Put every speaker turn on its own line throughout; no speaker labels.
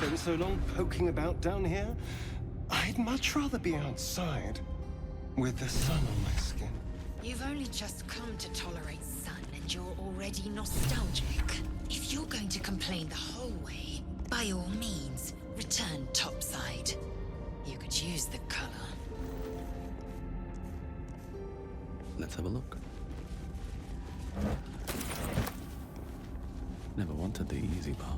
spend so long poking about down here? I'd much rather be outside, with the sun on my skin.
You've only just come to tolerate sun and you're already nostalgic. If you're going to complain the whole way, by all means, return topside. You could use the color.
Let's have a look. Never wanted the easy path.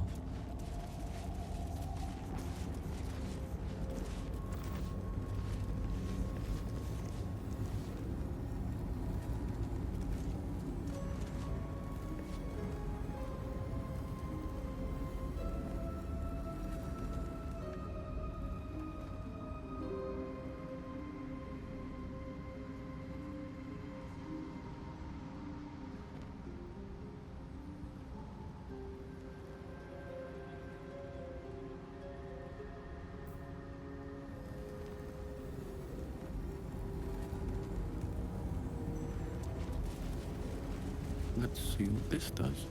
Let's see what this does.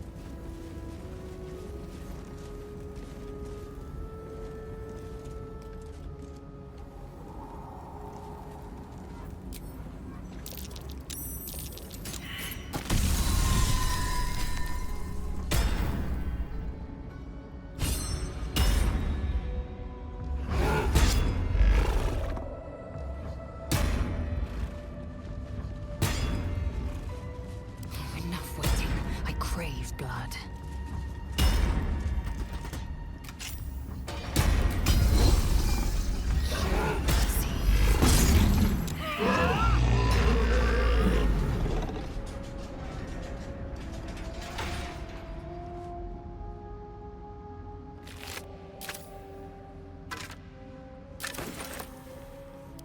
Blood.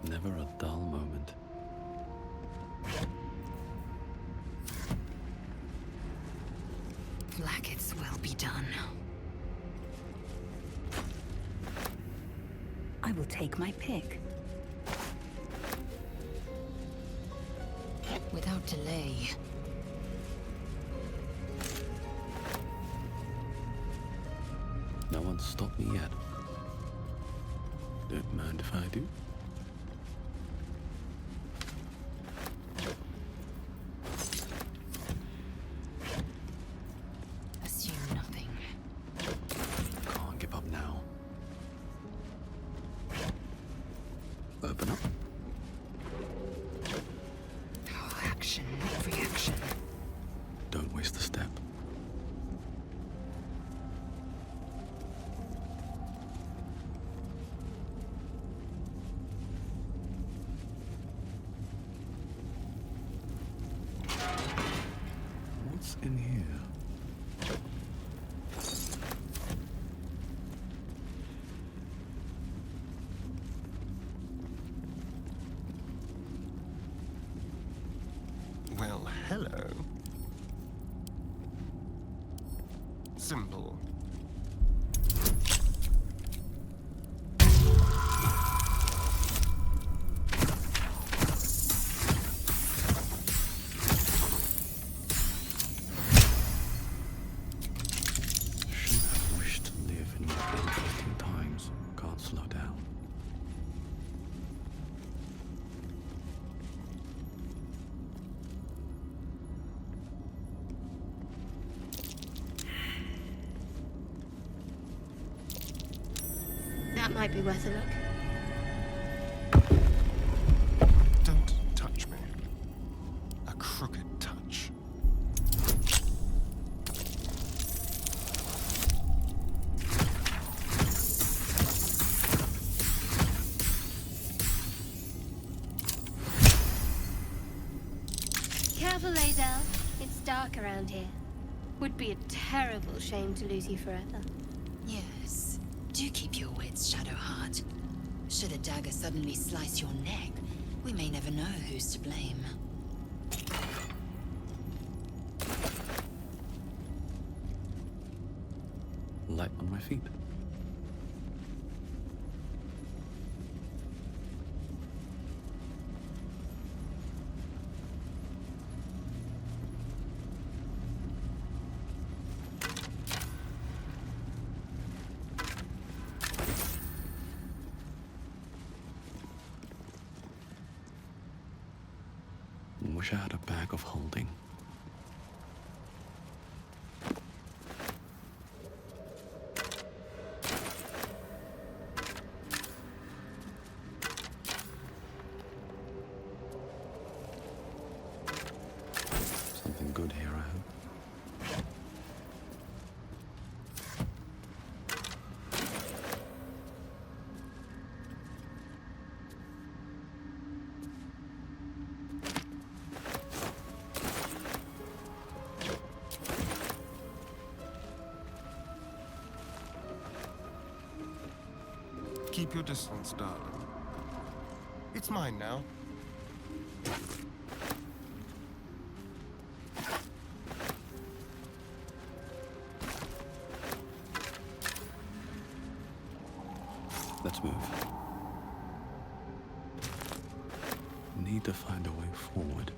Never a dull moment.
Blacket's will be done. I will take my pick. Without delay.
No one's stopped me yet. Don't mind if I do. In here.
Well, hello. Simple.
That might be worth a look.
Don't touch me. A crooked touch.
Careful, Lae'zel. It's dark around here. Would be a terrible shame to lose you forever.
Yes. Do keep your wits, Shadowheart. Should a dagger suddenly slice your neck, we may never know who's to blame.
Light on my feet. wish I had a bag of holding. Something good here, I hope.
Keep your distance, darling. It's mine now.
Let's move. Need to find a way forward.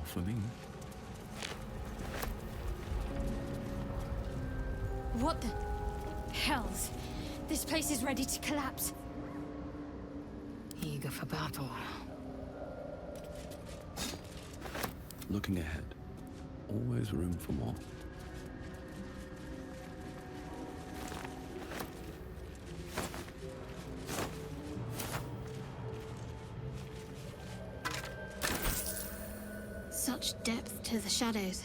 For me.
What the hells? This place is ready to collapse.
Eager for battle.
Looking ahead. Always room for more.
Such depth to the shadows.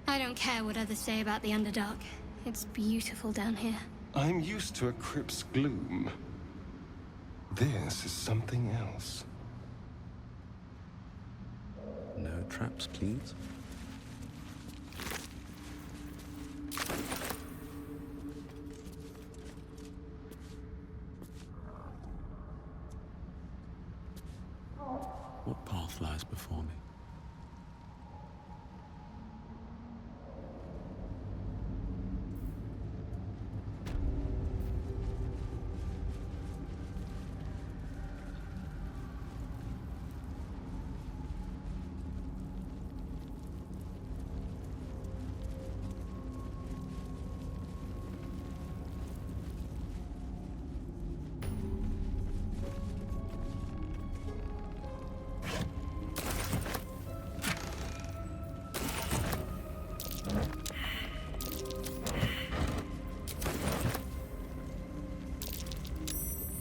I don't care what others say about the Underdark. It's beautiful down here.
I'm used to a crypt's gloom. This is something else.
No traps, please. What path lies before me?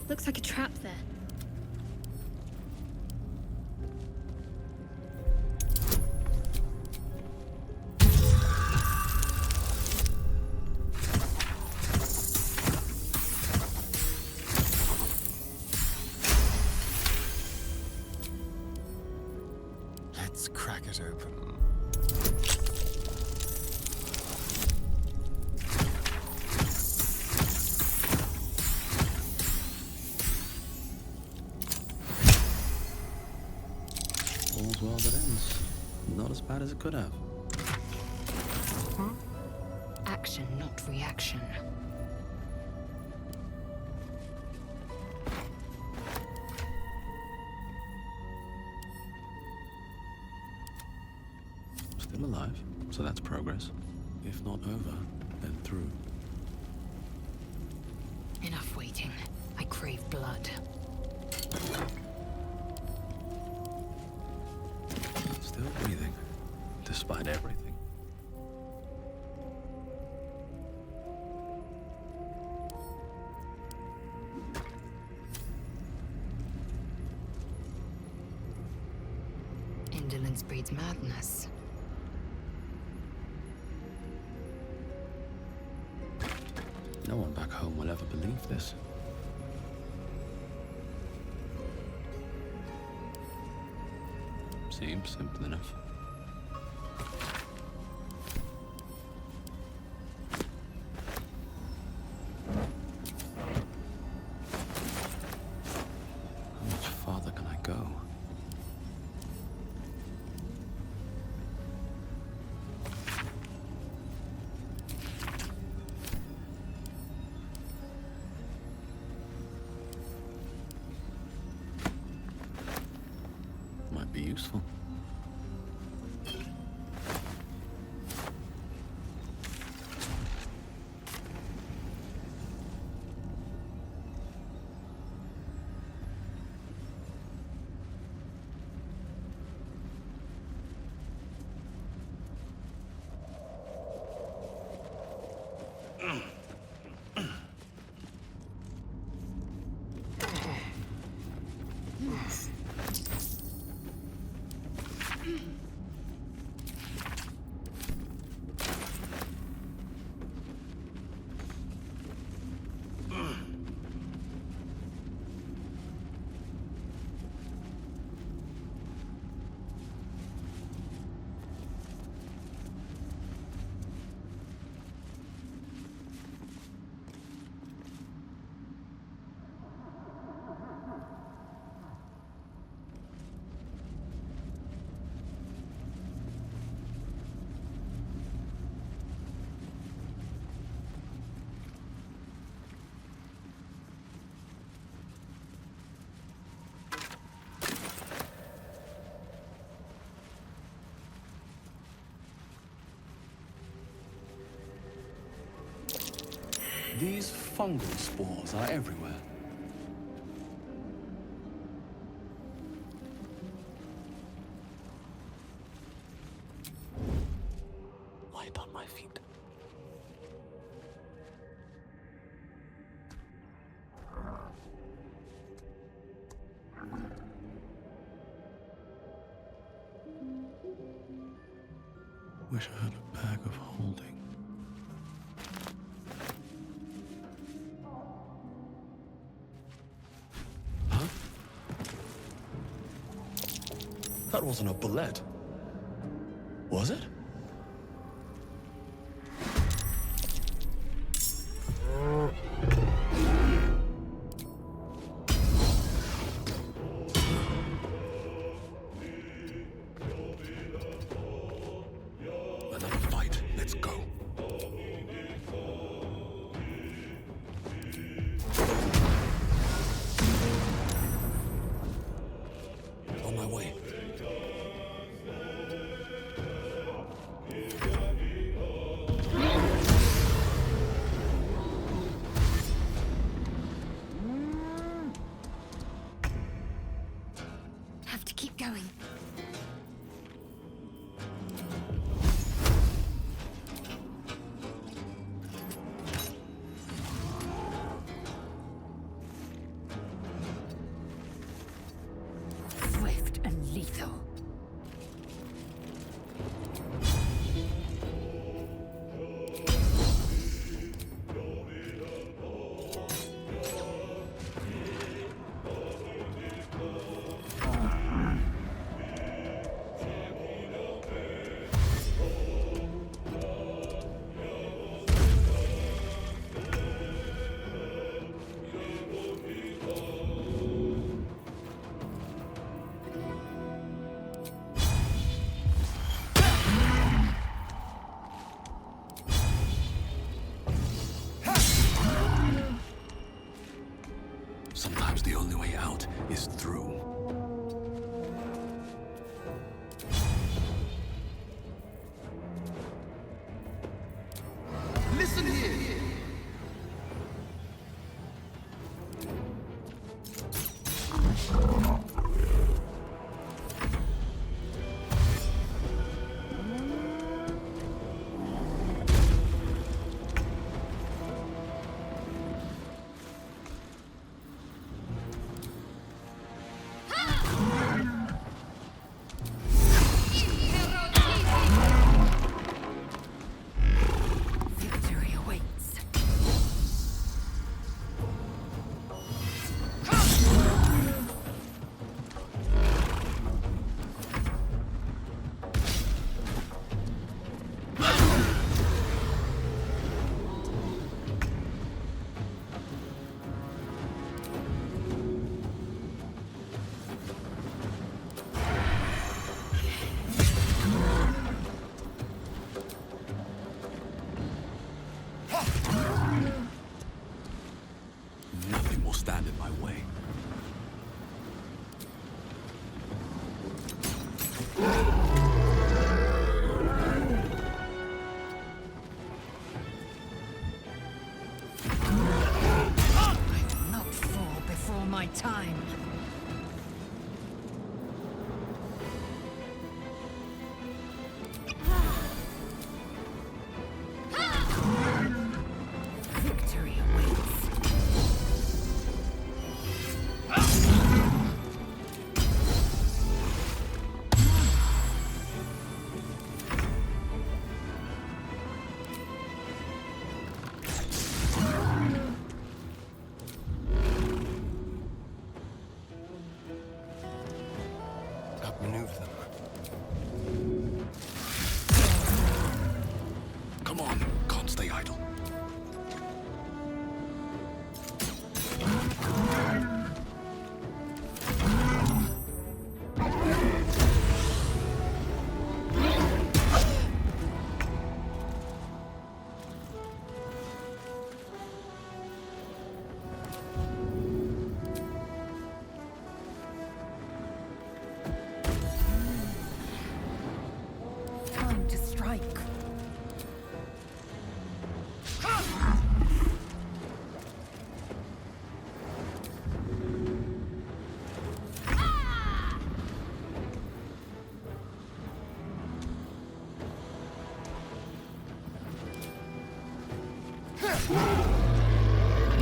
Looks like a trap there.
Let's crack it open.
All's well that ends. Not as bad as it could have.
Action, not reaction.
Still alive, so that's progress. If not over, then through.
Enough waiting. I crave blood.
Still breathing, despite everything.
Indolence breeds madness.
No one back home will ever believe this. Seems simple enough. useful. These fungal spores are everywhere. Light on my feet. Wish I had a bag of holding. That wasn't a bullet, was it? Another fight. Let's go. On my way.
Have to keep going.
Swift and lethal.
Sometimes the only way out is through.
Listen here!
Victory awaits.
Nothing will stand in my way.
will not fall before my time. Victory awaits.
Outmaneuver them.
Come on, can't stay idle.
Time to strike.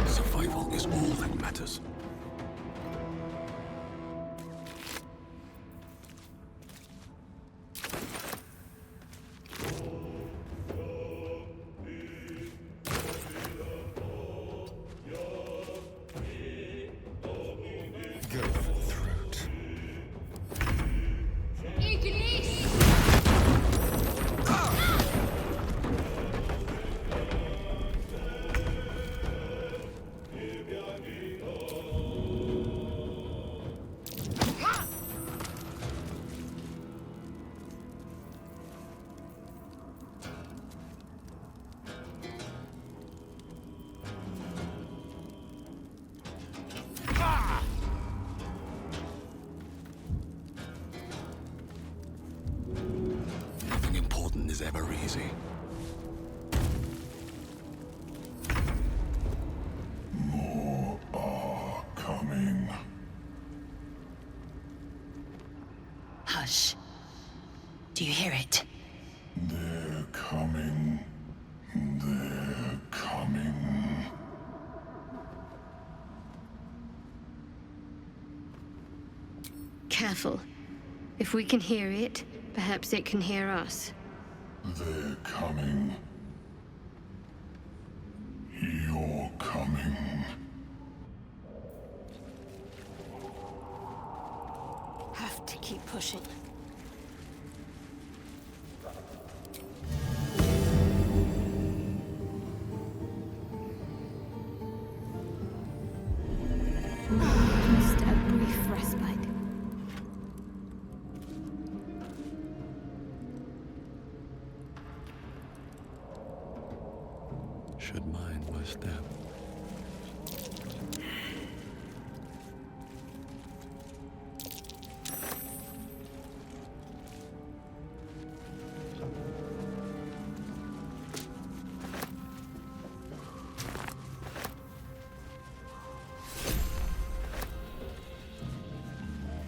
Survival is all that matters.
Go for the throat.
Nothing important is ever easy.
More are coming.
Hush. Do you hear it?
They're coming. They're coming.
Careful. If we can hear it, perhaps it can hear us.
They're coming. You're coming.
Have to keep pushing. Just a brief respite.
Should mind my step.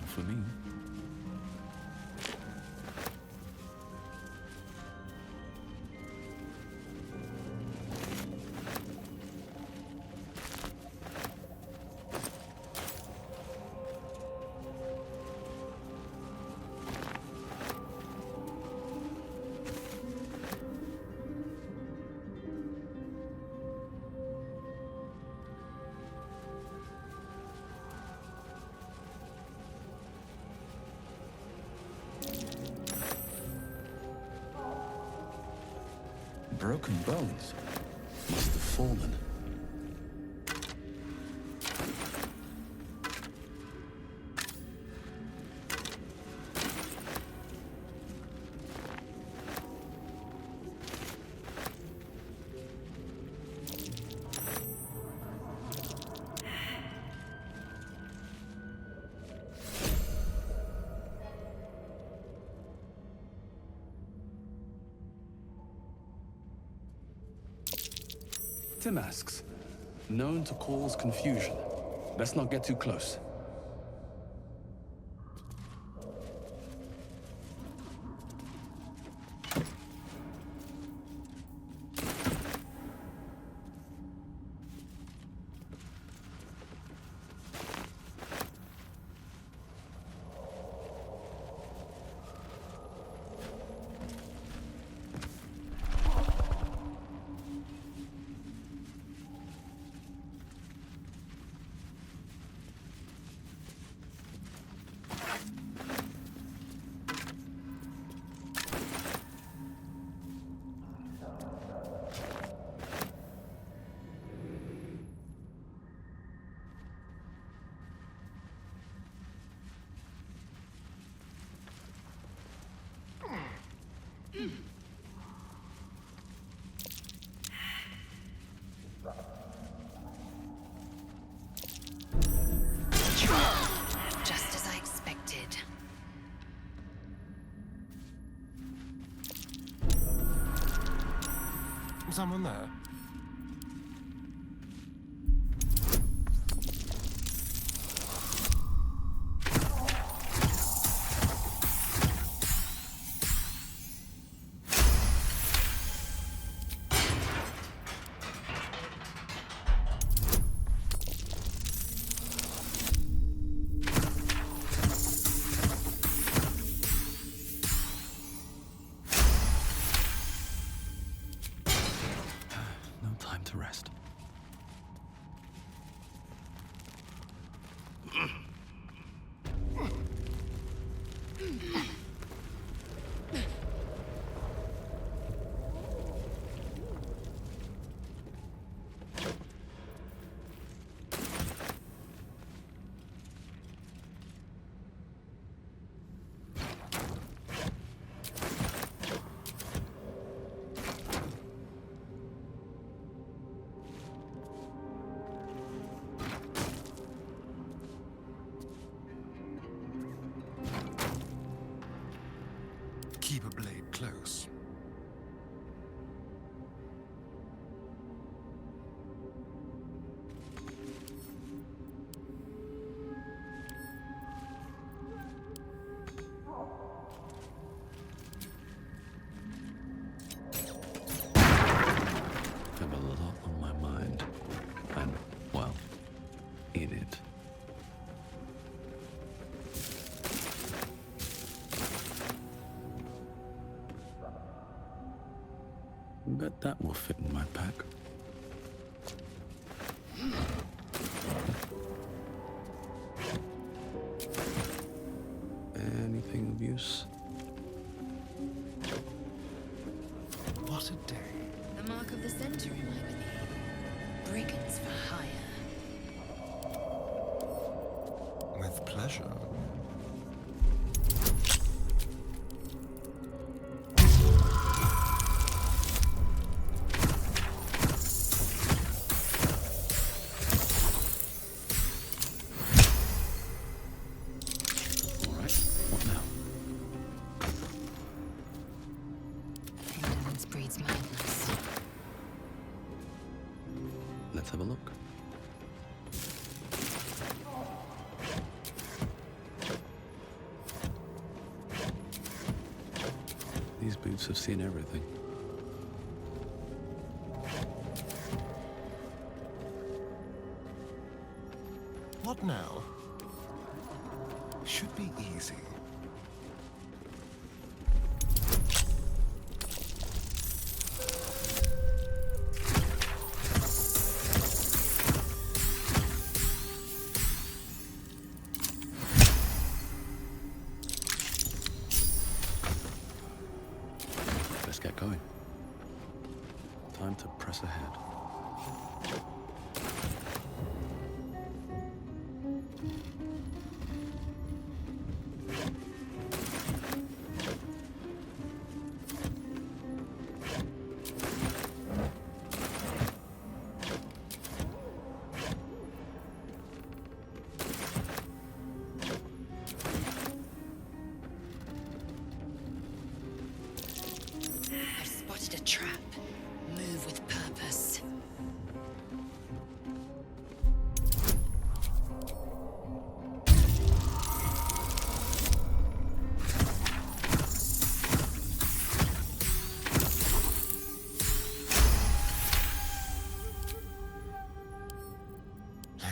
For me.
Broken bones. Must have fallen. victim asks. Known to cause confusion. Best not get too close.
Just as I expected.
Someone there?
Rest.
Keep a blade close.
I have a lot on my mind. I'm, well, in it. Bet that will fit in my pack. Anything of use?
What a day.
The mark of the century, I believe. Brigands for hire.
With pleasure.
Let's have a look. These boots have seen everything.
What now? Should be easy.
Get going. Time to press ahead.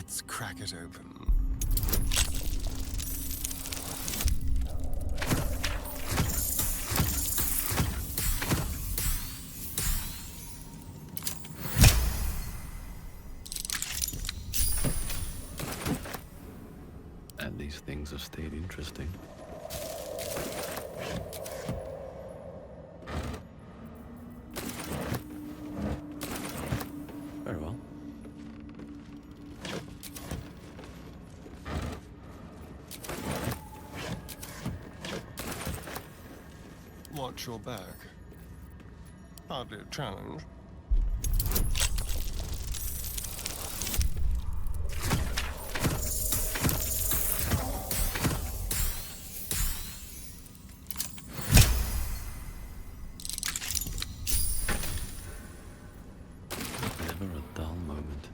Let's crack it open.
And these things have stayed interesting. Very well.
Watch your back. Hardly a challenge.
Never a dull moment.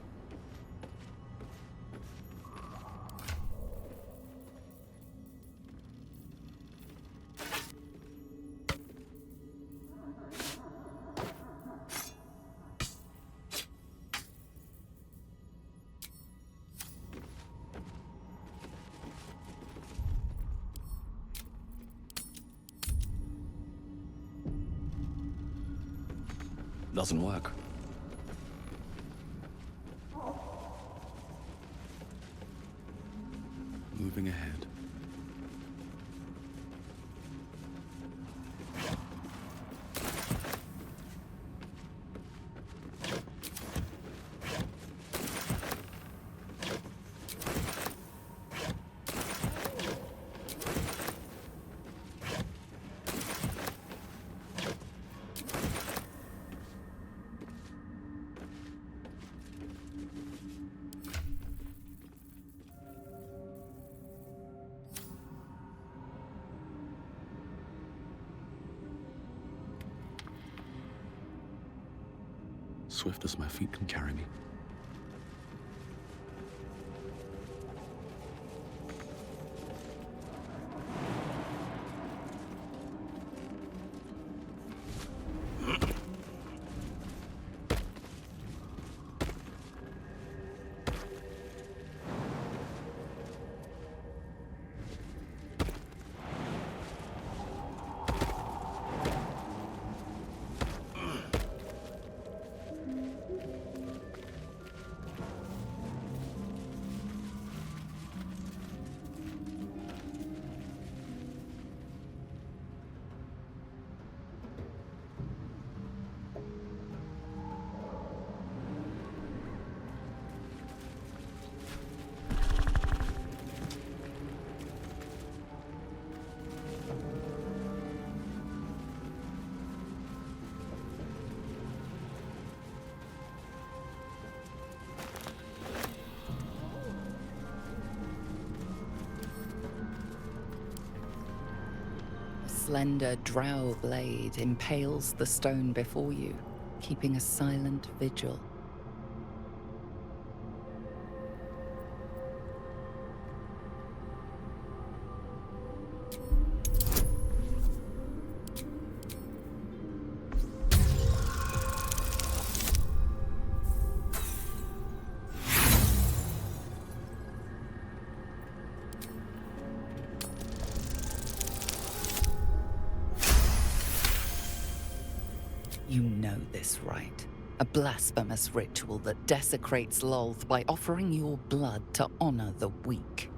Doesn't work.
Moving ahead. Swift as my feet can carry me.
Slender drow blade impales the stone before you, keeping a silent vigil. You know this, right? A blasphemous ritual that desecrates Lolth by offering your blood to honor the weak.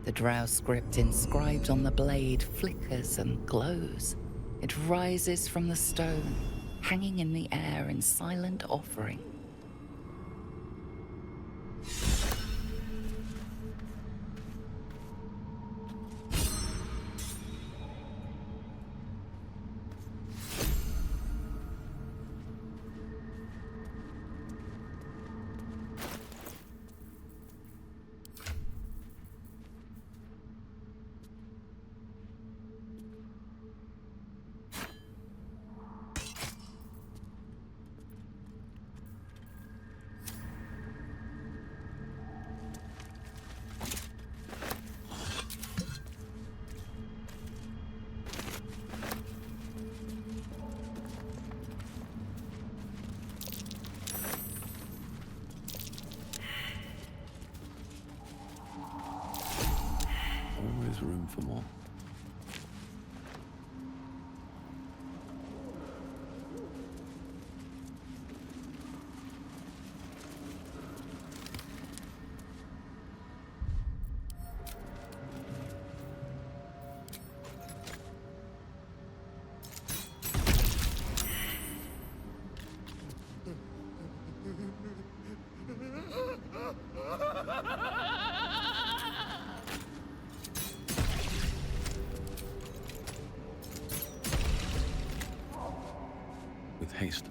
The drow script inscribed on the blade flickers and glows. It rises from the stone, hanging in the air in silent offering.
always room for more. With haste.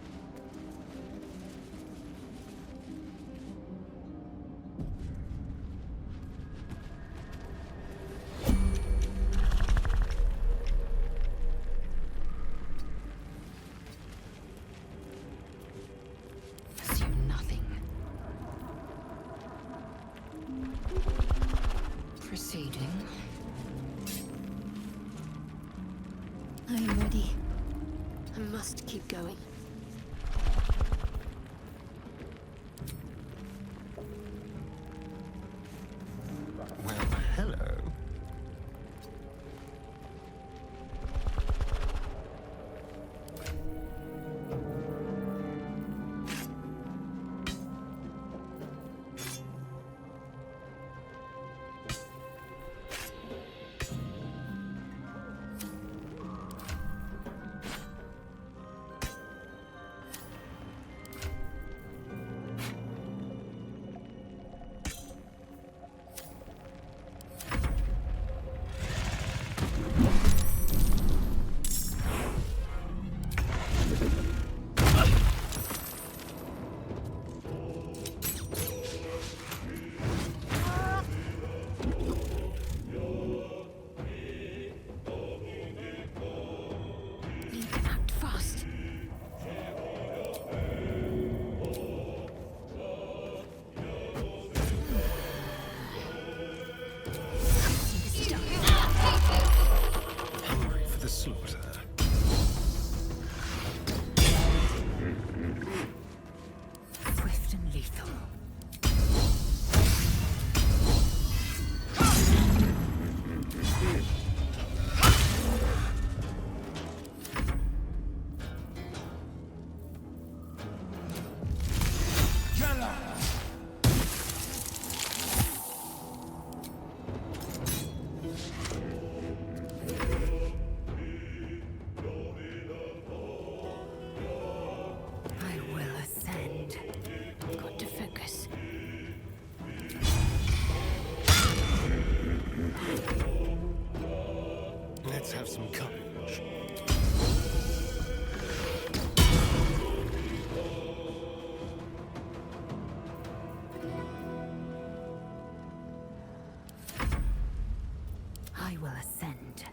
Assume nothing. Proceeding.
I am ready. I must keep going.
Well, hello.
You can act fast. See this done.
Hungry for the slaughter.
Swift and lethal. I will ascend.
Got to focus.
Let's have some courage.
I will ascend.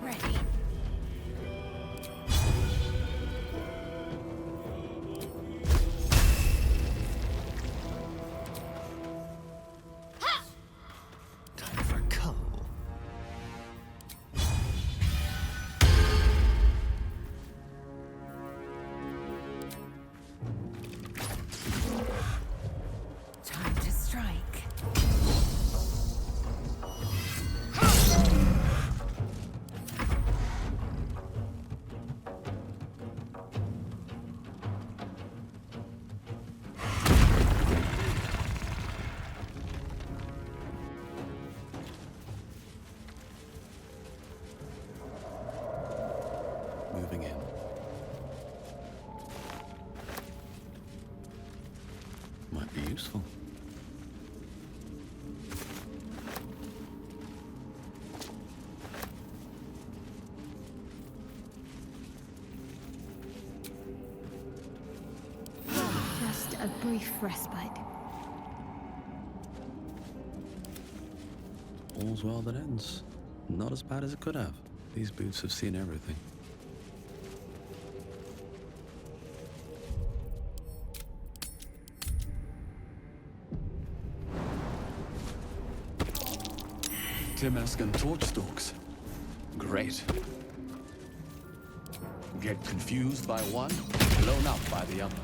Ready.
Time for coal.
Time to strike.
Moving in. Might be useful.
Just a brief respite.
All's well that ends. Not as bad as it could have. These boots have seen everything.
Temescan torch stalks. Great. Get confused by one, blown up by the other.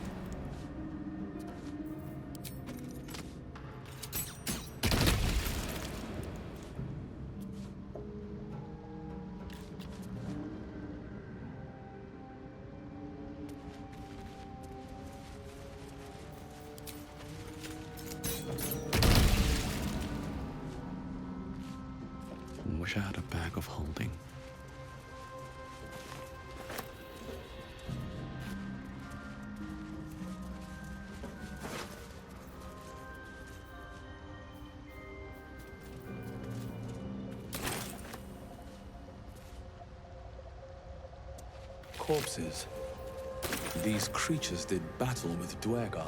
Wish I had a bag of holding.
Corpses. These creatures did battle with Duergar.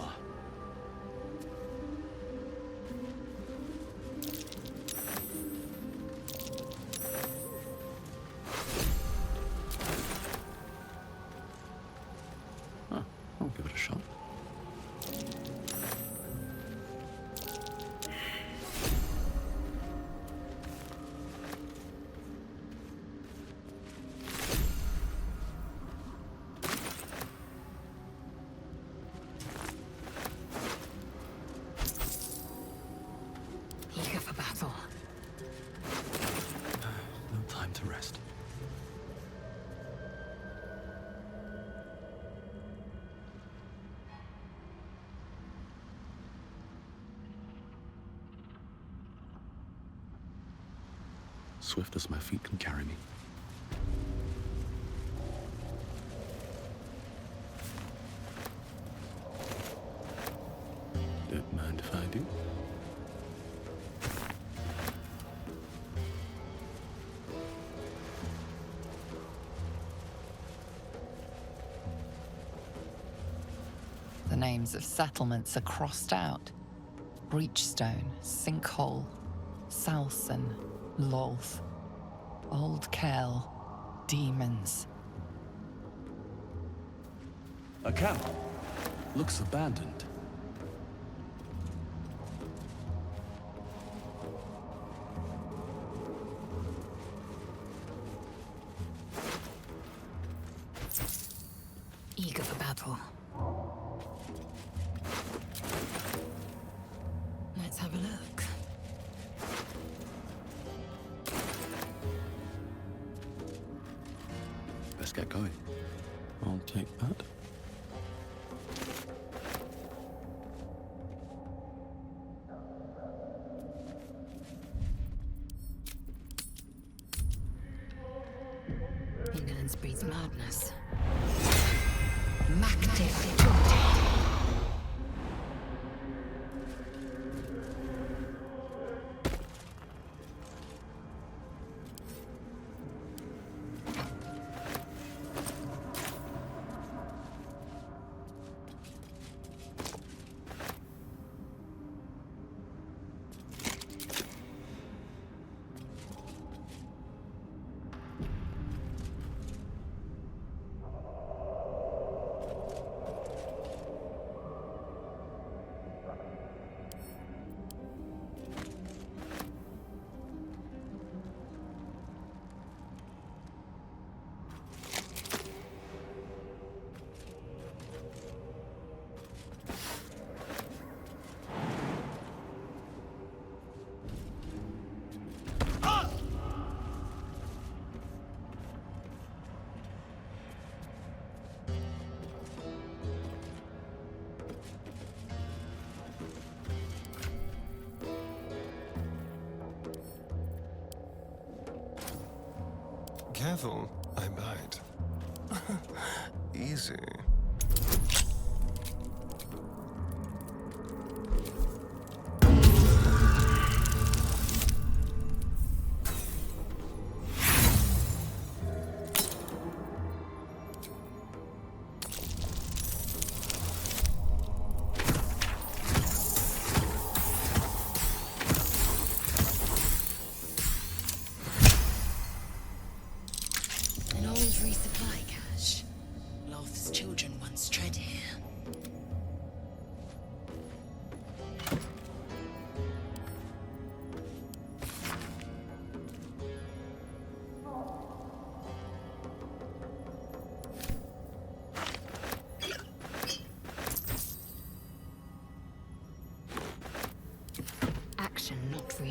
I'll give it a shot.
Eager for battle.
No time to rest. Swift as my feet can carry me. Don't mind if I do.
The names of settlements are crossed out. Breachstone, Sinkhole, Salson, Lolth, Old Kell, Demons.
A camp. Looks abandoned.
Eager for battle. Let's have a look.
Let's get going. I'll take that.
Ignorance breeds madness.
Careful, I bite. Easy.
Resupply cache. Loth's children once tread here.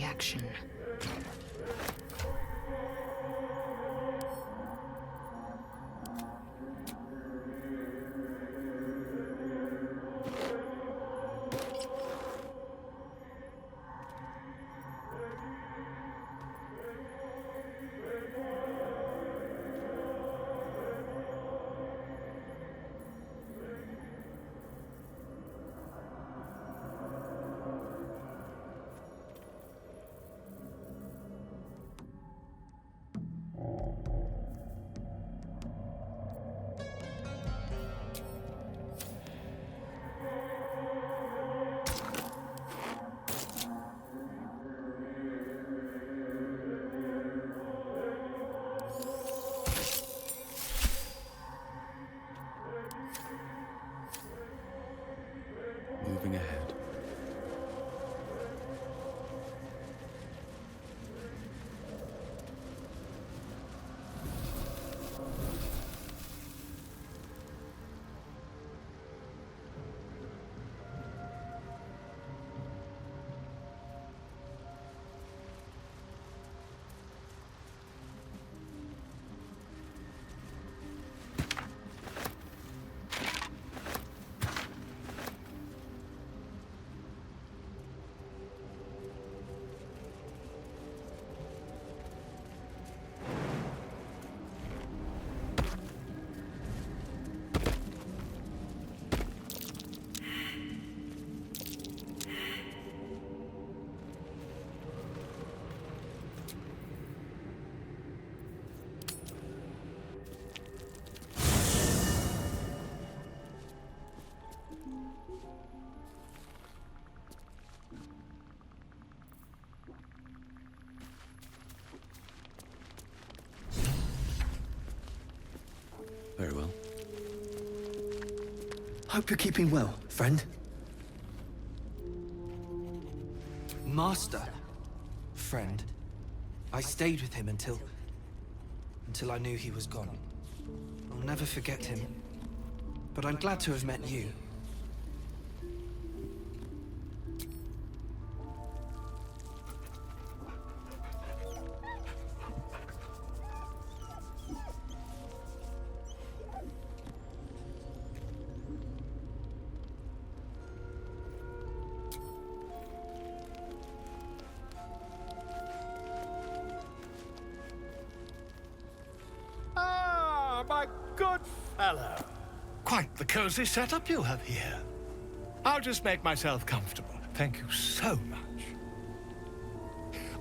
reaction.
Moving ahead. Very well.
Hope you're keeping well, friend. Master. Friend. I stayed with him until I knew he was gone. I'll never forget him. But I'm glad to have met you.
My good fellow. Quite the cozy setup you have here. I'll just make myself comfortable. Thank you so much.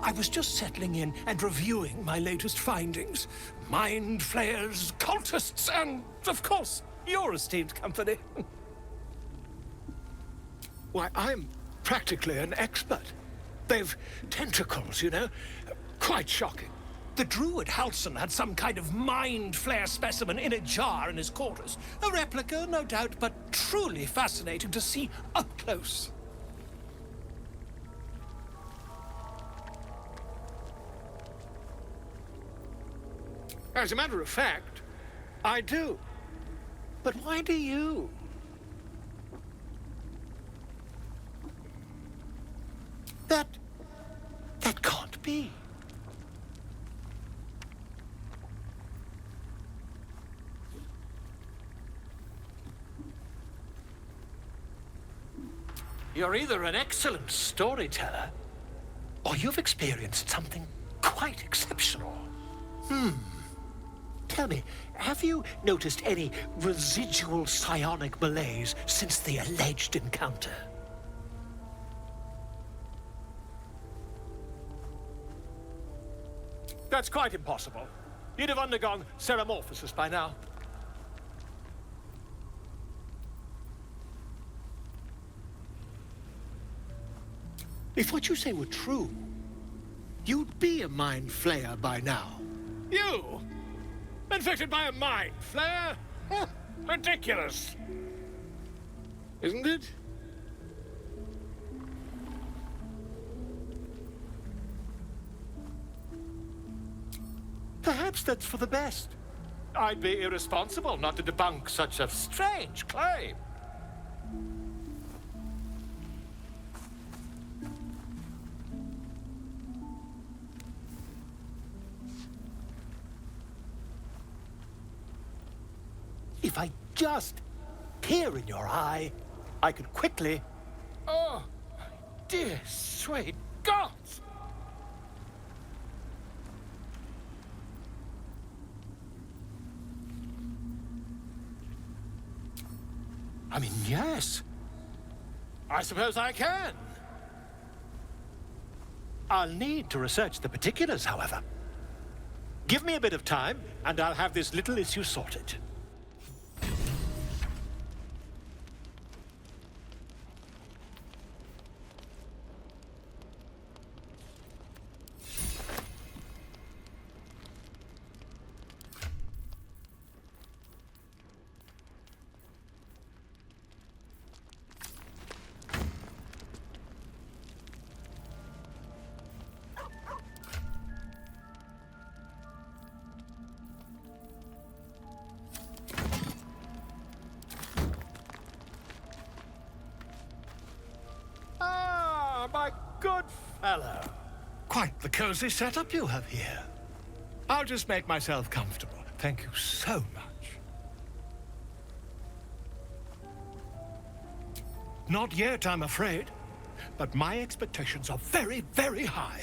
I was just settling in and reviewing my latest findings. Mind flayers, cultists, and, of course, your esteemed company. Why, I'm practically an expert. They've tentacles, you know? Quite shocking. The Druid Halsin had some kind of mind flayer specimen in a jar in his quarters. A replica, no doubt, but truly fascinating to see up close. As a matter of fact, I do. But why do you? That can't be. You're either an excellent storyteller, or you've experienced something quite exceptional. Tell me, have you noticed any residual psionic malaise since the alleged encounter? That's quite impossible. You'd have undergone Ceremorphosis by now. If what you say were true, you'd be a mind flayer by now. You? Infected by a mind flayer? Ridiculous. Isn't it? Perhaps that's for the best. I'd be irresponsible not to debunk such a strange claim. if I just peer in your eye, I could quickly... Oh, my dear sweet gods! I mean, yes. I suppose I can. I'll need to research the particulars, however. Give me a bit of time, and I'll have this little issue sorted. My good fellow. Quite the cozy setup you have here. I'll just make myself comfortable. Thank you so much. Not yet, I'm afraid. But my expectations are very, very high.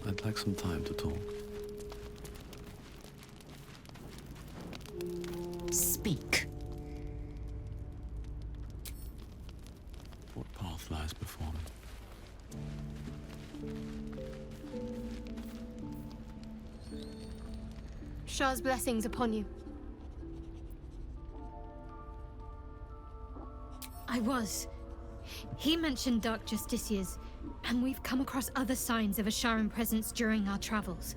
I'd like some time to talk.
Speak.
What path lies before me?
Shah's blessings upon you. I was. He mentioned Dark Justiciars, and we've come across other signs of a Sharan presence during our travels.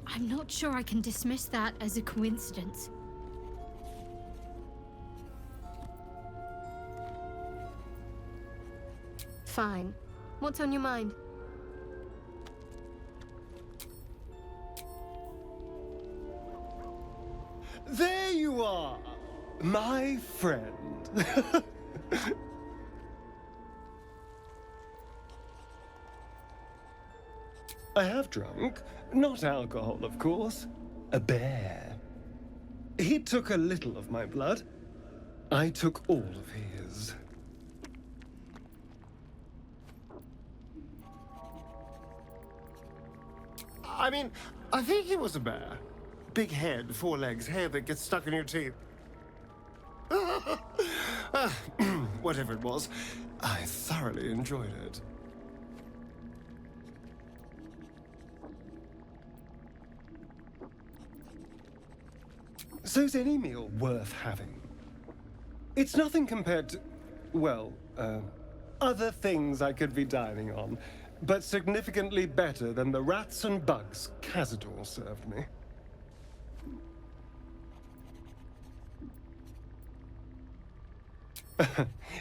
I'm not sure I can dismiss that as a coincidence. Fine. What's on your mind?
There you are, my friend. I have drunk, not alcohol, of course, a bear. He took a little of my blood. I took all of his. I mean, I think he was a bear. Big head, 4 legs, hair that gets stuck in your teeth. Whatever it was, I thoroughly enjoyed it. So's any meal worth having. It's nothing compared to, well, other things I could be dining on, but significantly better than the rats and bugs Cazador served me.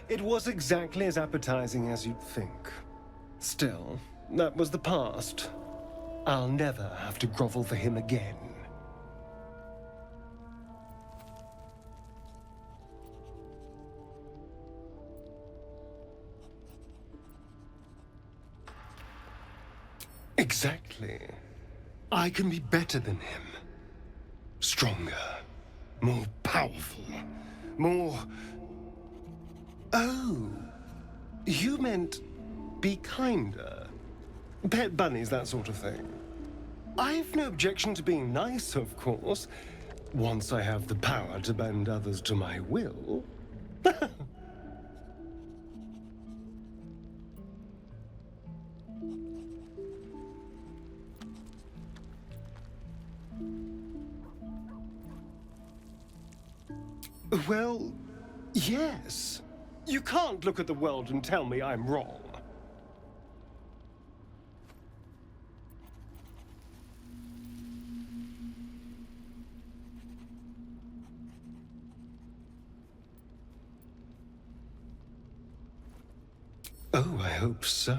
It was exactly as appetizing as you'd think. Still, that was the past. I'll never have to grovel for him again. Exactly. I can be better than him. Stronger. More powerful. More... Oh. You meant be kinder. Pet bunnies, that sort of thing. I've no objection to being nice, of course. Once I have the power to bend others to my will. Well, yes. You can't look at the world and tell me I'm wrong. Oh, I hope so.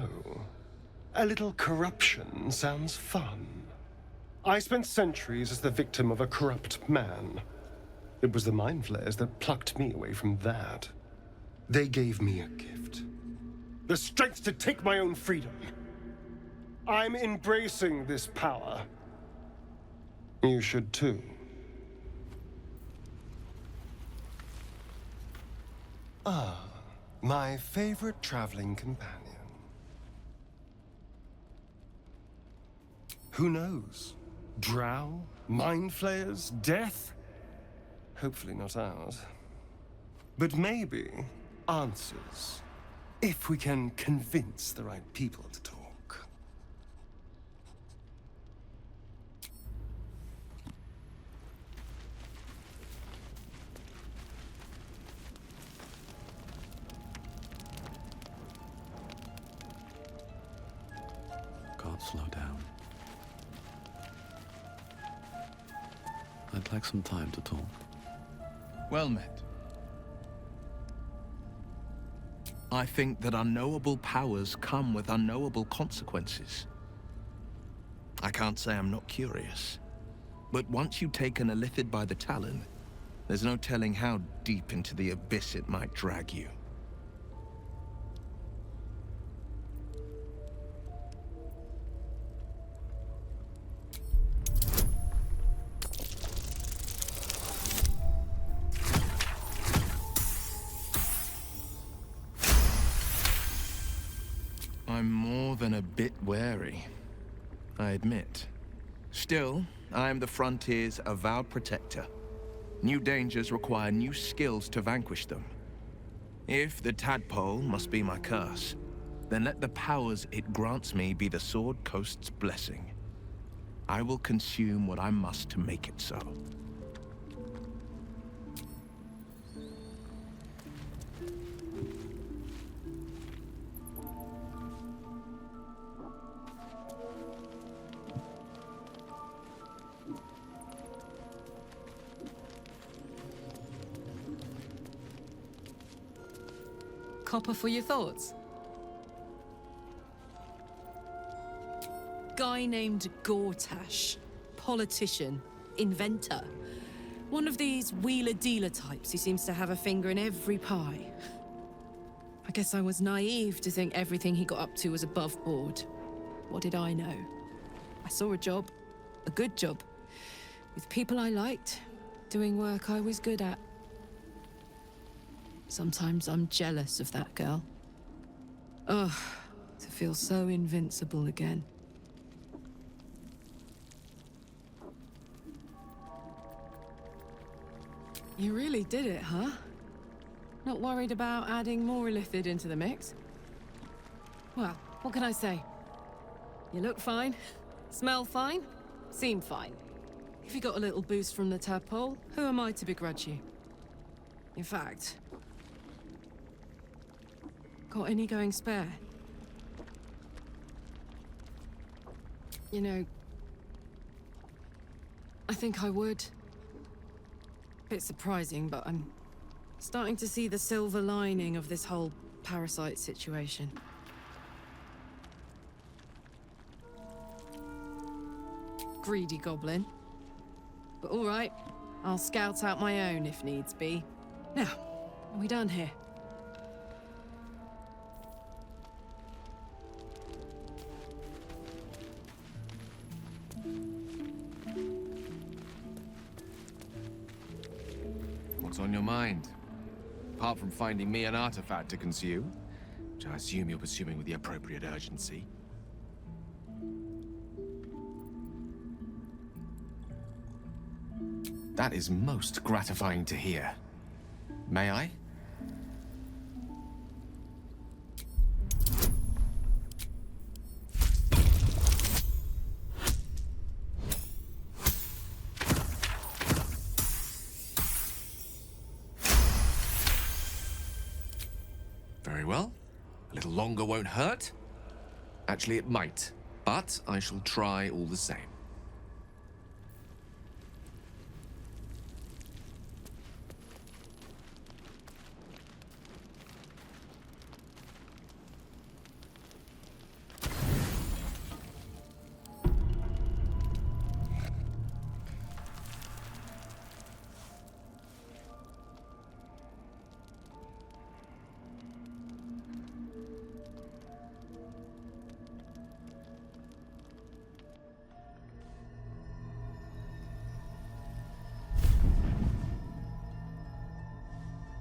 A little corruption sounds fun. I spent centuries as the victim of a corrupt man. It was the mind flayers that plucked me away from that. They gave me a gift. the strength to take my own freedom. I'm embracing this power. You should too. Ah, my favorite traveling companion. Who knows? Drow? Mind flayers? Death? Hopefully not ours. But maybe answers. If we can convince the right people to talk.
Can't slow down. I'd like some time to talk.
Well met. I think that unknowable powers come with unknowable consequences. I can't say I'm not curious, but once you take an illithid by the talon, there's no telling how deep into the abyss it might drag you. I'm more than a bit wary, I admit. Still, I am the Frontier's avowed protector. New dangers require new skills to vanquish them. If the tadpole must be my curse, then let the powers it grants me be the Sword Coast's blessing. I will consume what I must to make it so.
Copper for your thoughts? Guy named Gortash. Politician. Inventor. One of these wheeler-dealer types who seems to have a finger in every pie. I guess I was naive to think everything he got up to was above board. What did I know? I saw a job. A good job. With people I liked. Doing work I was good at. Sometimes I'm jealous of that girl. Ugh, to feel so invincible again. You really did it, huh? Not worried about adding more illithid into the mix? Well, what can I say? You look fine, smell fine, seem fine. If you got a little boost from the tadpole, who am I to begrudge you? In fact... Got any going spare? You know, I think I would. Bit surprising, but I'm starting to see the silver lining of this whole parasite situation. Greedy goblin. But all right, I'll scout out my own if needs be. Now, are we done here?
What's on your mind? Apart from finding me an artifact to consume, which I assume you're pursuing with the appropriate urgency. That is most gratifying to hear. May I? Very well. A little longer won't hurt. Actually, it might, but I shall try all the same.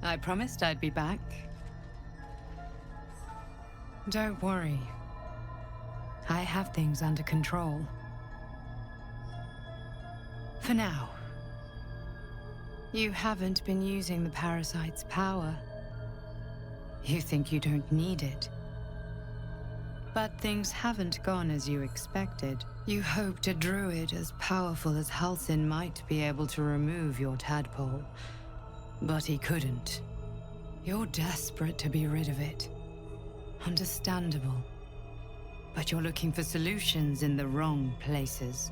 I promised I'd be back. Don't worry. I have things under control. For now. You haven't been using the parasite's power. You think you don't need it. But things haven't gone as you expected. You hoped a druid as powerful as Halsin might be able to remove your tadpole. But he couldn't. You're desperate to be rid of it. Understandable. But you're looking for solutions in the wrong places.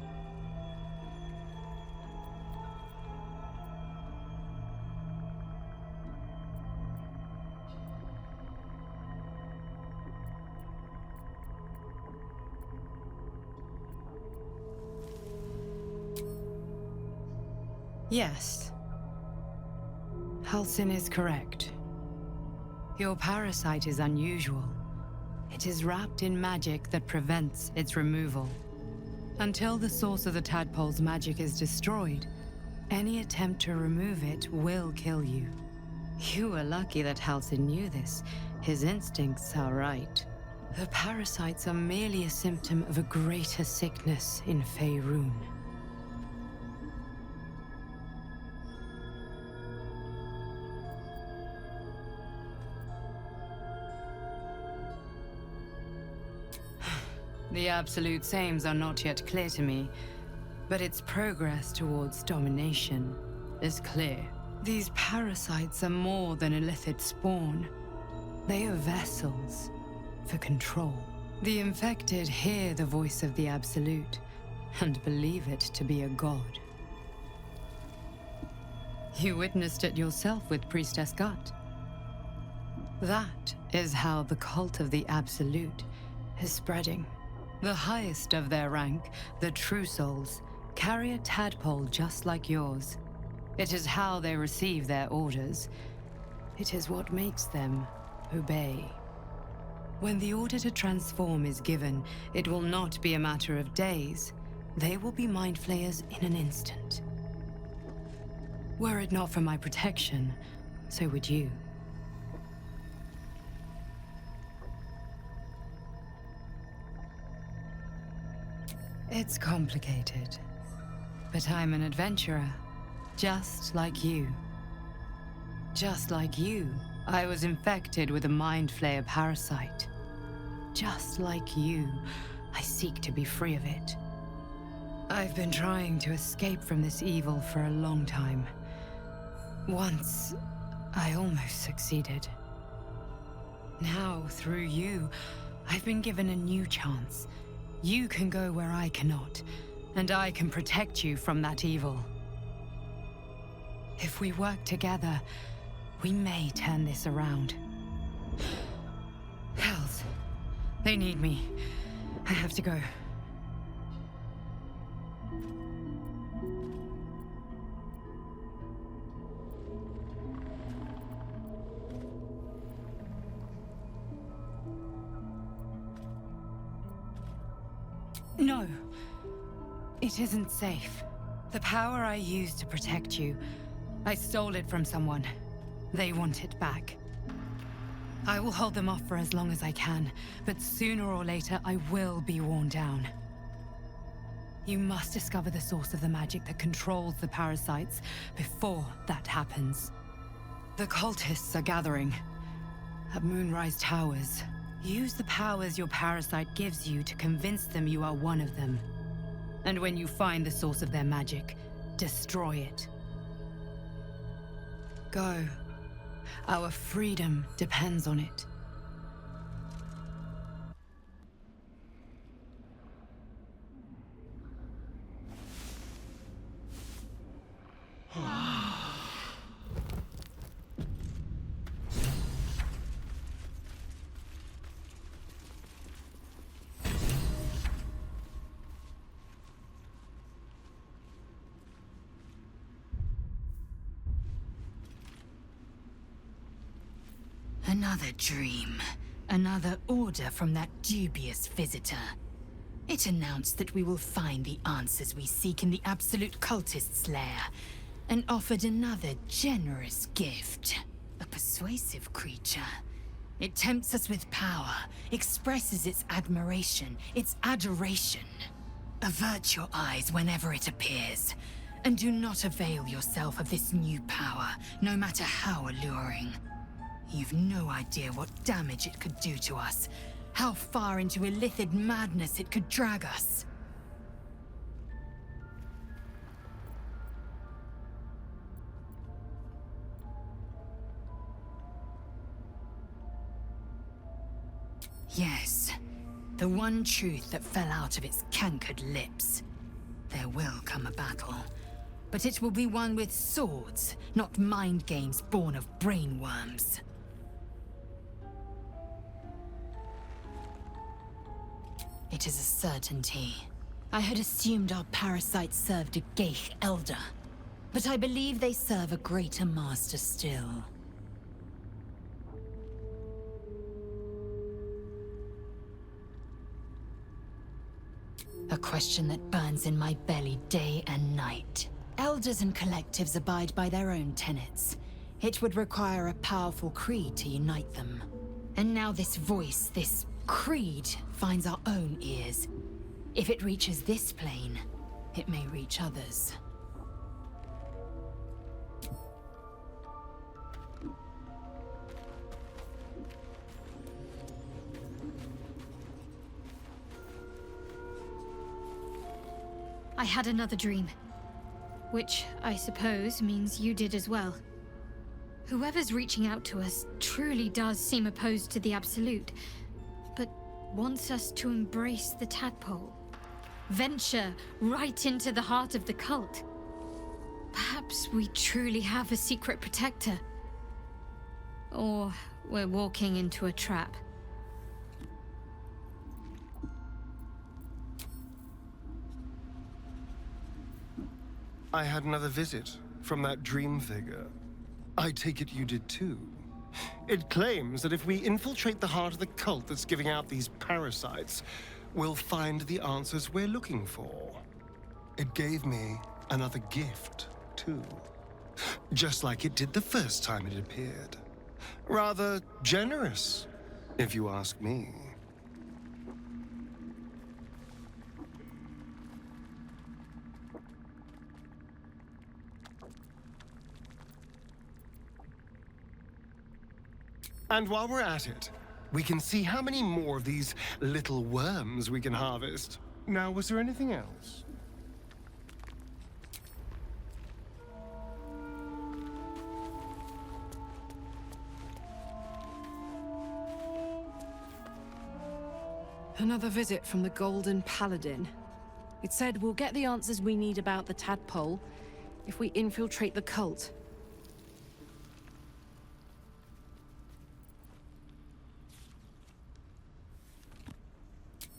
Yes. Halsin is correct. Your parasite is unusual. It is wrapped in magic that prevents its removal. Until the source of the tadpole's magic is destroyed, any attempt to remove it will kill you. You were lucky that Halsin knew this. His instincts are right. The parasites are merely a symptom of a greater sickness in Faerun. The absolute sames are not yet clear to me, but its progress towards domination is clear. These parasites are more than a lithid spawn. They are vessels for control. The infected hear the voice of the Absolute and believe it to be a god. You witnessed it yourself with Priestess Gut. That is how the cult of the Absolute is spreading. The highest of their rank, the True Souls, carry a tadpole just like yours. It is how they receive their orders. It is what makes them obey. When the order to transform is given, it will not be a matter of days. They will be mind flayers in an instant. Were it not for my protection, so would you. It's complicated, but I'm an adventurer, just like you. Just like you, I was infected with a mind flayer parasite. Just like you, I seek to be free of it. I've been trying to escape from this evil for a long time. Once, I almost succeeded. Now, through you, I've been given a new chance. You can go where I cannot, and I can protect you from that evil. If we work together, we may turn this around. Hells, they need me. I have to go. No. It isn't safe. The power I used to protect you, I stole it from someone. They want it back. I will hold them off for as long as I can, but sooner or later I will be worn down. You must discover the source of the magic that controls the parasites before that happens. The cultists are gathering at Moonrise Towers. Use the powers your parasite gives you to convince them you are one of them. And when you find the source of their magic, destroy it. Go. Our freedom depends on it.
Another dream. Another order from that dubious visitor. It announced that we will find the answers we seek in the Absolute Cultist's lair, and offered another generous gift. A persuasive creature. It tempts us with power, expresses its admiration, its adoration. Avert your eyes whenever it appears, and do not avail yourself of this new power, no matter how alluring. You've no idea what damage it could do to us, how far into illithid madness it could drag us. Yes, the one truth that fell out of its cankered lips. There will come a battle, but it will be one with swords, not mind games born of brainworms. It is a certainty. I had assumed our parasites served a Gekh elder, but I believe they serve a greater master still. A question that burns in my belly day and night. Elders and collectives abide by their own tenets. It would require a powerful creed to unite them. And now this voice, this creed, finds our own ears. If it reaches this plane, it may reach others.
I had another dream. Which, I suppose, means you did as well. Whoever's reaching out to us truly does seem opposed to the Absolute, but wants us to embrace the tadpole. Venture right into the heart of the cult. Perhaps we truly have a secret protector. Or we're walking into a trap.
I had another visit from that dream figure. I take it you did too. It claims that if we infiltrate the heart of the cult that's giving out these parasites, we'll find the answers we're looking for. It gave me another gift, too. Just like it did the first time it appeared. Rather generous, if you ask me. And while we're at it, we can see how many more of these little worms we can harvest. Now, was there anything else?
Another visit from the Golden Paladin. It said we'll get the answers we need about the tadpole if we infiltrate the cult.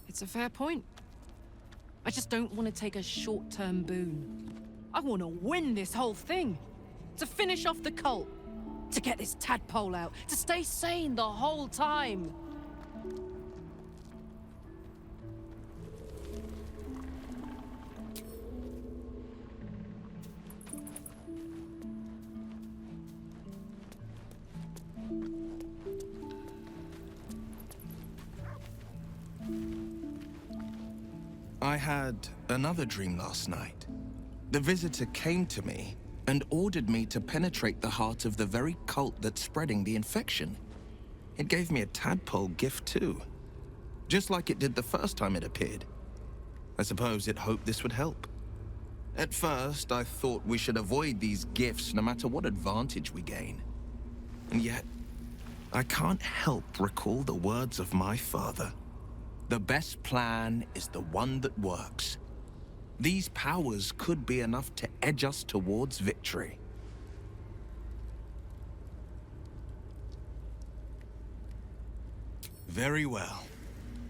It's a fair point. I just don't want to take a short-term boon. I want to win this whole thing. To finish off the cult. To get this tadpole out. To stay sane the whole time.
I had another dream last night. The visitor came to me and ordered me to penetrate the heart of the very cult that's spreading the infection. It gave me a tadpole gift too, just like it did the first time it appeared. I suppose it hoped this would help. At first, I thought we should avoid these gifts no matter what advantage we gain. And yet, I can't help recall the words of my father. The best plan is the one that works. These powers could be enough to edge us towards victory. Very well.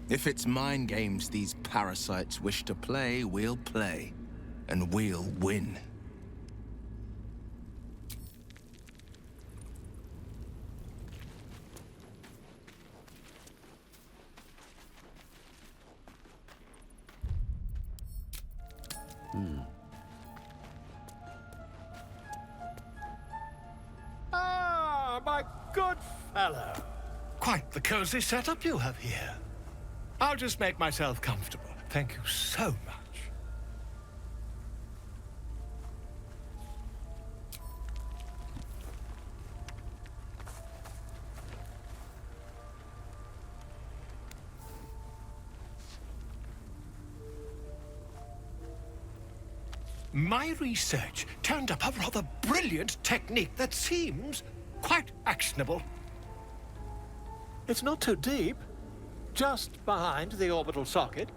If it's mind games these parasites wish to play, we'll play. And we'll win.
Ah, my fellow. Quite the cozy setup you have here. I'll just make myself comfortable. Thank you so much. My research turned up a rather brilliant technique that seems quite actionable. It's not too deep. Just behind the orbital socket.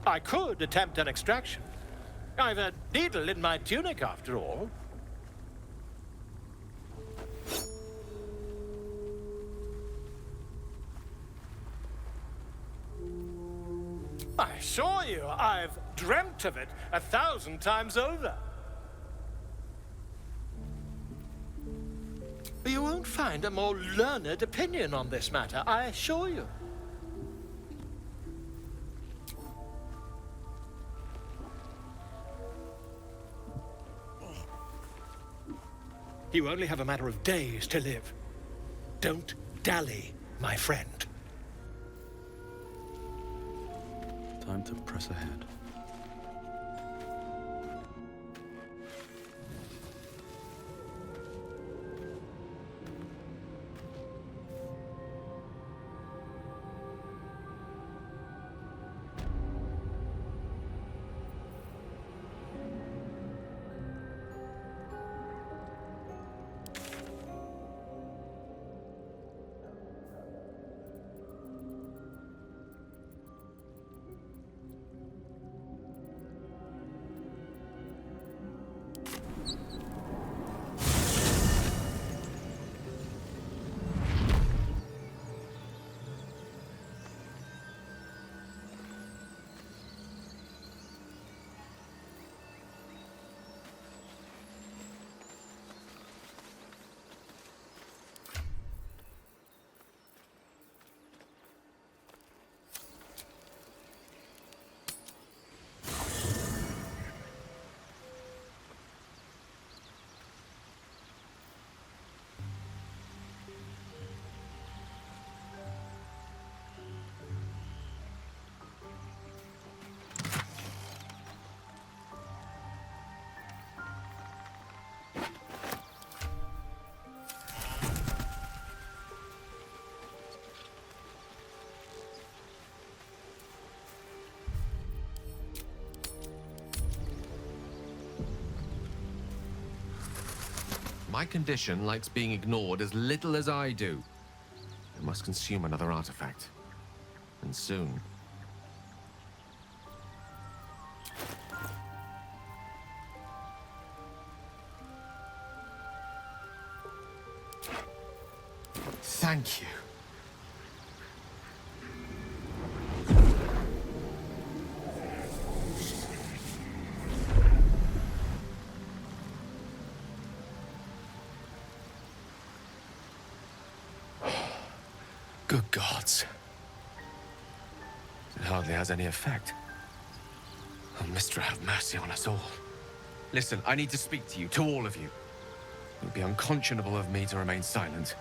I could attempt an extraction. I've a needle in my tunic, after all. I assure you, I've dreamt of it 1,000 times over. You won't find a more learned opinion on this matter, I assure you. You only have a matter of days to live. Don't dally, my friend.
Time to press ahead.
My condition likes being ignored as little as I do. I must consume another artifact. And soon. Thank you. Good gods. It hardly has any effect. Oh, Mystra, have mercy on us all. Listen, I need to speak to you, to all of you. It would be unconscionable of me to remain silent.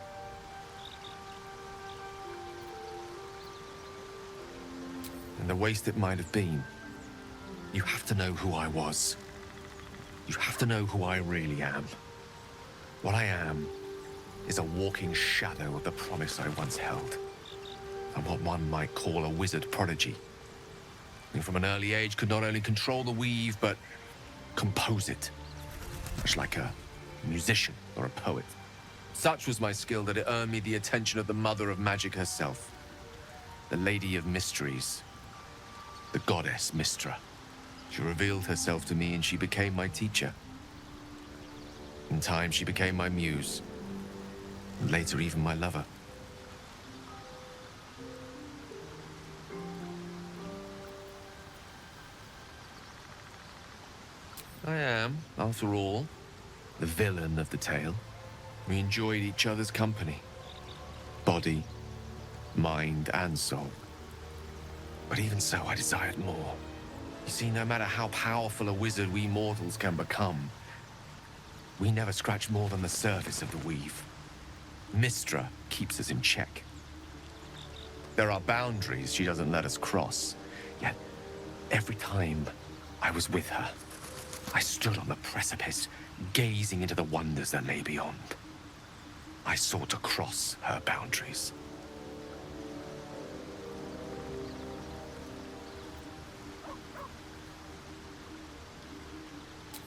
And the waste it might have been, you have to know who I was. You have to know who I really am. What I am is a walking shadow of the promise I once held. And what one might call a wizard prodigy. Who from an early age could not only control the weave, but compose it. Much like a musician or a poet. Such was my skill that it earned me the attention of the mother of magic herself. The Lady of Mysteries. The goddess Mystra. She revealed herself to me and she became my teacher. In time, she became my muse. And later, even my lover. I am, after all, the villain of the tale. We enjoyed each other's company. Body, mind, and soul. But even so, I desired more. You see, no matter how powerful a wizard we mortals can become, we never scratch more than the surface of the weave. Mystra keeps us in check. There are boundaries she doesn't let us cross. Yet, every time I was with her, I stood on the precipice, gazing into the wonders that lay beyond. I sought to cross her boundaries.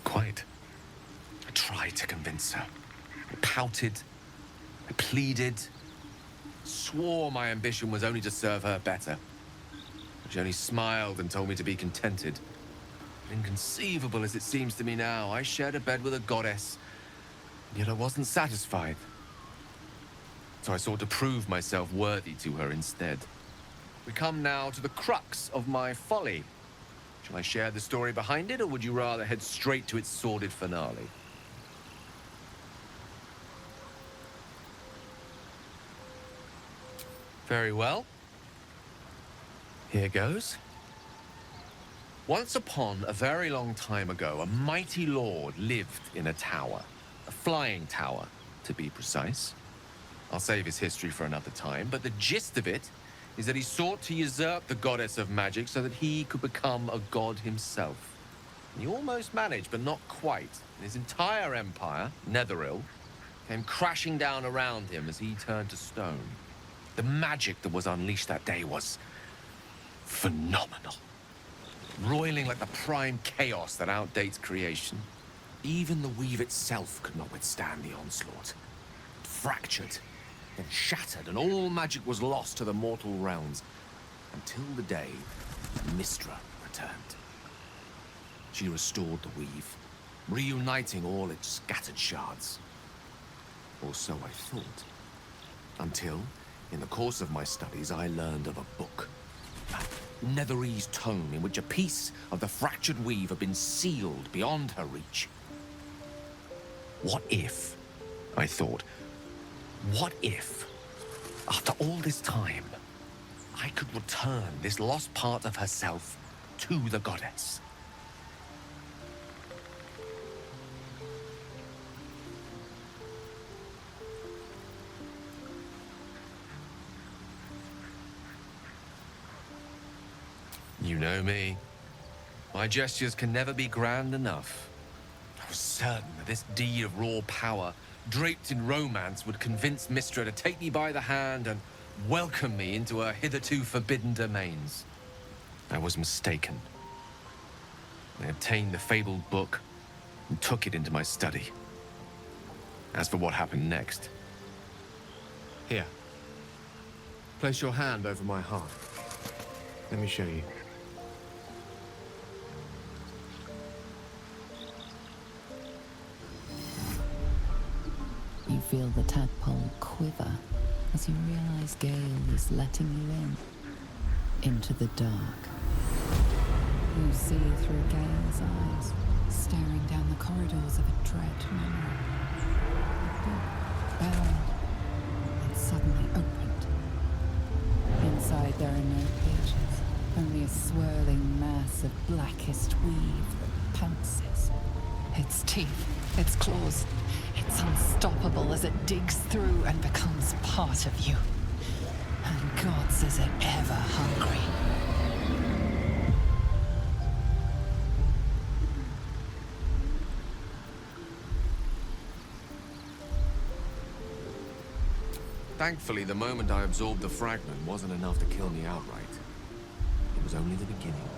Quite. I tried to convince her. I pouted. I pleaded. Swore my ambition was only to serve her better. She only smiled and told me to be contented. Inconceivable as it seems to me now, I shared a bed with a goddess, yet I wasn't satisfied. So I sought to prove myself worthy to her instead. We come now to the crux of my folly. Shall I share the story behind it, or would you rather head straight to its sordid finale? Very well. Here goes. Once upon a very long time ago, a mighty lord lived in a tower. A flying tower, to be precise. I'll save his history for another time, but the gist of it is that he sought to usurp the goddess of magic so that he could become a god himself. And he almost managed, but not quite. And his entire empire, Netheril, came crashing down around him as he turned to stone. The magic that was unleashed that day was phenomenal. Roiling like the prime chaos that outdates creation. Even the weave itself could not withstand the onslaught. It fractured, then shattered, and all magic was lost to the mortal realms. Until the day Mystra returned. She restored the weave, reuniting all its scattered shards. Or so I thought. Until, in the course of my studies, I learned of a book. A Netherese tome in which a piece of the fractured weave had been sealed beyond her reach. What if, I thought, what if, after all this time, I could return this lost part of herself to the goddess? You know me. My gestures can never be grand enough. I was certain that this deed of raw power, draped in romance, would convince Mystra to take me by the hand and welcome me into her hitherto forbidden domains. I was mistaken. I obtained the fabled book and took it into my study. As for what happened next... Here. Place your hand over my heart. Let me show you.
You feel the tadpole quiver as you realize Gale is letting you into the dark. You see through Gale's eyes, staring down the corridors of a dread memory. The book bound and suddenly opened. Inside there are no pages, only a swirling mass of blackest weave that pounces. Its teeth, its claws, it's unstoppable as it digs through and becomes part of you. And gods, is it ever hungry.
Thankfully, the moment I absorbed the fragment wasn't enough to kill me outright. It was only the beginning.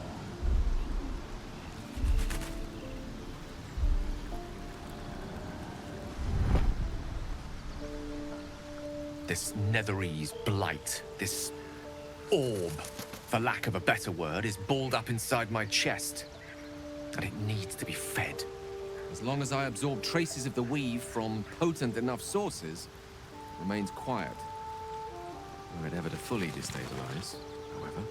This Netherese blight, this orb, for lack of a better word, is balled up inside my chest. And it needs to be fed. As long as I absorb traces of the weave from potent enough sources, it remains quiet. Were it ever to fully destabilize, however.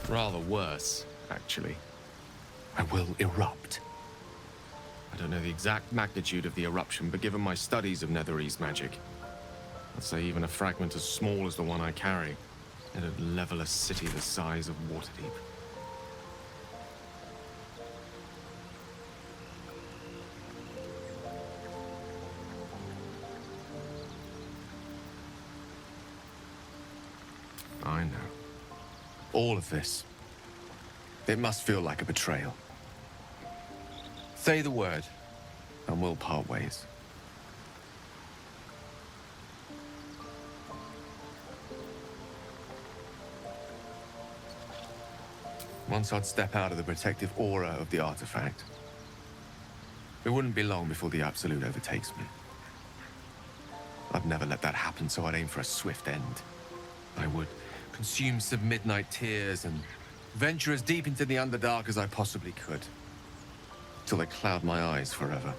Rather worse, actually. I will erupt. I don't know the exact magnitude of the eruption, but given my studies of Netherese magic, I'd say even a fragment as small as the one I carry, it'd level a city the size of Waterdeep. I know. All of this. It must feel like a betrayal. Say the word, and we'll part ways. Once I'd step out of the protective aura of the artifact, it wouldn't be long before the Absolute overtakes me. I'd never let that happen, so I'd aim for a swift end. I would consume some midnight tears and venture as deep into the Underdark as I possibly could, till they cloud my eyes forever.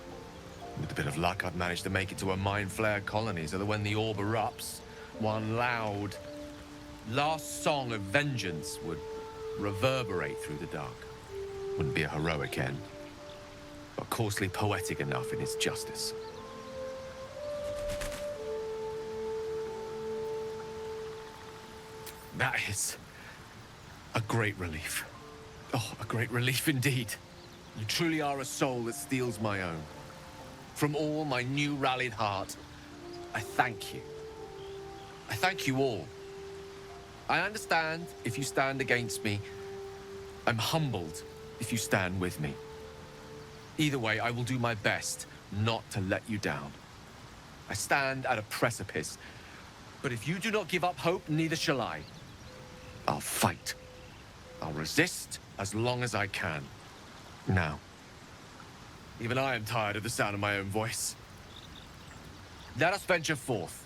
With a bit of luck, I'd manage to make it to a mind flayer colony, so that when the orb erupts, one loud, last song of vengeance would reverberate through the dark. Wouldn't be a heroic end, but coarsely poetic enough in its justice. That is a great relief. Oh, a great relief indeed. You truly are a soul that steals my own. From all my new rallied heart, I thank you. I thank you all. I understand if you stand against me. I'm humbled if you stand with me. Either way, I will do my best not to let you down. I stand at a precipice, but if you do not give up hope, neither shall I. I'll fight. I'll resist as long as I can. Now, even I am tired of the sound of my own voice. Let us venture forth.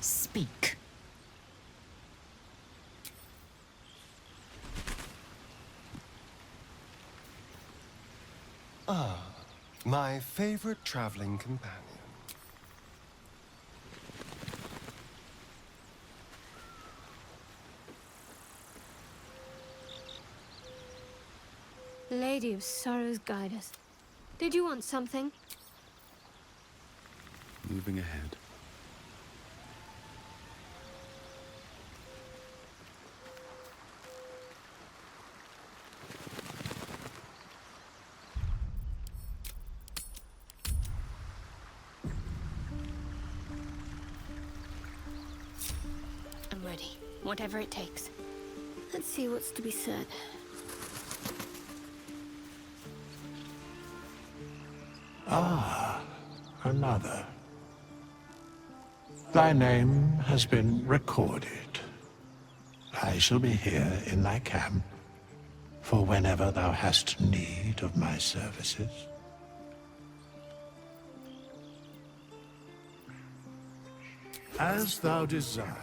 Speak.
Ah, my favorite traveling companion.
Lady of Sorrows, guide us. Did you want something?
Moving ahead.
I'm ready. Whatever it takes. Let's see what's to be said.
Ah, another. Thy name has been recorded. I shall be here in thy camp for whenever thou hast need of my services. As thou desire.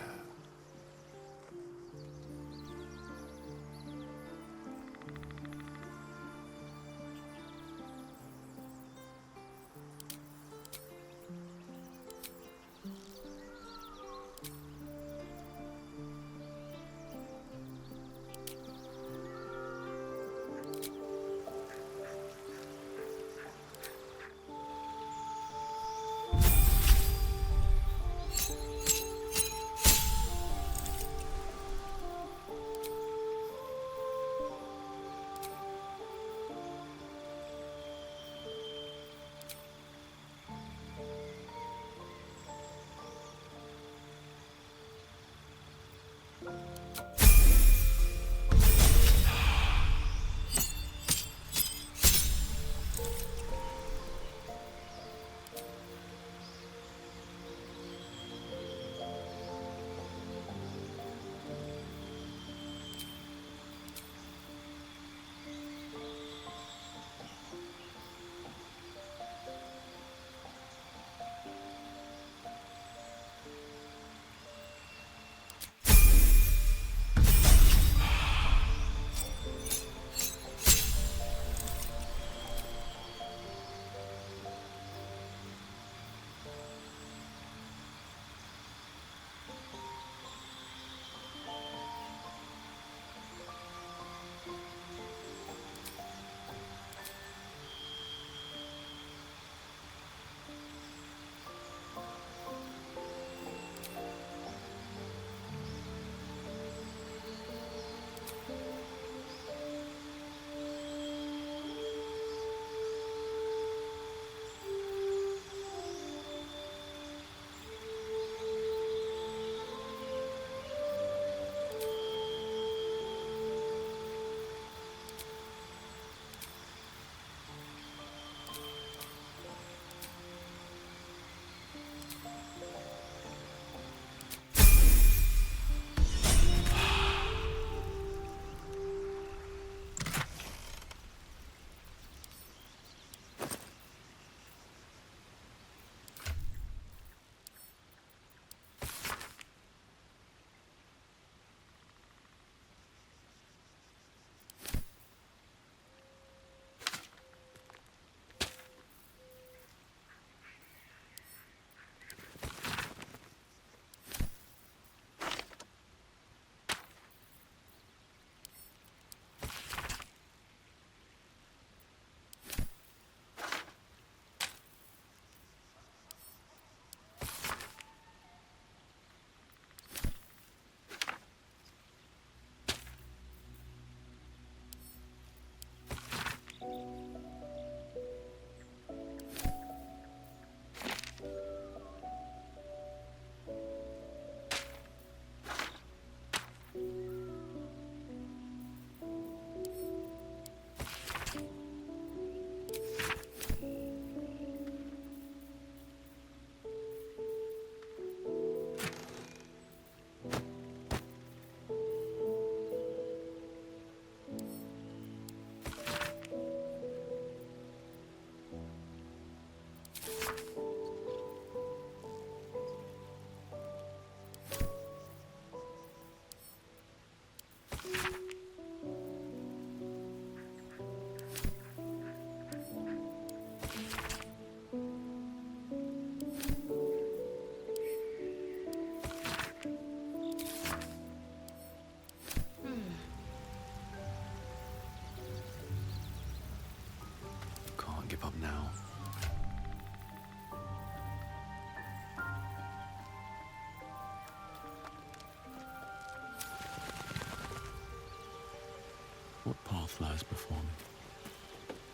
path lies before me.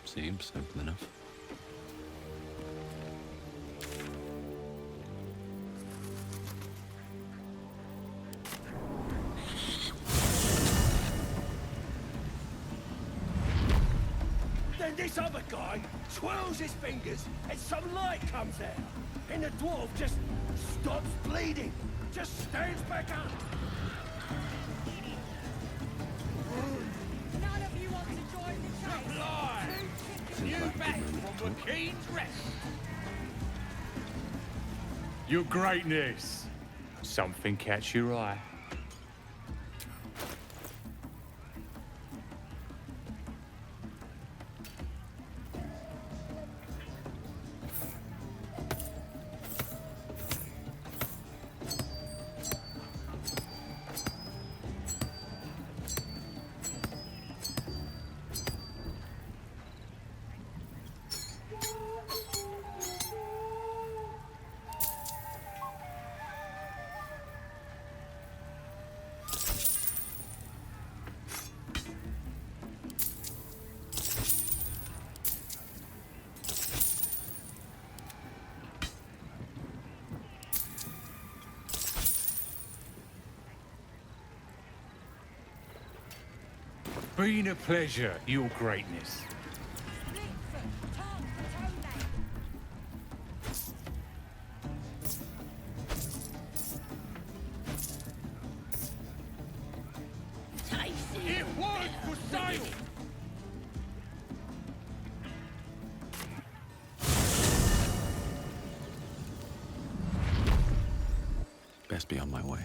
Seems simple enough.
Then this other guy twirls his fingers and some light comes out. And the dwarf just stops bleeding. Just stands back up.
None of you want to join the chase.
Reply! You back from the King's Rest.
Your greatness. Something catch your eye. Been a pleasure, your greatness.
It was for sale!
Best be on my way.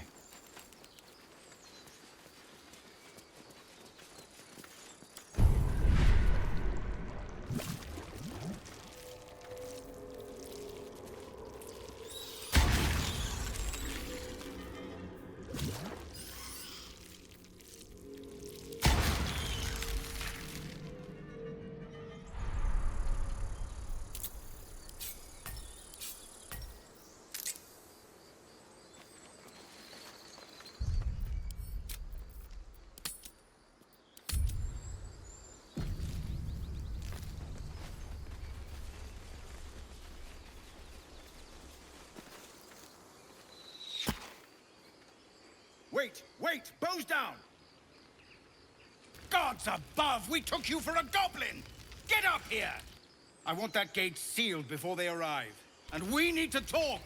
Wait! Bows down! Gods above! We took you for a goblin! Get up here! I want that gate sealed before they arrive. And we need to talk!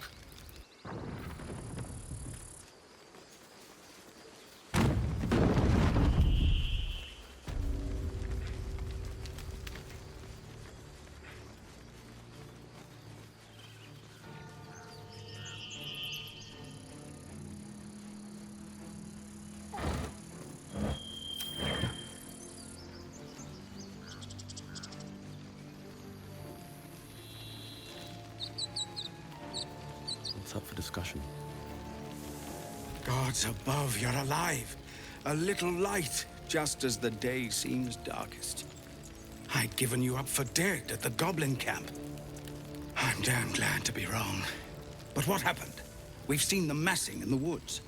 Up for discussion.
Gods above, you're alive. A little light, just as the day seems darkest. I'd given you up for dead at the goblin camp. I'm damn glad to be wrong. But what happened? We've seen them massing in the woods.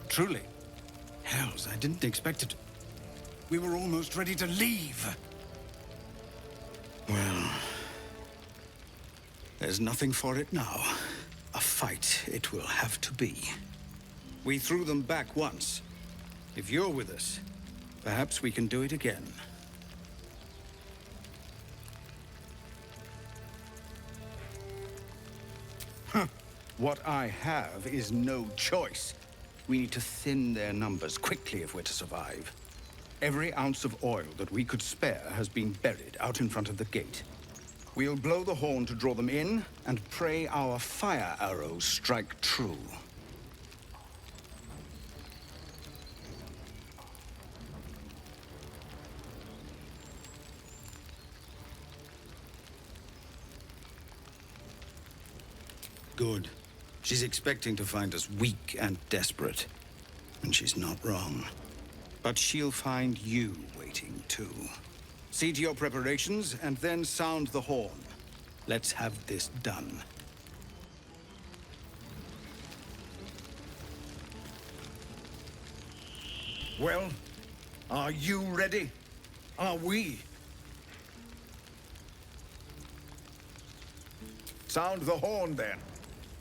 Truly.
Hells, I didn't expect it. We were almost ready to leave. Well, there's nothing for it now. A fight it will have to be. We threw them back once. If you're with us, perhaps we can do it again. Huh. What I have is no choice. We need to thin their numbers quickly if we're to survive. Every ounce of oil that we could spare has been buried out in front of the gate. We'll blow the horn to draw them in, and pray our fire arrows strike true. Good. She's expecting to find us weak and desperate. And she's not wrong. But she'll find you waiting, too. See to your preparations, and then sound the horn. Let's have this done.
Well, are you ready? Are we? Sound the horn, then.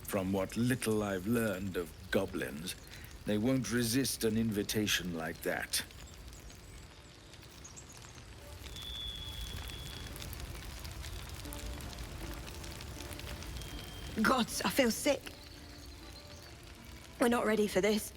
From what little I've learned of goblins, they won't resist an invitation like that.
Gods, I feel sick. We're not ready for this.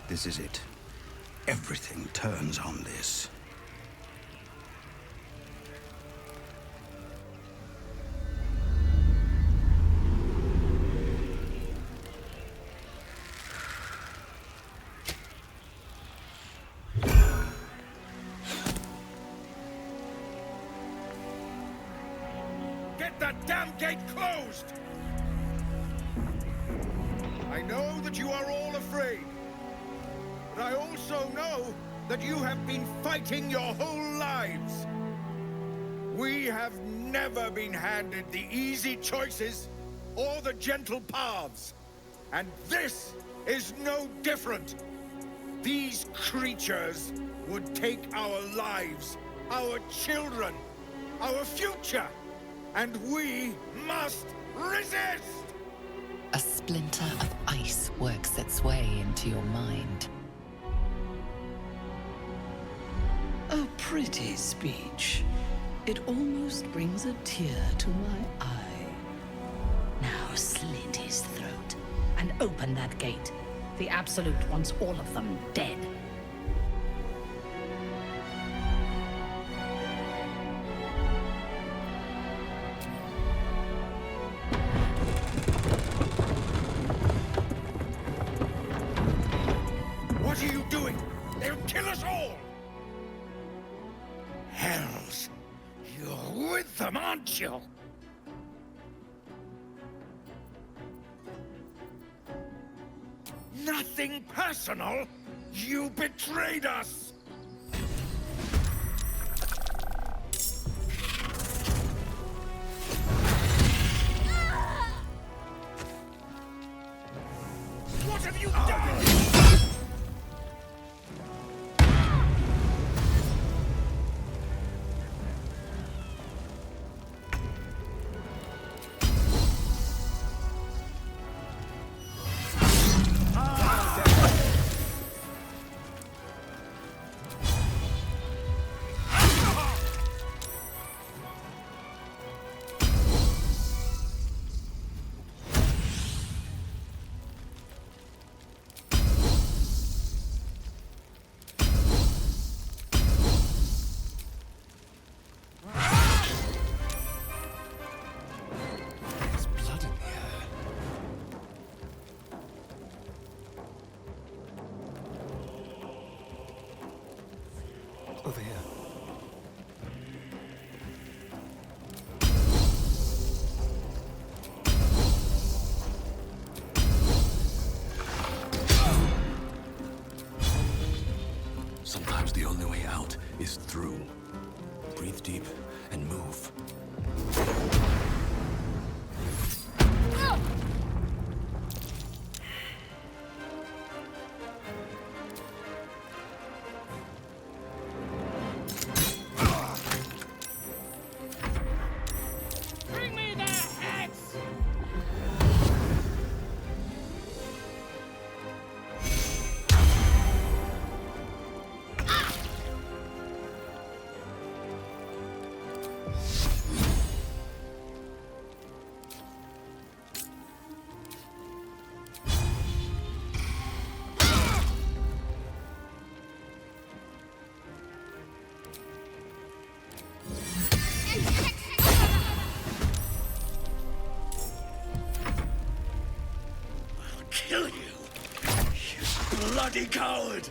This is it. Everything turns on this.
Get that damn gate closed! I know that you are all afraid. But I also know that you have been fighting your whole lives. We have never been handed the easy choices or the gentle paths. And this is no different. These creatures would take our lives, our children, our future, and we must resist!
A splinter of ice works its way into your mind.
A pretty speech. It almost brings a tear to my eye. Now slit his throat and open that gate. The Absolute wants all of them dead.
What are you doing? They'll kill us all! Hells, you're with them, aren't you? Nothing personal. You betrayed us. What have you done?
Over here.
Sometimes the only way out is through. Breathe deep and move.
bloody coward!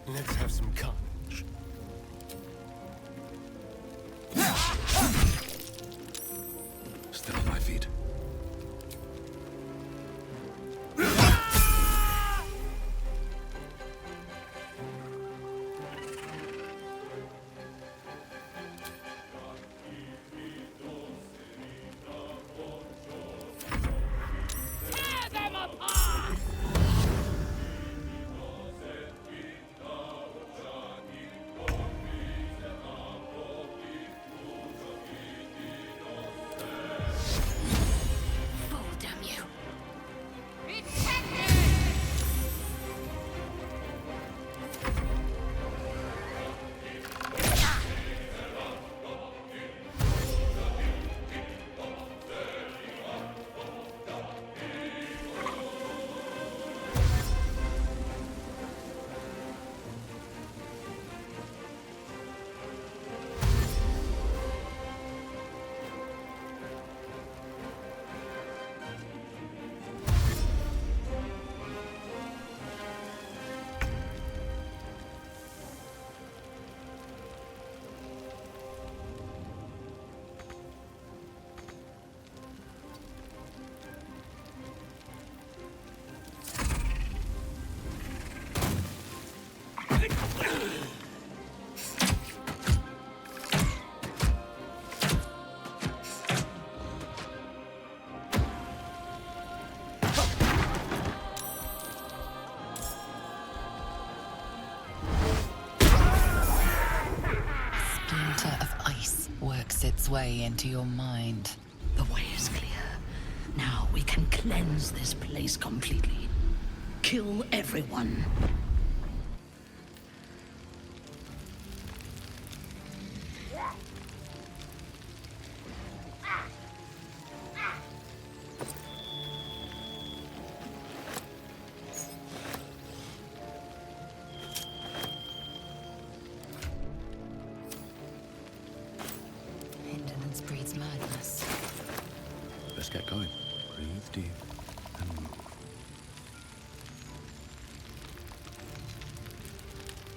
Let's have some courage.
Still on my feet.
Its way into your mind.
The way is clear. Now we can cleanse this place completely. Kill everyone.
Get going. Breathe deep and move.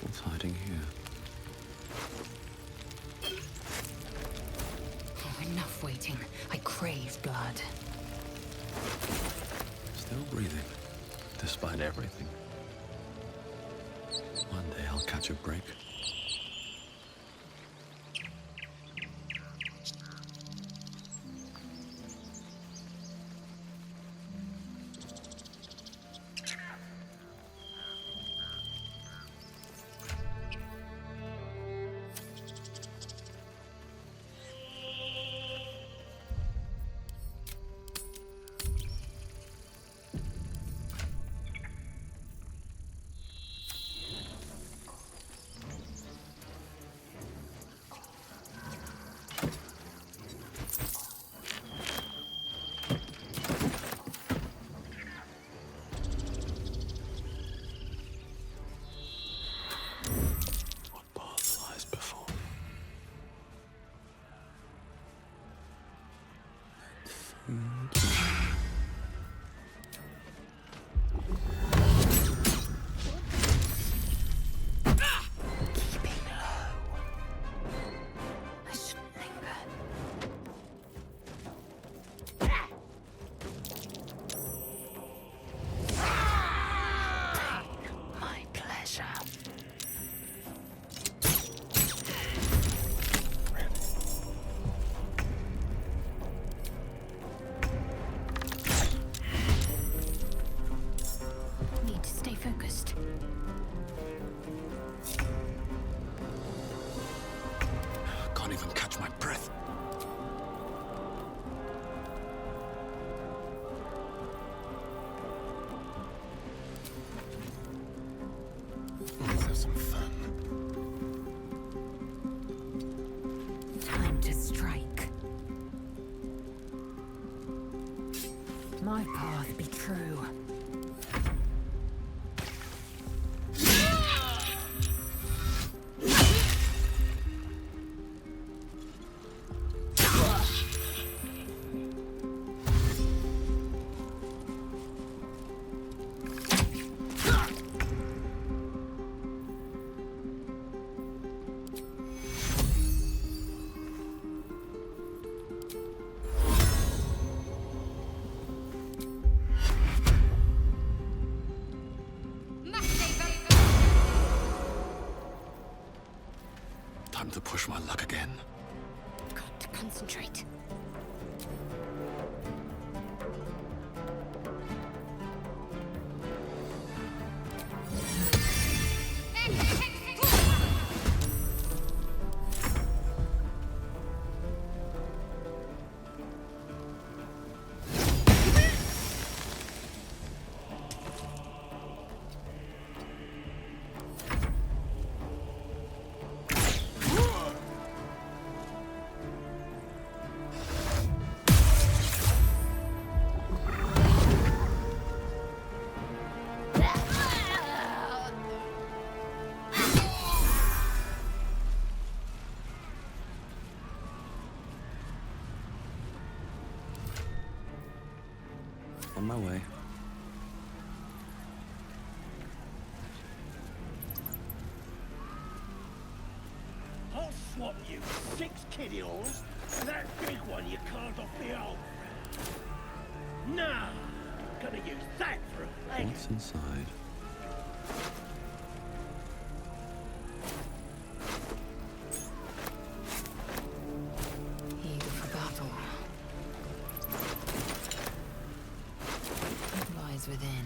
What's hiding here?
Oh, enough waiting. I crave blood.
Still breathing, despite everything. One day I'll catch a break. Can't even catch my breath.
Let's have some fun.
Time to strike. My path be true.
Time to push my luck again.
Got to concentrate.
On my way.
I'll swap you 6 kiddies for that big one you carved off the old friend. Nah, gonna use that for a flag.
What's inside?
Eager for battle. What lies within?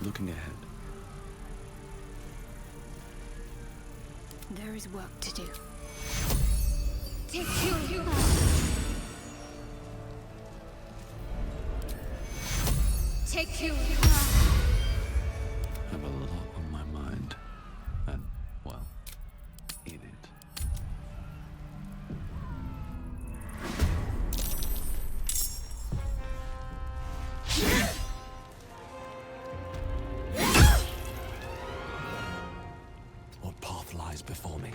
Looking ahead.
There is work to do.
Take you. Take you.
Have a lot on my mind. And, well, in it.
What path lies before me?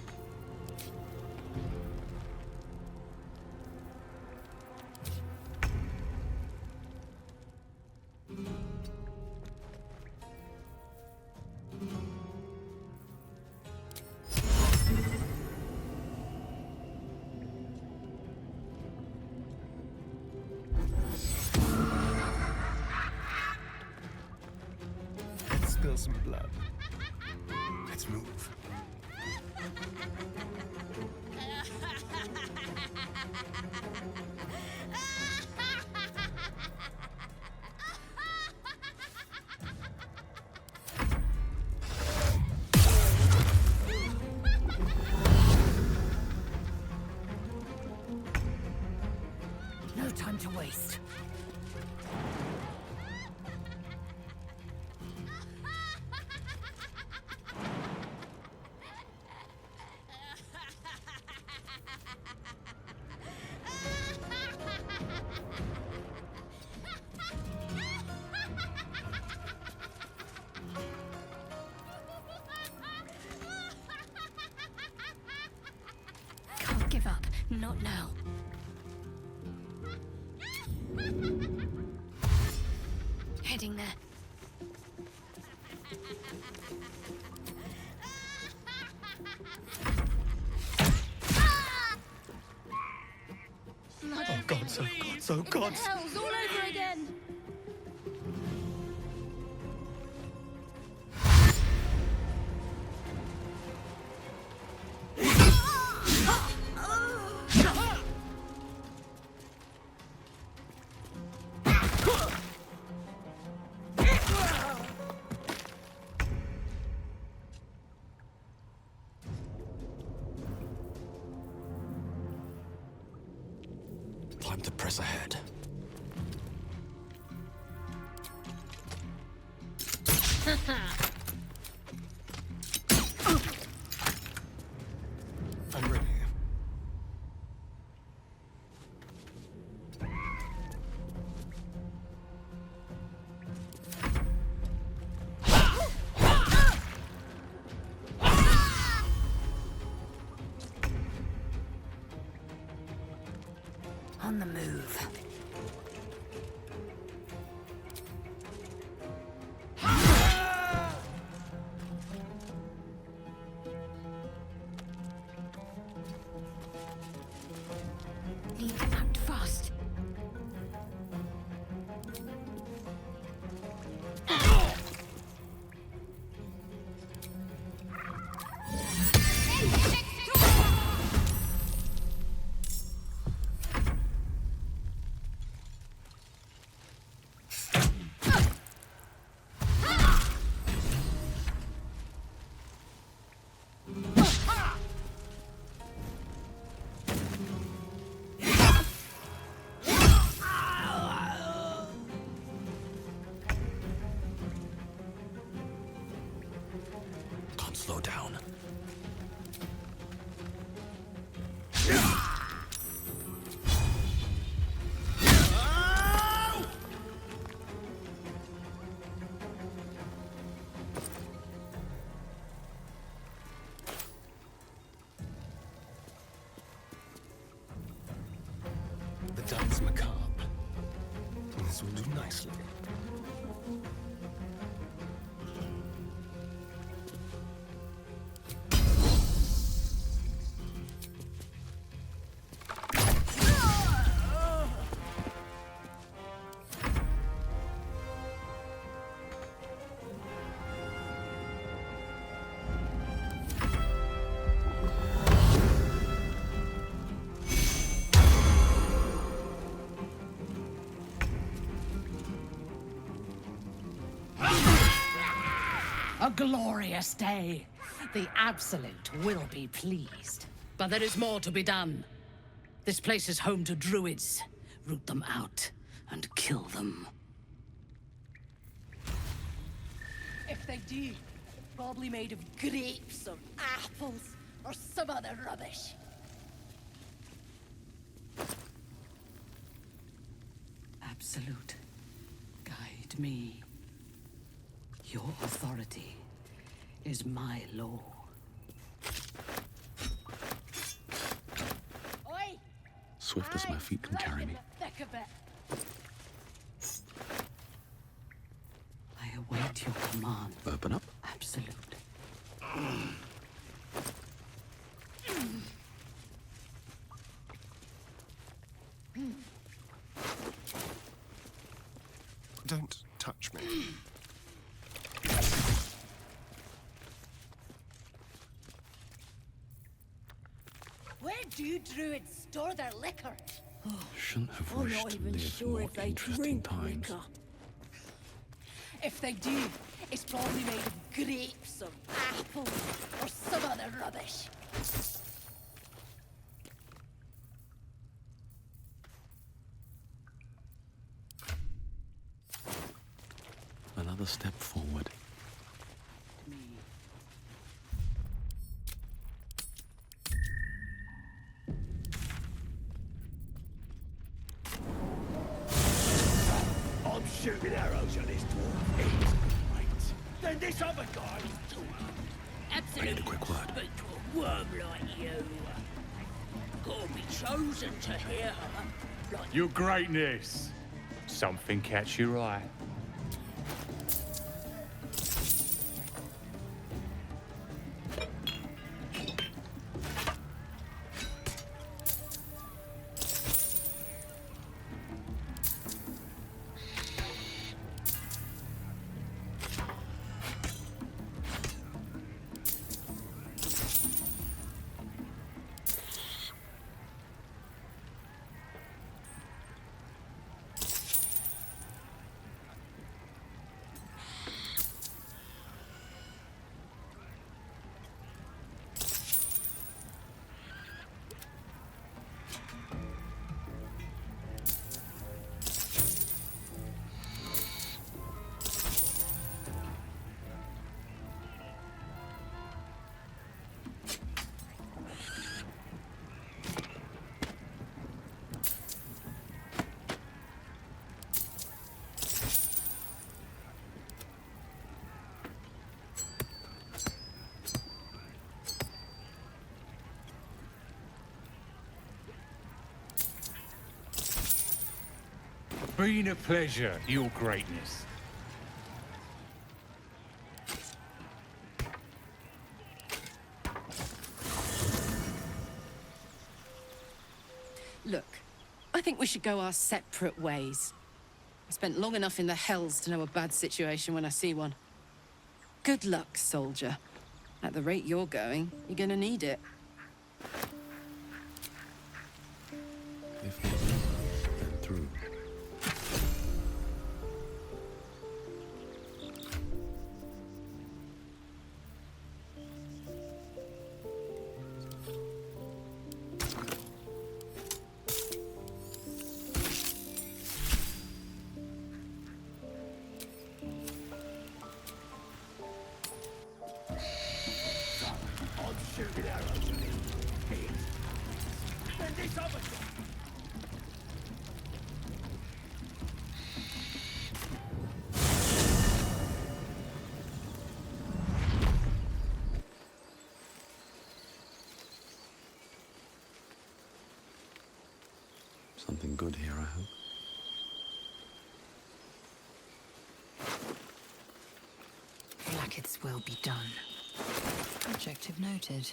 Let's spill some blood. Let's move.
No time to waste.
Can't give up. Not now. Heading there.
Oh gods, oh gods, oh gods!
Hell's all over again!
Time to press ahead.
I'm ready.
On the move.
Need to act fast.
Can't slow down.
The dance macabre. This will do nicely.
A glorious day. The Absolute will be pleased. But there is more to be done. This place is home to Druids. Root them out and kill them.
If they do, probably made of grapes or apples or some other rubbish.
Absolute, guide me. Your authority is my law.
Oi!
Swift as my feet can carry me.
Thick of it.
I await your command.
Open up.
Absolute.
Don't touch me.
Where do Druids store their liquor?
Shouldn't have
I'm
wished
not
to
even
live
sure
more
if they
interesting
drink
times.
liquor. If they do, it's probably made of grapes or apples or some other rubbish.
Another step forward.
I'm shooting arrows at this dwarf. He's great. Then this other guy too.
I need a quick word.
Speak to a worm like you. Gotta be chosen to hear her. Like
Your greatness. Something catch your eye. Been a pleasure, your greatness.
Look, I think we should go our separate ways. I spent long enough in the Hells to know a bad situation when I see one. Good luck, soldier. At the rate you're going, you're gonna need it.
If not, then through. Something good here, I hope.
Blackets will be done. Objective noted.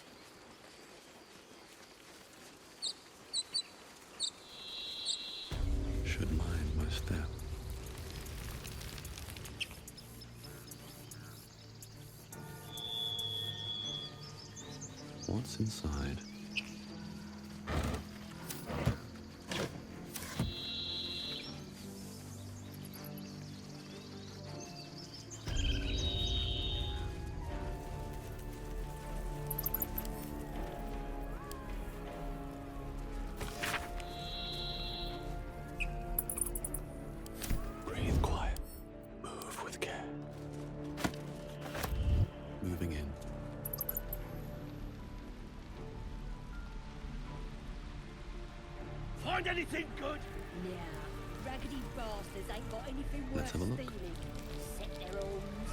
Should mind my step. What's inside?
Find anything good?
Nah, raggedy bastards ain't got anything worth
Let's have a look.
stealing. Set their arms.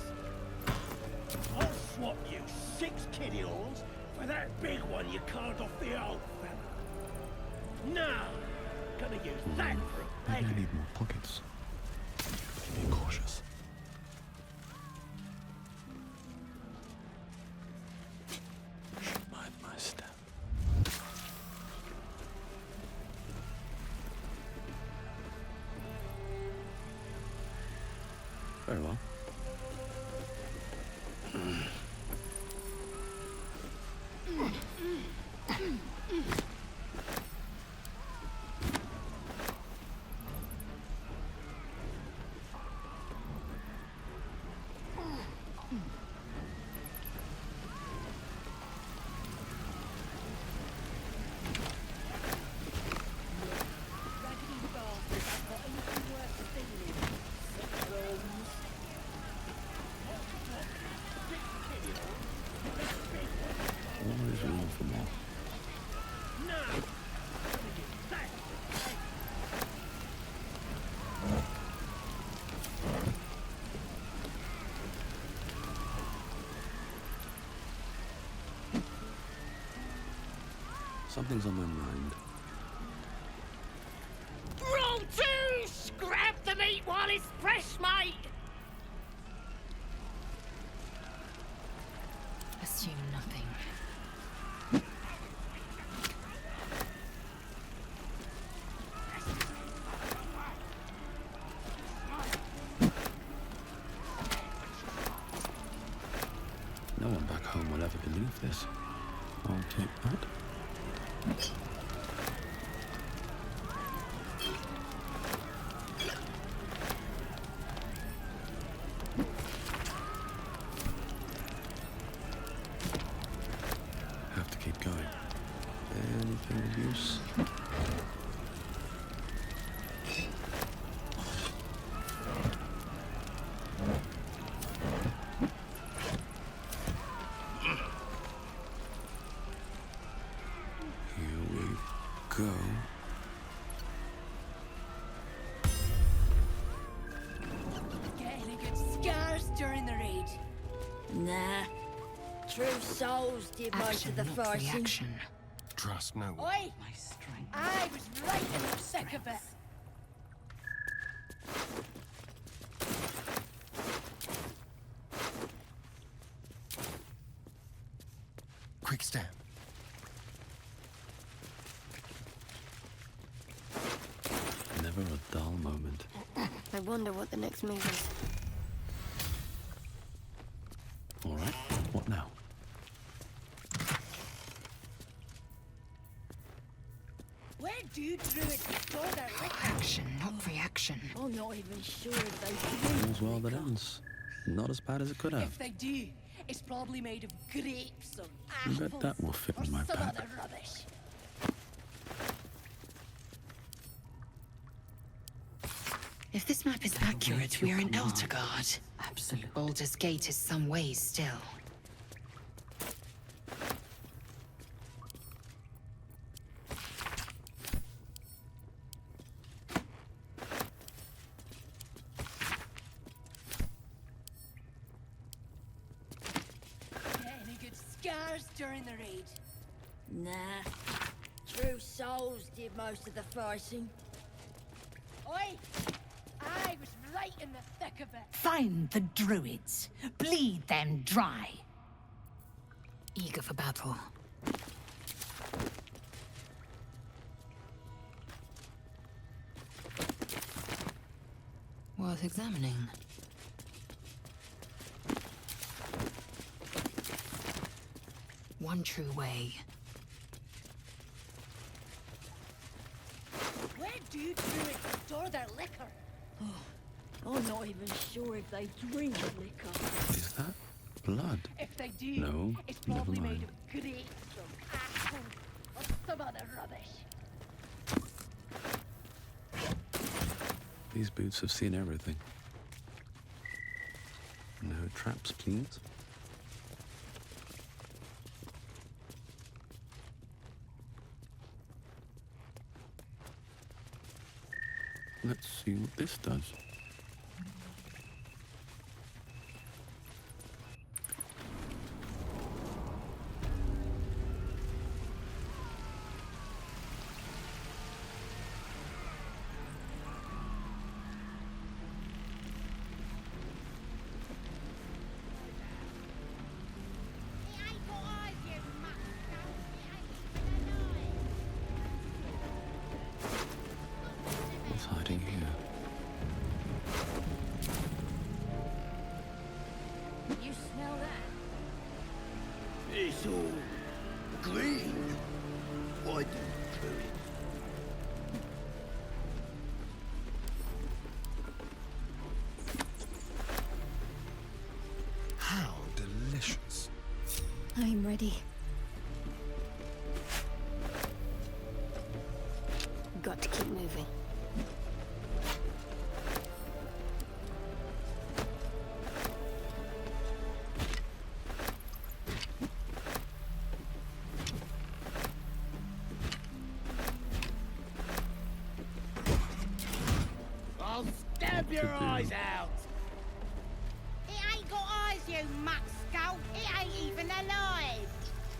I'll swap you 6 kiddie horns for that big one you carved off the old fella. Now, gonna use that for a
Maybe I
peg.
need more pockets. Be cautious. Should mind my step. Very well. Always room for more. Something's on my mind.
Roll 2! Scrap the
while it's fresh, mate!
Assume nothing.
No one back home will ever believe this. I'll take that. Have to keep going. Anything of use? Go.
Get any good scars during the raid? Nah. True souls did most of the forcing.
Trust no one.
Oi! I was right in the thick of it.
Quick step.
Never a dull moment.
I wonder what the next move is.
All right, what now?
Where do Druids store their liquor?
Action, not reaction.
I'm not even sure if they do.
All's well that ends. Not as bad as it could have.
If they do, it's probably made of grapes or
I
apples.
bet that will fit
or
in my
some
pack.
other rubbish.
If this map is accurate, we are in Eltergard. Absolutely. Baldur's Gate is some ways still.
Get any good scars during the raid? Nah. True souls did most of the forcing. Oi! I was right in the thick of it.
Find the Druids. Bleed them dry.
Eager for battle. Worth examining. One true way.
Where do Druids store their liquor? Oh, I'm not even sure if they drink liquor.
Is that blood?
If they do,
No,
it's
never
probably made
mind.
of grapes or apples or some other rubbish.
These boots have seen everything. No traps, please. Let's see what this does. What's hiding here?
You smell that?
It's all green. Why do Druids?
How delicious.
I'm ready. Got to keep moving.
I'll stab your eyes out.
It ain't got eyes, you mutt skull. It ain't even alive.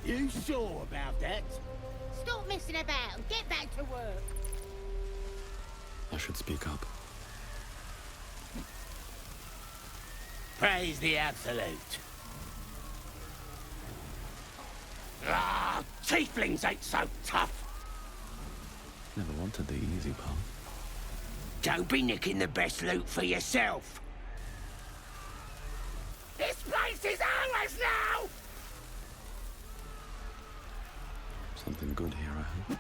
You sure about that?
Stop messing about and get back to work.
I should speak up.
Praise the Absolute. Ah, tieflings ain't so tough.
Never wanted the easy path.
Don't be nicking the best loot for yourself. This place is ours now!
Something good here, I hope.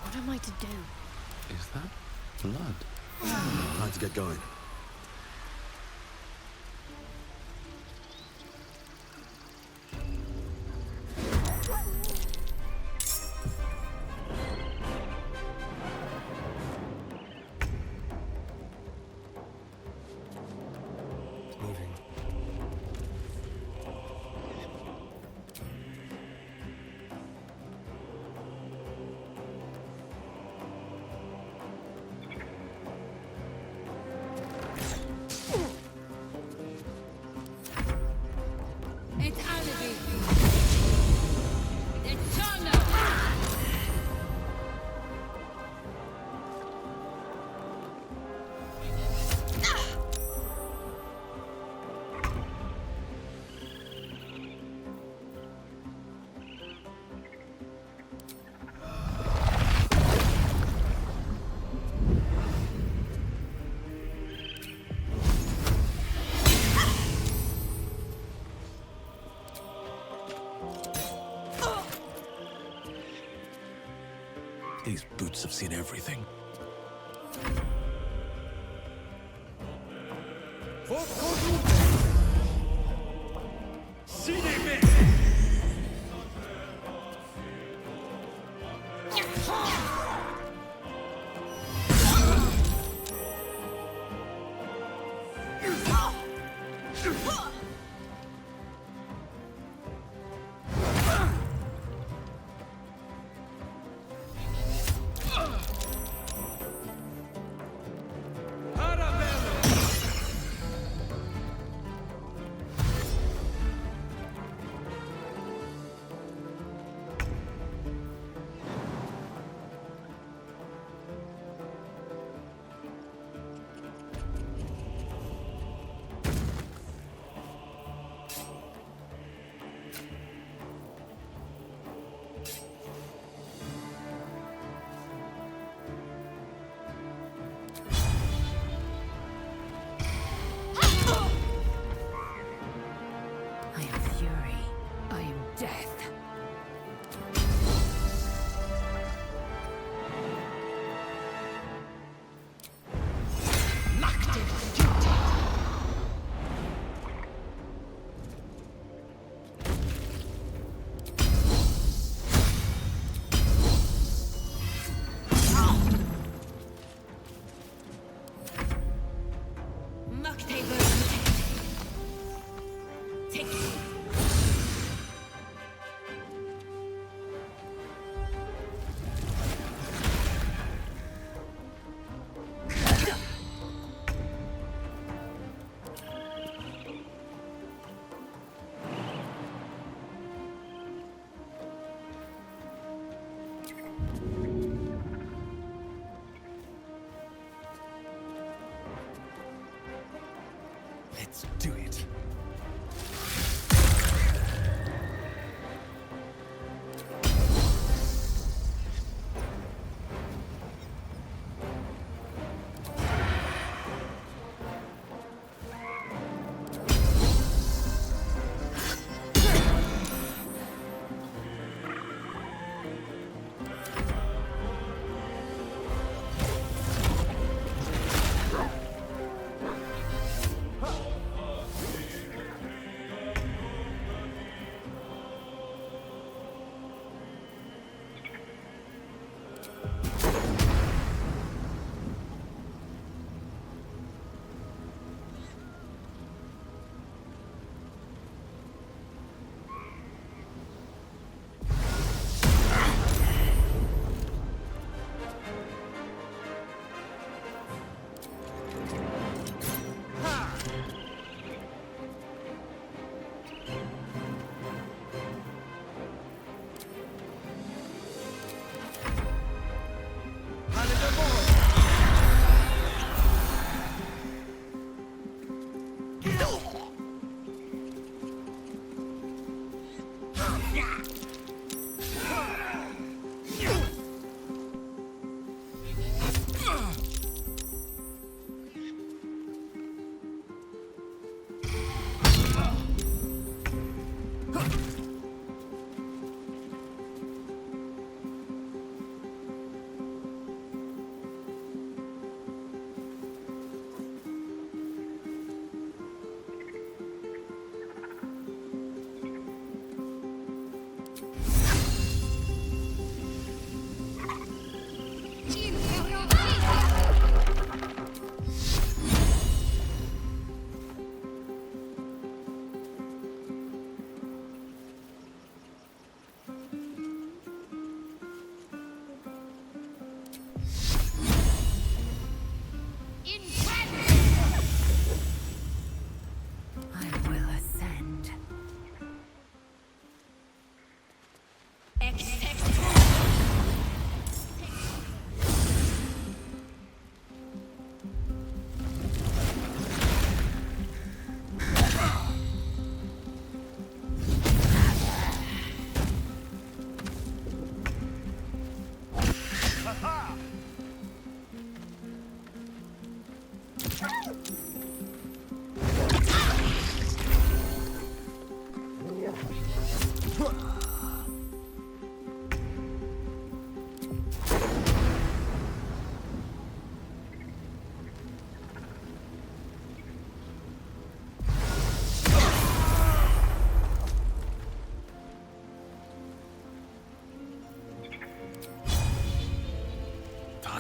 What am I to do?
Is that blood?
Time to get going.
It's Aluve. It's Chana.
These boots have seen everything.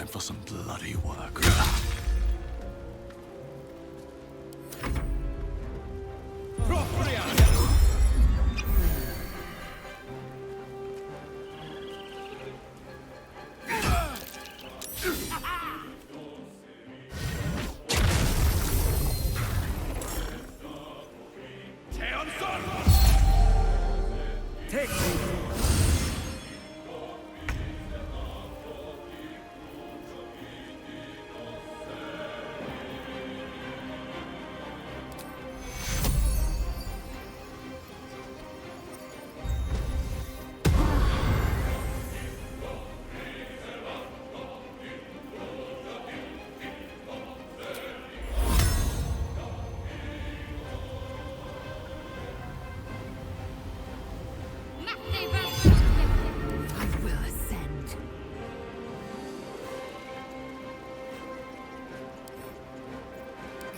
for some bloody work.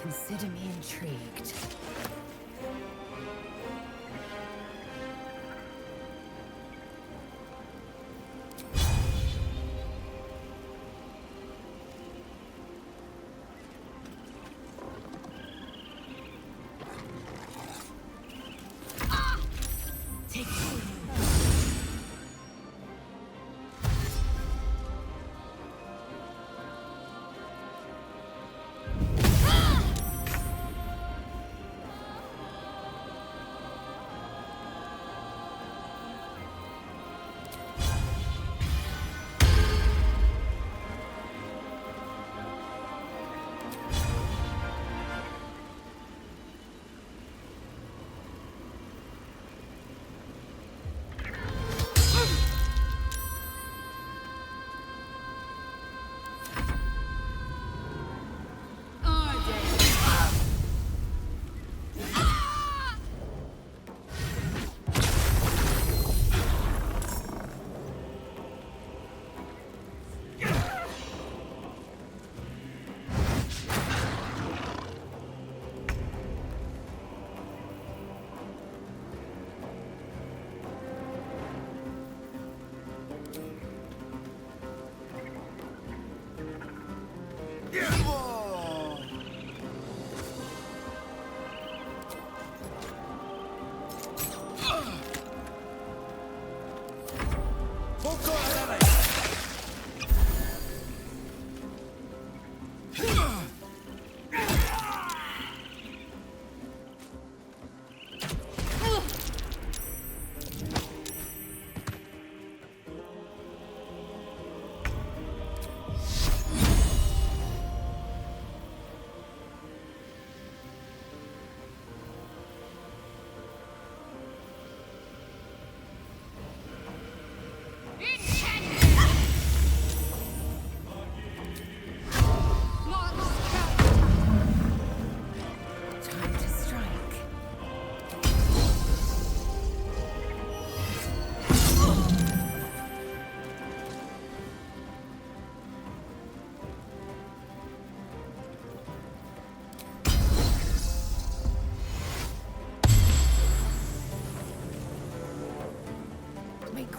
Consider me intrigued. Take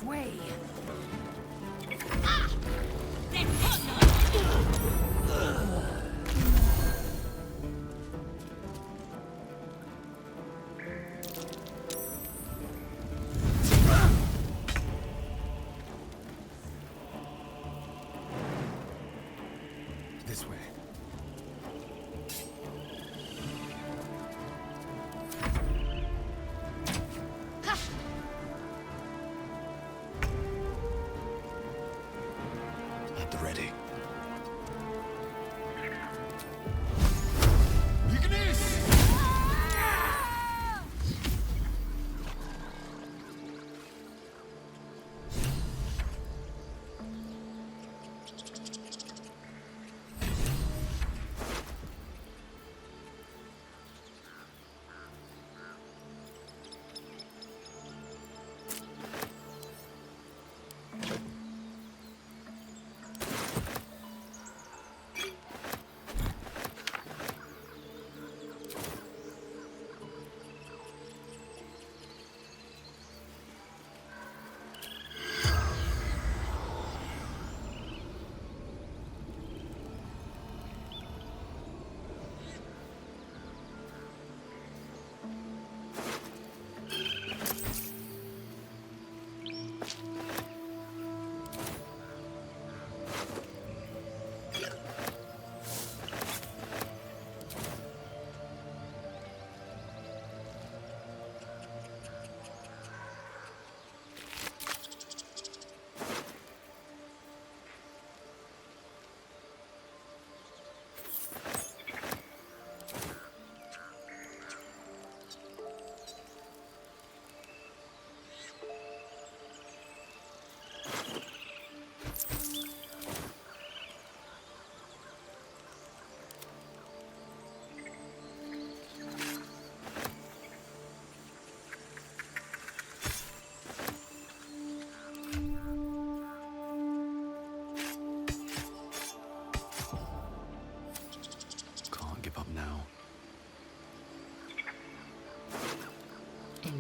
way.
This way.
At the ready.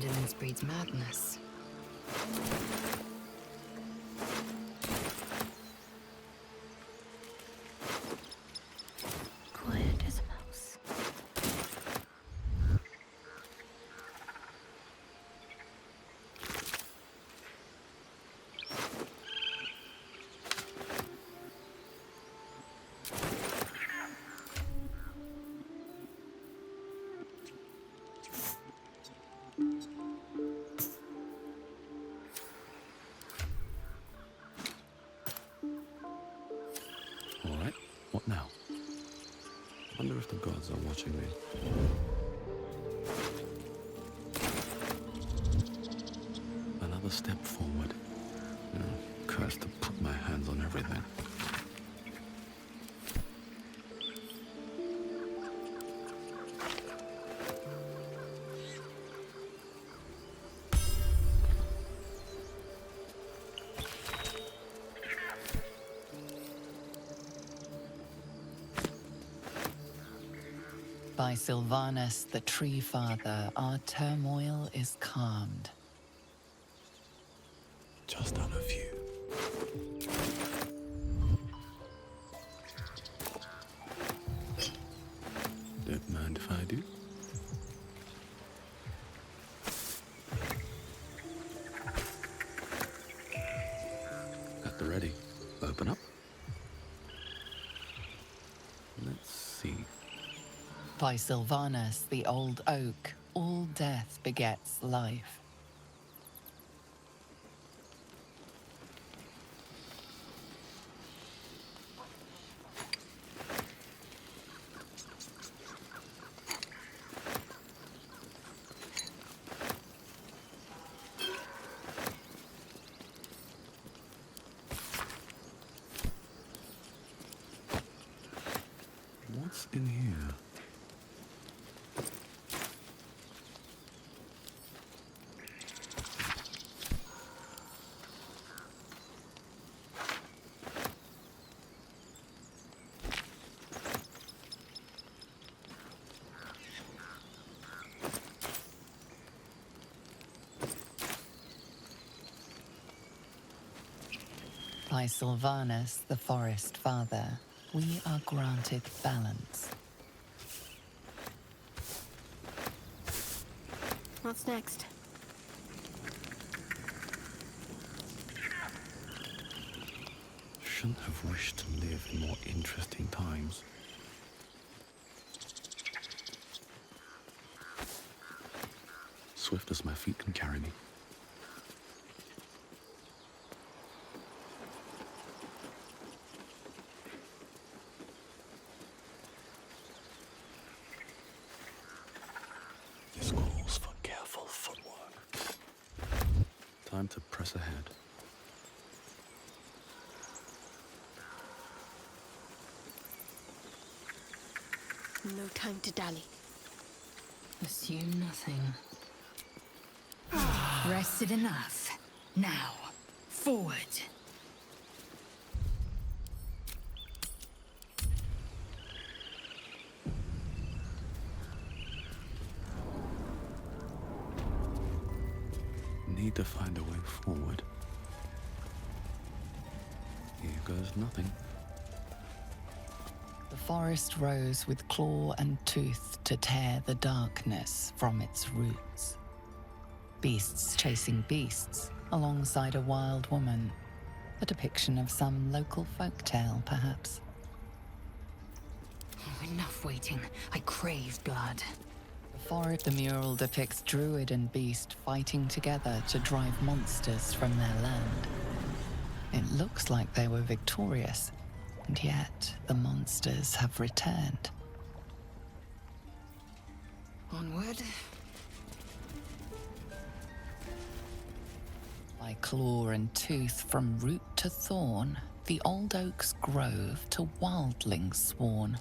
indolence breeds madness.
Quiet as a mouse.
All right, what now? Wonder if the gods are watching me. Another step forward. Cursed to put my hands on everything.
By Sylvanas, the Tree Father, our turmoil is calmed.
Just on a few. Don't mind if I do. At the ready. Open up. Let's see.
By Sylvanas, the old oak, all death begets life.
What's in here?
By Sylvanas, the Forest Father, we are granted balance.
What's next?
Shouldn't have wished to live in more interesting times. Swift as my feet can carry me. This calls for careful footwork. Time to press ahead.
No time to dally.
Assume nothing. Rested enough. Now, forward.
Need to find a way forward. Here goes nothing.
The forest rose with claw and tooth to tear the darkness from its roots. Beasts chasing beasts alongside a wild woman. A depiction of some local folktale, perhaps.
Enough waiting. I crave blood.
The mural depicts druid and beast fighting together to drive monsters from their land. It looks like they were victorious, and yet the monsters have returned.
Onward.
By claw and tooth from root to thorn, the old oak's grove to wildlings sworn.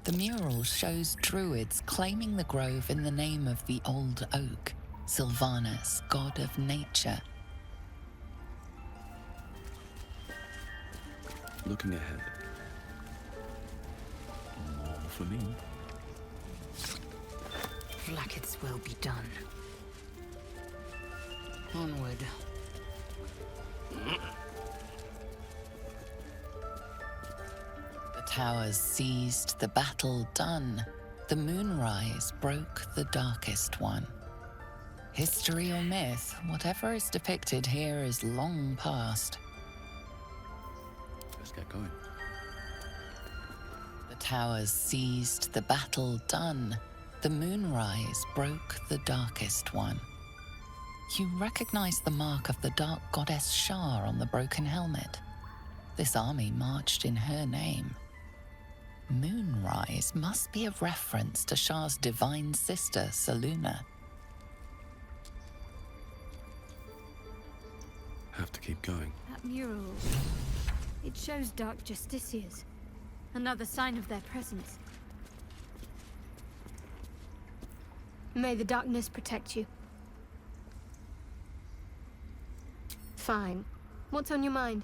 The mural shows druids claiming the grove in the name of the old oak, Sylvanas, god of nature.
Looking ahead. More for me.
Flacket's will be done.
Onward.
The towers seized, the battle done. The moonrise broke the darkest one. History or myth, whatever is depicted here is long past.
Let's get going.
The towers seized, the battle done. The moonrise broke the darkest one. You recognize the mark of the dark goddess Shar on the broken helmet. This army marched in her name. Moonrise must be a reference to Shar's divine sister, Selûne.
Have to keep going.
That mural, it shows Dark Justiciars. Another sign of their presence. May the darkness protect you. Fine. What's on your mind?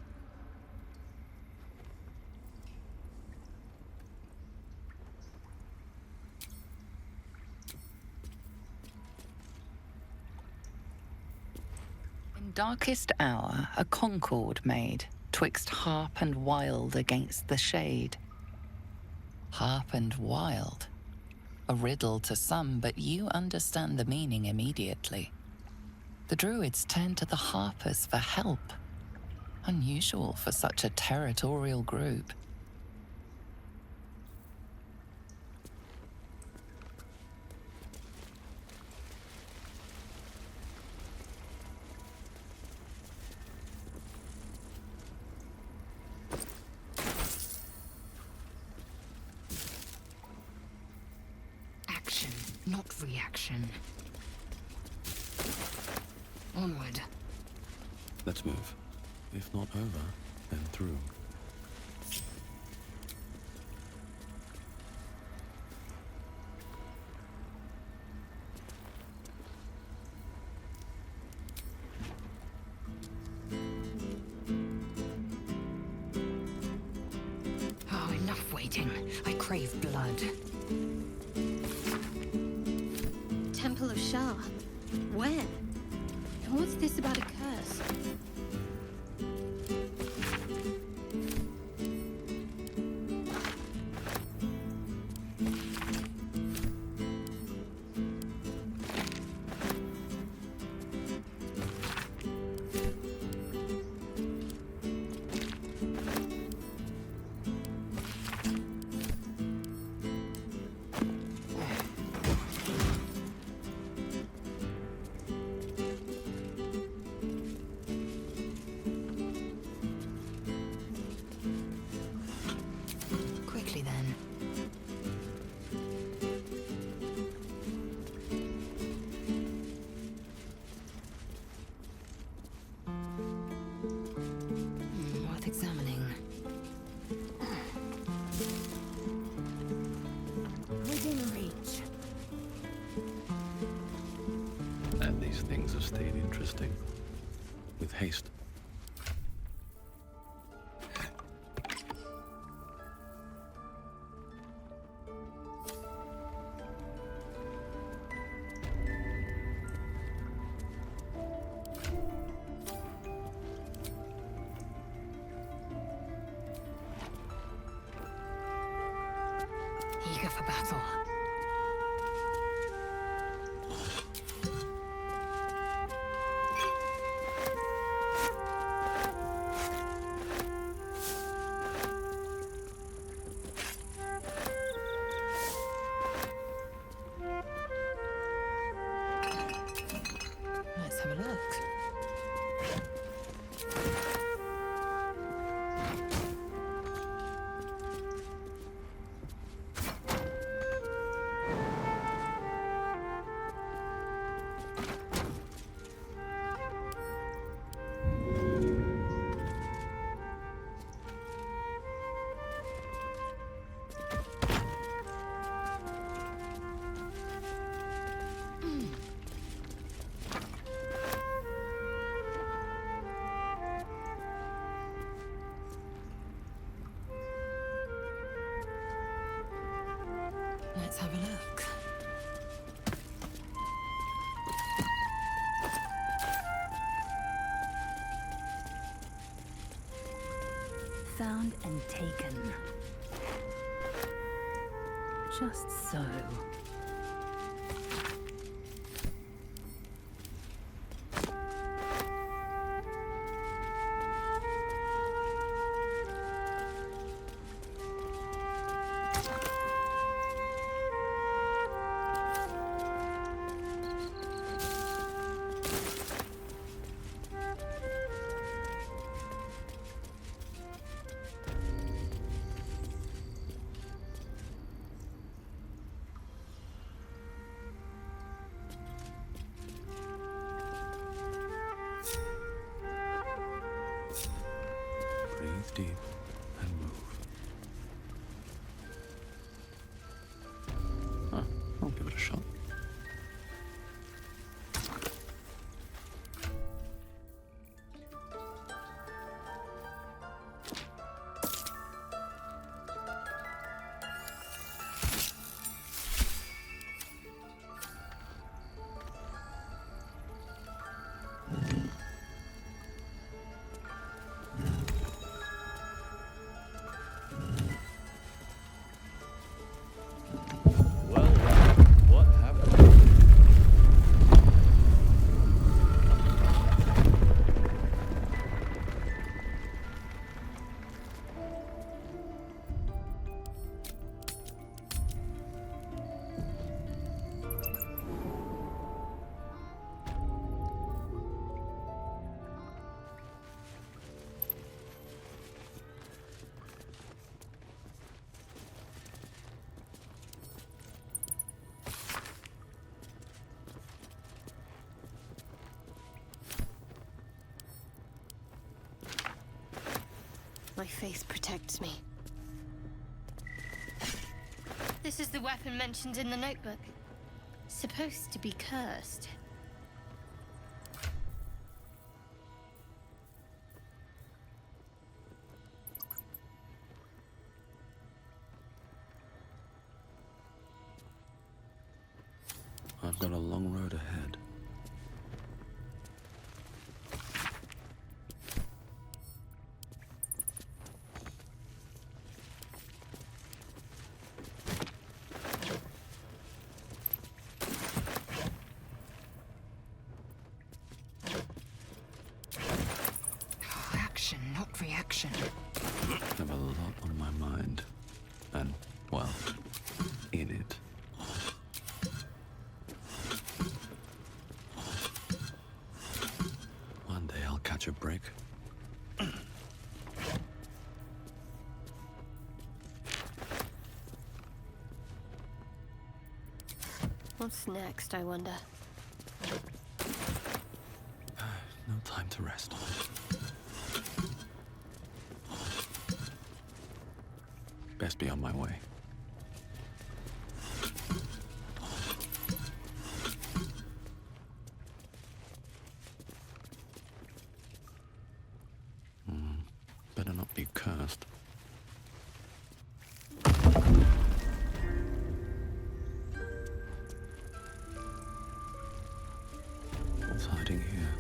In darkest hour, a concord made, twixt harp and wild against the shade. Harp and wild. A riddle to some, but you understand the meaning immediately. The Druids turned to the harpers for help. Unusual for such a territorial group.
Action, not reaction. Onward.
Let's move. If not over, then through.
Oh, enough waiting. I crave blood.
Temple of Shar. Where? And what's this about a curse?
Quickly then. Worth examining. Within reach.
And these things have stayed interesting. With haste.
Eager for battle. Let's have a look. Let's have a look.
found and taken. Just so.
Breathe deep and move. Huh, I'll give it a shot.
My faith protects me. This is the weapon mentioned in the notebook. Supposed to be cursed.
I've got a long road ahead.
Action, not reaction.
I have a lot on my mind. And, well, in it. One day I'll catch a break.
What's next, I wonder?
No time to rest. Best be on my way. Better not be cursed. What's hiding here?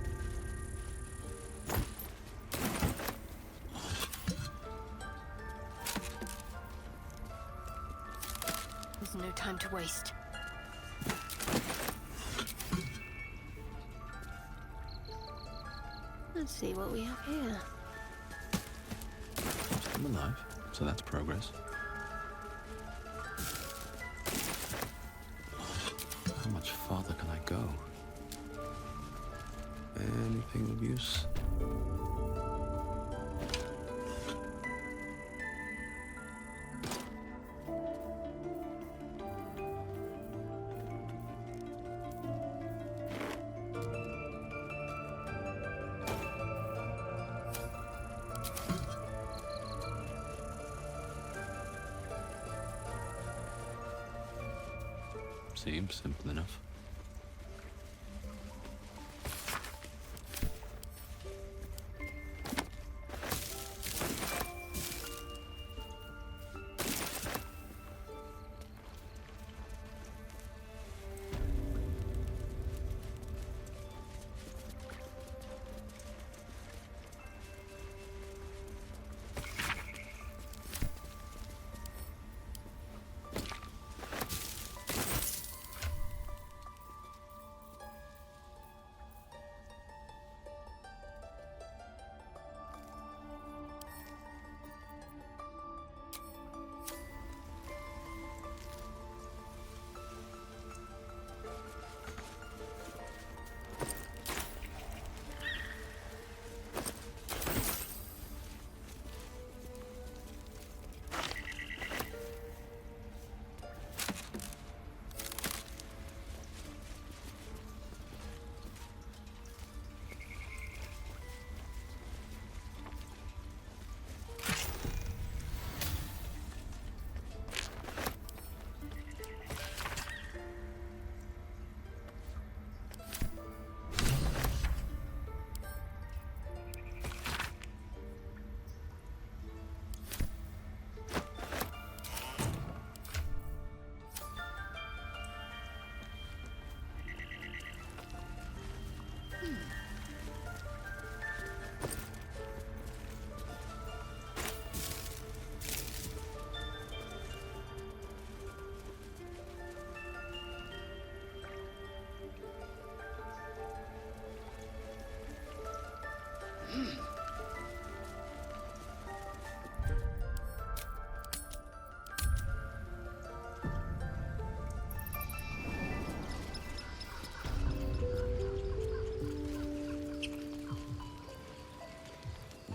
There's no time to waste. Let's see what we have here.
I'm alive, so that's progress. How much farther can I go? Anything of use? Seems simple enough.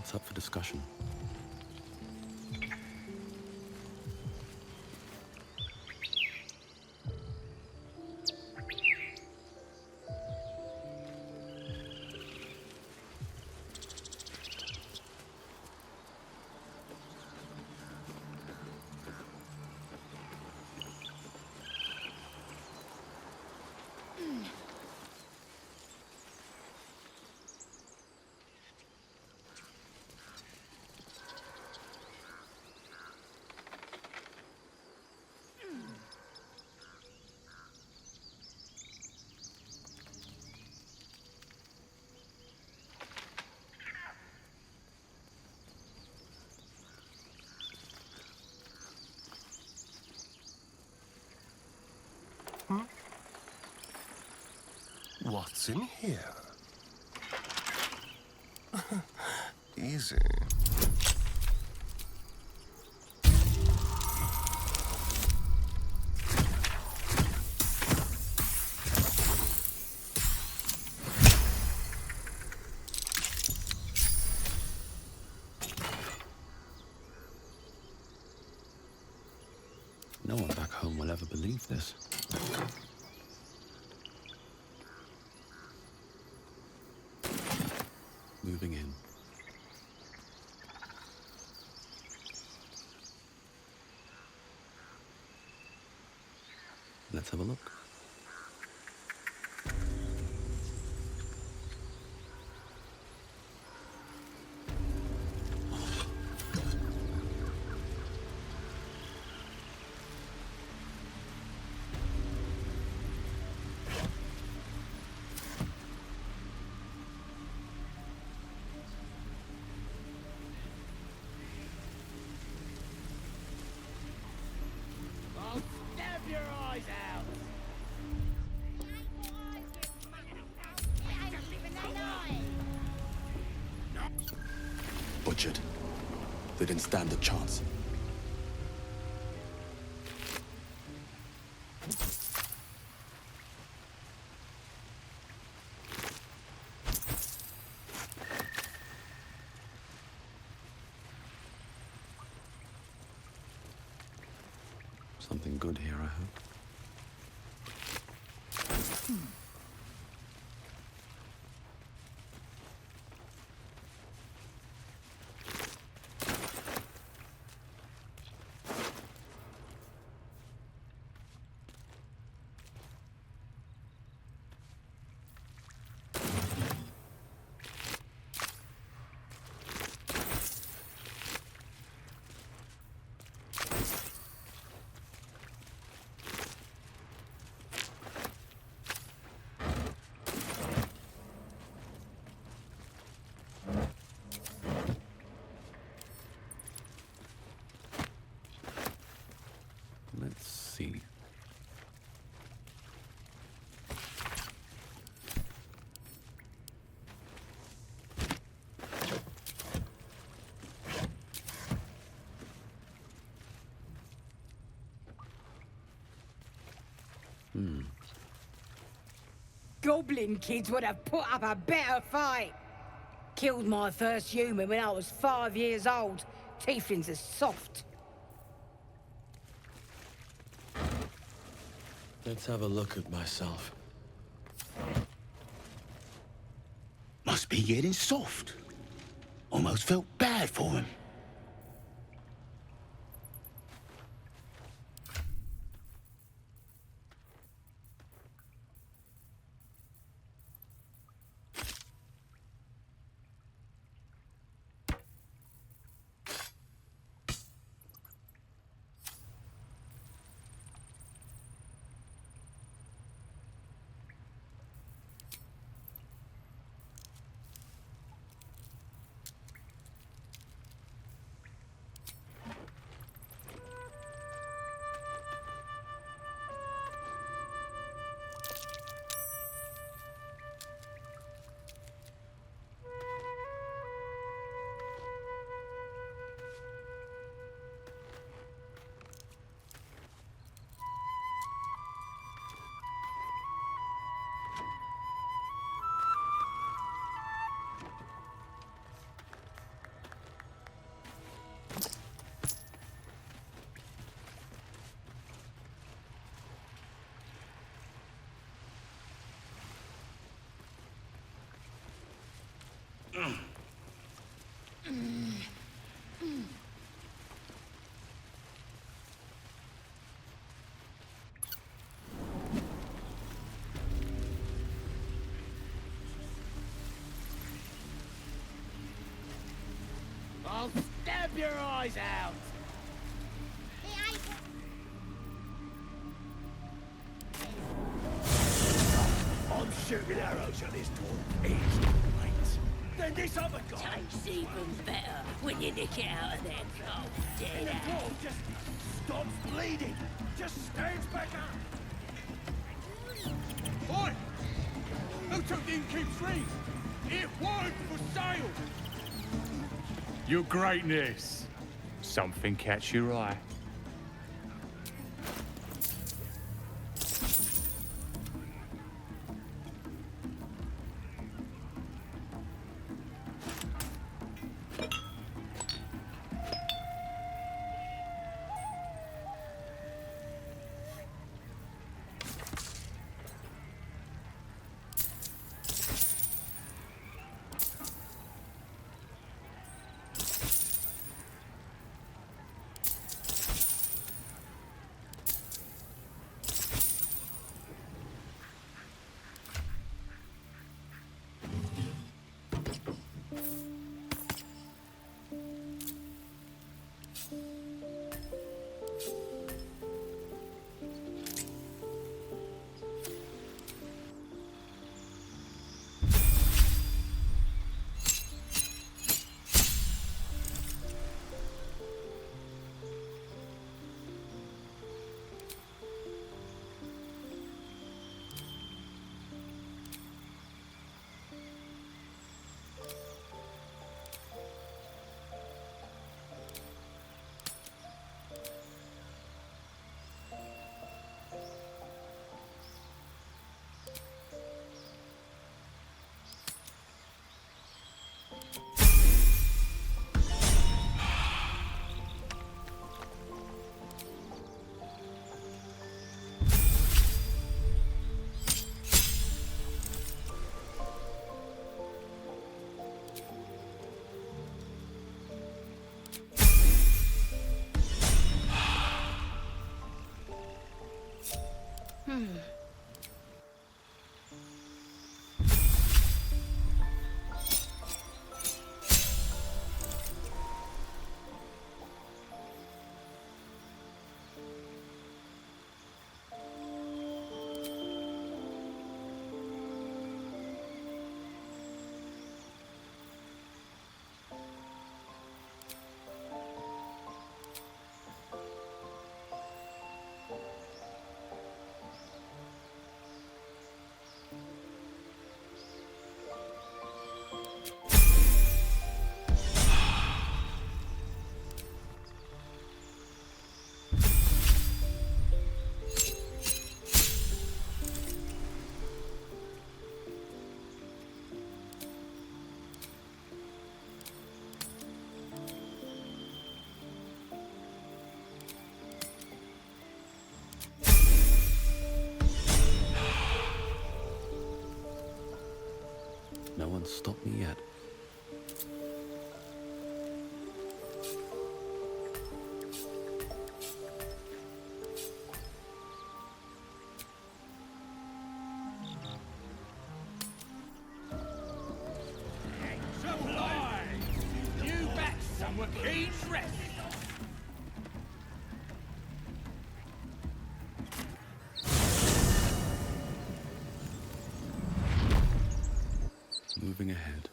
That's up for discussion.
What's in here? Easy.
No one back home will ever believe this. Moving in. Let's have a look.
I'll stab your eyes out!
Butchered. They didn't stand a chance. Something good here, I hope. Let's see.
Goblin kids would have put up a better fight. Killed my first human when I was 5 years old. Tieflings are soft.
Let's have a look at myself.
Must be getting soft. Almost felt bad for him.
I'll stab your eyes out! I'm shooting arrows at this dwarf. He's great. Then this other guy...
Tastes even better when you nick it out of their cold
And
dead
the dwarf just stops bleeding. Just stands back up.
Oi! Who took the innkeep's ring? It was for sale!
Your greatness. Something catch your eye.
No one's stopped me yet.
Supply! You back somewhere keen rest!
Moving ahead.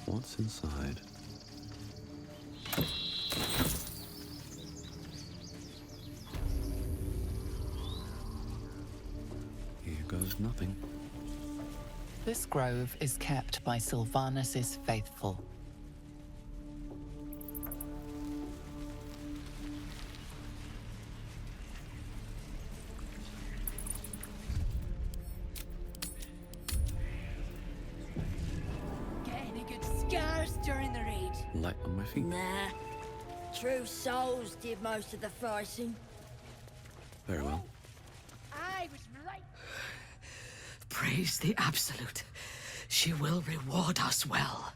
What's inside? Here goes nothing.
This grove is kept by Sylvanus' faithful.
Light on my feet.
Nah. True souls did most of the fighting.
Very well.
I was right.
Praise the Absolute. She will reward us well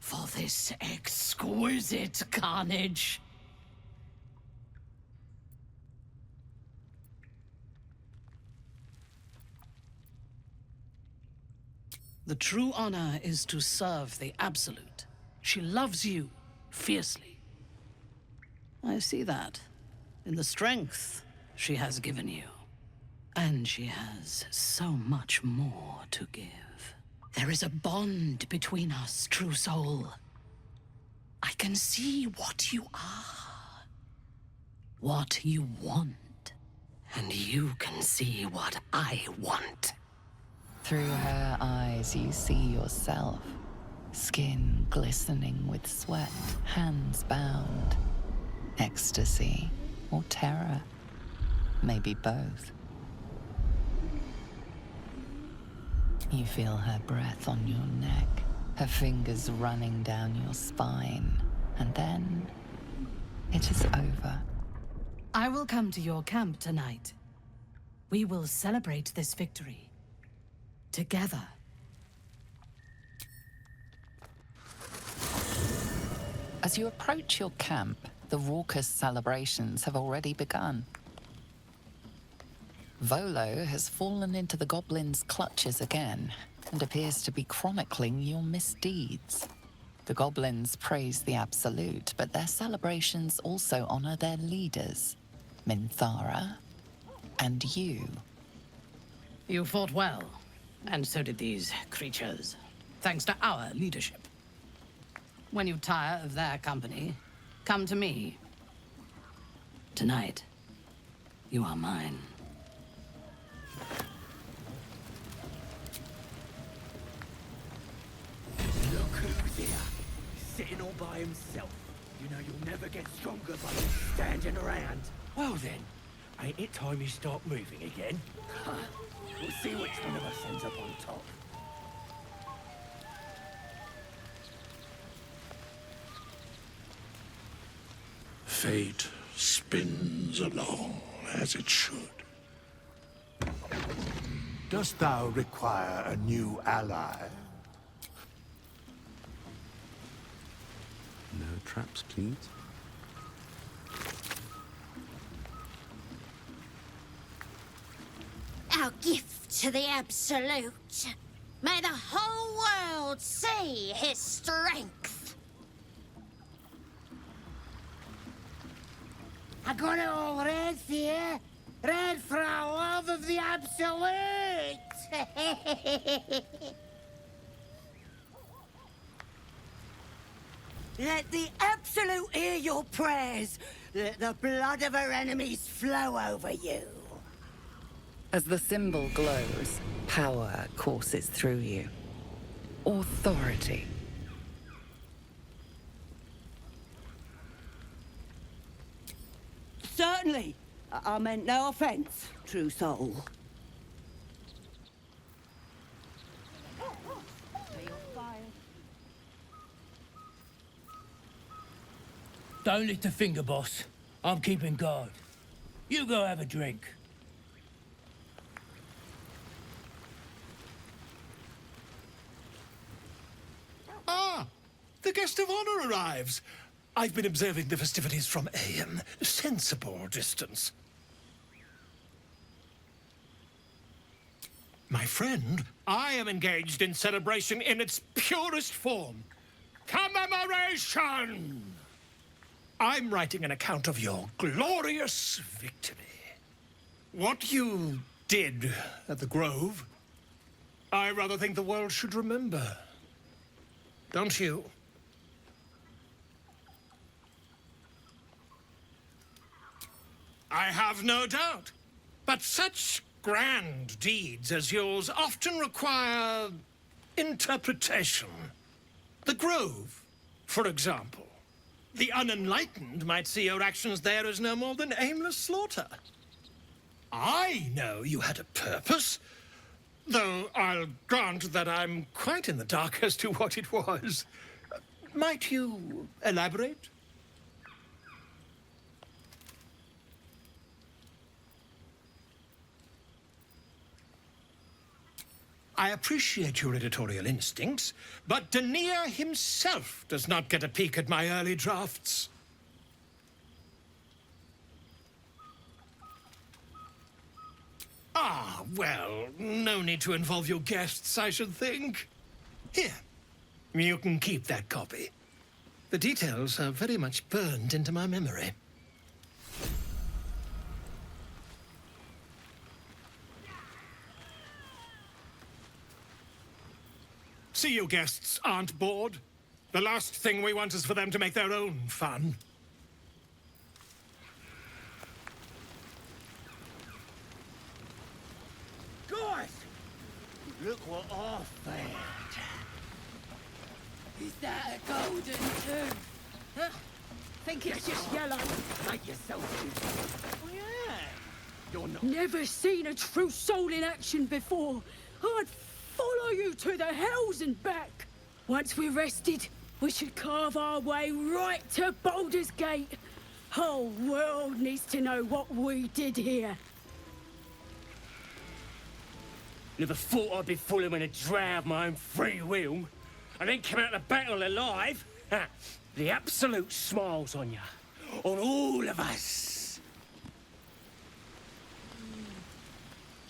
for this exquisite carnage. The true honor is to serve the Absolute. She loves you fiercely. I see that in the strength she has given you. And she has so much more to give. There is a bond between us, true soul. I can see what you are, what you want, and you can see what I want.
Through her eyes, you see yourself. Skin glistening with sweat, hands bound. Ecstasy or terror. Maybe both. You feel her breath on your neck, her fingers running down your spine, and then it is over.
I will come to your camp tonight. We will celebrate this victory. Together.
As you approach your camp, the raucous celebrations have already begun. Volo has fallen into the goblins' clutches again and appears to be chronicling your misdeeds. The goblins praise the Absolute, but their celebrations also honor their leaders, Minthara and you.
You fought well, and so did these creatures, thanks to our leadership. When you tire of their company, come to me. Tonight, you are mine.
Look who's here, sitting all by himself. You know you'll never get stronger by just standing around. Well then, ain't it time you start moving again? We'll see which one of us ends up on top.
Fate spins along as it should. Dost thou require a new ally?
No traps, please.
Our gift to the Absolute. May the whole world see his strength.
I got it all red here. Red for our love of the Absolute. Let the Absolute hear your prayers. Let the blood of our enemies flow over you.
As the symbol glows, power courses through you. Authority.
Certainly. I meant no offense, true soul.
Don't lift a finger, boss. I'm keeping guard. You go have a drink.
Ah, the guest of honor arrives. I've been observing the festivities from a sensible distance. My friend, I am engaged in celebration in its purest form. Commemoration! I'm writing an account of your glorious victory. What you did at the Grove, I rather think the world should remember. Don't you? I have no doubt. But such grand deeds as yours often require interpretation. The Grove, for example. The unenlightened might see your actions there as no more than aimless slaughter. I know you had a purpose, though I'll grant that I'm quite in the dark as to what it was. Might you elaborate? I appreciate your editorial instincts, but Dania himself does not get a peek at my early drafts. Ah, well, no need to involve your guests, I should think. Here, you can keep that copy. The details are very much burned into my memory. See you guests aren't bored. The last thing we want is for them to make their own fun.
Guys! Look what I found.
Is that a golden tooth?
Huh? Think it's just yellow? Make yourself use. Oh yeah. You're not.
Never seen a true soul in action before. I'd follow you to the hells and back. Once we're rested, we should carve our way right to Baldur's Gate. Whole world needs to know what we did here.
Never thought I'd be following a drow of my own free will, and then come out of battle alive. Ha! The absolute smiles on you. On all of us.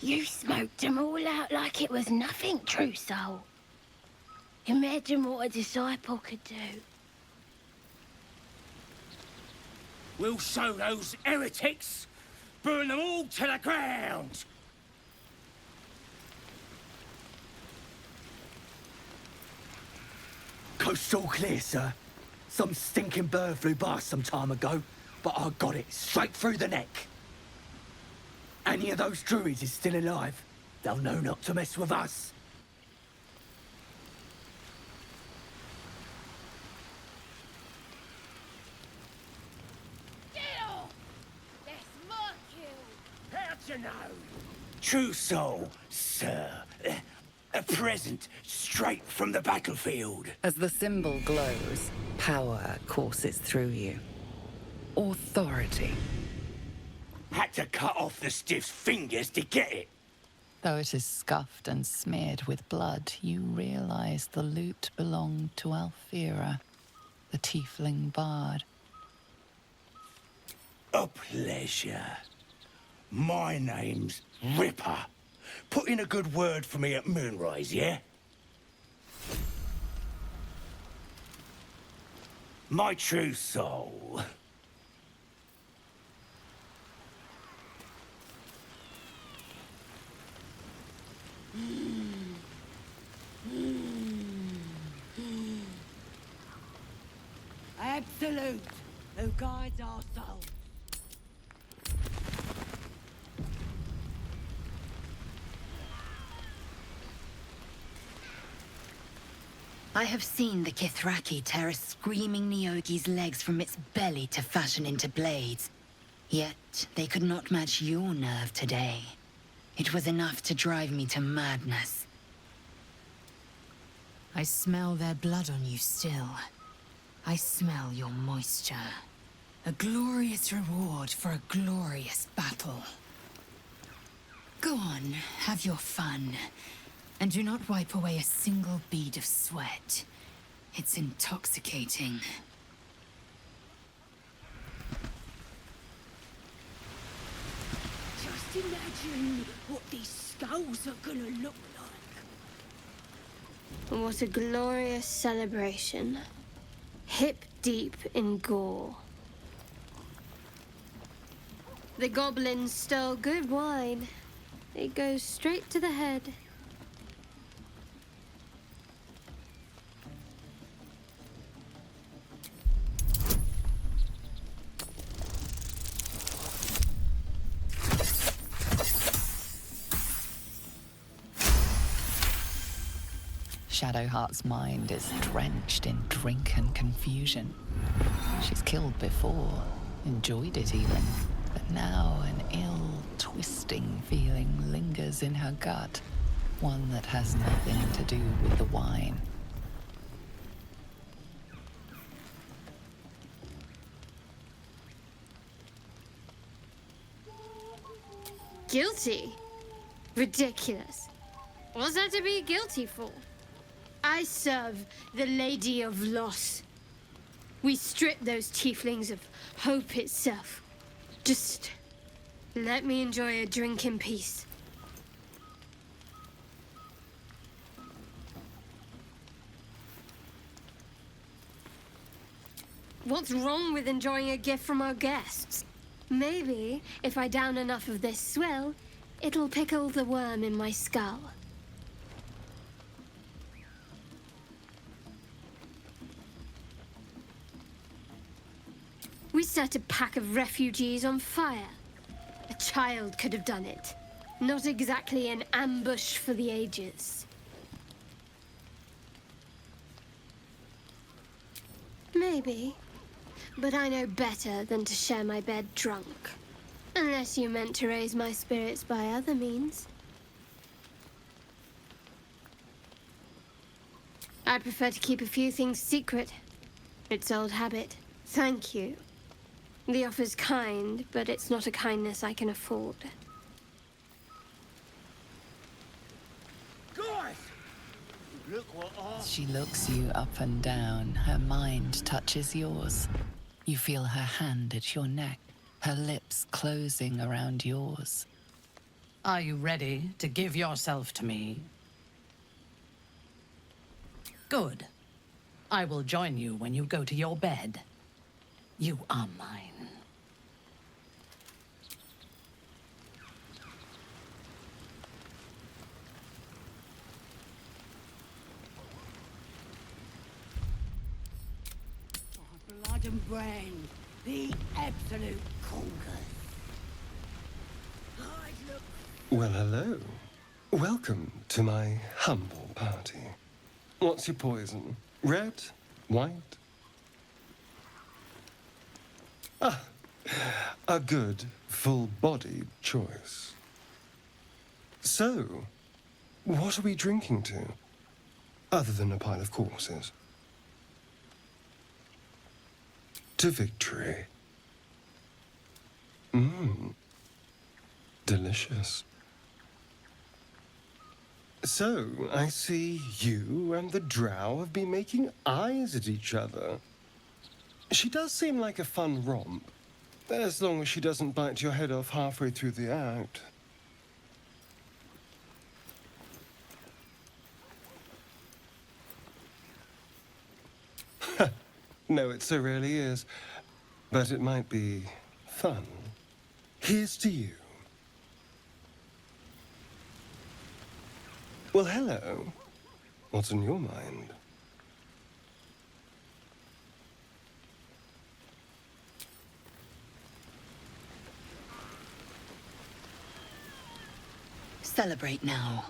You smoked them all out like it was nothing, true soul. Imagine what a disciple could do.
We'll show those heretics. Burn them all to the ground.
Coast's all clear, sir. Some stinking bird flew by some time ago, but I got it straight through the neck. Any of those druids is still alive, they'll know not to mess with us.
Get off! That's my kill!
How'd you know?
True soul, sir. A present straight from the battlefield.
As the symbol glows, power courses through you. Authority.
Had to cut off the stiff's fingers to get it.
Though it is scuffed and smeared with blood, you realize the loot belonged to Alfira, the tiefling bard.
A pleasure. My name's Ripper. Put in a good word for me at Moonrise, yeah? My true soul.
Absolute, who guides our soul.
I have seen the Kith'raki tear a screaming Neogi's legs from its belly to fashion into blades. Yet they could not match your nerve today. It was enough to drive me to madness. I smell their blood on you still. I smell your moisture. A glorious reward for a glorious battle. Go on, have your fun. And do not wipe away a single bead of sweat. It's intoxicating.
Just imagine what these skulls are gonna look like.
What a glorious celebration. Hip deep in gore. The goblins stole good wine. It goes straight to the head.
Shadowheart's mind is drenched in drink and confusion. She's killed before, enjoyed it even, but now an ill, twisting feeling lingers in her gut, one that has nothing to do with the wine.
Guilty? Ridiculous. What's that to be guilty for? I serve the Lady of Loss. We strip those tieflings of hope itself. Just let me enjoy a drink in peace. What's wrong with enjoying a gift from our guests? Maybe, if I down enough of this swill, it'll pickle the worm in my skull. We set a pack of refugees on fire. A child could have done it. Not exactly an ambush for the ages. Maybe. But I know better than to share my bed drunk. Unless you meant to raise my spirits by other means. I prefer to keep a few things secret. It's old habit. Thank you. The offer's kind, but it's not a kindness I can afford.
Guys! Look what I...
She looks you up and down. Her mind touches yours. You feel her hand at your neck, her lips closing around yours.
Are you ready to give yourself to me? Good. I will join you when you go to your bed. You are mine.
Blood and brain, the absolute conquer.
Well, hello. Welcome to my humble party. What's your poison? Red? White? Ah, a good, full-bodied choice. So, what are we drinking to? Other than a pile of corpses. To victory. Delicious. So, I see you and the Drow have been making eyes at each other. She does seem like a fun romp, as long as she doesn't bite your head off halfway through the act. No, it so really is. But it might be fun. Here's to you. Well, hello. What's on your mind?
Celebrate now.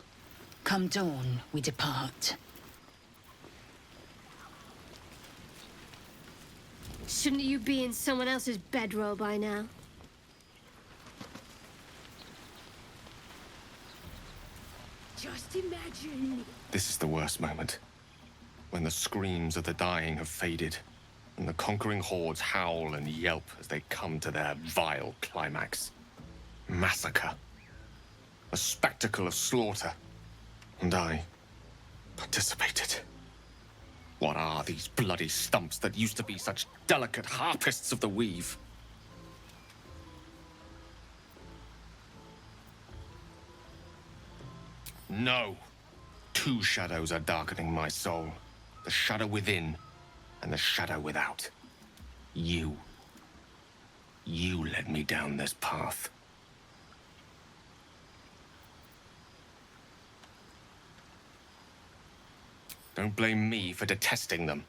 Come dawn, we depart.
Shouldn't you be in someone else's bedroll by now?
Just imagine.
This is the worst moment. When the screams of the dying have faded, and the conquering hordes howl and yelp as they come to their vile climax. Massacre. A spectacle of slaughter. And I participated. What are these bloody stumps that used to be such delicate harpists of the weave? No. Two shadows are darkening my soul. The shadow within and the shadow without. You. You led me down this path. Don't blame me for detesting them.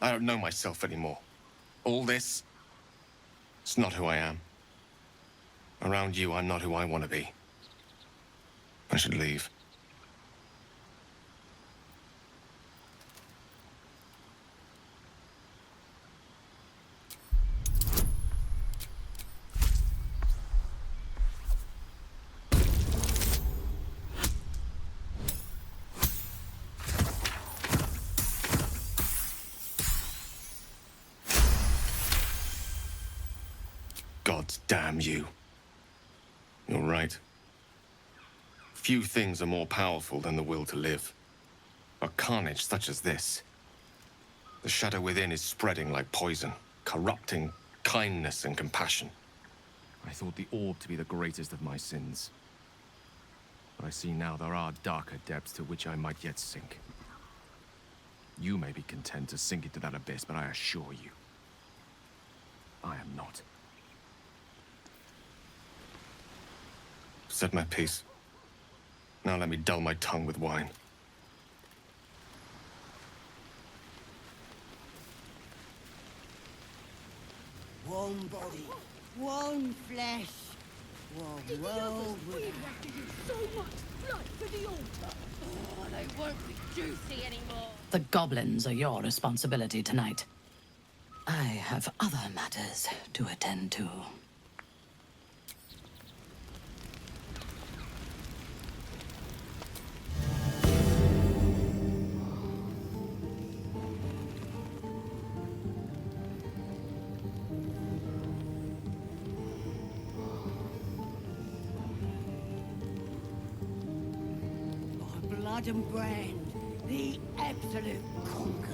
I don't know myself anymore. All this, it's not who I am. Around you, I'm not who I want to be. I should leave. Gods damn you. You're right. Few things are more powerful than the will to live. A carnage such as this. The shadow within is spreading like poison, corrupting kindness and compassion.
I thought the orb to be the greatest of my sins. But I see now there are darker depths to which I might yet sink. You may be content to sink into that abyss, but I assure you, I am not.
Said my piece. Now let me dull my tongue with wine.
One body, one flesh, one world with
so much blood for the altar.
Oh, they won't be juicy anymore.
The goblins are your responsibility tonight. I have other matters to attend to.
Blood and brand, the absolute conquers.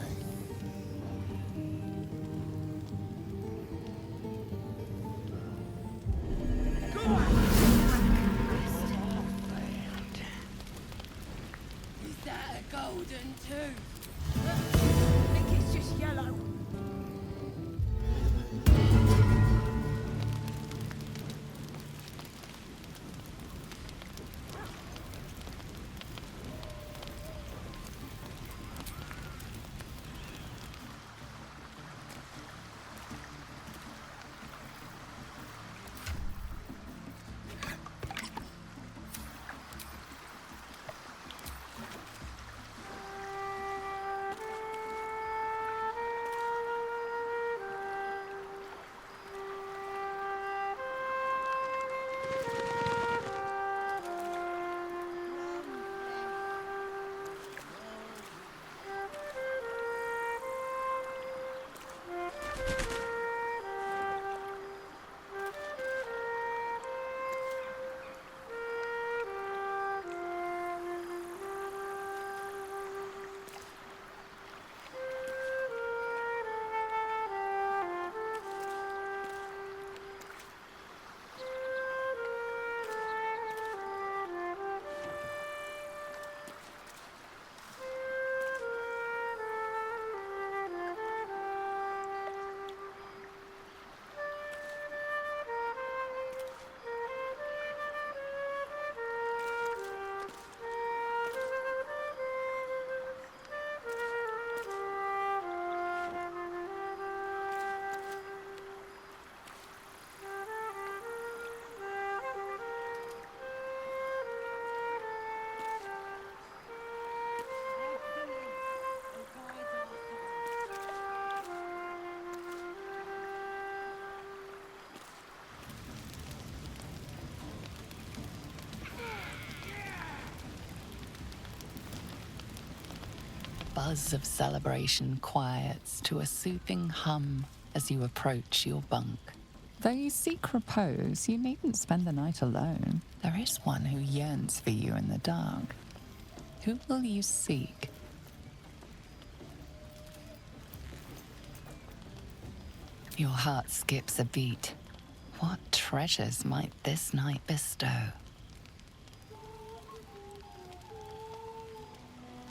Is that a golden tooth?
I think it's just yellow.
Buzz of celebration quiets to a soothing hum as you approach your bunk.
Though you seek repose, you needn't spend the night alone.
There is one who yearns for you in the dark. Who will you seek? Your heart skips a beat. What treasures might this night bestow?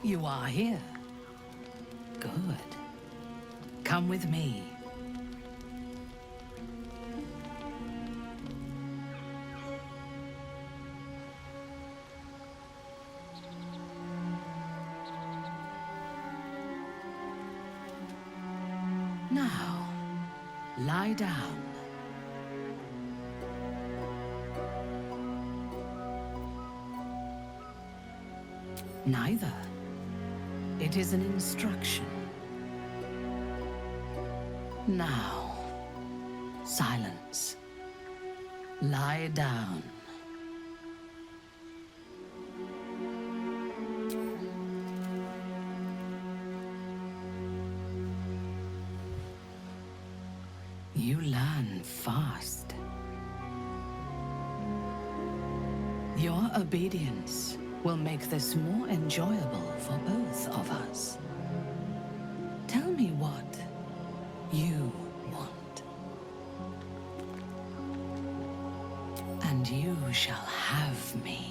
You are here. Good. Come with me. Now, lie down. Neither. It is an instruction. Now, silence. Lie down. You learn fast. Your obedience will make this more enjoyable for both of us. Tell me what you want, and you shall have me.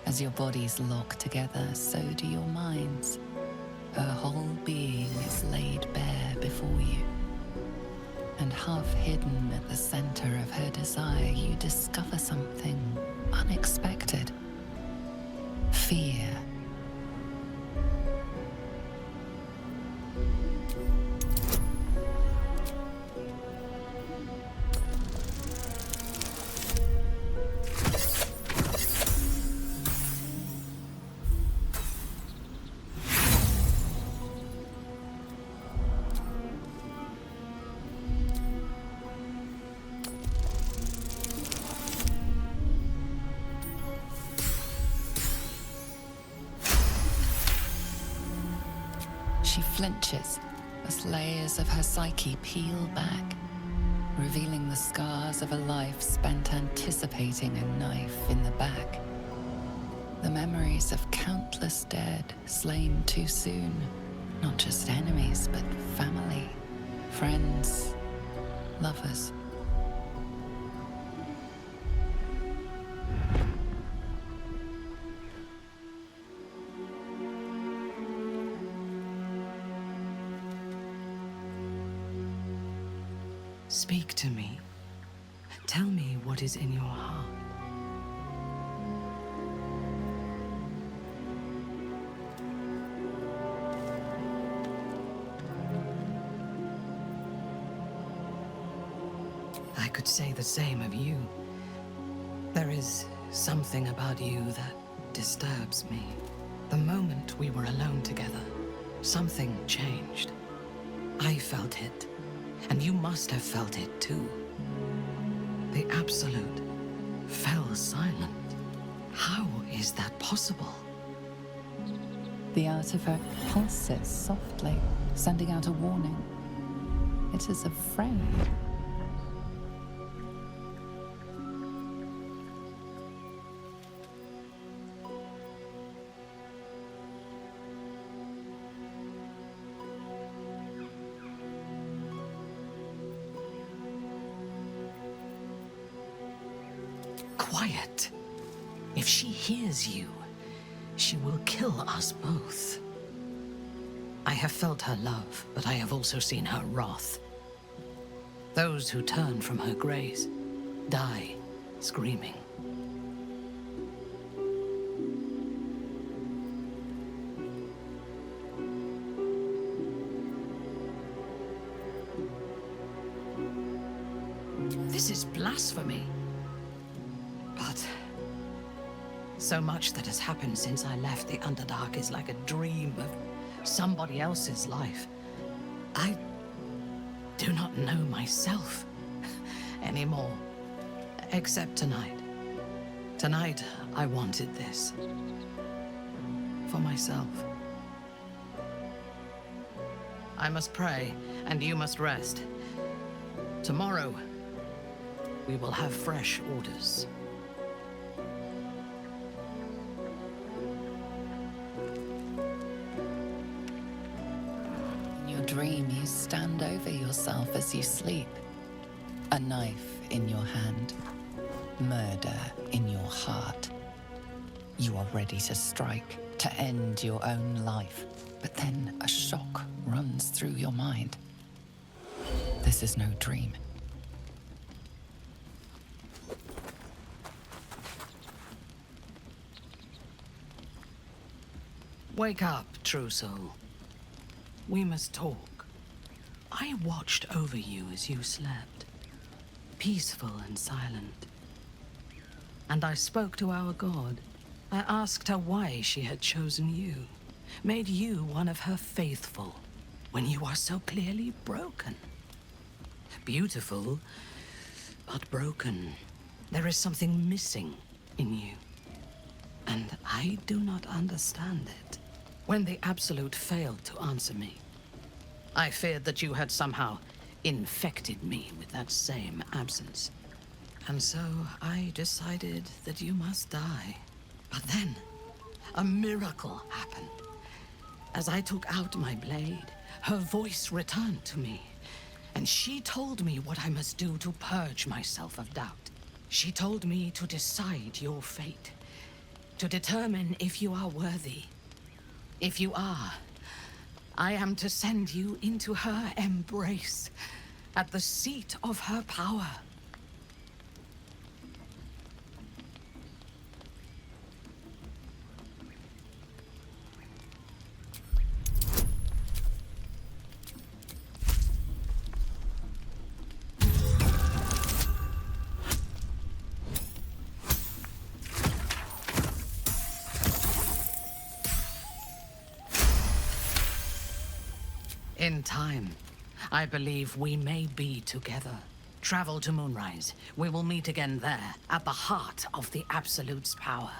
As your bodies lock together, so do your minds. Her whole being is laid bare before you. And half hidden at the center of her desire, you discover something unexpected. Fear. She flinches as layers of her psyche peel back, revealing the scars of a life spent anticipating a knife in the back. The memories of countless dead slain too soon. Not just enemies, but family, friends, lovers.
Speak to me. Tell me what is in your heart. I could say the same of you. There is something about you that disturbs me. The moment we were alone together, something changed. I felt it. And you must have felt it too. The Absolute fell silent. How is that possible?
The artifact pulsates softly, sending out a warning. It is afraid.
Quiet. If she hears you, she will kill us both. I have felt her love, but I have also seen her wrath. Those who turn from her grace die screaming. This is blasphemy. But so much that has happened since I left the Underdark is like a dream of somebody else's life. I do not know myself anymore. Except tonight. Tonight, I wanted this. For myself. I must pray, and you must rest. Tomorrow, we will have fresh orders.
In your dream, you stand over yourself as you sleep. A knife in your hand. Murder in your heart. You are ready to strike, to end your own life. But then a shock runs through your mind. This is no dream.
Wake up, true soul. We must talk. I watched over you as you slept, peaceful and silent. And I spoke to our god. I asked her why she had chosen you, made you one of her faithful, when you are so clearly broken. Beautiful, but broken. There is something missing in you. And I do not understand it. When the Absolute failed to answer me, I feared that you had somehow infected me with that same absence. And so I decided that you must die. But then, a miracle happened. As I took out my blade, her voice returned to me, and she told me what I must do to purge myself of doubt. She told me to decide your fate, to determine if you are worthy. If you are, I am to send you into her embrace, at the seat of her power. In time, I believe we may be together. Travel to Moonrise. We will meet again there, at the heart of the Absolute's power.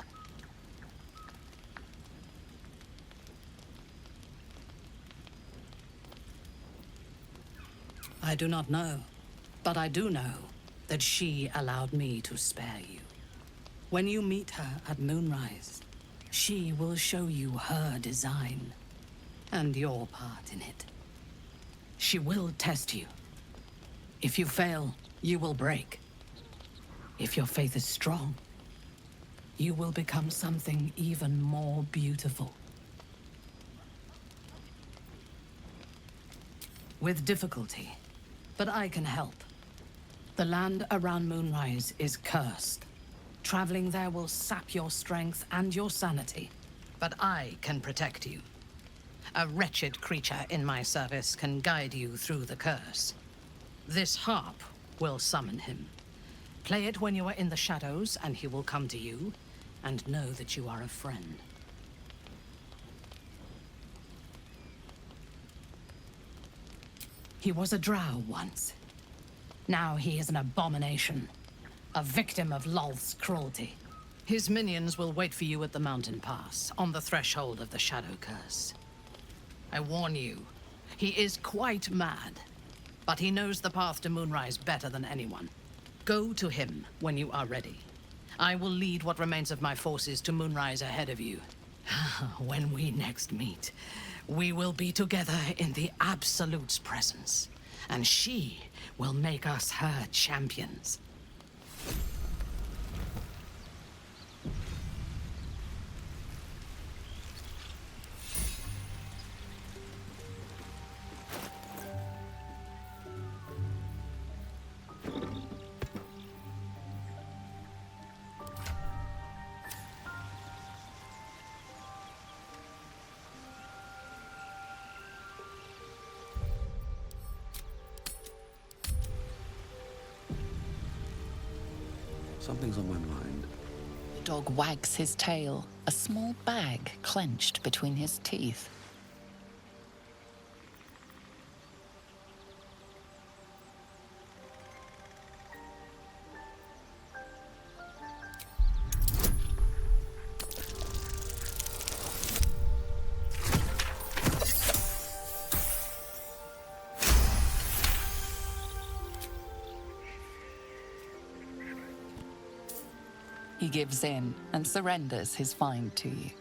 I do not know, but I do know that she allowed me to spare you. When you meet her at Moonrise, she will show you her design, and your part in it. She will test you. If you fail, you will break. If your faith is strong, you will become something even more beautiful. With difficulty, but I can help. The land around Moonrise is cursed. Traveling there will sap your strength and your sanity, but I can protect you. A wretched creature in my service can guide you through the curse. This harp will summon him. Play it when you are in the shadows, and he will come to you, and know that you are a friend. He was a drow once. Now he is an abomination. A victim of Lolth's cruelty. His minions will wait for you at the mountain pass, on the threshold of the Shadow Curse. I warn you, he is quite mad, but he knows the path to Moonrise better than anyone. Go to him when you are ready. I will lead what remains of my forces to Moonrise ahead of you. When we next meet, we will be together in the Absolute's presence, and she will make us her champions.
Something's on my mind.
The dog wags his tail, a small bag clenched between his teeth. He gives in and surrenders his find to you.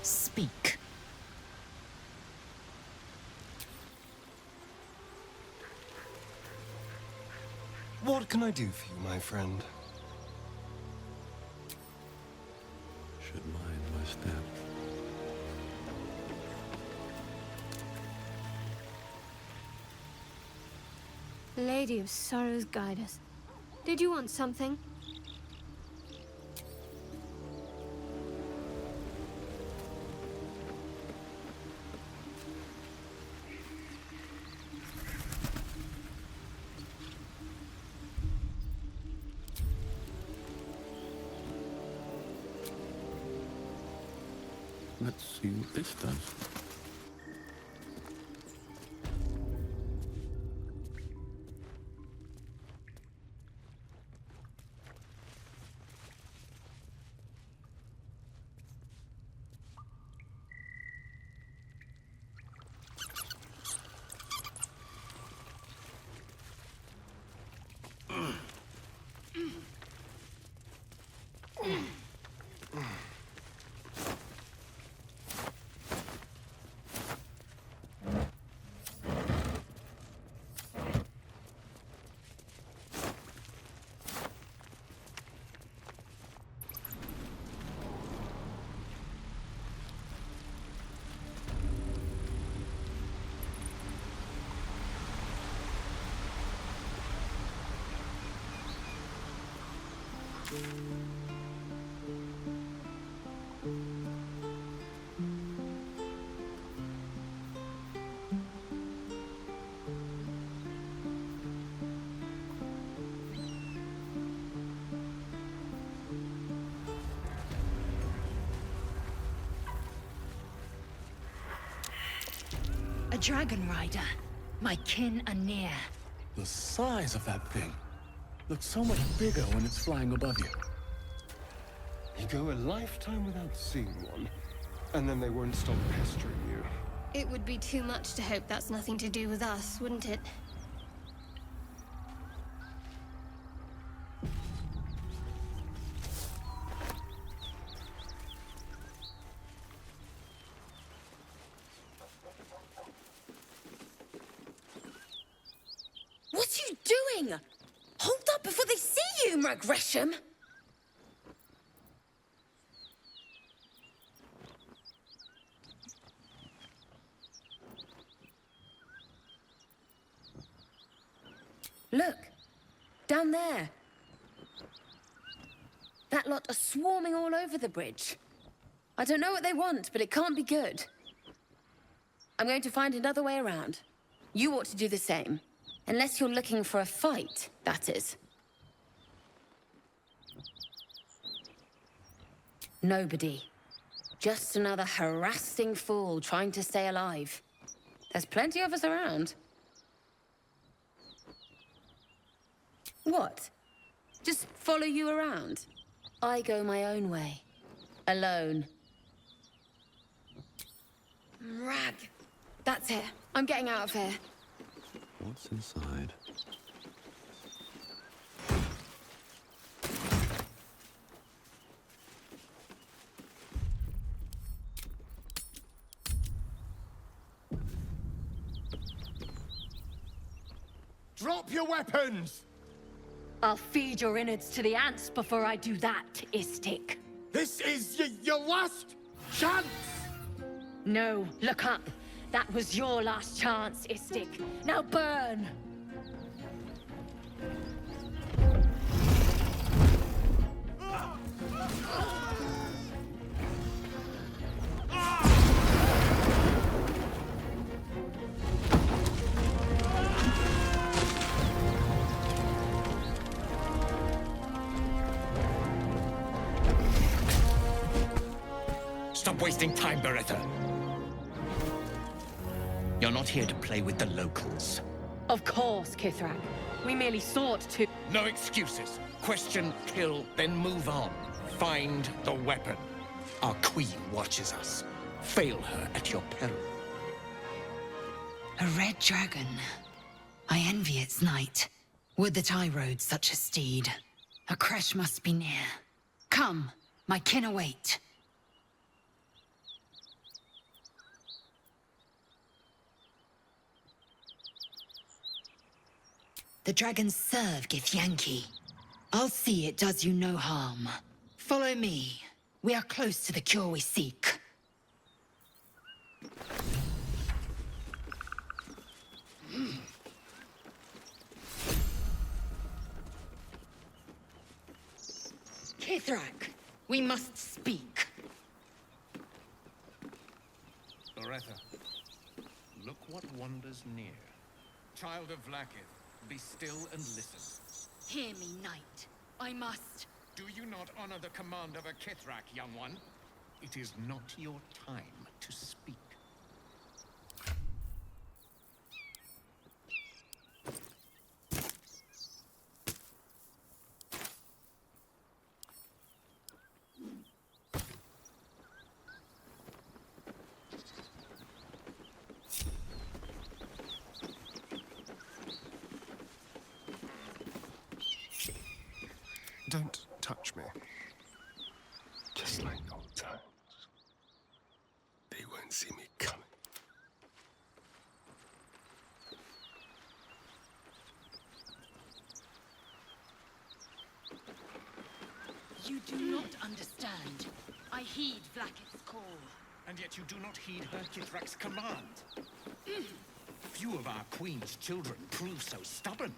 Speak.
What can I do for you, my friend?
Should mind my step.
Lady of Sorrows, guide us. Did you want something?
Let's see what this does.
A dragon rider. My kin are near.
The size of that thing looks so much bigger when it's flying above you.
You go a lifetime without seeing one, and then they won't stop pestering you.
It would be too much to hope that's nothing to do with us, wouldn't it?
What are you doing? Hold up before they see you, Gresham! Look, down there. That lot are swarming all over the bridge. I don't know what they want, but it can't be good. I'm going to find another way around. You ought to do the same. Unless you're looking for a fight, that is. Nobody. Just another harassing fool trying to stay alive. There's plenty of us around. What? Just follow you around? I go my own way. Alone. Rag. That's it. I'm getting out of here.
What's inside?
Drop your weapons!
I'll feed your innards to the ants before I do that, Istik.
This is your last chance!
No, look up. That was your last chance, Istik. Now burn!
Stop wasting time, Beretta. You're not here to play with the locals.
Of course, Kith'rak. We merely sought to...
No excuses. Question, kill, then move on. Find the weapon. Our queen watches us. Fail her at your peril.
A red dragon. I envy its knight. Would that I rode such a steed. A crash must be near. Come, my kin await. The dragons serve Githyanki. I'll see it does you no harm. Follow me. We are close to the cure we seek. Kith'rak, we must speak.
Beretta, look what wonders near. Child of Vlaakith, be still and listen.
Hear me, knight. I must.
Do you not honor the command of a Kith'rak, young one? It is not your time to speak.
Don't touch me. Just like old times. They won't see me coming.
You do not understand. I heed Vlaakith's call.
And yet you do not heed her Kith'rak's command. Few of our queen's children prove so stubborn.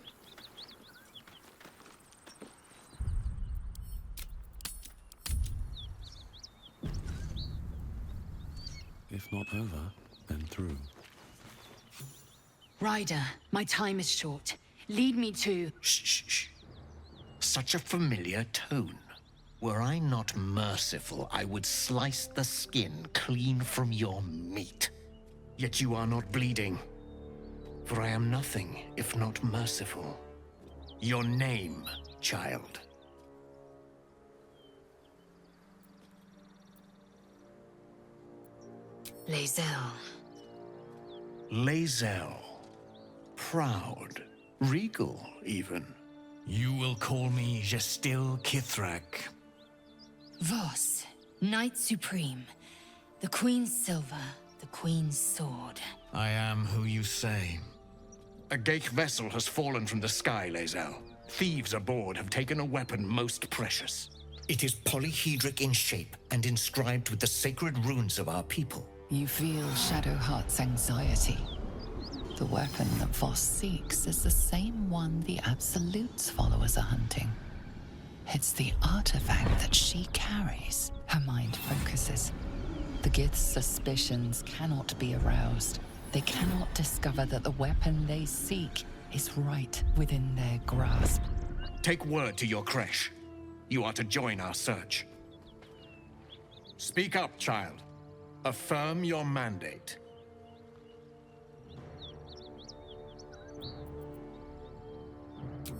If not over, then through.
Ryder, my time is short. Lead me to...
Shh. Such a familiar tone. Were I not merciful, I would slice the skin clean from your meat. Yet you are not bleeding. For I am nothing if not merciful. Your name, child.
Lae'zel.
Lae'zel. Proud. Regal, even. You will call me Gestil Kith'rak.
Voss, Knight Supreme. The Queen's silver, the Queen's sword.
I am who you say. A Gekh vessel has fallen from the sky, Lae'zel. Thieves aboard have taken a weapon most precious. It is polyhedric in shape and inscribed with the sacred runes of our people.
You feel Shadowheart's anxiety. The weapon that Voss seeks is the same one the Absolute's followers are hunting. It's the artifact that she carries. Her mind focuses. The Gith's suspicions cannot be aroused. They cannot discover that the weapon they seek is right within their grasp.
Take word to your creche. You are to join our search. Speak up, child. Affirm your mandate.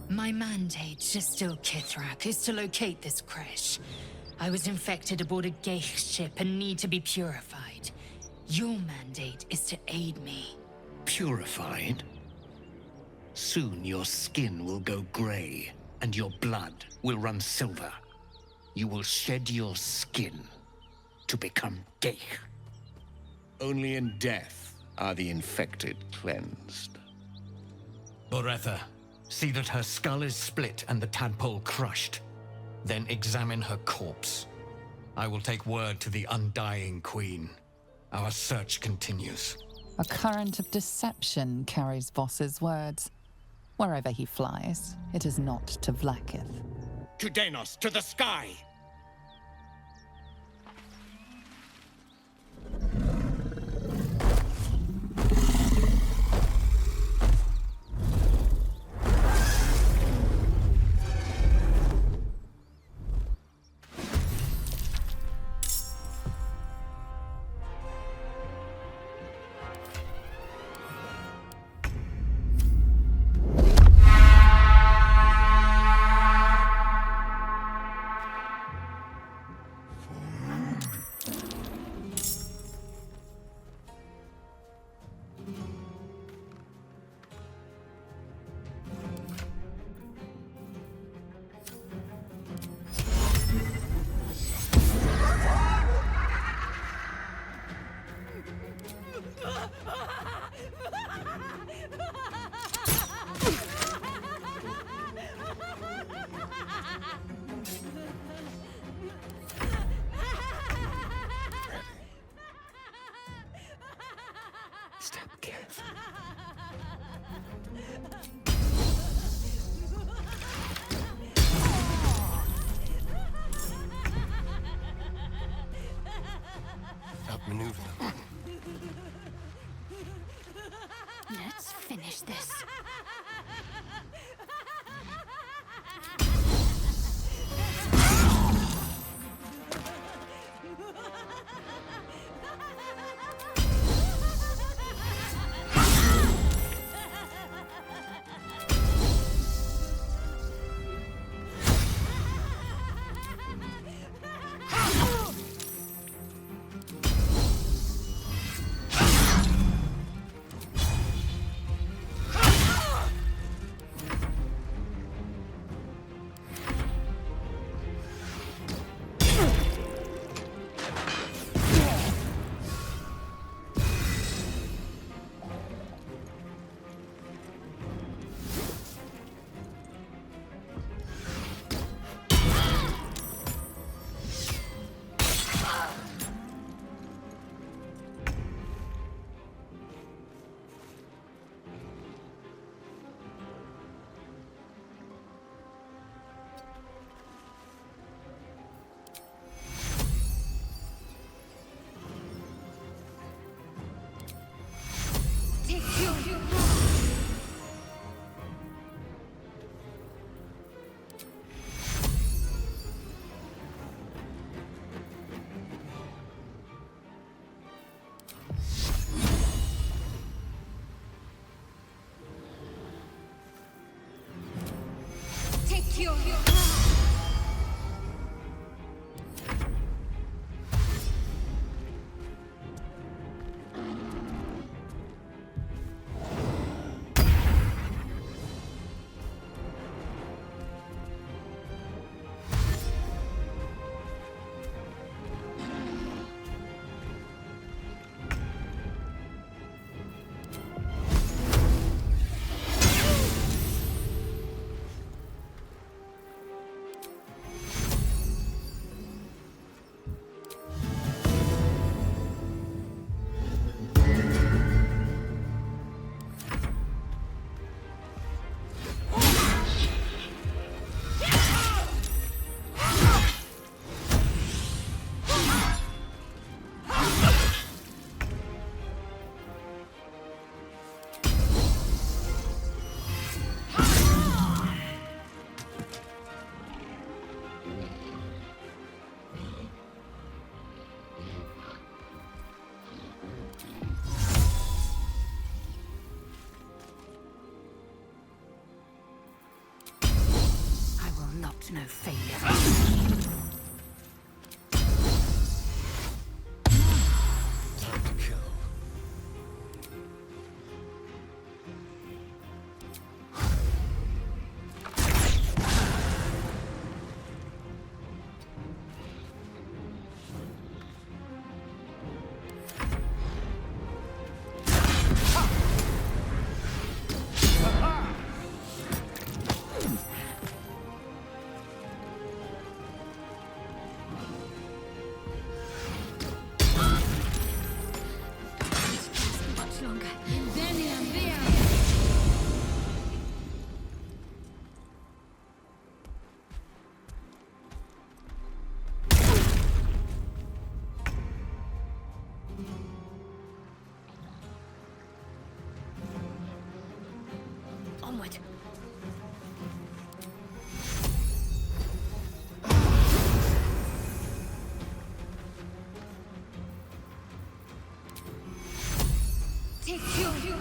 My mandate, Gestil Kith'rak, is to locate this creche. I was infected aboard a Gekh ship and need to be purified. Your mandate is to aid me.
Purified? Soon your skin will go grey, and your blood will run silver. You will shed your skin to become Gekh. Only in death are the infected cleansed. Beretta, see that her skull is split and the tadpole crushed. Then examine her corpse. I will take word to the Undying Queen. Our search continues.
A current of deception carries Voss's words. Wherever he flies, it is not to Vlaakith.
To Denos, to the sky!
outmaneuver them.
Let's finish this.
No failure.
Time to kill.
Onward.
Take you.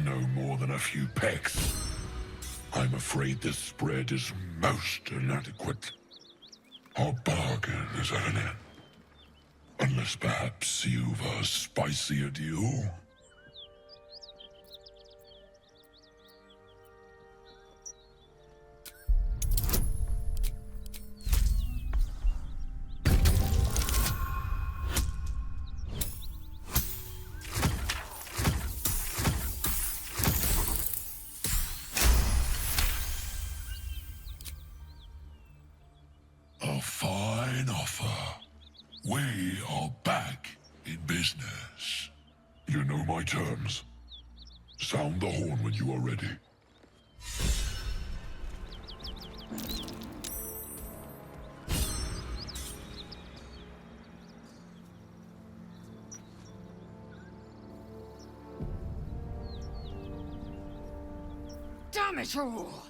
No more than a few pecks. I'm afraid this spread is most inadequate. Our bargain is at an end. Unless perhaps you've a spicier deal? business. You know my terms. Sound the horn when you are ready.
Damn it all!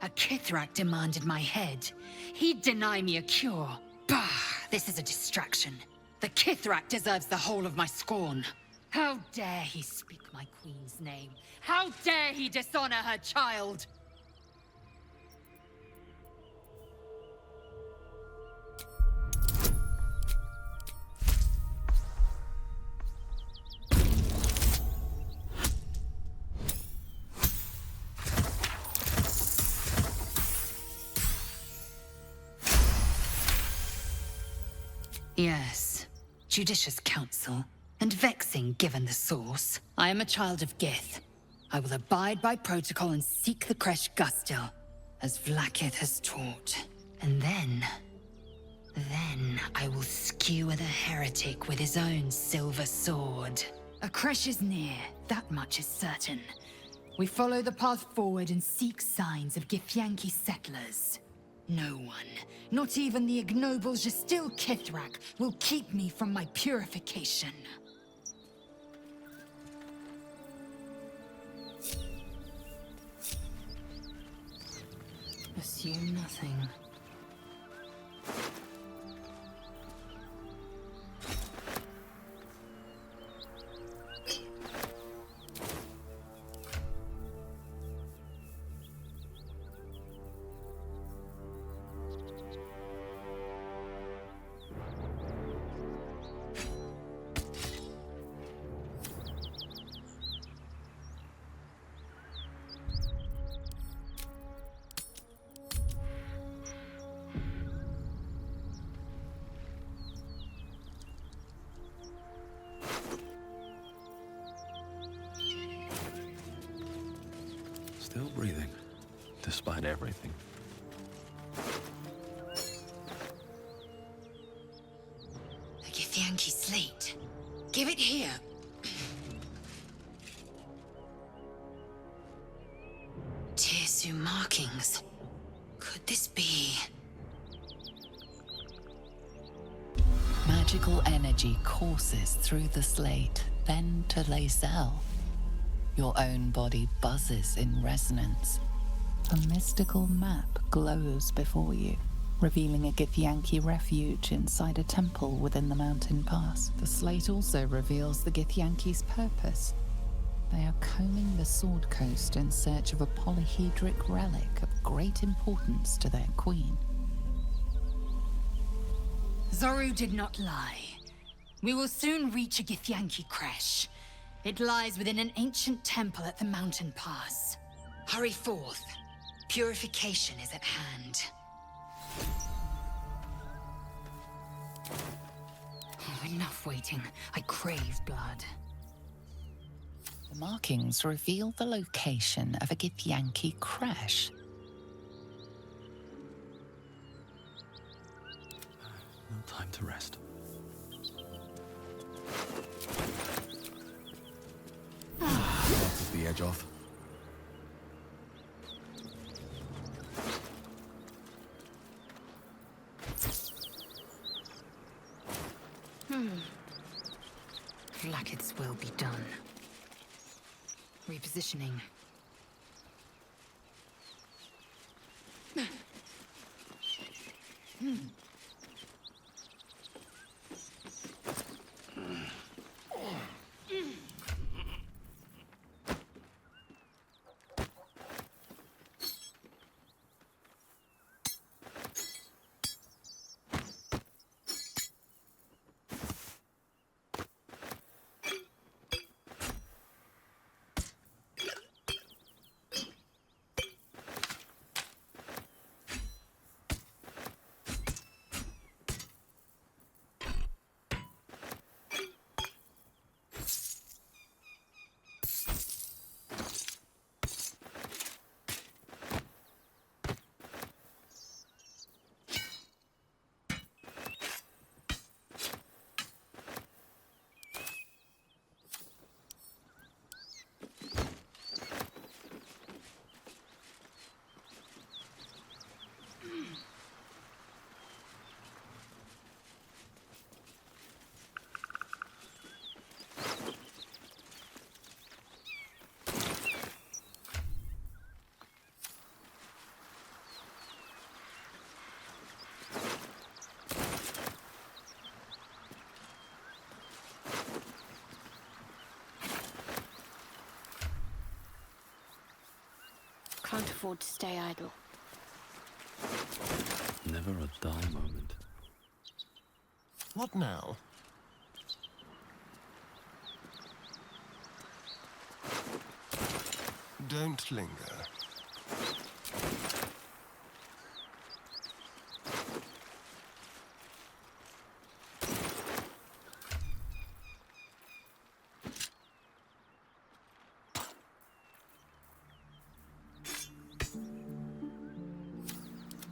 A Kith'rak demanded my head. He'd deny me a cure. Bah! This is a distraction. The Kith'rak deserves the whole of my scorn. How dare he speak my queen's name? How dare he dishonor her child? Yes, judicious counsel, and vexing given the source. I am a child of Gith. I will abide by protocol and seek the Kresh Gustil, as Vlaakith has taught. And then I will skewer the heretic with his own silver sword. A Kresh is near, that much is certain. We follow the path forward and seek signs of Githyanki settlers. No one, not even the ignoble Gestil Kith'rak, will keep me from my purification. Assume nothing.
Still breathing, despite everything.
The Githyanki slate. Give it here. Tirsu markings. Could this be?
Magical energy courses through the slate, then to Lae'zel. Your own body buzzes in resonance. A mystical map glows before you, revealing a Githyanki refuge inside a temple within the mountain pass. The slate also reveals the Githyanki's purpose. They are combing the Sword Coast in search of a polyhedric relic of great importance to their queen.
Zorru did not lie. We will soon reach a Githyanki Kresh. It lies within an ancient temple at the mountain pass. Hurry forth. Purification is at hand. Enough waiting. I crave blood.
The markings reveal the location of a Githyanki Kresh.
No time to rest.
Took the edge off.
Vlaakith's will be done. Repositioning.
Can't afford to stay idle.
Never a dull moment.
What now? Don't linger.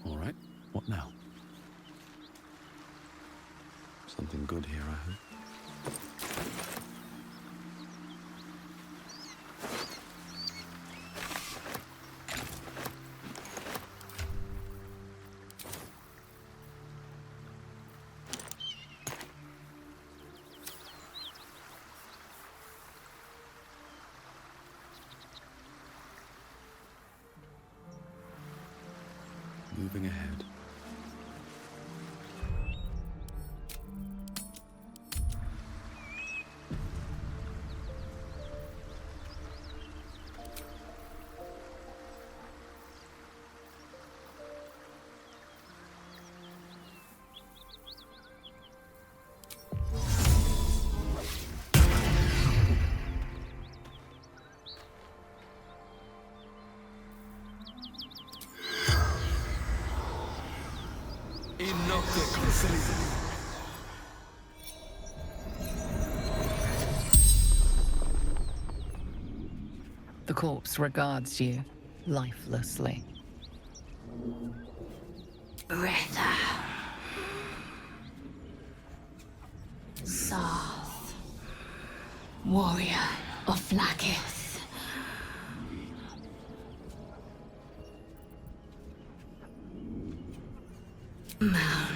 All right, what now? Something good here, I hope. Moving ahead.
The corpse regards you lifelessly.
Retha. Sarth. Warrior of Lakith. Mountains.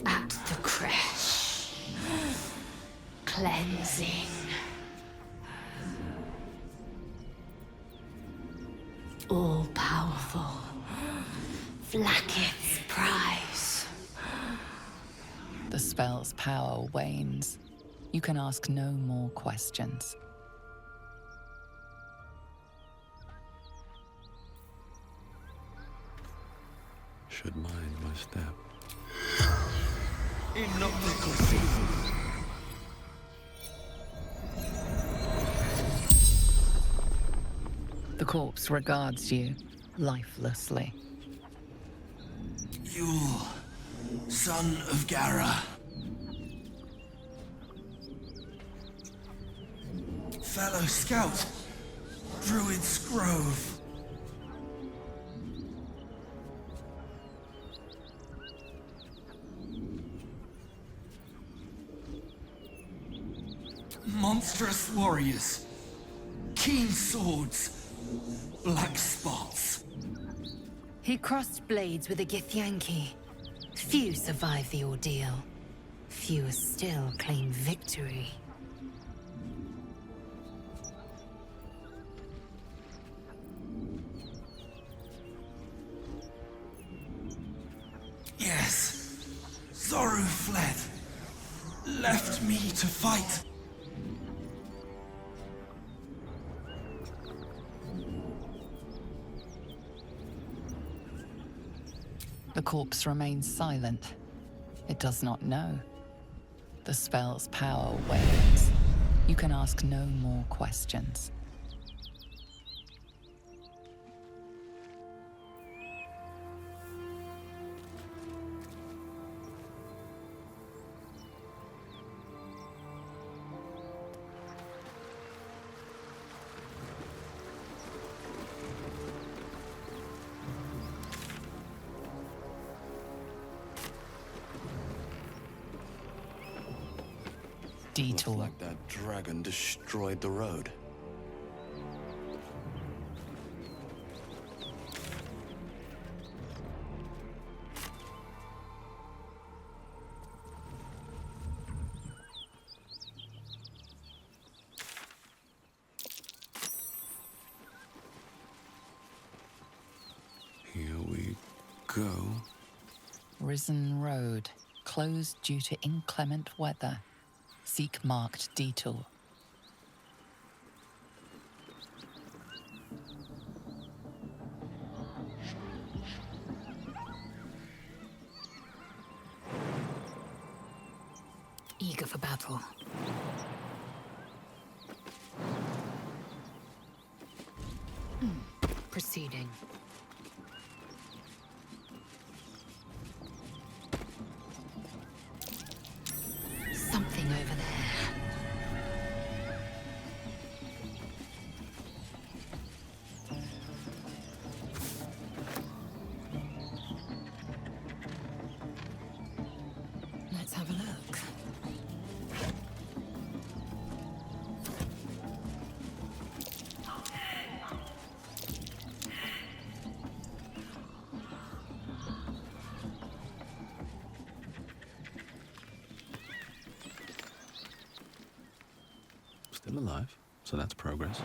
At the crash. Cleansing. All powerful. Vlakith's prize.
The spell's power wanes. You can ask no more questions.
Should mind my step.
The corpse regards you lifelessly.
Yule, son of Gara. Fellow scout, Druids Grove. Monstrous warriors, keen swords, black spots.
He crossed blades with a Githyanki. Few survive the ordeal. Fewer still claim victory.
Yes, Zoru fled, left me to fight.
The corpse remains silent. It does not know. The spell's power wanes. You can ask no more questions. Detour.
Looks like that dragon destroyed the road.
Here we go.
Risen Road, closed due to inclement weather. Seek marked detour.
Eager for battle. Proceeding. Something over there. Let's have a look.
Still alive, so that's progress.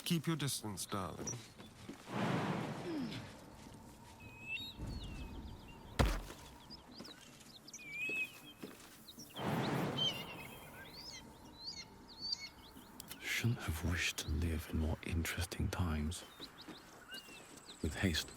Keep your distance, darling.
Shouldn't have wished to live in more interesting times. With haste.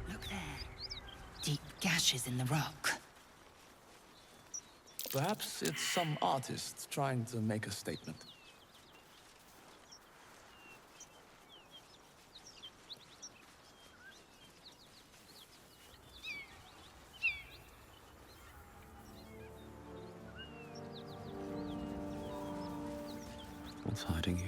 Look there. Deep gashes in the rock.
Perhaps it's some artist trying to make a statement.
What's hiding here?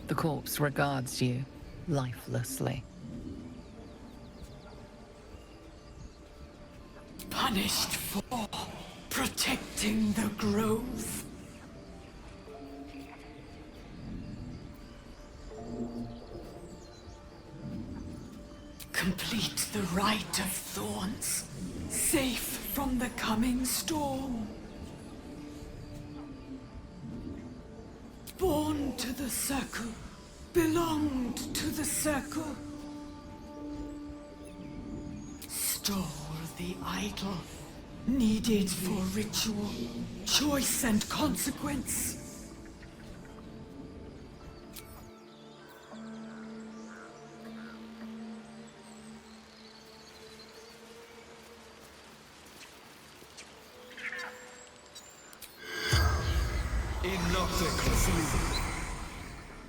The corpse regards you lifelessly.
Punished for protecting the grove. Complete the rite of thorns, safe from the coming storm. Born to the circle, belonged to the circle. Stole the idol,
Needed for ritual, choice and consequence.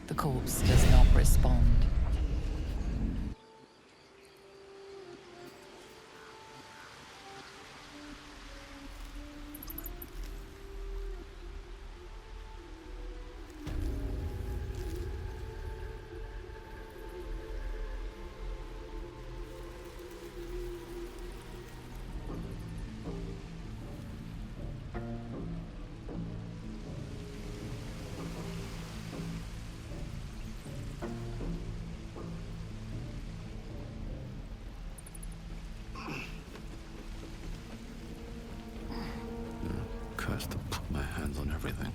The corpse does not respond.
Cursed to put my hands on everything.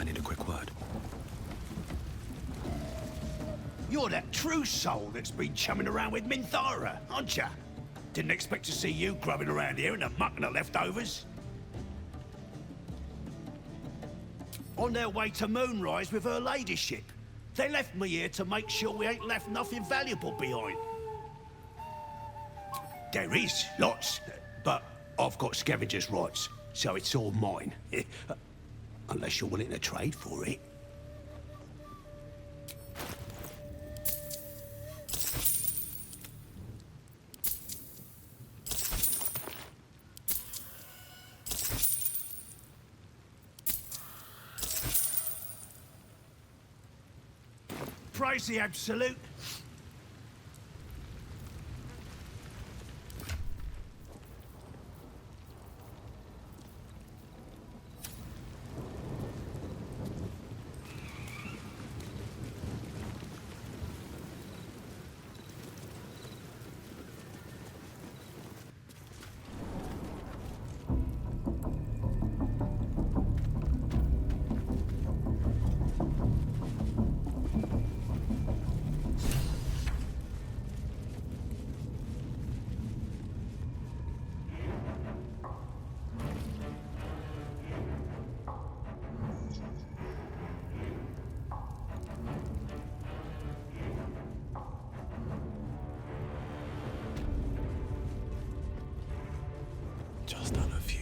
I need a quick word.
You're that true soul that's been chumming around with Minthara, aren't ya? Didn't expect to see you grubbing around here in the muck and the leftovers. On their way to Moonrise with her ladyship. They left me here to make sure we ain't left nothing valuable behind. There is, lots, but I've got scavenger's rights, so it's all mine. Unless you're willing to trade for it. Praise the Absolute.
Just on a few.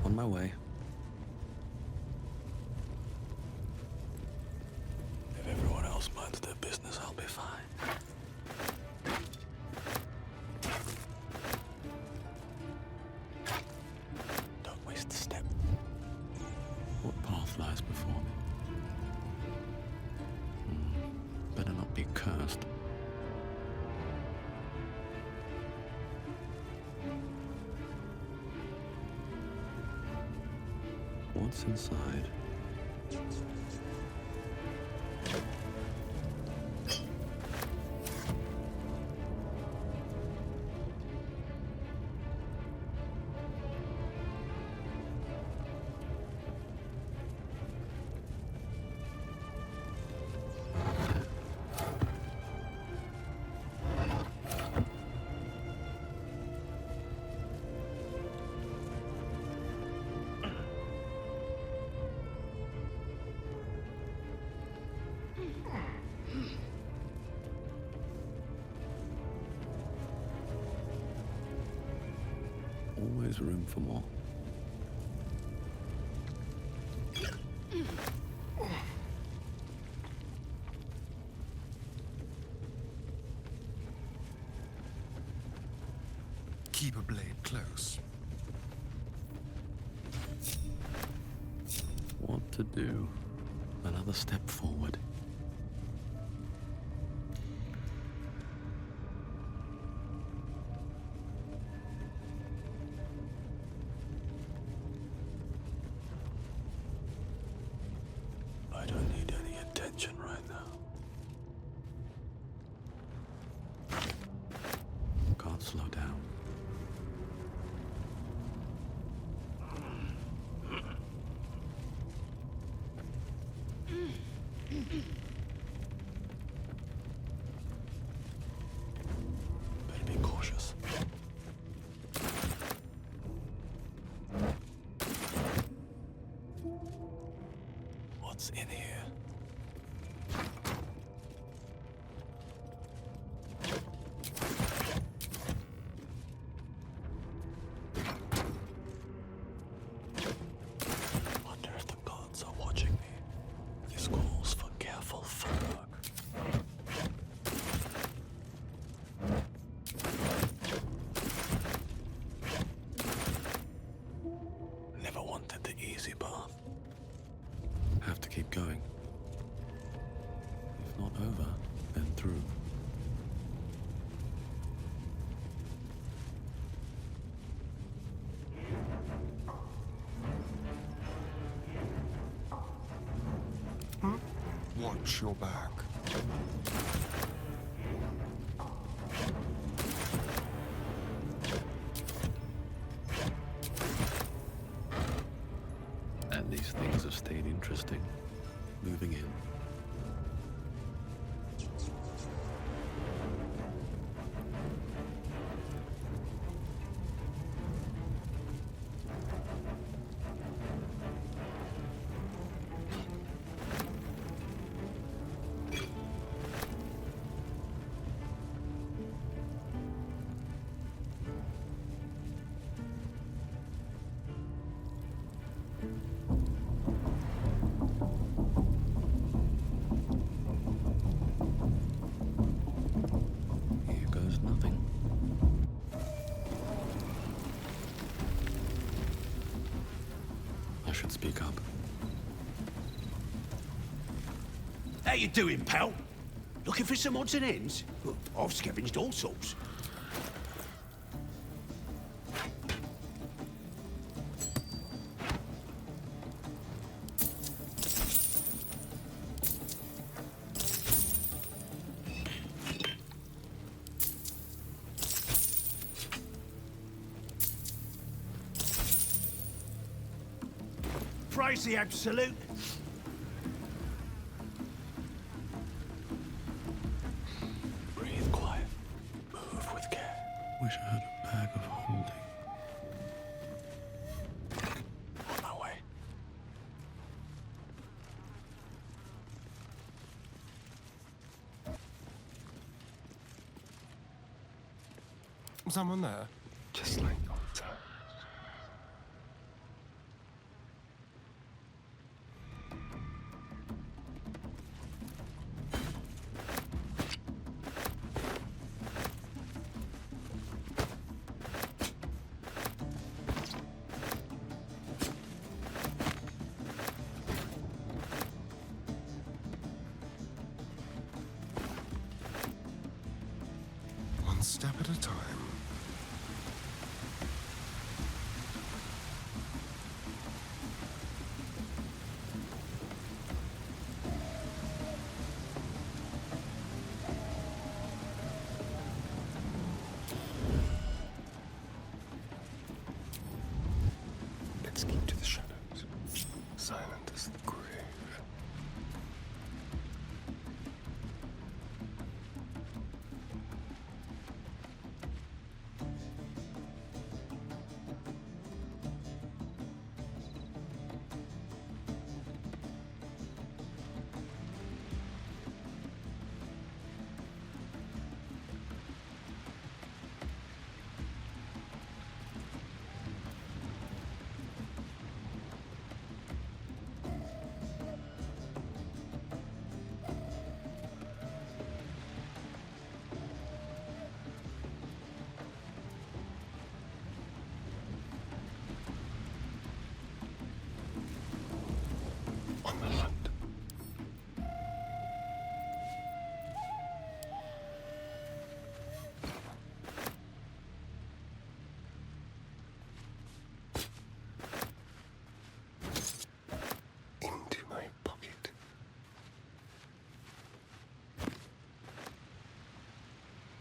On my way. If everyone else minds their business, I'll be fine. Don't waste a step. What path lies before me? Better not be cursed. What's inside? Always room for more.
Keep a blade close.
What to do? Another step forward. I don't need any attention right now. Can't slow down. Better be cautious. What's in here? Wonder if the gods are watching me. This calls for careful Blurg. Never wanted the easy path. Have to keep going. If not over, then through.
Watch your back.
And these things have stayed interesting. Moving in. Here goes nothing. I should speak up.
How you doing, pal? Looking for some odds and ends? Well, I've scavenged all sorts. Praise the absolute.
Breathe quiet. Move with care. Wish I had a bag of holding. On my way.
Someone there? Just like old times. One step at a time. Let's keep to the shadows. Silent as the grave.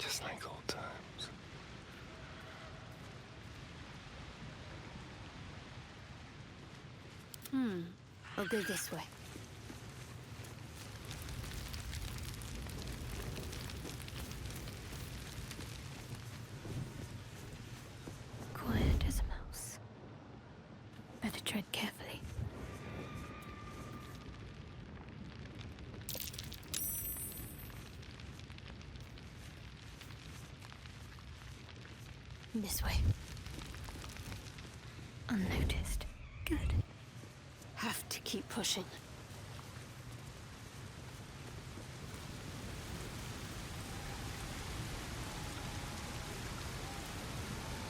Just like old times.
I'll go this way. Quiet as a mouse. Better tread carefully. This way. Unnoticed. Good. Have to keep pushing.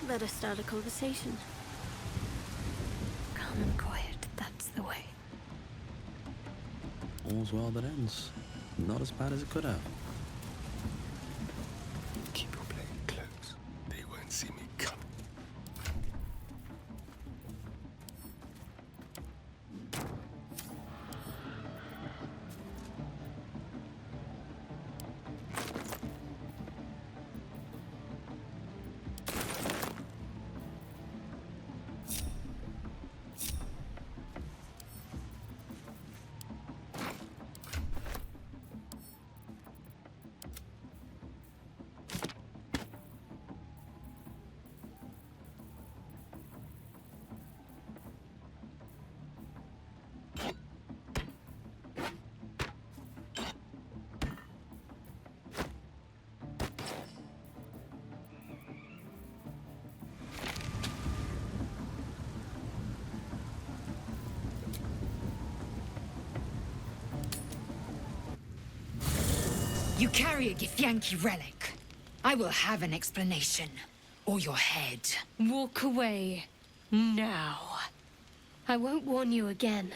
Better start a conversation. Calm and quiet, that's the way.
All's well that ends. Not as bad as it could have.
Keep your blade close. They won't see me coming.
You carry a Githyanki relic. I will have an explanation. Or your head.
Walk away. Now. I won't warn you again.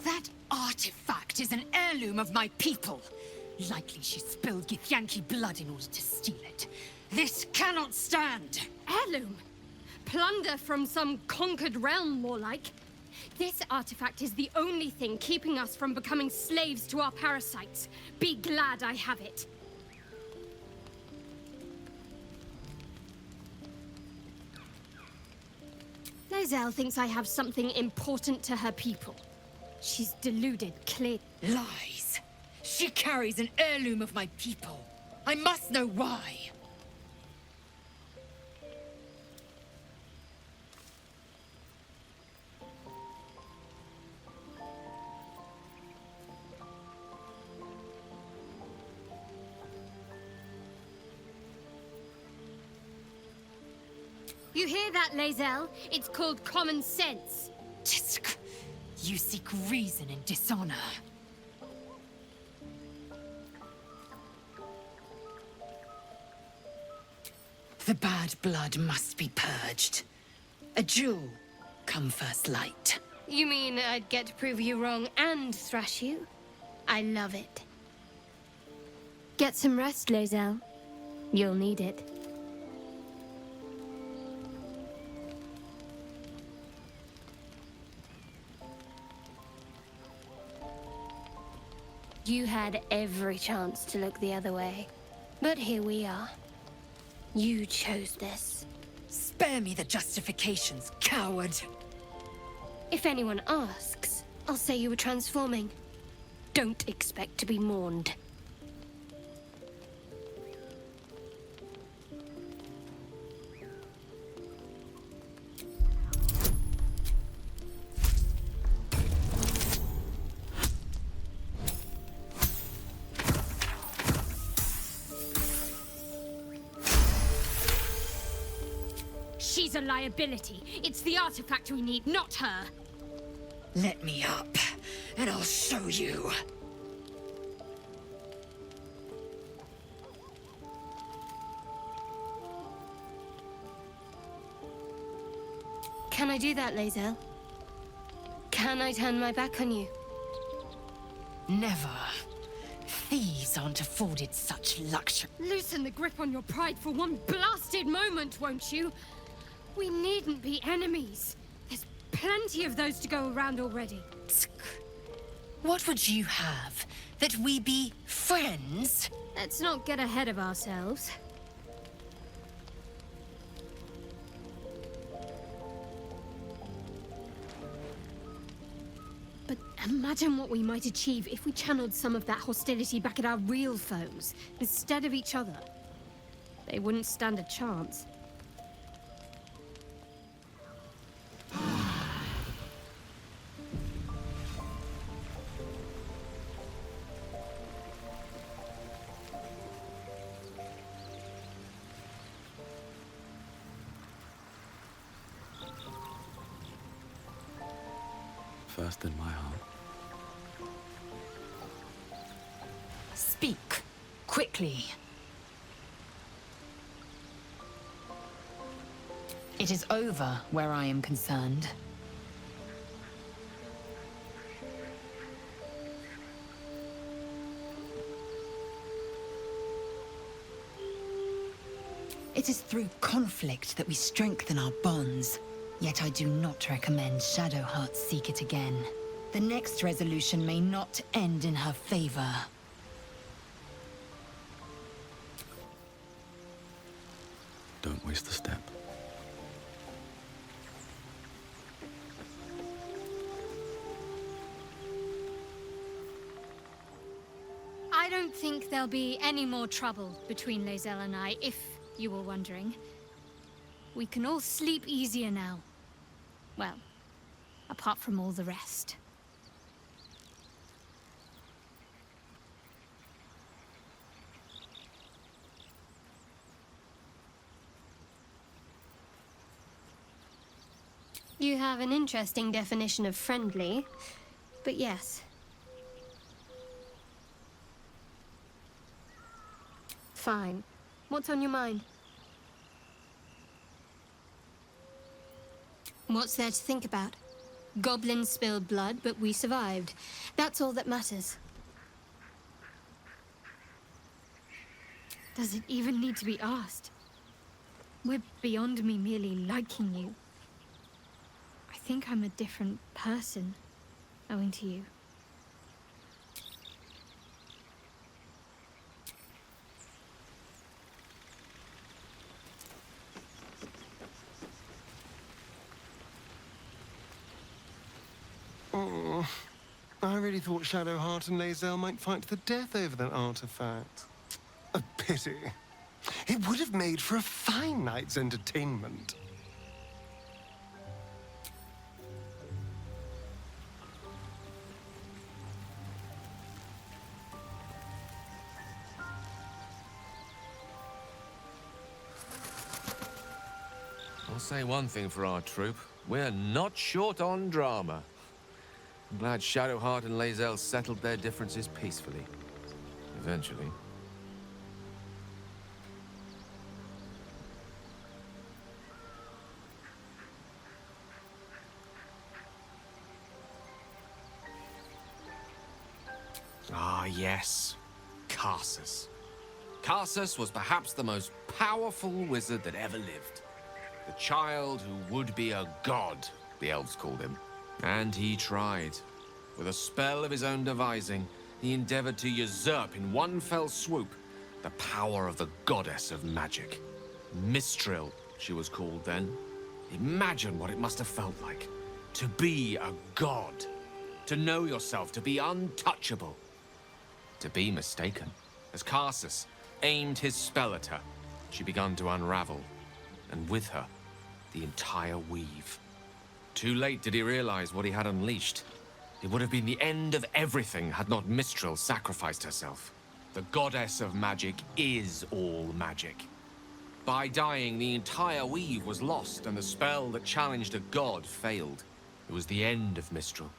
That artifact is an heirloom of my people. Likely she spilled Githyanki blood in order to steal it. This cannot stand.
Heirloom? Plunder from some conquered realm, more like. This artifact is the only thing keeping us from becoming slaves to our parasites. Be glad I have it. Lae'zel thinks I have something important to her people. She's deluded, clear.
Lies. She carries an heirloom of my people. I must know why.
You hear that, Lae'zel? It's called common sense.
You seek reason in dishonor. The bad blood must be purged. A jewel come first light.
You mean I'd get to prove you wrong and thrash you? I love it. Get some rest, Lae'zel. You'll need it. You had every chance to look the other way. But here we are. You chose this.
Spare me the justifications, coward!
If anyone asks, I'll say you were transforming. Don't expect to be mourned. She's a liability. It's the artifact we need, not her.
Let me up, and I'll show you.
Can I do that, Lae'zel? Can I turn my back on you?
Never. Thieves aren't afforded such luxury.
Loosen the grip on your pride for one blasted moment, won't you? We needn't be enemies. There's plenty of those to go around already.
What would you have? That we be friends?
Let's not get ahead of ourselves. But imagine what we might achieve if we channeled some of that hostility back at our real foes, instead of each other. They wouldn't stand a chance.
First in my heart.
Speak. Quickly. It is over where I am concerned. It is through conflict that we strengthen our bonds. Yet I do not recommend Shadowheart seek it again. The next resolution may not end in her favor.
Don't waste a step.
I don't think there'll be any more trouble between Lae'zel and I, if you were wondering. We can all sleep easier now. Well, apart from all the rest. You have an interesting definition of friendly, but yes. Fine. What's on your mind? What's there to think about? Goblins spilled blood, but we survived. That's all that matters. Does it even need to be asked? We're beyond me merely liking you. I think I'm a different person, owing to you.
Oh, I really thought Shadowheart and Lae'zel might fight to the death over that artifact. A pity. It would have made for a fine night's entertainment.
I'll say one thing for our troop. We're not short on drama. I'm glad Shadowheart and Lae'zel settled their differences peacefully. Eventually. Ah, yes. Karsus. Karsus was perhaps the most powerful wizard that ever lived. The child who would be a god, the elves called him. And he tried. With a spell of his own devising, he endeavored to usurp in one fell swoop the power of the goddess of magic. Mistral, she was called then. Imagine what it must have felt like. To be a god. To know yourself, to be untouchable. To be mistaken. As Karsus aimed his spell at her, she began to unravel. And with her, the entire weave. Too late did he realize what he had unleashed. It would have been the end of everything had not Mistral sacrificed herself. The goddess of magic is all magic. By dying, the entire weave was lost, and the spell that challenged a god failed. It was the end of Mistral.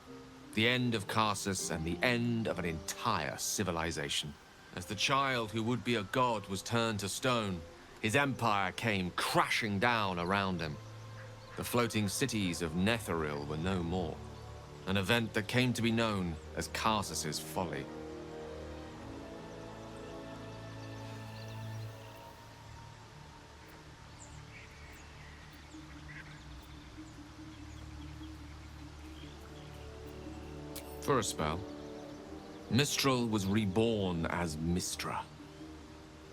The end of Karsus, and the end of an entire civilization. As the child who would be a god was turned to stone, his empire came crashing down around him. The floating cities of Netheril were no more. An event that came to be known as Karsus's folly. For a spell, Mistral was reborn as Mistra.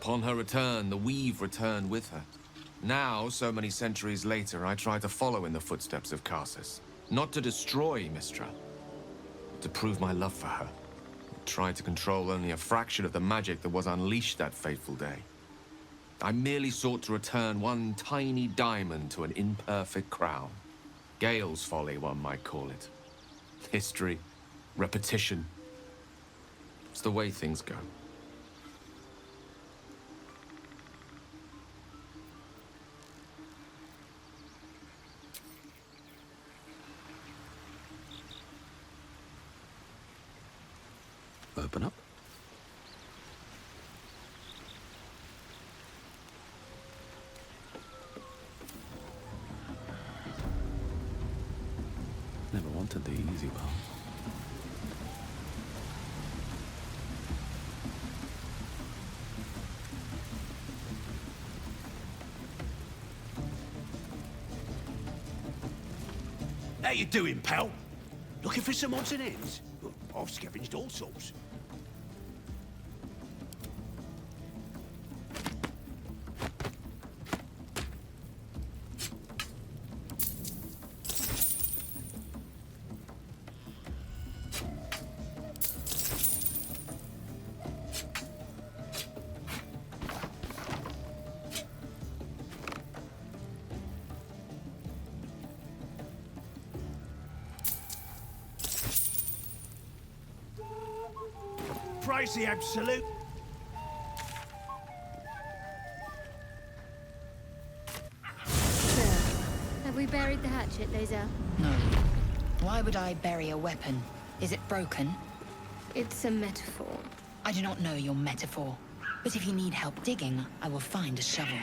Upon her return, the weave returned with her. Now, so many centuries later, I try to follow in the footsteps of Karsus. Not to destroy Mistra, but to prove my love for her. Try to control only a fraction of the magic that was unleashed that fateful day. I merely sought to return one tiny diamond to an imperfect crown. Gale's folly, one might call it. History, repetition. It's the way things go.
Open up. Never wanted the easy path.
How you doing, pal? Looking for some odds and ends? I've scavenged all sorts. Praise the absolute.
So, have we buried the hatchet, Lae'zel?
No. Why would I bury a weapon? Is it broken?
It's a metaphor.
I do not know your metaphor. But if you need help digging, I will find a shovel.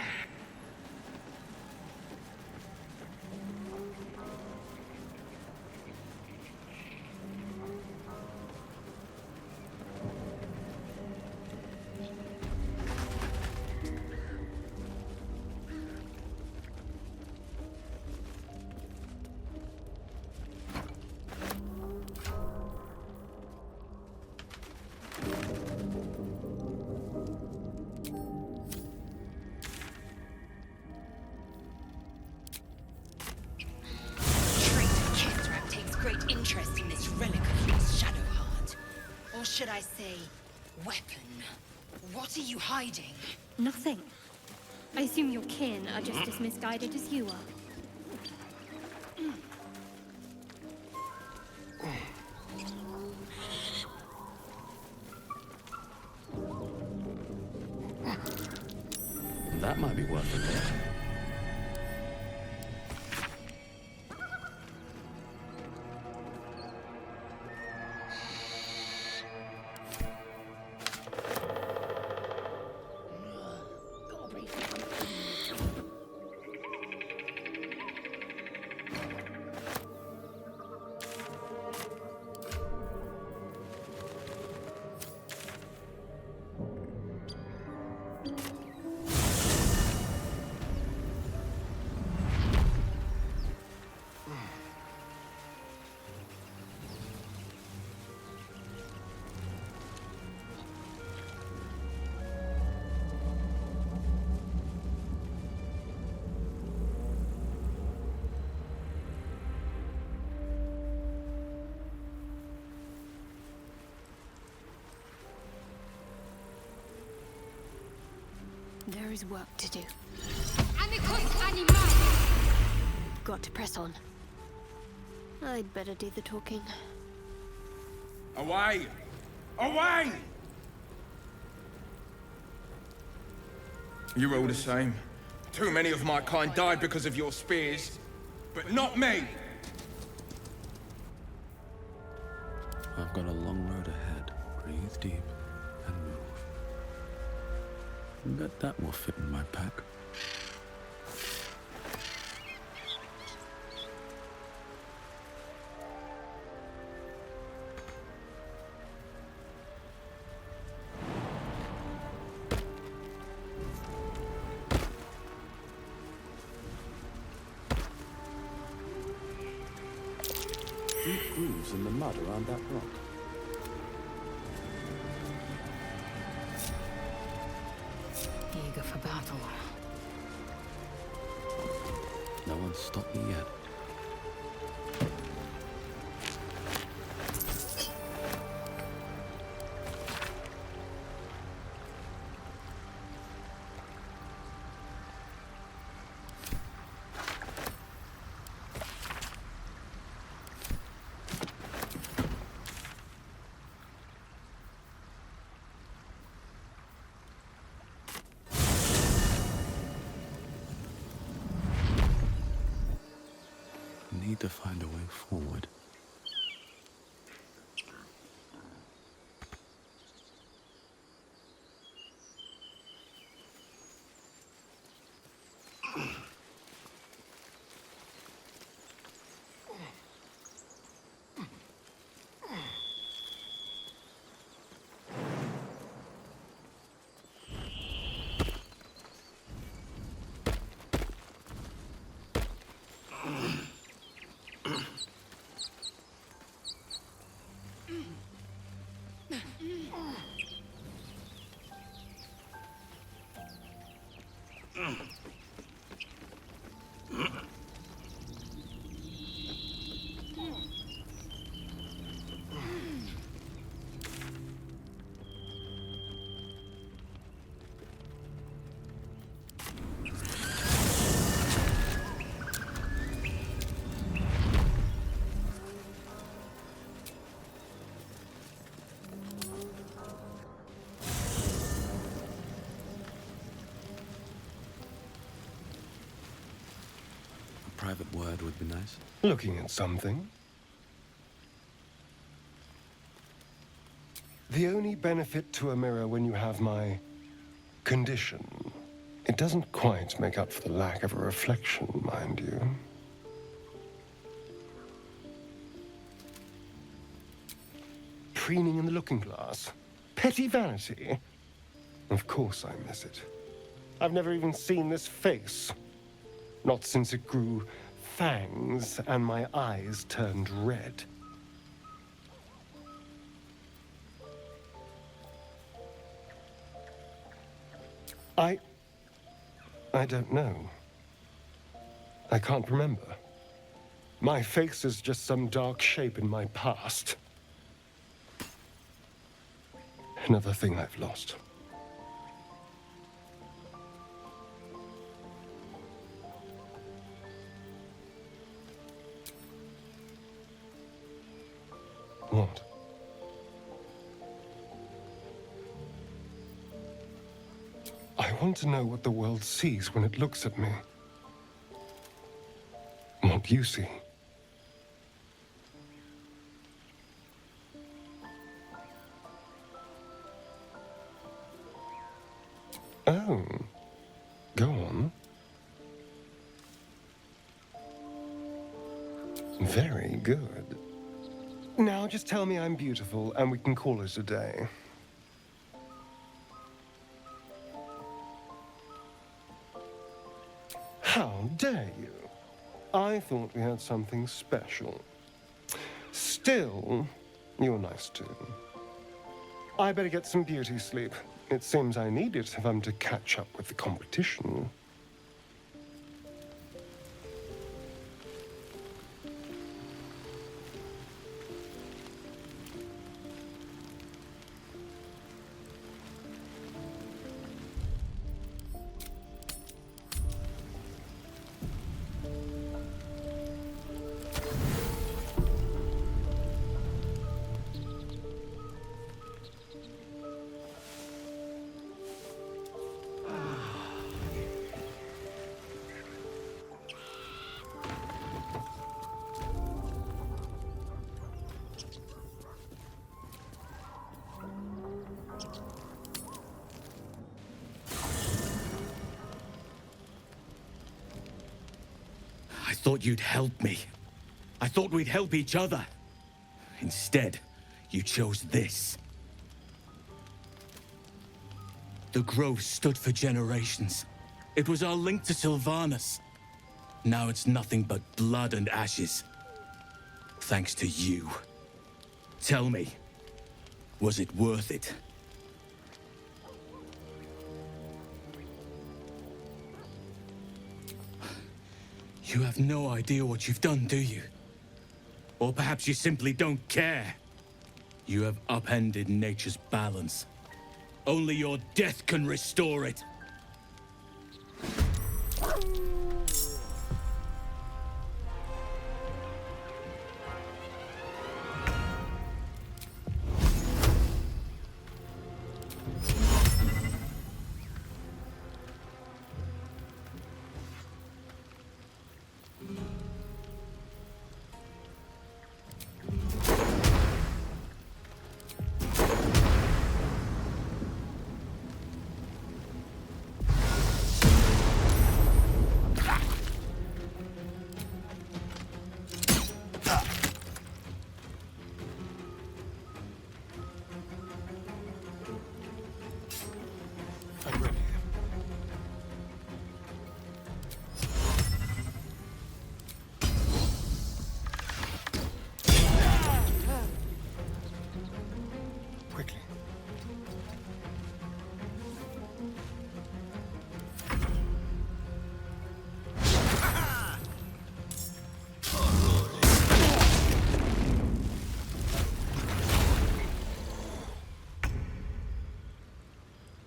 Should I say, weapon? What are you hiding?
Nothing. I assume your kin are just as misguided as you are.
That might be worth it.
There is work to do. Got to press on. I'd better do the talking.
Away! Away! You're all the same. Too many of my kind died because of your spears, but not me!
I've got a long road ahead. Breathe deep and move. Bet that will fit in my pack. Deep grooves in the mud around that rock. No one's stopped me yet. Need to find a way forward. Private word would be nice.
Looking at something. The only benefit to a mirror when you have my condition, it doesn't quite make up for the lack of a reflection, mind you. Preening in the looking glass. Petty vanity. Of course I miss it. I've never even seen this face. Not since it grew fangs and my eyes turned red. I don't know. I can't remember. My face is just some dark shape in my past. Another thing I've lost. What? I want to know what the world sees when it looks at me. What you see. Oh. Go on. Very good. Now just tell me I'm beautiful and we can call it a day. How dare you? I thought we had something special. Still, you're nice too. I better get some beauty sleep. It seems I need it if I'm to catch up with the competition.
I thought you'd help me. I thought we'd help each other. Instead, you chose this. The grove stood for generations. It was our link to Sylvanas. Now it's nothing but blood and ashes. Thanks to you. Tell me, was it worth it? You have no idea what you've done, do you? Or perhaps you simply don't care. You have upended nature's balance. Only your death can restore it.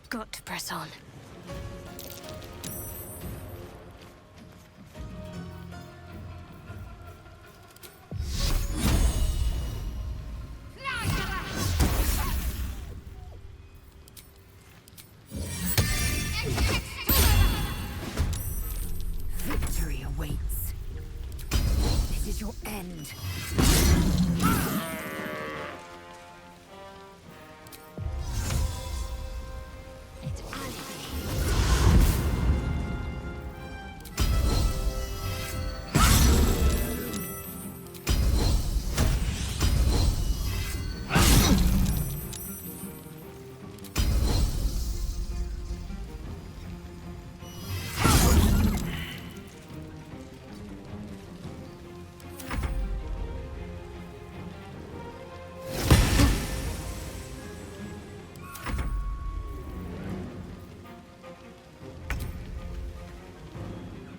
Got to press on.
Victory awaits. This is your end.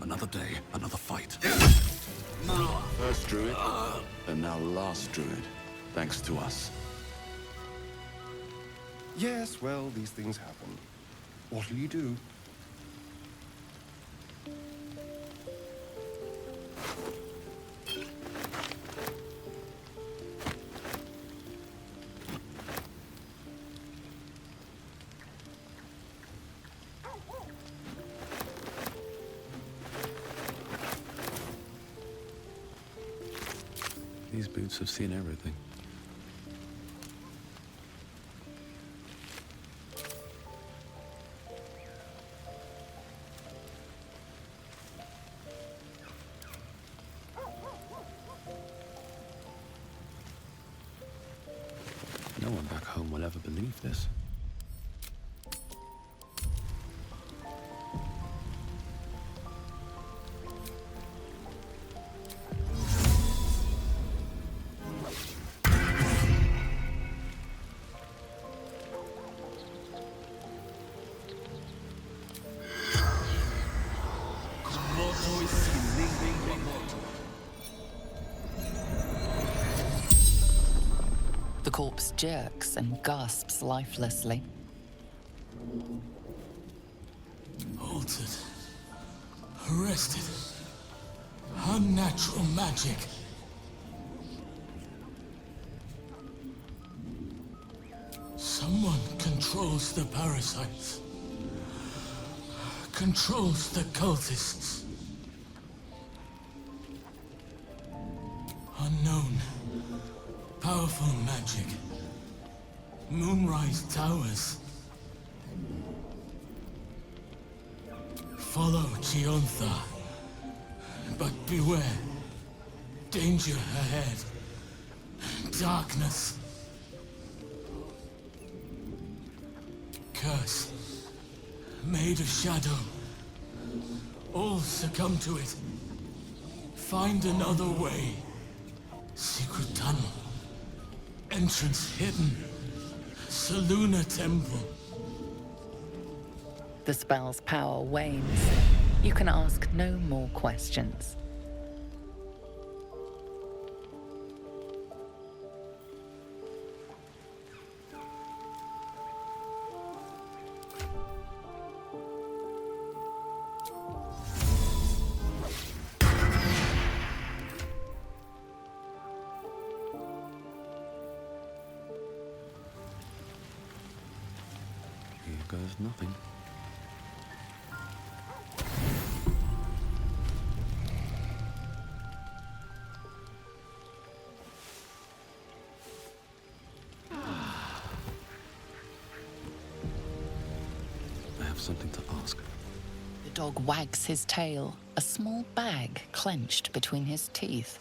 Another day, another fight. First Druid, and now last Druid, thanks to us.
Yes, well, these things happen. What'll you do?
These boots have seen everything. No one back home will ever believe this.
The corpse jerks and gasps lifelessly.
Altered. Arrested. Unnatural magic. Someone controls the parasites. Controls the cultists. Unknown. Powerful magic. Moonrise towers. Follow Chiontha. But beware. Danger ahead. Darkness. Curse. Made of shadow. All succumb to it. Find another way. Secret tunnel. Entrance hidden. Saluna Temple.
The spell's power wanes. You can ask no more questions.
goes nothing. I have something to ask.
The dog wags his tail, a small bag clenched between his teeth.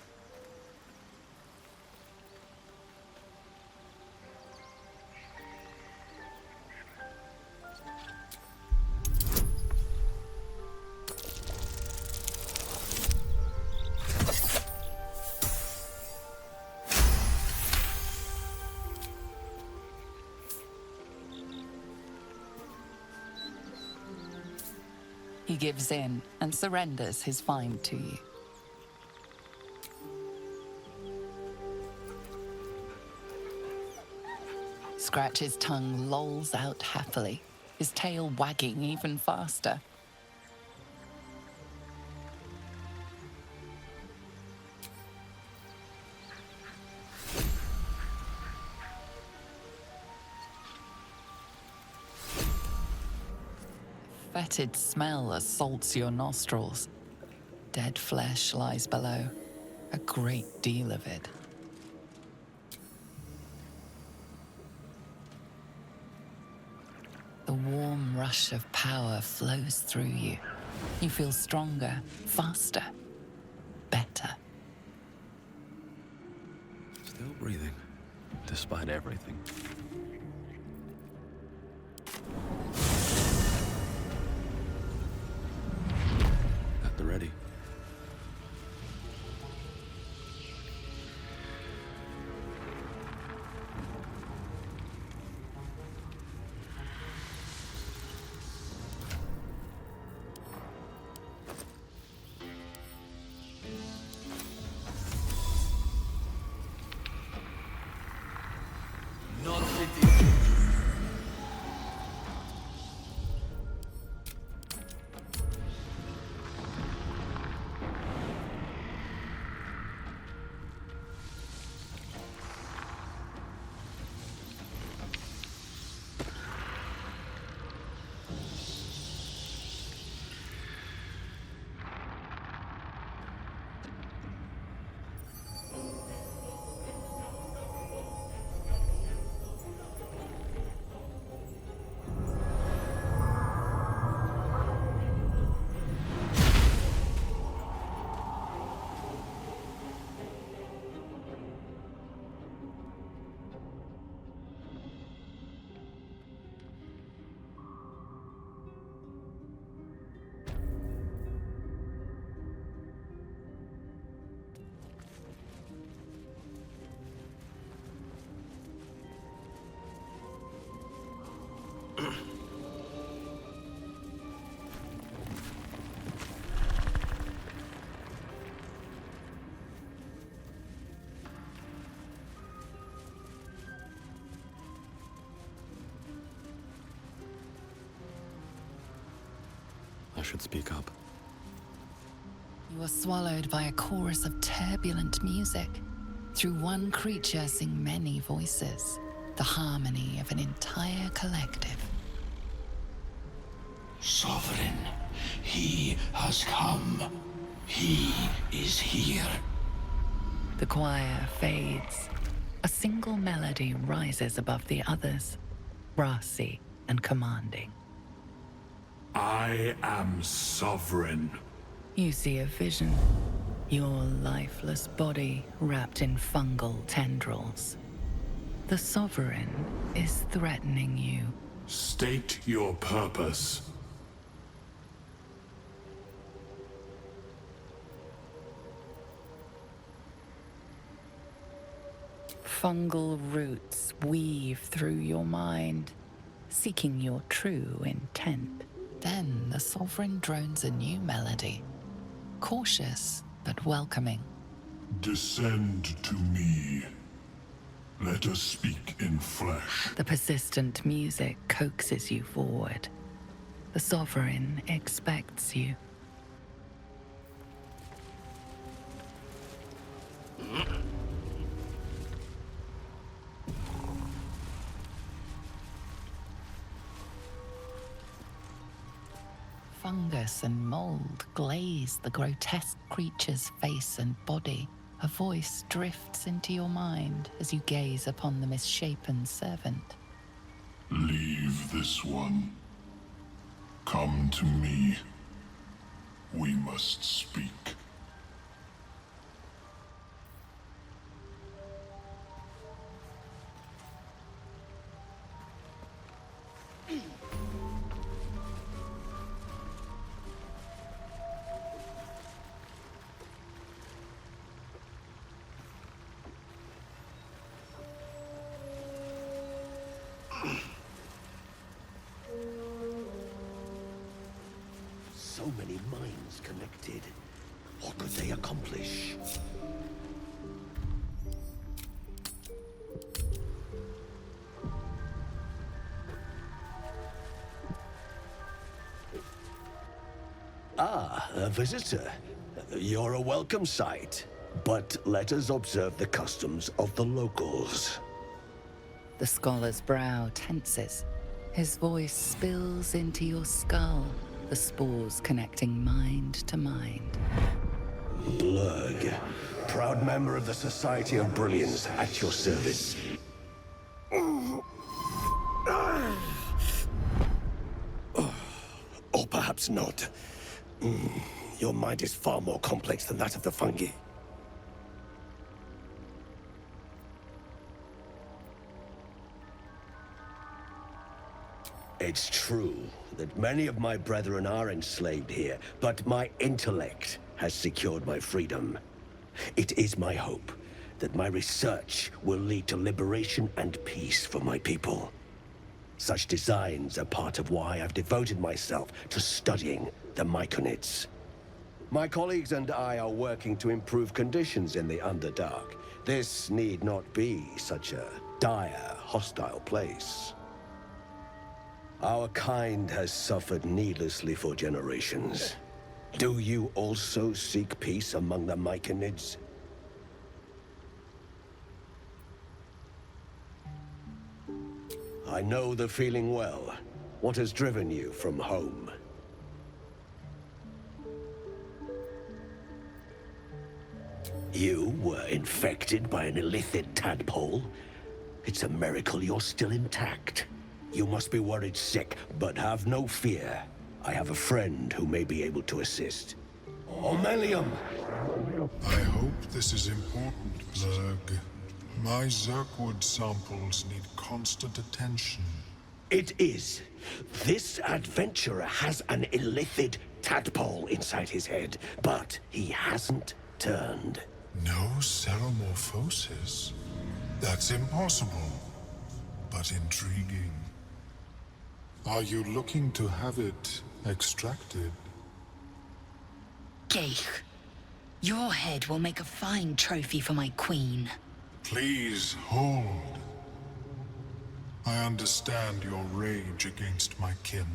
He gives in and surrenders his find to you. Scratch's tongue lolls out happily, his tail wagging even faster. Fetid smell assaults your nostrils. Dead flesh lies below, a great deal of it. The warm rush of power flows through you. You feel stronger, faster, better.
Still breathing, despite everything. At the ready. I should speak up.
You are swallowed by a chorus of turbulent music. Through one creature sing many voices, the harmony of an entire collective.
Sovereign, he has come. He is here.
The choir fades. A single melody rises above the others, brassy and commanding.
I am sovereign.
You see a vision. Your lifeless body wrapped in fungal tendrils. The Sovereign is threatening you.
State your purpose.
Fungal roots weave through your mind, seeking your true intent. Then the Sovereign drones a new melody, cautious but welcoming.
Descend to me. Let us speak in flesh.
The persistent music coaxes you forward. The Sovereign expects you. fungus and mold glaze the grotesque creature's face and body, a voice drifts into your mind as you gaze upon the misshapen servant.
Leave this one. Come to me. We must speak.
So many minds connected. What could they accomplish? Ah, a visitor. You're a welcome sight. But let us observe the customs of the locals.
The scholar's brow tenses. His voice spills into your skull, the spores connecting mind to mind.
Blurg, proud member of the Society of Brilliance, at your service. Or perhaps not. Your mind is far more complex than that of the fungi. It's true that many of my brethren are enslaved here, but my intellect has secured my freedom. It is my hope that my research will lead to liberation and peace for my people. Such designs are part of why I've devoted myself to studying the Myconids. My colleagues and I are working to improve conditions in the Underdark. This need not be such a dire, hostile place. Our kind has suffered needlessly for generations. Do you also seek peace among the Myconids? I know the feeling well. What has driven you from home? You were infected by an illithid tadpole? It's a miracle you're still intact. You must be worried sick, but have no fear. I have a friend who may be able to assist. Omeluum!
I hope this is important, Blurg. My Zerkwood samples need constant attention.
It is. This adventurer has an illithid tadpole inside his head, but he hasn't turned.
No ceremorphosis? That's impossible, but intriguing. Are you looking to have it extracted?
Gekh, your head will make a fine trophy for my queen.
Please, hold. I understand your rage against my kin.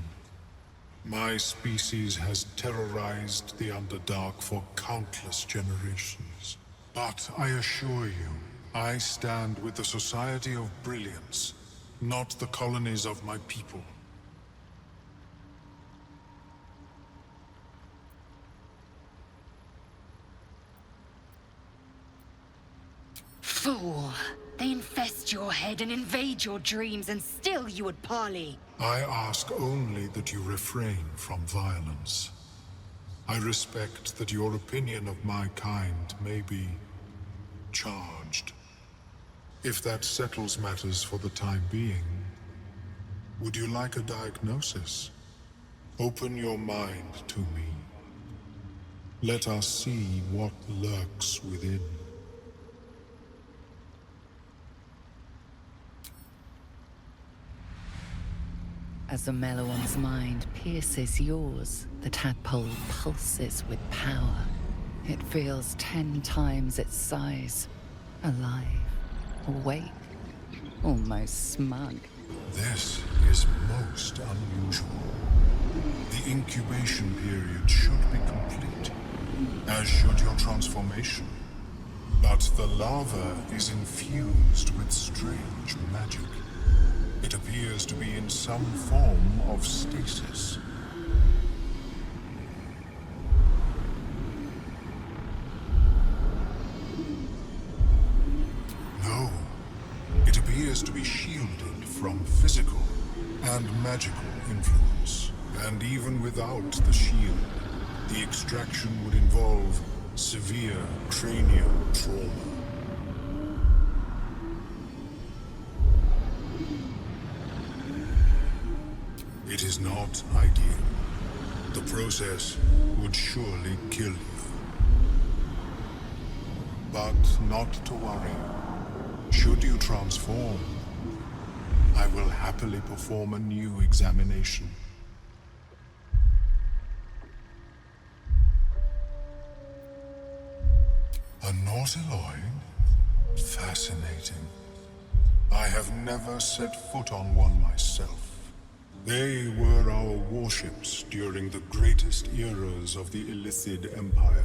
My species has terrorized the Underdark for countless generations. But I assure you, I stand with the Society of Brilliance, not the colonies of my people.
Fool! They infest your head and invade your dreams, and still you would parley.
I ask only that you refrain from violence. I respect that your opinion of my kind may be charged. If that settles matters for the time being, would you like a diagnosis? Open your mind to me. Let us see what lurks within.
As Omeluum's mind pierces yours, the tadpole pulses with power. It feels 10 times its size. Alive, awake, almost smug.
This is most unusual. The incubation period should be complete, as should your transformation. But the larva is infused with strange magic. It appears to be in some form of stasis. appears to be shielded from physical and magical influence. And even without the shield, the extraction would involve severe cranial trauma. It is not ideal. The process would surely kill you. But not to worry. Should you transform, I will happily perform a new examination. A Nautiloid? Fascinating. I have never set foot on one myself. They were our warships during the greatest eras of the Illithid Empire.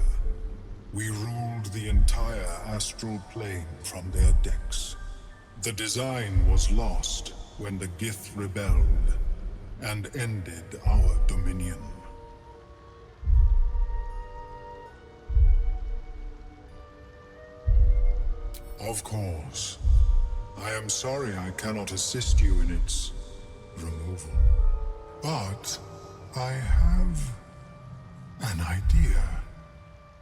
We ruled the entire Astral Plane from their decks. The design was lost when the Gith rebelled and ended our dominion. Of course. I am sorry I cannot assist you in its removal. But I have an idea.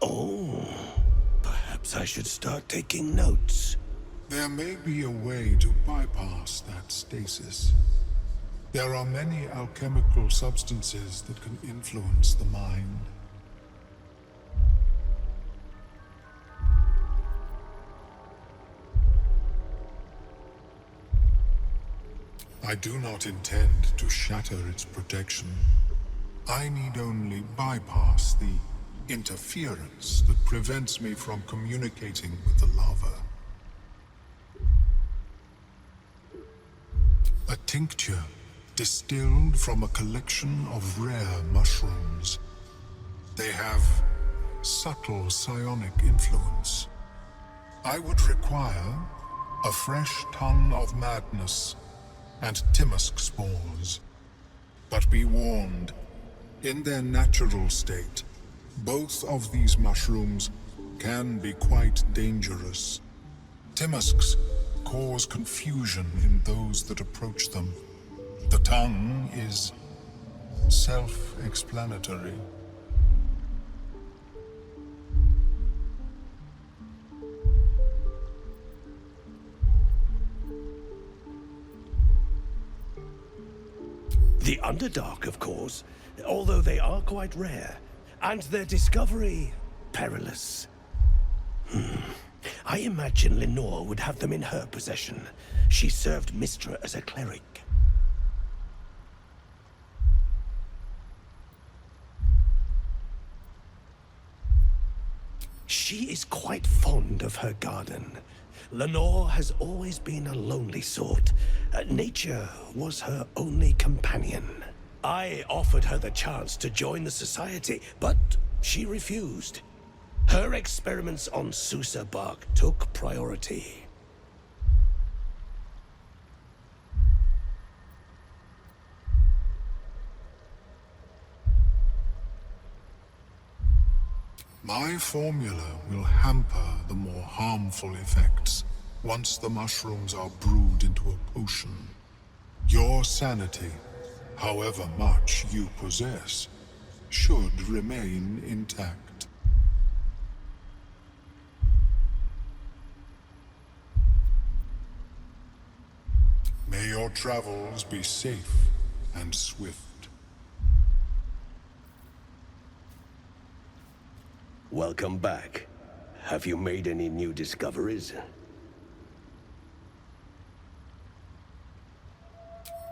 Oh, perhaps I should start taking notes.
There may be a way to bypass that stasis. There are many alchemical substances that can influence the mind. I do not intend to shatter its protection. I need only bypass the interference that prevents me from communicating with the lava. A tincture distilled from a collection of rare mushrooms. They have subtle psionic influence. I would require a fresh ton of madness and Timisk spores. But be warned, in their natural state, both of these mushrooms can be quite dangerous. Timisks cause confusion in those that approach them. The tongue is self-explanatory.
The Underdark, of course, although they are quite rare, and their discovery perilous. I imagine Lenore would have them in her possession. She served Mystra as a cleric. She is quite fond of her garden. Lenore has always been a lonely sort. Nature was her only companion. I offered her the chance to join the society, but she refused. Her experiments on Susa bark took priority.
My formula will hamper the more harmful effects once the mushrooms are brewed into a potion. Your sanity, however much you possess, should remain intact. May your travels be safe and swift.
Welcome back. Have you made any new discoveries?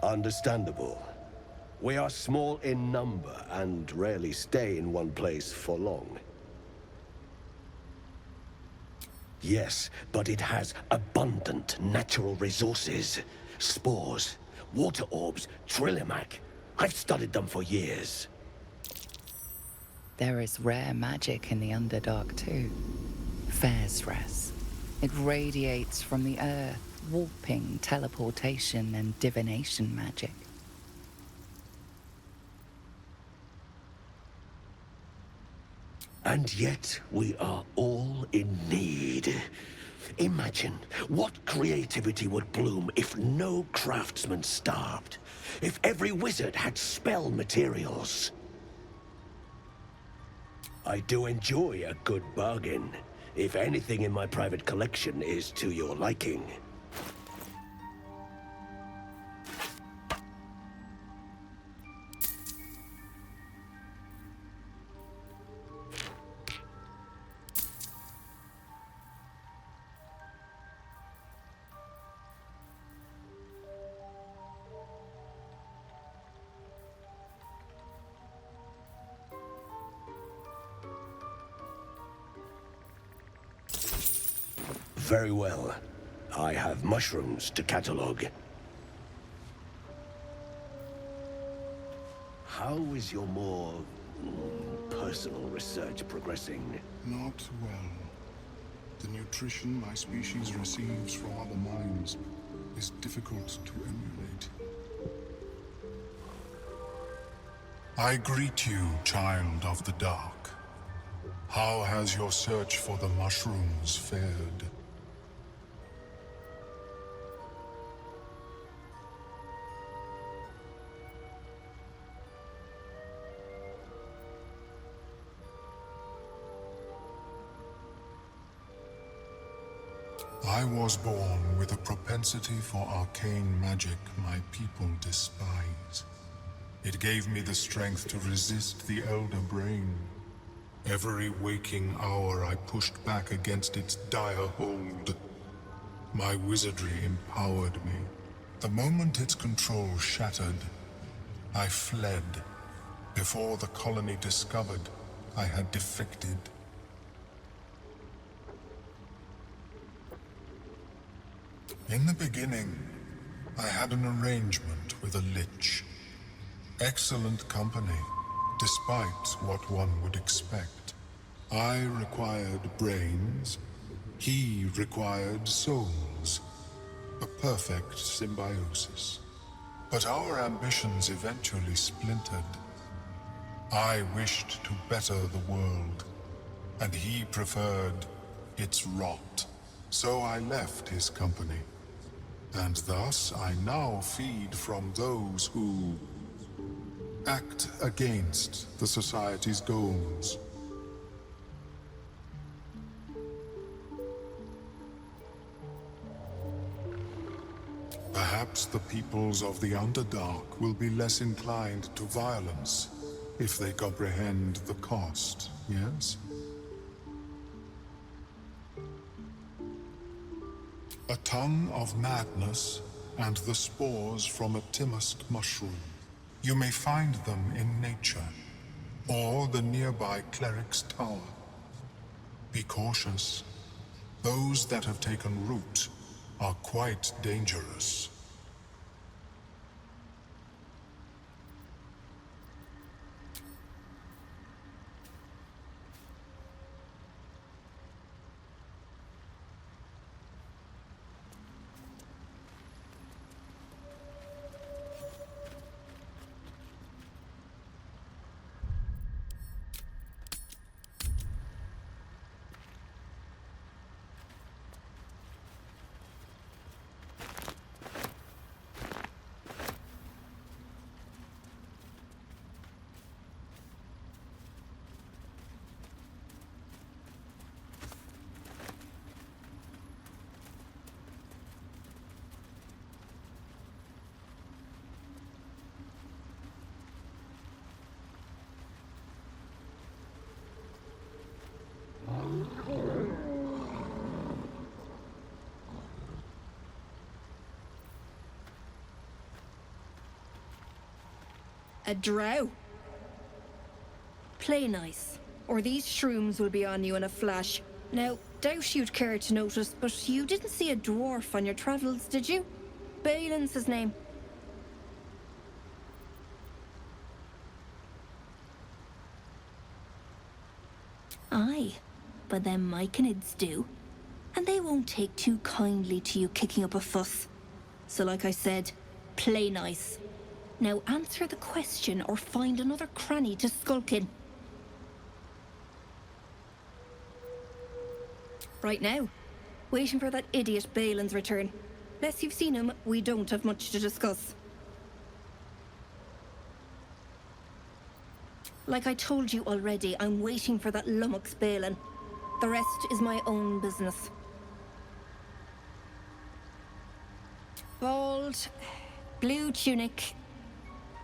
Understandable. We are small in number and rarely stay in one place for long. Yes, but it has abundant natural resources. Spores, water orbs, Trillimac. I've studied them for years.
There is rare magic in the Underdark too. Fairsres. It radiates from the earth, warping, teleportation, and divination magic.
And yet we are all in need. Imagine what creativity would bloom if no craftsman starved. If every wizard had spell materials. I do enjoy a good bargain, if anything in my private collection is to your liking. Very well. I have mushrooms to catalogue. How is your more personal research progressing?
Not well. The nutrition my species receives from other minds is difficult to emulate. I greet you, child of the dark. How has your search for the mushrooms fared? I was born with a propensity for arcane magic my people despise. It gave me the strength to resist the Elder Brain. Every waking hour I pushed back against its dire hold. My wizardry empowered me. The moment its control shattered, I fled. Before the colony discovered I had defected. In the beginning, I had an arrangement with a lich. Excellent company, despite what one would expect. I required brains, he required souls. A perfect symbiosis. But our ambitions eventually splintered. I wished to better the world, and he preferred its rot. So I left his company. And thus I now feed from those who act against the Society's goals. Perhaps the peoples of the Underdark will be less inclined to violence if they comprehend the cost, yes? A tongue of madness and the spores from a Timosk mushroom. You may find them in nature, or the nearby cleric's tower. Be cautious. Those that have taken root are quite dangerous.
A drow? Play nice, or these shrooms will be on you in a flash. Now, doubt you'd care to notice, but you didn't see a dwarf on your travels, did you? Balin's his name. Aye, but them Myconids do. And they won't take too kindly to you kicking up a fuss. So like I said, play nice. Now answer the question or find another cranny to skulk in. Right now. Waiting for that idiot Balin's return. Unless you've seen him, we don't have much to discuss. Like I told you already, I'm waiting for that lummox Balin. The rest is my own business. Bald, blue tunic,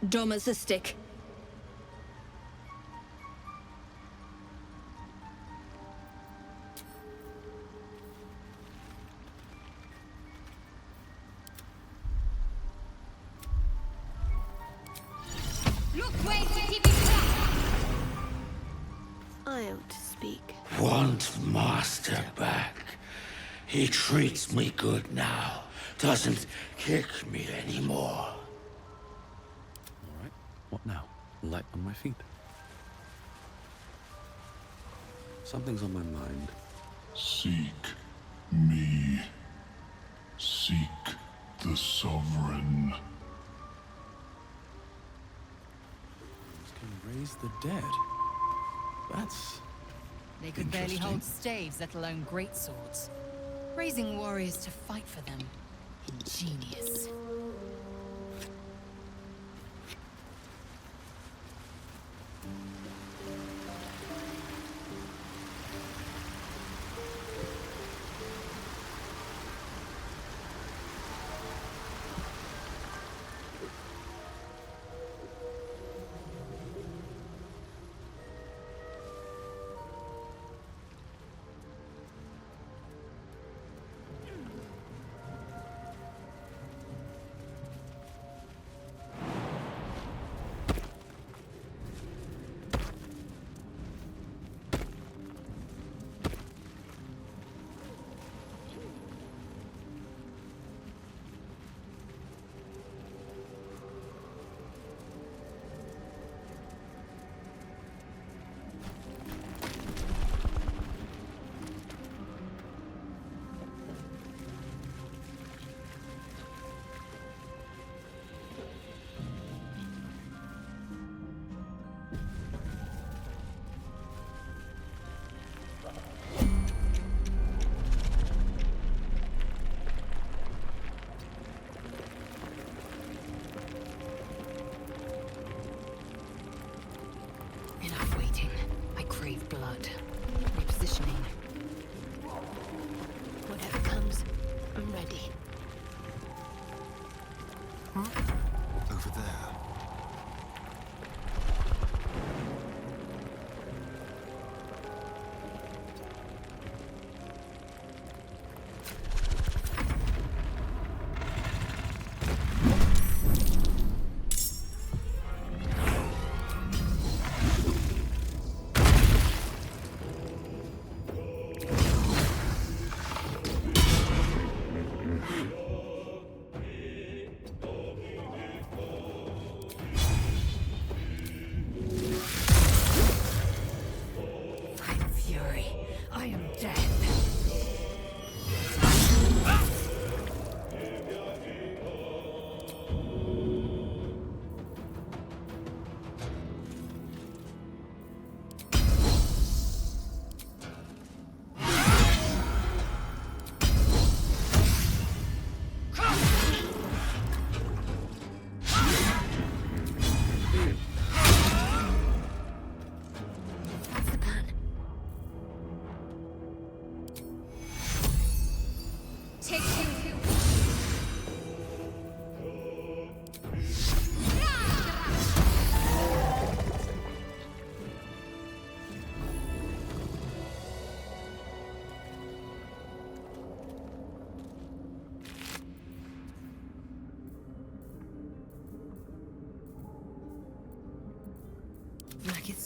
dumb as a stick.
I ought to speak.
Want Master back. He treats me good now. Doesn't kick me anymore.
Alright, what now? Light on my feet. Something's on my mind.
Seek me. Seek the Sovereign.
Can raise the dead. That's
They could barely hold staves, let alone greatswords. Raising warriors to fight for them. Ingenious. Blood. Repositioning. Whatever comes, I'm ready.
Over there.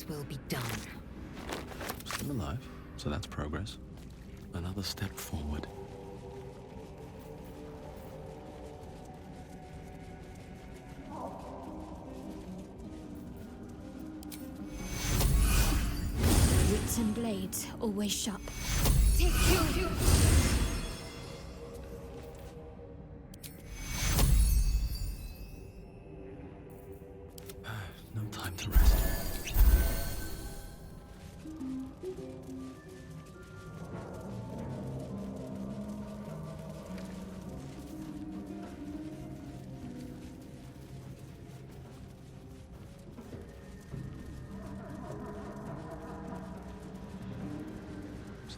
This will be done.
Still alive, so that's progress. Another step forward.
Roots and blades, always sharp.
No time to rest.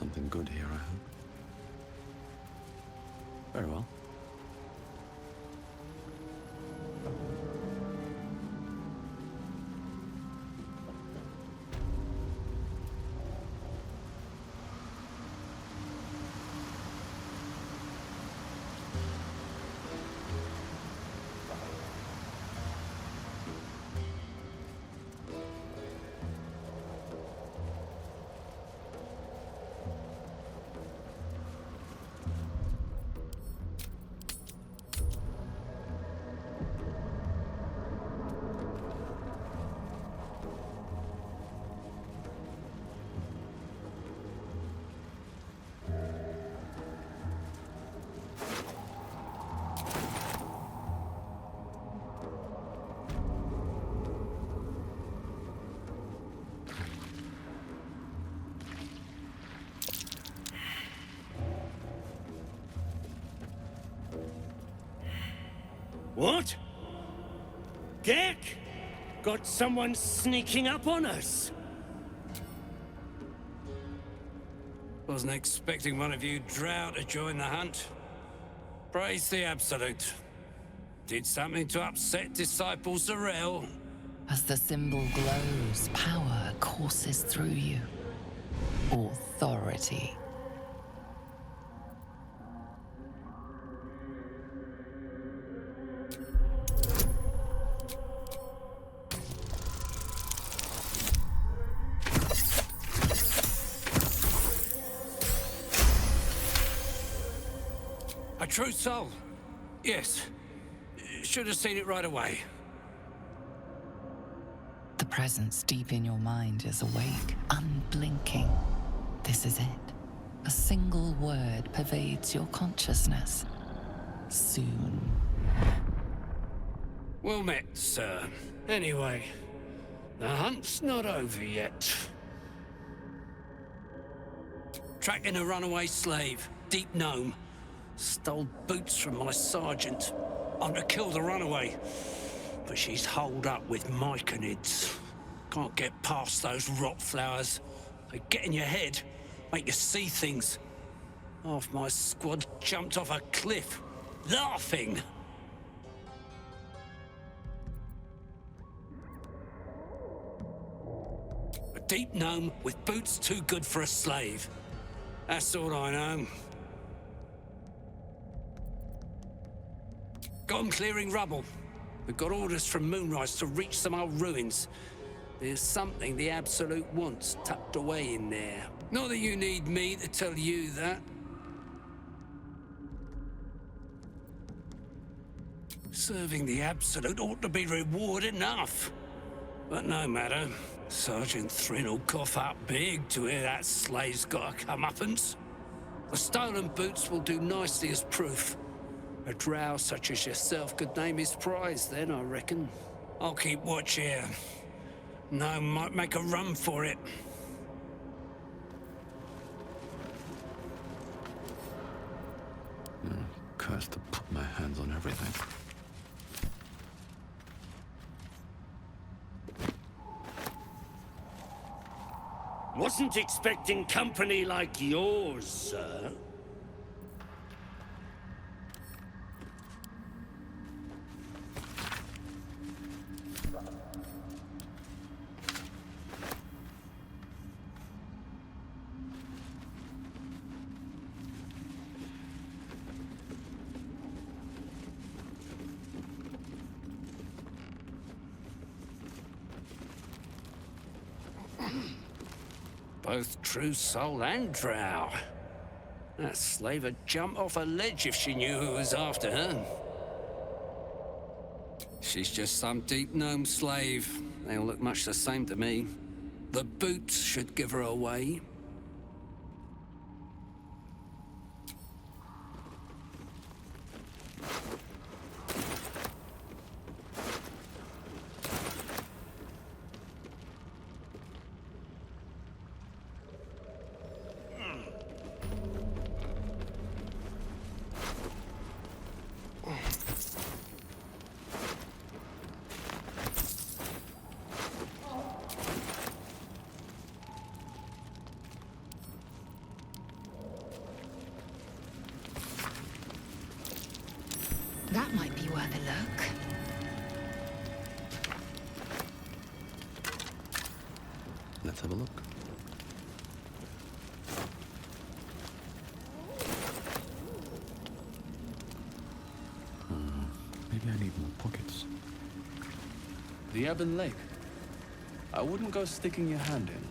Something good here, I hope. Very well.
What? Gekh? Got someone sneaking up on us?
Wasn't expecting one of you Drow to join the hunt. Praise the Absolute. Did something to upset Disciple Zarel.
As the symbol glows, power courses through you. Authority.
A true soul. Yes. Should have seen it right away.
The presence deep in your mind is awake, unblinking. This is it. A single word pervades your consciousness. Soon.
Well met, sir. Anyway, the hunt's not over yet. Tracking a runaway slave, Deep Gnome. Stole boots from my sergeant. I'm to kill the runaway, but she's holed up with Myconids. Can't get past those rot flowers. They get in your head, make you see things. Half my squad jumped off a cliff, laughing. A deep gnome with boots too good for a slave. That's all I know. Got 'em clearing rubble. We've got orders from Moonrise to reach some old ruins. There's something the Absolute wants tucked away in there. Not that you need me to tell you that. Serving the Absolute ought to be reward enough. But no matter. Sergeant Thrin will cough up big to hear that slave's got a comeuppance. The stolen boots will do nicely as proof. A drow such as yourself could name his prize then, I reckon. I'll keep watch here. No, might make a run for it.
Cursed to put my hands on everything.
Wasn't expecting company like yours, sir.
Both true soul and drow. That slave would jump off a ledge if she knew who was after her. She's just some deep gnome slave. They all look much the same to me. The boots should give her away.
That might be worth a look.
Let's have a look. Maybe I need more pockets. The Ebon Lake. I wouldn't go sticking your hand in.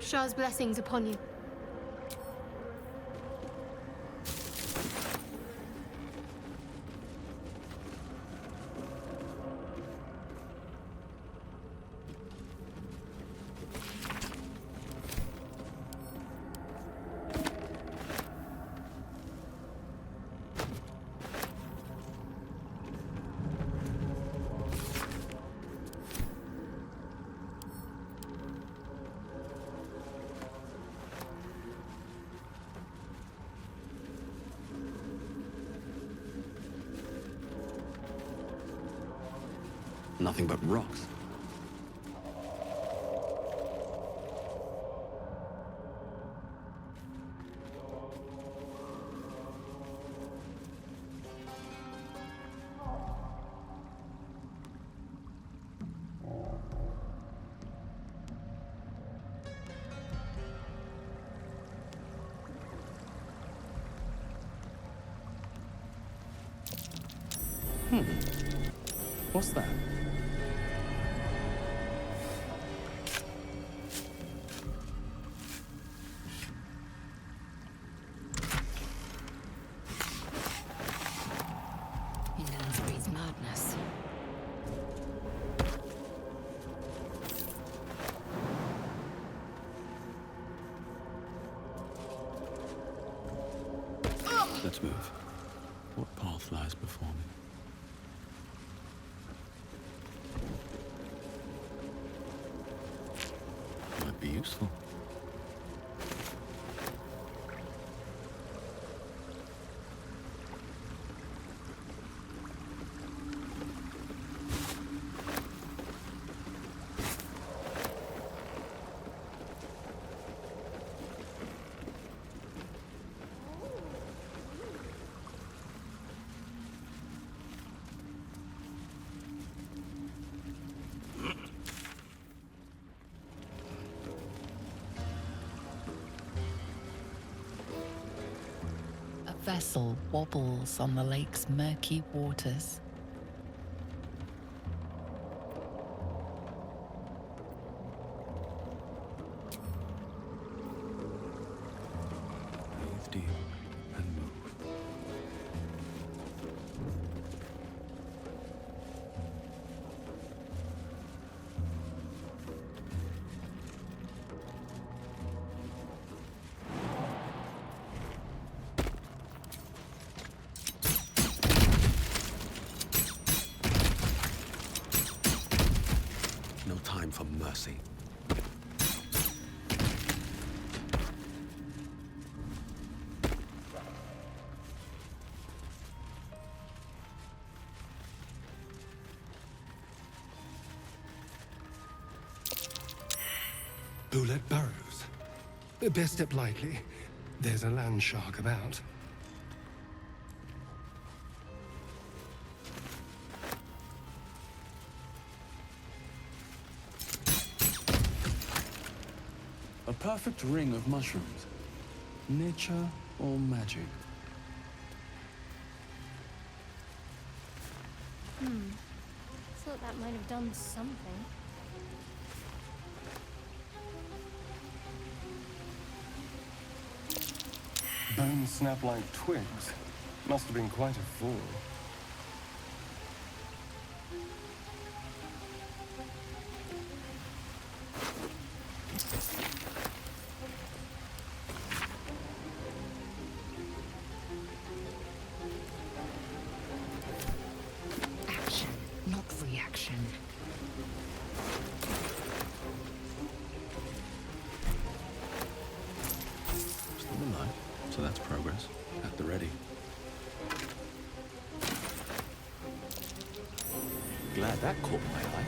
Shah's blessings upon you.
Nothing but rocks. What's that?
Madness.
Let's move. What path lies before me? Might be useful.
Vessel wobbles on the lake's murky waters.
Breathe deep and move.
see.
Bullet burrows. Best step lightly. There's a land shark about.
A perfect ring of mushrooms. Nature or magic?
Thought that might have done something.
Bones snap like twigs. Must have been quite a fall.
Action, not reaction.
Still alive, so that's progress. At the ready. Glad that caught my eye.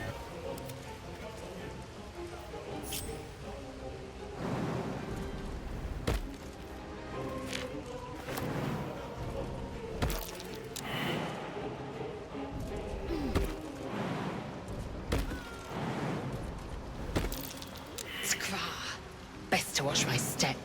Skra. Best to watch my step.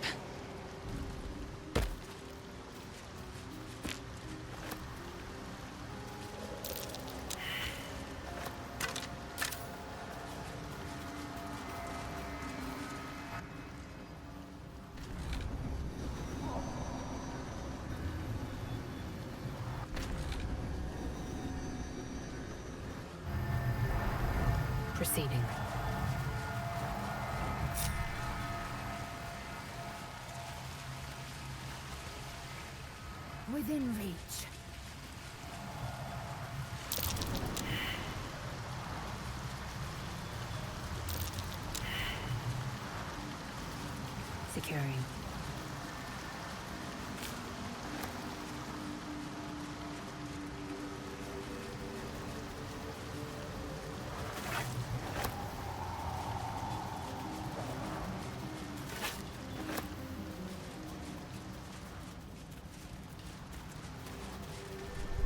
Proceeding.
Within reach.
Securing.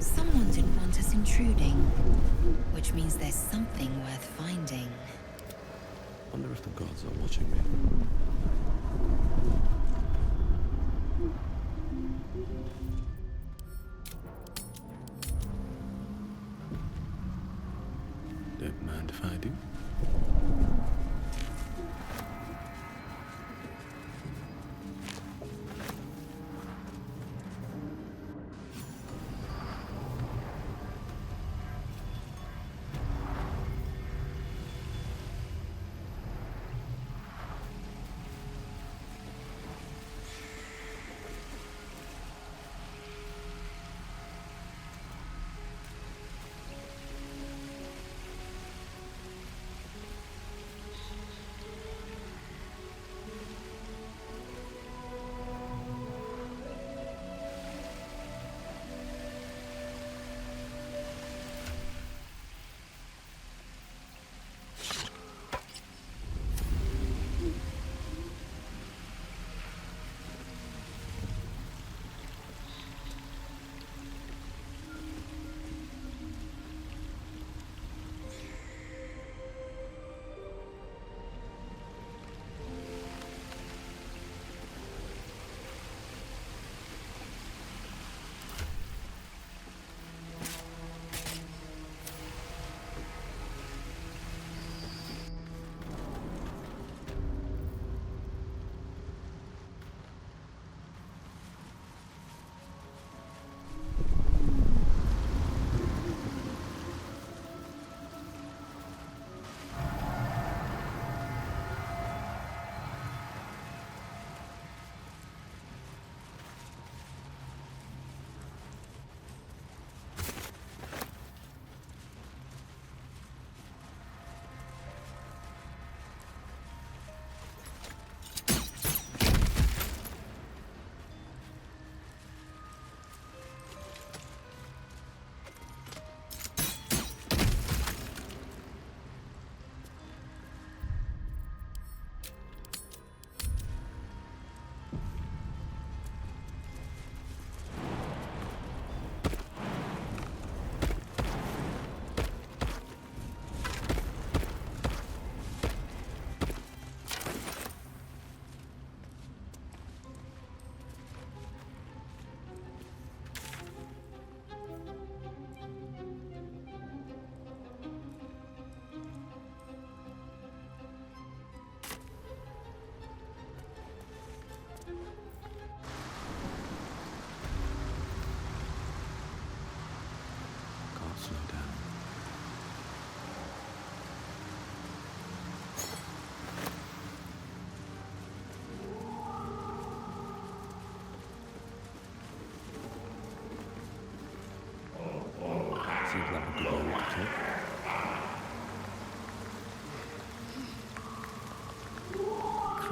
Someone didn't want us intruding, which means there's something worth finding.
Wonder if the gods are watching me. Don't mind if I do.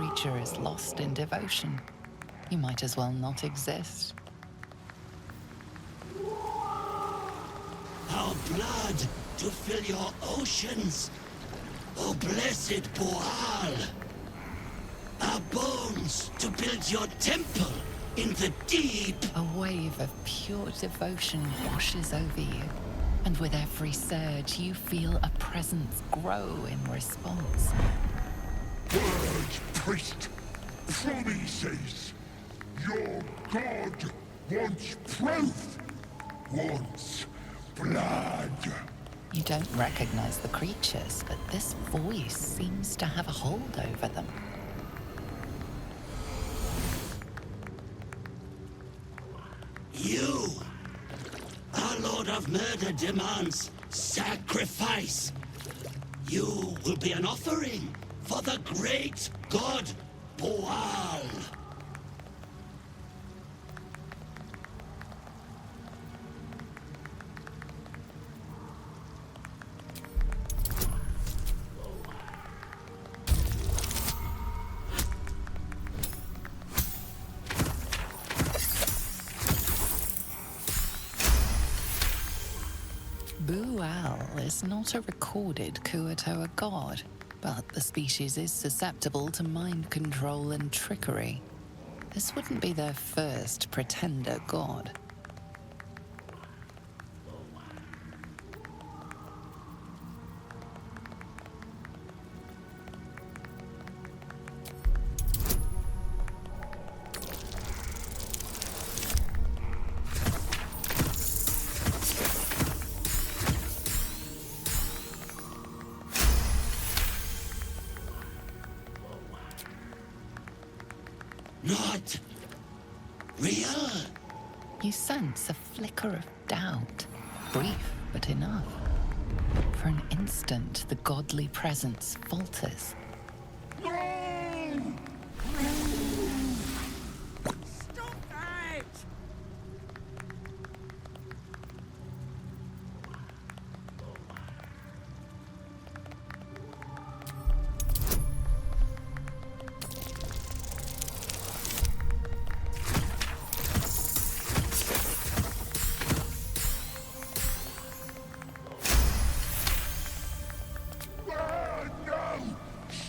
creature is lost in devotion, you might as well not exist.
Our blood to fill your oceans, O blessed BOOAL. Our bones to build your temple in the deep.
A wave of pure devotion washes over you, and with every surge, you feel a presence grow in response.
Word, priest! Promises! Your god wants proof! Wants blood!
You don't recognize the creatures, but this voice seems to have a hold over them.
You, our Lord of Murder, demands sacrifice. You will be an offering for the great god BOOAL.
BOOAL is not a recorded Kuatoa god, but the species is susceptible to mind control and trickery. This wouldn't be their first pretender god.
Not real?
You sense a flicker of doubt, brief but enough. For an instant, the godly presence falters.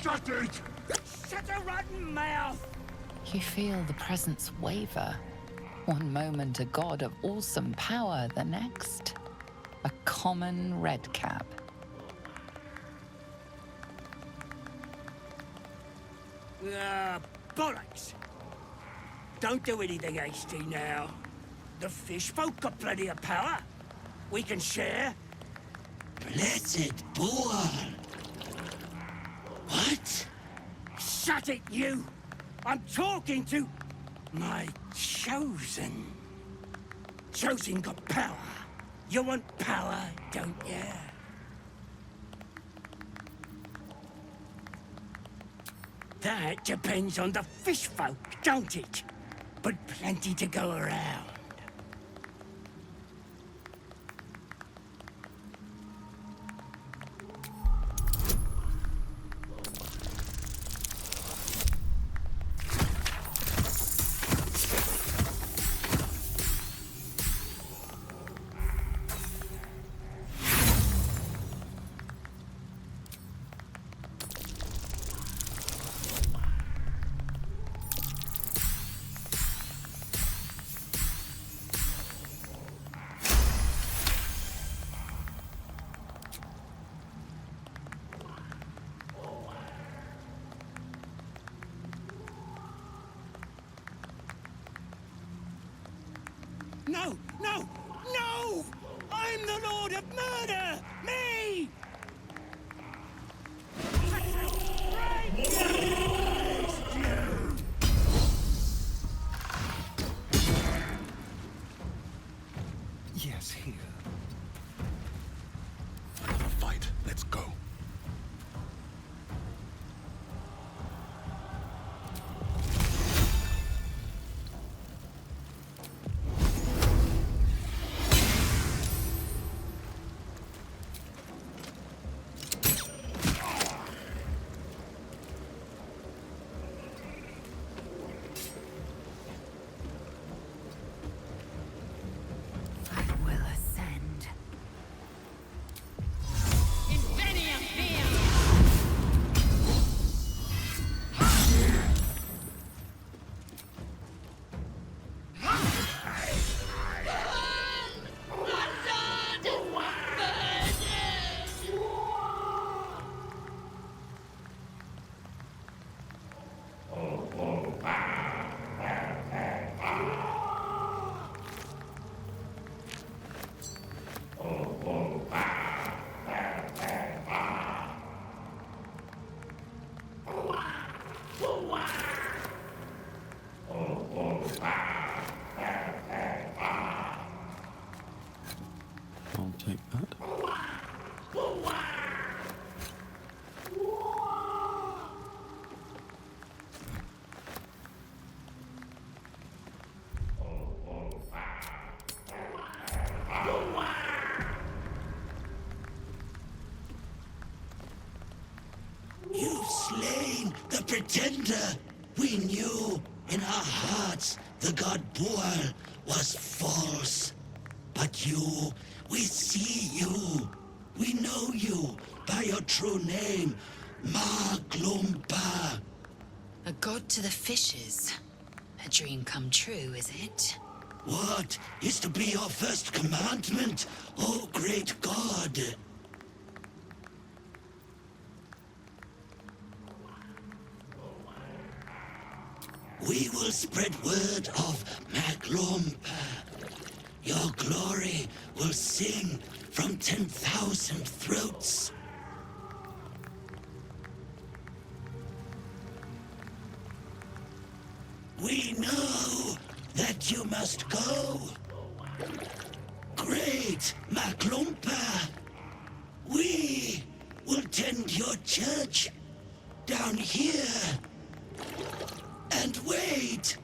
Shut it!
Shut a rotten mouth!
You feel the presence waver. One moment a god of awesome power, the next, a common redcap.
Bollocks! Don't do anything hasty now. The fish folk got plenty of power. We can share.
Blessed BOOAL. What?
Shut it, you! I'm talking to my chosen. Chosen got power. You want power, don't you? That depends on the fish folk, don't it? But plenty to go around. No! No! No! I'm the Lord of Murder! Me!
Yes, here. Another fight. Let's go. Take that.
You've slain the pretender. We knew in our hearts the god BOOAL was false. But you, we see you. We know you by your true name, Maglumpa.
A god to the fishes. A dream come true, is it?
What is to be your first commandment, O great god? We will spread word of Maglumpa. Your glory will sing from 10,000 throats. We know that you must go. Great Maglumpa, we will tend your church down here and wait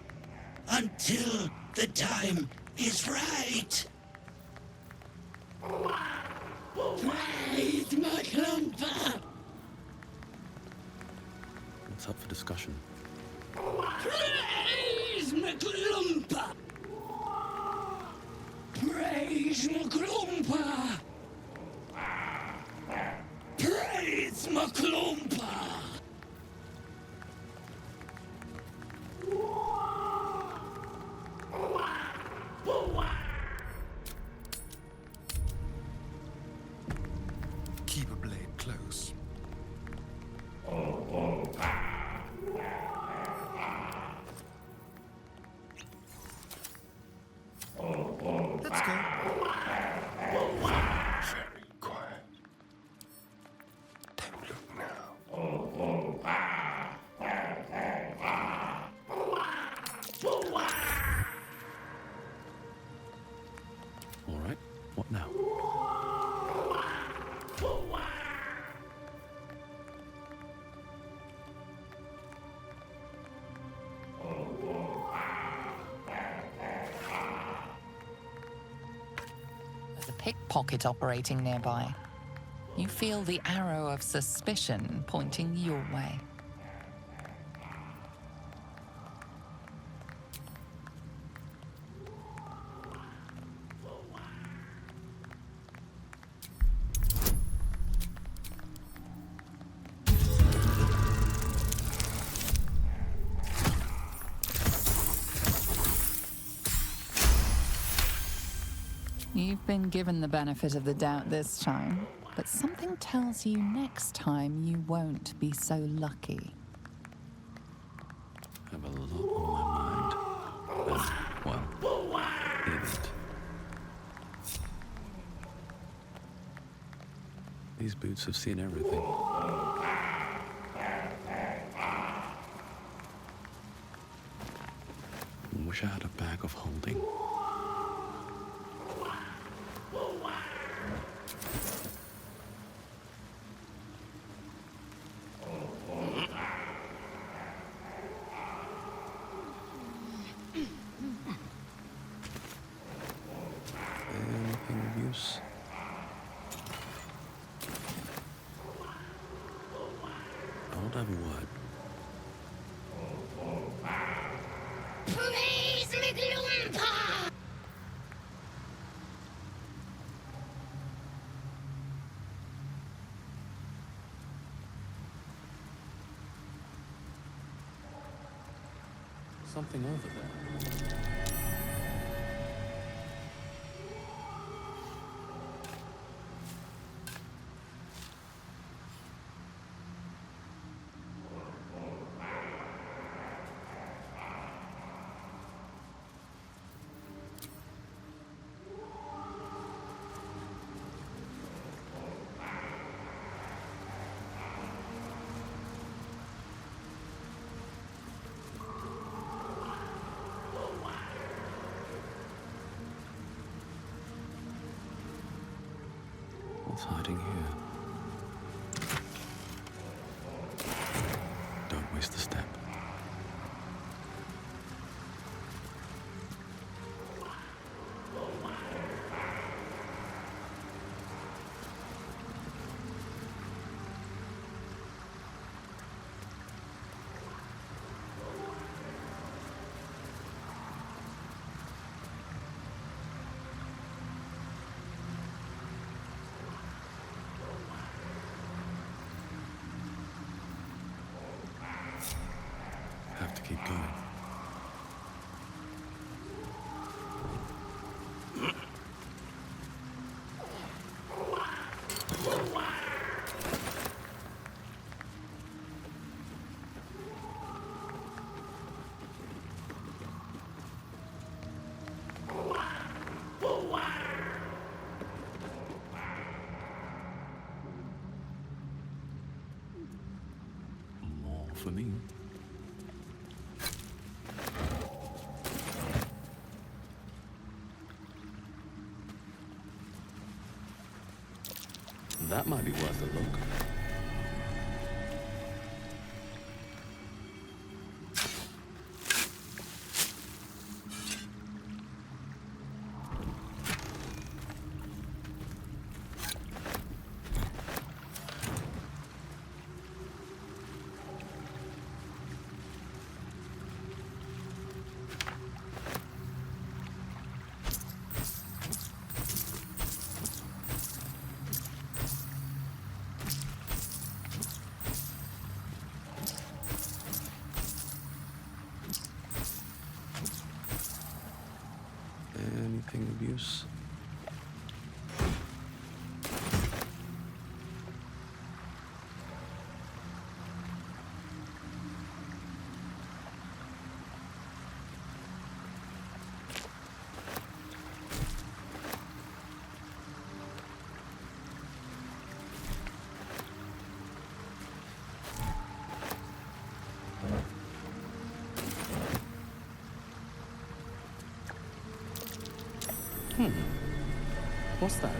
until the time is right. Praise Maglumpa!
What's up for discussion?
Praise Maglumpa! Praise Maglumpa! Praise Maglumpa!
Keep a blade close. Let's go. Very quiet. Don't look now.
All right, what now?
There's a pickpocket operating nearby. You feel the arrow of suspicion pointing your way. You've been given the benefit of the doubt this time, but something tells you next time you won't be so lucky.
I have a lot on my mind. Well, in it. These boots have seen everything. Wish I had a bag of holding. Anything of use? I won't have a word.
Praise Maglumpa!
Something over there. What's hiding here? Don't waste a step. Have to keep going. More for me. That might be worth a look. Anything of use? What's that?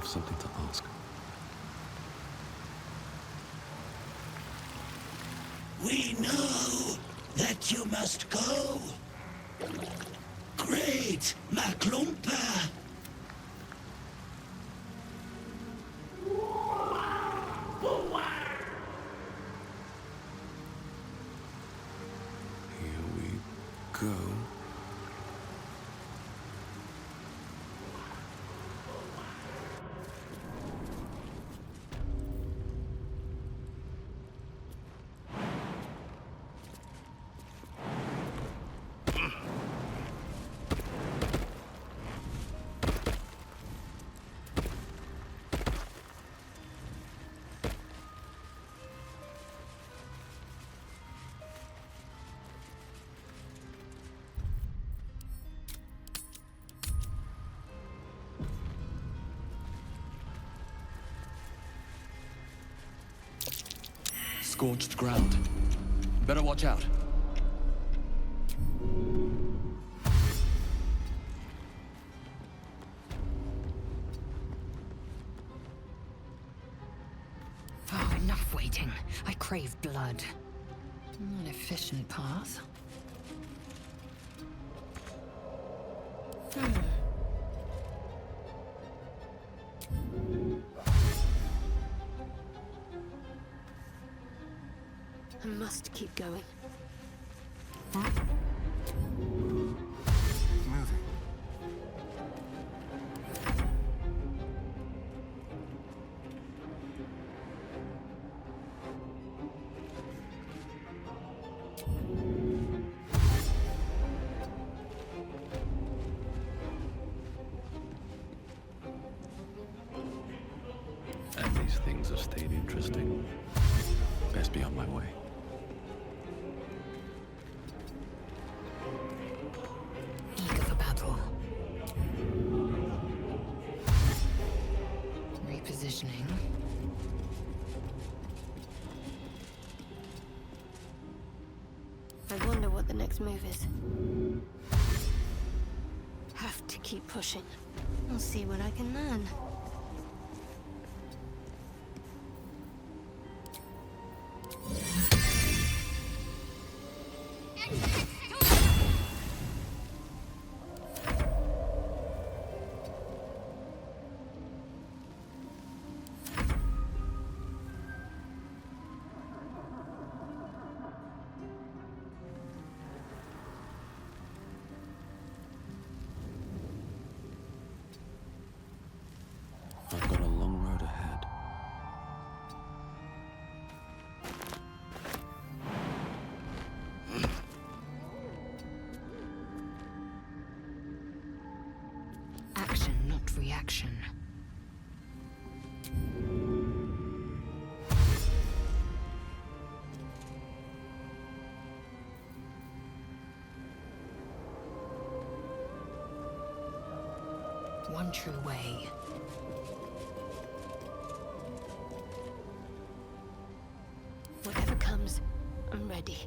Something to ask.
We know that you must go. Great Maklumpa.
Here we go. Scorched ground. Better watch out.
Oh, enough waiting. I crave blood. An efficient path.
must keep going.
Moving.
And these things have stayed interesting. Best be on my way.
Eager for battle. Repositioning.
I wonder what the next move is. Have to keep pushing. I'll see what I can learn.
I've got a long road ahead.
Action, not reaction. One true way.
Whatever comes, I'm ready.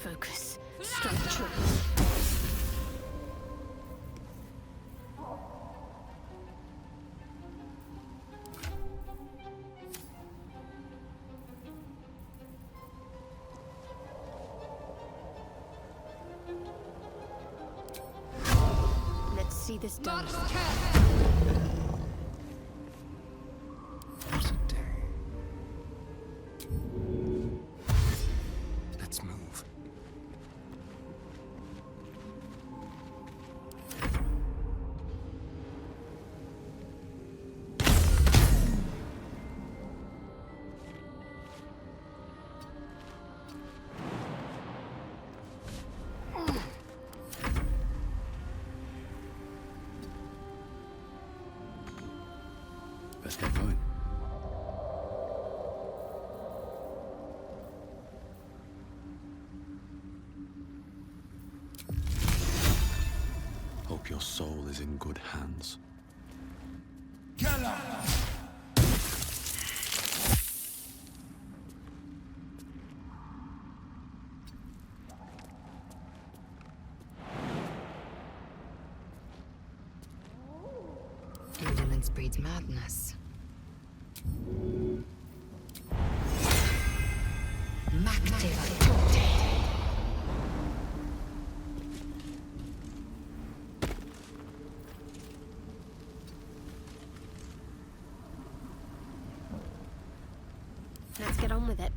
Focus. Strike true. Let's see this done.
What a day. Let's move.
Best get going. Hope your soul is in good hands.
Indolence breeds madness.
Let's get on with it.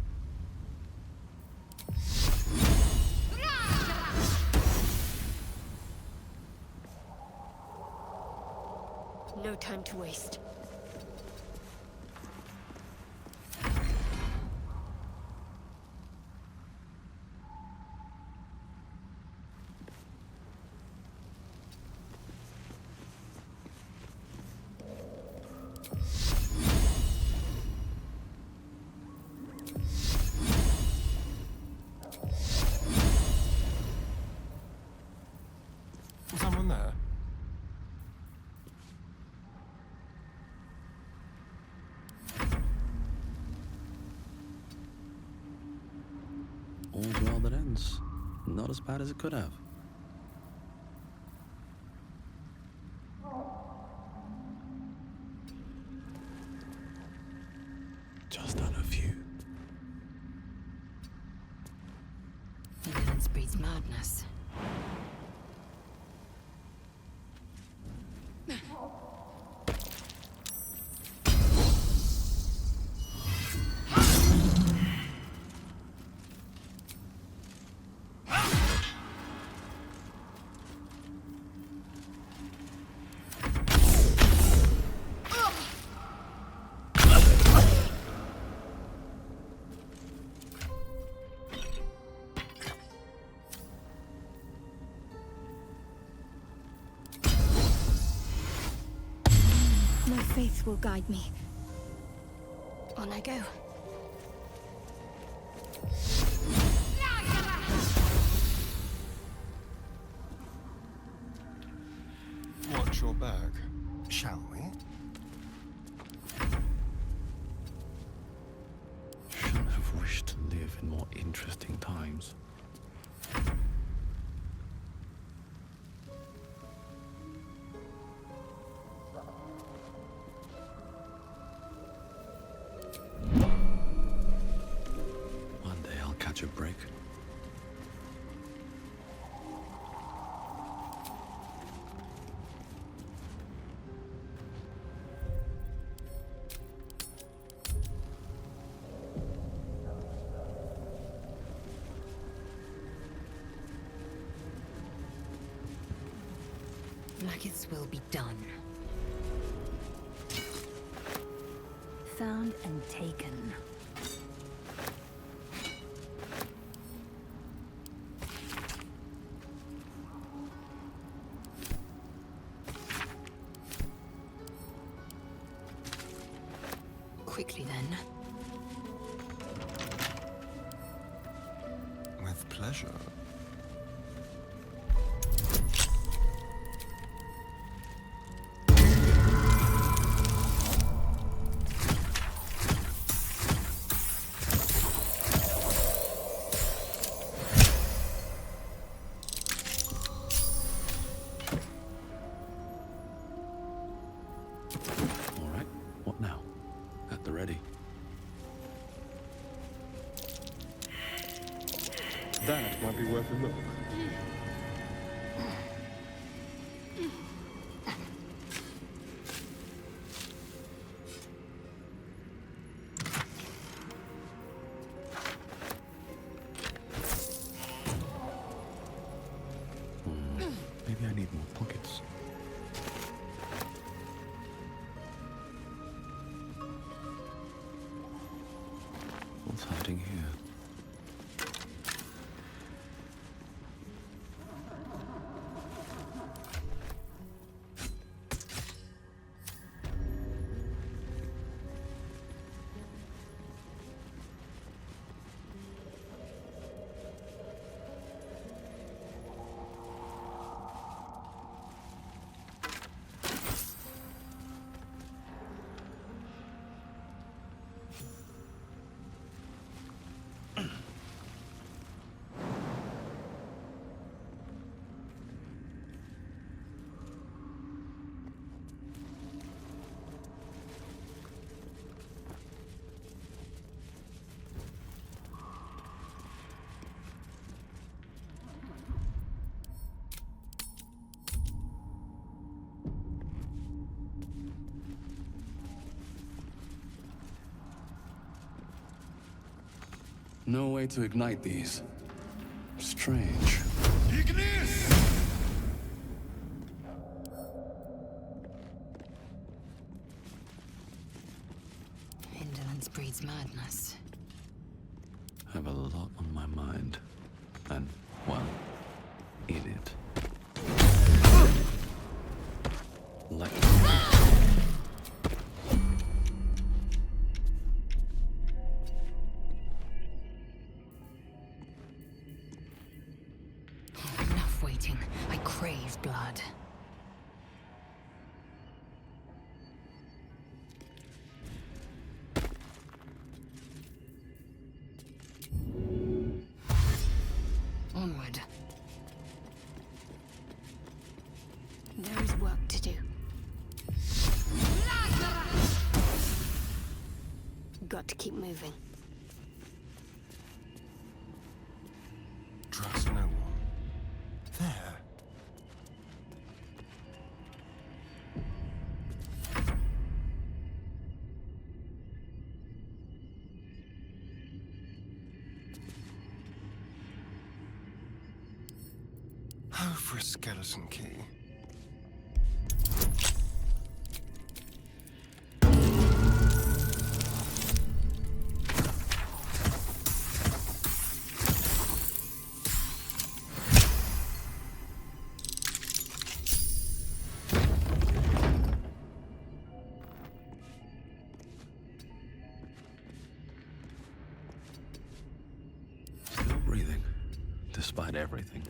No time to waste.
Is someone there?
All's well that ends. Not as bad as it could have. Just on a few.
Indolence breeds madness.
faith will guide me. On I go.
Watch your bag, shall we?
Shouldn't have wished to live in more interesting times. One day I'll catch a break.
Maggots will be done.
Found and taken.
Quickly then.
With pleasure. That might be worth a look.
Maybe I need more pockets. What's hiding here? No way to ignite these. Strange.
Indolence breeds madness.
I have a lot on my mind. And, well, in it. Like...
Enough waiting. I crave blood. Onward. There is work to do. Got to keep moving.
Trust no one. There. Oh, for a skeleton key.
despite everything.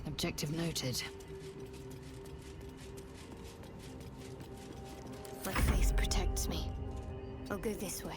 Objective noted.
My faith protects me. I'll go this way.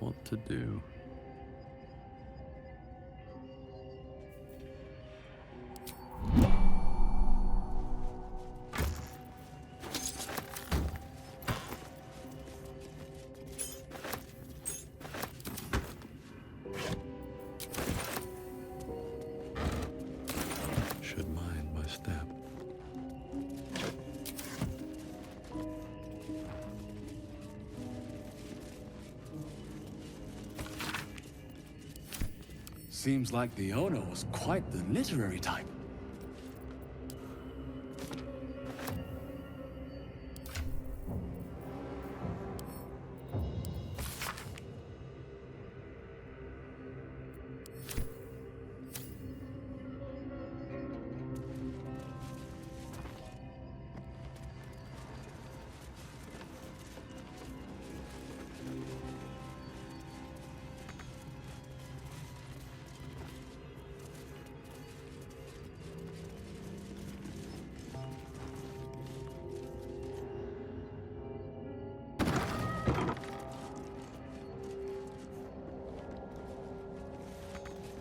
What to do? Should mind my step. Seems like the owner was quite the literary type.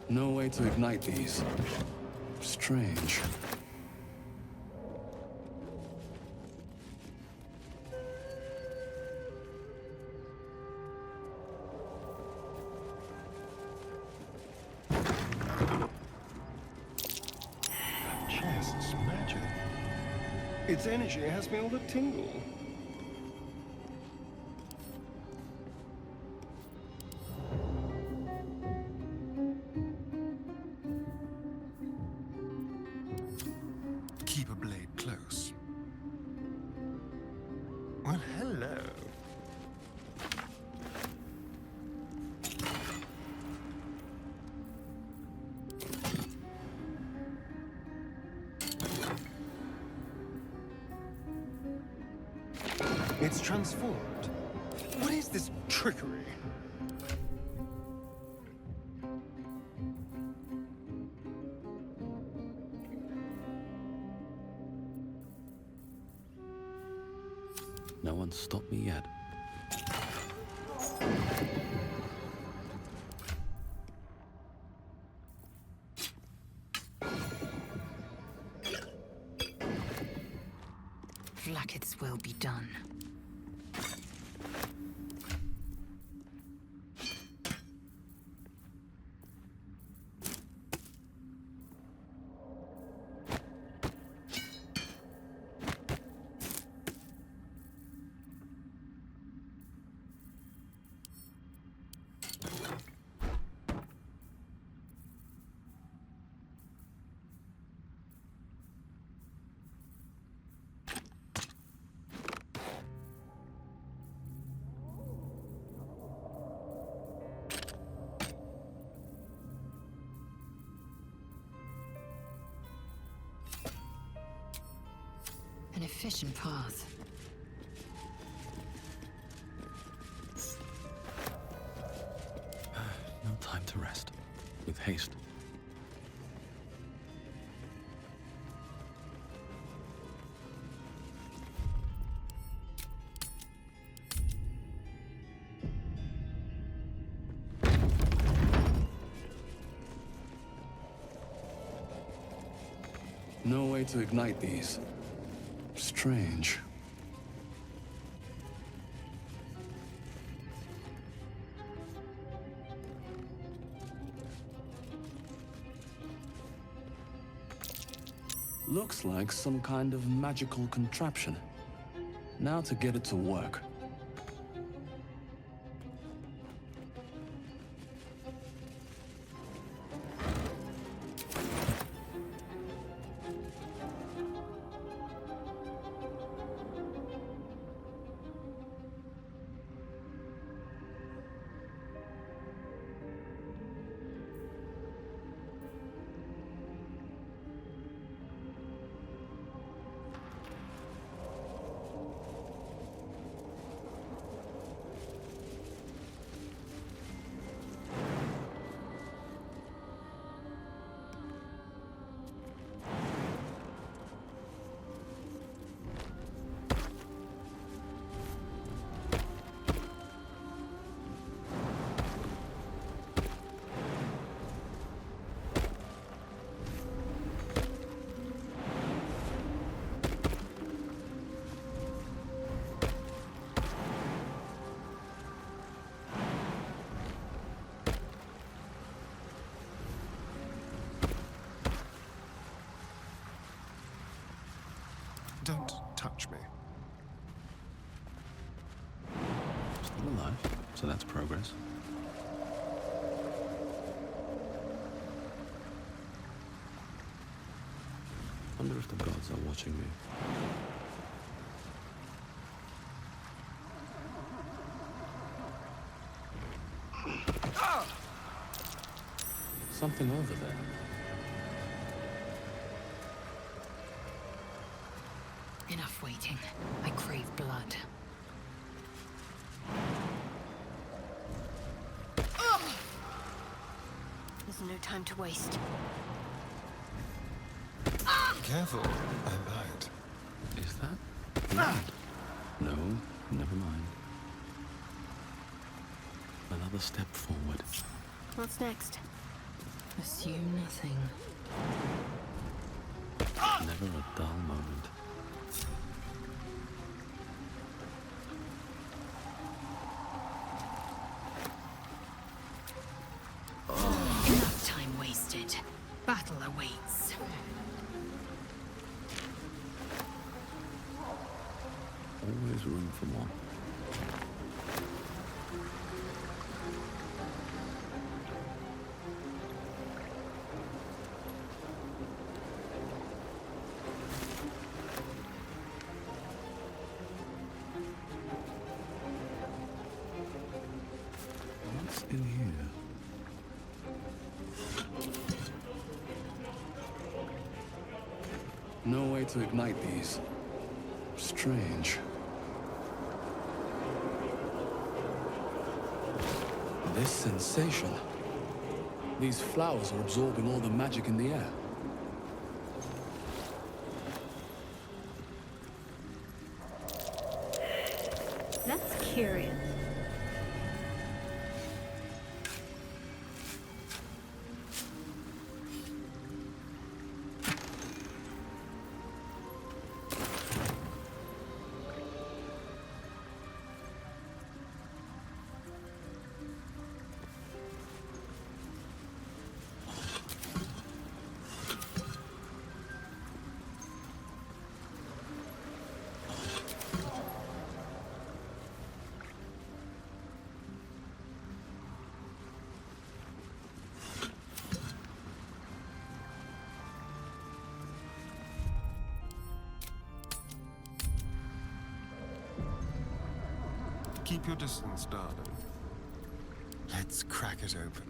No way to ignite these. Strange.
Chest's magic. Its energy has me all a tingle.
Keep a blade close. Well, hello.
It's transformed. What is this trickery?
No one's stopped me yet.
Vlaakith's will be done. An efficient path.
No time to rest. With haste. No way to ignite these. Strange. Looks like some kind of magical contraption. Now to get it to work.
Don't touch me.
Still alive, so that's progress. Wonder if the gods are watching me. Something over there.
Enough waiting. I crave blood.
There's no time to waste.
Careful, I lied.
Is that blood? No, never mind. Another step forward.
What's next?
Assume nothing.
Never a dull moment.
Enough time wasted. Battle awaits.
Always room for more. What's in here? No way to ignite these. Strange. This sensation. These flowers are absorbing all the magic in the air.
That's curious.
Keep your distance, darling. Let's crack it open.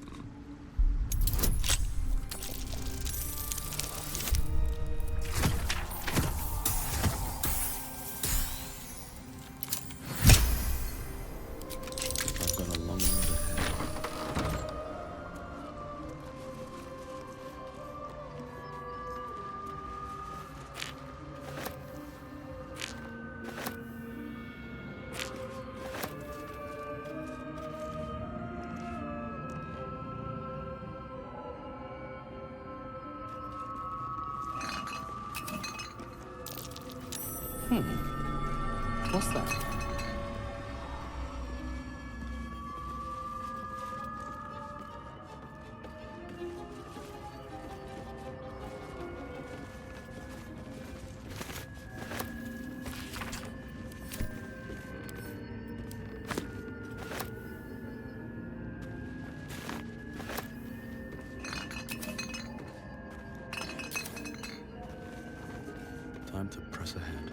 I've got a long road ahead. What's that? Time to press ahead.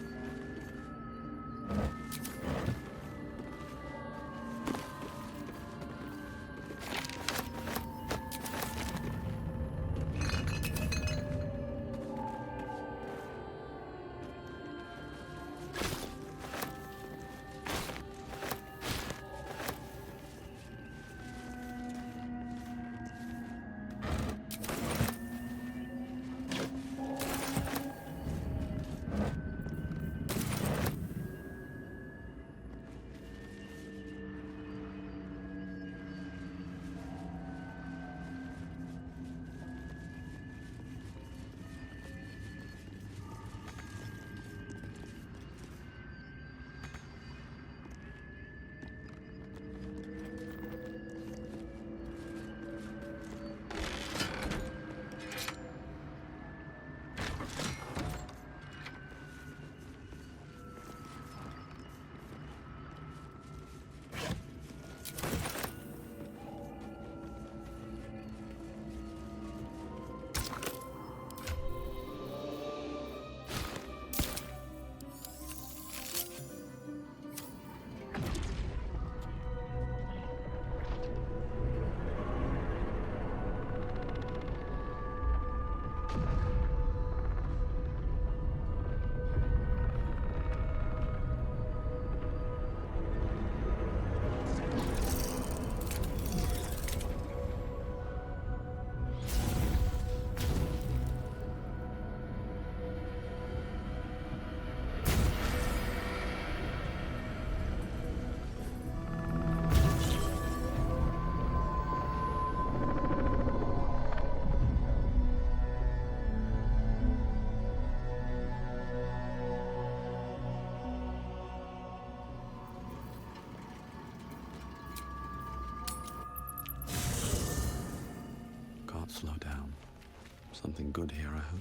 Something good here, I hope.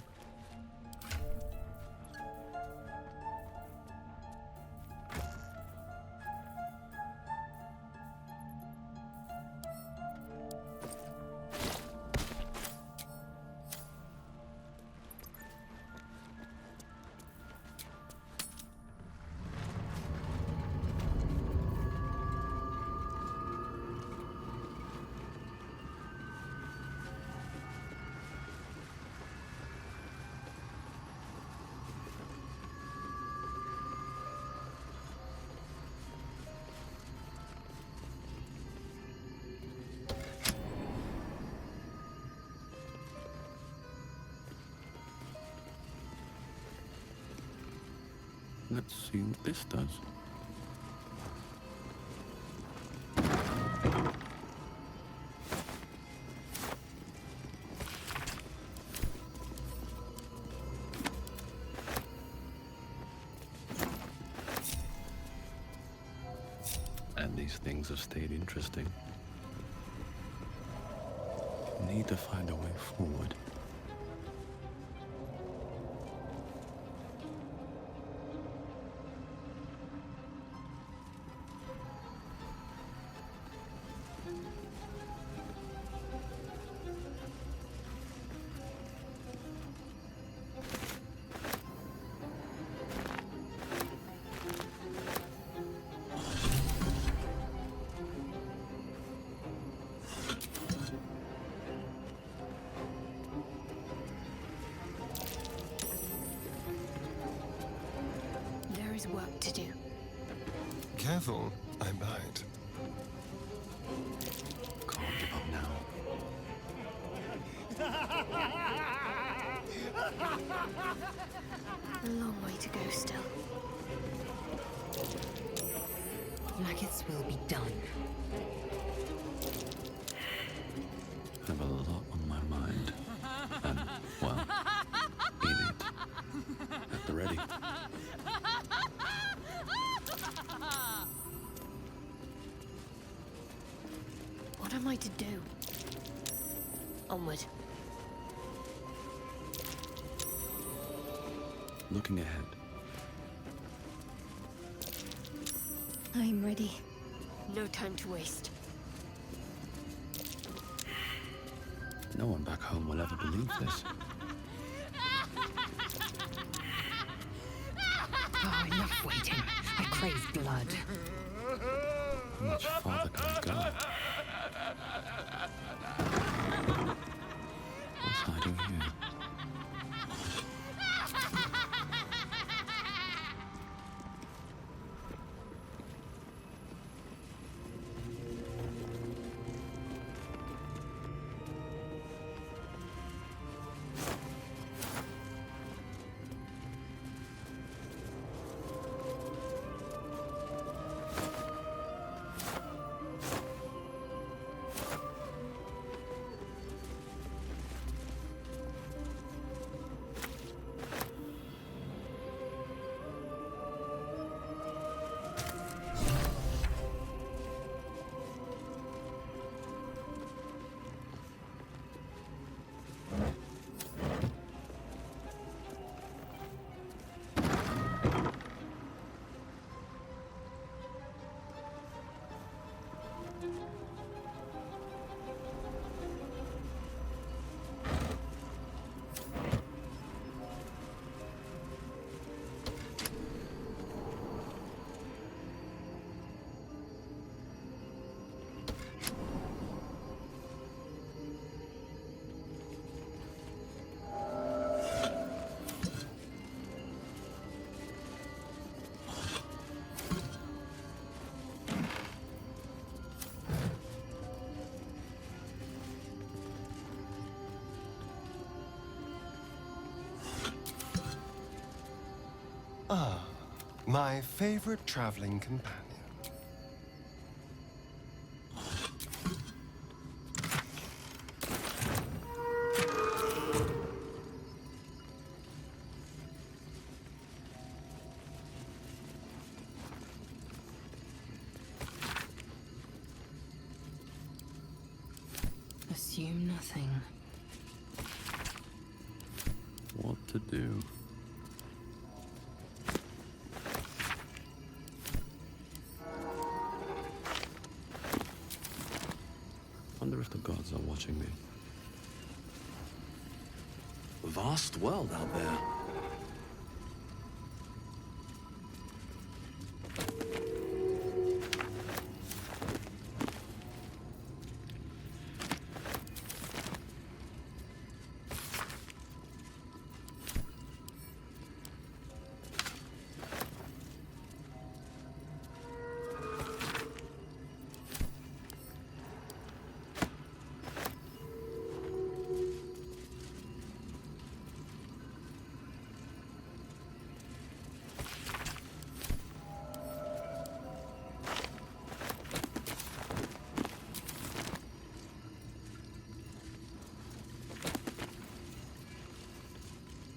Let's see what this does. And these things have stayed interesting. Need to find a way forward.
Work to do.
Careful, I bite.
Can't give up now.
A long way to go still. Maggots will be done.
I have a lot on my mind. And, well, in it. At the ready.
What am I to do? Onward.
Looking ahead.
I'm ready. No time to waste.
No one back home will ever believe this.
Oh, enough waiting. I crave blood.
How much farther can I go? What's hiding here?
Ah, my favorite traveling companion.
Assume nothing.
to do. Wonder if the gods are watching me. Vast world out there.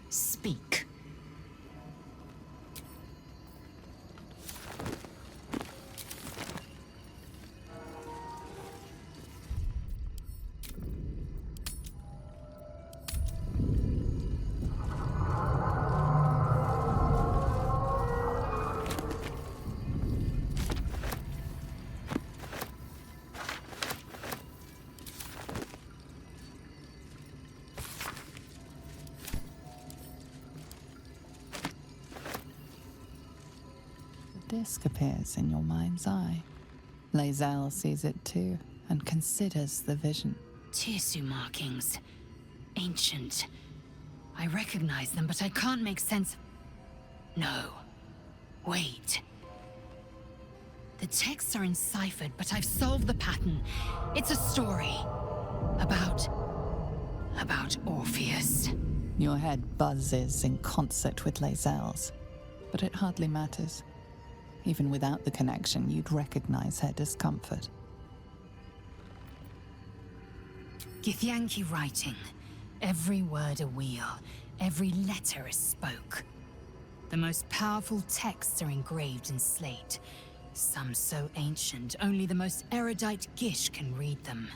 Speak.
Disc appears in your mind's eye. Lae'zel sees it too, and considers the vision.
Tirsu markings. Ancient. I recognize them, but I can't make sense. No. Wait. The texts are enciphered, but I've solved the pattern. It's a story. About Orpheus.
Your head buzzes in concert with Lae'zel's, but it hardly matters. Even without the connection, you'd recognize her discomfort.
Githyanki writing. Every word a wheel, every letter a spoke. The most powerful texts are engraved in slate. Some so ancient, only the most erudite Gish can read them.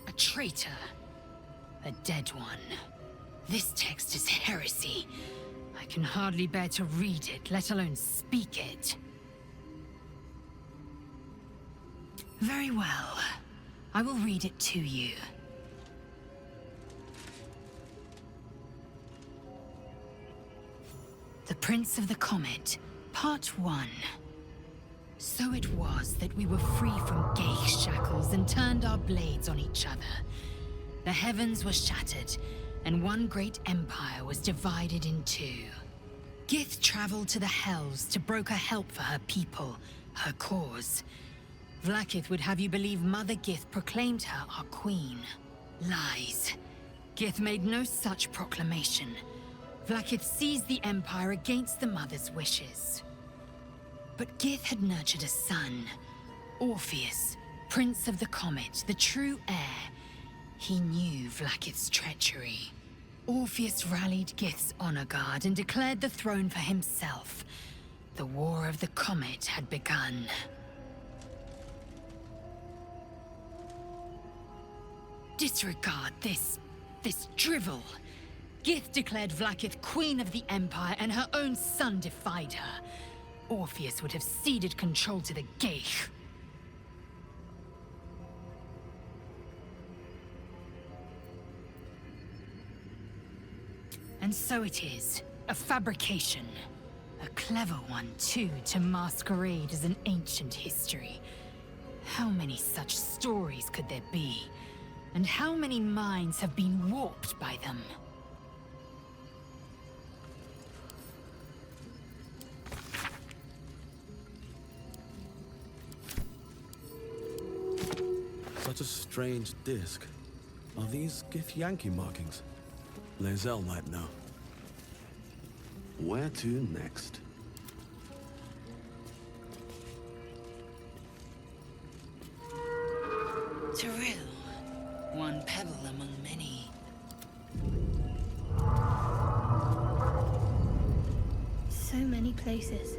A traitor. A dead one. This text is heresy. I can hardly bear to read it, let alone speak it. Very well. I will read it to you. The Prince of the Comet, Part 1. So it was that we were free from Gekh's shackles and turned our blades on each other. The heavens were shattered, and one great empire was divided in two. Gith traveled to the Hells to broker help for her people, her cause. Vlaakith would have you believe Mother Gith proclaimed her our queen. Lies. Gith made no such proclamation. Vlaakith seized the empire against the Mother's wishes. But Gith had nurtured a son, Orpheus, Prince of the Comet, the true heir. He knew Vlaakith's treachery. Orpheus rallied Gith's honor guard and declared the throne for himself. The War of the Comet had begun. Disregard this drivel. Gith declared Vlaakith queen of the Empire, and her own son defied her. Orpheus would have ceded control to the Gekh. And so it is. A fabrication. A clever one, too, to masquerade as an ancient history. How many such stories could there be? And how many minds have been warped by them?
Such a strange disc. Are these Githyanki markings? Lae'zel might know. Where to next?
Terrell. One pebble among many.
So many places.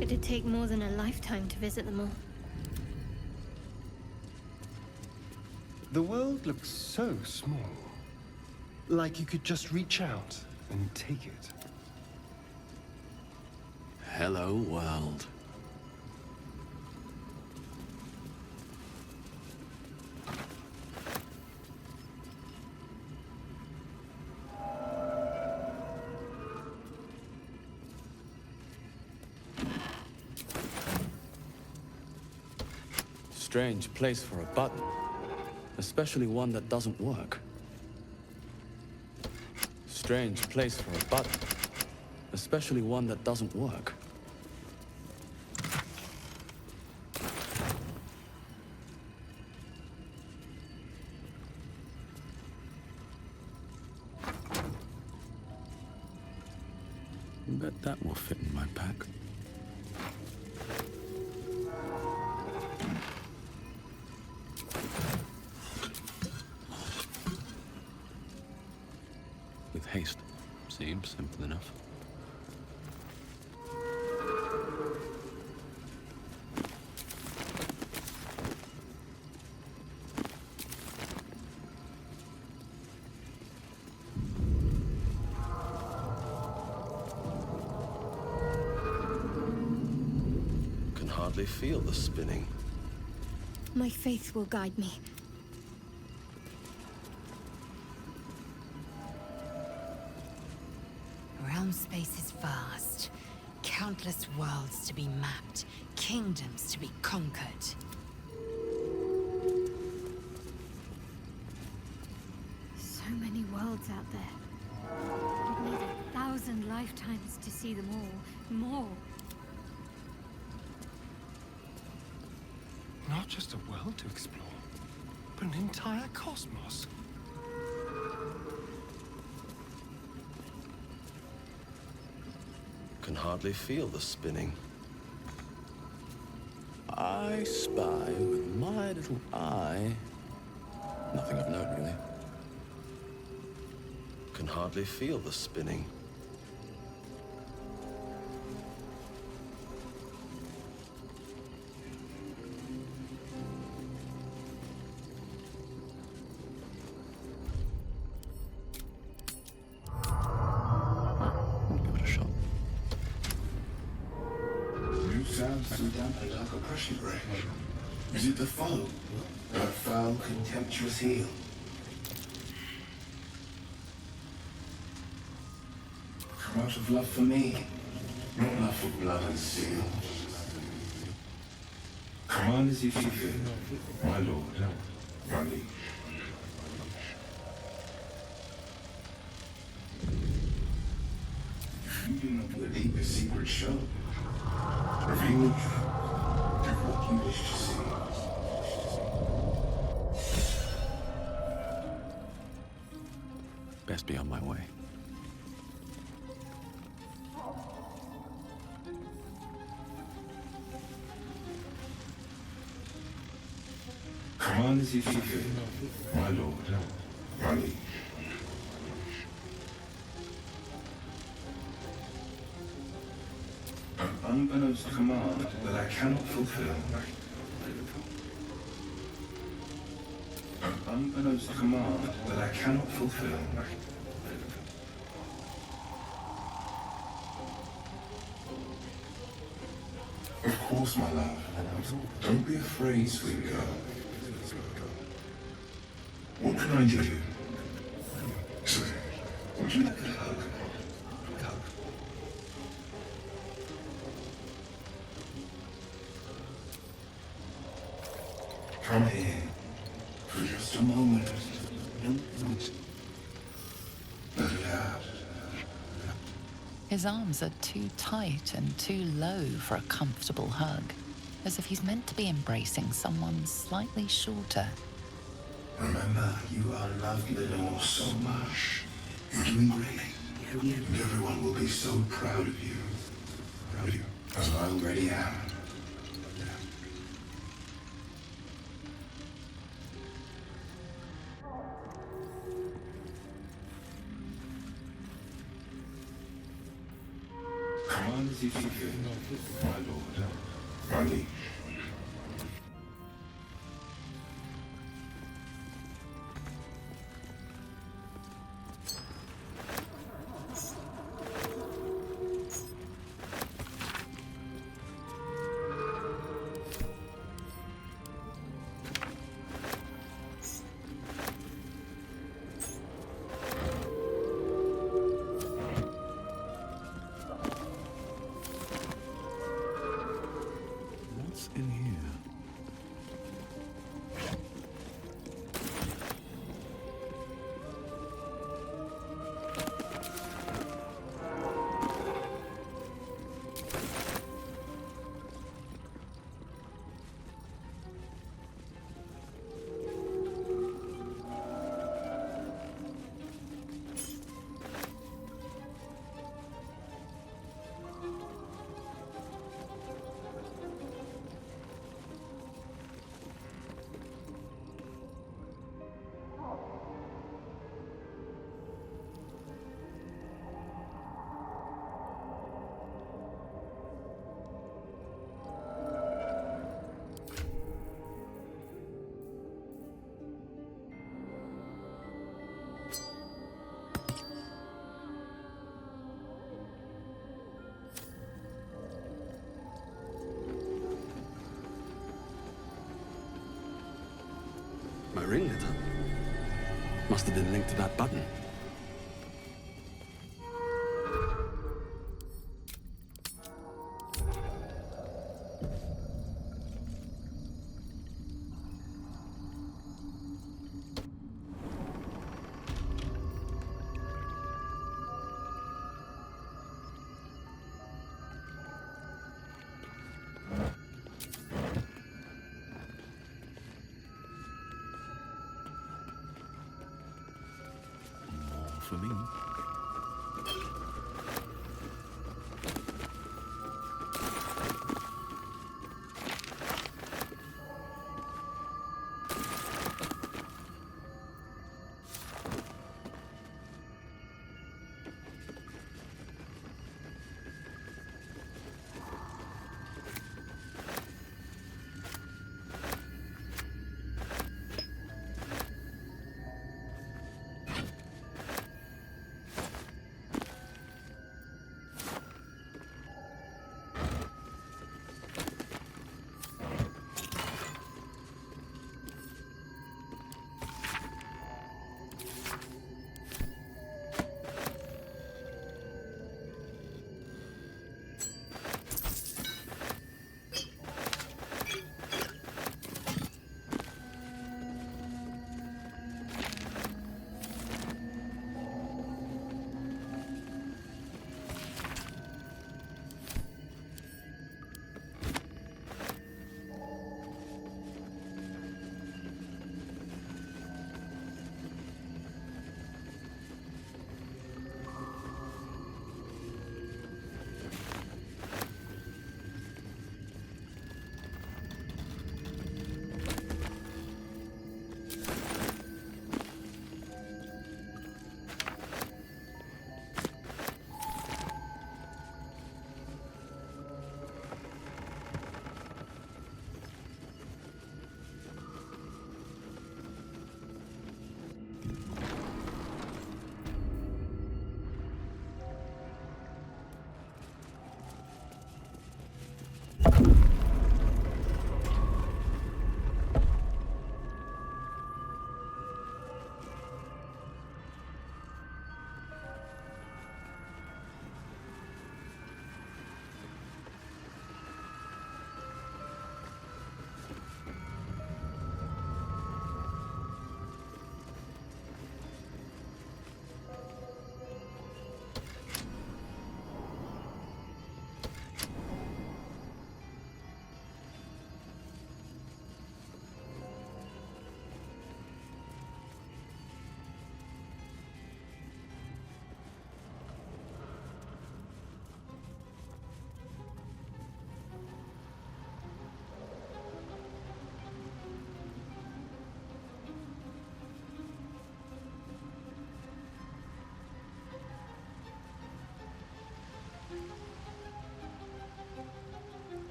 It'd take more than a lifetime to visit them all.
The world looks so small. Like you could just reach out and take it.
Hello, world. Strange place for a button, especially one that doesn't work. Strange place for a button, especially one that doesn't work. Bet that will fit in my pack. With haste. Seems simple enough. Can hardly feel the spinning.
My faith will guide me.
Realm space is vast. Countless worlds to be mapped. Kingdoms to be conquered.
So many worlds out there. We'd need 1,000 lifetimes to see them all. More.
Not just a world to explore, but an entire cosmos.
Can hardly feel the spinning. I spy with my little eye. Nothing of note, really. Can hardly feel the spinning. Give it a shot.
You sound so dampened like a pressure break. Is it the foe? That foul, contemptuous heel? Come out of love for me, not love for blood and steel. Command as if you feel, my lord, my liege. If you do not do a deeper secret show, reveal the truth, do what you wish to see.
Best be on my way.
Command as if you feel, my lord, my liege. An unbeknownst command that I cannot fulfill. An unbeknownst command that I cannot fulfill. Of course, my love. Don't be afraid, sweet girl. What can I do? Say, would you like a hug? Come here for just a moment. Let it out.
His arms are too tight and too low for a comfortable hug, as if he's meant to be embracing someone slightly shorter.
Remember, you are loved, Lenore, so much. You're doing great. And everyone will be so proud of you. Proud of you, as I already am. Command as if you feel, my lord, my liege.
What's in here? My ring lit up. Must have been linked to that button. For me.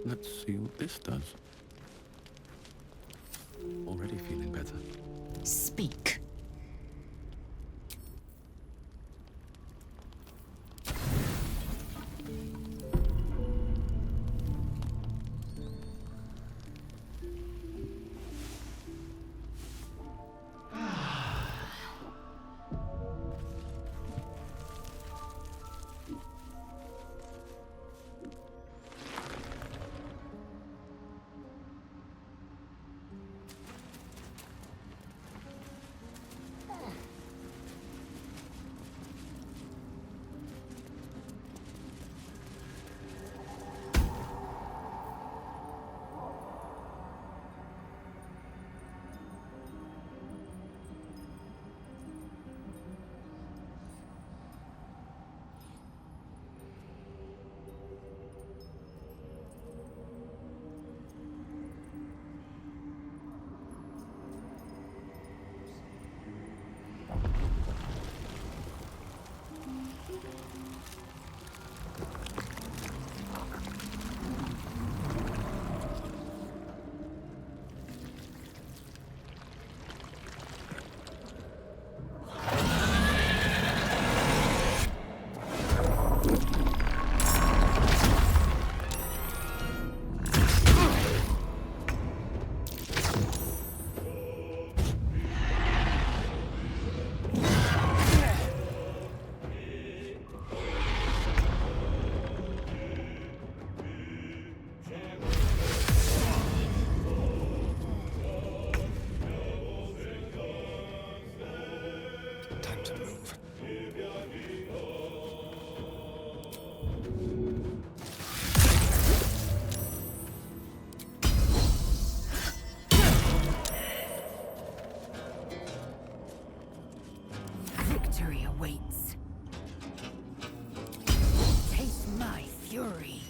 Let's see what this does. Already feeling better.
Speak. Victory awaits. Taste my fury.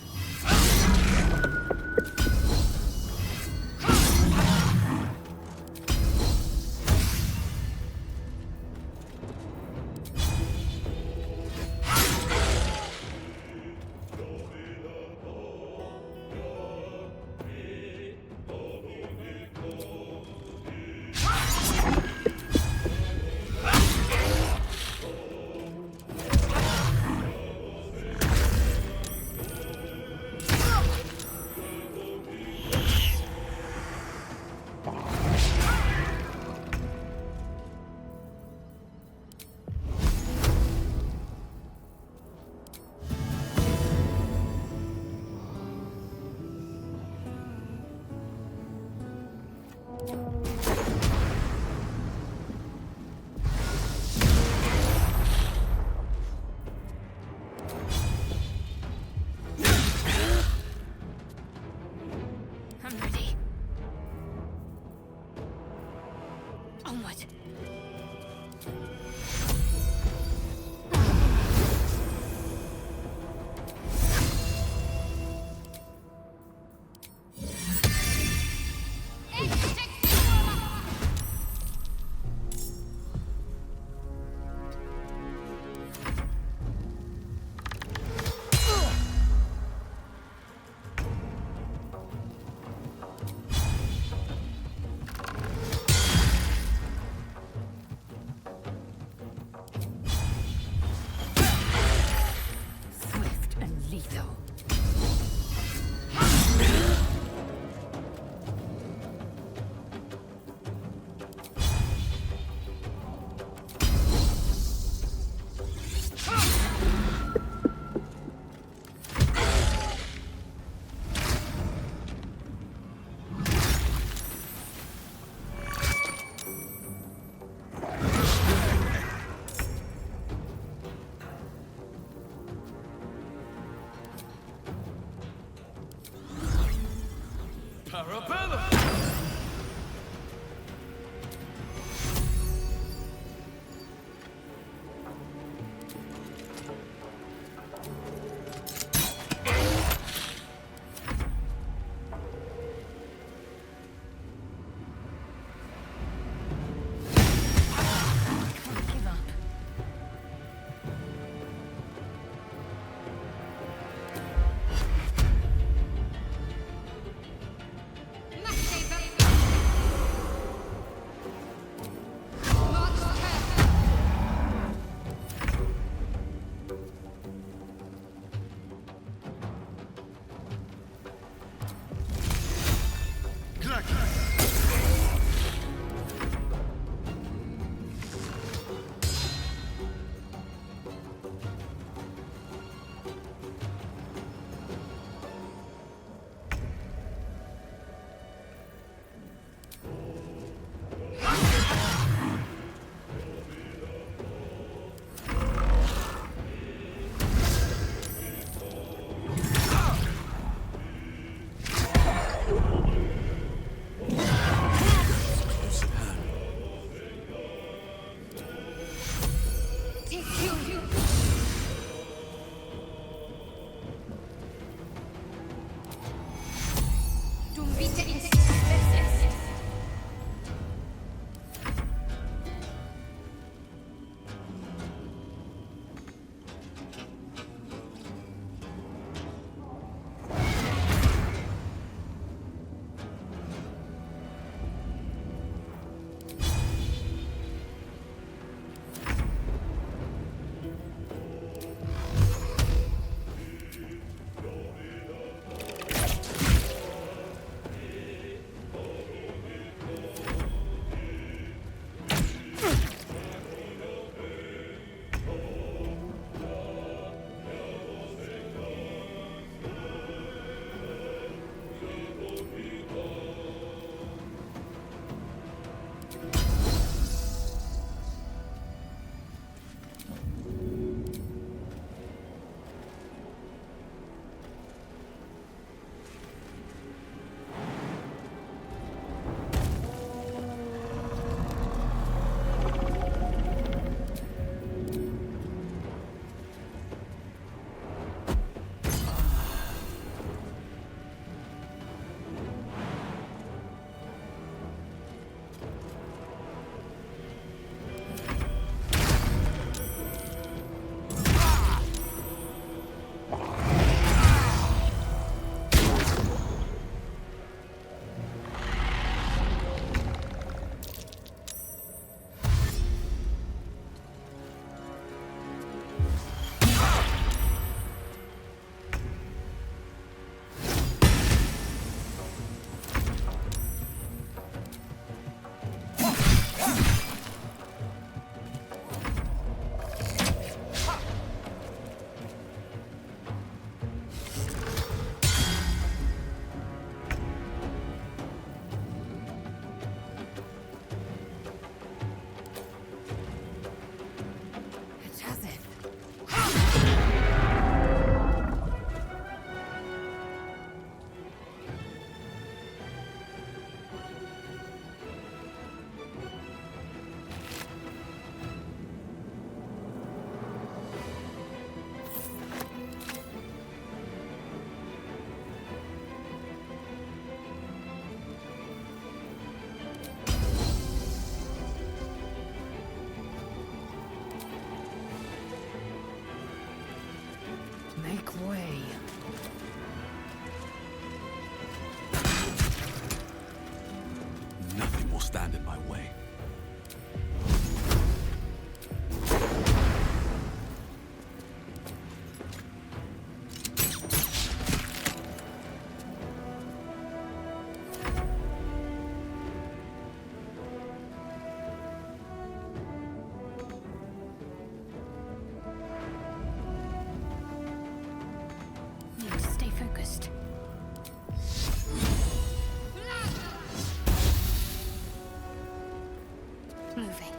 moving.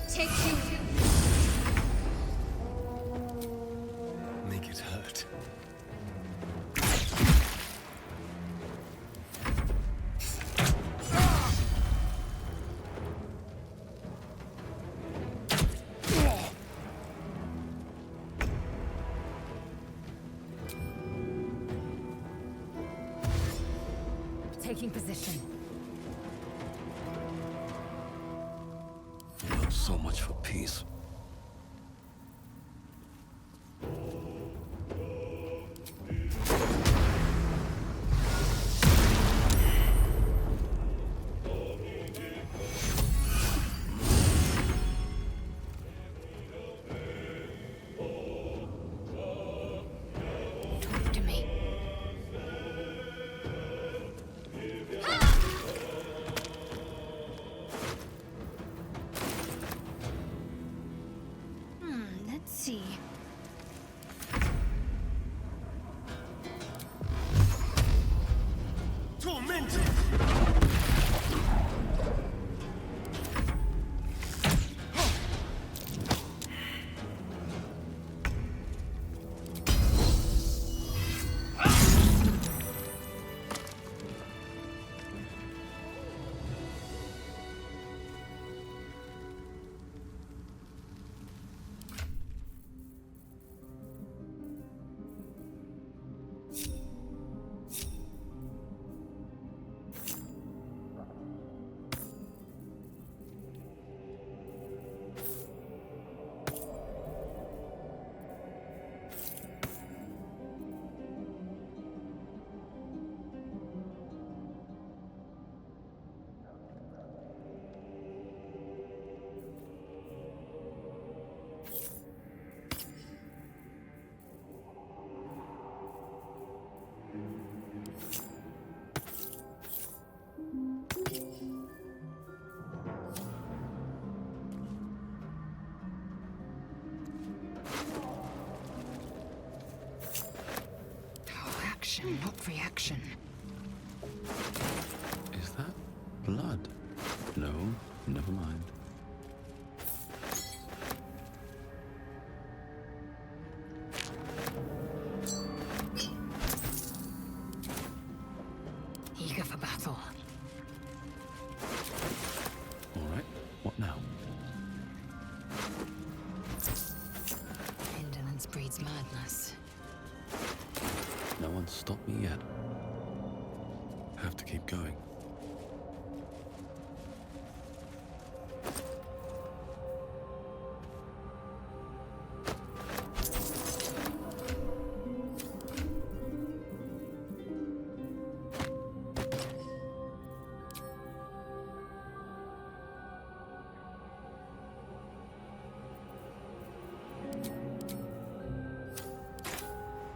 Take two.
Make it hurt.
Taking position.
So much for peace.
Talk to me.
Let's see.
Tormented!
Action, not reaction.
Is that blood? No, never mind.
Eager for battle.
All right, what now?
Indolence breeds madness.
No one's stopped me yet. Have to keep going.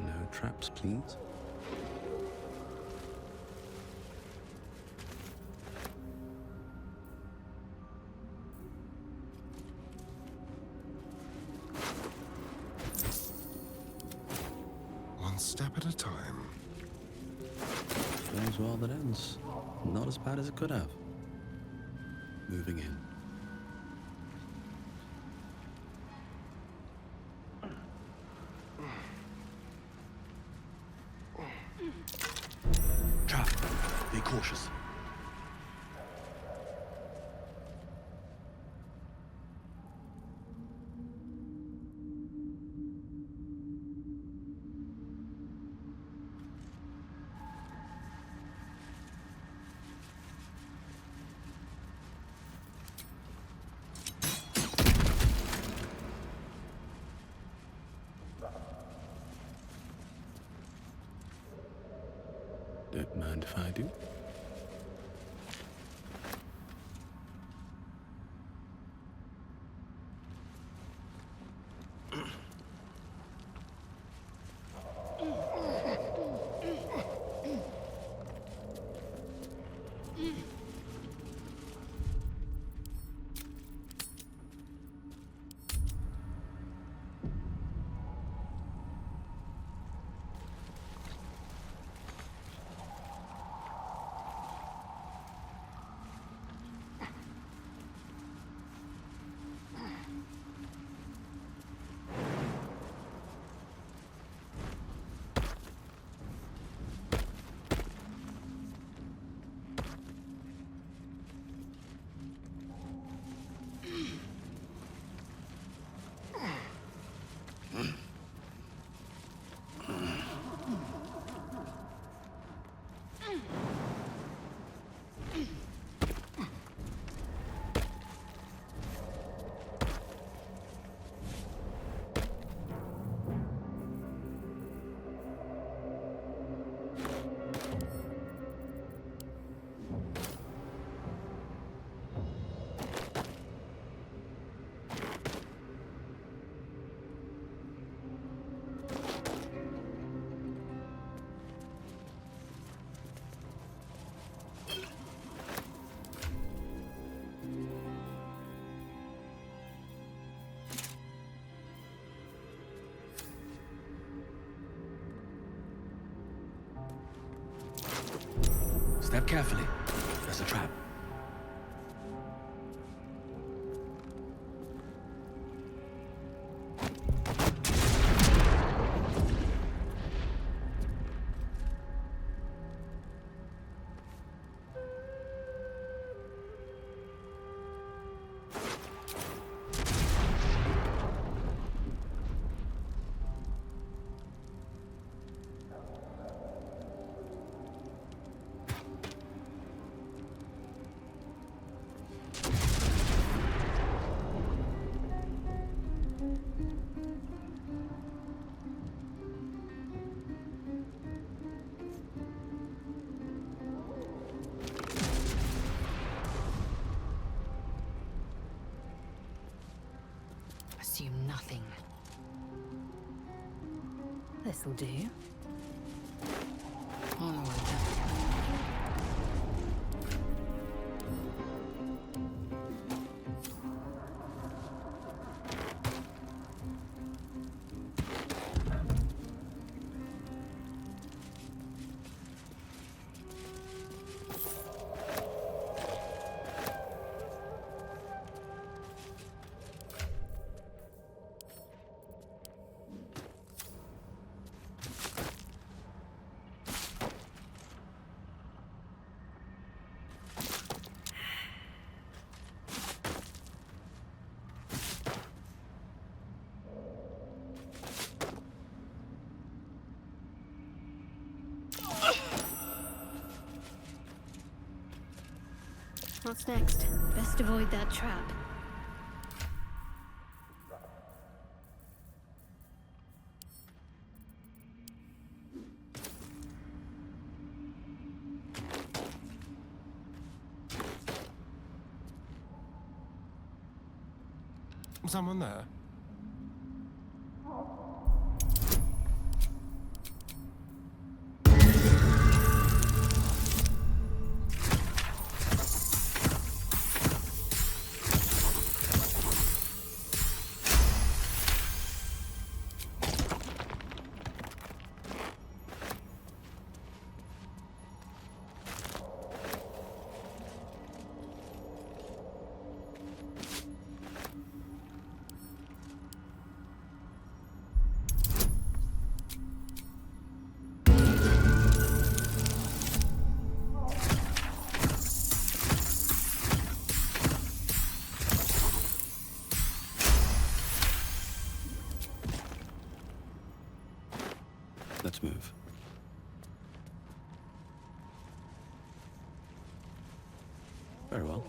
No traps, please.
One step at a time.
Goes well that ends. Not as bad as it could have. Moving in. Trap. Be cautious. Don't mind if I do. Step carefully. There's a trap.
Assume nothing.
This'll do.
Onward.
What's next? Best avoid that trap.
Someone there?
Let's move. Very well.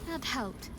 That helped.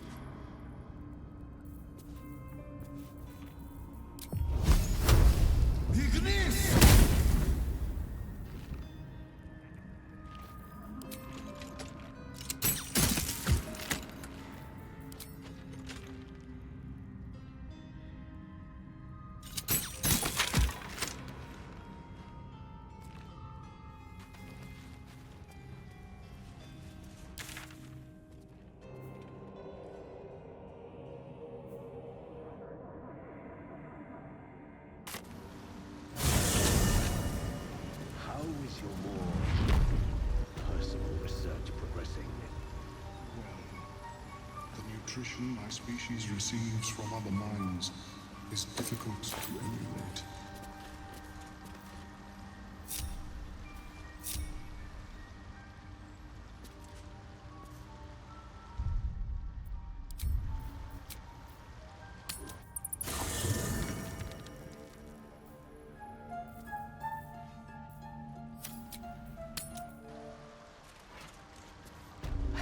Nutrition my species receives from other minds is difficult to emulate.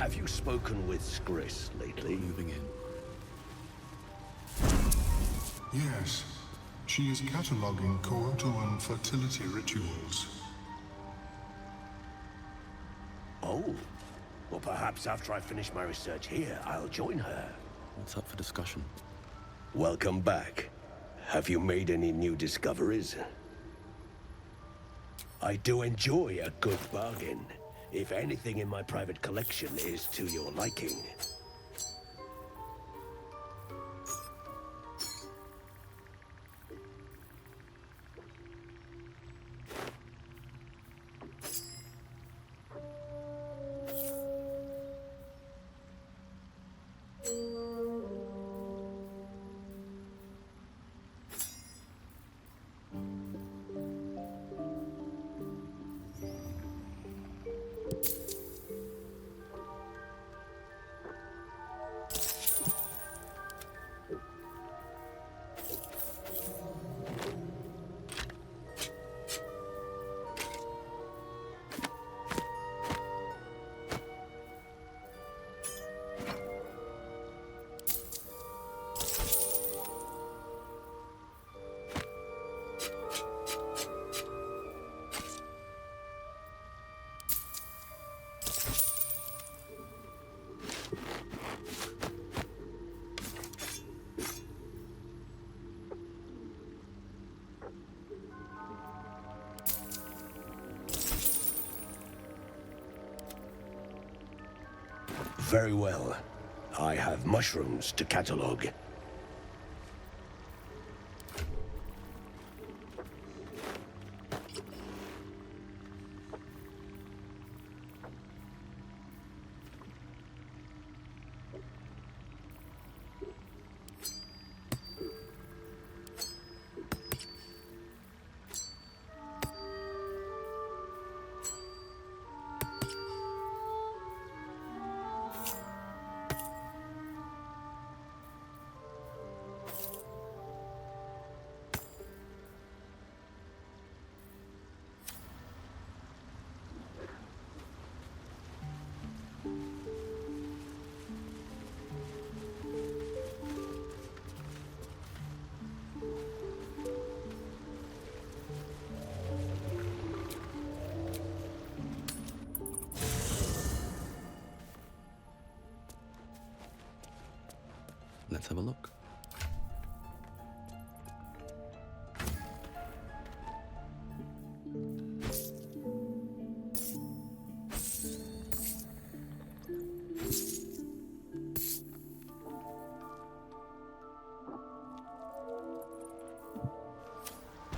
Have you spoken with Skris lately?
Moving in.
Yes. She is cataloguing Coatoan fertility rituals.
Oh. Well, perhaps after I finish my research here, I'll join her.
What's up for discussion?
Welcome back. Have you made any new discoveries? I do enjoy a good bargain, if anything in my private collection is to your liking. Very well. I have mushrooms to catalog.
Let's have a look.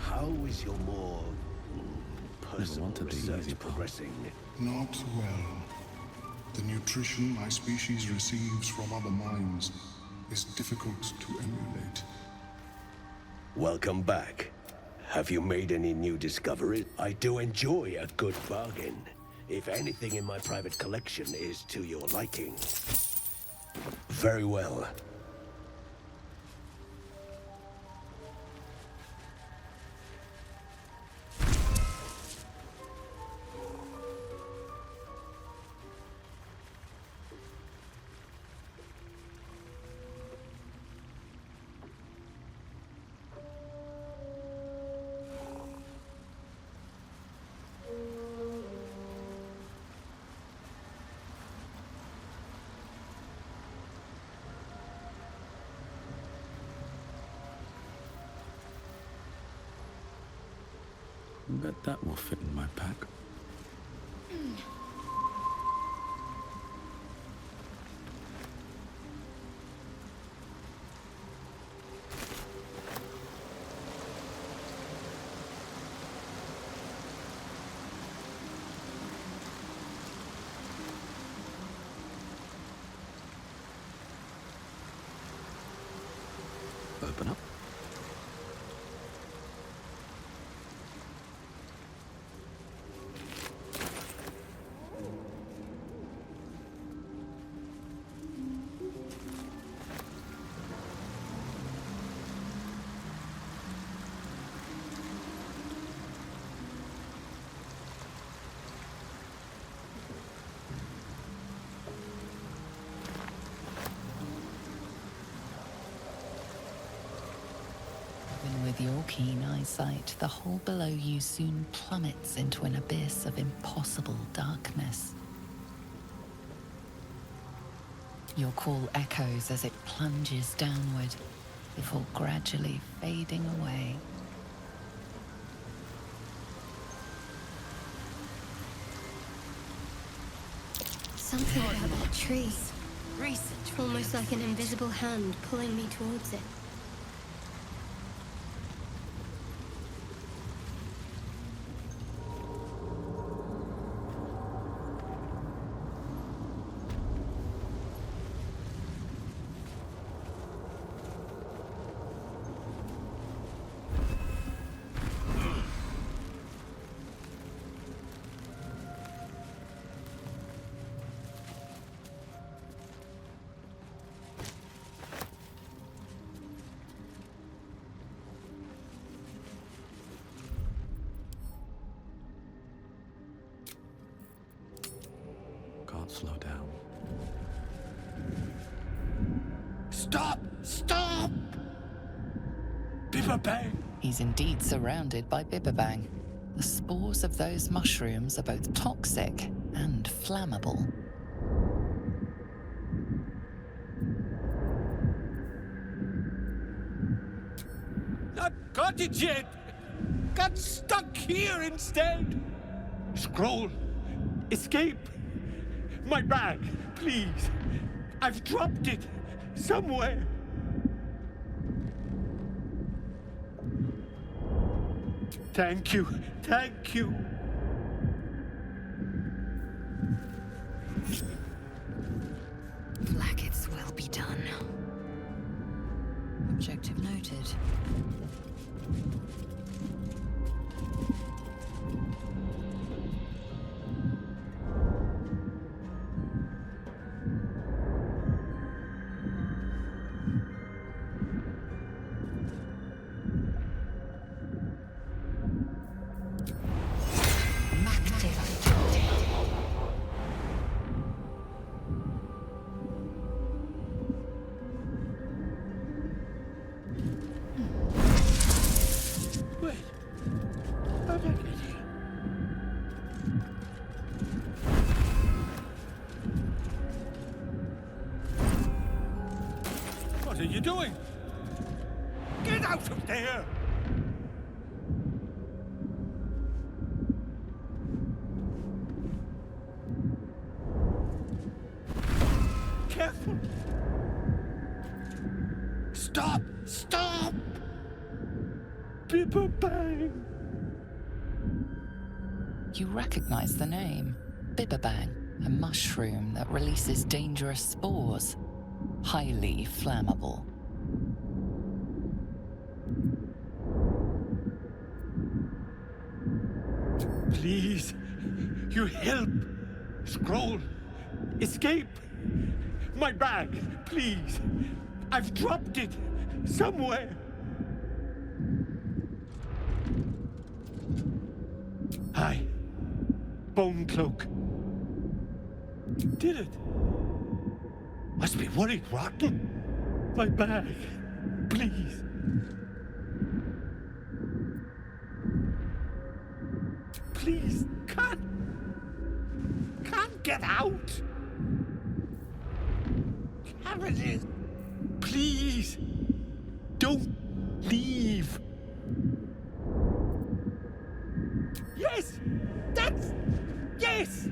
How is your more personal research progressing?
Not well. The nutrition my species receives from other minds is difficult to emulate.
Welcome back. Have you made any new discoveries? I do enjoy a good bargain, if anything in my private collection is to your liking. Very well.
Bet that will fit in my pack. Open up.
your keen eyesight, the hole below you soon plummets into an abyss of impossible darkness. Your call echoes as it plunges downward, before gradually fading away.
Something about that tree.
Recent.
Almost like an invisible hand pulling me towards it.
Can't slow down.
Stop! Stop! Bibberbang!
He's indeed surrounded by Bibberbang. The spores of those mushrooms are both toxic and flammable.
Not got it yet! Got stuck here instead! Scroll! Escape! My bag, please! I've dropped it somewhere! Thank you, thank you!
Blackets will be done. Objective noted.
What are you doing? Get out of there! Careful! Stop! Stop! Bibberbang!
You recognize the name. Bibberbang, a mushroom that releases dangerous spores. Highly flammable.
Please, you help! Scroll! Escape! My bag, please! I've dropped it somewhere! Hi. Bone cloak. Did it? Must be worried rotten. My bag, please. Please, can't get out. Cabbages, please, don't leave. Yes, yes.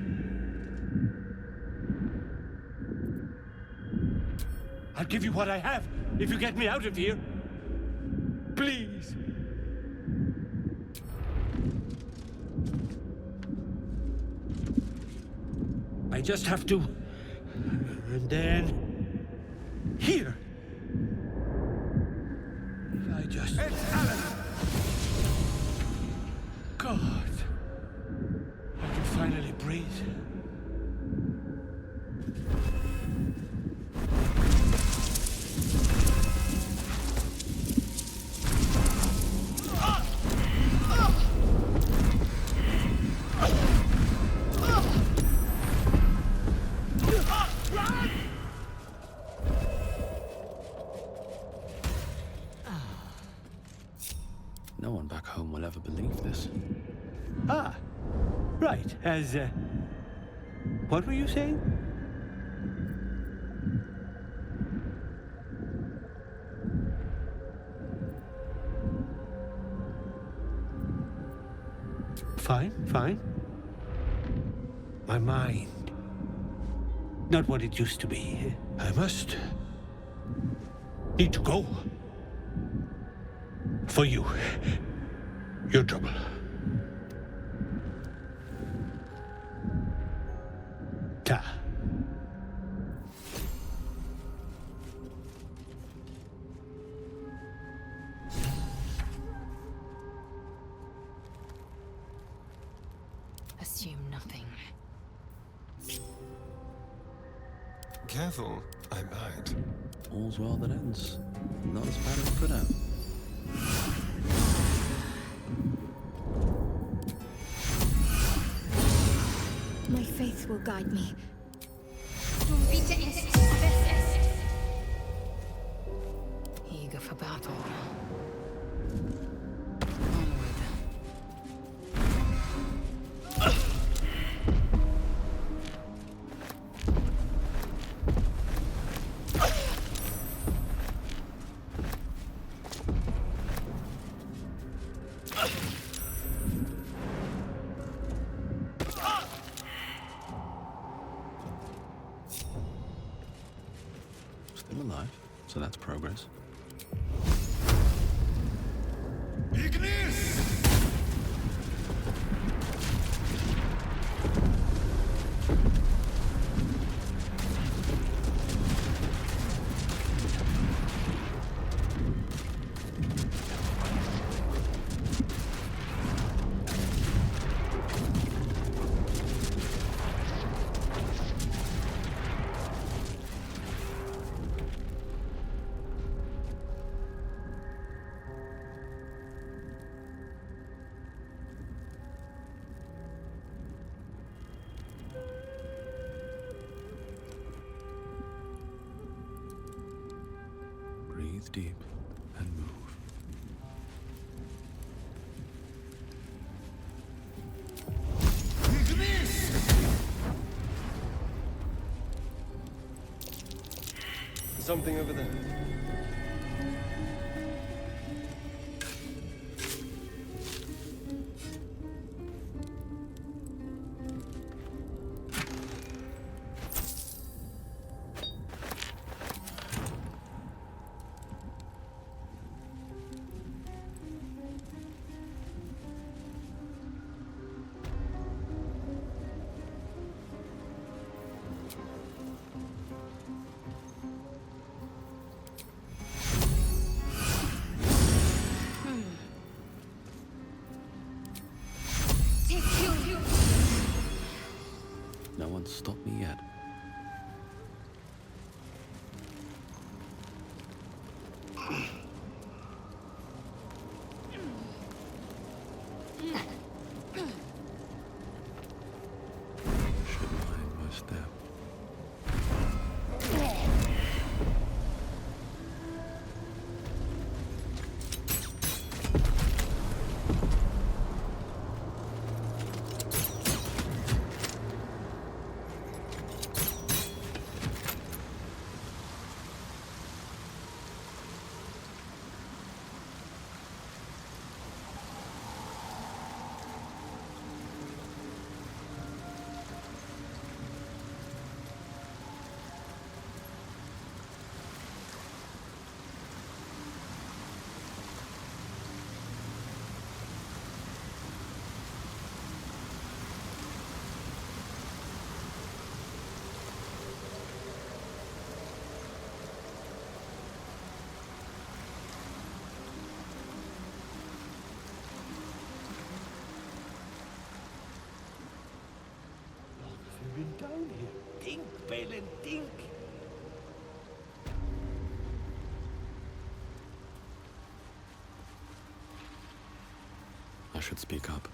I'll give you what I have if you get me out of here. Please. I just have to. And then. Here. I just. It's Alan! God. I can finally breathe.
ever believe this.
Ah, right. What were you saying? Fine. My mind. Not what it used to be. I need to go. For you. Your trouble. Ta.
Assume nothing.
Careful, I might.
All's well that ends. Not as bad as it could have.
My faith will guide me.
Eager for battle.
Still alive, so that's progress. Breathe deep and move.
Something over there.
No one's stopped me yet. Should mind my step.
Been down here. Think, Balin, think.
I should speak up.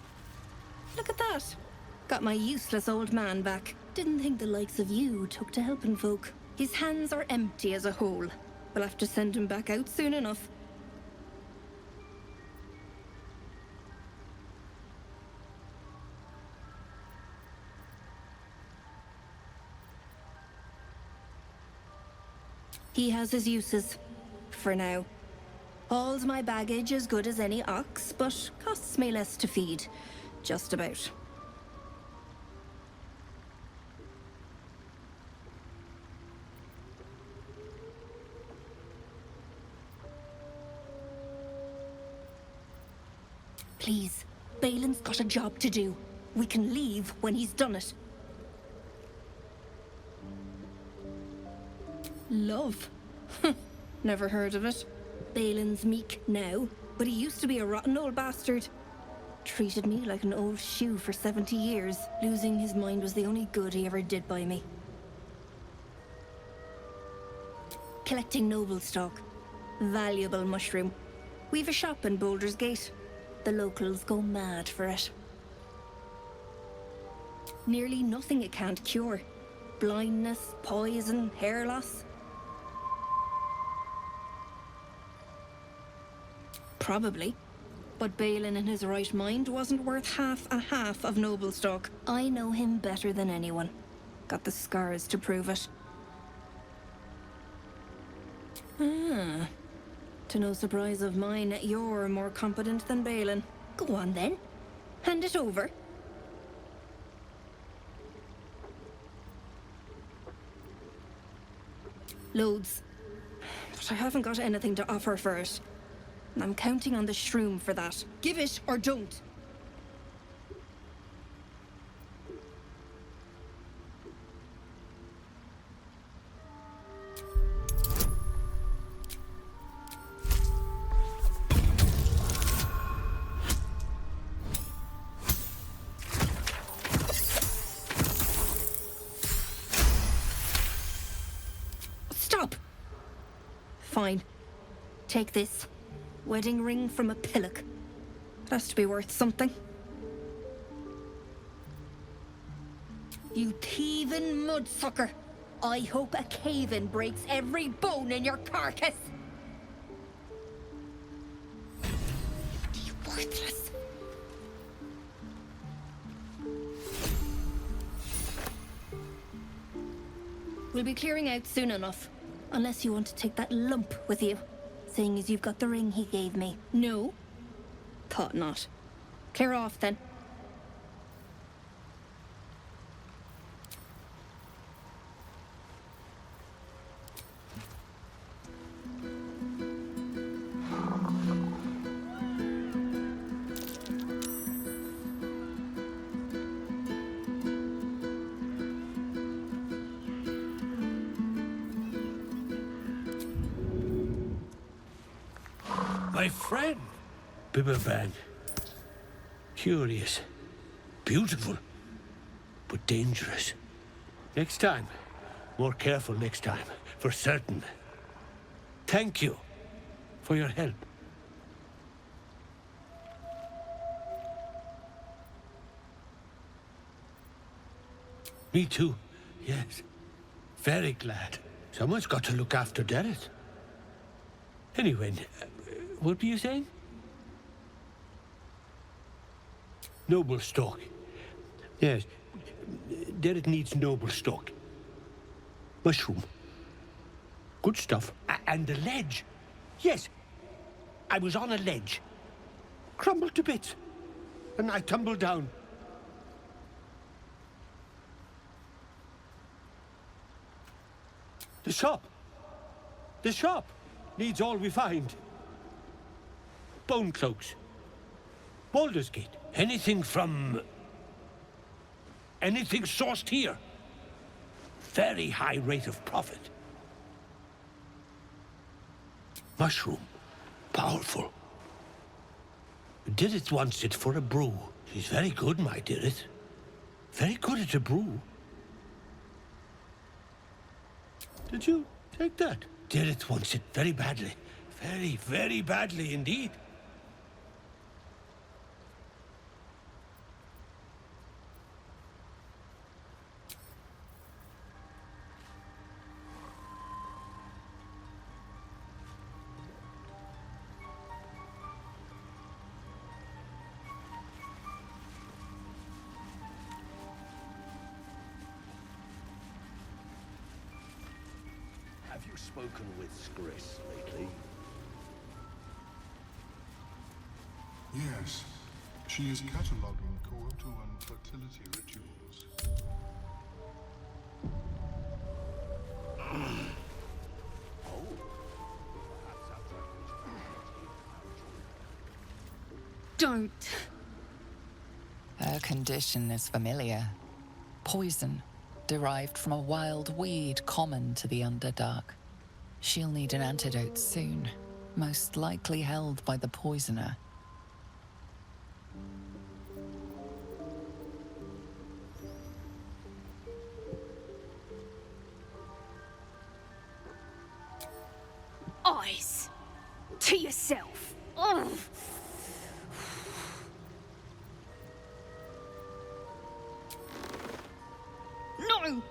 Look at that. Got my useless old man back. Didn't think the likes of you took to helping folk. His hands are empty as a hole. We'll have to send him back out soon enough. He has his uses. For now. Hauls my baggage as good as any ox, but costs me less to feed. Just about. Please, Balin's got a job to do. We can leave when he's done it. Love? Never heard of it. Balin's meek now, but he used to be a rotten old bastard. Treated me like an old shoe for 70 years. Losing his mind was the only good he ever did by me. Collecting noble stock. Valuable mushroom. We've a shop in Baldur's Gate. The locals go mad for it. Nearly nothing it can't cure. Blindness, poison, hair loss. Probably. But Balin in his right mind wasn't worth half a half of noble stock. I know him better than anyone. Got the scars to prove it. Ah. To no surprise of mine, you're more competent than Balin. Go on then. Hand it over. Loads. But I haven't got anything to offer for it. And I'm counting on the shroom for that. Give it or don't. Stop! Fine. Take this. Wedding ring from a pillock. It has to be worth something. You thieving mudsucker! I hope a cave-in breaks every bone in your carcass! You worthless! We'll be clearing out soon enough. Unless you want to take that lump with you. Seeing as you've got the ring he gave me. No? Thought not. Clear off, then.
My friend, Bibberbag. Curious. Beautiful. But dangerous. Next time. More careful next time. For certain. Thank you for your help. Me too. Yes. Very glad. Someone's got to look after Derek. Anyway, what were you saying? Noble stock. Yes. Derek needs noble stock. Mushroom. Good stuff. And the ledge. Yes. I was on a ledge. Crumbled to bits. And I tumbled down. The shop. The shop needs all we find. Bone cloaks. Baldur's Gate. Anything sourced here. Very high rate of profit. Mushroom. Powerful. Dirith wants it for a brew. She's very good, my Dirith. Very good at a brew. Did you take that? Dirith wants it very badly. Very, very badly indeed.
Have you spoken with Skris lately?
Yes. She is cataloguing coital and fertility rituals.
Don't.
Her condition is familiar. Poison, derived from a wild weed common to the Underdark. She'll need an antidote soon, most likely held by the poisoner.
Eyes. To yourself. Oh. No!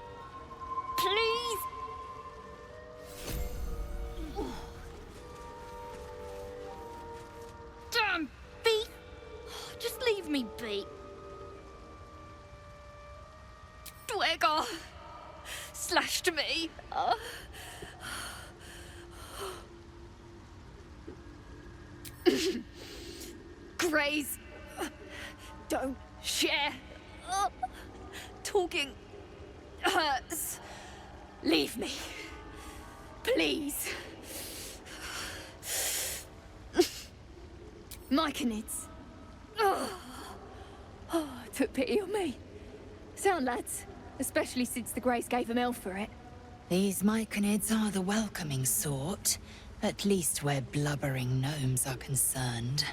Please! Damn, beat! Just leave me be. Dwegar slashed me. Greys don't share. Talking hurts. Leave me. Please. Myconids. Took pity on me. Sound lads, especially since the Greys gave them hell for it.
These Myconids are the welcoming sort, at least where blubbering gnomes are concerned.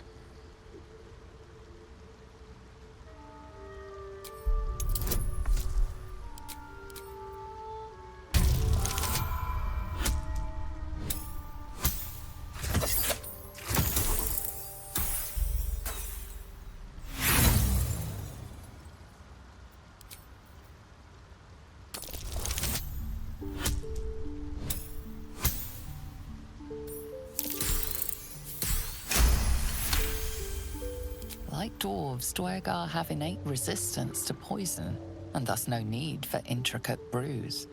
Like dwarves, Dwegar have innate resistance to poison, and thus no need for intricate brews.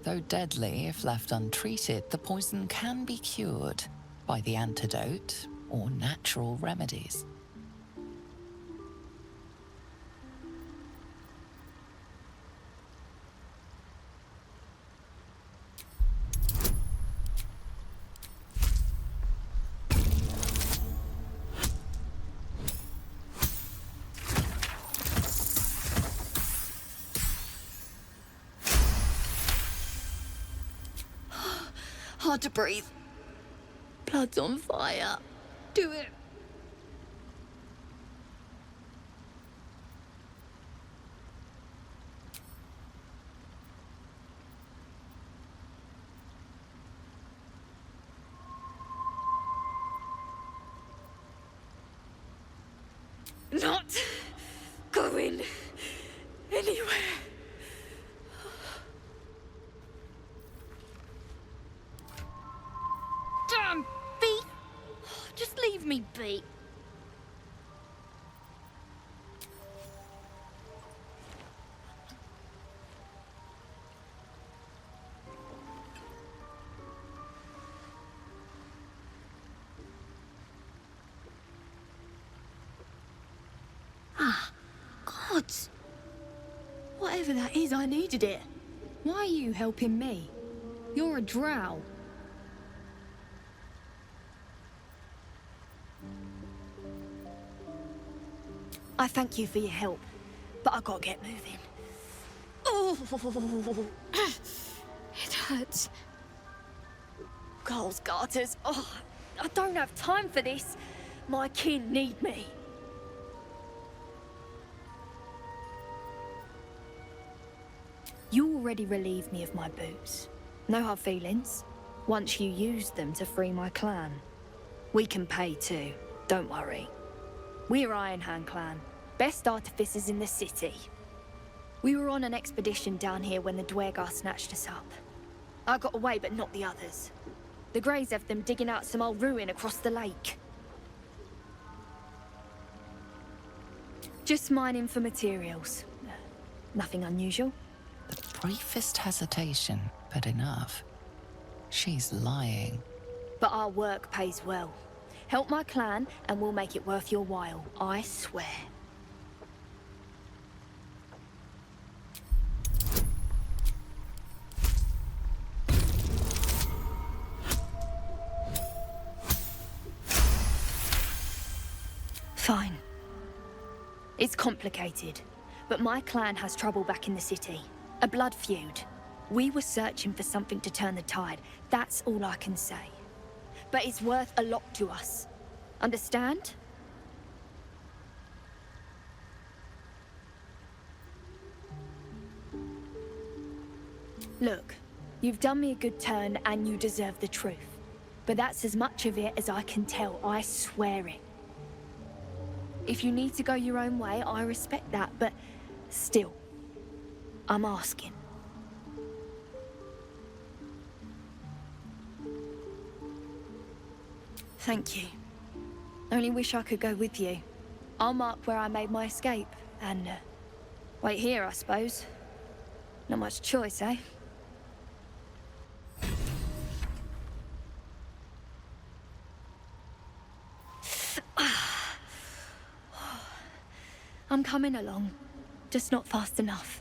Though deadly if left untreated, the poison can be cured by the antidote or natural remedies.
Hard to breathe. Blood's on fire. Do it. Not going anywhere. Damn, beat! Just leave me be. Ah, gods. Whatever that is, I needed it. Why are you helping me? You're a drow. I thank you for your help, but I gotta get moving. Oh, it hurts. Coal's garters. Oh, I don't have time for this. My kin need me. You already relieved me of my boots. No hard feelings. Once you used them to free my clan. We can pay too, don't worry. We're Iron Hand Clan, best artificers in the city. We were on an expedition down here when the Dwegar snatched us up. I got away, but not the others. The Greys have them digging out some old ruin across the lake. Just mining for materials. Nothing unusual.
The briefest hesitation, but enough. She's lying.
But our work pays well. Help my clan, and we'll make it worth your while, I swear. Fine. It's complicated, but my clan has trouble back in the city. A blood feud. We were searching for something to turn the tide. That's all I can say. But it's worth a lot to us. Understand? Look, you've done me a good turn and you deserve the truth. But that's as much of it as I can tell, I swear it. If you need to go your own way, I respect that, but still, I'm asking. Thank you. Only wish I could go with you. I'll mark where I made my escape, and wait here, I suppose. Not much choice, eh? I'm coming along, just not fast enough.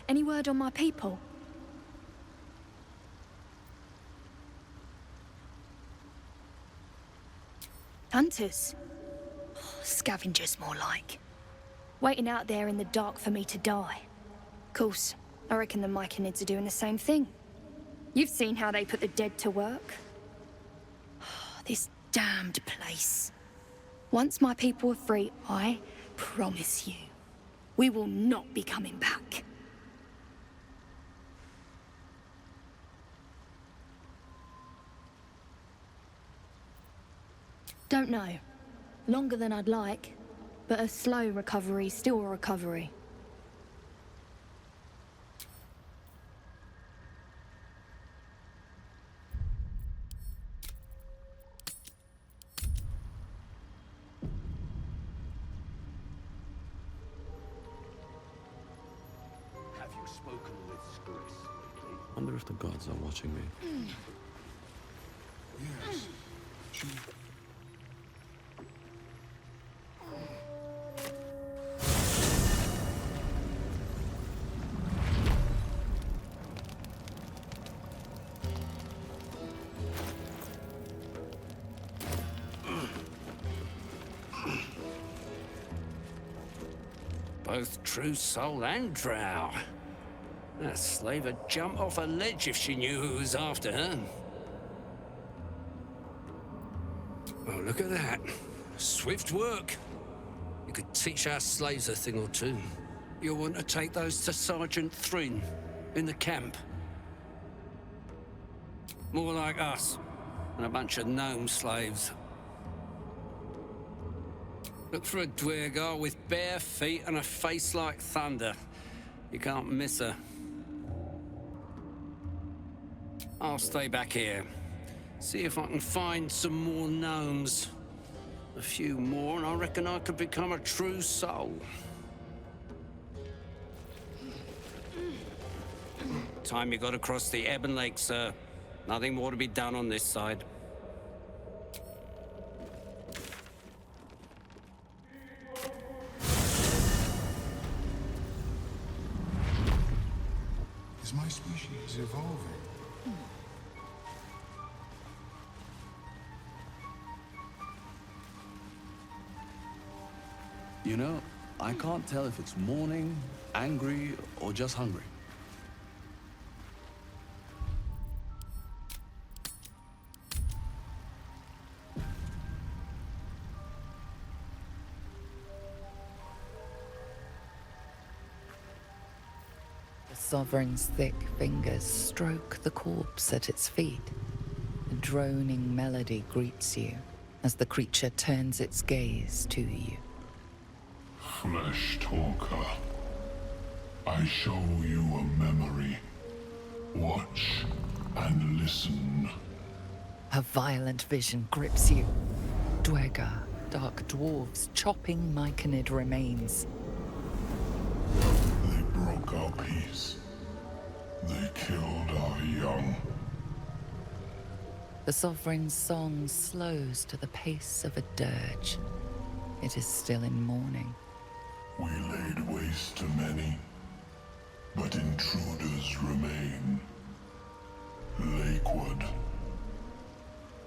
Any word on my people? Hunters? Scavengers, more like. Waiting out there in the dark for me to die. Course, I reckon the Myconids are doing the same thing. You've seen how they put the dead to work. This damned place. Once my people are free, I promise you, we will not be coming back. Don't know. Longer than I'd like, but a slow recovery's still a recovery.
Have you spoken with Skris lately? Wonder if the gods are watching me.
Yes. She...
Both true soul and drow. That slave would jump off a ledge if she knew who was after her. Oh, look at that. Swift work. You could teach our slaves a thing or two. You'll want to take those to Sergeant Thrin in the camp. More like us than a bunch of gnome slaves. Look for a Dwergar with bare feet and a face like thunder. You can't miss her. I'll stay back here. See if I can find some more gnomes. A few more, and I reckon I could become a true soul. Time you got across the Ebon Lake, sir. Nothing more to be done on this side.
Is my species evolving?
You know, I can't tell if it's mourning, angry, or just hungry.
The Sovereign's thick fingers stroke the corpse at its feet. A droning melody greets you as the creature turns its gaze to you.
Flesh talker, I show you a memory. Watch and listen.
A violent vision grips you. Dwergar, dark dwarves chopping Myconid remains.
They broke our peace. They killed our young.
The Sovereign's song slows to the pace of a dirge. It is still in mourning.
We laid waste to many, but intruders remain. Lakeward.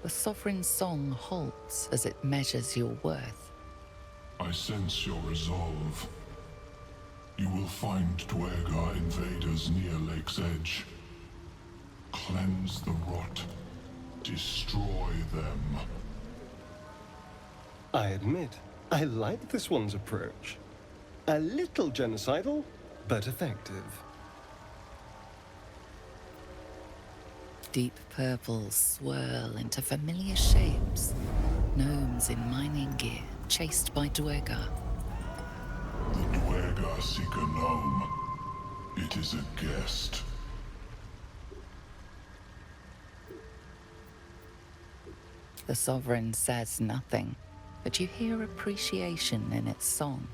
The Sovereign's song halts as it measures your worth.
I sense your resolve. You will find Dwergar invaders near Lake's Edge. Cleanse the rot. Destroy them.
I admit, I like this one's approach. A little genocidal, but effective.
Deep purples swirl into familiar shapes. Gnomes in mining gear, chased by Dwergar.
The Dwergar seek a gnome. It is a guest.
The Sovereign says nothing, but you hear appreciation in its song.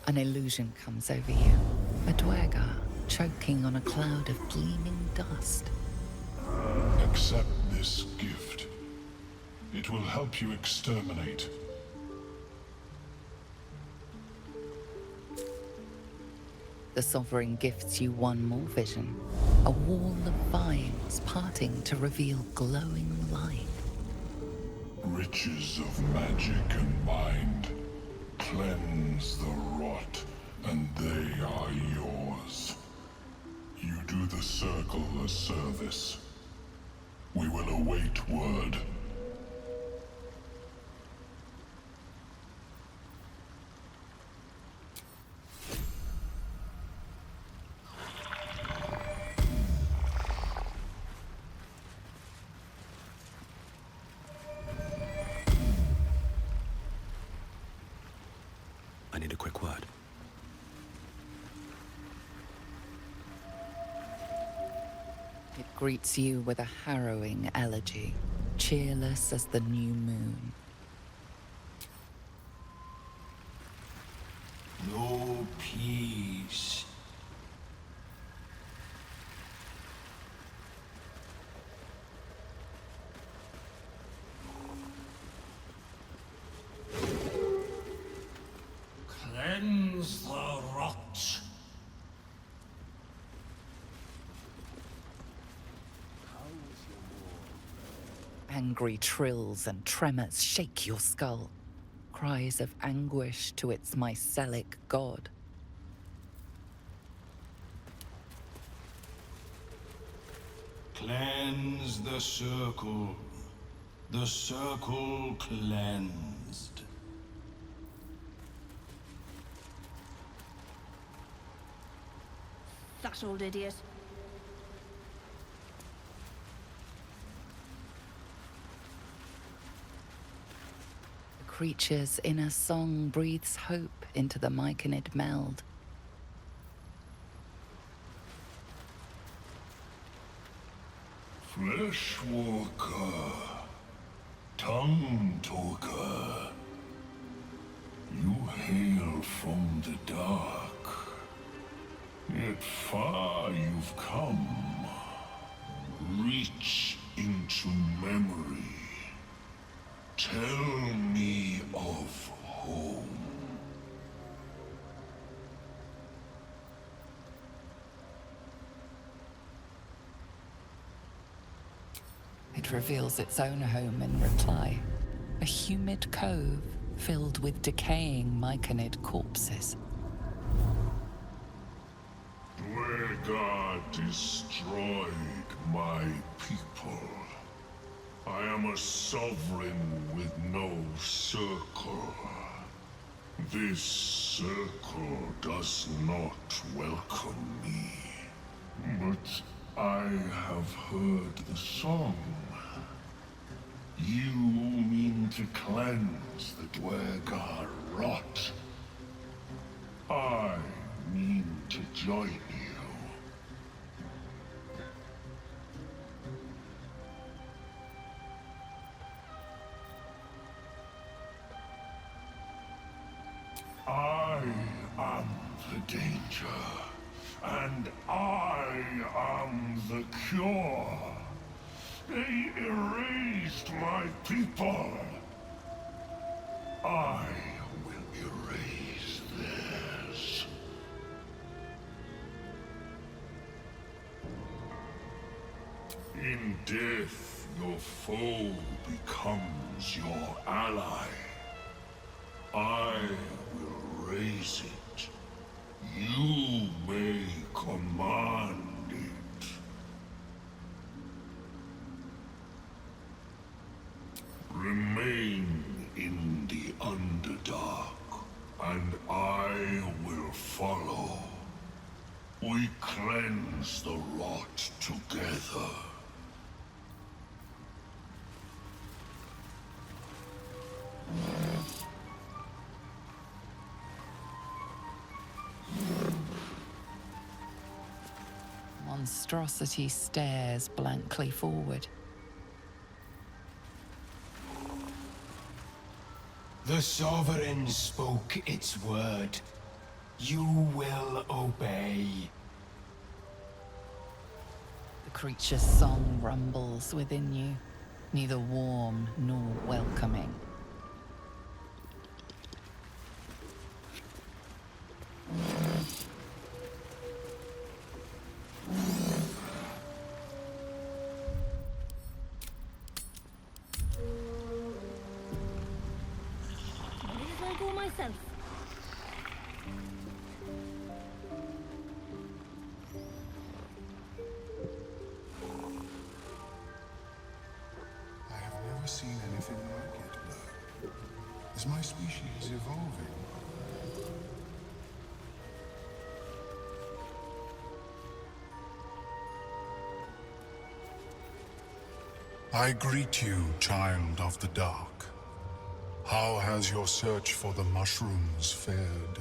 An illusion comes over you. A Dwergar choking on a cloud of gleaming dust.
Accept this gift. It will help you exterminate.
The Sovereign gifts you one more vision. A wall of vines parting to reveal glowing light.
Riches of magic and mind. Cleanse the rot, and they are yours. You do the Circle a service. We will await word.
I need a quick word.
It greets you with a harrowing elegy, cheerless as the new moon.
No peace. Cleanse the rot.
Angry trills and tremors shake your skull. Cries of anguish to its mycelic god.
Cleanse the circle. The circle cleansed.
That old idiot.
The creature's inner song breathes hope into the Myconid meld.
Fleshwalker, tongue talker, you hail from the dark. Yet far you've come. Reach into memory. Tell me of home.
It reveals its own home in reply. A humid cove filled with decaying Myconid corpses.
Dwergar destroyed my people. I am a sovereign with no circle. This circle does not welcome me. But I have heard the song. You mean to cleanse the Dwergar rot. I mean to join you. I I am the danger, and I am the cure. They erased my people. I will erase theirs. In death, your foe becomes your ally. I will raise it. You may command it. Remain in the Underdark, and I will follow. We cleanse the rot together.
Monstrosity stares blankly forward.
The Sovereign spoke its word. You will obey.
The creature's song rumbles within you, neither warm nor welcoming.
Myself.
I have never seen anything like it, Blurg. Is my species evolving? I greet you, child of the dark. How has your search for the mushrooms fared?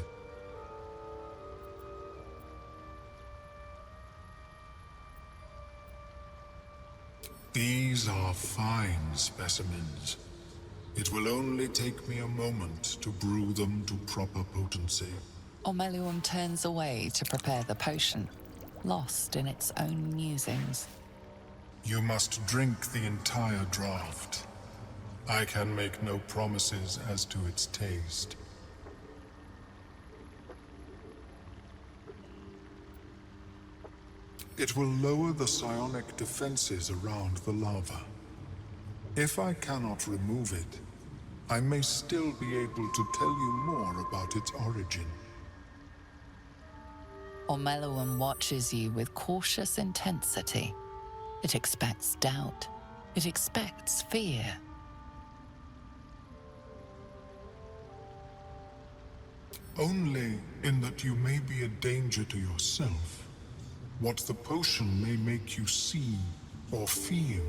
These are fine specimens. It will only take me a moment to brew them to proper potency.
Omeluum turns away to prepare the potion, lost in its own musings.
You must drink the entire draught. I can make no promises as to its taste. It will lower the psionic defenses around the lava. If I cannot remove it, I may still be able to tell you more about its origin.
Omeluum watches you with cautious intensity. It expects doubt. It expects fear.
Only in that you may be a danger to yourself. What the potion may make you see or feel,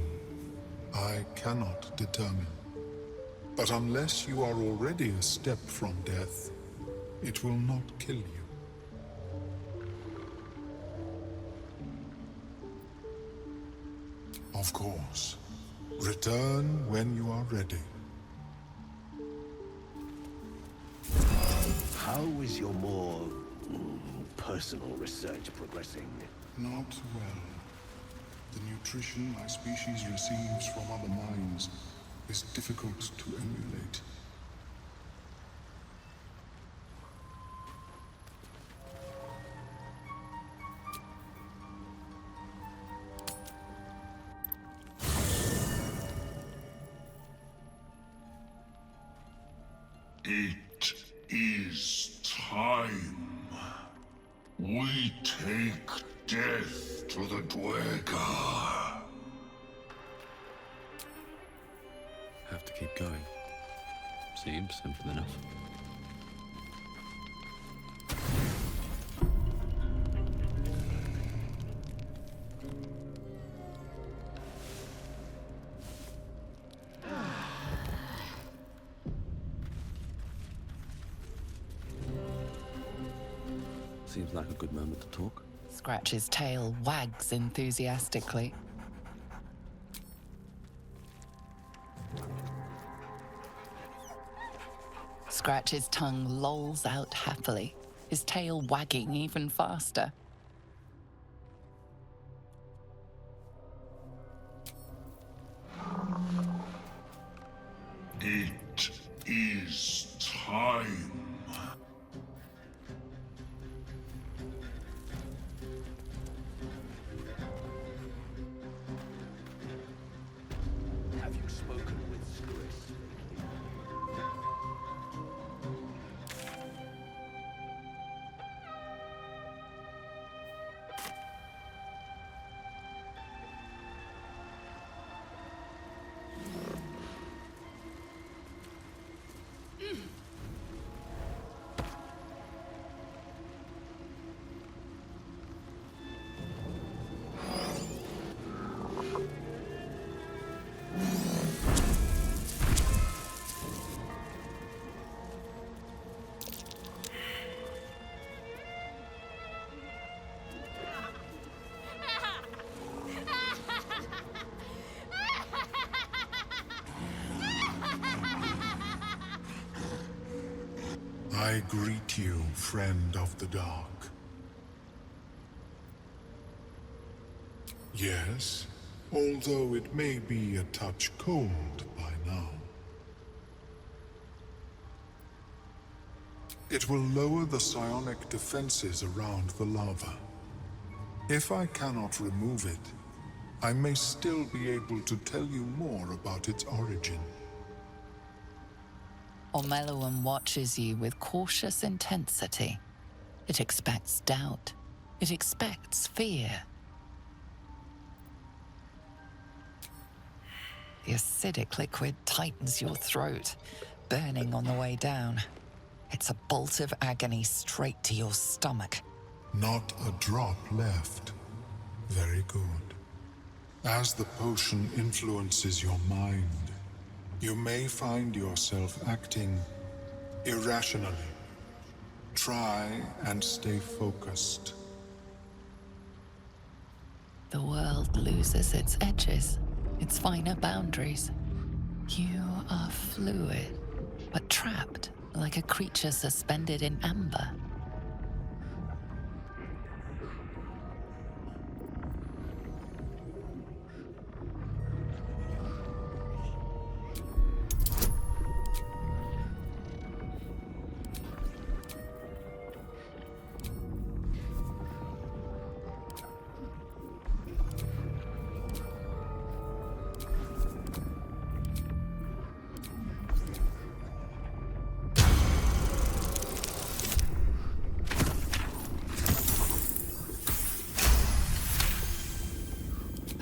I cannot determine. But unless you are already a step from death, it will not kill you. Of course. Return when you are ready.
How is your more personal research progressing?
Not well. The nutrition my species receives from other minds is difficult to emulate.
It is time. We take death to the Dwergar.
Have to keep going. Seems simple enough. Seems like a good moment to talk.
Scratch's tail wags enthusiastically. Scratch's tongue lolls out happily, his tail wagging even faster.
It is time.
Have you spoken with Skris?
I greet you, friend of the dark. Yes, although it may be a touch cold by now. It will lower the psionic defenses around the lava. If I cannot remove it, I may still be able to tell you more about its origin.
Omeluum watches you with cautious intensity. It expects doubt. It expects fear. The acidic liquid tightens your throat, burning on the way down. It's a bolt of agony straight to your stomach.
Not a drop left. Very good. As the potion influences your mind, you may find yourself acting irrationally. Try and stay focused.
The world loses its edges, its finer boundaries. You are fluid, but trapped like a creature suspended in amber.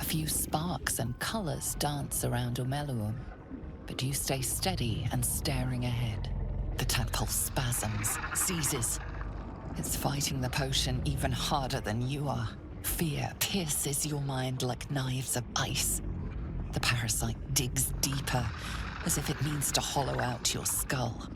A few sparks and colors dance around Omeluum, but you stay steady and staring ahead. The tadpole spasms, seizes. It's fighting the potion even harder than you are. Fear pierces your mind like knives of ice. The parasite digs deeper, as if it means to hollow out your skull.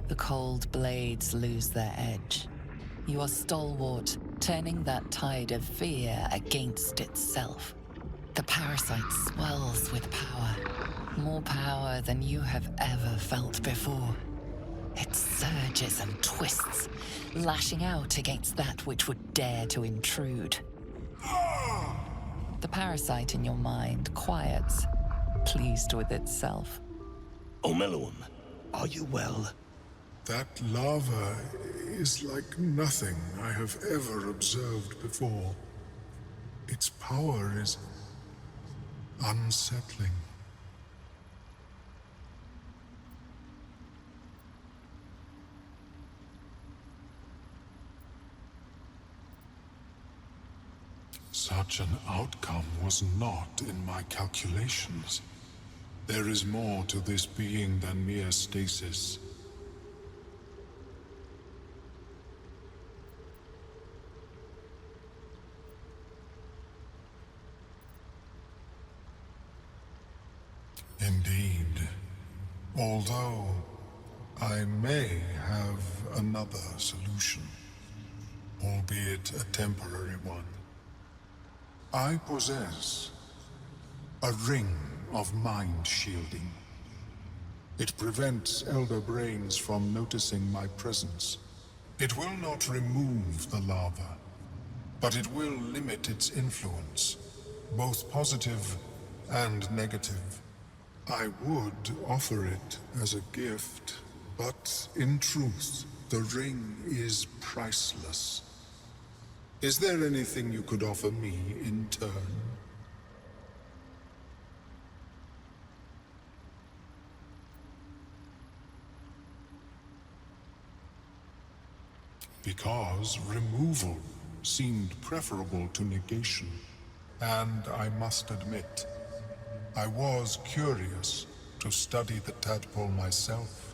The cold blades lose their edge. You are stalwart, turning that tide of fear against itself. The parasite swells with power, more power than you have ever felt before. It surges and twists, lashing out against that which would dare to intrude. The parasite in your mind quiets, pleased with itself.
Omeluum, are you well?
That lava is like nothing I have ever observed before. Its power is unsettling. Such an outcome was not in my calculations. There is more to this being than mere stasis. Indeed. Although I may have another solution, albeit a temporary one. I possess a ring of mind shielding. It prevents elder brains from noticing my presence. It will not remove the lava, but it will limit its influence, both positive and negative. I would offer it as a gift, but in truth, the ring is priceless. Is there anything you could offer me in turn? Because removal seemed preferable to negation, and I must admit, I was curious to study the tadpole myself.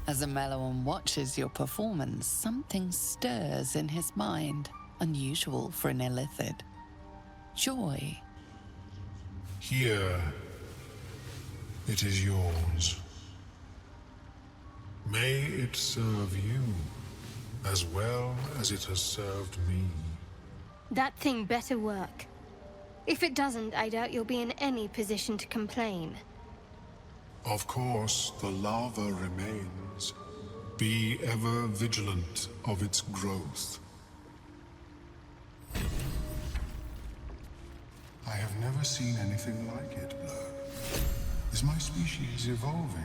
As Omeluum watches your performance, something stirs in his mind, unusual for an illithid. Joy.
Here, it is yours. May it serve you, as well as it has served me.
That thing better work. If it doesn't, I doubt you'll be in any position to complain.
Of course, the lava remains. Be ever vigilant of its growth. I have never seen anything like it, Blurg. Is my species evolving?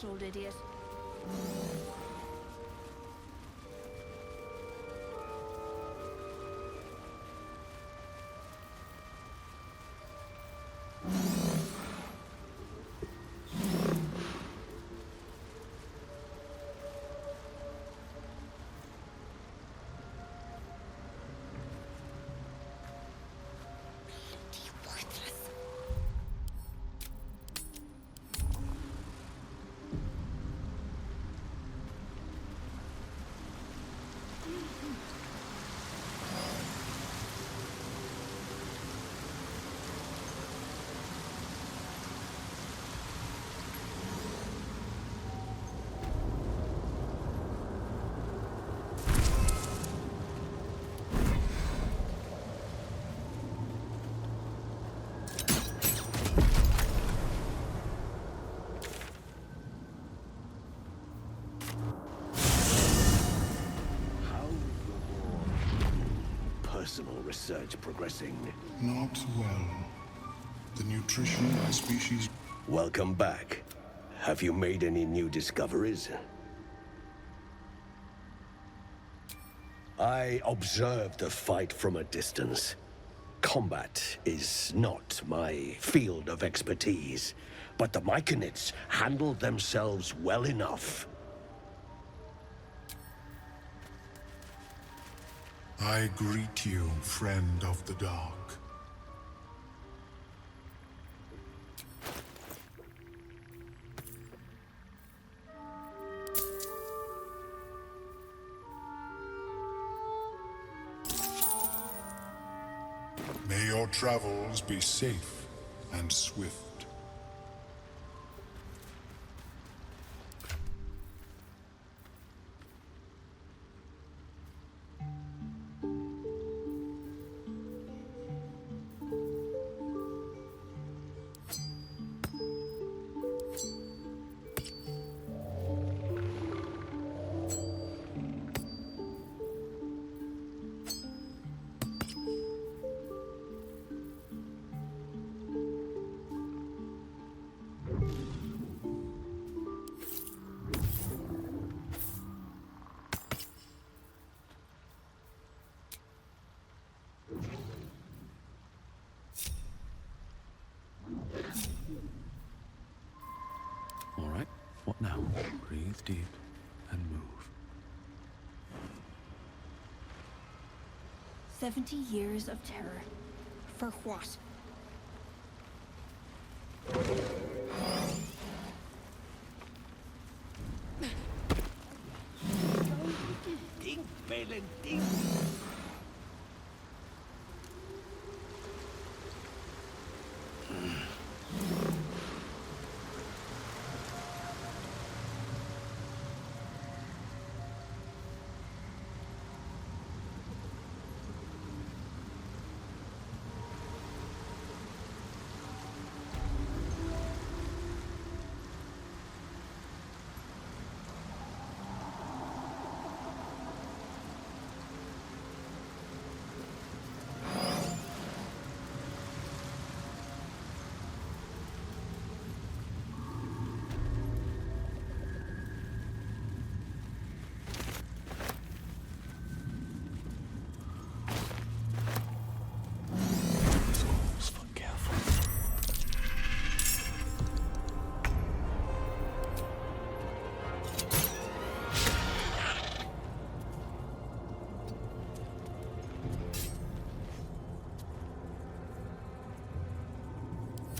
Old idiot.
Personal research progressing?
Not well. The nutrition my species...
Welcome back. Have you made any new discoveries? I observed the fight from a distance. Combat is not my field of expertise, but the Myconids handled themselves well enough.
I greet you, friend of the dark. May your travels be safe and swift.
Breathe deep and move.
70 years of terror. For what?
Ding, Balin, ding.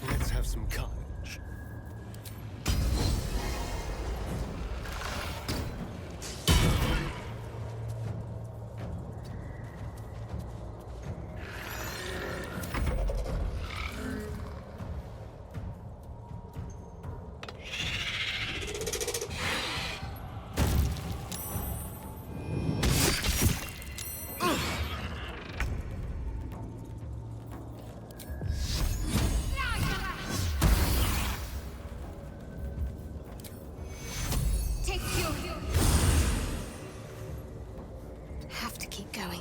Let's have some courage.
Have to keep going.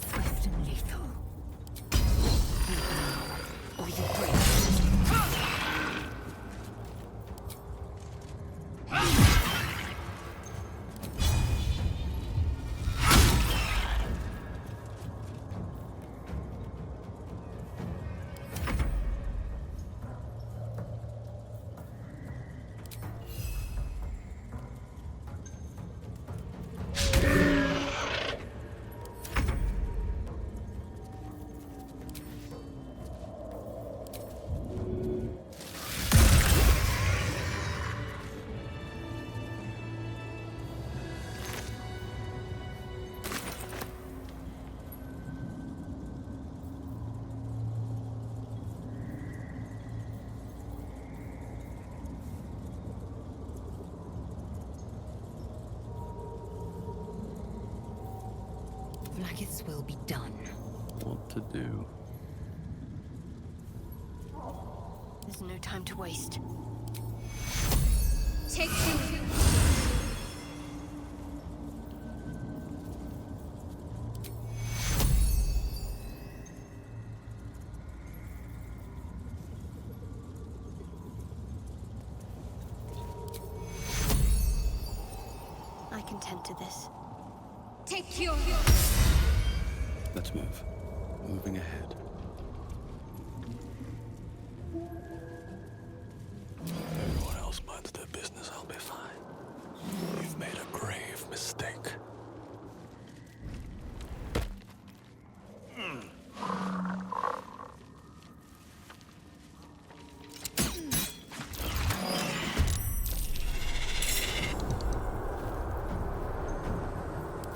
Swift and lethal.
Or you break. Vlaakith's will be done.
What to do?
There's no time to waste.
Take you.
I can tend to this.
Take you.
Let's move. Moving ahead. Everyone else minds their business, I'll be fine. You've made a grave mistake.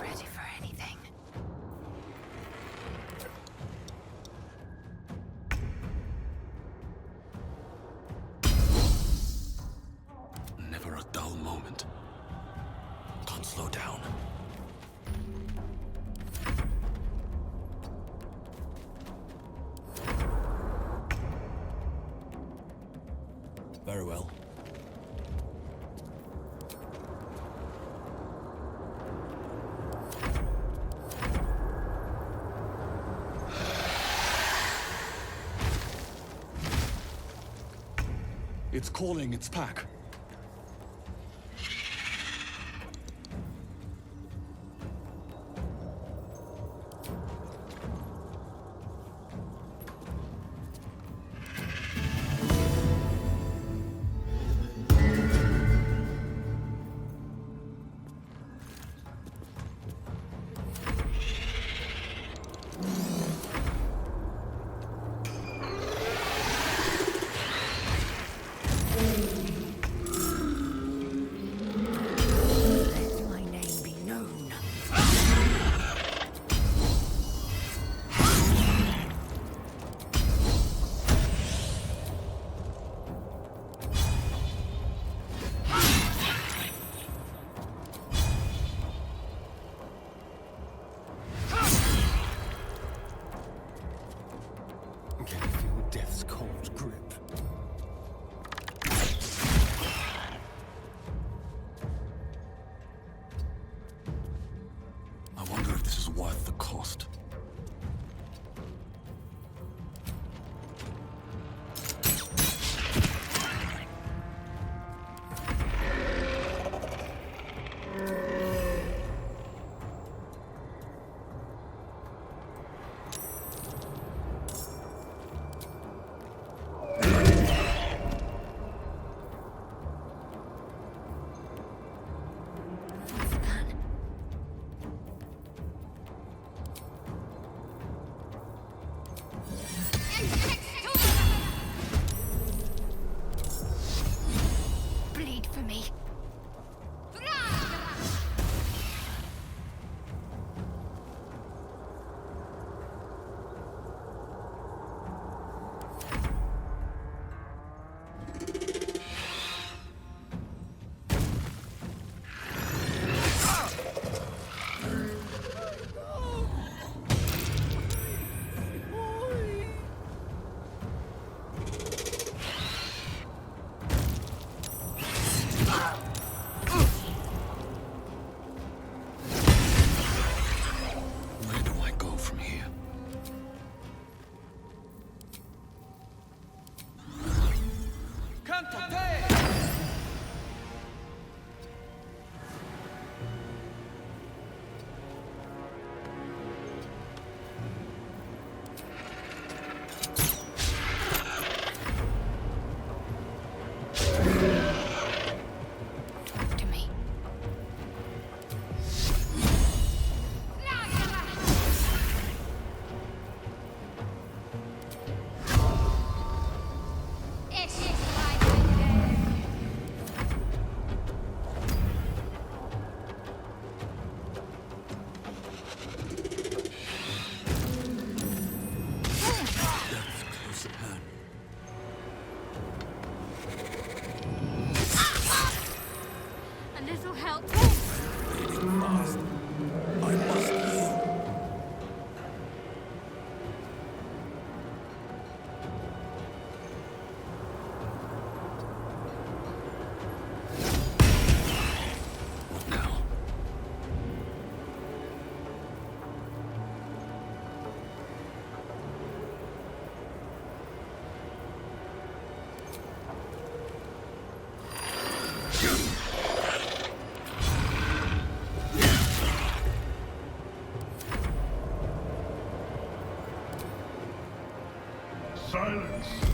Ready for anything.
Never a dull moment. Can't slow down. Very well. It's calling its pack.
made for me.
Silence!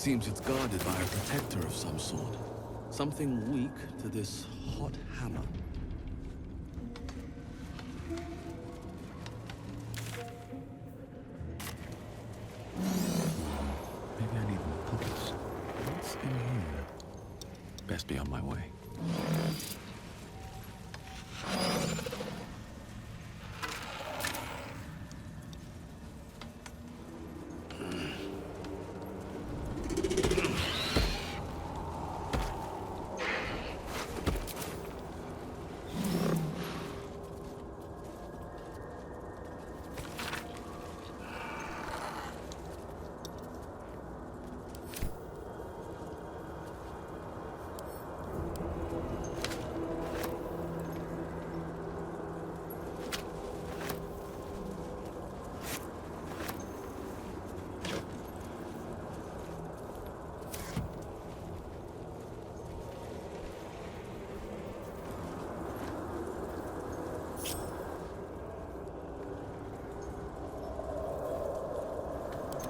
Seems it's guarded by a protector of some sort. Something weak to this hot hammer. Maybe I need more compass. What's in here? Best be on my way.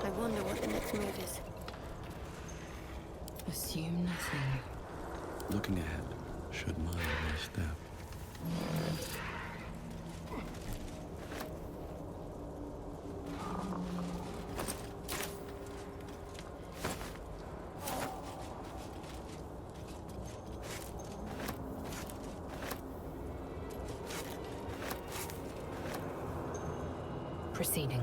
I wonder what the next move is.
Assume nothing.
Looking ahead, should mind my step.
Proceeding.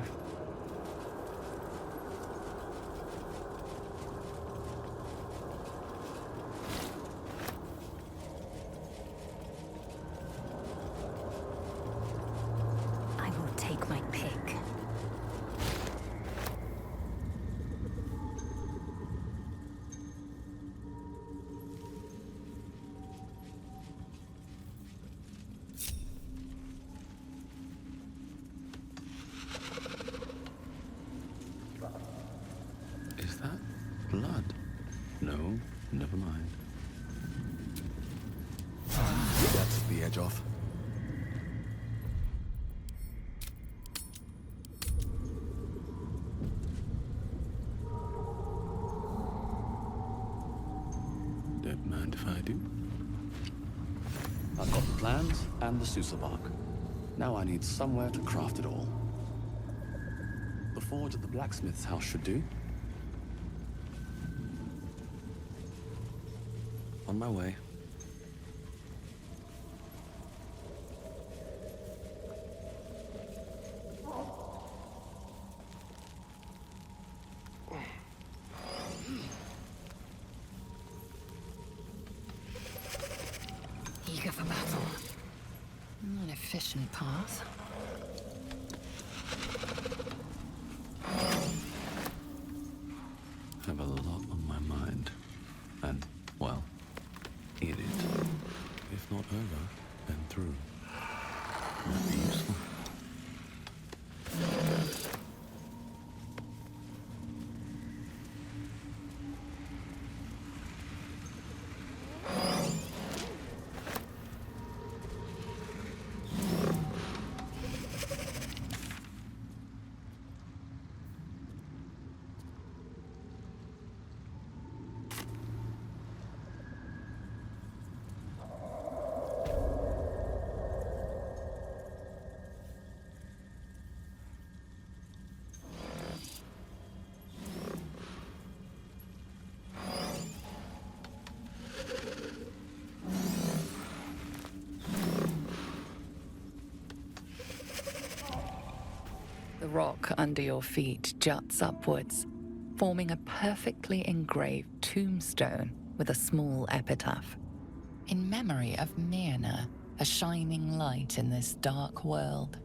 I will take my pick.
Is that blood? No, never mind. That took the edge off. Don't mind if I do. I've got the plans and the Sousa bark. Now I need somewhere to craft it all. The forge at the blacksmith's house should do. On my way.
Eager for battle. An efficient path.
Have a lot on my mind. And, well, in it. If not over, then through. Might be useful.
The rock under your feet juts upwards, forming a perfectly engraved tombstone with a small epitaph. In memory of Myrna, a shining light in this dark world,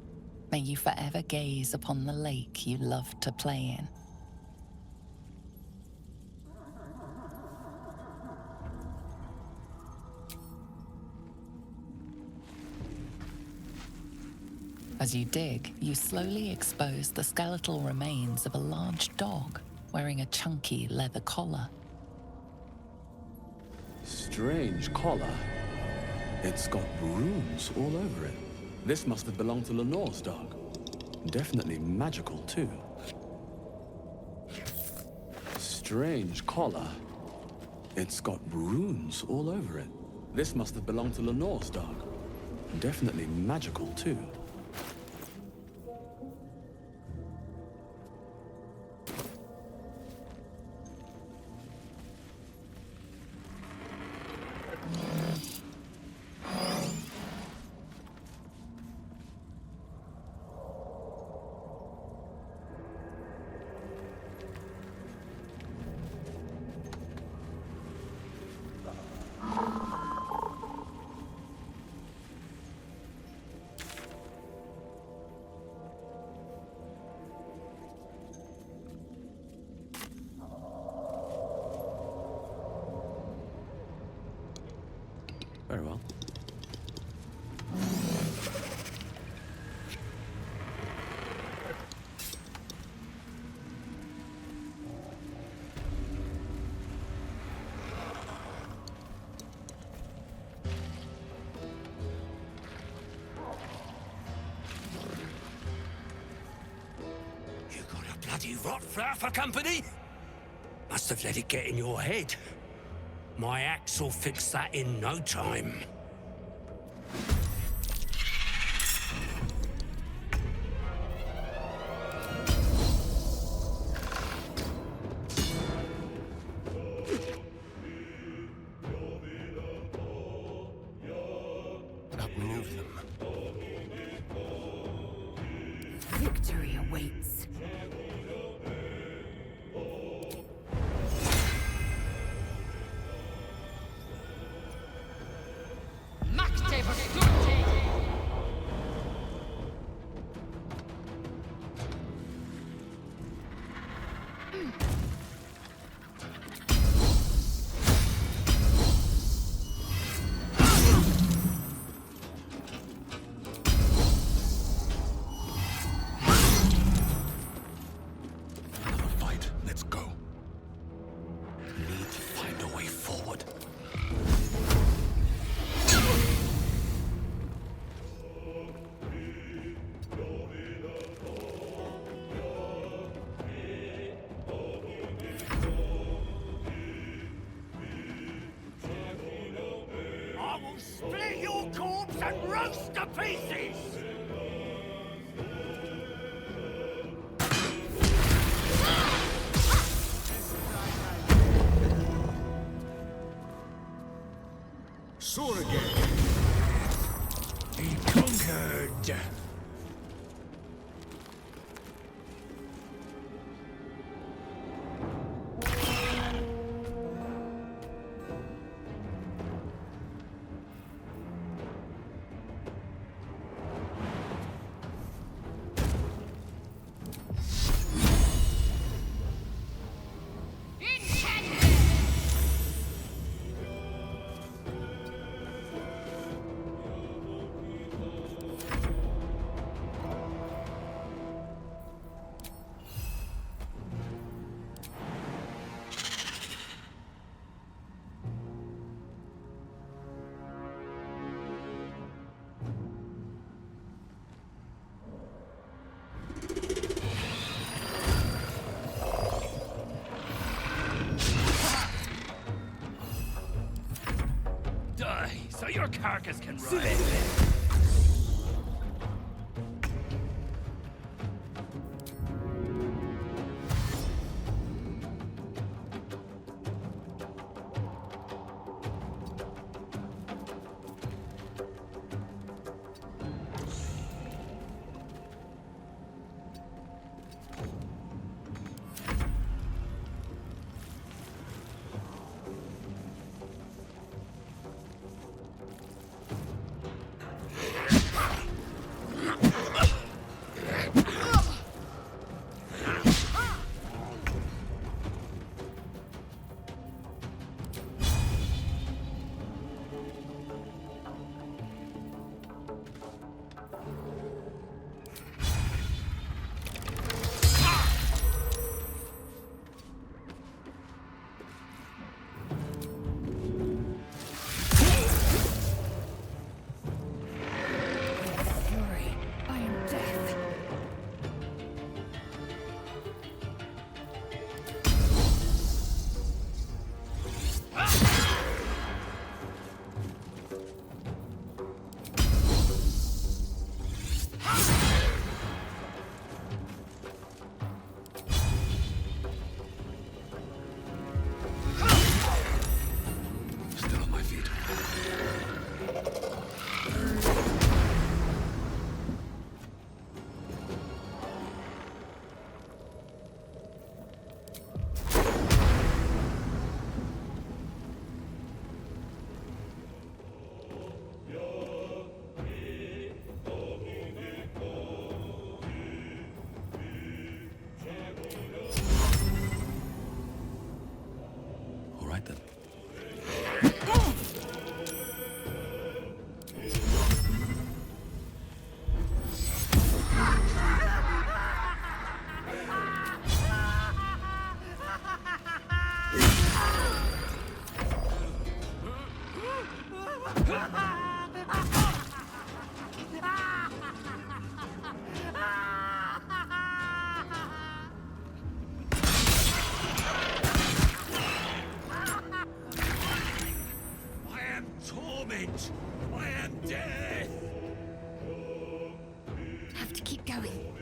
may you forever gaze upon the lake you loved to play in. As you dig, you slowly expose the skeletal remains of a large dog wearing a chunky leather collar.
Strange collar. It's got runes all over it. This must have belonged to Lenore's dog. Definitely magical, too. strange collar. It's got runes all over it. This must have belonged to Lenore's dog. Definitely magical, too. Very well.
You got a bloody rot flower for company? Must have let it get in your head. My axe will fix that in no time.
Outmaneuver them.
Victory awaits.
Split your corpse and roast to pieces!
Soar again. Be conquered.
So your carcass can ride.
going.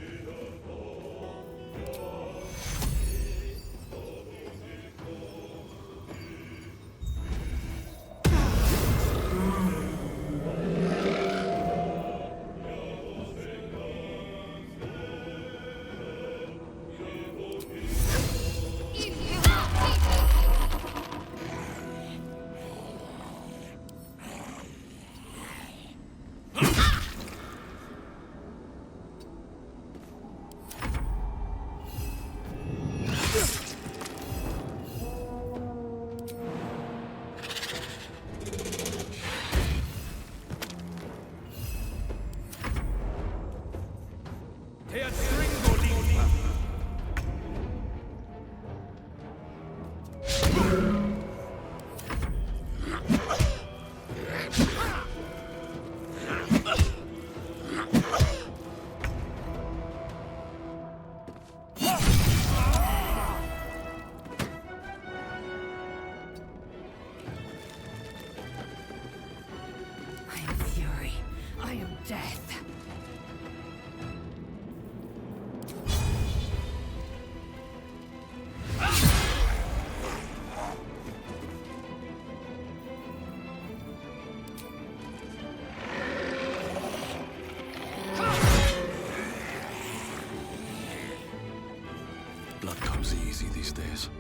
Easy these days.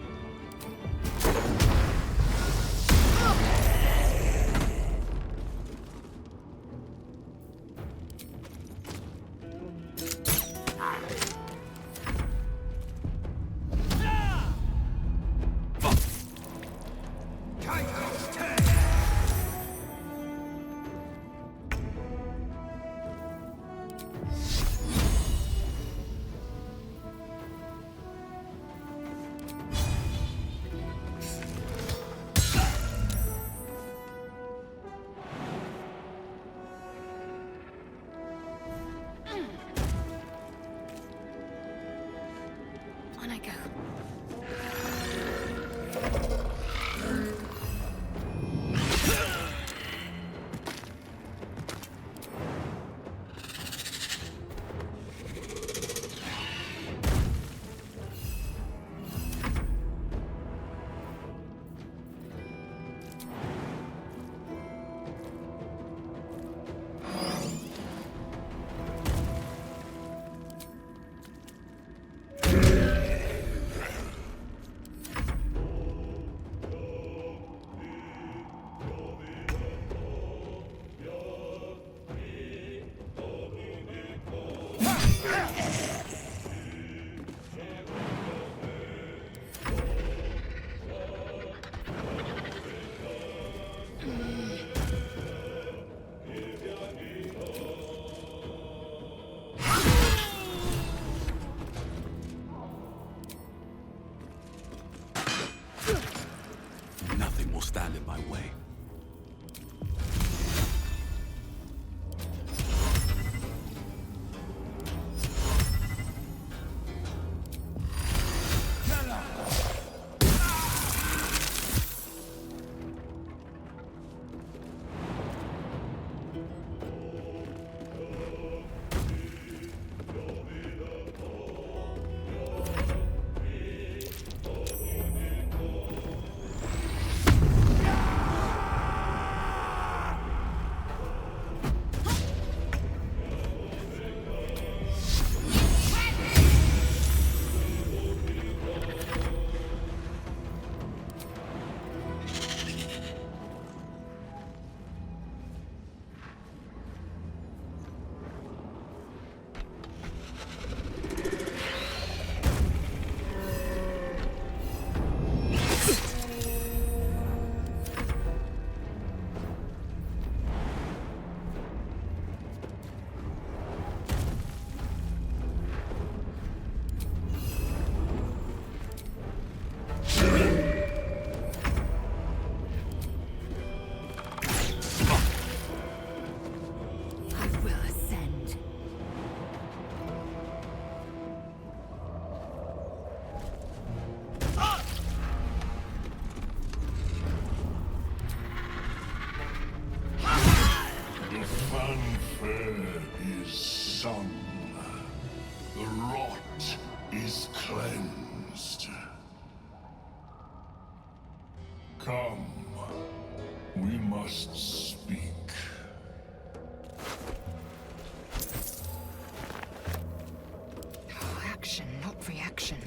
reaction.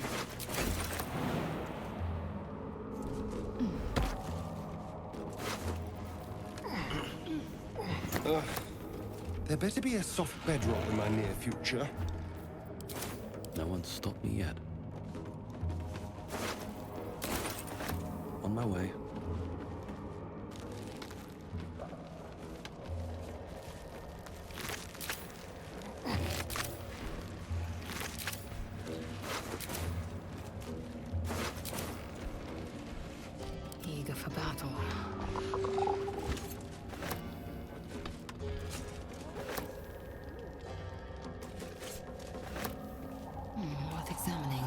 There better be a soft bedrock in my near future.
No one's stopped me yet. On my way.
Eager for battle. Worth examining.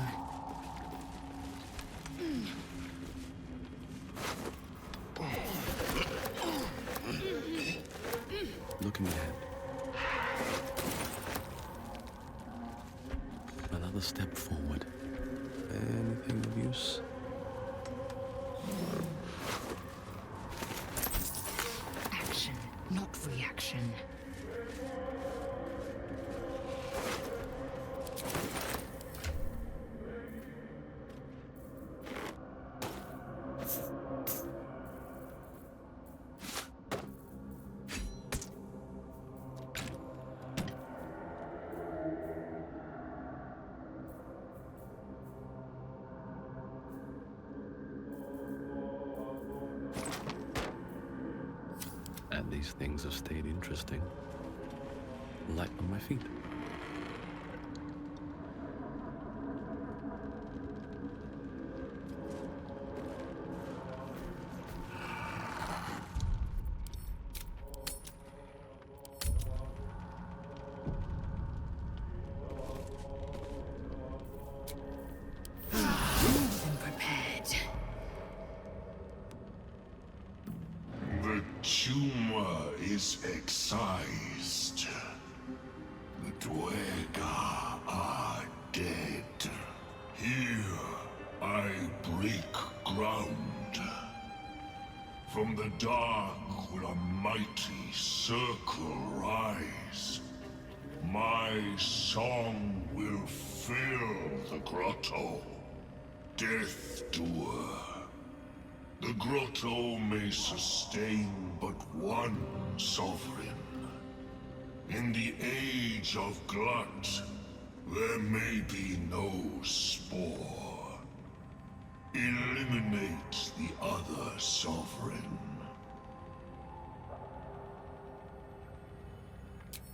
Looking ahead. Another step forward. Anything of use?
Action, not reaction.
And these things have stayed interesting. Light on my feet.
Prepared.
The tumor is excised. The Dwergar are dead. Here I break ground. From the dark will a mighty circle rise. My song will fill the grotto. Death Doer. The grotto may sustain but one sovereign. In the age of glut, there may be no spore. Eliminate the other sovereign.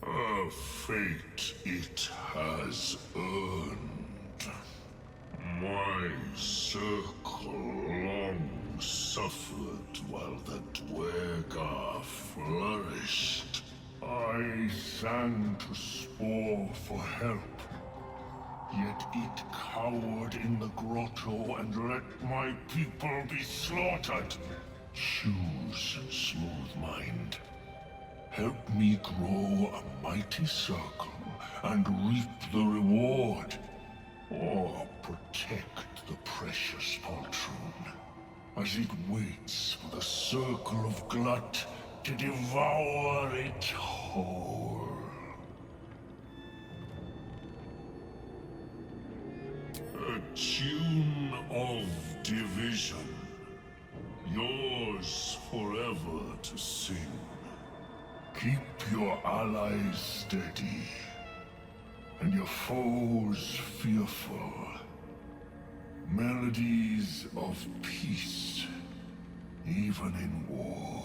A fate it has earned. My circle long suffered while the Dwergar flourished. I sang to Spore for help, yet it cowered in the grotto and let my people be slaughtered. Choose, Smooth Mind. Help me grow a mighty circle and reap the reward. Or protect the precious poltroon, as it waits for the circle of glut to devour it whole. A tune of division, yours forever to sing. Keep your allies steady, and your foes fearful. Melodies of peace, even in war.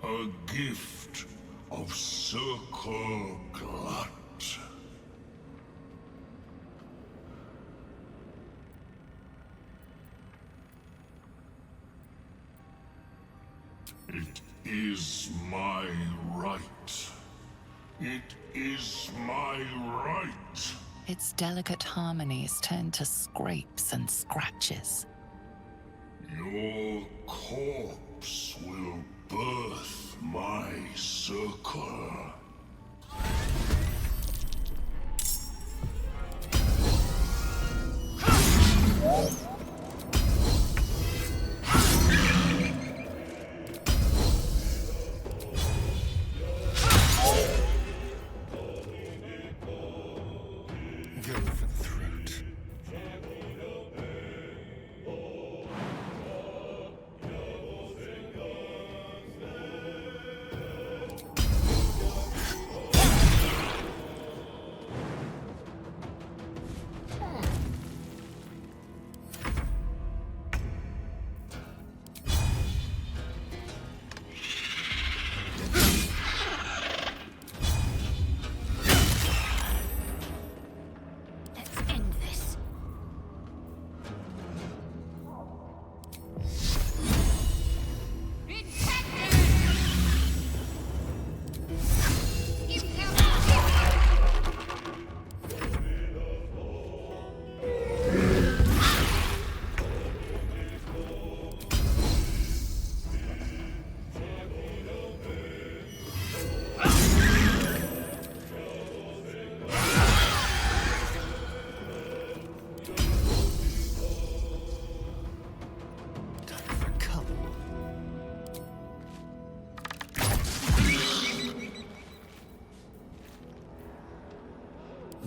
A gift of circle glut. It is my right. It is my right.
Its delicate harmonies turn to scrapes and scratches.
Your corpse will birth my circle.
Go for the throat.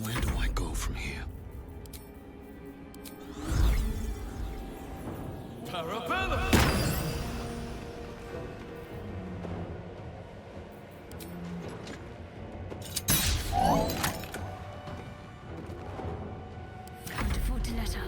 Where do I go from here?
Parabellum!
Can't afford to let up.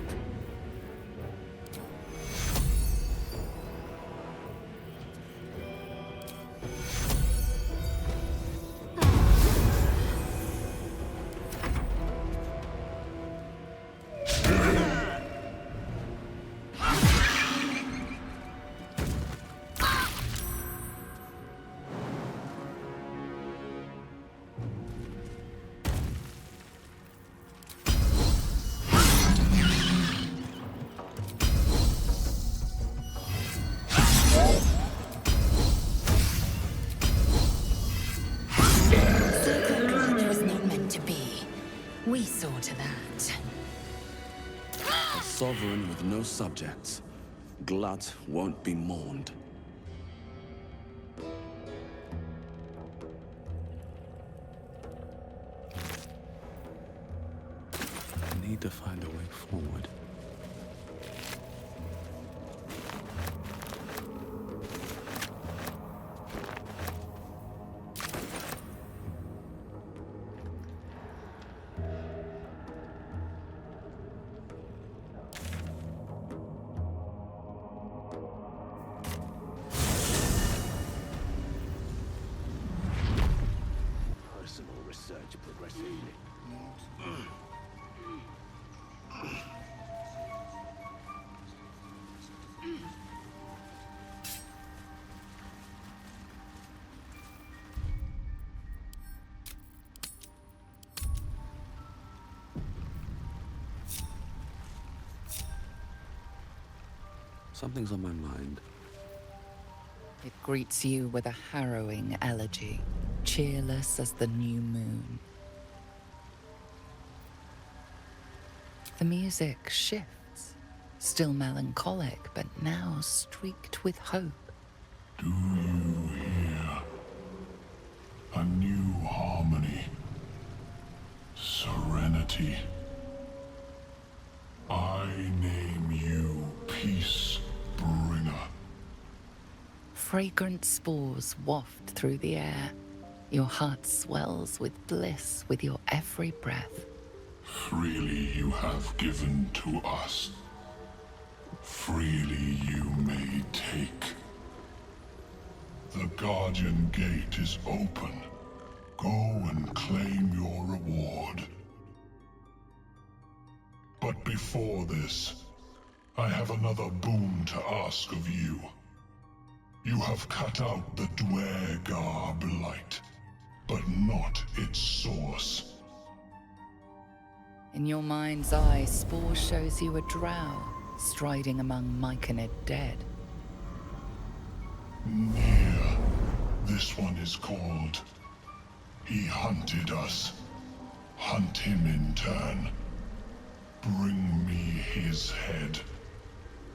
We saw to that.
A sovereign with no subjects. Glut won't be mourned. I need to find a way forward. Something's on my mind.
It greets you with a harrowing elegy, cheerless as the new moon. The music shifts, still melancholic, but now streaked with hope.
Do you hear? A new harmony. Serenity. I name you Peace Bringer.
Fragrant spores waft through the air. Your heart swells with bliss with your every breath.
Freely you have given to us. Freely you may take. The Guardian Gate is open. Go and claim your reward. But before this, I have another boon to ask of you. You have cut out the Dwergar blight, but not its source.
In your mind's eye, Spore shows you a drow, striding among Myconid dead.
Near. This one is called. He hunted us. Hunt him in turn. Bring me his head,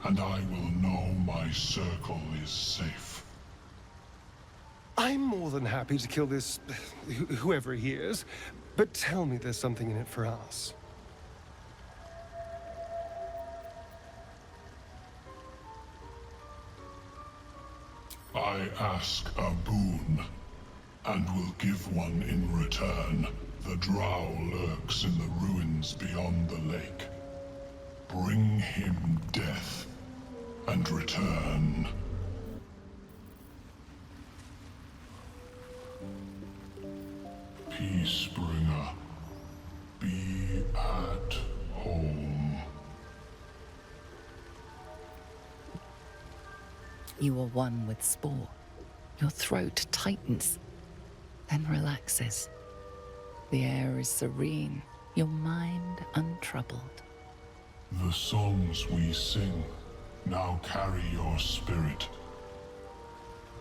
and I will know my circle is safe.
I'm more than happy to kill this... whoever he is, but tell me there's something in it for us.
I ask a boon, and will give one in return. The Drow lurks in the ruins beyond the lake. Bring him death, and return. Peacebringer, be at home.
You are one with Spore. Your throat tightens, then relaxes. The air is serene, your mind untroubled.
The songs we sing now carry your spirit.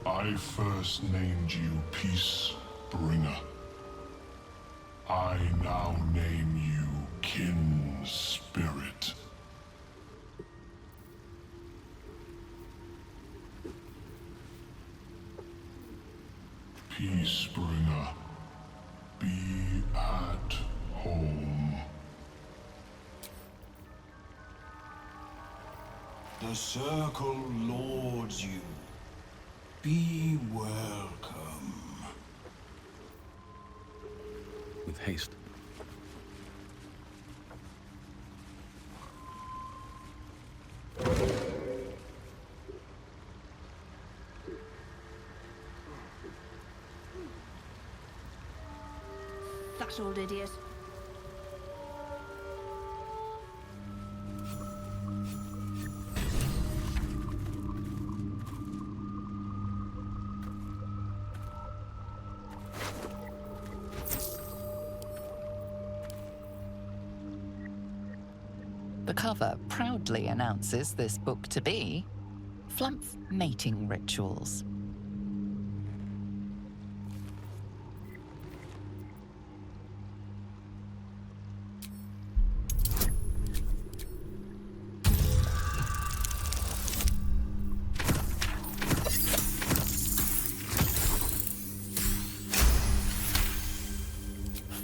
I first named you Peacebringer. I now name you Kin Spirit. Peacebringer, be at home.
The Circle lords you. Be welcome.
With haste.
That old idiot.
The cover proudly announces this book to be Flumph Mating Rituals.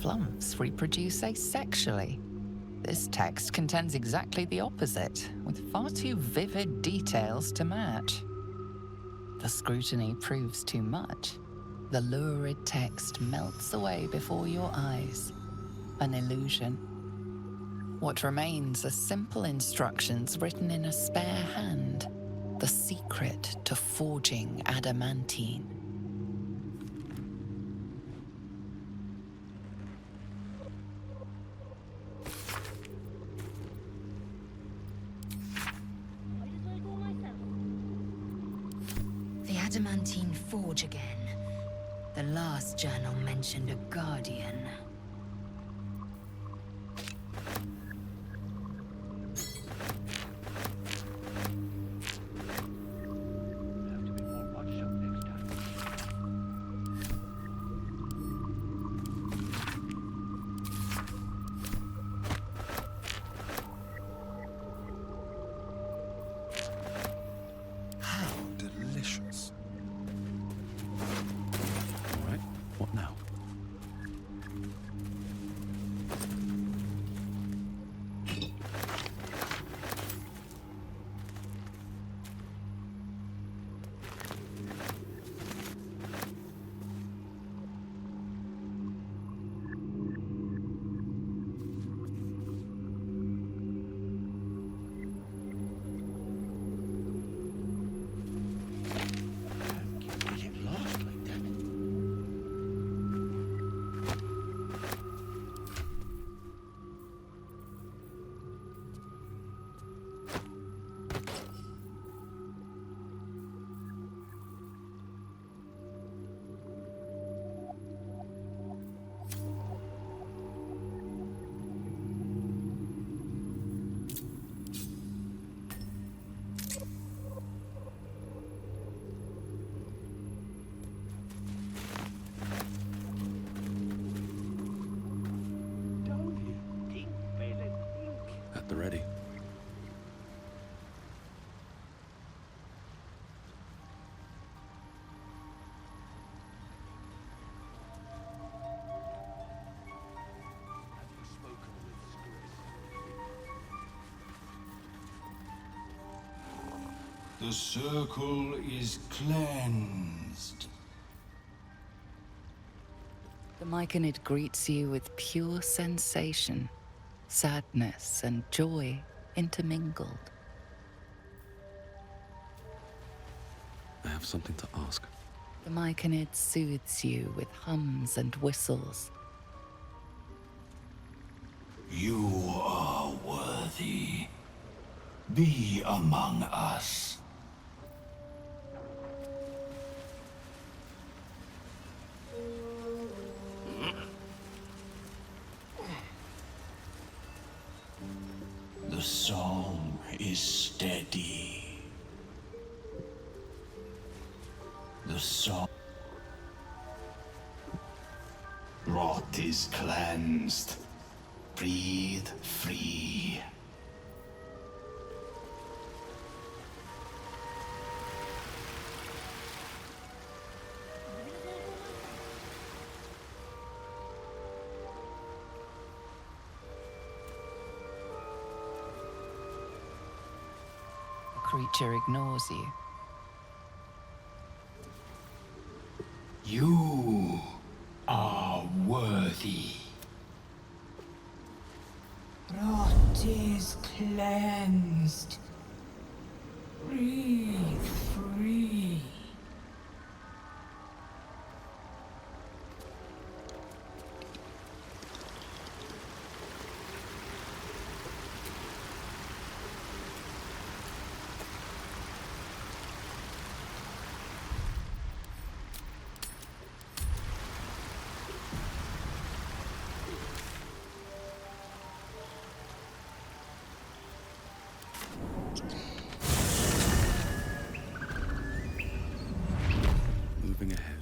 Flumphs reproduce asexually. This text contends exactly the opposite, with far too vivid details to match. The scrutiny proves too much. The lurid text melts away before your eyes. An illusion. What remains are simple instructions written in a spare hand. The secret to forging adamantine.
Adamantine Forge again. The last journal mentioned a guardian.
What now? At the ready.
The circle is cleansed.
The Myconid greets you with pure sensation, sadness and joy intermingled.
I have something to ask.
The Myconid soothes you with hums and whistles.
You are worthy. Be among us. The song is steady. The song. Rot is cleansed. Breathe free.
creature ignores you.
You are worthy.
Rot is cleansed. Breathe free.
Moving ahead.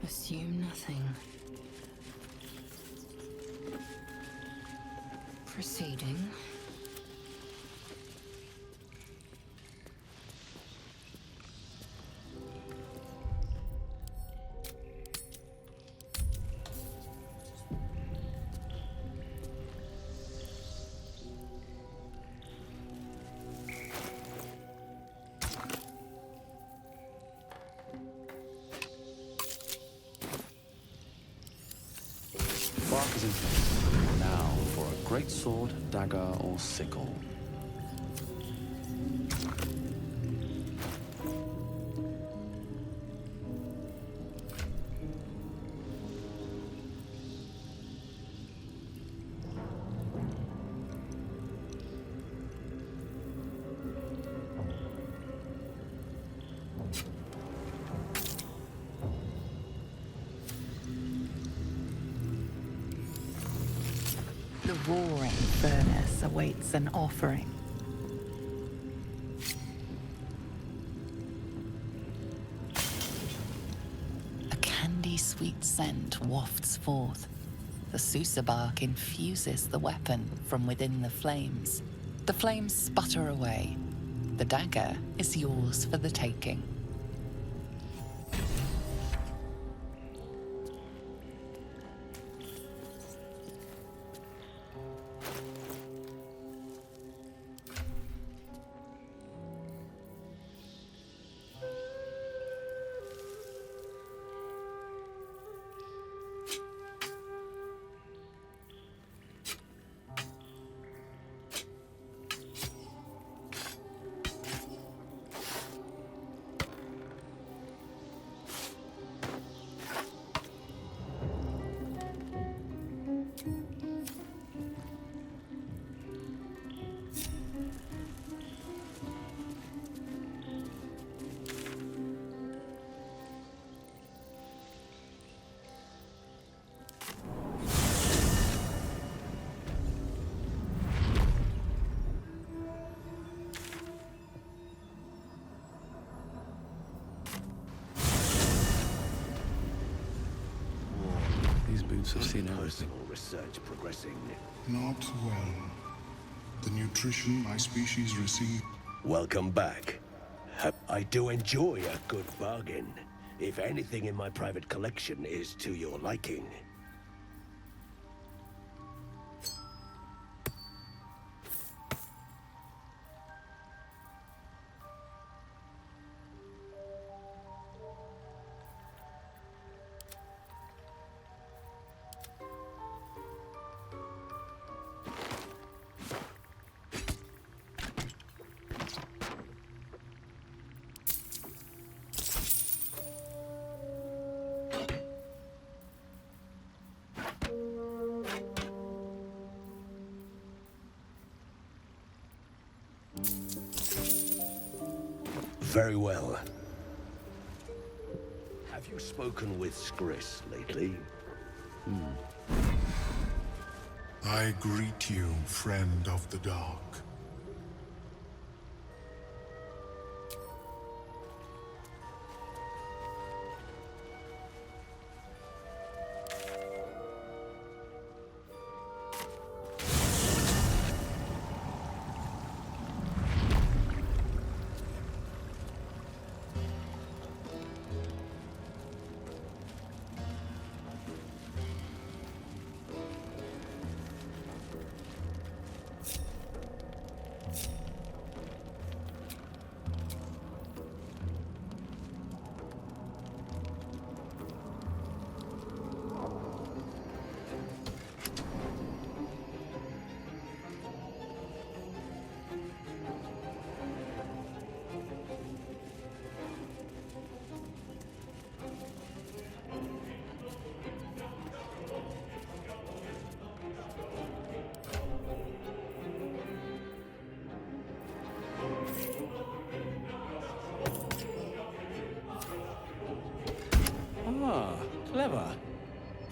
Assume nothing. Proceeding.
Bark is in place. Now for a great sword, dagger, or sickle.
The roaring furnace awaits an offering. A candy-sweet scent wafts forth. The Susa bark infuses the weapon from within the flames. The flames sputter away. The dagger is yours for the taking.
Have seen everything.
Personal research progressing.
Not well. The nutrition my species receive.
Welcome back. I do enjoy a good bargain. If anything in my private collection is to your liking. Very well. Have you spoken with Skris lately?
I greet you, friend of the dark.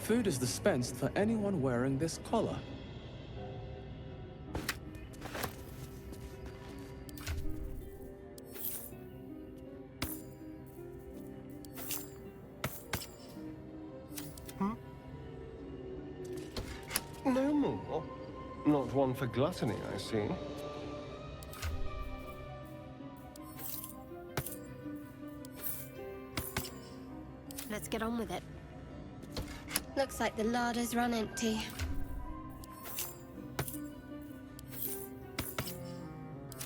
Food is dispensed for anyone wearing this collar.
No more? Not one for gluttony, I see.
Let's get on with it. Looks like the larder's run empty.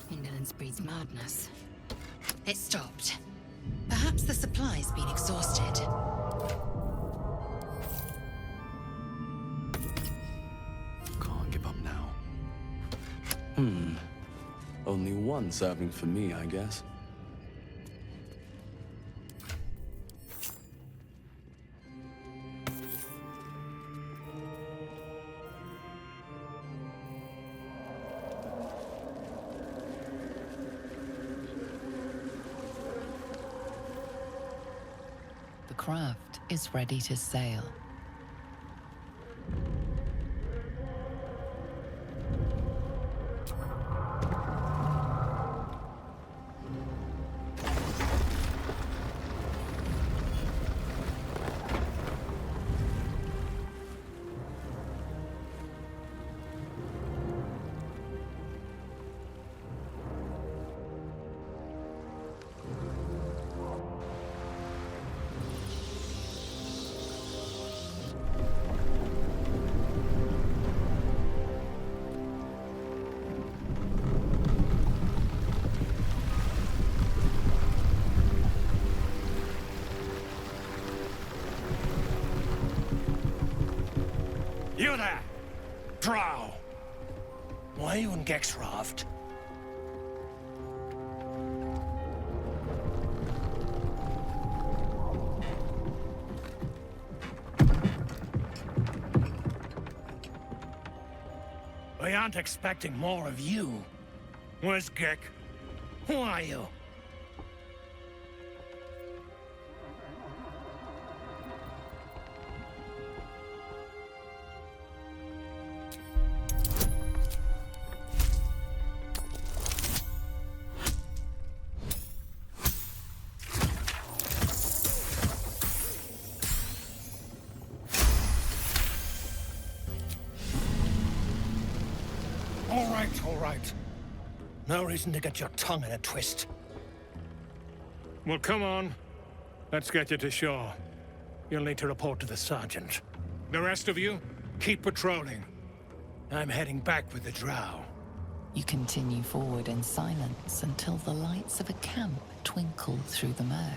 Indolence breeds madness. It stopped. Perhaps the supply's been exhausted.
Can't give up now. Only one serving for me, I guess.
The craft is ready to sail.
You there! Drow! Why are you on Gekh's raft? We aren't expecting more of you. Where's Gekh? Who are you? All right. No reason to get your tongue in a twist. Well, come on. Let's get you to shore. You'll need to report to the sergeant. The rest of you, keep patrolling. I'm heading back with the Drow.
You continue forward in silence until the lights of a camp twinkle through the murk.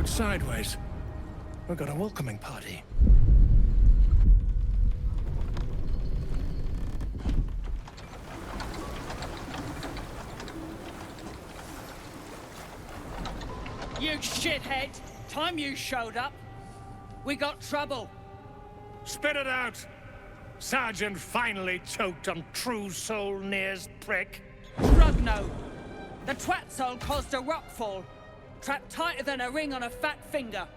Sideways. We've got a welcoming party.
You shithead! Time you showed up, we got trouble.
Spit it out! Sergeant finally choked on True Soul Near's prick.
Rugno! The twat soul caused a rockfall. Trapped tighter than a ring on a fat finger.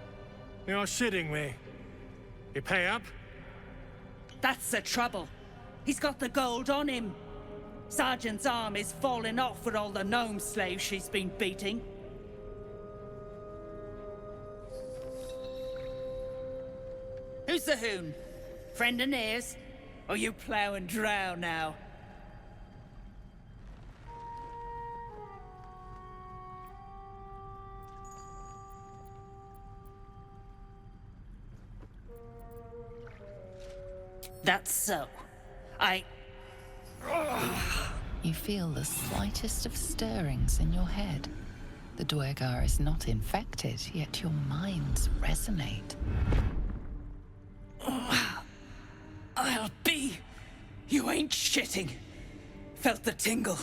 You're shitting me. You pay up?
That's the trouble. He's got the gold on him. Sergeant's arm is falling off with all the gnome slaves she's been beating. Who's the hoon? Friend of Near's? Or you plough and drow now? That's so.
You feel the slightest of stirrings in your head. The Duergar is not infected, yet your minds resonate.
I'll be. You ain't shitting. Felt the tingle.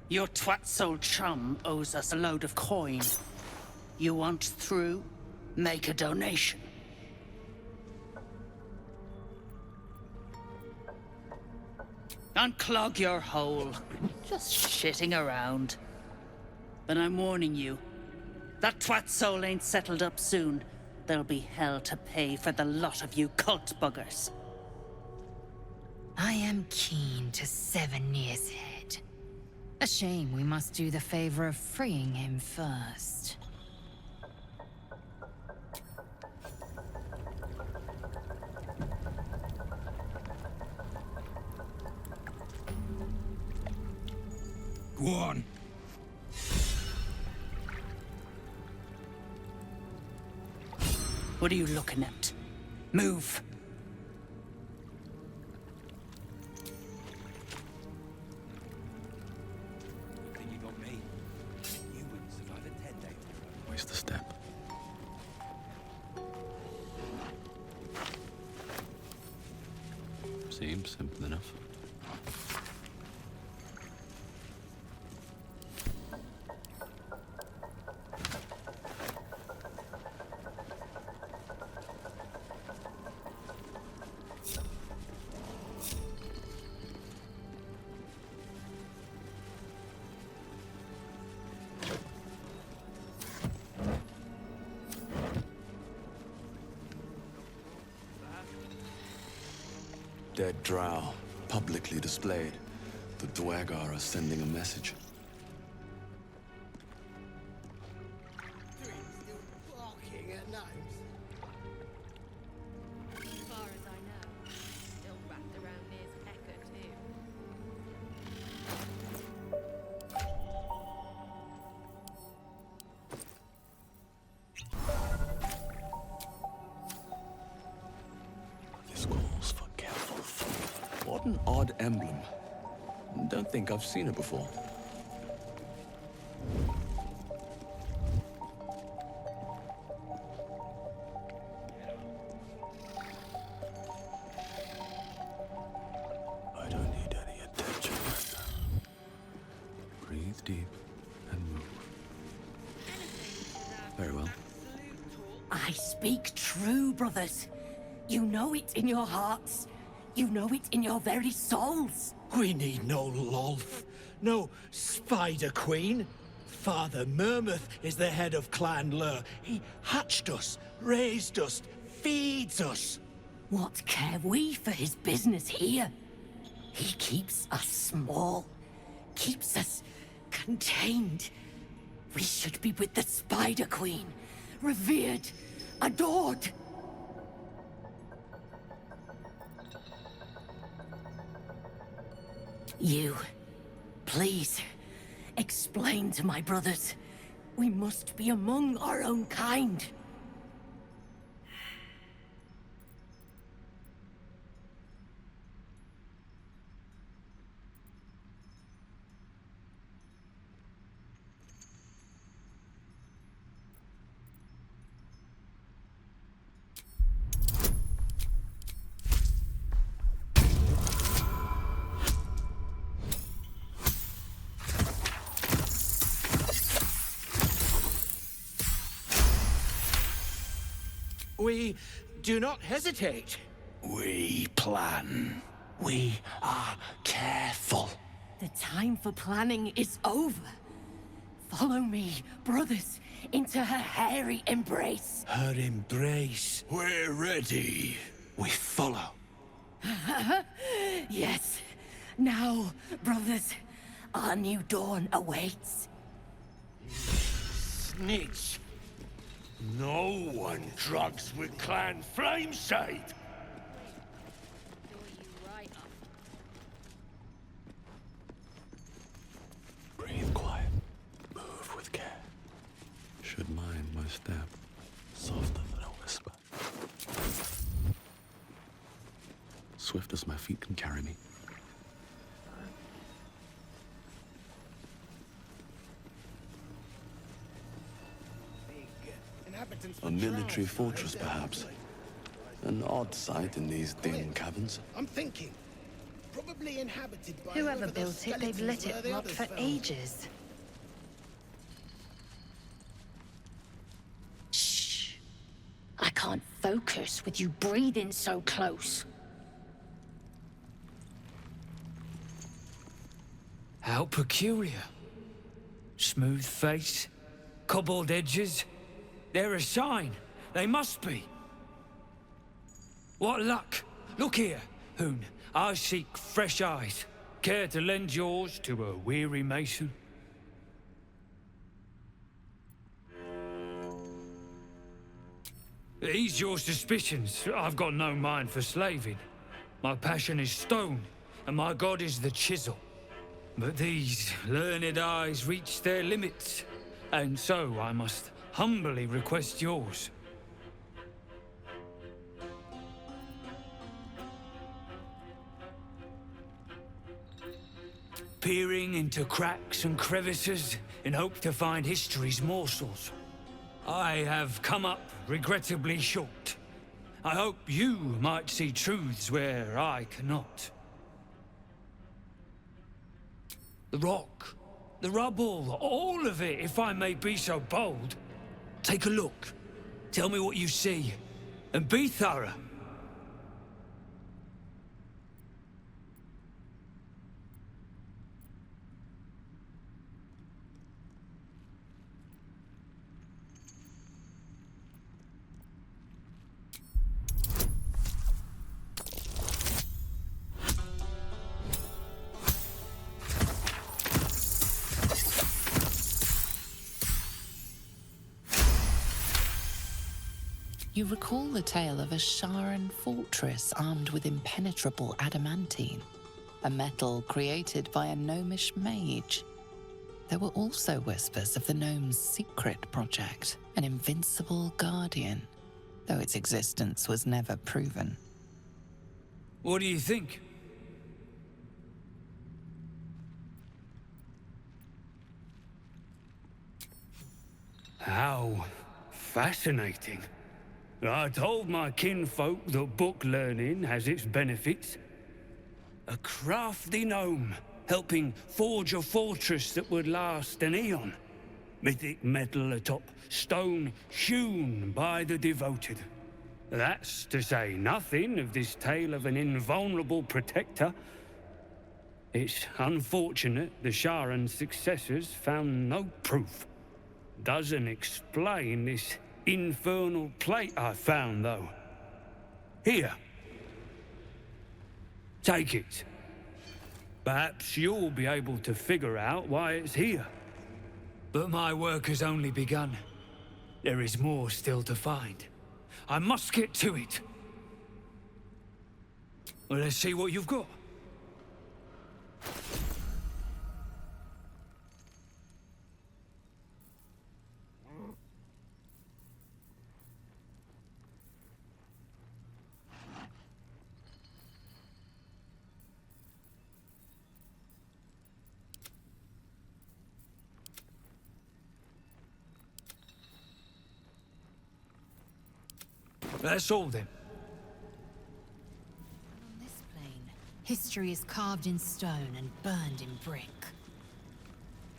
Your twat-soul chum owes us a load of coin. You want through? Make a donation. Unclog your hole. Just shitting around. But I'm warning you, that twat soul ain't settled up soon. There'll be hell to pay for the lot of you cult buggers.
I am keen to sever Nir's head. A shame we must do the favor of freeing him first.
Go on.
What are you looking at? Move.
Think you got me? You wouldn't survive a 10-day.
Waste the step. Seems simple enough. Dead Drow, publicly displayed. The Duergar are sending a message.
Barking at gnomes. As far as I know, still wrapped around Nir's pecker too.
This calls for careful thought. What an odd emblem. Don't think I've seen it before. I don't need any attention right now. Breathe deep and move. Very well.
I speak true, brothers. You know it in your hearts. You know it in your very souls.
We need no Lolth, no Spider Queen. Father Murmuth is the head of Clan Lur. He hatched us, raised us, feeds us.
What care we for his business here? He keeps us small, keeps us contained. We should be with the Spider Queen, revered, adored. You, please, explain to my brothers. We must be among our own kind.
We do not hesitate.
We plan. We are careful.
The time for planning is over. Follow me, brothers, into her hairy embrace.
Her embrace.
We're ready. We follow.
Yes. Now, brothers, our new dawn awaits.
Snitch. No one drugs with Clan Flameshade.
Breathe quiet. Move with care. Should mind my step. Softer than a whisper. swift as my feet can carry me. A military fortress, perhaps. An odd sight in these dim caverns.
I'm thinking. Probably inhabited by
Whoever built it, they've let it rot for ages. Shh. I can't focus with you breathing so close.
How peculiar. Smooth face, cobbled edges. They're a sign. They must be. What luck! Look here, Hoon. I seek fresh eyes. Care to lend yours to a weary mason? Ease your suspicions. I've got no mind for slaving. My passion is stone, and my god is the chisel. But these learned eyes reach their limits, and so I must humbly request yours. Peering into cracks and crevices in hope to find history's morsels. I have come up regrettably short. I hope you might see truths where I cannot. The rock, the rubble, all of it, if I may be so bold. Take a look. Tell me what you see. And be thorough.
You recall the tale of a Sharan fortress armed with impenetrable adamantine, a metal created by a gnomish mage. There were also whispers of the gnome's secret project, an invincible guardian, though its existence was never proven.
What do you think? How fascinating. I told my kinfolk that book learning has its benefits. A crafty gnome, helping forge a fortress that would last an eon. Mythic metal atop stone hewn by the devoted. That's to say nothing of this tale of an invulnerable protector. It's unfortunate the Sharan's successors found no proof. Doesn't explain this infernal plate I found, though. Here. Take it. Perhaps you'll be able to figure out why it's here. But my work has only begun. There is more still to find. I must get to it. Well, let's see what you've got. That's all then.
On this plane, history is carved in stone and burned in brick.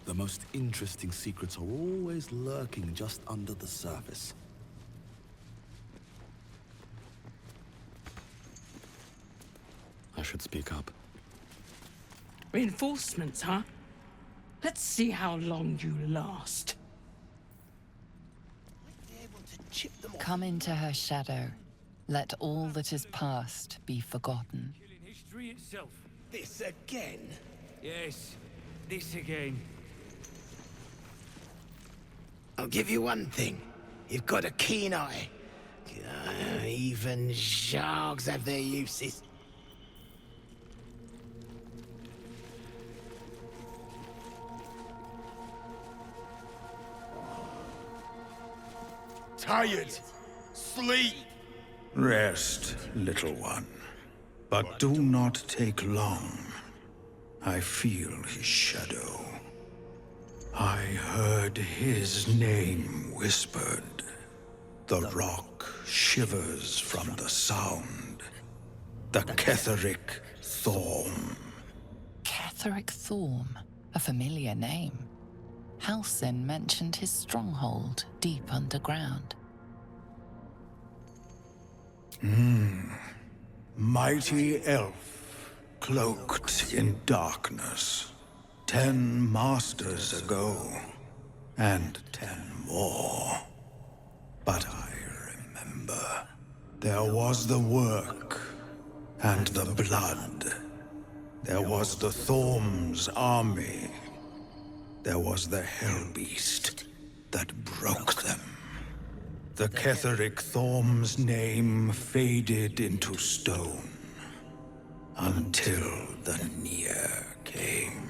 The most interesting secrets are always lurking just under the surface. I should speak up.
Reinforcements, huh? Let's see how long you last.
Come into her shadow. Let all that is past be forgotten.
History itself.
This again?
Yes, this again.
I'll give you one thing. You've got a keen eye. Even Zhargs have their uses.
Tired. Sleep.
Rest, little one. But do not take long. I feel his shadow. I heard his name whispered. The rock shivers from the sound. The Kith'rak Thorm.
Kith'rak Thorm, a familiar name. Halsin mentioned his stronghold deep underground.
Mighty elf, cloaked in darkness. 10 masters ago, and 10 more. But I remember. There was the work, and the blood. There was the Thorm's army. There was the Hellbeast that broke them. The Kith'rak Thorm's name faded into stone until the Near came.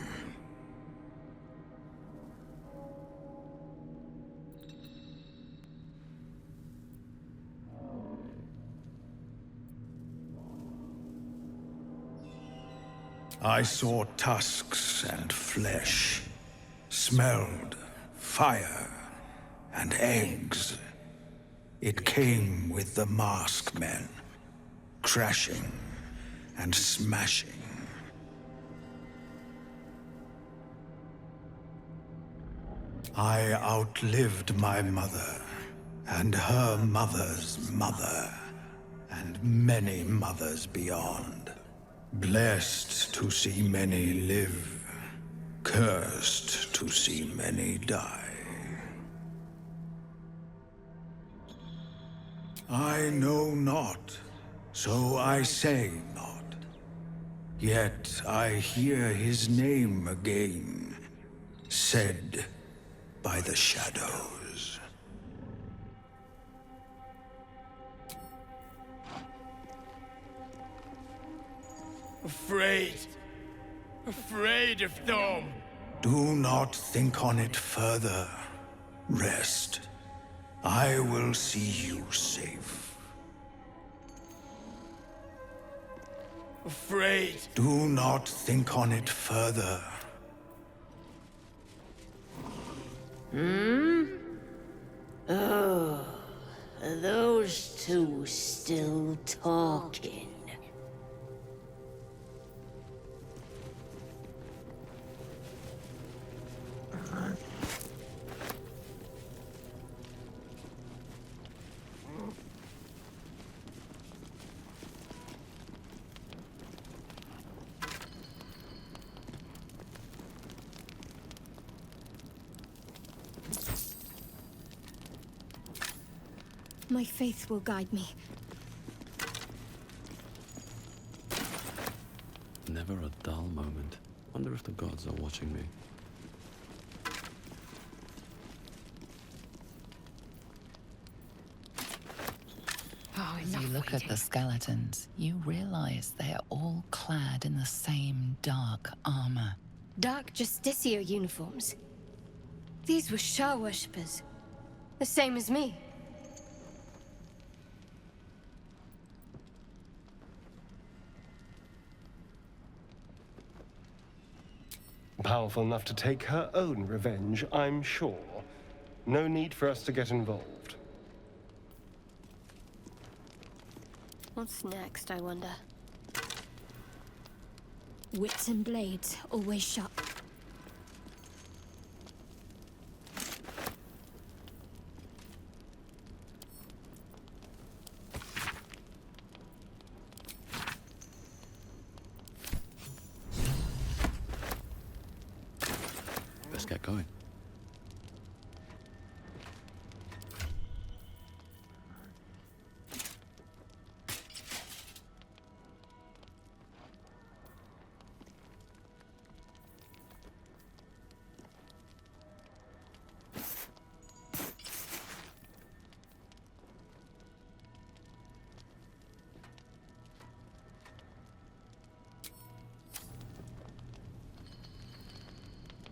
I saw tusks and flesh, smelled fire and eggs. It came with the masked men, crashing and smashing. I outlived my mother, and her mother's mother, and many mothers beyond. Blessed to see many live, cursed to see many die. I know not, so I say not. Yet I hear his name again, said by the shadows.
Afraid of Thorm.
Do not think on it further. Rest. I will see you safe.
Afraid.
Do not think on it further.
Oh, are those two still talking?
My faith will guide me.
Never a dull moment. Wonder if the gods are watching me.
As you look at the skeletons, you realize they are all clad in the same dark armor.
Dark Justicia uniforms. These were Shah worshippers. The same as me.
Powerful enough to take her own revenge, I'm sure. No need for us to get involved.
What's next, I wonder? Wits and blades, always sharp.
Let's get going.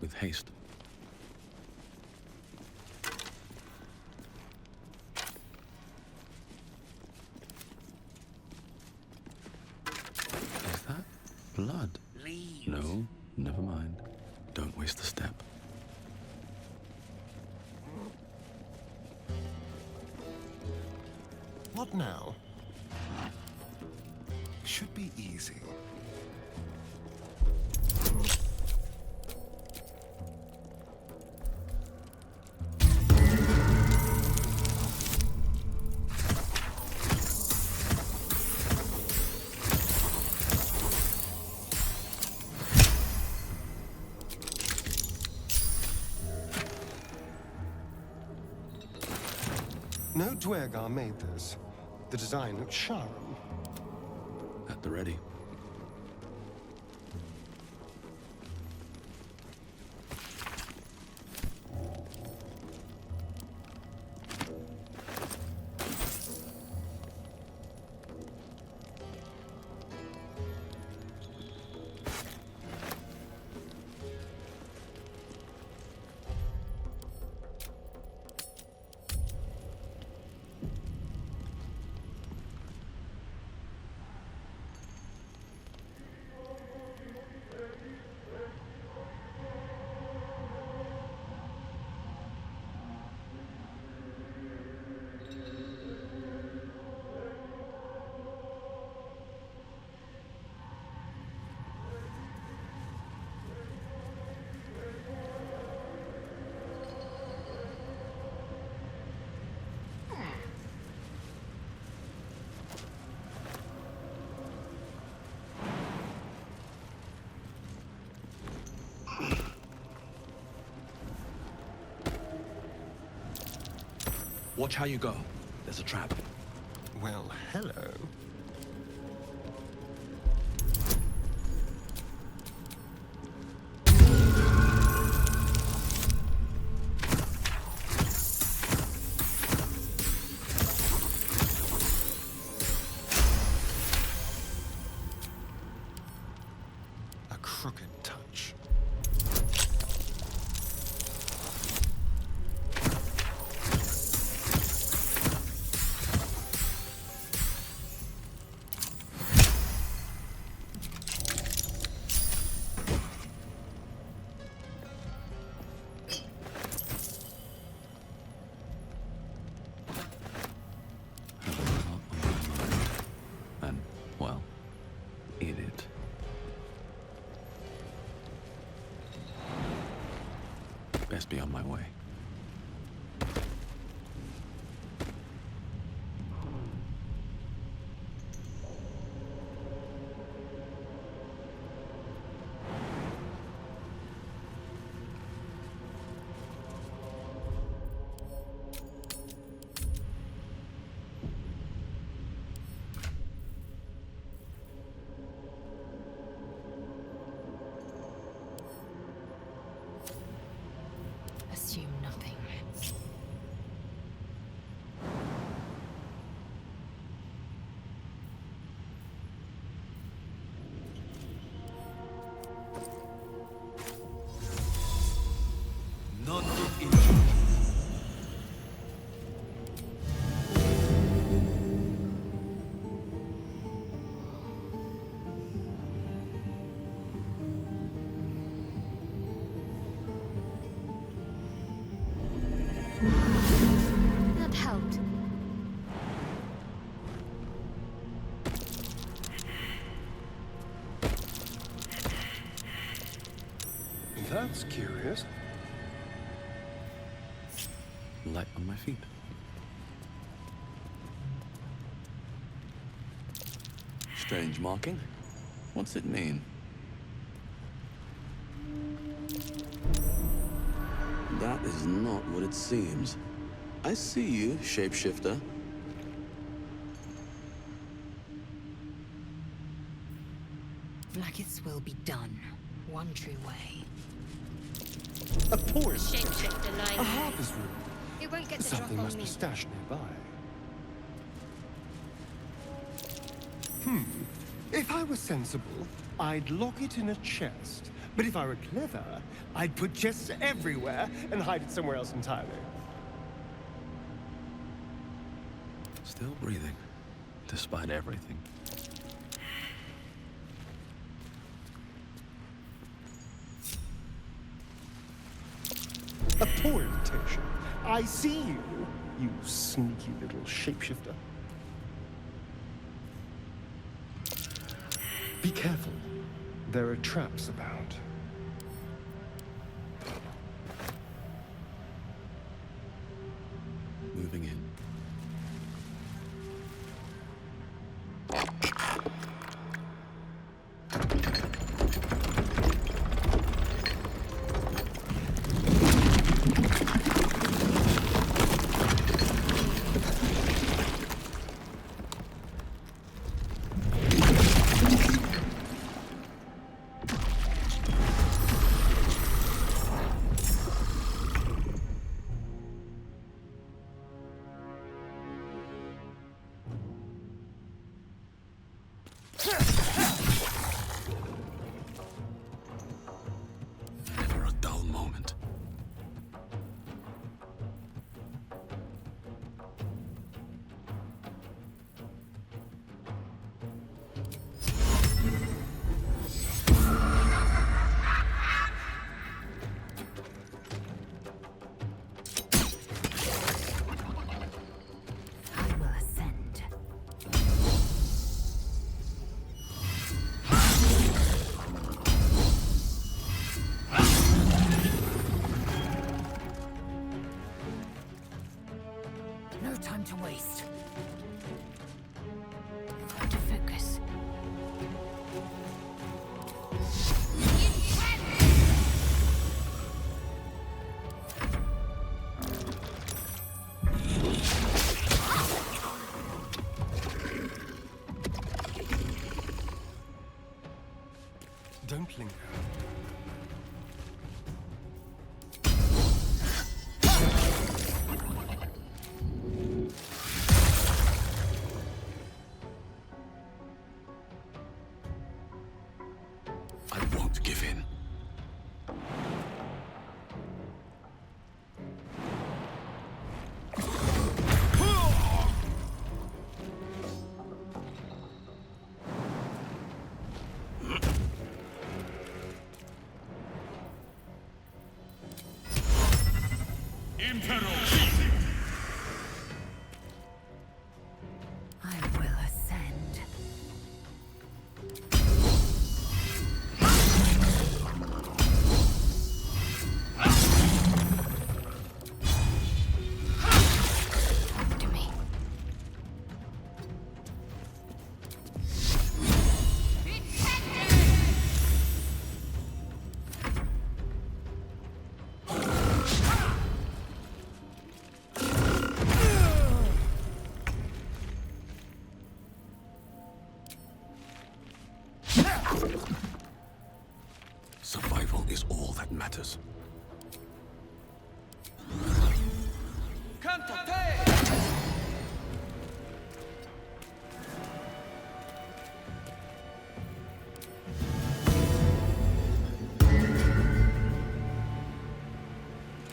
With haste. blood.
Leave.
No, never mind. Don't waste the step.
What now? Should be easy. No Dwergar made this. The design looks sharp.
At the ready. Watch how you go. There's a trap.
Well, hello. A crooked touch.
Best be on my way.
Assume nothing.
None of injury.
That helped.
That's curious.
Light on my feet. Strange marking. What's it mean? That is not what it seems. I see you, shapeshifter.
Blackith's will be done. One true way.
A poison.
Shapeshifter lying
A
there.
harvest room.
It won't get the
Something
drop
must
on
be
me.
stashed nearby. If I were sensible, I'd lock it in a chest. But if I were clever, I'd put chests everywhere and hide it somewhere else entirely.
Still breathing, despite everything.
A poor invitation. I see you, you sneaky little shapeshifter. Be careful. There are traps about.
Moving in. Never a dull moment.
I will ascend. No time to waste. Time to focus.
Don't linger.
I won't give in.
I will ascend. Come to me.
Survival is all that matters.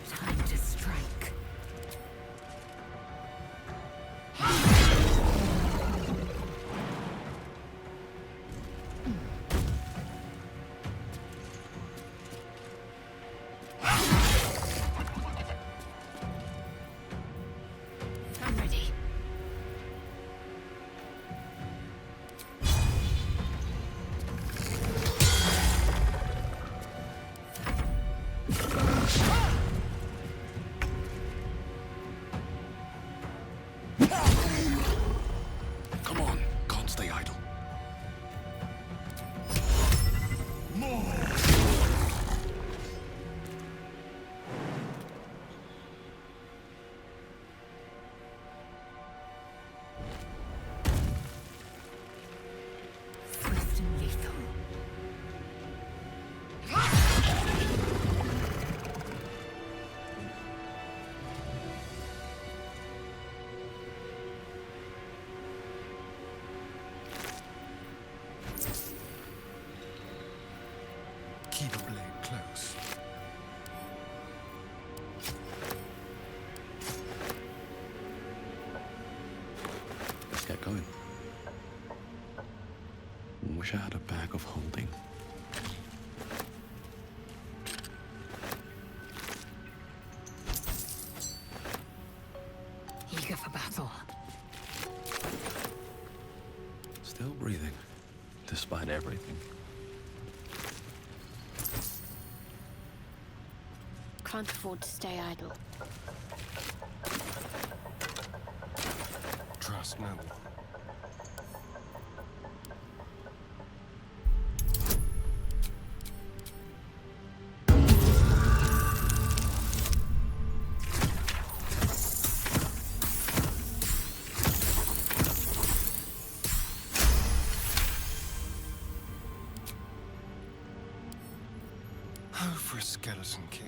Time to strike. I'm ready.
Come on, can't stay idle.
Swift and lethal.
Keep the blade close.
Let's get going. Wish I had a bag of holding.
eager for battle.
Still breathing, despite everything.
Can't afford to stay idle.
Trust no one. Oh, for a skeleton key.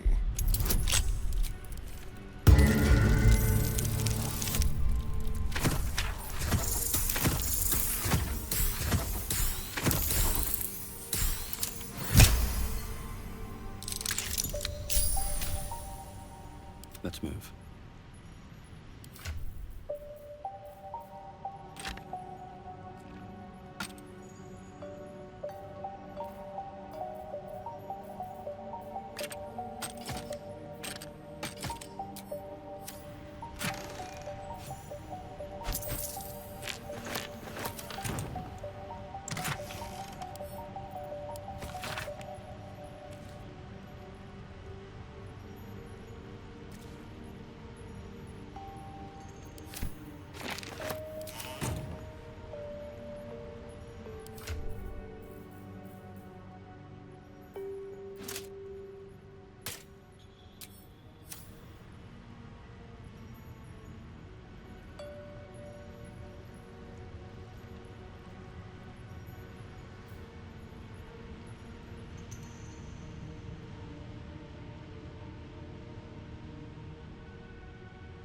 Let's move.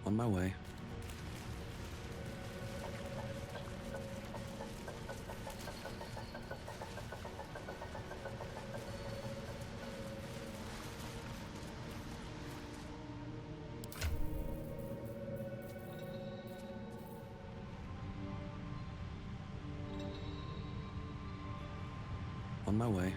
On my way. On my way.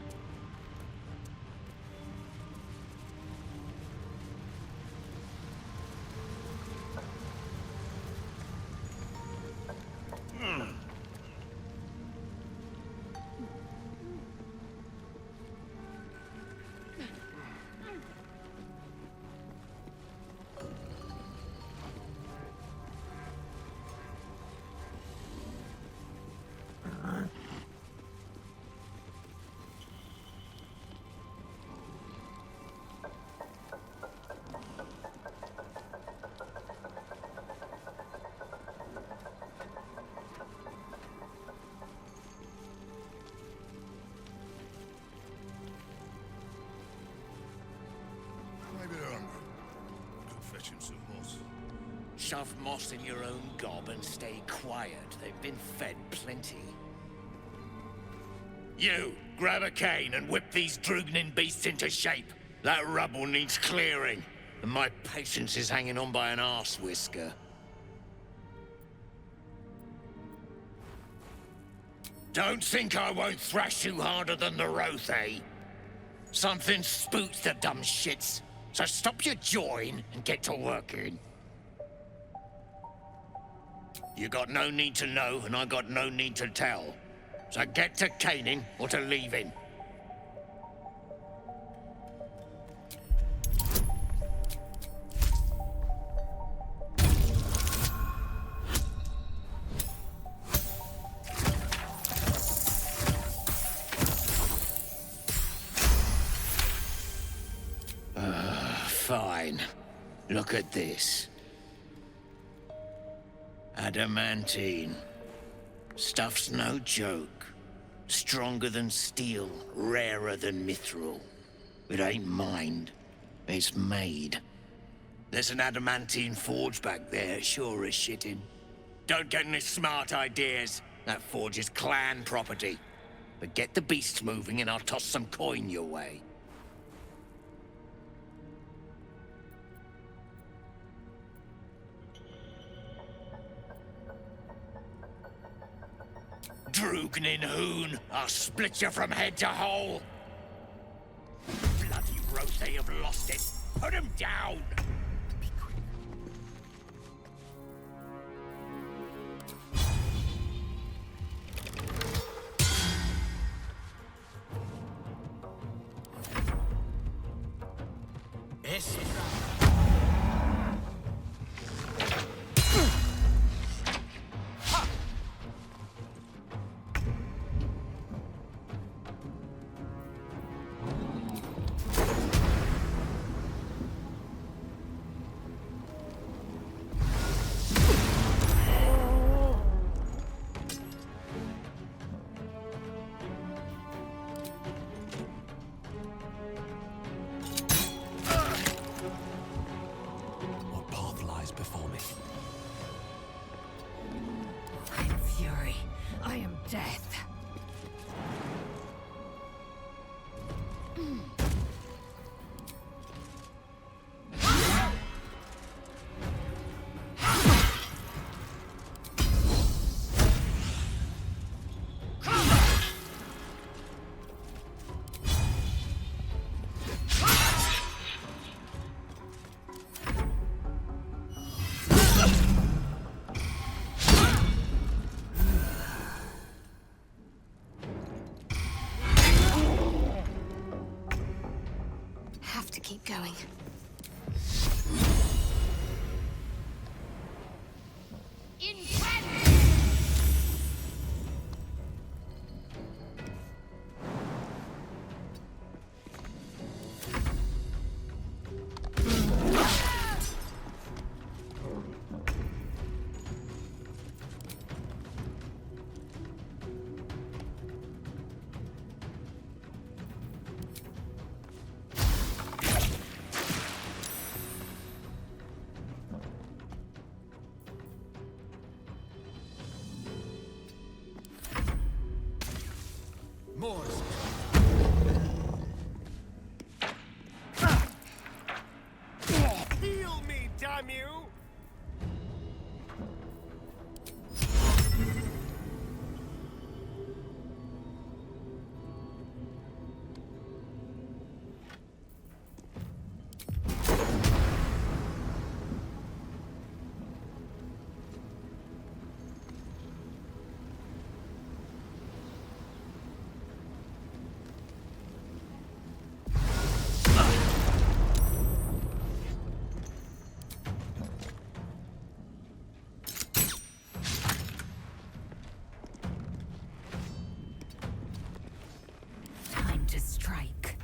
Shove moss in your own gob and stay quiet. They've been fed plenty. You, grab a cane and whip these Drugnin beasts into shape. That rubble needs clearing, and my patience is hanging on by an arse whisker. Don't think I won't thrash you harder than the Roth, eh? Something spooks the dumb shits, so stop your jawing and get to working. You got no need to know, and I got no need to tell. So get to caning or to leaving. Fine. Look at this. Adamantine. Stuff's no joke. Stronger than steel, rarer than mithril. It ain't mined, it's made. There's an Adamantine Forge back there, sure as shitting. Don't get any smart ideas. That forge is clan property. But get the beasts moving and I'll toss some coin your way. Drugnin Hoon, I'll split you from head to hole. Bloody Roth, they have lost it. Put him down.
lies before me.
I am fury. I am death.
Keep going.
Heal me, damn you!
To strike.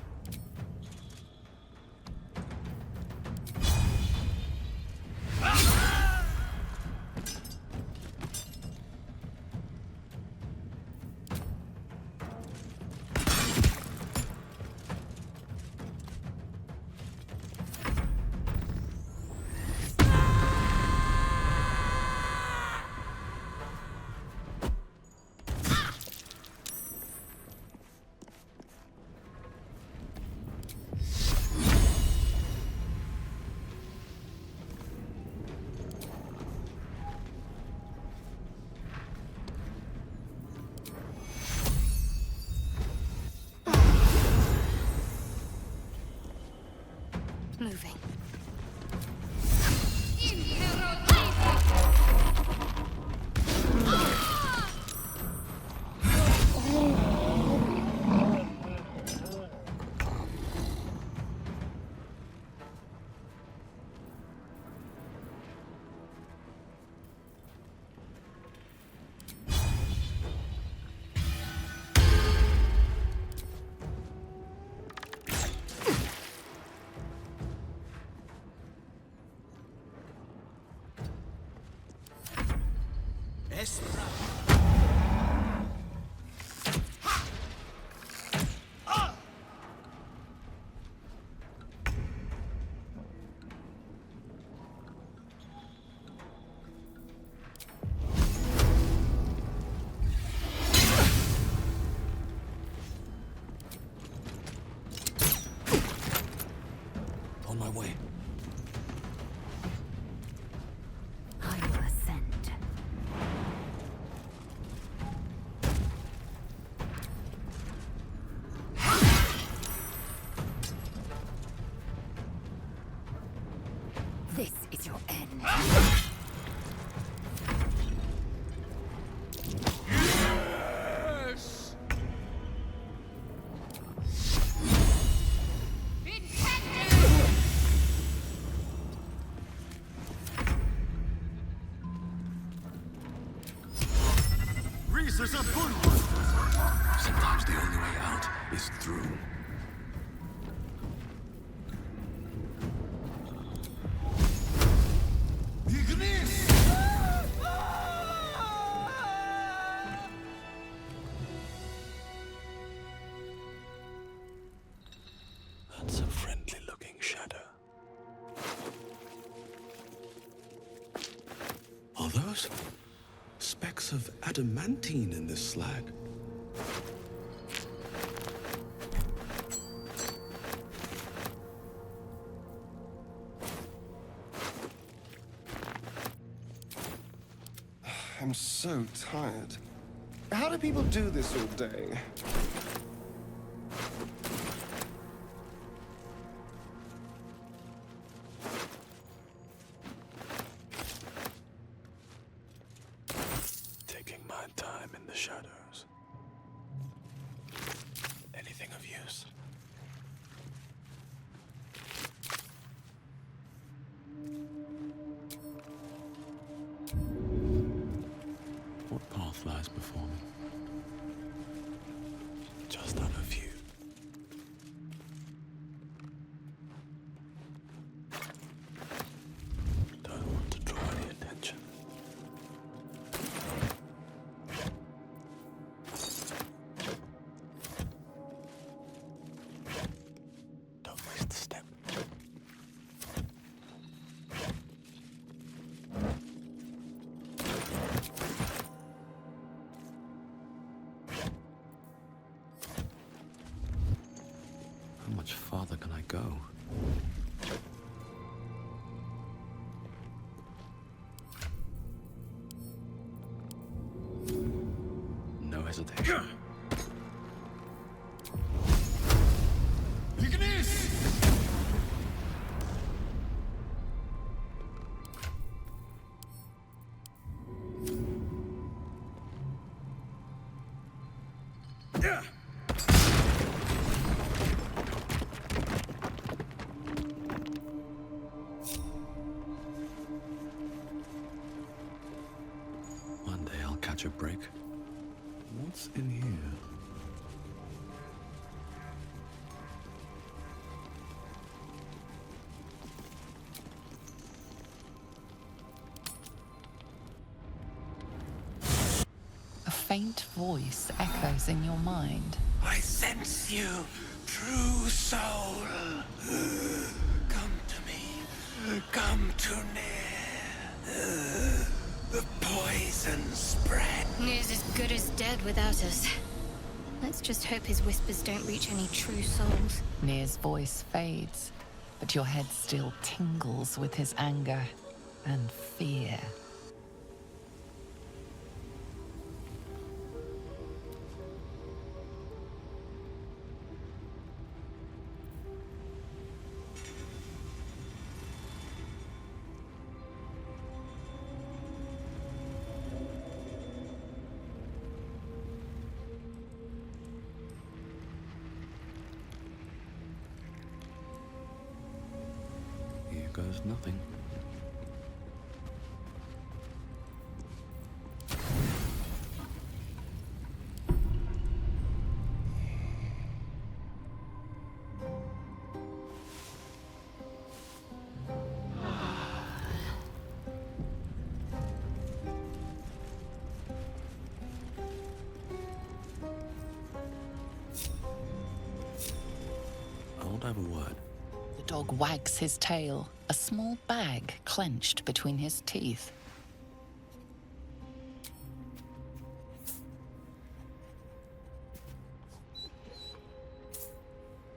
Moving.
On my way.
I will ascend. This is your end.
Yes! Reasons are good.
Sometimes the only way out is through. That's a friendly looking shadow. those specks of adamantine in this slag?
I'm so tired. How do people do this all day?
Taking my time in the shadows. Anything of use? What path lies before me? Just out of view. Don't want to draw any attention. Don't waste a step. How much farther can I go? No hesitation. One day I'll catch a break. What's in here?
A faint voice echoes in your mind.
I sense you, true soul. Come to me. Come too near. The poison spread.
Near's as good as dead without us. Let's just hope his whispers don't reach any true souls.
Nir's voice fades, but your head still tingles with his anger and fear.
Here goes nothing. I won't have a word.
The dog wags his tail, a small bag clenched between his teeth.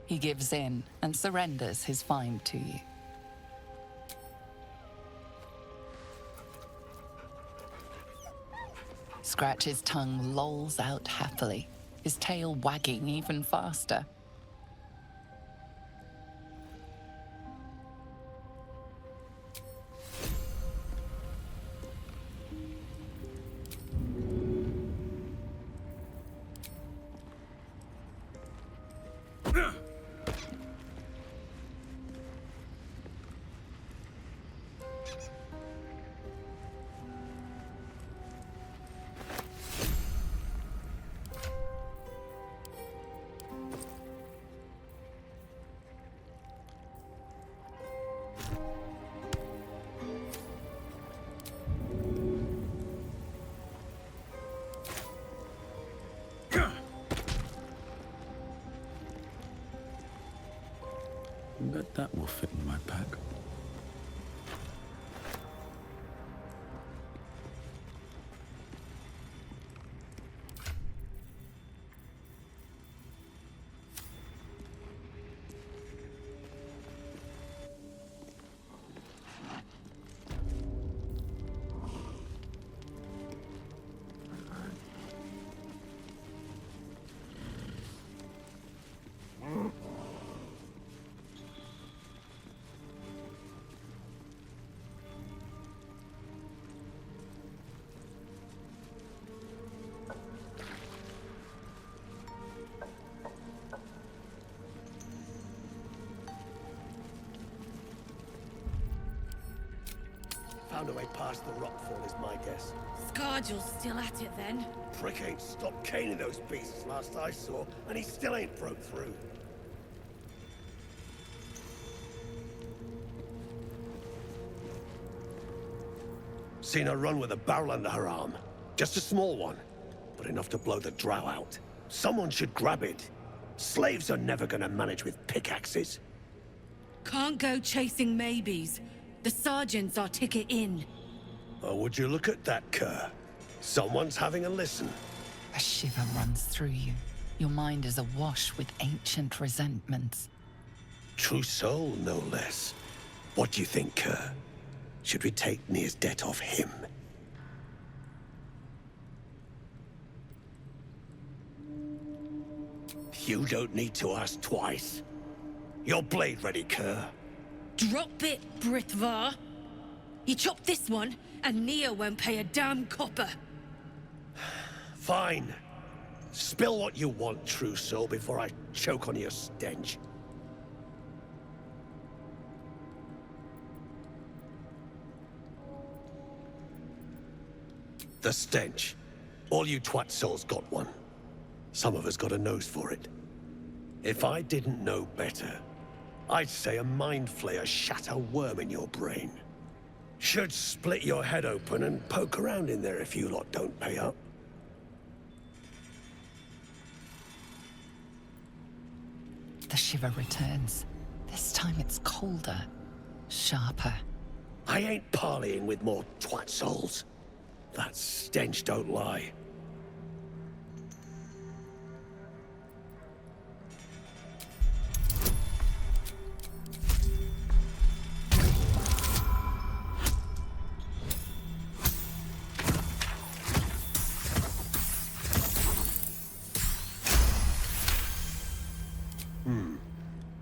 He gives in and surrenders his find to you. Scratch's tongue lolls out happily, his tail wagging even faster.
Bet that will fit in my pack.
Found a way past the rockfall is my guess.
Skarjall's still at it then.
Prick ain't stopped caning those beasts last I saw, and he still ain't broke through. Seen her run with a barrel under her arm. Just a small one, but enough to blow the Drow out. Someone should grab it. Slaves are never gonna manage with pickaxes.
Can't go chasing maybes. The sergeant's our ticket in.
Oh, would you look at that, Kerr? Someone's having a listen.
A shiver runs through you. Your mind is awash with ancient resentments.
True soul, no less. What do you think, Kerr? Should we take Nir's debt off him? You don't need to ask twice. Your blade ready, Kerr.
Drop it, Britvar. You chop this one, and Nir won't pay a damn copper.
Fine. Spill what you want, true soul, before I choke on your stench. The stench. All you twat souls got one. Some of us got a nose for it. If I didn't know better, I'd say a mind flayer shat a worm in your brain. Should split your head open and poke around in there if you lot don't pay up.
The shiver returns. This time it's colder, sharper.
I ain't parleying with more twat souls. That stench don't lie.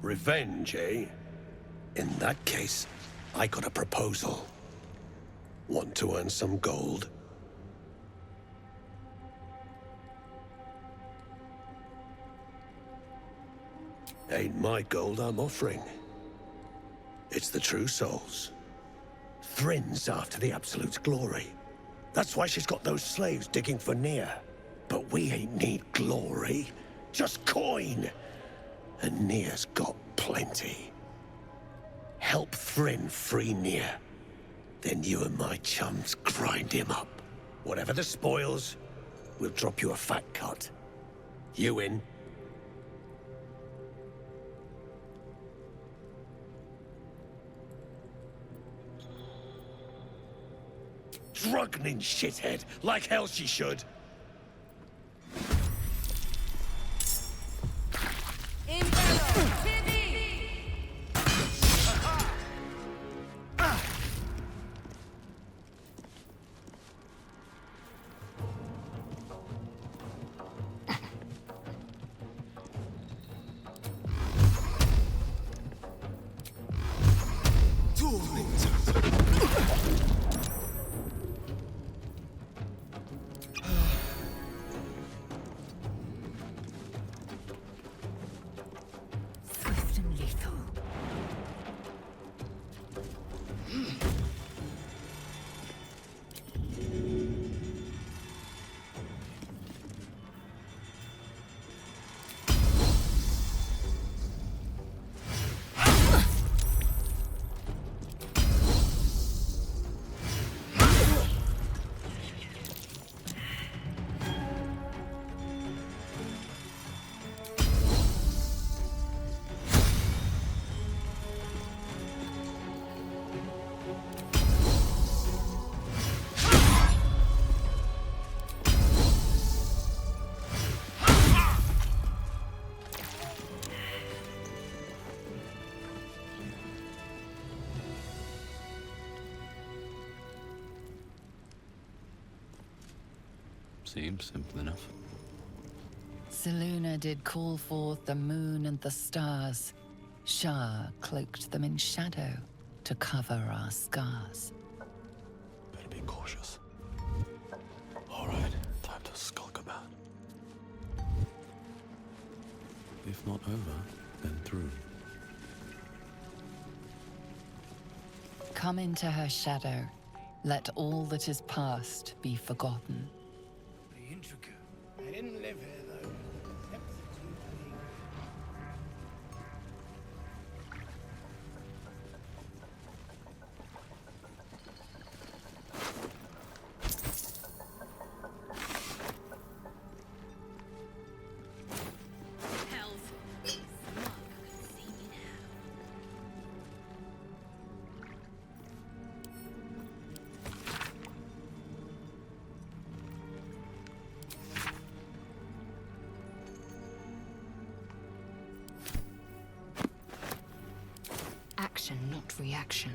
Revenge, eh? In that case, I got a proposal. Want to earn some gold? Ain't my gold I'm offering. It's the true souls. Thrin's after the Absolute's glory. That's why she's got those slaves digging for Nir. But we ain't need glory, just coin. And Nir's got plenty. Help Thrin free Nir. Then you and my chums grind him up. Whatever the spoils, we'll drop you a fat cut. You in? Drugnin shithead, like hell she should.
Seems simple enough.
Selûne did call forth the moon and the stars. Shah cloaked them in shadow to cover our scars.
Better be cautious. All right, time to skulk about. If not over, then through.
Come into her shadow. Let all that is past be forgotten.
The intricate.
I didn't live here, though.
Action, not reaction.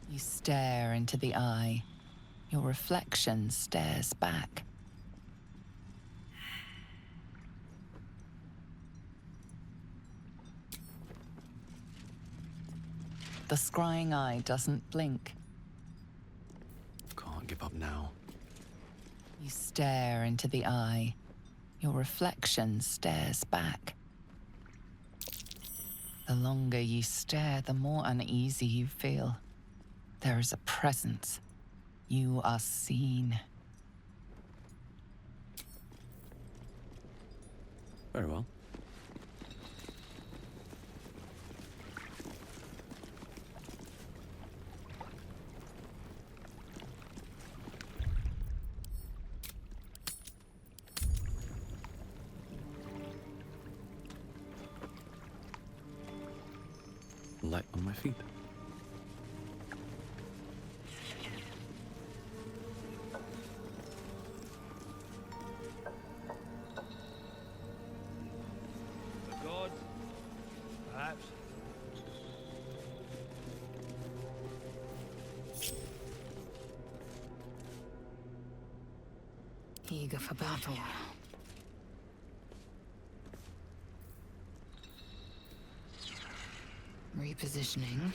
You stare into the eye. Your reflection stares back. The scrying eye doesn't blink.
Can't give up now.
You stare into the eye. Your reflection stares back. The longer you stare, the more uneasy you feel. There is a presence. You are seen.
Very well. Light on my feet.
The gods, perhaps.
Eager for battle. Repositioning.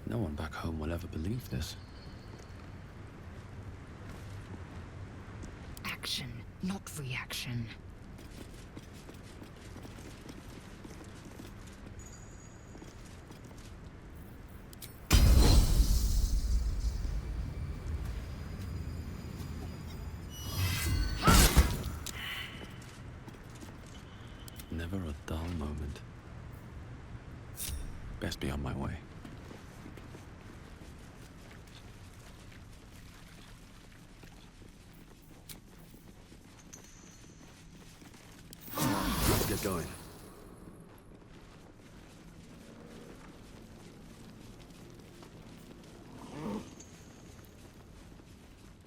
No one back home will ever believe this.
Action, not reaction.
Never a dull moment. Best be on my way.
Let's get going.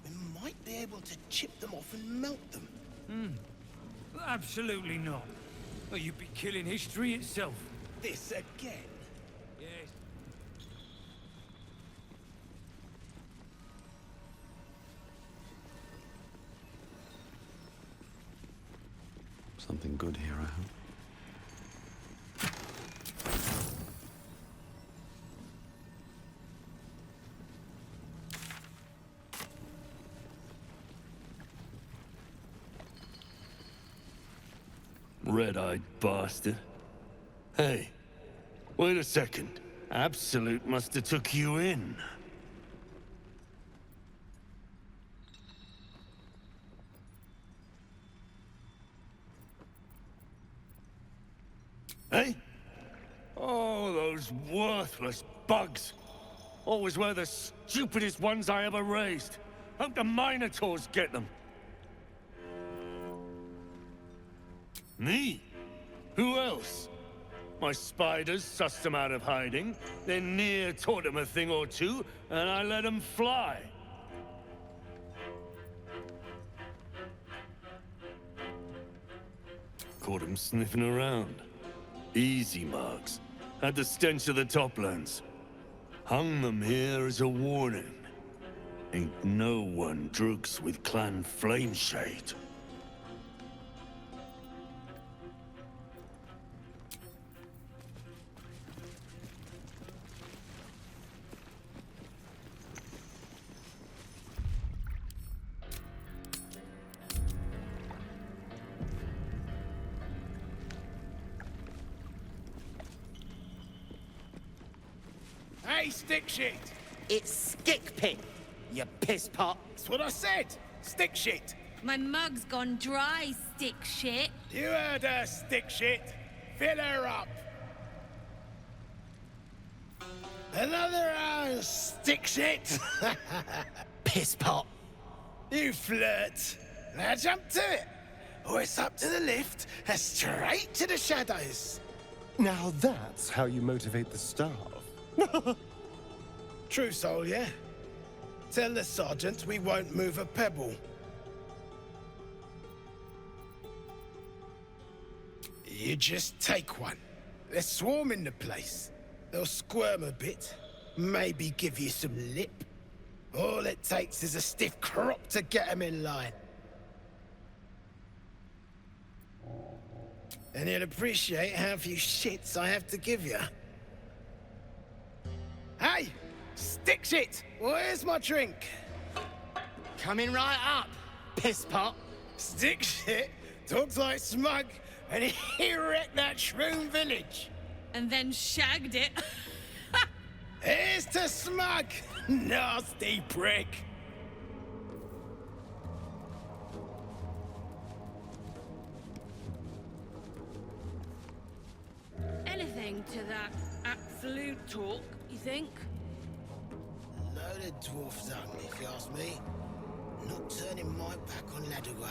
We might be able to chip them off and melt them.
Absolutely not. Or you'd be killing history itself.
This again?
Yes.
Something good here, I hope.
Red-eyed bastard. Hey, wait a second. Absolute must have took you in. Hey? Oh, those worthless bugs. Always were the stupidest ones I ever raised. Hope the Minotaurs get them. Me? Who else? My spiders sussed them out of hiding, then Near taught them a thing or two, and I let them fly. Caught them sniffing around. Easy marks. Had the stench of the Toplands. Hung them here as a warning. Ain't no one drugs with Clan Flameshade.
Hey, stick shit!
It's stick pit, you piss pot.
That's what I said! Stick shit!
My mug's gone dry, stick shit.
You heard her, stick shit! Fill her up! Another stick shit!
Piss pot.
You flirt! Now jump to it! Or it's up to the lift and straight to the shadows!
Now that's how you motivate the staff.
True soul, yeah? Tell the sergeant we won't move a pebble. You just take one. They're swarming the place. They'll squirm a bit, maybe give you some lip. All it takes is a stiff crop to get them in line. And you'll appreciate how few shits I have to give you. Hey! Stick shit! Where's my drink?
Coming right up, piss pot.
Stick shit talks like smug, and he wrecked that shroom village.
And then shagged it.
Here's to smug, nasty prick.
Anything to that absolute talk, you think?
Loaded dwarf tongue, if you ask me. Not turning my back on Ladua.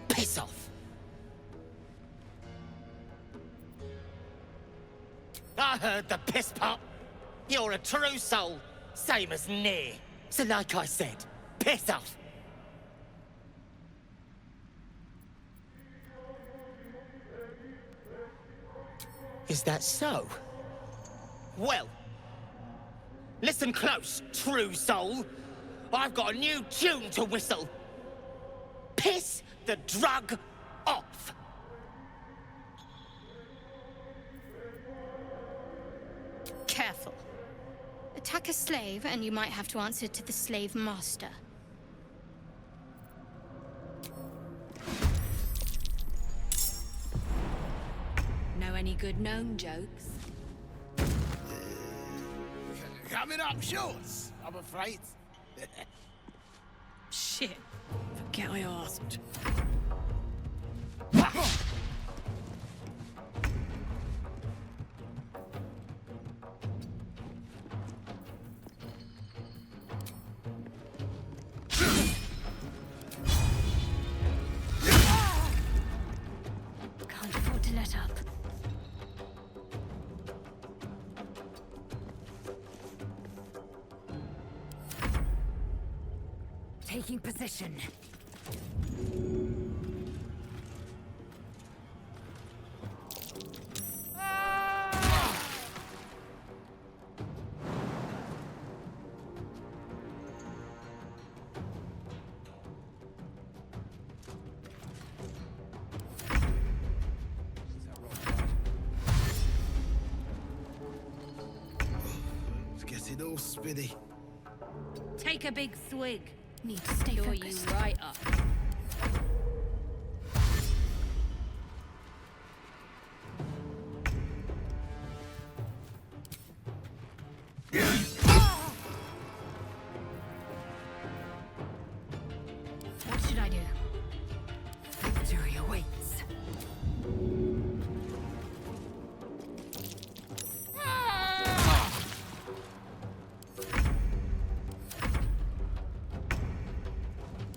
Piss off. I heard the piss pot. You're a true soul, same as Near. So like I said, piss off. Is that so? Well, listen close, true soul. I've got a new tune to whistle. Piss the drug off.
Careful. Attack a slave, and you might have to answer to the slave master.
Know any good gnome jokes?
Coming up shorts, I'm afraid.
Shit. Forget I asked.
Can't afford to let up. Taking position.
little spiddy.
Take a big swig.
Need to stay
Cure
focused.
you right up.
What should I do? Victory awaits.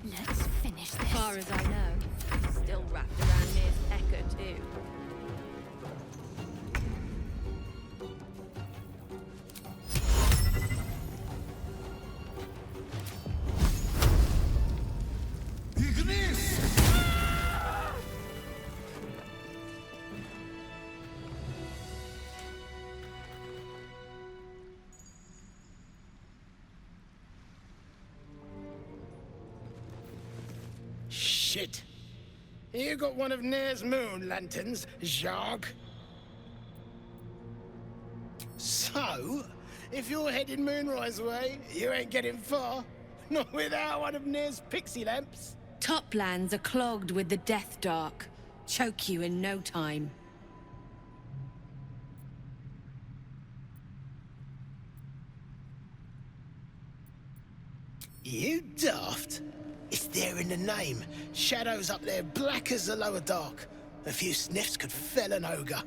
Let's finish this.
As far as I know, still wrapped around near Pecker too.
Shit. You got one of Nair's moon lanterns, Zharg? So, if you're heading Moonrise way, you ain't getting far. Not without one of Nair's pixie lamps.
Toplands are clogged with the Death Dark. Choke you in no time.
You daft. It's there in the name. Shadows up there black as the lower dark. A few sniffs could fell an ogre.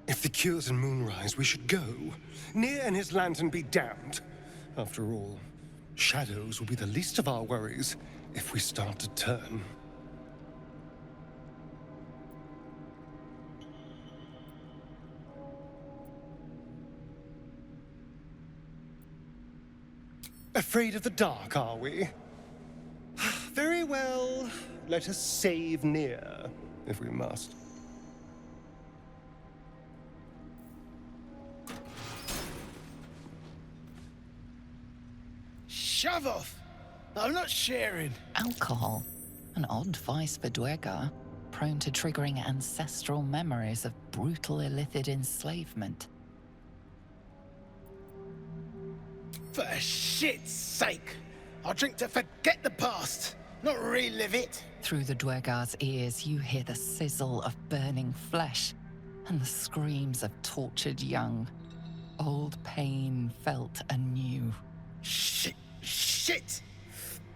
If the cure's in Moonrise, we should go. Nier and his lantern be damned. After all, shadows will be the least of our worries if we start to turn. Afraid of the dark, are we? Very well. Let us save Nier, if we must.
Shove off! I'm not sharing.
Alcohol. An odd vice for Dwergar, prone to triggering ancestral memories of brutal illicit enslavement.
For shit's sake! I'll drink to forget the past, not relive it.
Through the Dwergar's ears, you hear the sizzle of burning flesh and the screams of tortured young. Old pain felt anew.
Shit! Shit!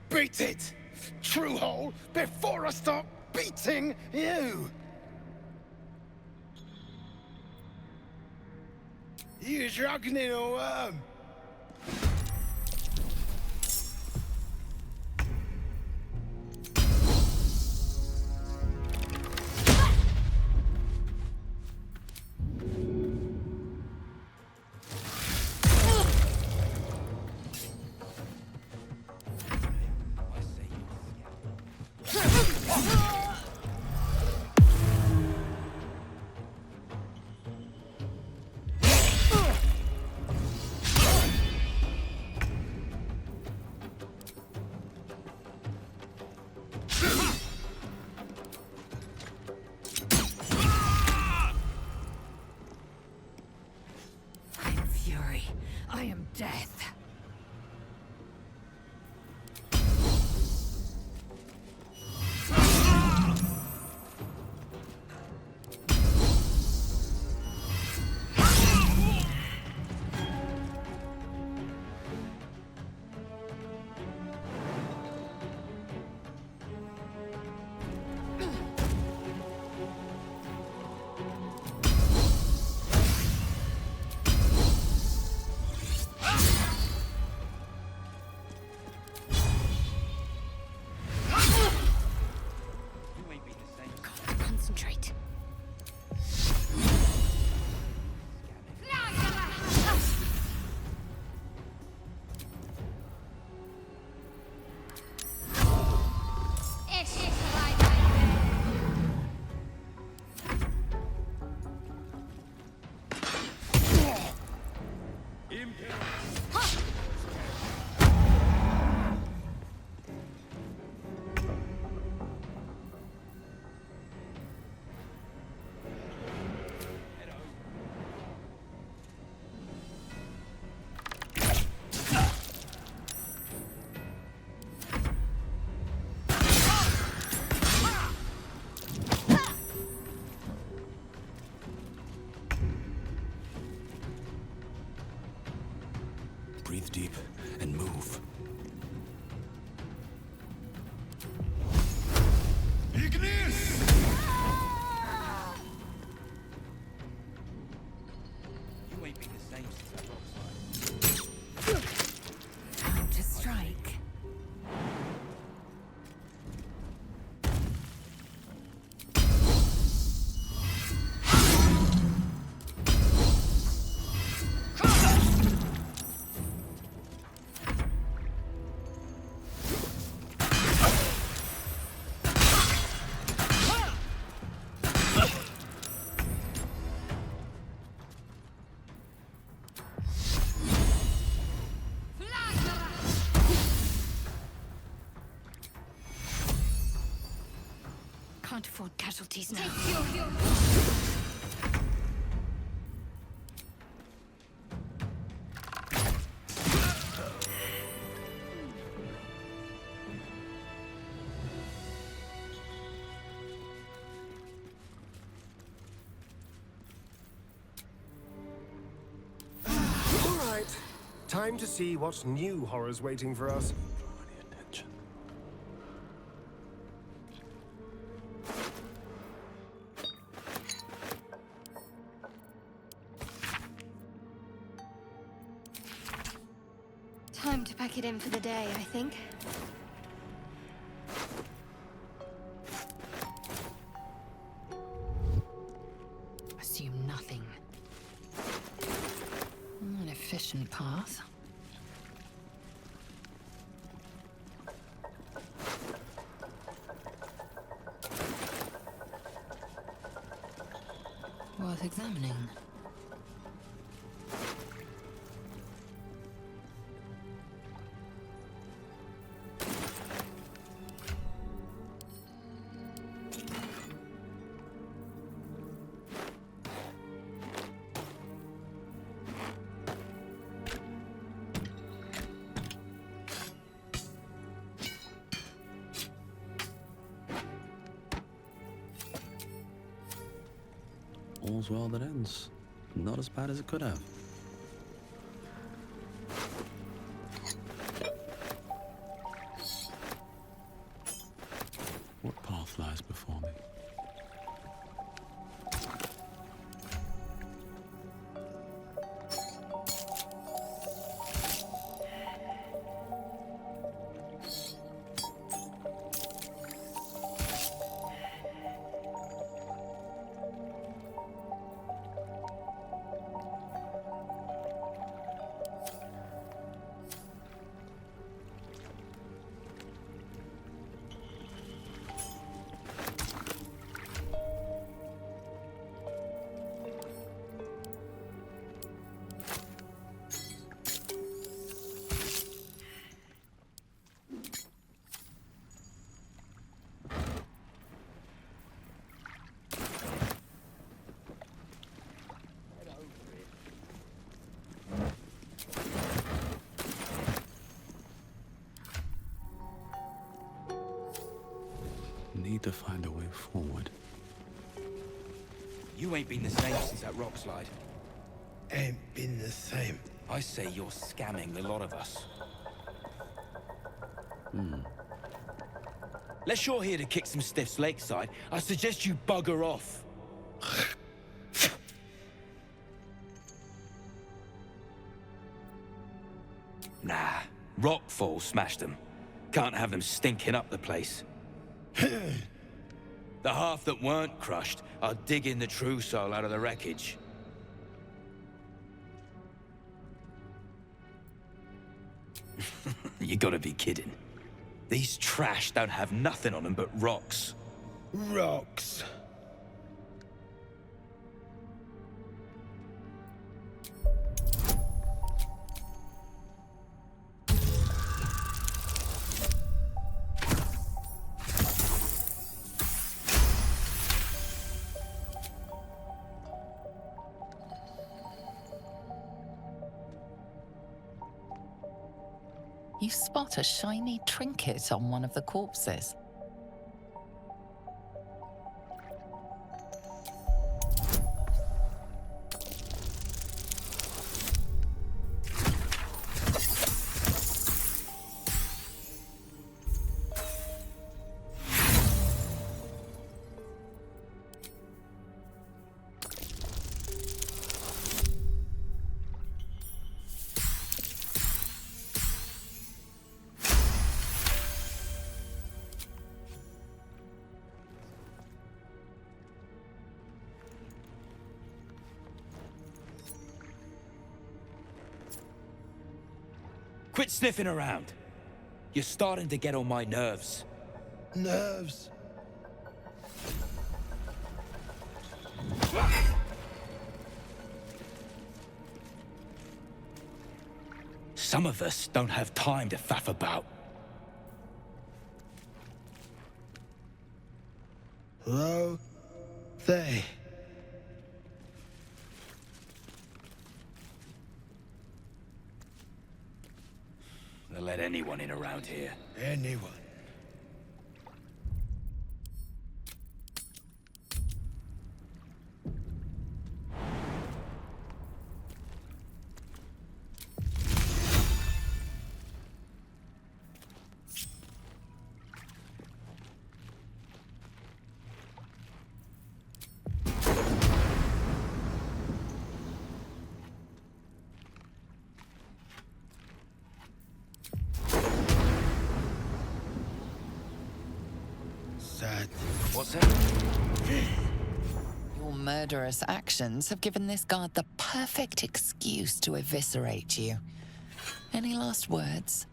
Beat it! True hole, before I start beating you! You drugging in a worm!
can't afford casualties now.
All right. Time to see what new horror's waiting for us.
Time to pack it in for the day, I think.
Assume nothing. An efficient path. Worth examining.
All's well that ends. Not as bad as it could have. What path lies before me? Need to find a way forward.
You ain't been the same since that rock slide.
Ain't been the same.
I say you're scamming the lot of us. Unless you're here to kick some stiffs lakeside, I suggest you bugger off. Nah, rockfall smashed them. Can't have them stinking up the place. The half that weren't crushed are digging the true soul out of the wreckage. You gotta be kidding. These trash don't have nothing on them but rocks.
Rocks.
You spot a shiny trinket on one of the corpses.
Quit sniffing around. You're starting to get on my nerves.
Nerves?
Some of us don't have time to faff about.
Hello? They.
They'll let anyone in around here.
Anyone.
What's that?
Your murderous actions have given this guard the perfect excuse to eviscerate you. Any last words?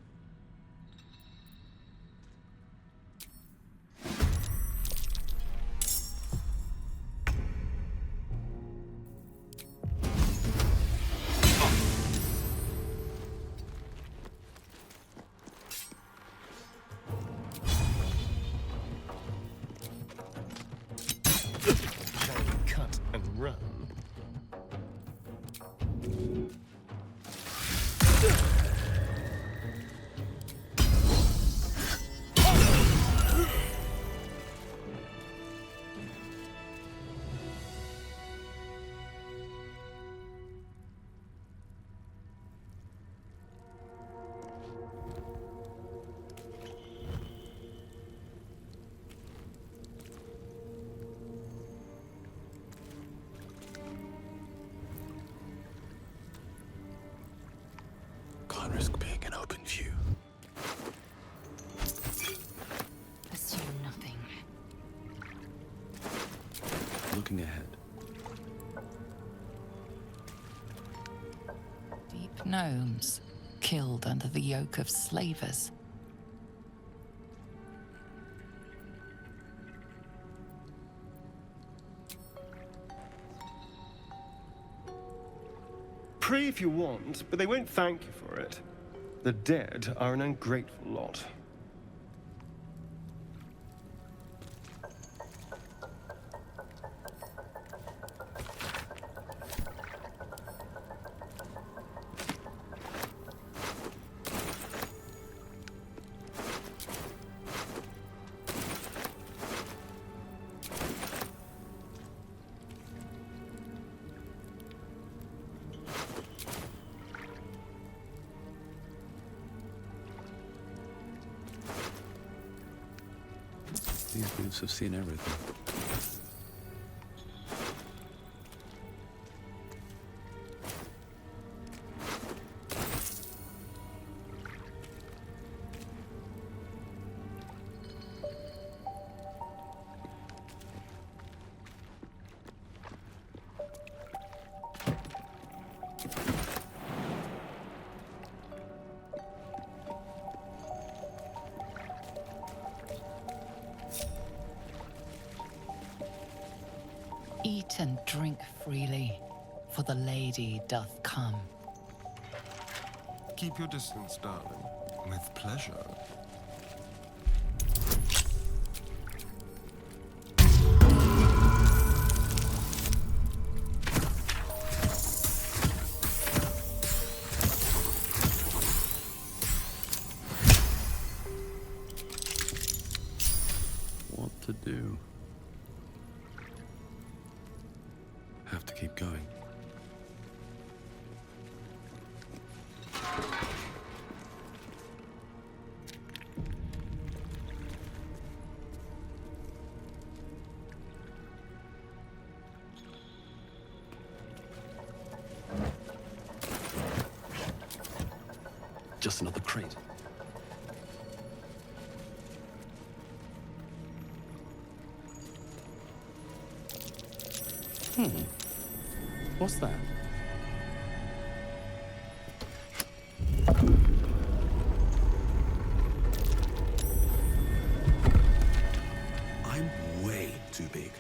Cut and run.
Can't risk being in open view.
Assume nothing.
Looking ahead.
Deep gnomes, killed under the yoke of slavers.
Pray if you want, but they won't thank you for it. The dead are an ungrateful lot.
These boots have seen everything.
Eat and drink freely, for the lady doth come.
Keep your distance, darling. With pleasure.
What to do? Have to keep going. Just another crate. What's that? I'm way too big.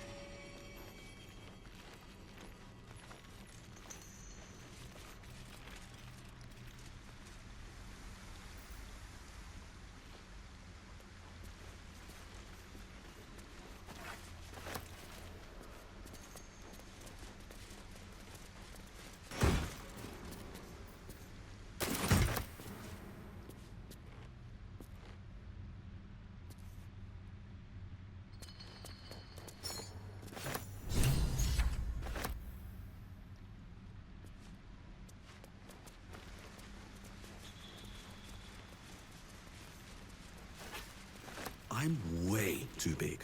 I'm way too big.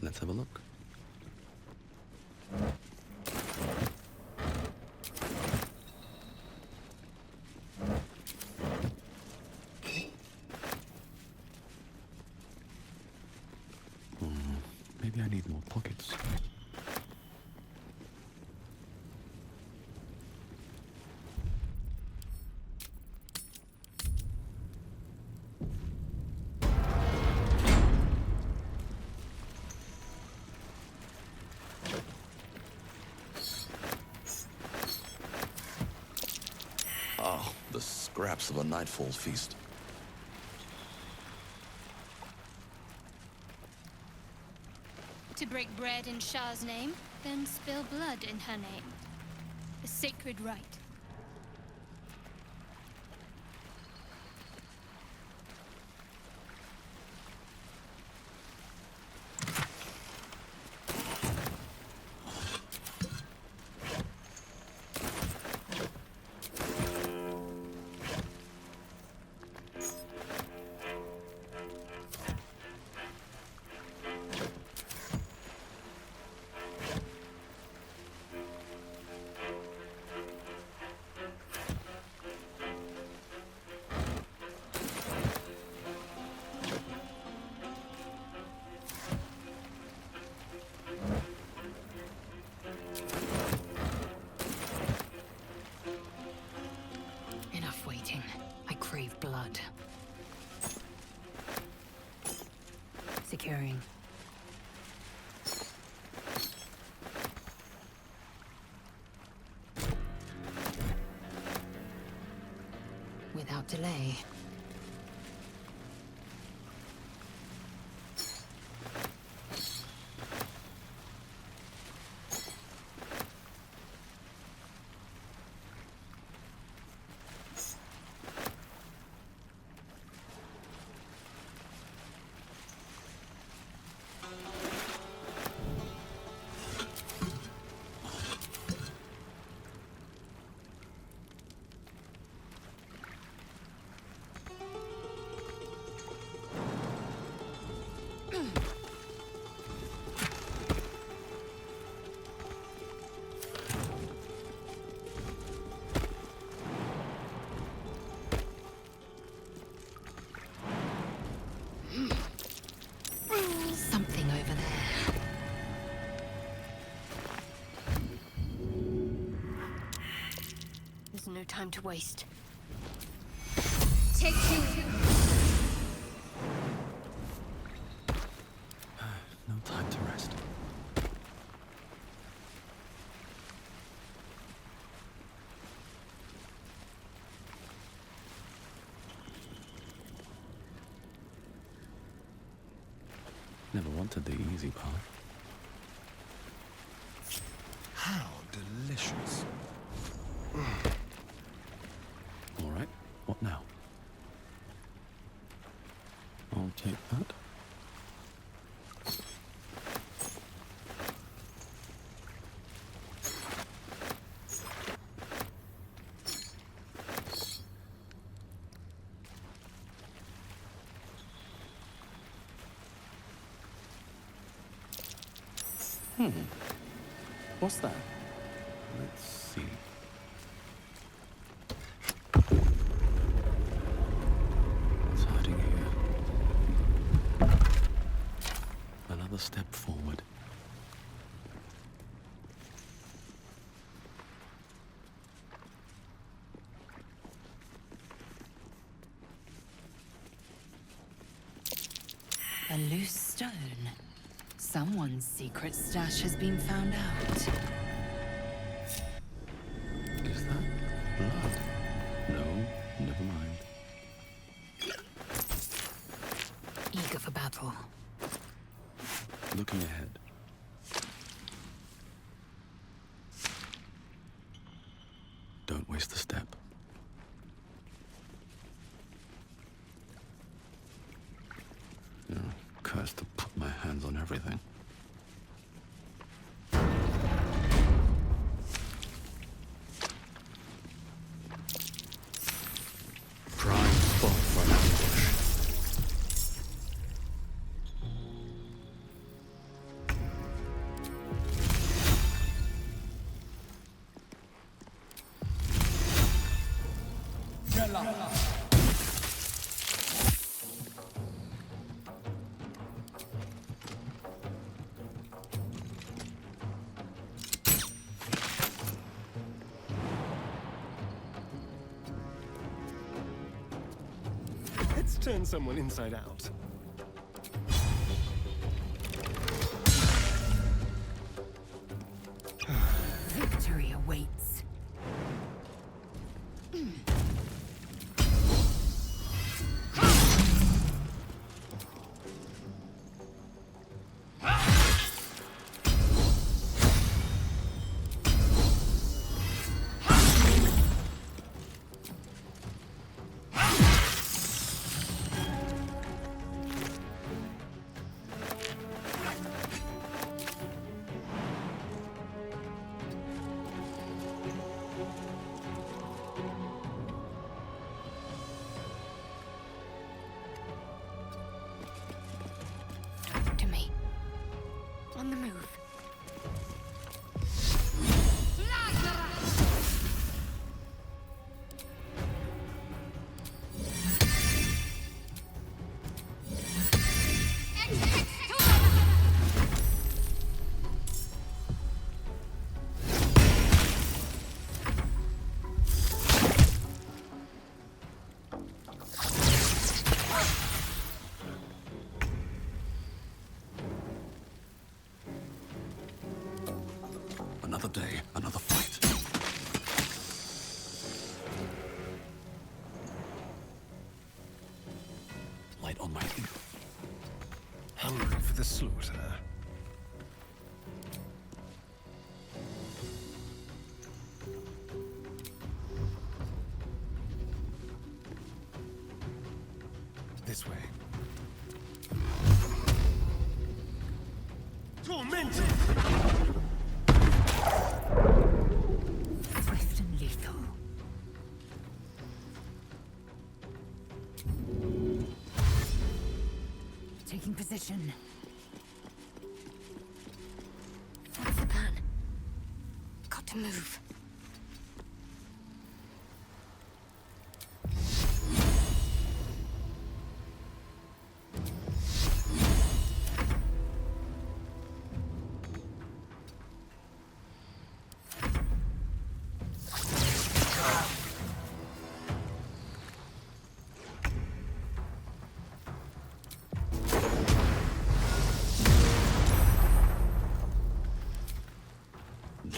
Let's have a look. Maybe I need more pockets.
Oh, the scraps of a nightfall feast.
To break bread in Shah's name, then spill blood in her name. A sacred rite.
Blood. Securing. Without delay. Something over there.
There's no time to waste.
Take two.
No time to rest. Never wanted the easy path.
How delicious.
All right, what now? I'll take that. What's that? Let's see. What's hiding here? Another step forward.
A loose stone. Someone's secret stash has been found out.
Is that blood? No, never mind.
Eager for battle.
Looking ahead. Don't waste a step. Cursed to put my hands on everything.
Let's turn someone inside out.
Victory awaits.
To me. On the move.
Another day, another fight. Light on my feet.
Hungry for the slaughter. This way. Tormented!
Swift and lethal. Taking position.
What's the plan? Got to move.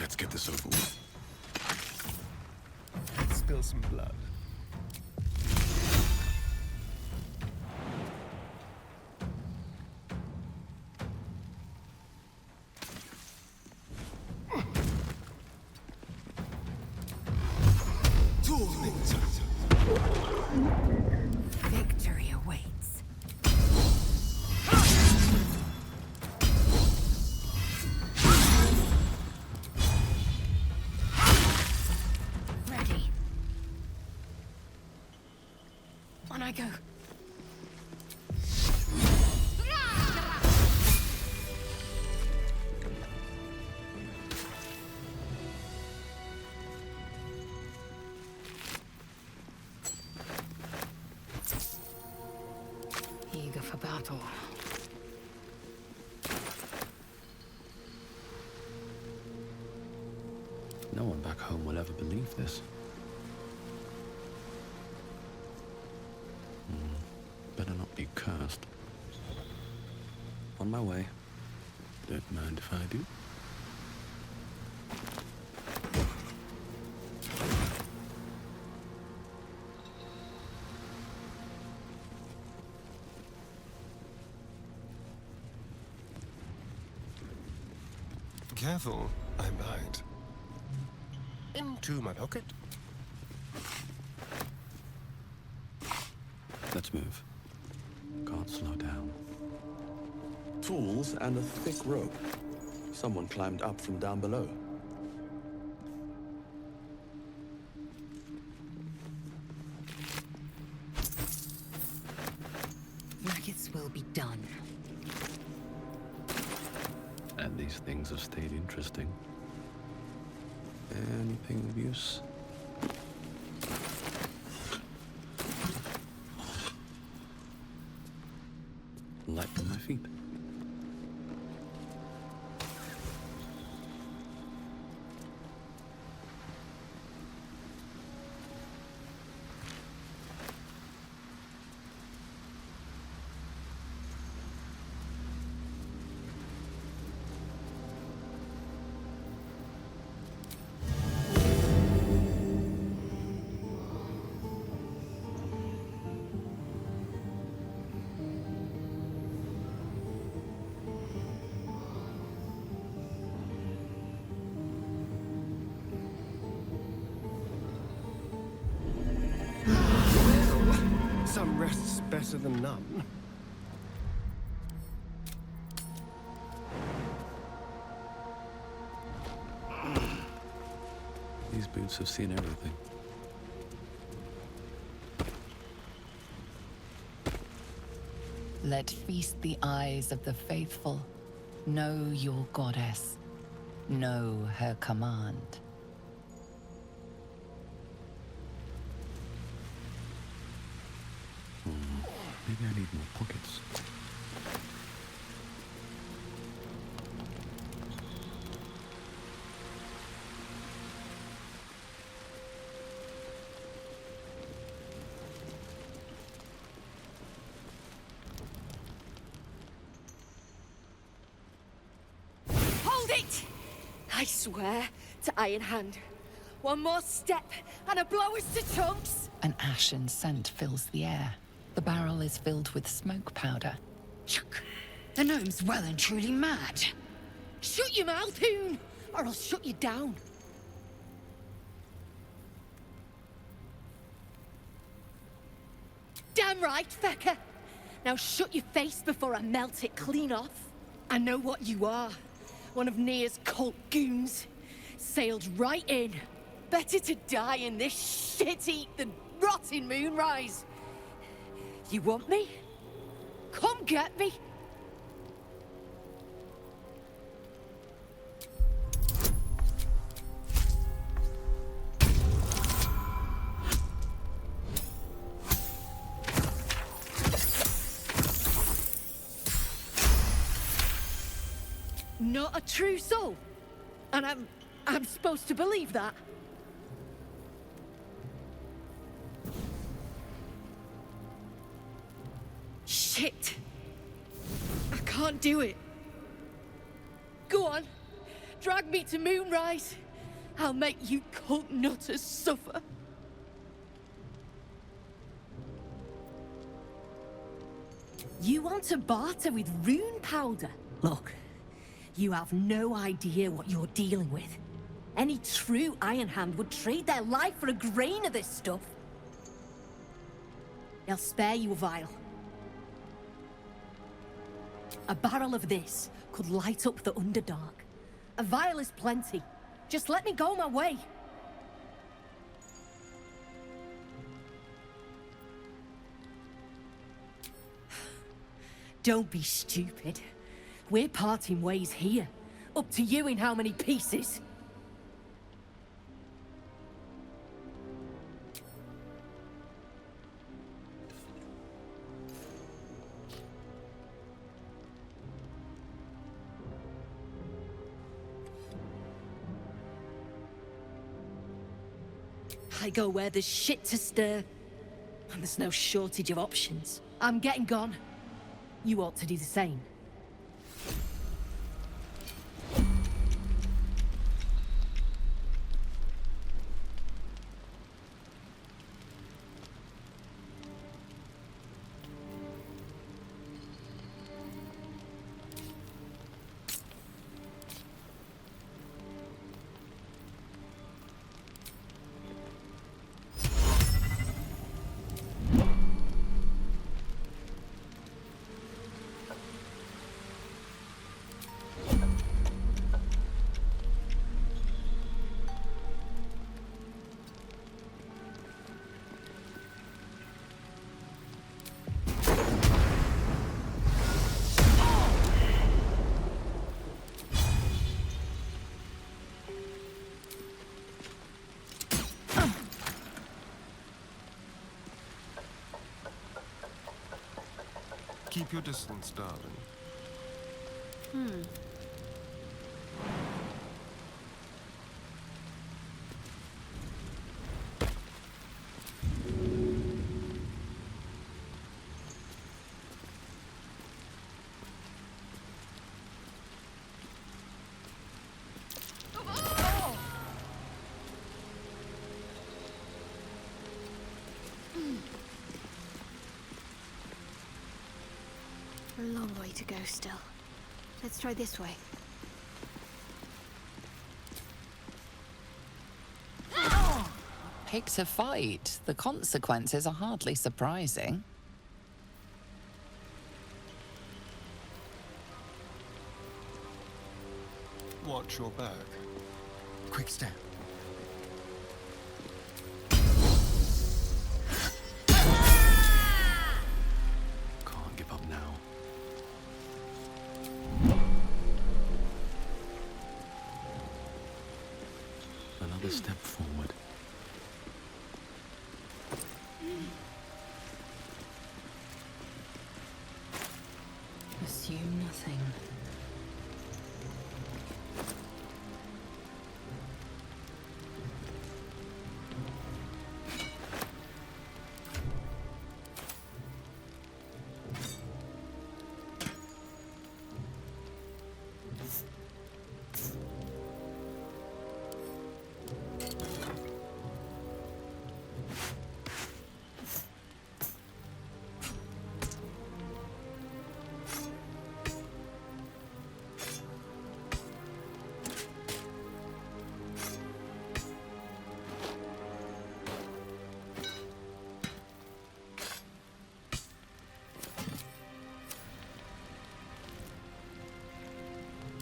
Let's get this over with.
Let's spill some blood.
Victory awaits. Ready.
On I go.
Eager for battle.
No one back home will ever believe this. Better not be cursed. On my way. Don't mind if I do.
Careful, I bite. Into my pocket.
Let's move. Can't slow down.
Tools and a thick rope. Someone climbed up from down below.
Maggots will be done.
And these things have stayed interesting. Anything of use? light from my feet.
Some rest's better than none.
These boots have seen everything.
Let feast the eyes of the faithful. Know your goddess. Know her command.
Maybe I need more pockets.
Hold it! I swear to Iron Hand. One more step, and a blow us to chunks!
An ashen scent fills the air. The barrel is filled with smoke powder.
The gnome's well and truly mad. Shut your mouth, Hoon, or I'll shut you down. Damn right, fecker. Now shut your face before I melt it clean off. I know what you are. One of Nia's cult goons. Sailed right in. Better to die in this shit-eat than rot in Moonrise. You want me? Come get me. Not a true soul. And I'm supposed to believe that. Shit. I can't do it. Go on. Drag me to Moonrise. I'll make you cult nutters suffer. You want to barter with rune powder? Look, you have no idea what you're dealing with. Any true Iron Hand would trade their life for a grain of this stuff. They'll spare you a vial. A barrel of this could light up the Underdark. A vial is plenty. Just let me go my way. Don't be stupid. We're parting ways here. Up to you in how many pieces. I go where there's shit to stir, and there's no shortage of options. I'm getting gone. You ought to do the same.
Keep your distance, darling.
A long way to go still. Let's try this way.
Picked a fight. The consequences are hardly surprising.
Watch your back. Quick step.
Can't give up now. Another step forward.
Assume nothing.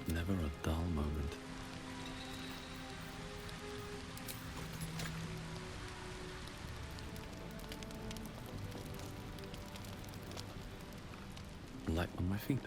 Never a dull moment. Light on my feet.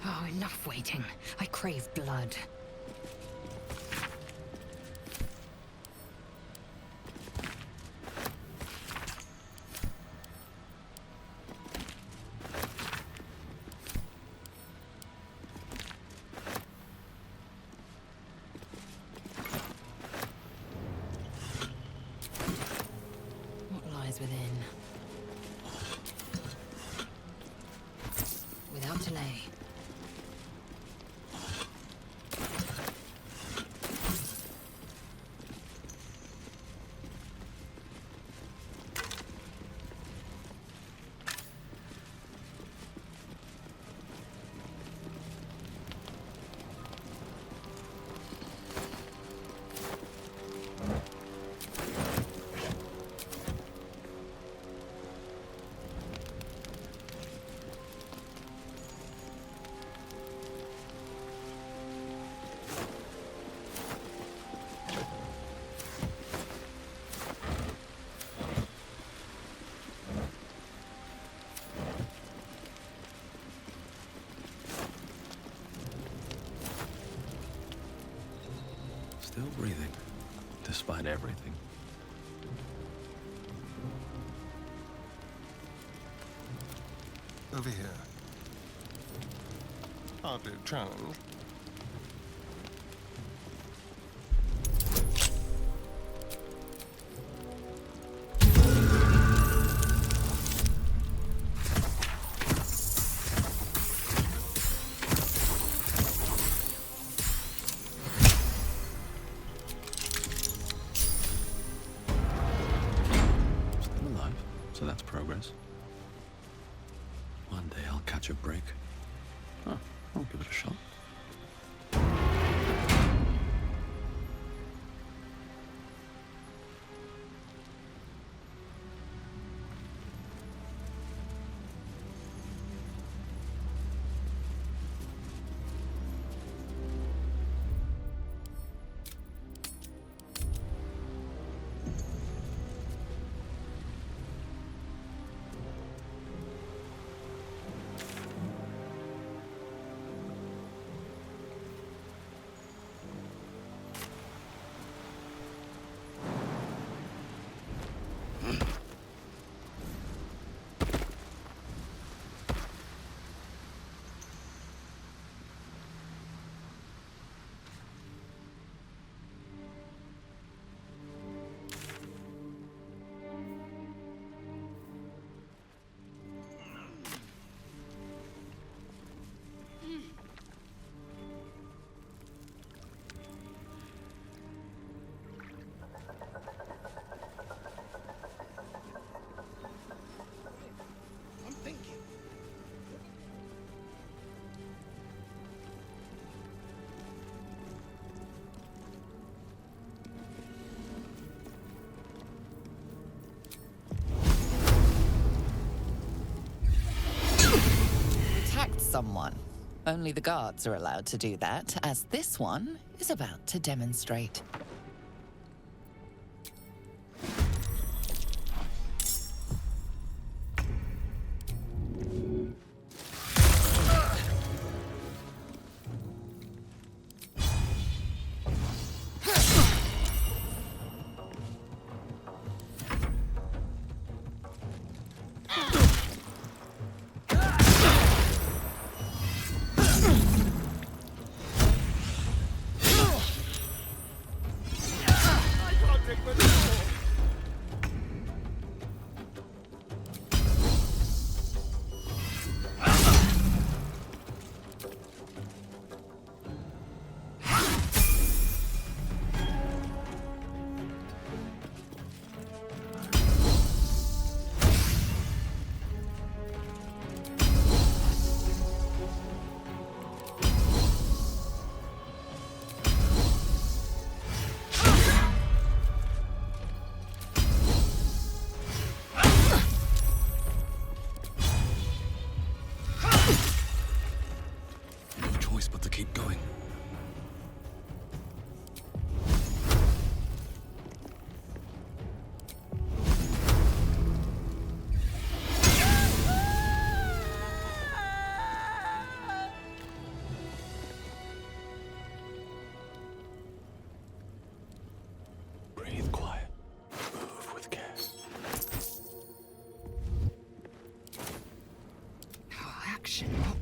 Oh, enough waiting. I crave blood. What lies within? Without delay.
Still breathing, despite everything.
Over here. Hardly a challenge.
One day I'll catch a break. Huh, I'll give it a shot.
Someone. Only the guards are allowed to do that, as this one is about to demonstrate.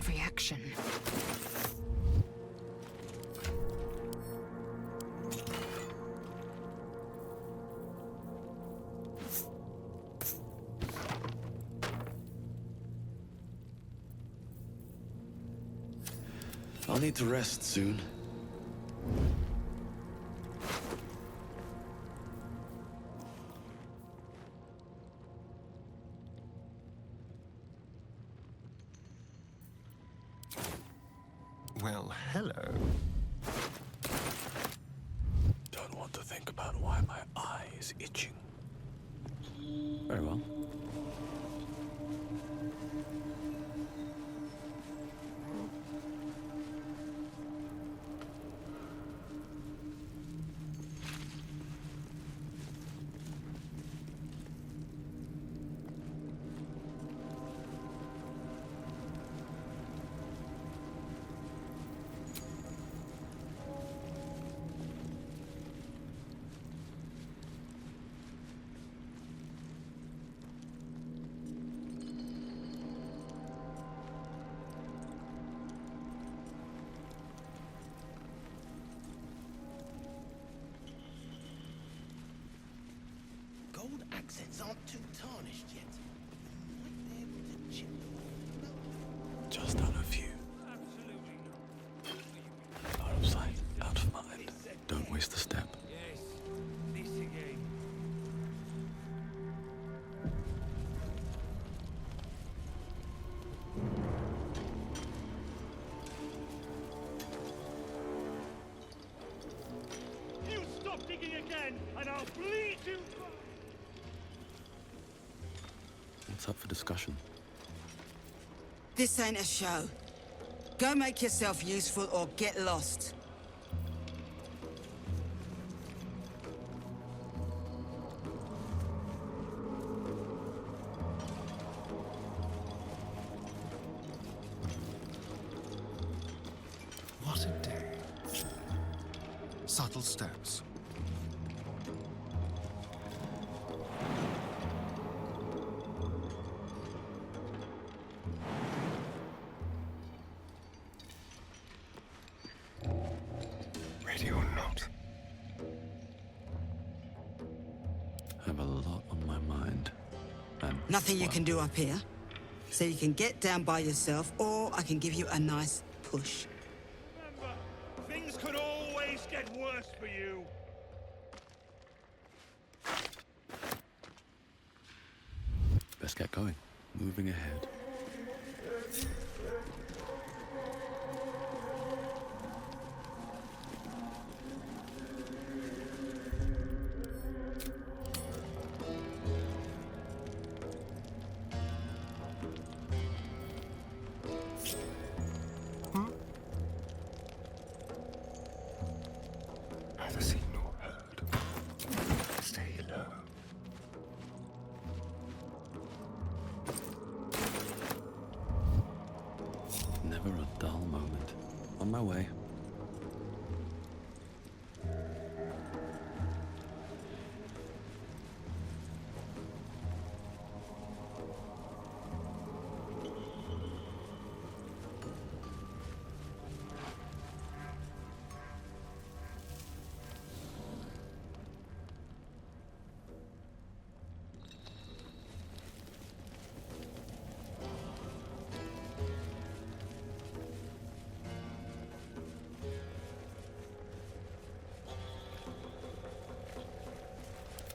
Reaction.
I'll need to rest soon.
Well, hello.
Don't want to think about why my eye is itching. Very well.
Gold accents aren't too tarnished yet. Might be able to chip them off.
Just done a few. Out of sight, out of mind. Don't waste a step.
Yes, this again.
up for discussion.
This ain't a show. Go make yourself useful or get lost.
What a day. Subtle steps.
Ready or not.
I have a lot on my mind. And
Nothing you can do up here. So you can get down by yourself, or I can give you a nice push.
Remember, things could always get worse for you.
best get going. Moving ahead.
Neither seen nor heard. Stay low.
Never a dull moment. On my way.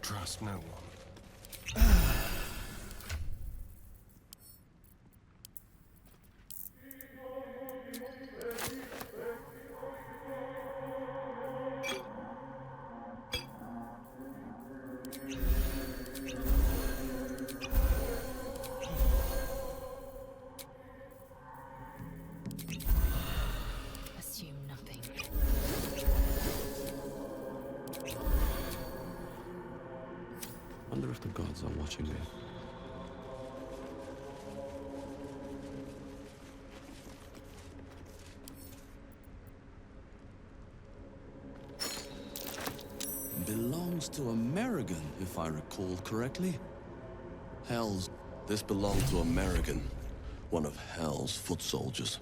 Trust no one.
Assume nothing.
Wonder if the gods are watching me.
Belongs to American, if I recall correctly. Hell's... This belonged to American, one of Hell's foot soldiers.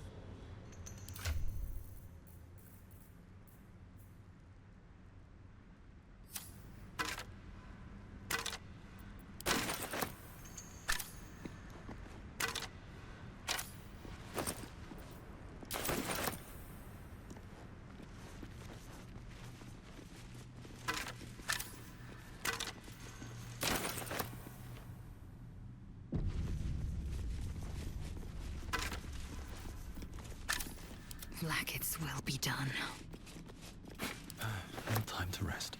Blackets will be done.
No time to rest.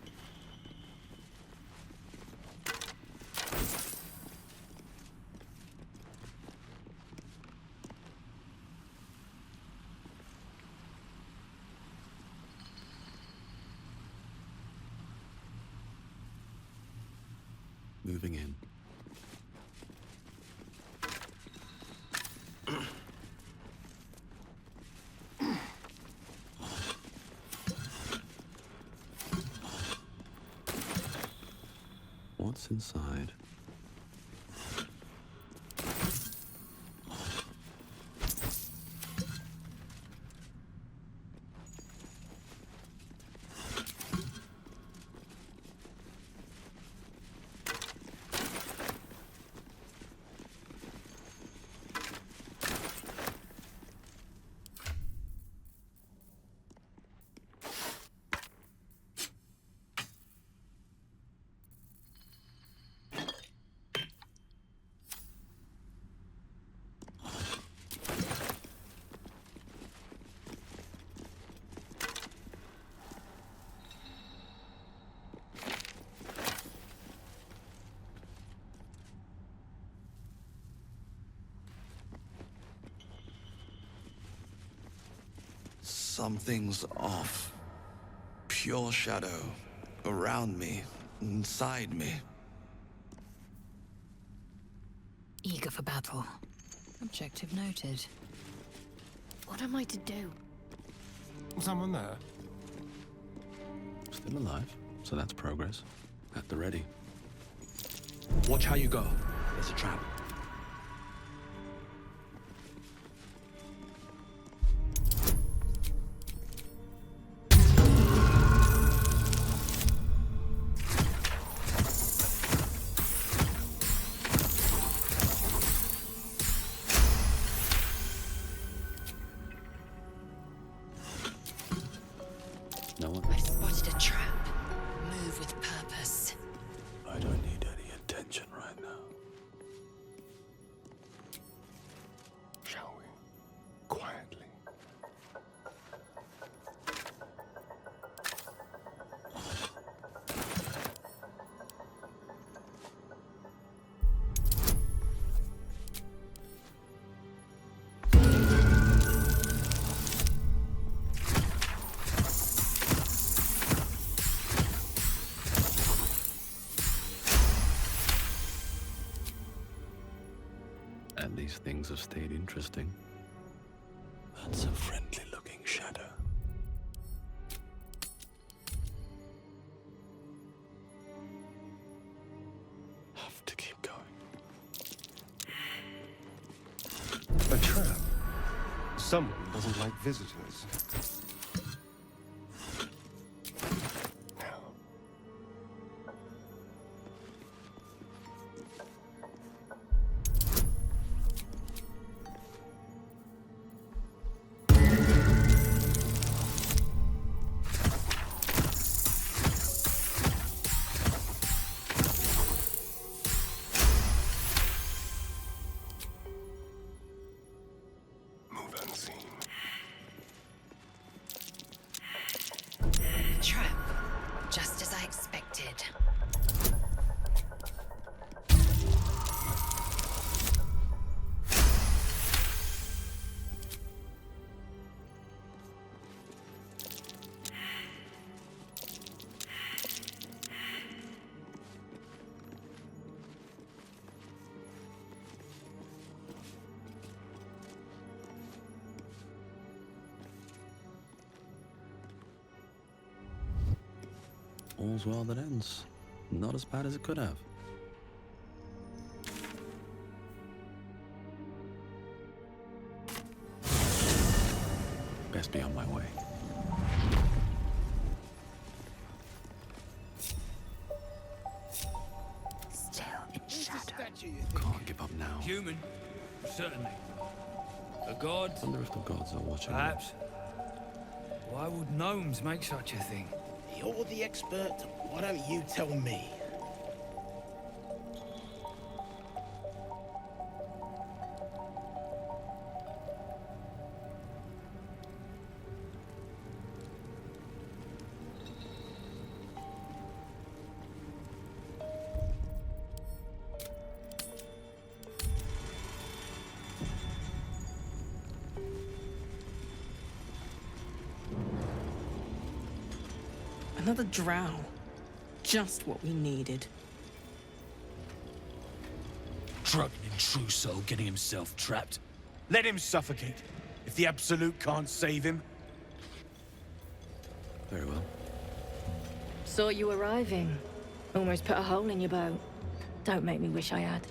Moving in. What's inside?
Something's off. Pure shadow. Around me. Inside me.
Eager for battle. Objective noted. What am I to do?
Someone there?
Still alive, so that's progress. At the ready. Watch how you go. There's a trap. No one?
I've spotted a trap. Move with purpose.
I don't need any attention right now.
Shall we? Quietly.
And these things have stayed interesting. That's a friendly-looking shadow. Have to keep going.
A trap. Someone doesn't like visitors.
Trap. Just as I expected.
All's well that ends. Not as bad as it could have. Best be on my way.
Still in shadow.
Can't give up now.
Human, certainly. A god?
I wonder if the gods are watching.
Perhaps. Why would gnomes make such a thing?
You're the expert. Why don't you tell me?
Another drow. Just what we needed.
Drunken in true soul getting himself trapped. Let him suffocate. If the Absolute can't save him.
Very well.
Saw you arriving. Almost put a hole in your boat. Don't make me wish I had.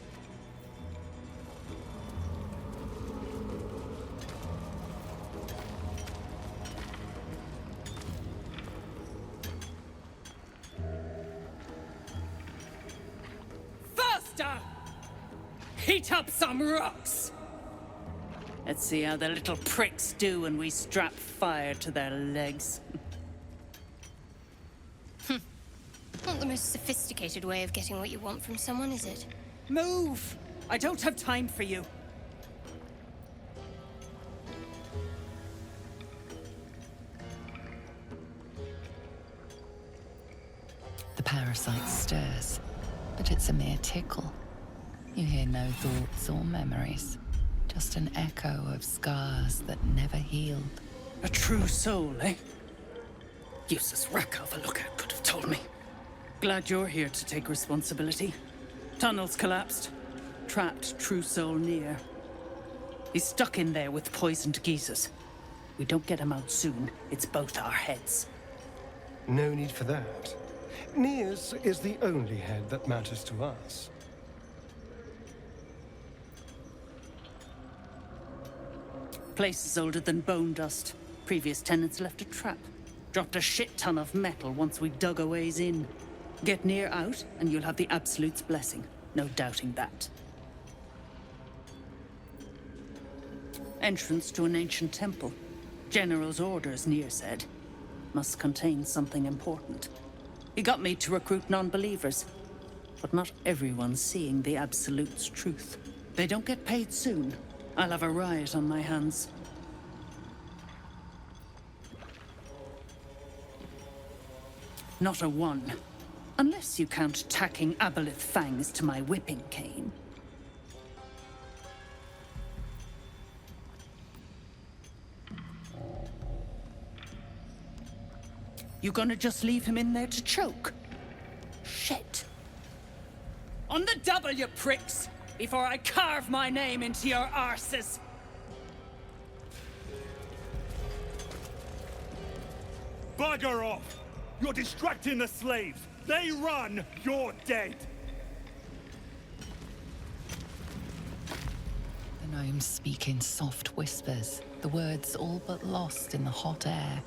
Heat up some rocks! Let's see how the little pricks do when we strap fire to their legs.
Not the most sophisticated way of getting what you want from someone, is it?
Move! I don't have time for you.
The parasite stirs, but it's a mere tickle. You hear no thoughts or memories, just an echo of scars that never healed.
A true soul, eh? Useless wreck of a lookout could have told me. Glad you're here to take responsibility. Tunnels collapsed. Trapped true soul near. He's stuck in there with poisoned geezers. We don't get him out soon, it's both our heads.
No need for that. Near's is the only head that matters to us.
Place is older than bone dust. Previous tenants left a trap. Dropped a shit ton of metal once we dug a ways in. Get near out, and you'll have the Absolute's blessing. No doubting that. Entrance to an ancient temple. General's orders, Near said. Must contain something important. He got me to recruit non-believers. But not everyone's seeing the Absolute's truth. They don't get paid soon. I'll have a riot on my hands. Not a one. Unless you count tacking aboleth fangs to my whipping cane. You gonna just leave him in there to choke? Shit. On the double, you pricks! Before I carve my name into your arses!
Bugger off! You're distracting the slaves! They run, you're dead!
The gnomes speak in soft whispers, the words all but lost in the hot air.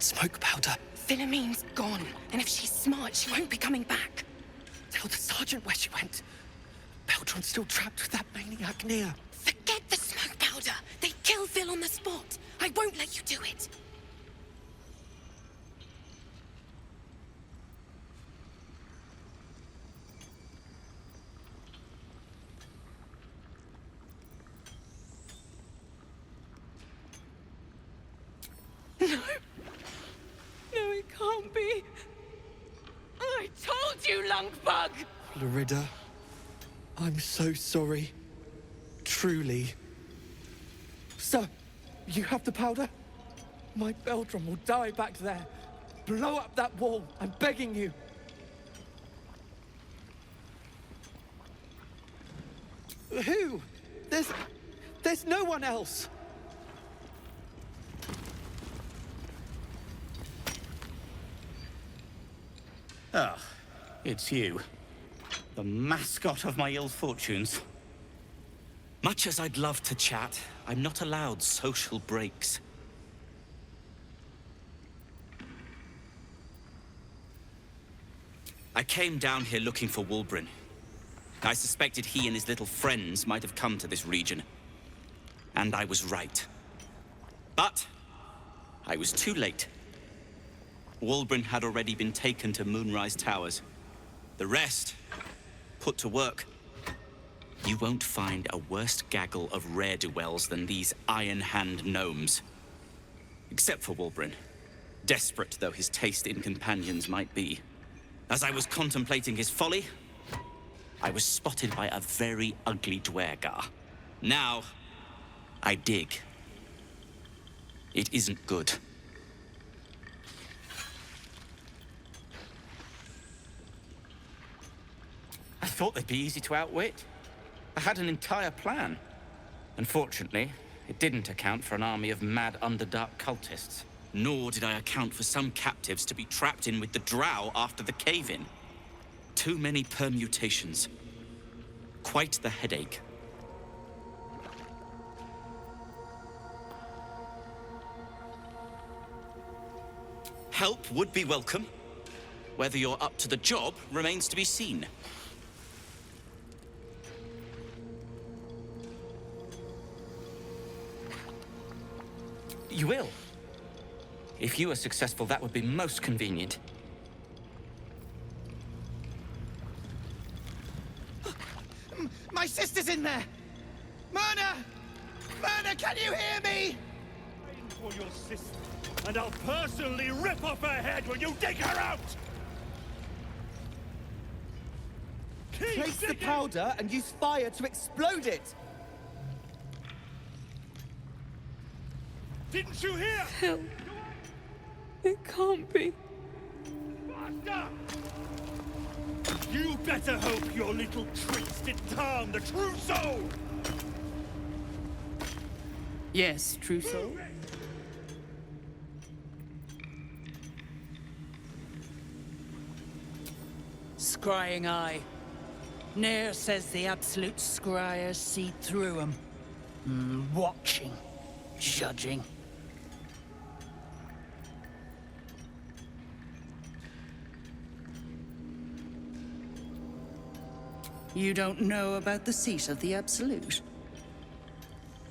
Smoke powder. Philommene's gone, and if she's smart, she won't be coming back. Tell the sergeant where she went. Beltron's still trapped with that maniac Near. Forget the smoke powder. They'd kill Phil on the spot. I won't let you do it.
No. No, it can't be. I told you, Lungbug!
Lorida, I'm so sorry. Truly. Sir, you have the powder? My Beldrum will die back there. Blow up that wall, I'm begging you. Who? There's no one else.
Ah, it's you. The mascot of my ill fortunes. Much as I'd love to chat, I'm not allowed social breaks. I came down here looking for Wulbren. I suspected he and his little friends might have come to this region. And I was right. But I was too late. Wulbren had already been taken to Moonrise Towers. The rest, put to work. You won't find a worse gaggle of rare-dwells than these Iron Hand gnomes. Except for Wulbren, desperate though his taste in companions might be. As I was contemplating his folly, I was spotted by a very ugly Dwergar. Now, I dig. It isn't good. I thought they'd be easy to outwit. I had an entire plan. Unfortunately, it didn't account for an army of mad Underdark cultists. Nor did I account for some captives to be trapped in with the Drow after the cave-in. Too many permutations. Quite the headache. Help would be welcome. Whether you're up to the job remains to be seen. You will. If you are successful, that would be most convenient.
My sister's in there! Myrna! Myrna, can you hear me?
call your sister, and I'll personally rip off her head when you dig her out!
Place the powder and use fire to explode it!
Didn't you hear?
Hell. It can't be.
Faster! You better hope your little tricks didn't harm the true soul!
Yes, true soul.
Scrying eye. Nair says the absolute scryers see through them. Watching. Judging.
You don't know about the seat of the Absolute?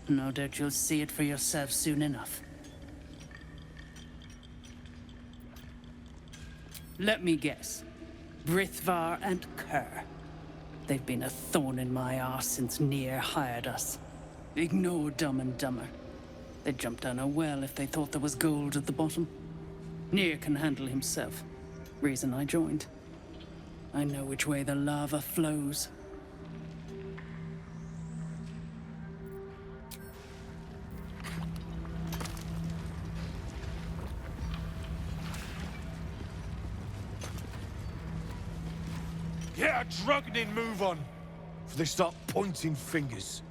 No doubt you'll see it for yourself soon enough. Let me guess. Brithvar and Kerr. They've been a thorn in my arse since Nair hired us. Ignore Dumb and Dumber. They'd jump down a well if they thought there was gold at the bottom. Nair can handle himself. Reason I joined. I know which way the lava flows.
Get a drunken and move on, before they start pointing fingers.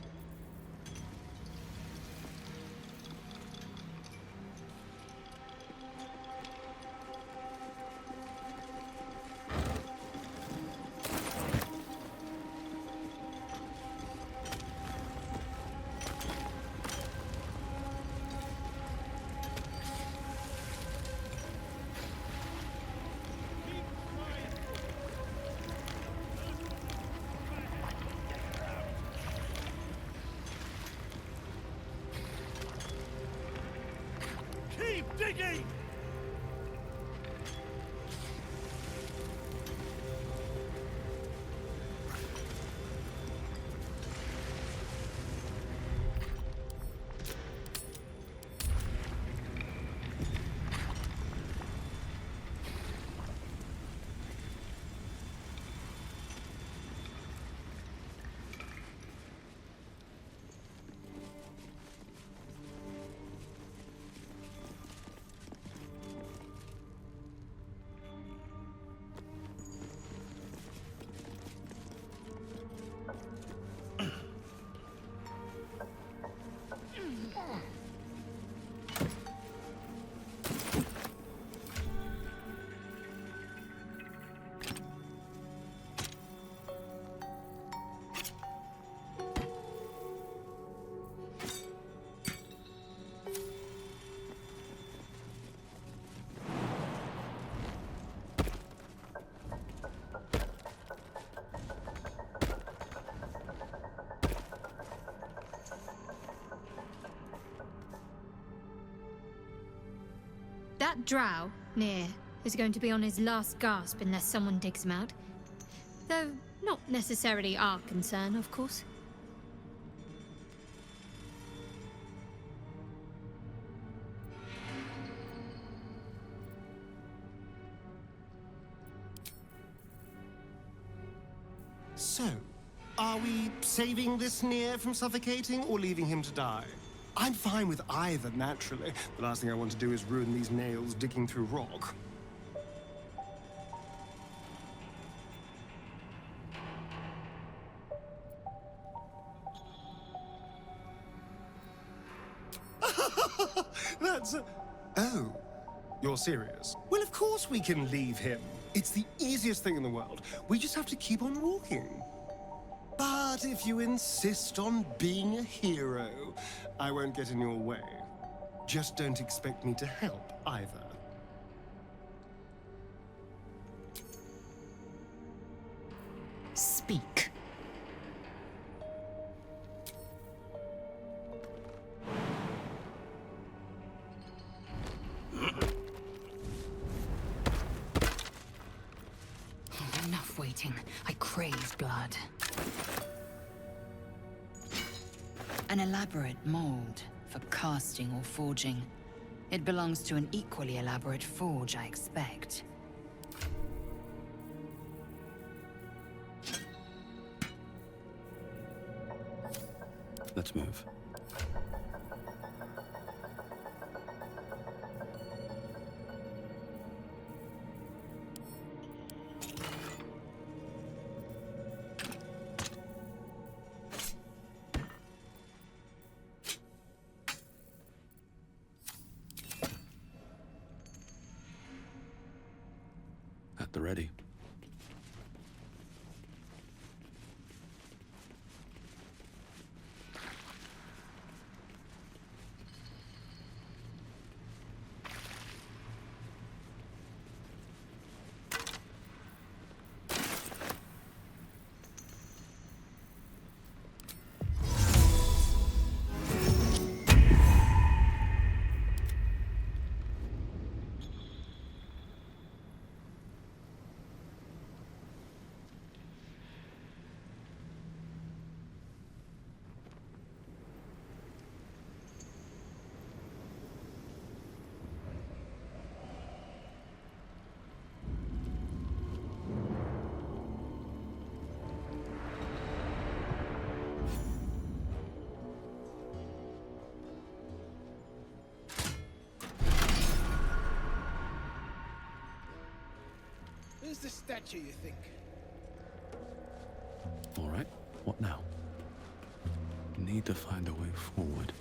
Keep digging!
That drow, Nair, is going to be on his last gasp unless someone digs him out. Though, not necessarily our concern, of course.
So, are we saving this Nair from suffocating or leaving him to die? I'm fine with either, naturally. The last thing I want to do is ruin these nails digging through rock. That's Oh, you're serious? Well, of course we can leave him. It's the easiest thing in the world. We just have to keep on walking. But if you insist on being a hero, I won't get in your way. Just don't expect me to help either.
Speak. Enough waiting. I crave blood. An elaborate mold for casting or forging. It belongs to an equally elaborate forge, I expect.
Let's move. At the ready.
Who's the statue, you think?
All right, what now? Need to find a way forward.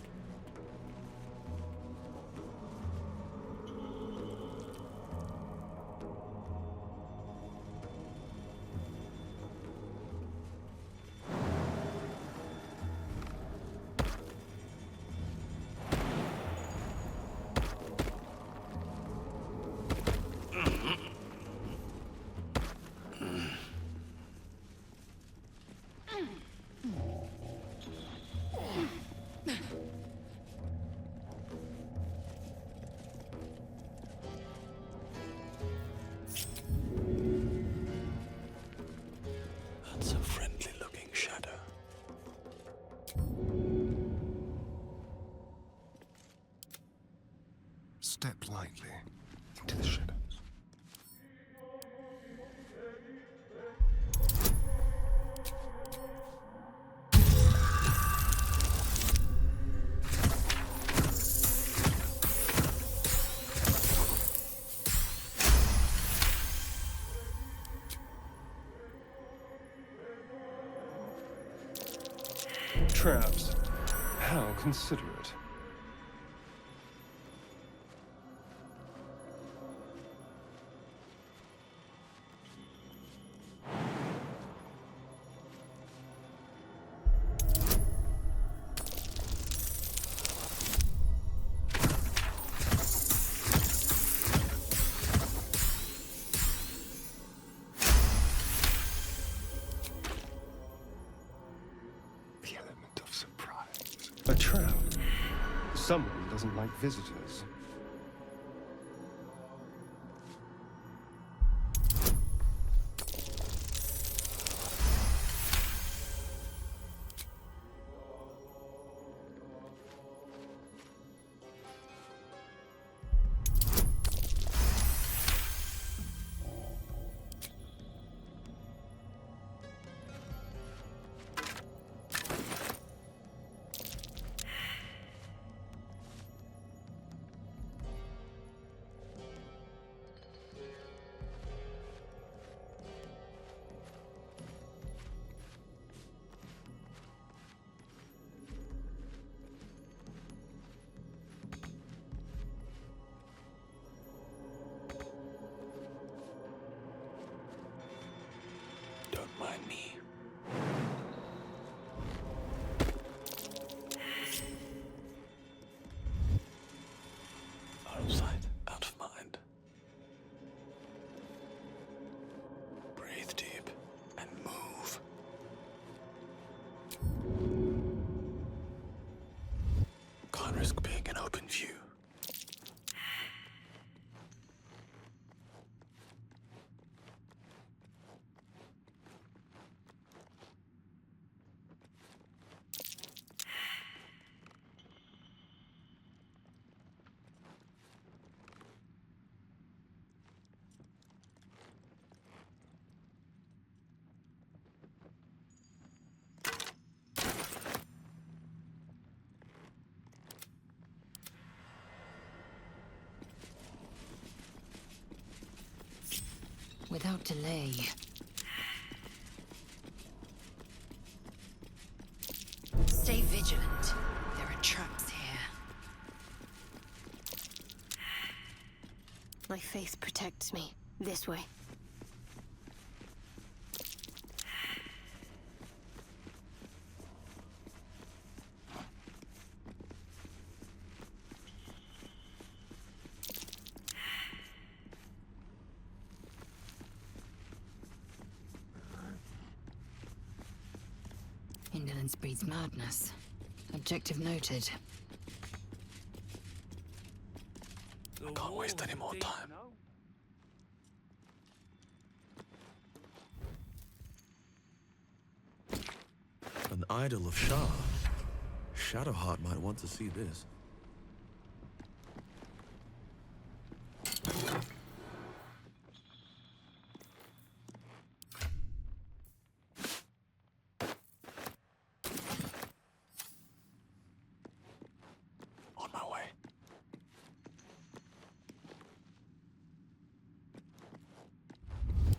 That's a friendly-looking shadow.
Step lightly into the shadows. Traps. How considerate. A trap. Someone doesn't like visitors.
Don't mind me. Out of sight, out of mind. Breathe deep and move. Can't risk being in open view.
without delay. Stay vigilant. There are traps here.
My faith protects me. This way.
Indolence breeds madness. Objective noted.
I can't waste any more time. An idol of Shah. Shadowheart might want to see this. On my way.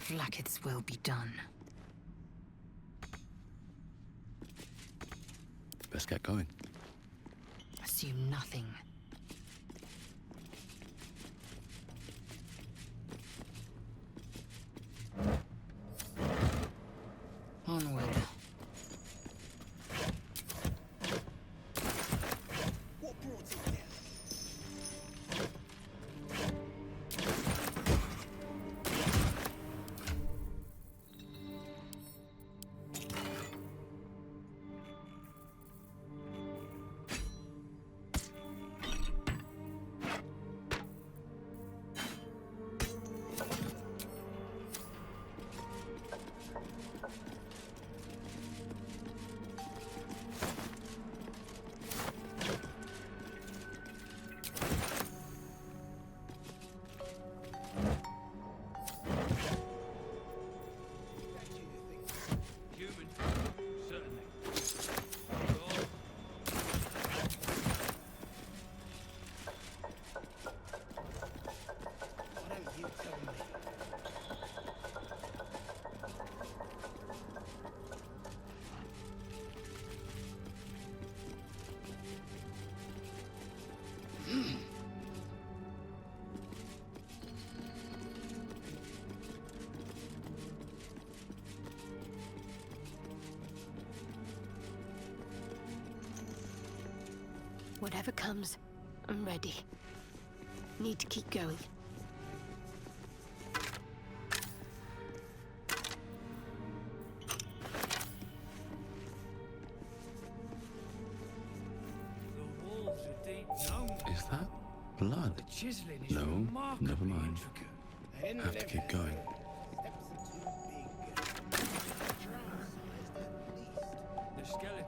Vlaakith's will be done.
Best get going.
Assume nothing. Onward.
What brought it there?
Whatever comes, I'm ready. Need to keep going.
Is that blood? No, never mind. Have to keep going.
The skeleton.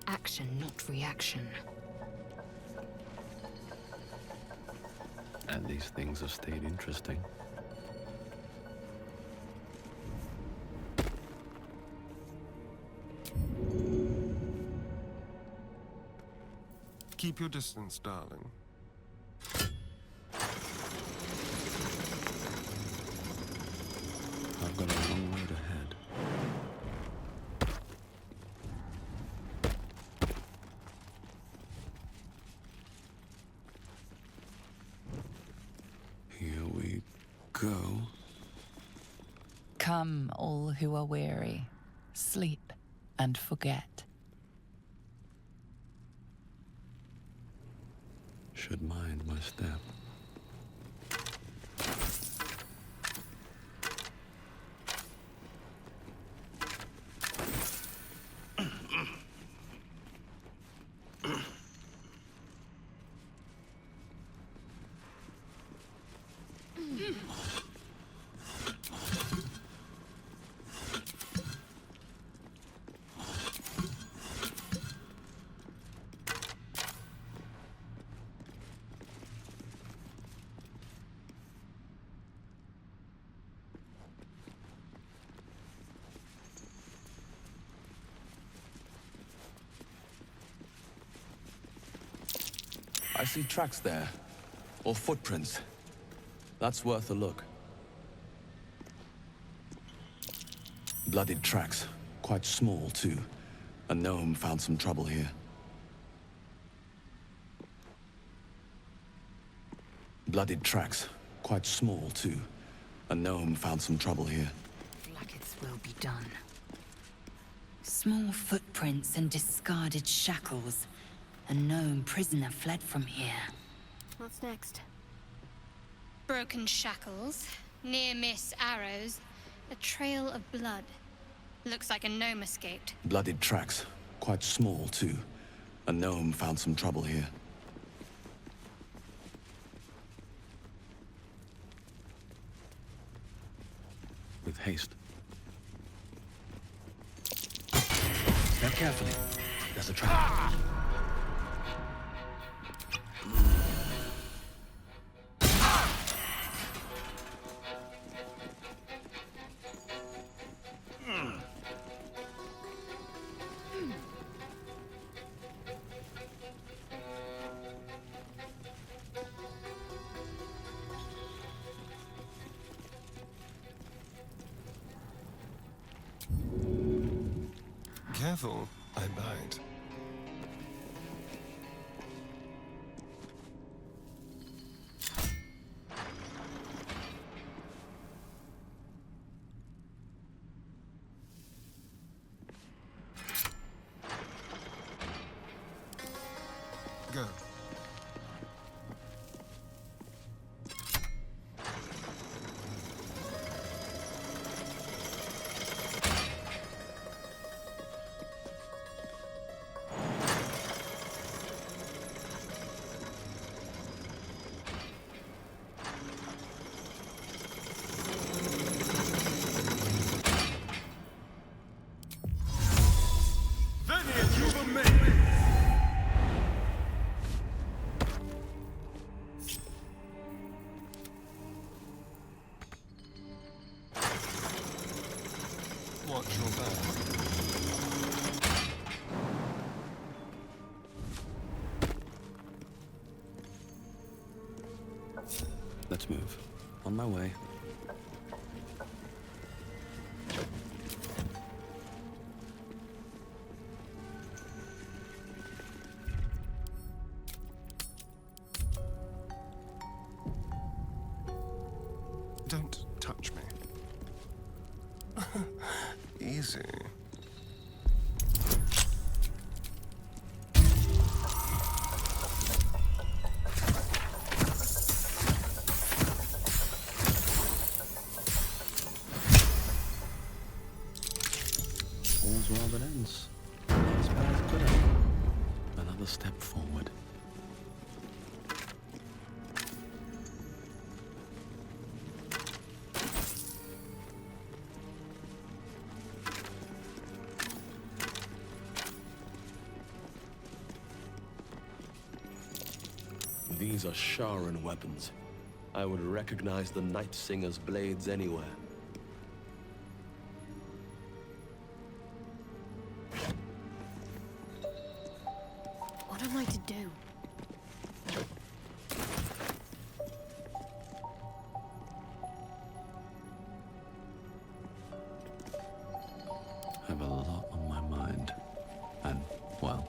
Action, not reaction.
And these things have stayed interesting.
Keep your distance, darling.
I've got a long road ahead. Here we go.
Come, all who are weary, sleep and forget.
Should mind my step.
I see tracks there. Or footprints. That's worth a look. Bloodied tracks. Quite small, too. A gnome found some trouble here. Bloodied tracks. Quite small, too. A gnome found some trouble here.
Flackets will be done. Small footprints and discarded shackles. A gnome prisoner fled from here.
What's next?
Broken shackles, near-miss arrows, a trail of blood. Looks like a gnome escaped.
Bloodied tracks. Quite small, too. A gnome found some trouble here.
With haste. Step carefully. There's a trap.
Careful, I bite. Go. Watch your back.
Let's move. On my way.
Don't touch me. Easy.
All's well that ends. Not as bad as it could have. Another step forward.
These are Sharan weapons. I would recognize the Night Singer's blades anywhere.
What am I to do?
I have a lot on my mind. And, well,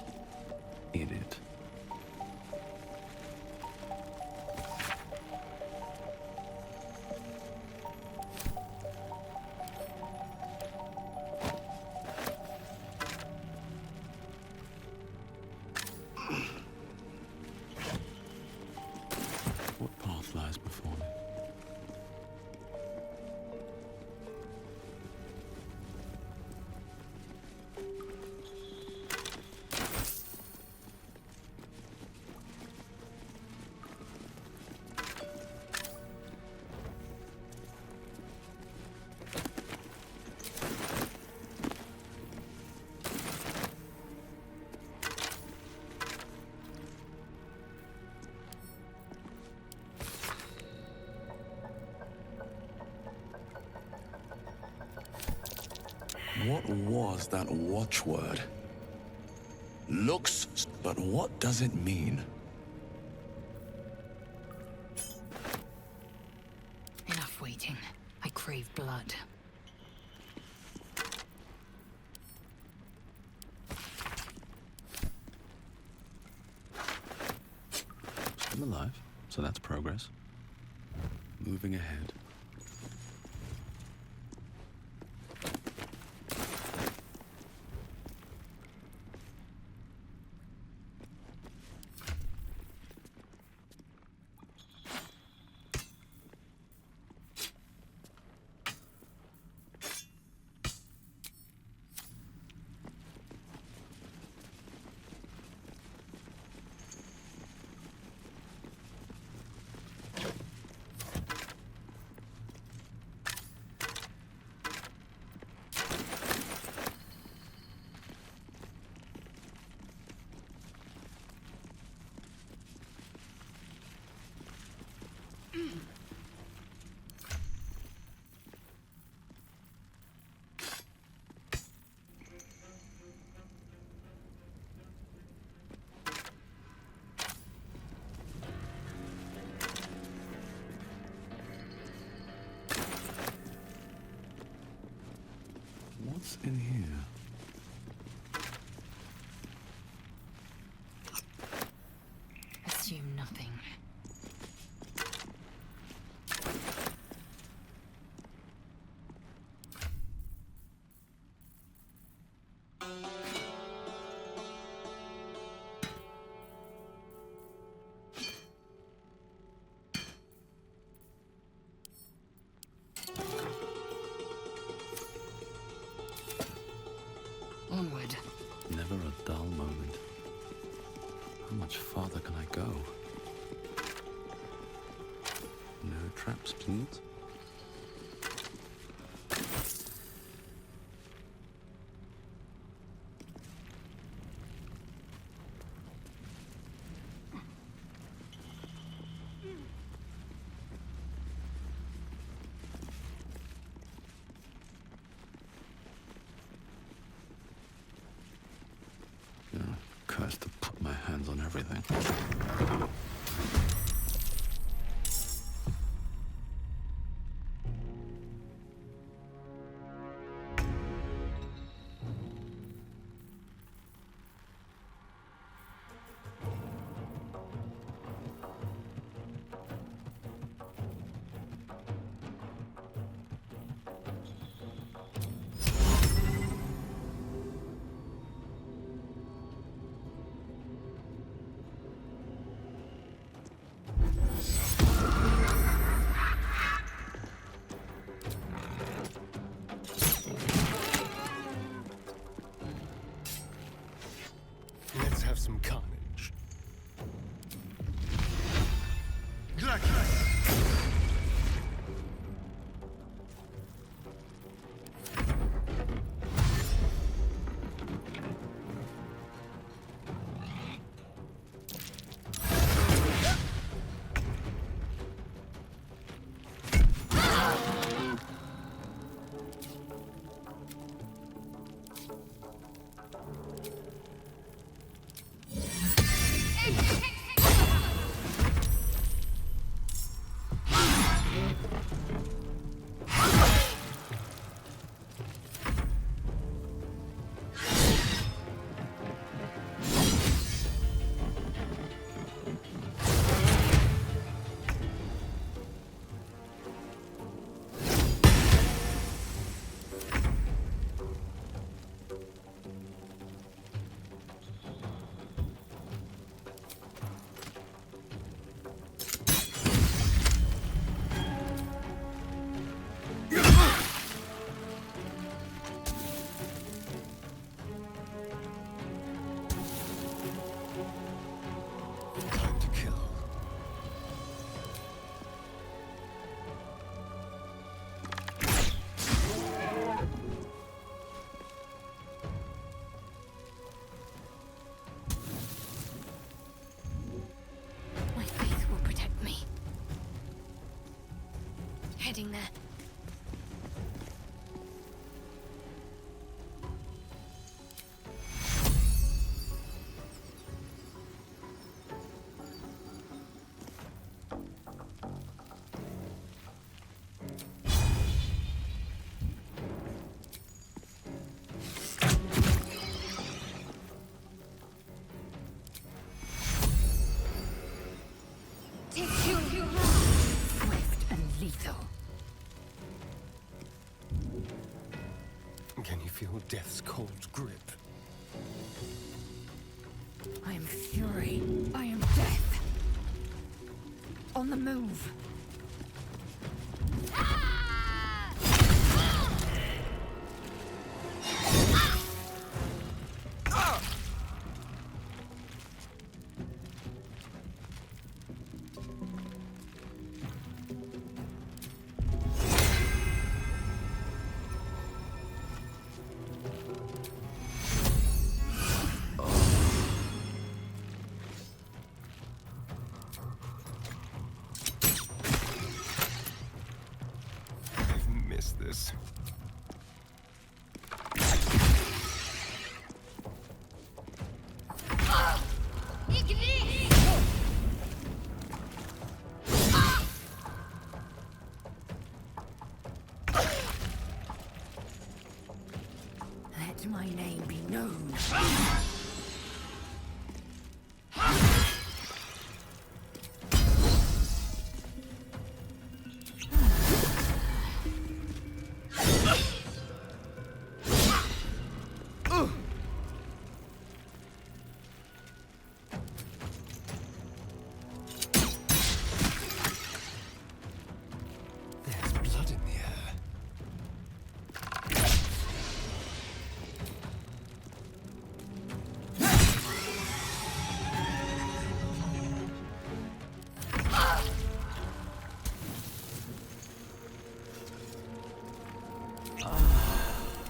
in it.
What was that watchword? Looks, but what does it mean?
Enough waiting. I crave blood.
Still alive, so that's progress. Moving ahead. What's in here?
Assume nothing. Onward.
Never a dull moment. How much farther can I go? No traps, please. Cursed to put my hands on everything.
Let's have some carnage.
Heading there.
Can you feel death's cold grip?
I am fury. I am death. On the move.
This.
Let my name be known.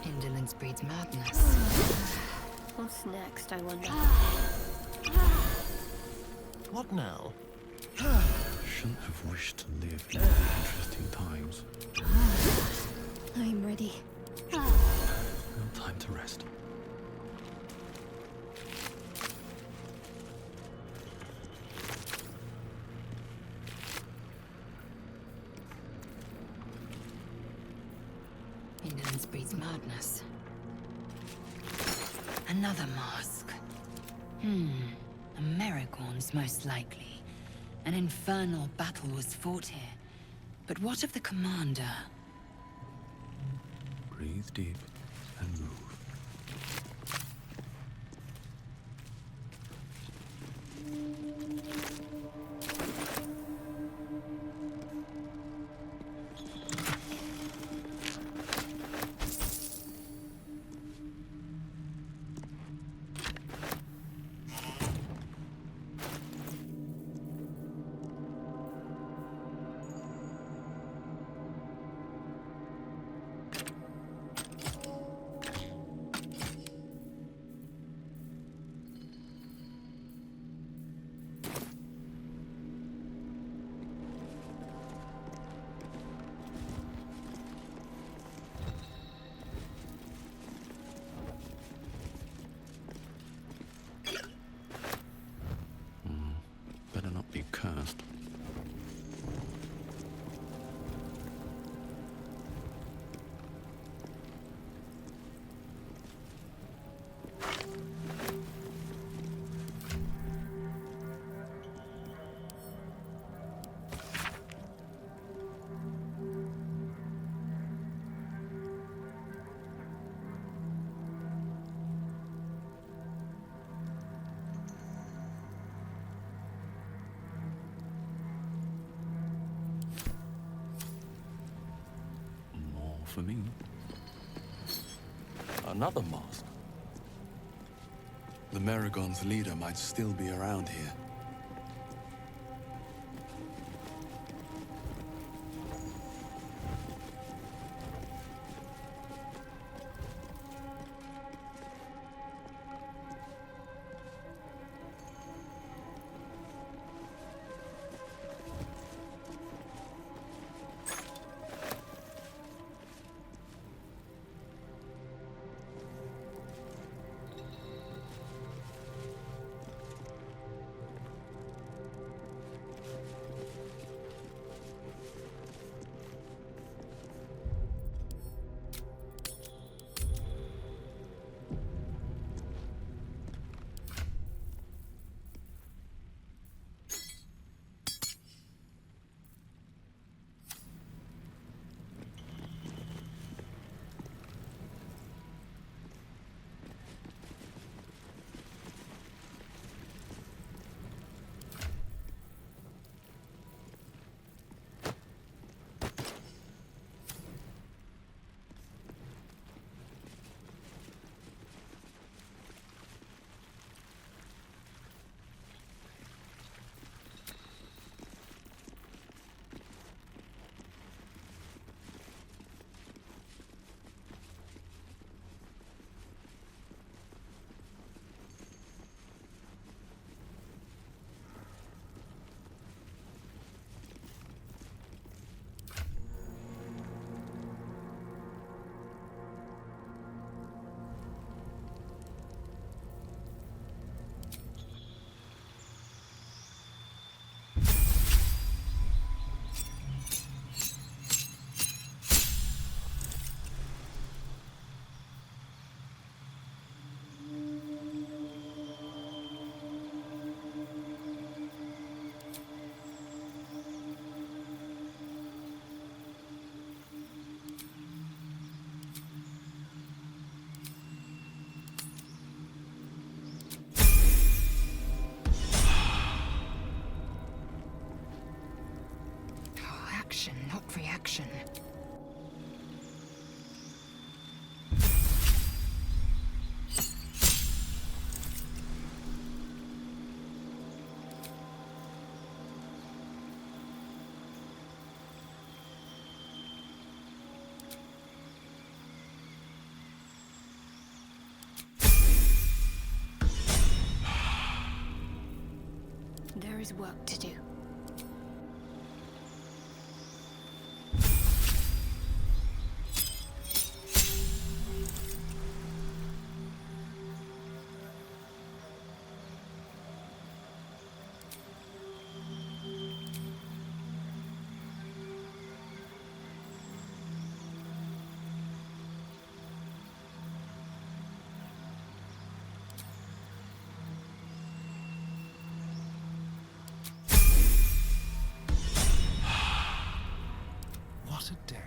Indolence breeds madness.
What's next, I wonder?
What now?
Shouldn't have wished to live in interesting times.
I'm ready.
No time to rest.
Indolence breeds madness. Another mask. A Merigorn's most likely. An infernal battle was fought here. But what of the commander?
Breathe deep and move. Better not be cursed. For me. Another mask.
The Merigorn's leader might still be around here.
is work to do.
What a day.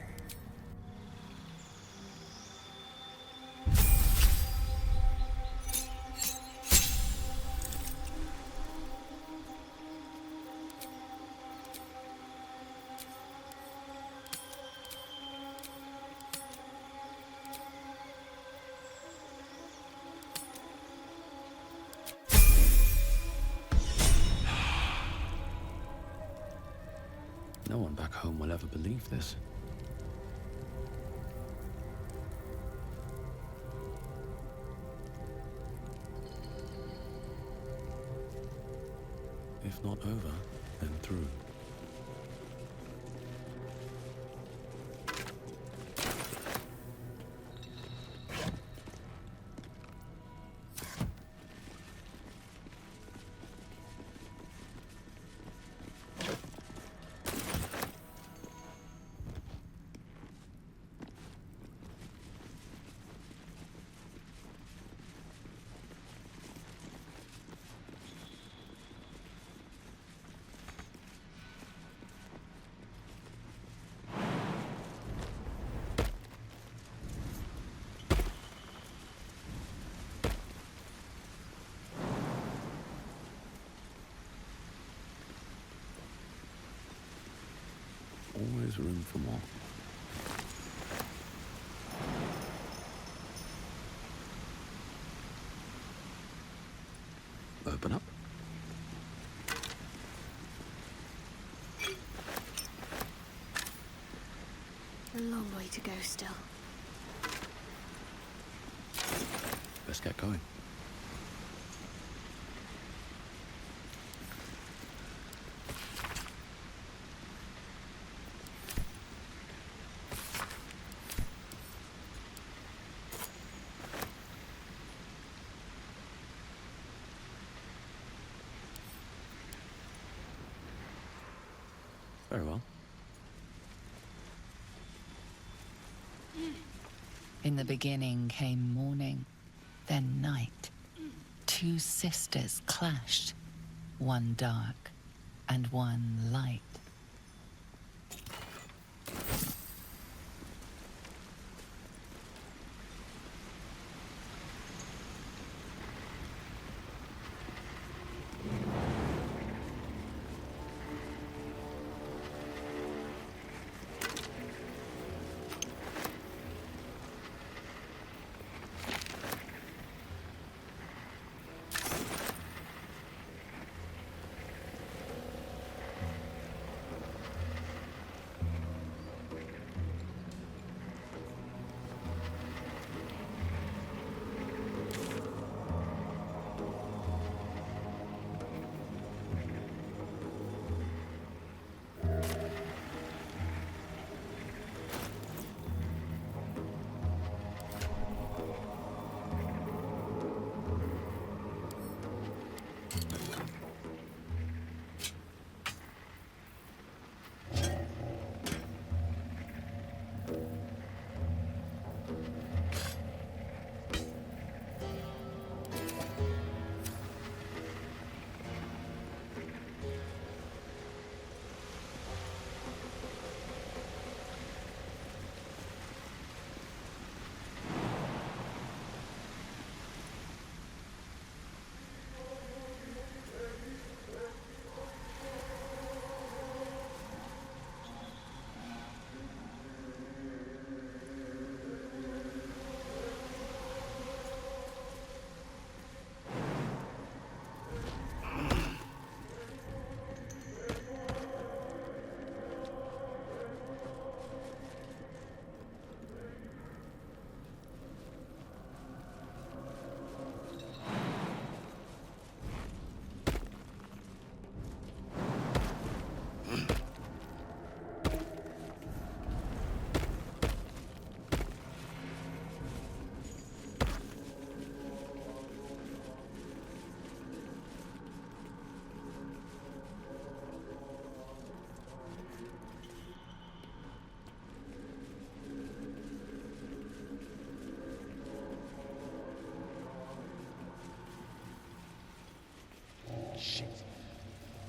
No one back home will ever believe this. If not over, then through. Always room for more. Open up.
A long way to go still.
Let's get going. Very well.
In the beginning came morning, then night. Two sisters clashed, one dark and one light.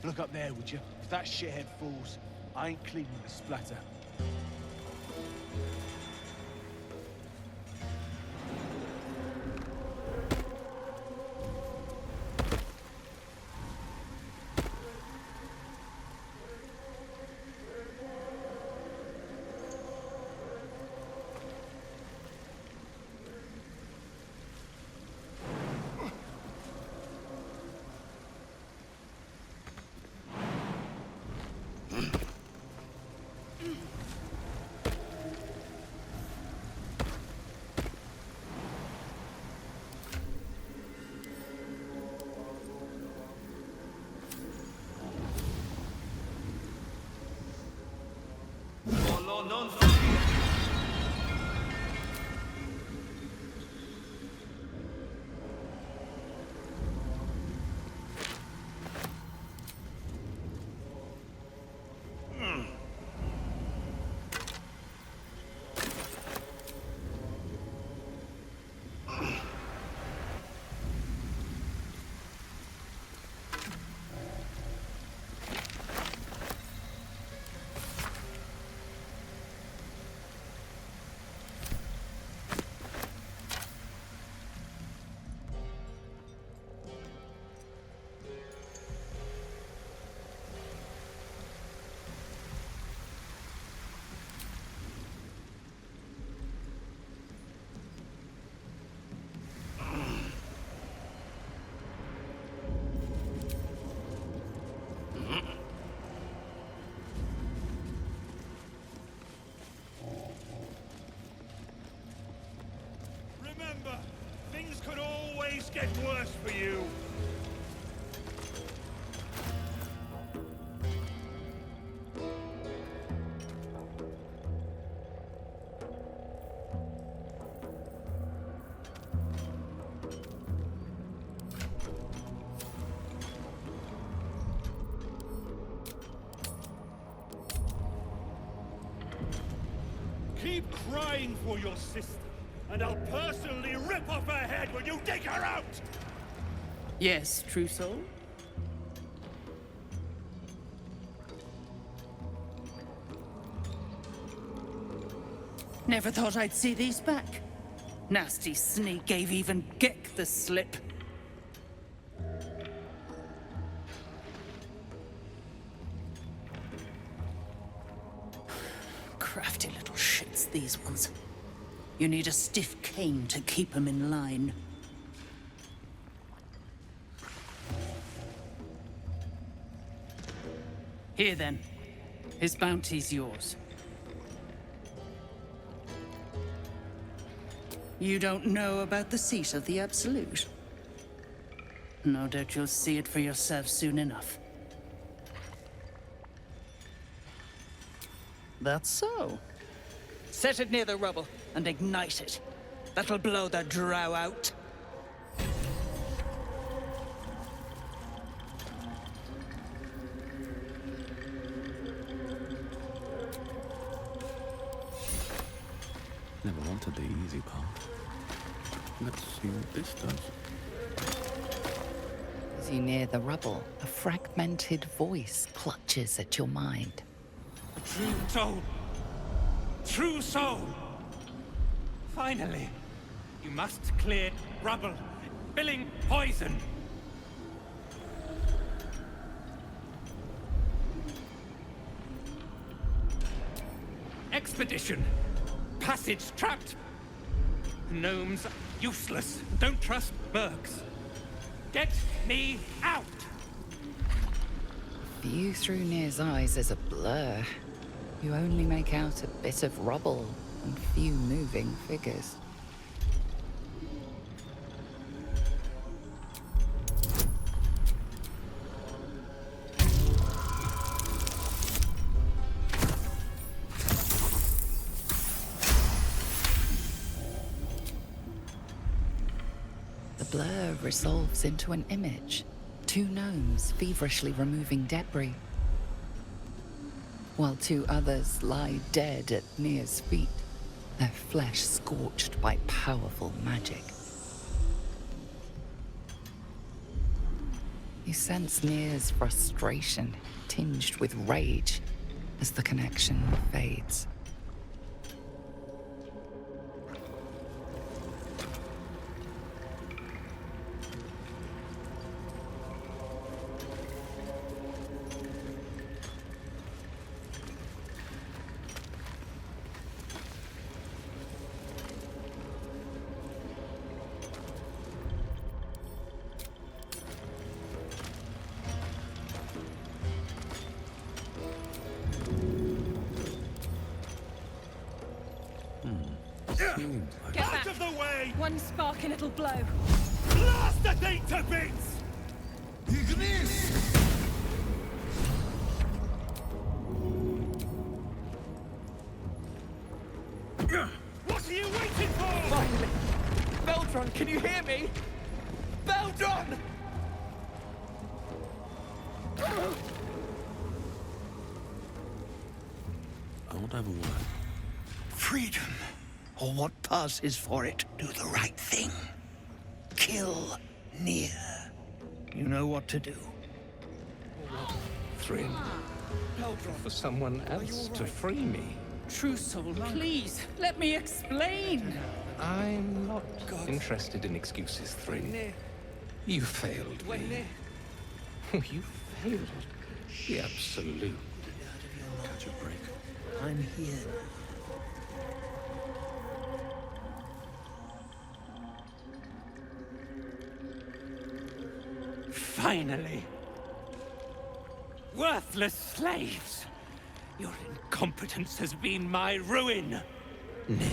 look up there, would you? If that shithead falls, I ain't cleaning the splatter.
Remember, things could always get worse for you. Keep crying for your sister, and I'll personally rip off her head when you dig her out!
Yes, true soul? Never thought I'd see these back. Nasty sneak gave even Gekh the slip. Crafty little shits, these ones. You need a stiff cane to keep them in line. Here then. His bounty's yours. You don't know about the seat of the Absolute? No doubt you'll see it for yourself soon enough. That's so. Set it near the rubble and ignite it. That'll blow the Drow out.
Never wanted the easy path. Let's see what this does.
As you near the rubble, a fragmented voice clutches at your mind.
True soul! True soul! Finally! You must clear rubble, spilling poison! Expedition! Passage trapped! Gnomes useless. Don't trust Burks. Get me out!
View through Nir's eyes is a blur. You only make out a bit of rubble and few moving figures. The blur resolves into an image. Two gnomes feverishly removing debris, while two others lie dead at Nir's feet, their flesh scorched by powerful magic. You sense Nir's frustration, tinged with rage, as the connection fades.
Get back! Out of the way! One spark and it'll blow.
Blast the thing to bits! What are you waiting for?
Finally! Beldron, can you hear me? Beldron!
I won't have a word.
Freedom, or what passes for it, do the right thing. Kill Nier. You know what to do.
Thrym. For someone else to free me.
True Soul, please, let me explain.
I'm not interested in excuses, Thrym. You failed me. You failed the Absolute.
Catch a break. I'm here.
Finally! Worthless slaves! Your incompetence has been my ruin!
Nier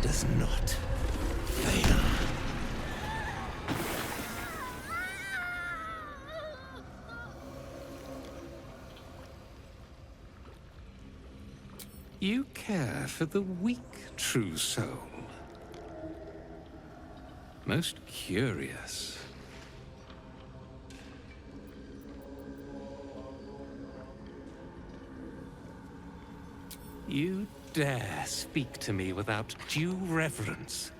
does not fail.
You care for the weak, True Soul. Most curious. You dare speak to me without due reverence.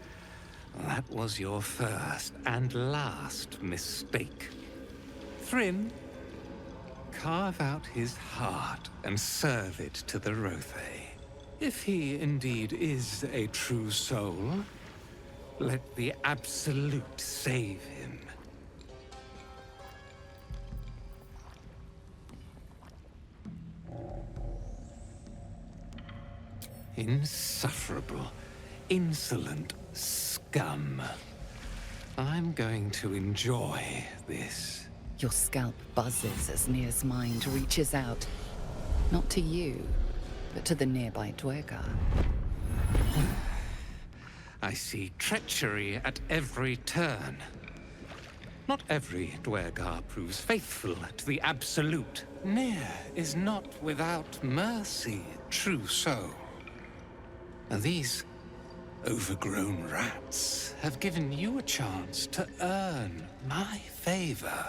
That was your first and last mistake. Thrym, carve out his heart and serve it to the Rothe. If he indeed is a true soul, let the Absolute save him. Insufferable, insolent scum. I'm going to enjoy this.
Your scalp buzzes as Nir's mind reaches out. Not to you, but to the nearby Dwergar.
I see treachery at every turn. Not every Dwergar proves faithful to the Absolute. Nir is not without mercy, True Soul. And these overgrown rats have given you a chance to earn my favor.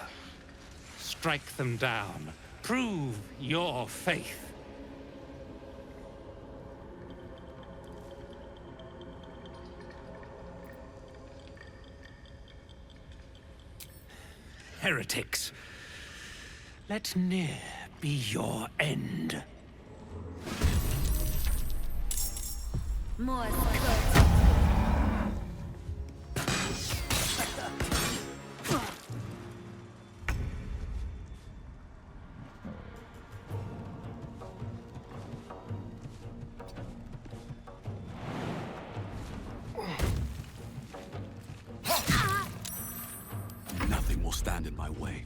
Strike them down. Prove your faith. Heretics. Let Nir be your end.
More
Nothing will stand in my way.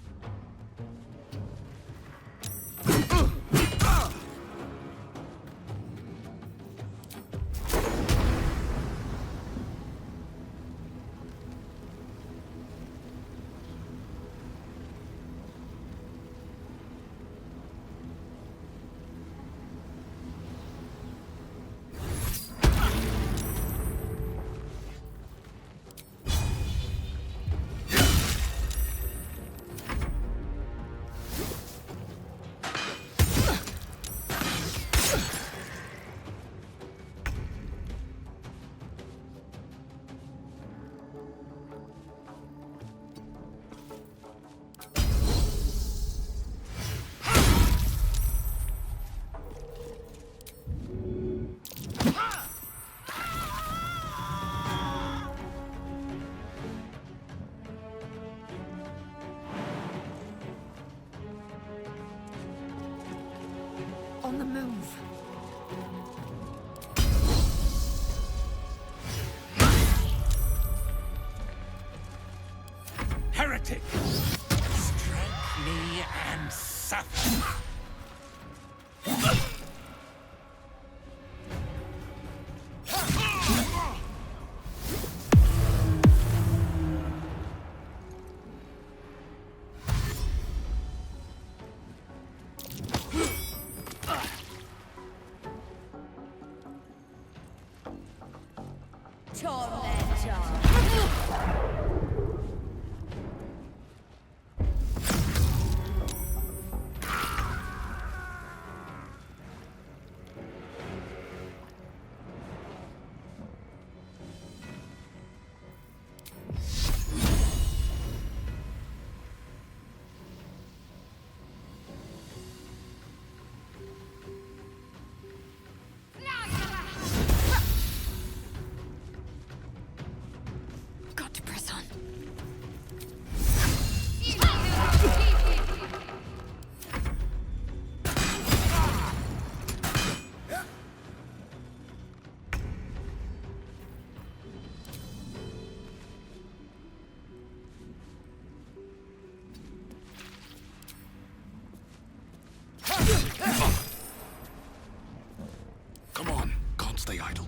the move.
Heretic! Strike me and suffer!
Got to press on.
Come on, can't stay idle.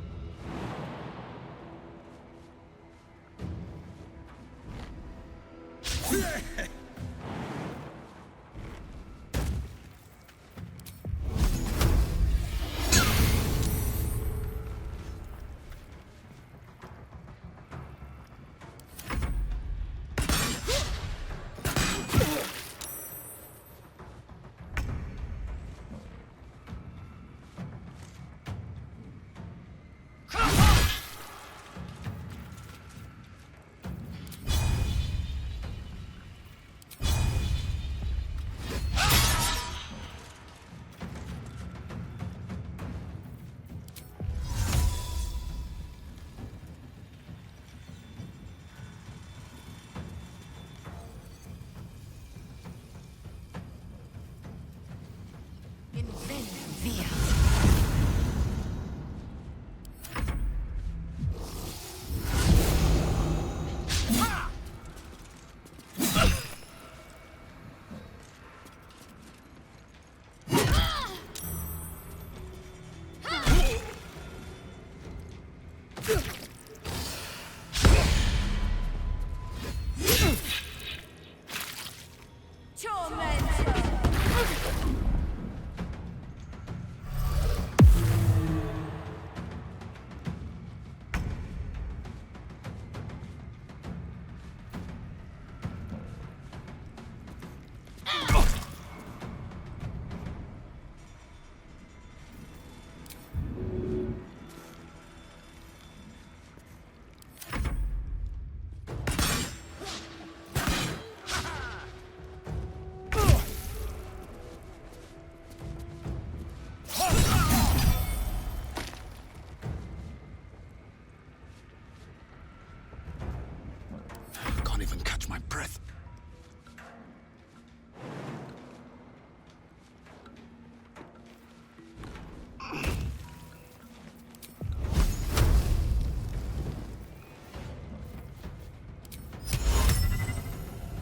Can't even catch my breath.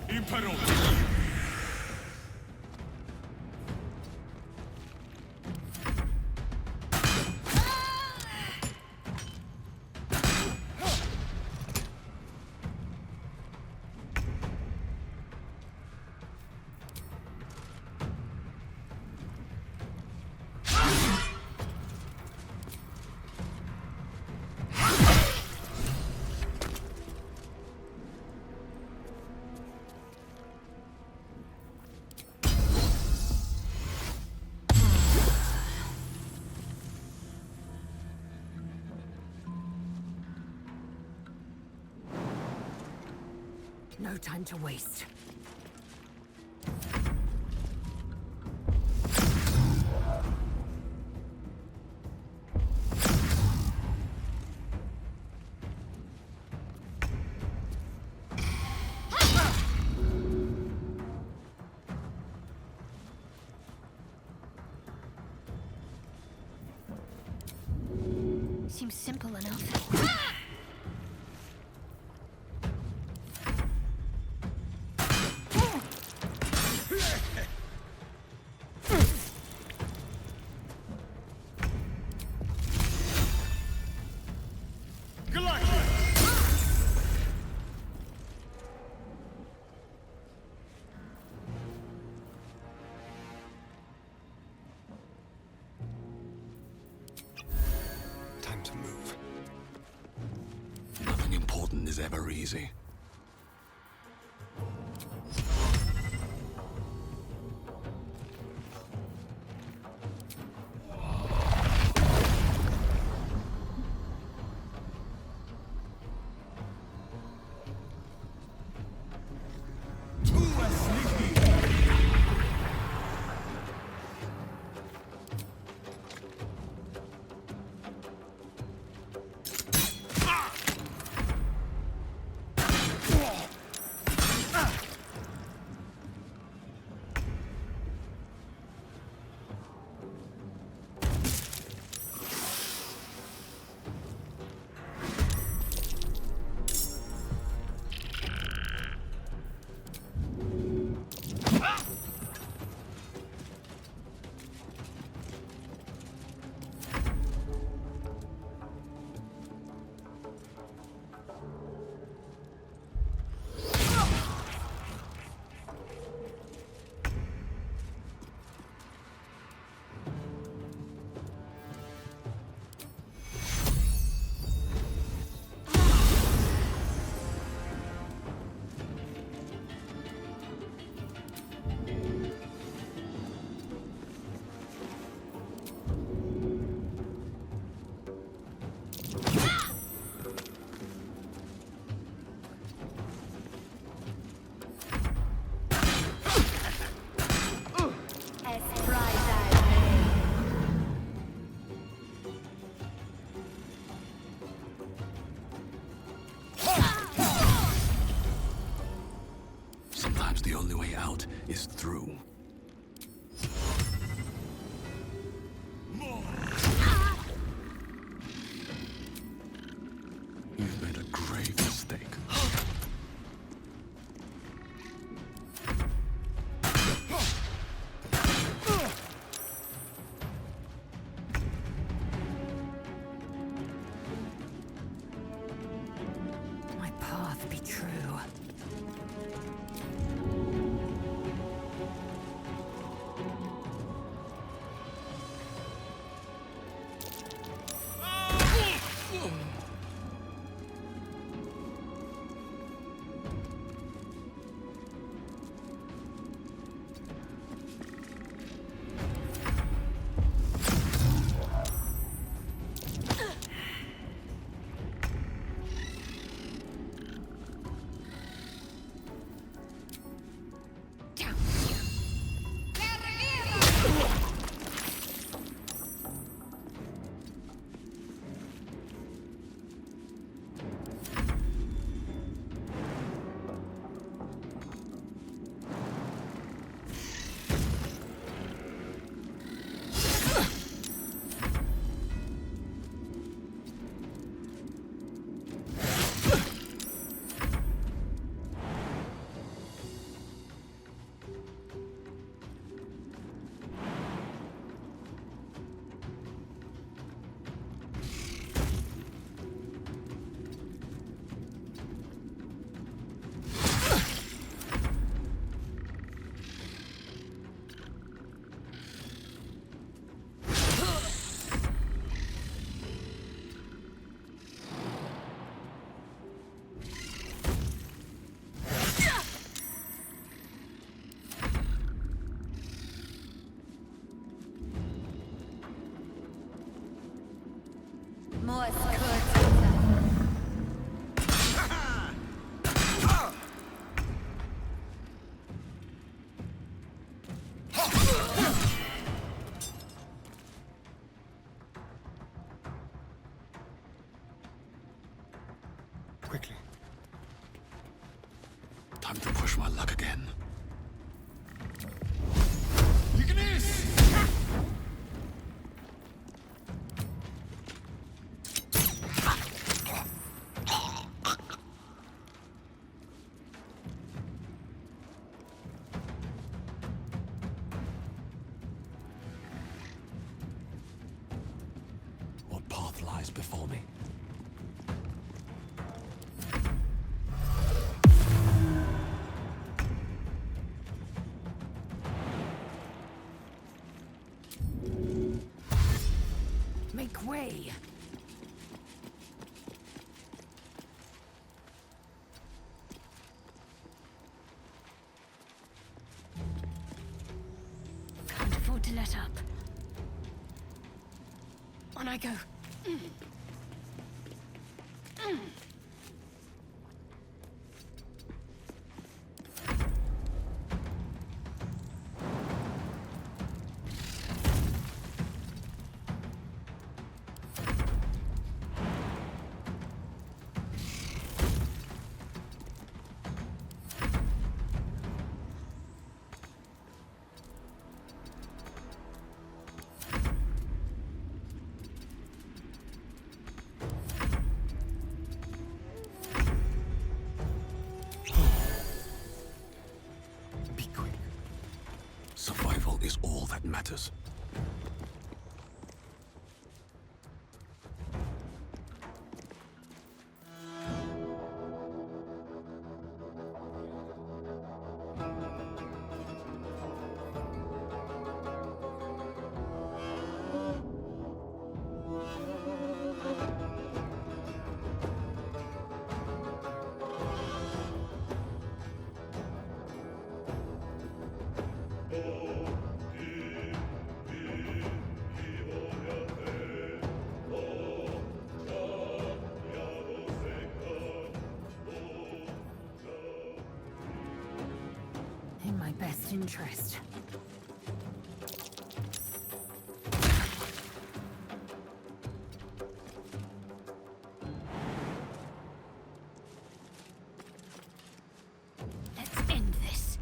Impero!
No time to waste.
Time to move.
Nothing important is ever easy. The only way out is through. You've made a grave mistake.
My path be true.
Quickly.
Time to push my luck again. What path lies before me?
let up. On I go.
Survival is all that matters.
In my best interest.
Let's end this.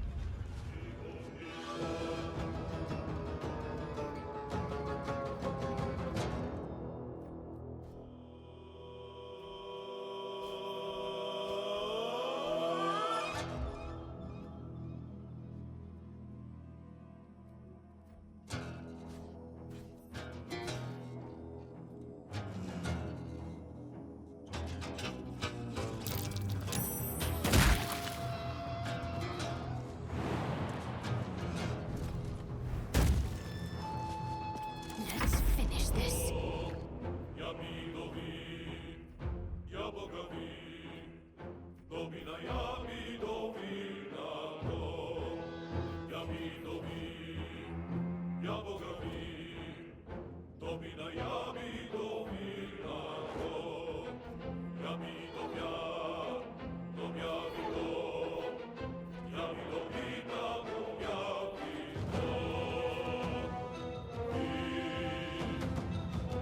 Let's finish this.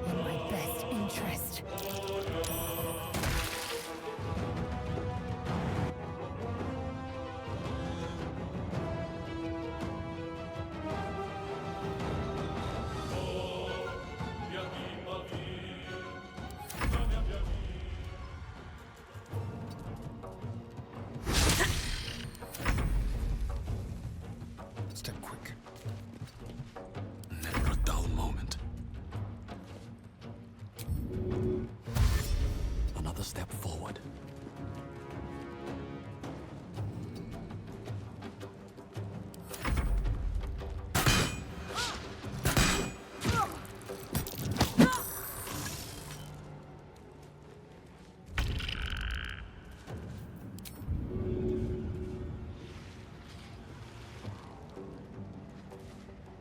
In my best interest.
Step quick. Never a dull moment. Another step forward.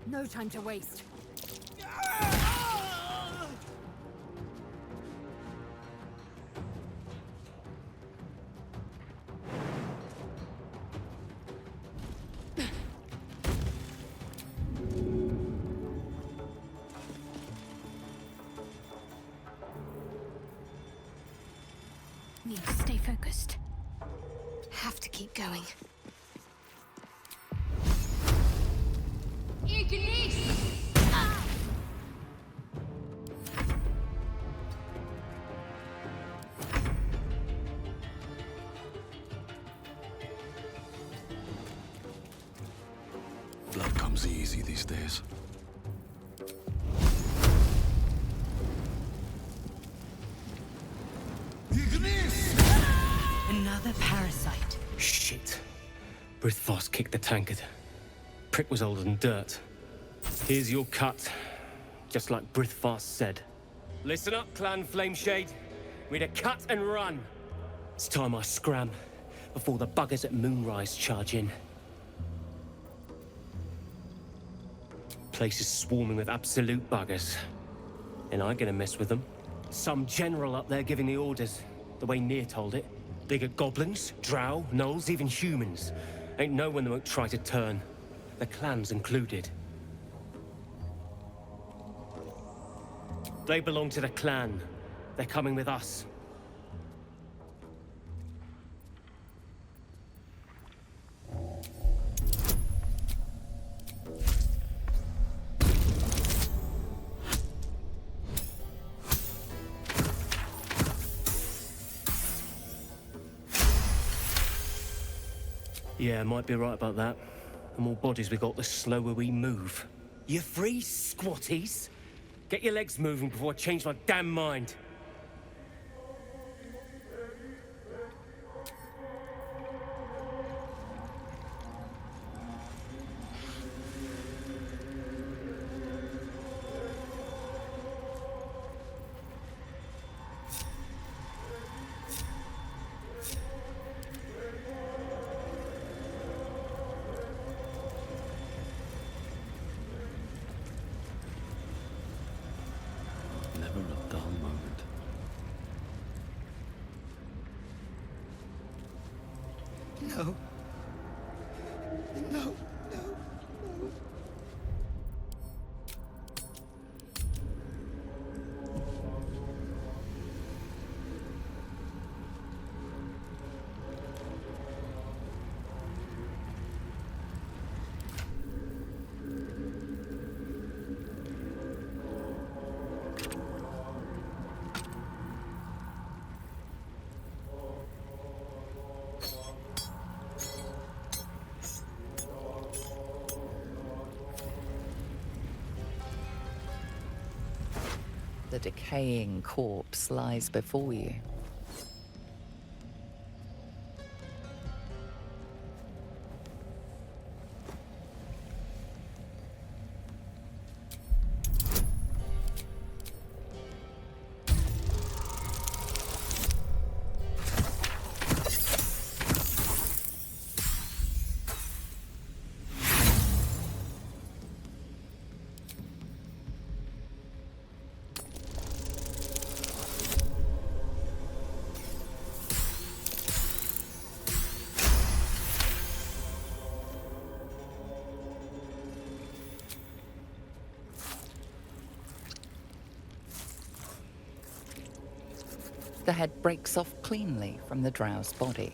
No time to waste.
Need to stay focused. Have to keep going.
Blood comes easy these days.
Another parasite.
Shit. Brith Voss kicked the tankard. Prick was older than dirt. Here's your cut. Just like Brith Voss said. Listen up, Clan Flameshade. We're to cut and run. It's time I scram before the buggers at Moonrise charge in. place is swarming with absolute buggers. And I'm gonna mess with them. Some general up there giving the orders, the way Nier told it. Bigger goblins, drow, gnolls, even humans. Ain't no one that won't try to turn. The clans included. They belong to the clan. They're coming with us. Yeah, might be right about that. The more bodies we got, the slower we move. You free, squatties? Get your legs moving before I change my damn mind.
Never a dull moment.
No. No.
The decaying corpse lies before you. The head breaks off cleanly from the drow's body.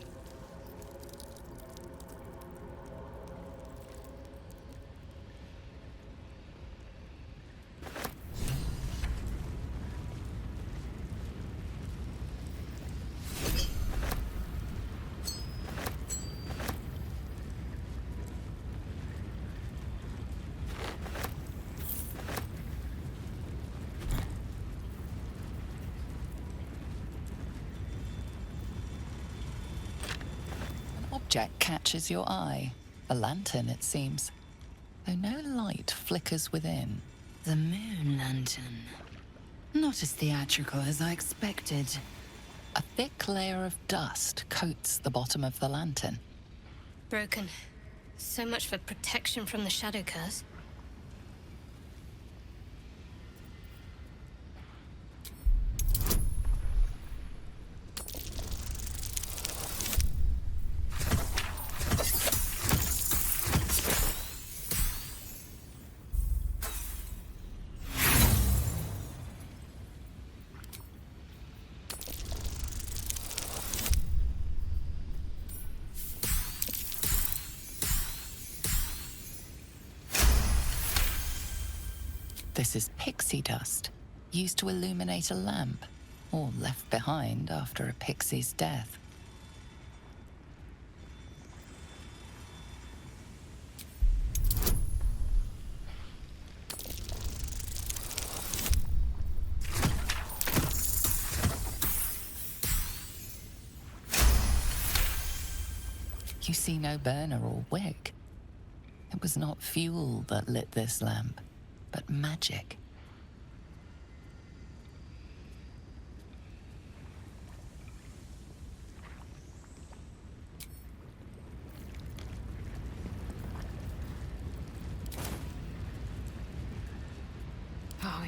Object catches your eye. A lantern, it seems, though no light flickers within.
The moon lantern. Not as theatrical as I expected.
A thick layer of dust coats the bottom of the lantern.
Broken. So much for protection from the shadow curse.
This is pixie dust, used to illuminate a lamp, or left behind after a pixie's death. You see no burner or wick. It was not fuel that lit this lamp, but magic.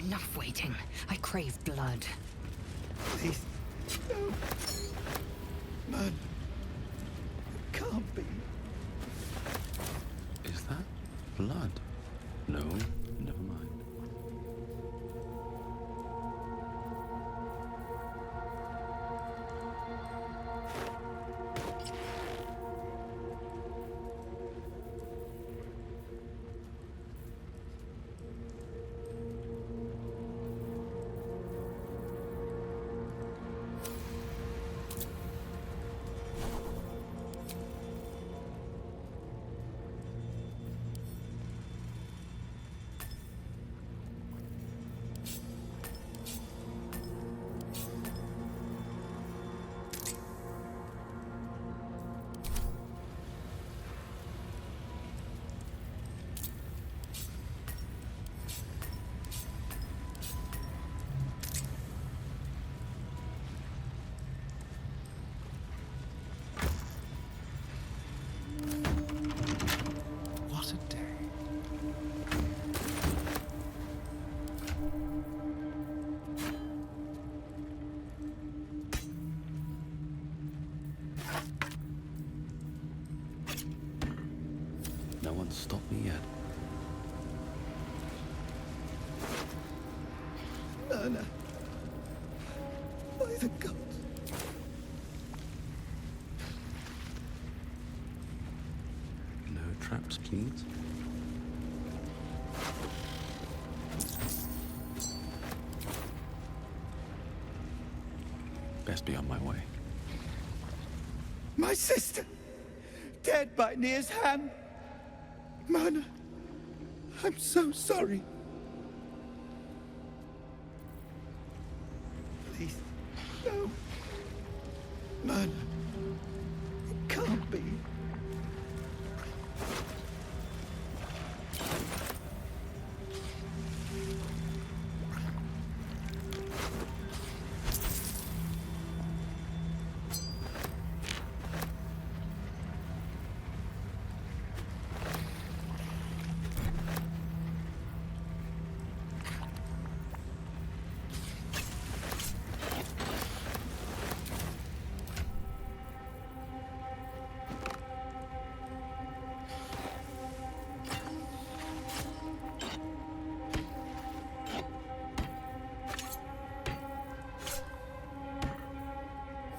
Enough waiting. I crave blood.
Please. No. Man. It can't be.
Is that blood? No, never mind. No one's stopped me yet.
No. By the gods.
No traps, please. Best be on my way.
My sister! Dead by Nir's hand! Mana, I'm so sorry. Please, no. Mana, it can't be.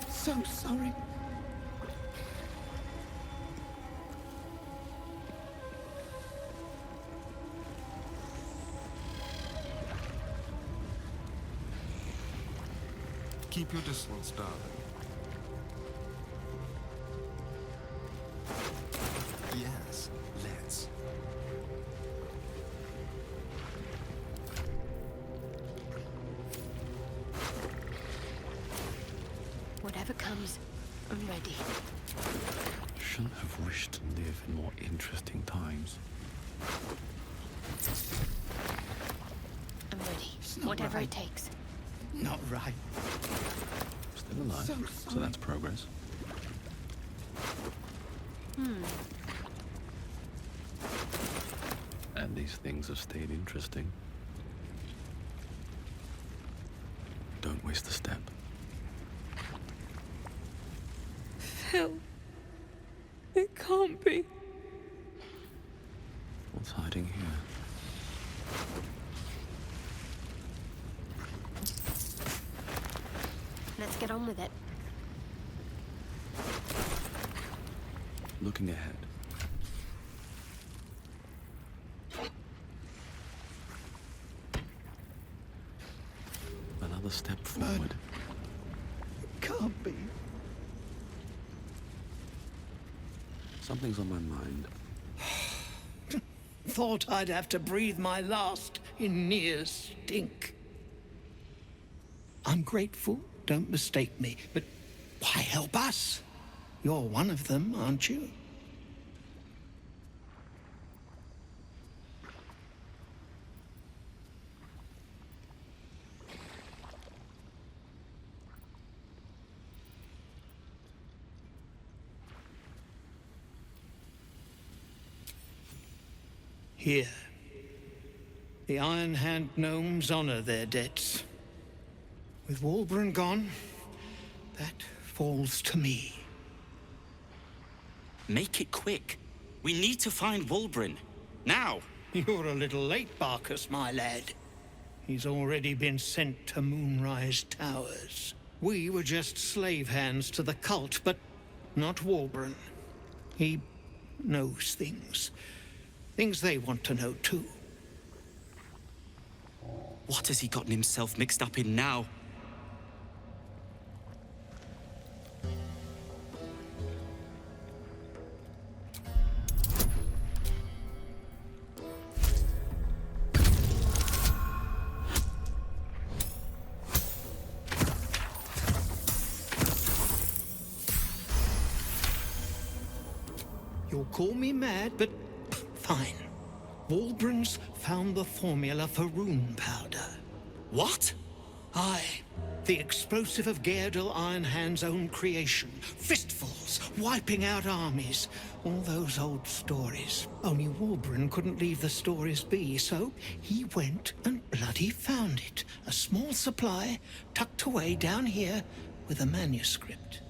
So sorry.
Keep your distance, darling. Yes, let's.
Whatever comes, I'm ready.
Shouldn't have wished to live in more interesting times.
I'm ready. Whatever it takes.
Not right.
Still alive, so that's progress. And these things have stayed interesting. Don't waste a step.
Phil. It can't be.
What's hiding here?
Let's get on with it.
Looking ahead. Another step forward.
It can't be.
Something's on my mind.
Thought I'd have to breathe my last in Nir's stink. I'm grateful, don't mistake me, but why help us? You're one of them, aren't you? Here. The Iron Hand gnomes honor their debts. With Wulbren gone, that falls to me.
Make it quick. We need to find Wulbren. Now!
You're a little late, Barcus, my lad. He's already been sent to Moonrise Towers. We were just slave hands to the cult, but not Wulbren. He knows things. Things they want to know, too.
What has he gotten himself mixed up in now?
You'll call me mad, but fine. Wulbren's found the formula for rune powder.
What?
Aye. The explosive of Geardle Ironhand's own creation. Fistfuls, wiping out armies. All those old stories. Only Wulbren couldn't leave the stories be, so he went and bloody found it. A small supply, tucked away down here with a manuscript.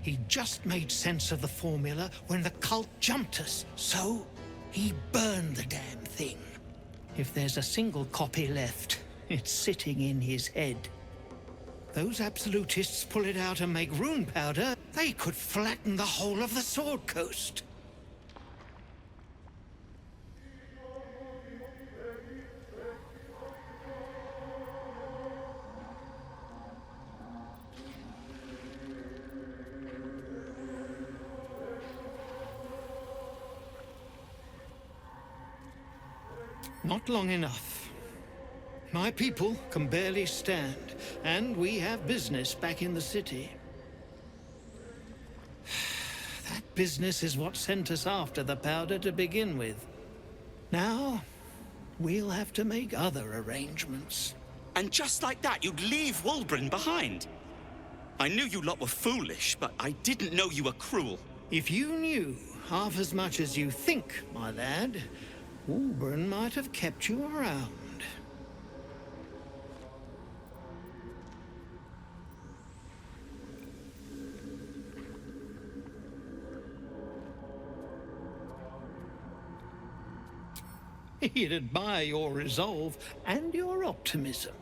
He just made sense of the formula when the cult jumped us, so he burned the damn thing. If there's a single copy left, it's sitting in his head. Those absolutists pull it out and make rune powder, they could flatten the whole of the Sword Coast. Not long enough. My people can barely stand, and we have business back in the city. That business is what sent us after the powder to begin with. Now, we'll have to make other arrangements.
And just like that, you'd leave Wulbren behind? I knew you lot were foolish, but I didn't know you were cruel.
If you knew half as much as you think, my lad, Wulbren might have kept you around. He'd admire your resolve and your optimism.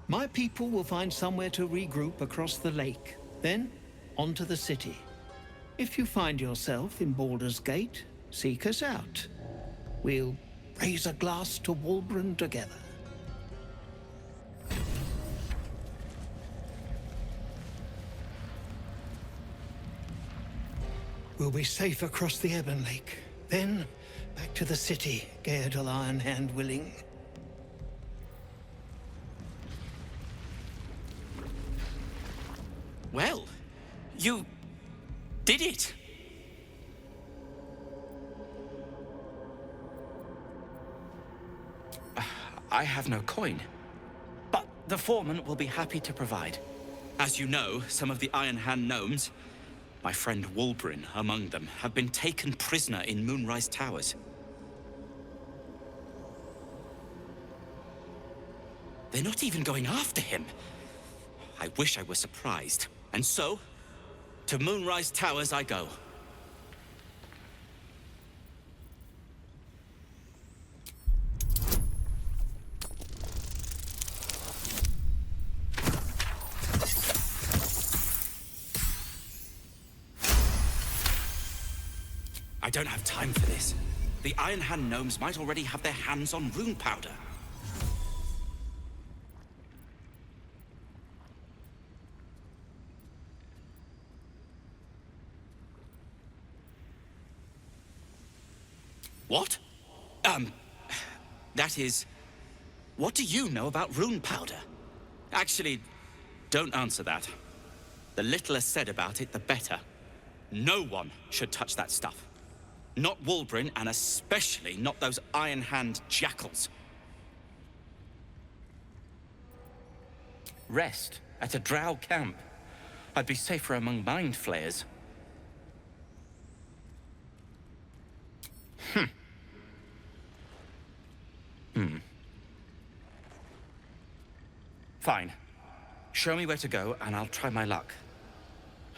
My people will find somewhere to regroup across the lake, then onto the city. If you find yourself in Baldur's Gate, seek us out. We'll raise a glass to Wulbren together. We'll be safe across the Ebon Lake. Then, back to the city, Geardle Ironhand willing.
Well, you did it. I have no coin, but the foreman will be happy to provide. As you know, some of the Iron Hand gnomes, my friend Wulbren among them, have been taken prisoner in Moonrise Towers. They're not even going after him. I wish I were surprised. And so, to Moonrise Towers I go. I don't have time for this. The Iron Hand gnomes might already have their hands on rune powder. What? That is... What do you know about rune powder? Actually, don't answer that. The littler said about it, the better. No one should touch that stuff. Not Wulbren, and especially not those Iron Hand jackals. Rest at a Drow camp. I'd be safer among mind flayers. Fine. Show me where to go, and I'll try my luck.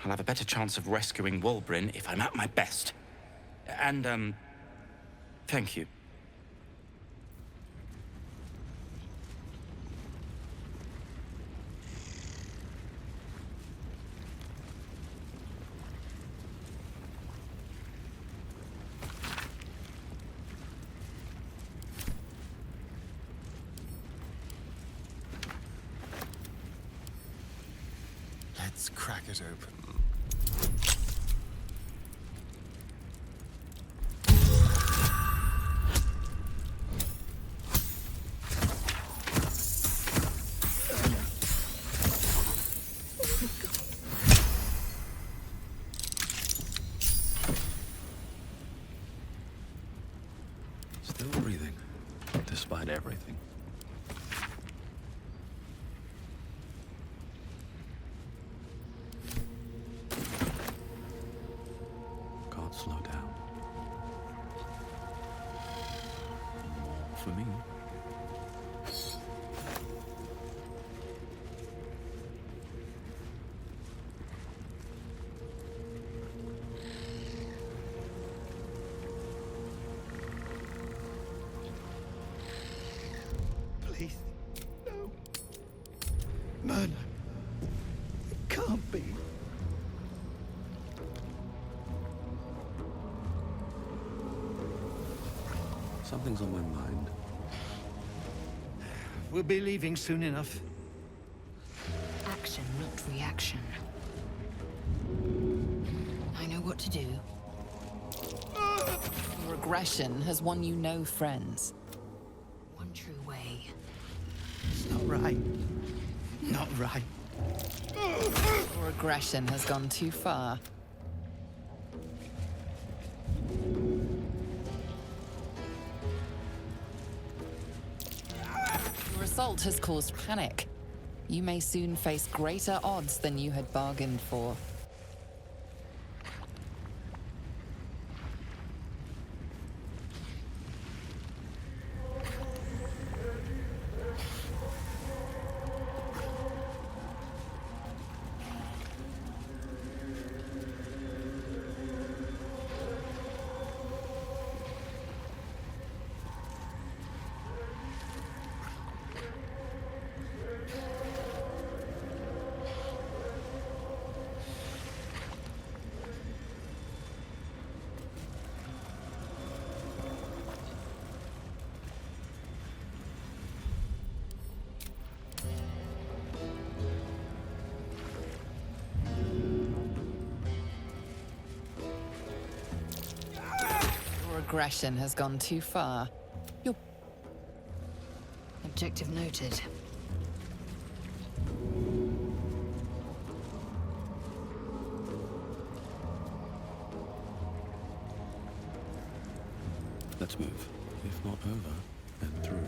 I'll have a better chance of rescuing Wulbren if I'm at my best. And, thank you.
Let's crack it open.
Still breathing, despite everything. Can't slow down. More for me.
Please, no. Murder. It can't be.
Something's on my mind.
We'll be leaving soon enough.
Action, not reaction. I know what to do.
Your aggression has won you no friends.
One true way.
It's not right. Not right.
Your aggression has gone too far. Your assault has caused panic. You may soon face greater odds than you had bargained for. Aggression has gone too far. Your
objective noted.
Let's move. If not over, then through.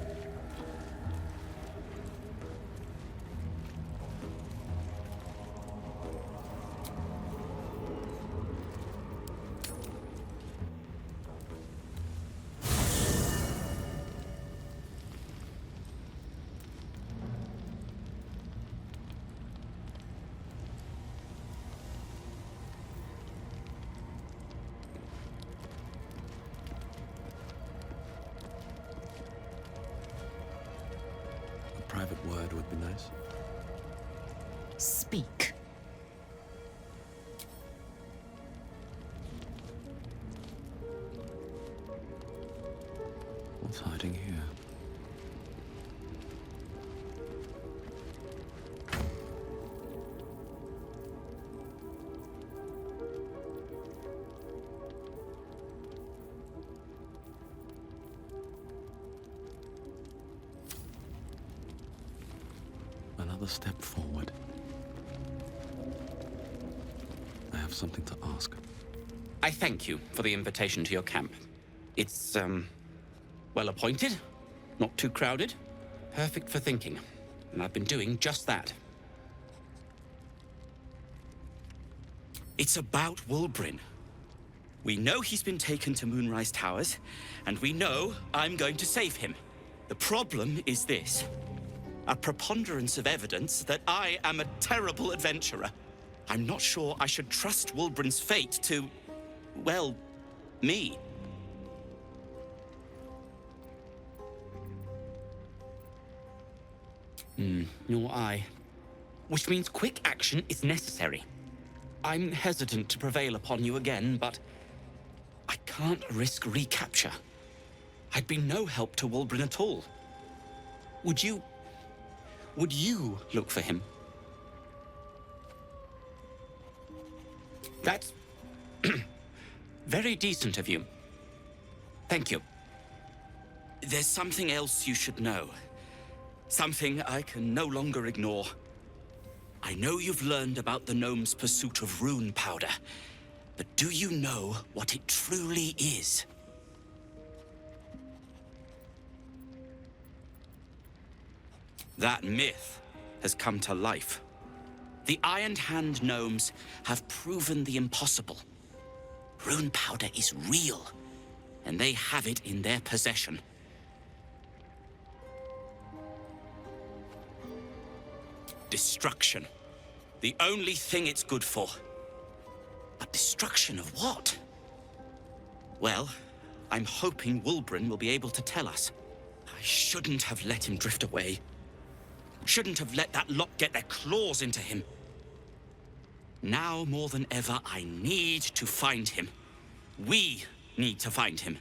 Private word would be nice.
Speak.
What's hiding here? Another step forward. I have something to ask.
I thank you for the invitation to your camp. It's, well appointed, not too crowded, perfect for thinking. And I've been doing just that. It's about Wulbren. We know he's been taken to Moonrise Towers, and we know I'm going to save him. The problem is this. A preponderance of evidence that I am a terrible adventurer. I'm not sure I should trust Wulbren's fate to, well, me. Nor I. Which means quick action is necessary. I'm hesitant to prevail upon you again, but I can't risk recapture. I'd be no help to Wulbren at all. Would you look for him? That's very decent of you. Thank you. There's something else you should know. Something I can no longer ignore. I know you've learned about the gnome's pursuit of rune powder, but do you know what it truly is? That myth has come to life. The Iron Hand gnomes have proven the impossible. Rune powder is real, and they have it in their possession. Destruction. The only thing it's good for. But destruction of what? Well, I'm hoping Wulbren will be able to tell us. I shouldn't have let him drift away. Shouldn't have let that lot get their claws into him. Now more than ever, I need to find him. We need to find him.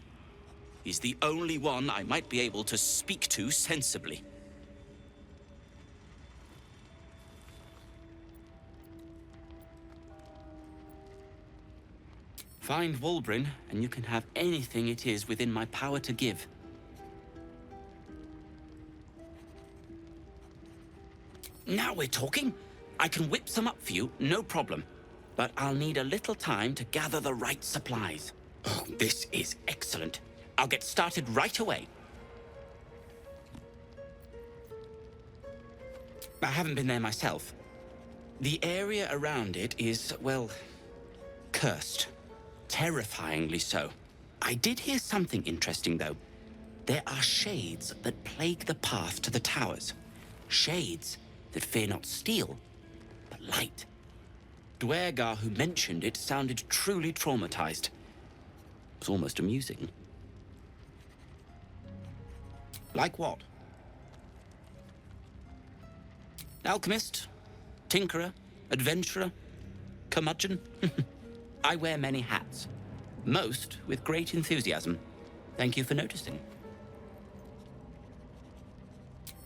He's the only one I might be able to speak to sensibly. Find Wulbren, and you can have anything it is within my power to give. Now we're talking. I can whip some up for you, no problem. But I'll need a little time to gather the right supplies. Oh, this is excellent. I'll get started right away. I haven't been there myself. The area around it is, well, cursed. Terrifyingly so. I did hear something interesting, though. There are shades that plague the path to the towers. Shades that fear not steel, but light. Duergar, who mentioned it, sounded truly traumatized. It was almost amusing. Like what? Alchemist, tinkerer, adventurer, curmudgeon. I wear many hats, most with great enthusiasm. Thank you for noticing.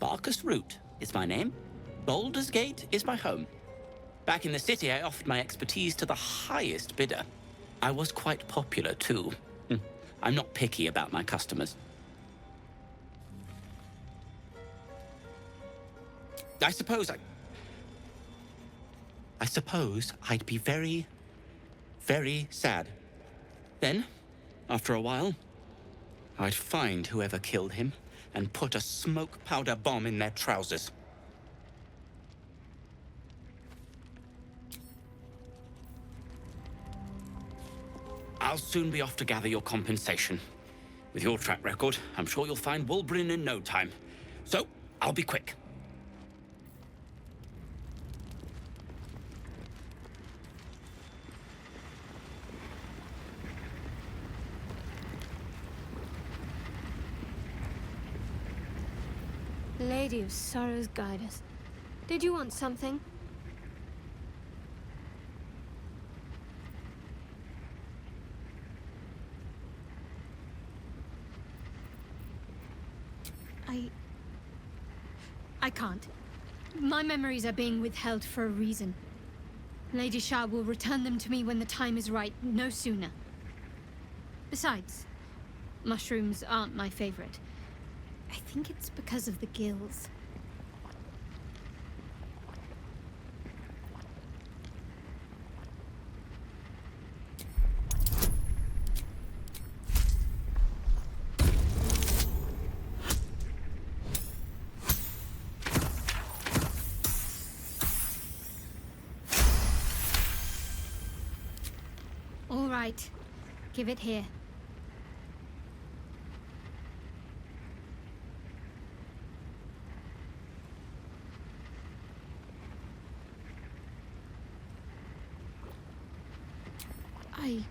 Barcus Wroot is my name. Baldur's Gate is my home. Back in the city, I offered my expertise to the highest bidder. I was quite popular, too. I'm not picky about my customers. I suppose I'd be very, very sad. Then, after a while, I'd find whoever killed him and put a smoke powder bomb in their trousers. I'll soon be off to gather your compensation. With your track record, I'm sure you'll find Wulbren in no time. So, I'll be quick.
Lady of Sorrows, guide us. Did you want something? I can't. My memories are being withheld for a reason. Lady Shah will return them to me when the time is right, no sooner. Besides, mushrooms aren't my favorite. I think it's because of the gills. All right, give it here. I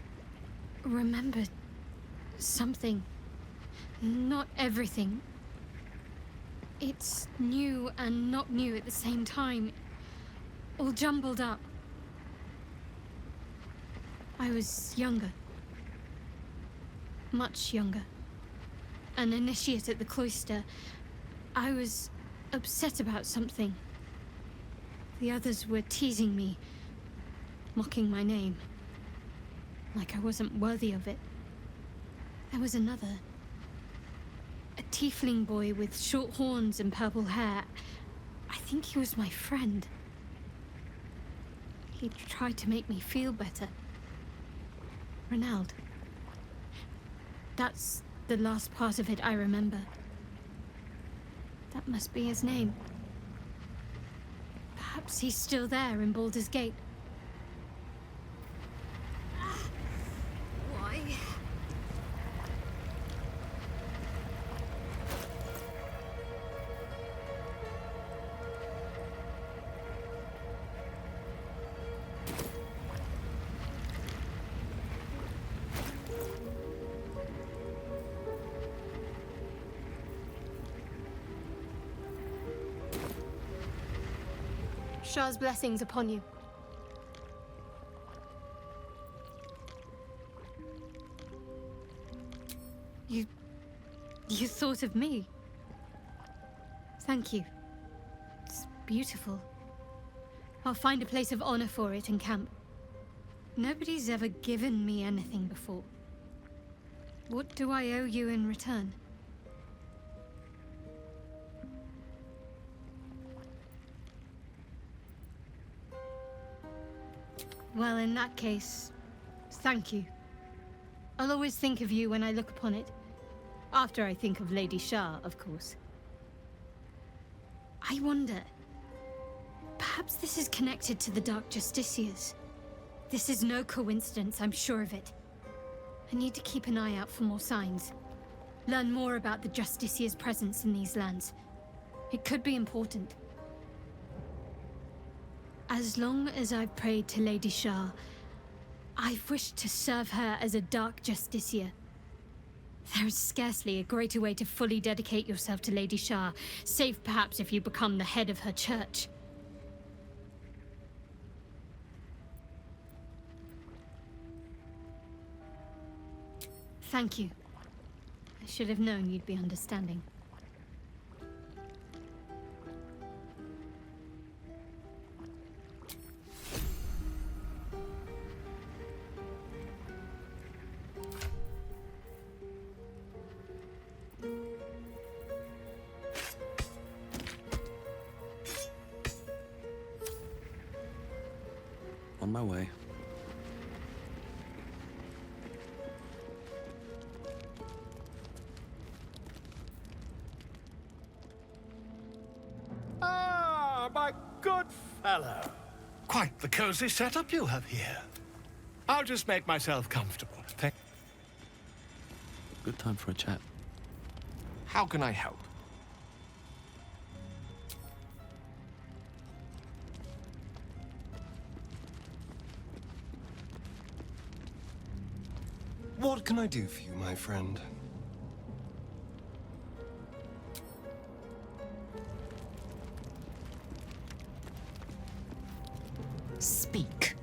remember something. Not everything. It's new and not new at the same time. All jumbled up. I was younger. Much younger. An initiate at the cloister. I was upset about something. The others were teasing me, mocking my name. Like I wasn't worthy of it. There was another. A tiefling boy with short horns and purple hair. I think he was my friend. He tried to make me feel better. Renald. That's the last part of it I remember. That must be his name. Perhaps he's still there in Baldur's Gate. Why? Shah's blessings upon you. You thought of me. Thank you. It's beautiful. I'll find a place of honor for it in camp. Nobody's ever given me anything before. What do I owe you in return? Well, in that case, thank you. I'll always think of you when I look upon it. After I think of Lady Shah, of course. I wonder... perhaps this is connected to the Dark Justiciars. This is no coincidence, I'm sure of it. I need to keep an eye out for more signs. Learn more about the Justiciars' presence in these lands. It could be important. As long as I've prayed to Lady Shah, I've wished to serve her as a Dark Justiciar. There is scarcely a greater way to fully dedicate yourself to Lady Shah, save perhaps if you become the head of her church. Thank you. I should have known you'd be understanding.
On my way.
Ah, my good fellow. Quite the cozy setup you have here. I'll just make myself comfortable.
Good time for a chat.
How can I help?
What can I do for you, my friend?
Speak.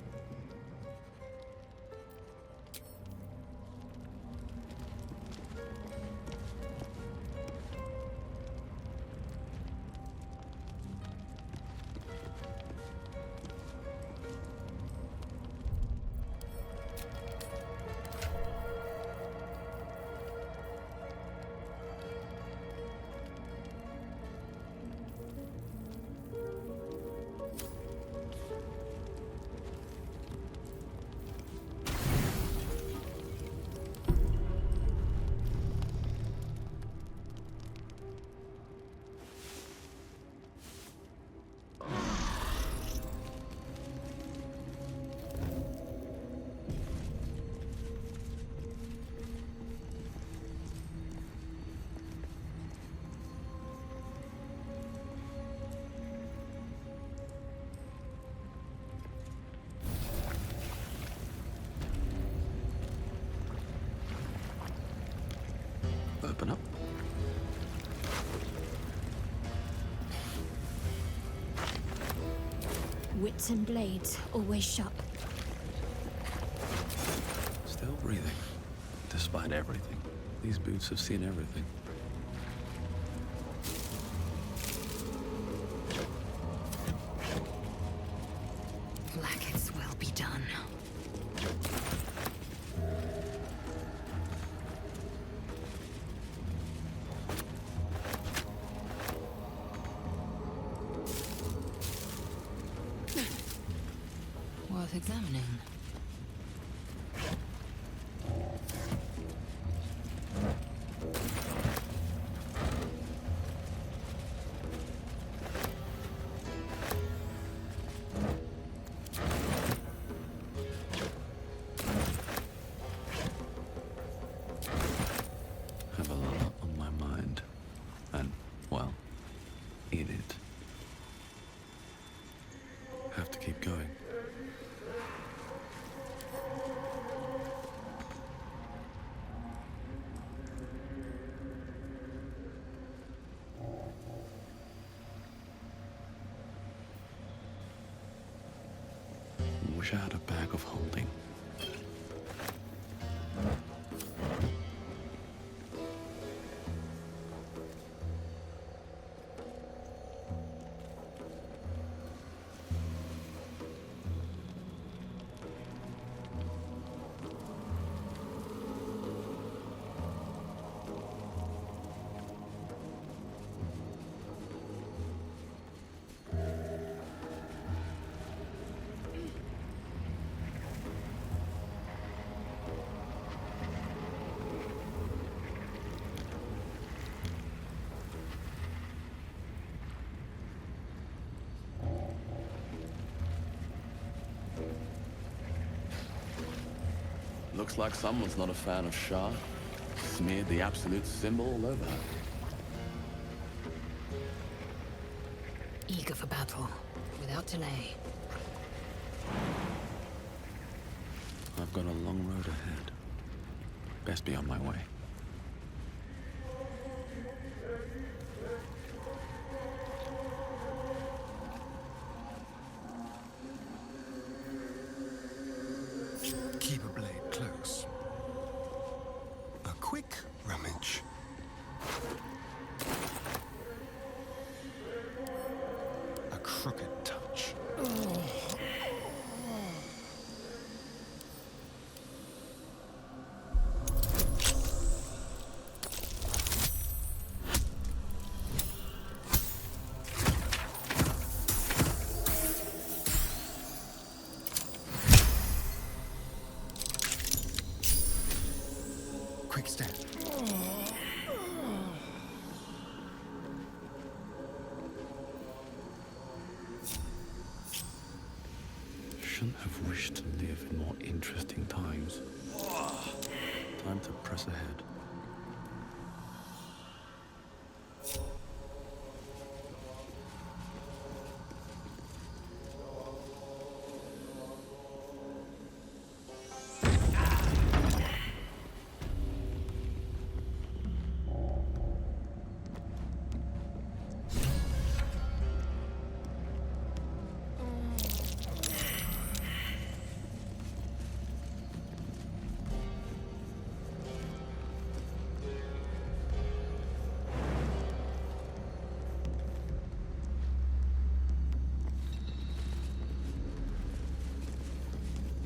Gates and blades always shut.
Still breathing, despite everything. These boots have seen everything.
Blackets will be done. Worth examining.
Have a lot on my mind. And, well, in it. Have to keep going. Wish I had a bag of holding.
Looks like someone's not a fan of Shah. Smeared the absolute symbol all over her.
Eager for battle, without delay.
I've got a long road ahead. Best be on my way.
Keep a blade close. A quick rummage. A crooked touch. Quick step.
Shouldn't have wished to live in more interesting times. Time to press ahead.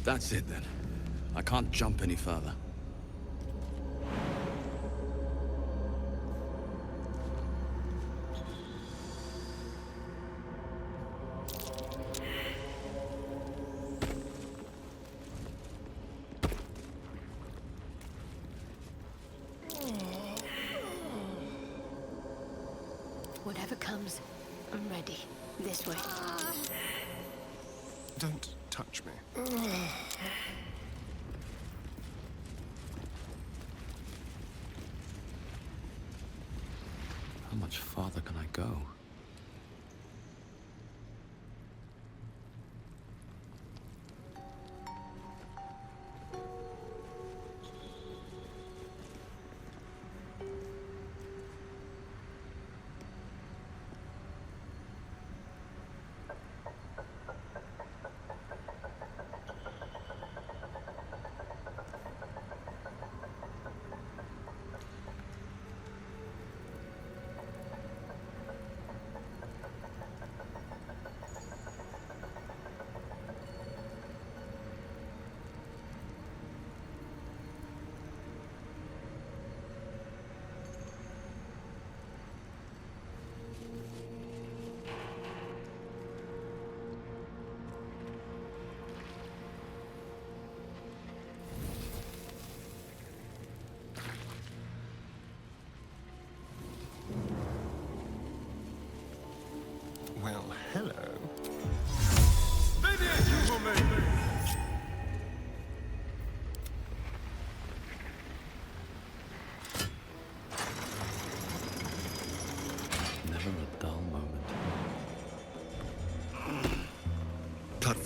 That's it then. I can't jump any further.
Whatever comes, I'm ready. This way.
Don't touch me.
How much farther can I go?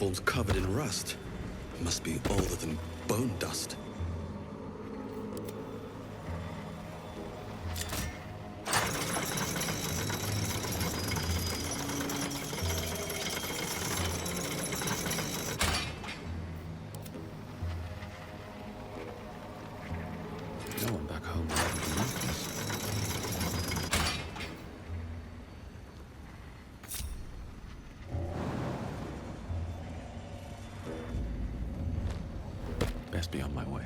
platform's covered in rust. Must be older than bone dust.
No one back home will ever believe this. Best be on my way.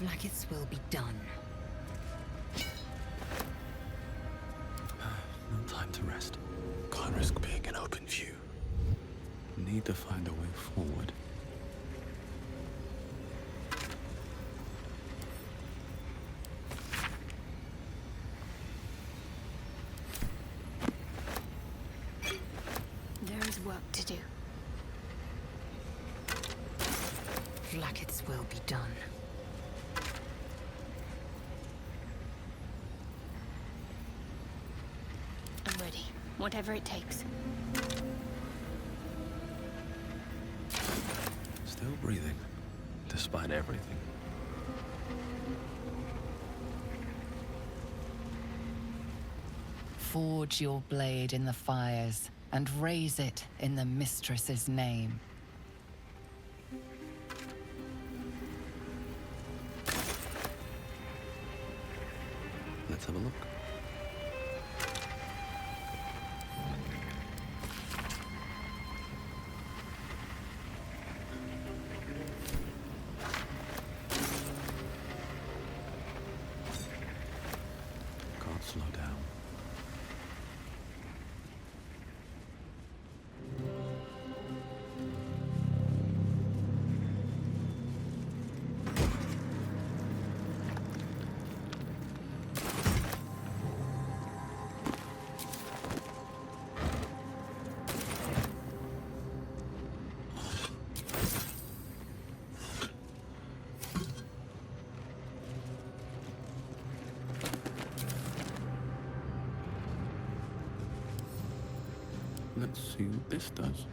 Blacketh's will be done.
No time to rest. Can't risk being in open view. Need to find a way forward.
There is work to do. Blacketh's will be done. I'm ready. Whatever it takes.
Still breathing, despite everything.
Forge your blade in the fires and raise it in the mistress's name.
Let's have a look. Can't slow down. Let's see what this does.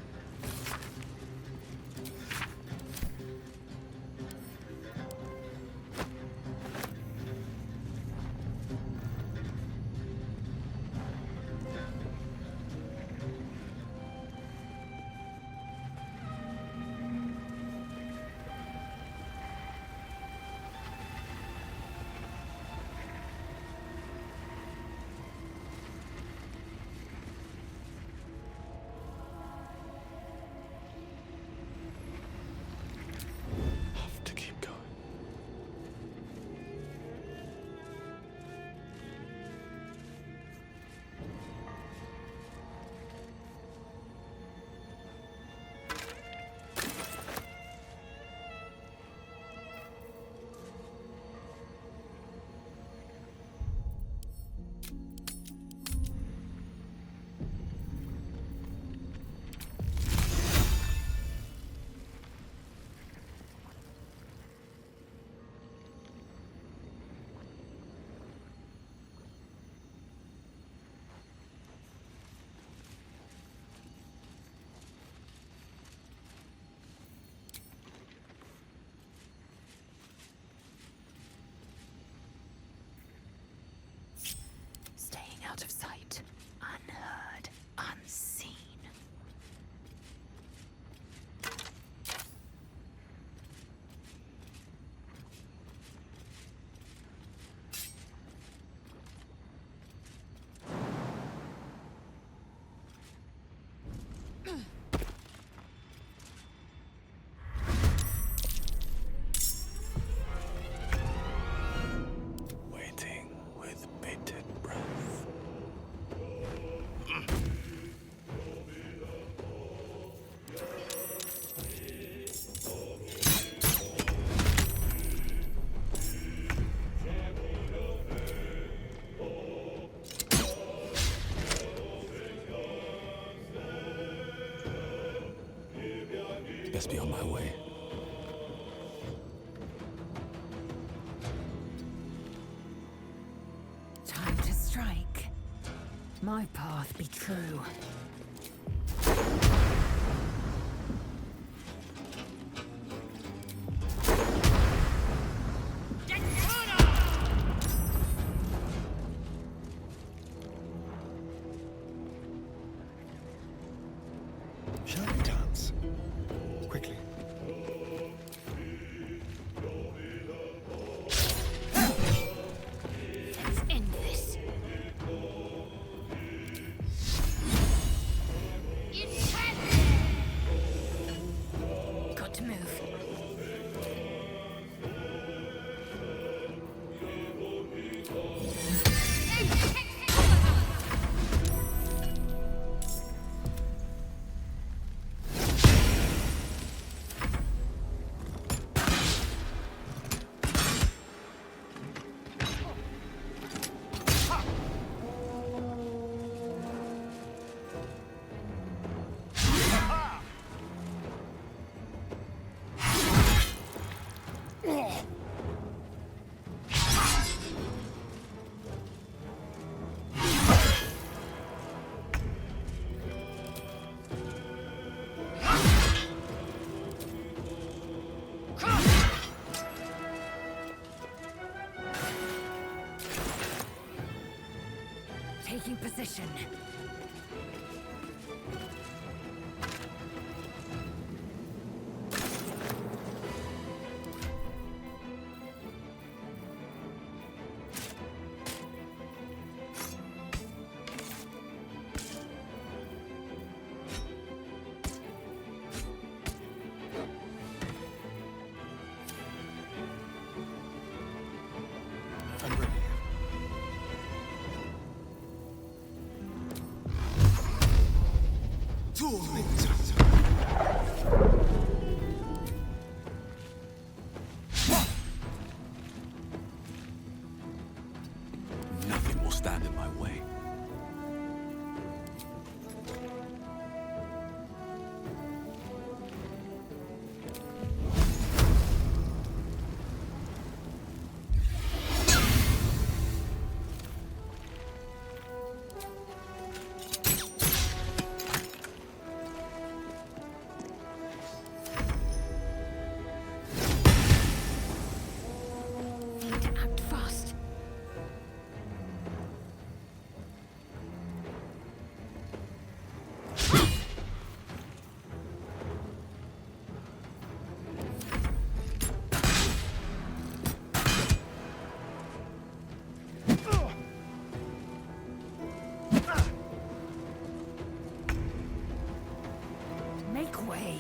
must be on my way.
Time to strike. My path be true.
Shall we dance? Quickly.
Let's end this. Got to move.
Taking position.
I'm ready.
Nothing will stand in my way.
Need to act fast.
Make way.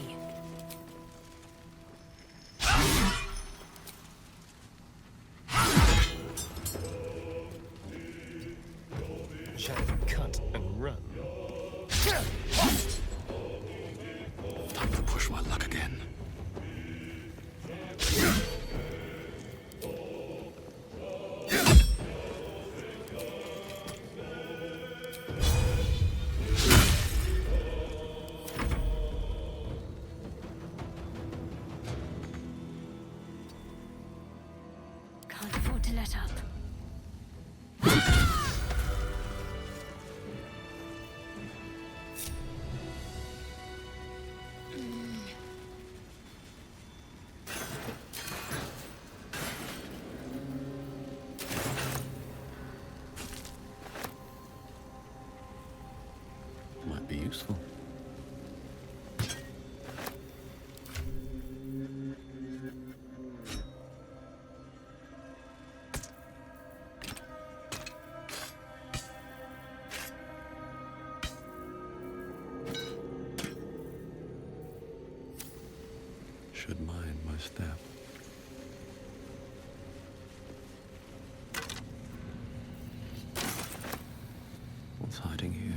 Shall we cut and run?
Time to push my luck again.
Can't afford to let up.
Might be useful. Should mind my step. What's hiding here?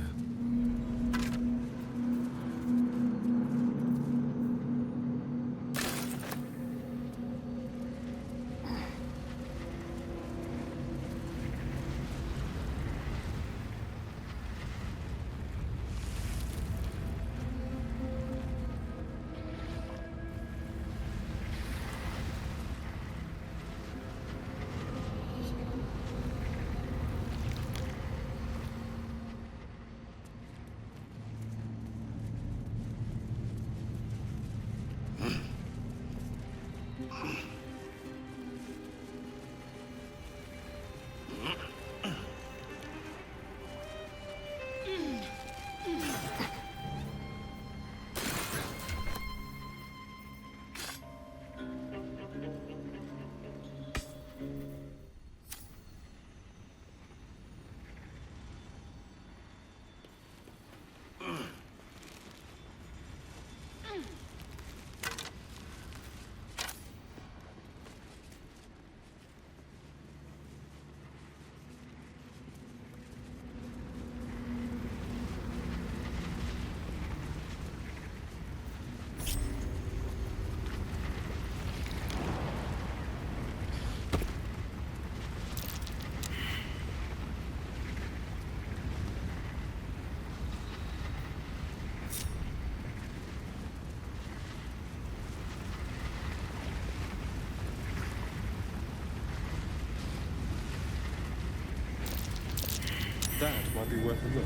might be worth a look.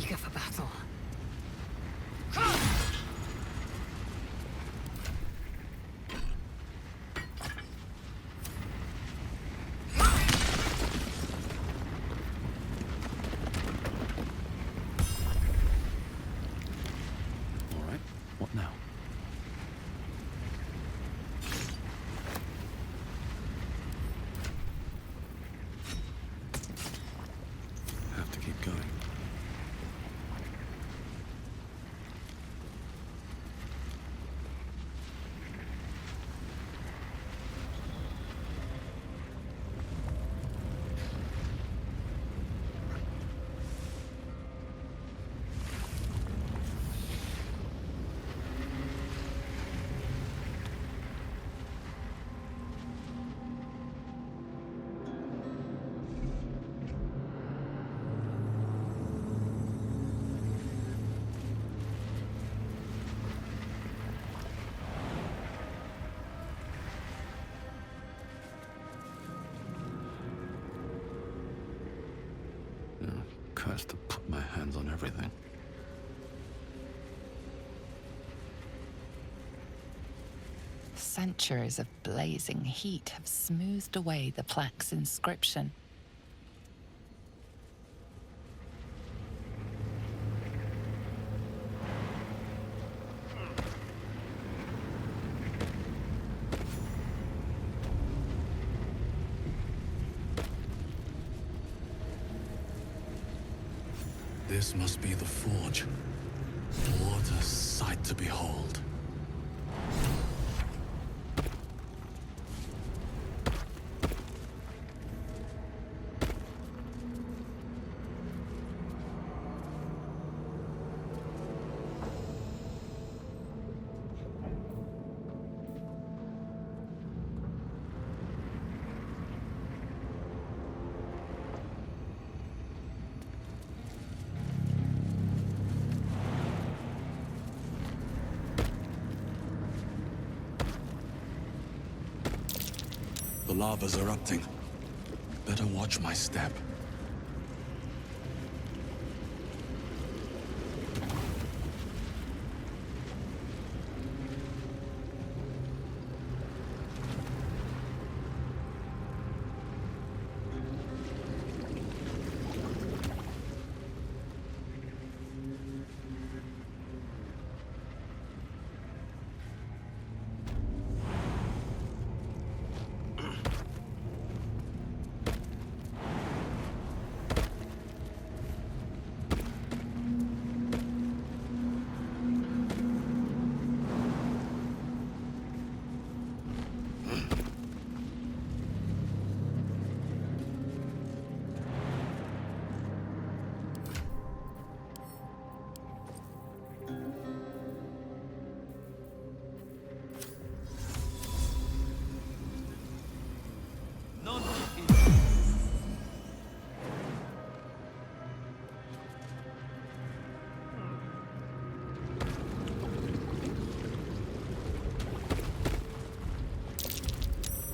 Eager for battle.
What now? Have to keep going. Cursed to put my hands on everything.
Centuries of blazing heat have smoothed away the plaque's inscription.
This must be the forge. What a sight to behold. The lava's erupting. Better watch my step.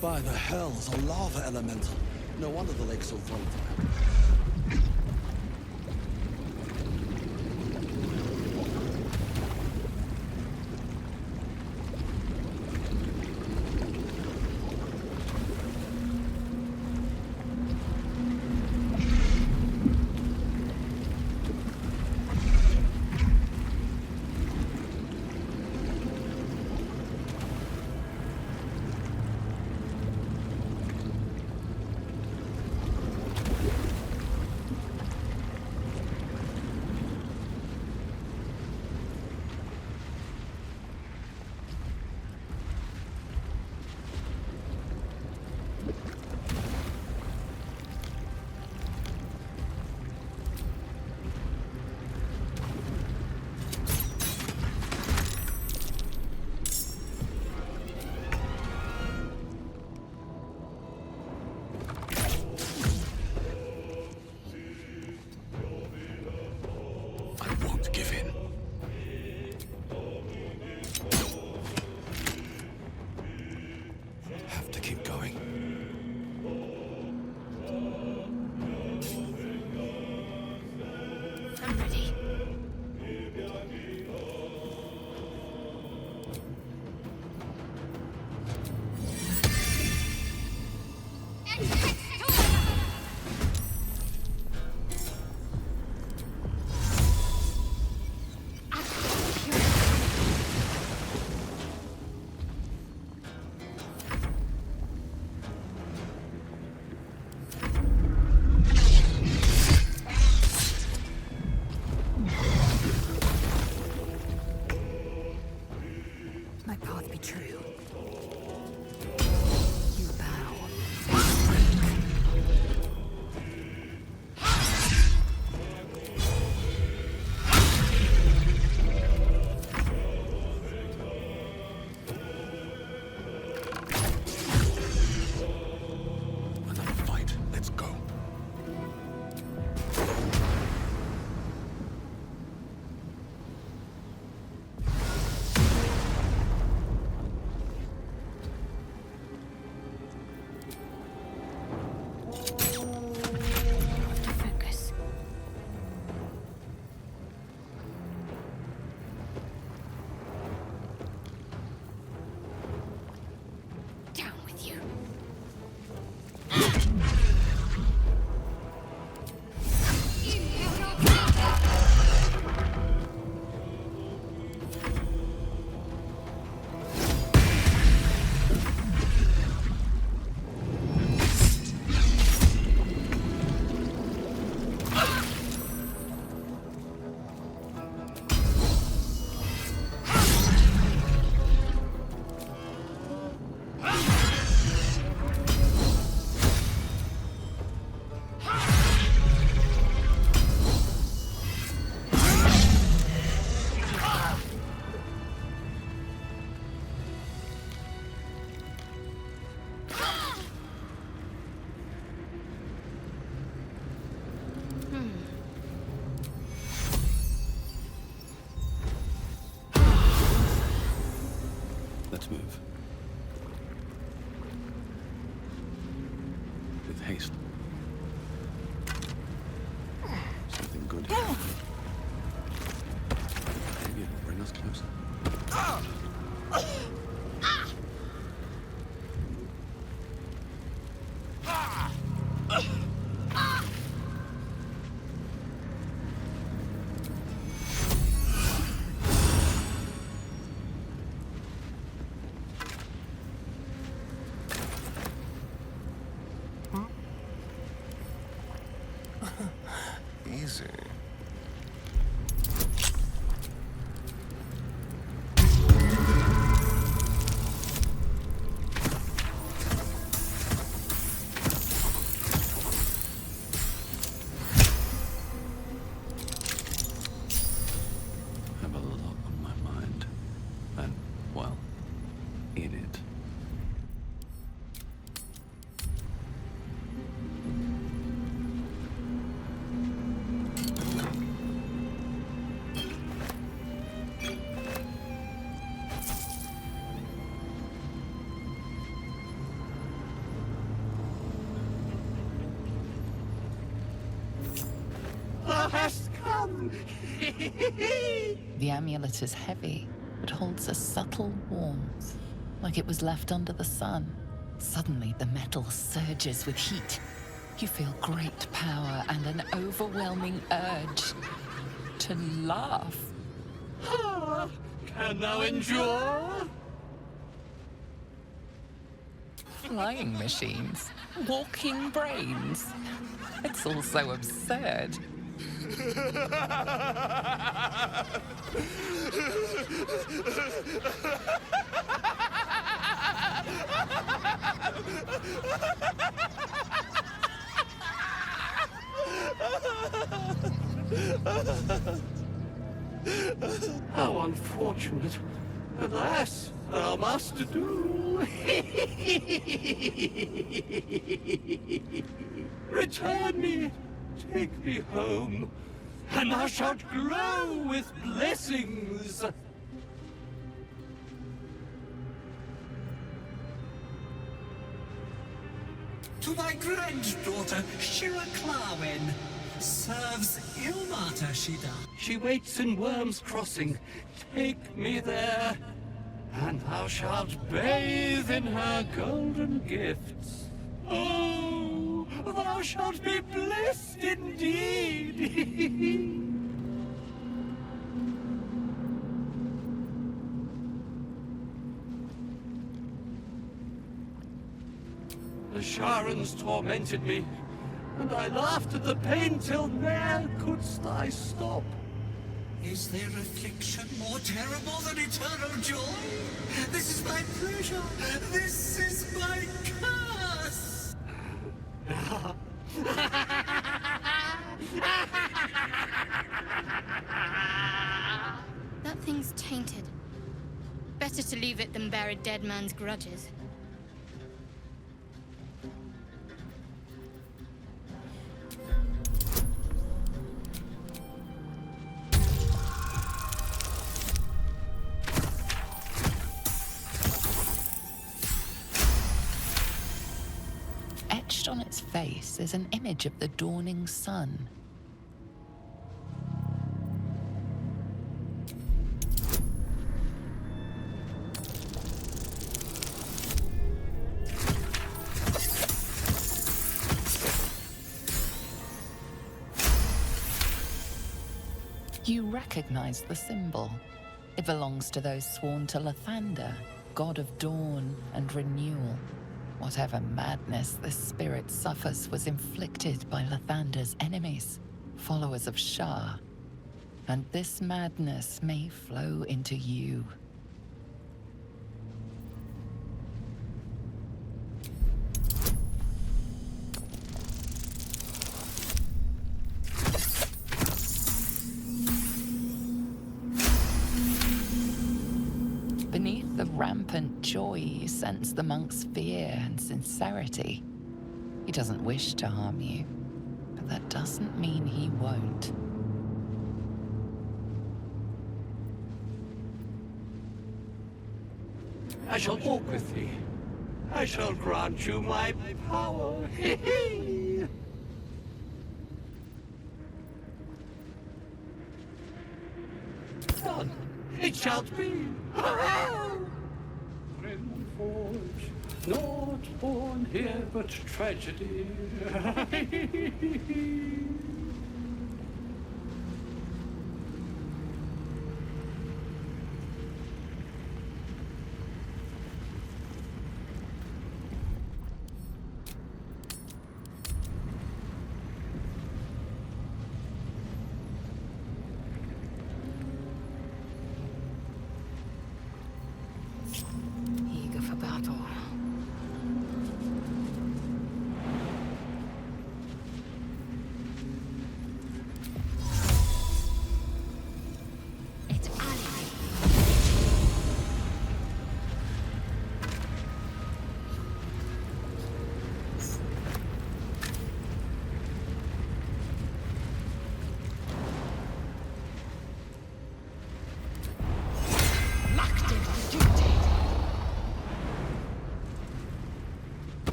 By the hells, a lava elemental. No wonder the lake's so volatile.
be true. You bow.
Another fight. Let's go.
Focus. Down with you.
Let's move. With haste. Something good here. Maybe it'll bring us closer.
Easy.
I have a lot on my mind. And, well, in it.
Thou hast come!
The amulet is heavy, but holds a subtle warmth, like it was left under the sun. Suddenly, the metal surges with heat. You feel great power and an overwhelming urge to laugh.
Can thou endure?
Flying machines, walking brains. It's all so absurd.
How unfortunate. Alas, thou must do. Return me, take me home, and thou shalt glow with blessings.
To thy granddaughter, Shira Clarwen. Serves Ilmata, she does.
She waits in Worm's Crossing. Take me there, and thou shalt bathe in her golden gifts. Oh, thou shalt be blessed indeed. The Sharans tormented me, and I laughed at the pain till ne'er couldst I stop.
Is there affliction more terrible than eternal joy? This is my pleasure. This is my curse.
That thing's tainted. Better to leave it than bear a dead man's grudges.
Etched on its face is an image of the dawning sun. You recognize the symbol. It belongs to those sworn to Lathander, god of dawn and renewal. Whatever madness this spirit suffers was inflicted by Lathander's enemies, followers of Shah. And this madness may flow into you. Beneath the rampant joy, you sense the monk's fear and sincerity. He doesn't wish to harm you, but that doesn't mean he won't.
I shall walk with thee. I shall grant you my power. Done. It shall be.
Grymforge, not born here but tragedy.
Eager for battle.
It's Aluve.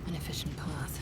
An efficient path.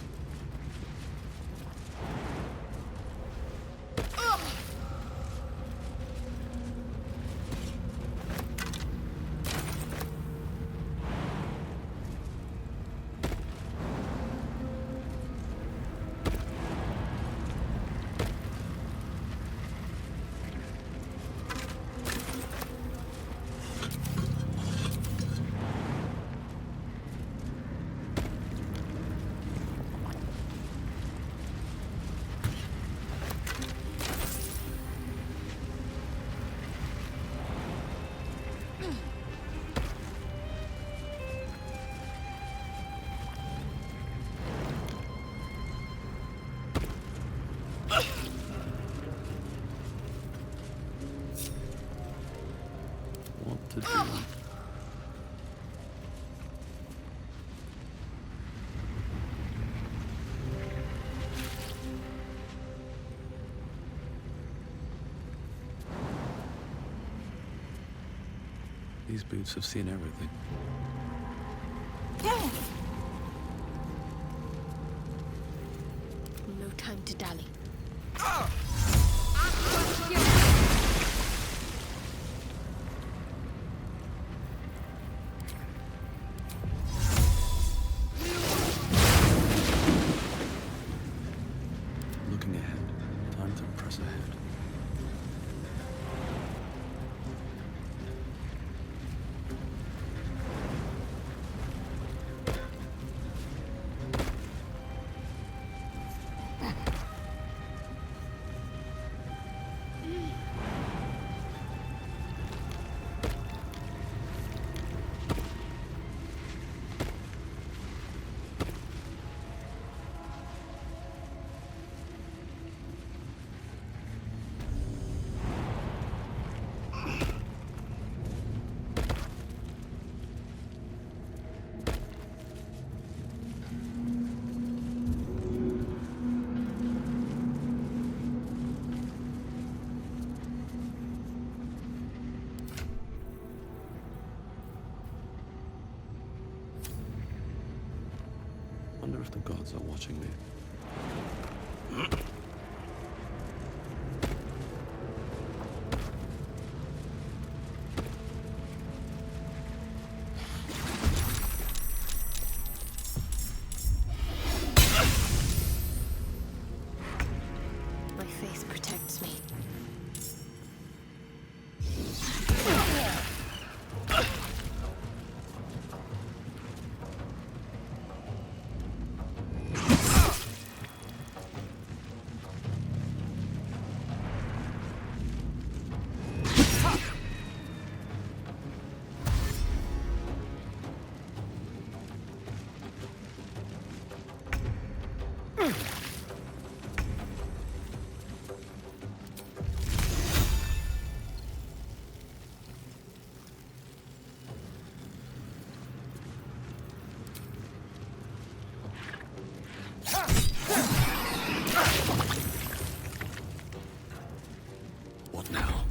What to do? These boots have seen everything.
No time to dally.
Looking ahead. Time to press ahead.
wonder if the gods are watching me.
My faith protects me.
What now?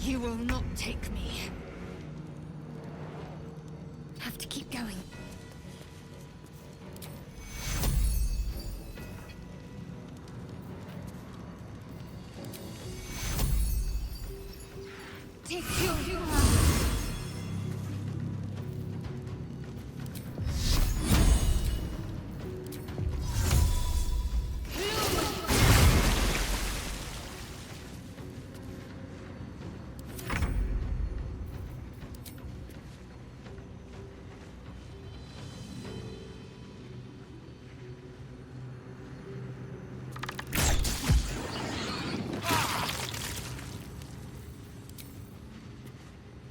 You will not take me. Have to keep going. Take your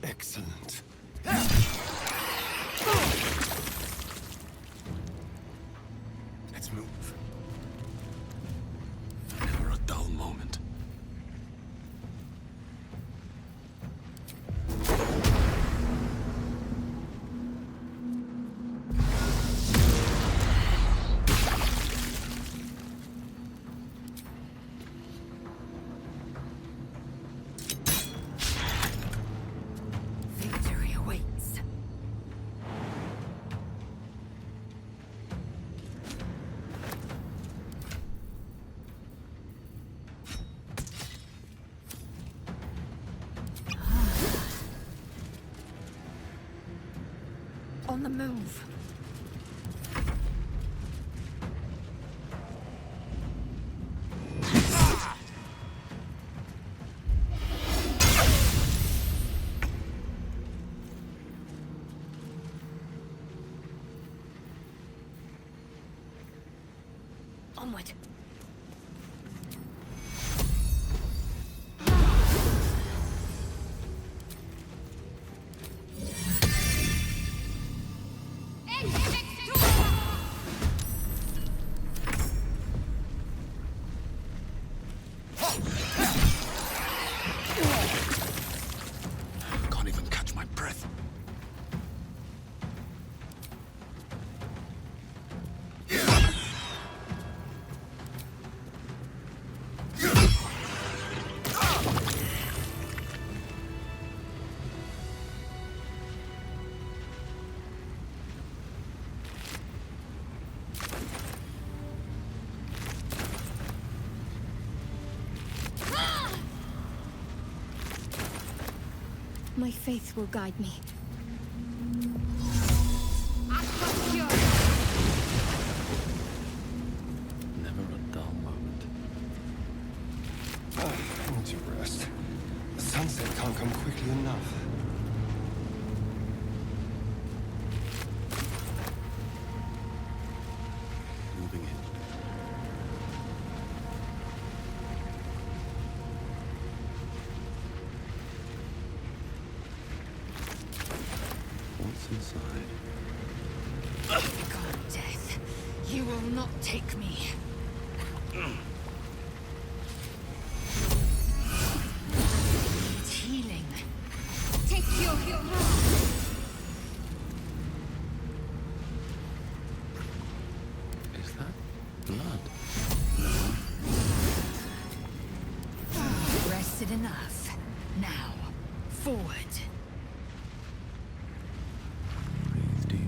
Excellent. Let's move.
Never a dull moment.
victory awaits. On the move. Onward.
Can't even catch my breath.
My faith will guide me.
Never a dull moment.
to rest. The sunset can't come quickly enough.
Moving in. What's inside?
God, death, you will not take me. It's healing. Take your
Is that blood?
Rested enough. Now, forward.
Breathe deep.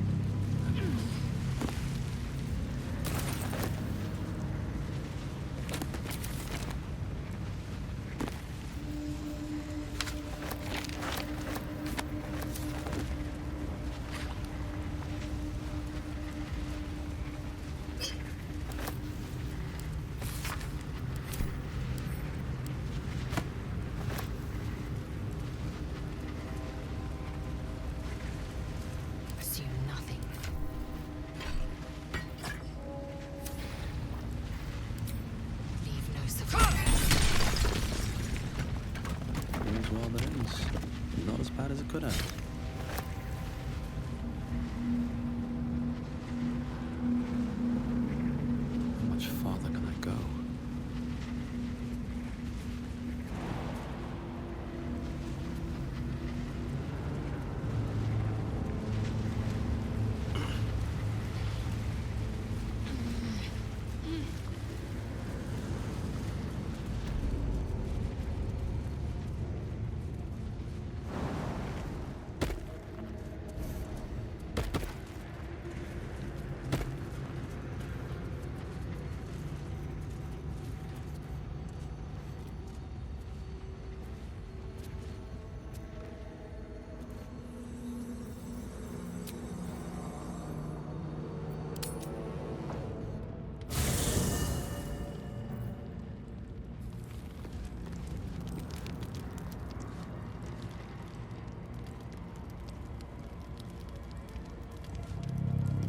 Assume nothing. Leave no surprise.
All's well that ends. Not as bad as it could have. How much farther can I go?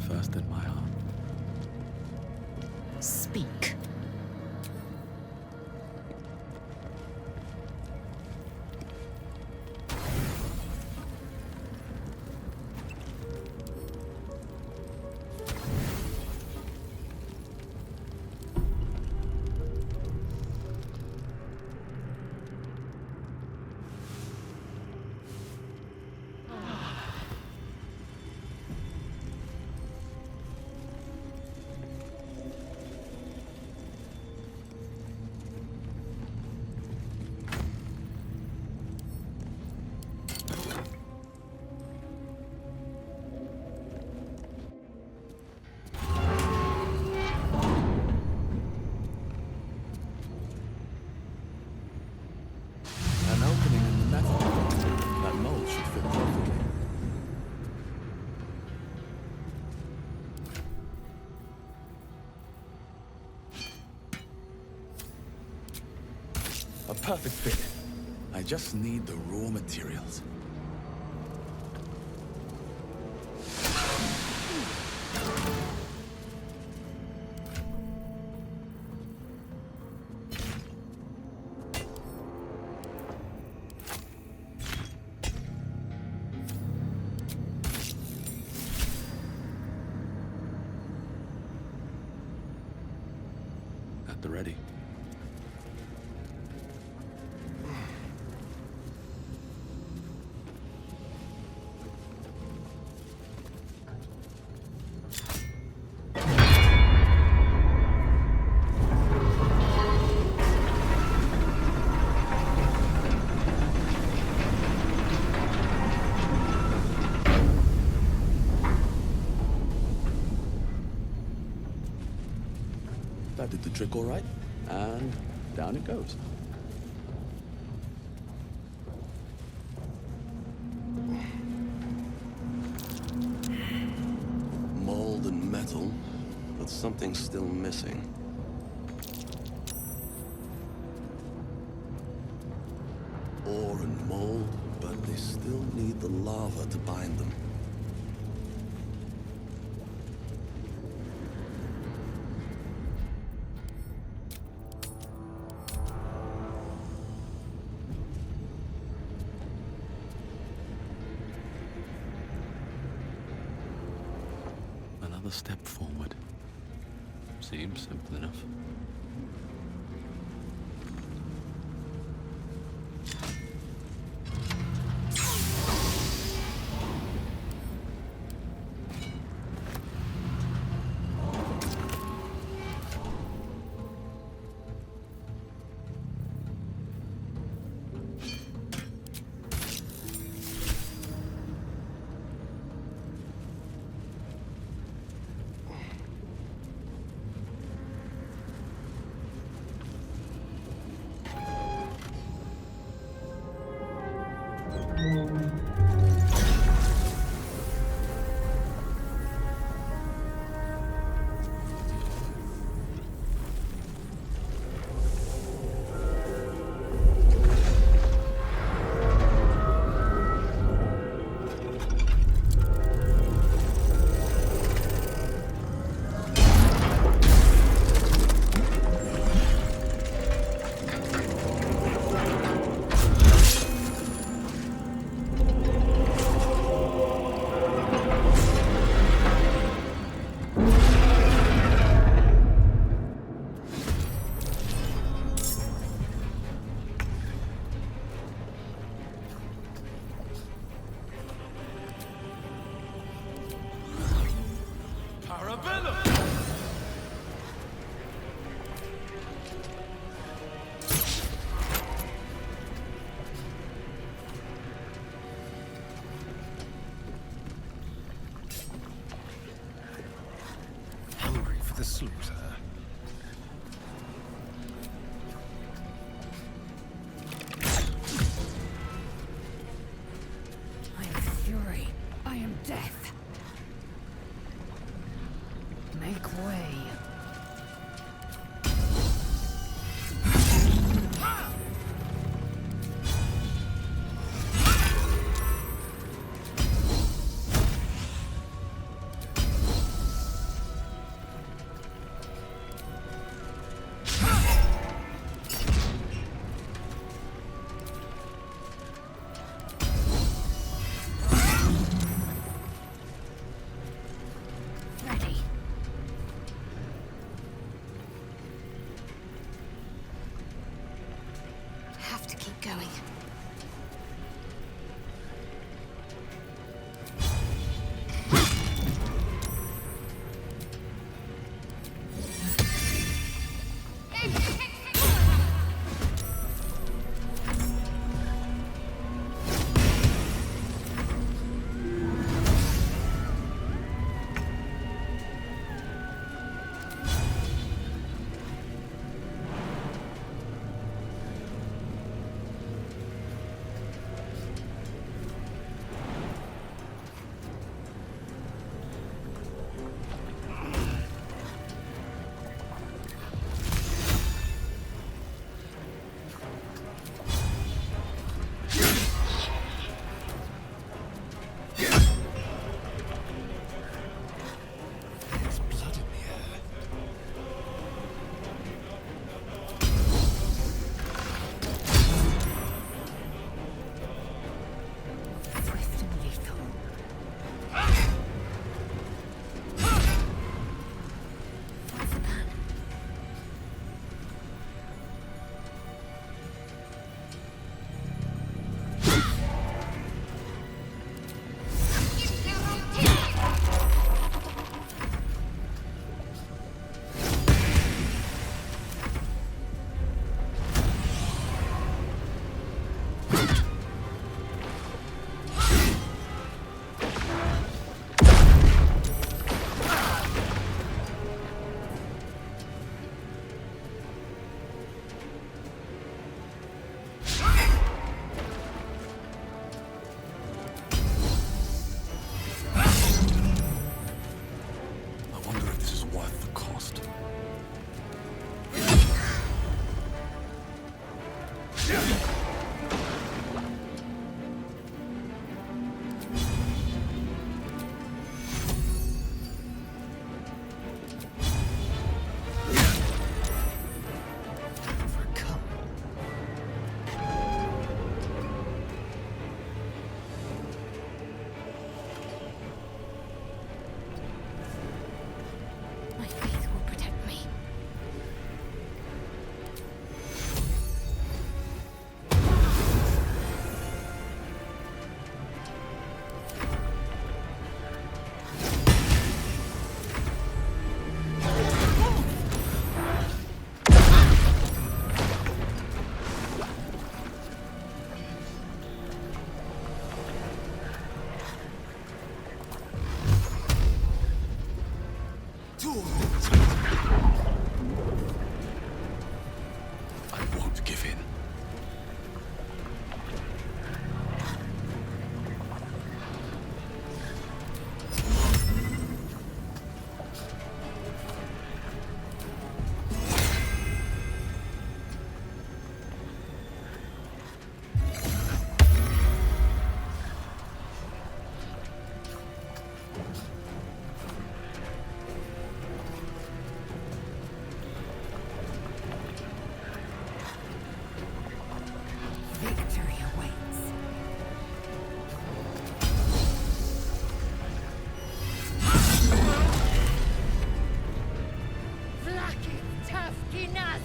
First in my heart.
Speak.
An opening in the metal. That mold should fit perfectly. A perfect fit. I just need the raw materials. At the ready. That did the trick all right, and down it goes. Mold and metal, but something's still missing. ore and mold, but they still need the lava to bind them.
Another step forward. Seems simple enough.
The slaughter.
I am fury. I am death. Make way.
Going.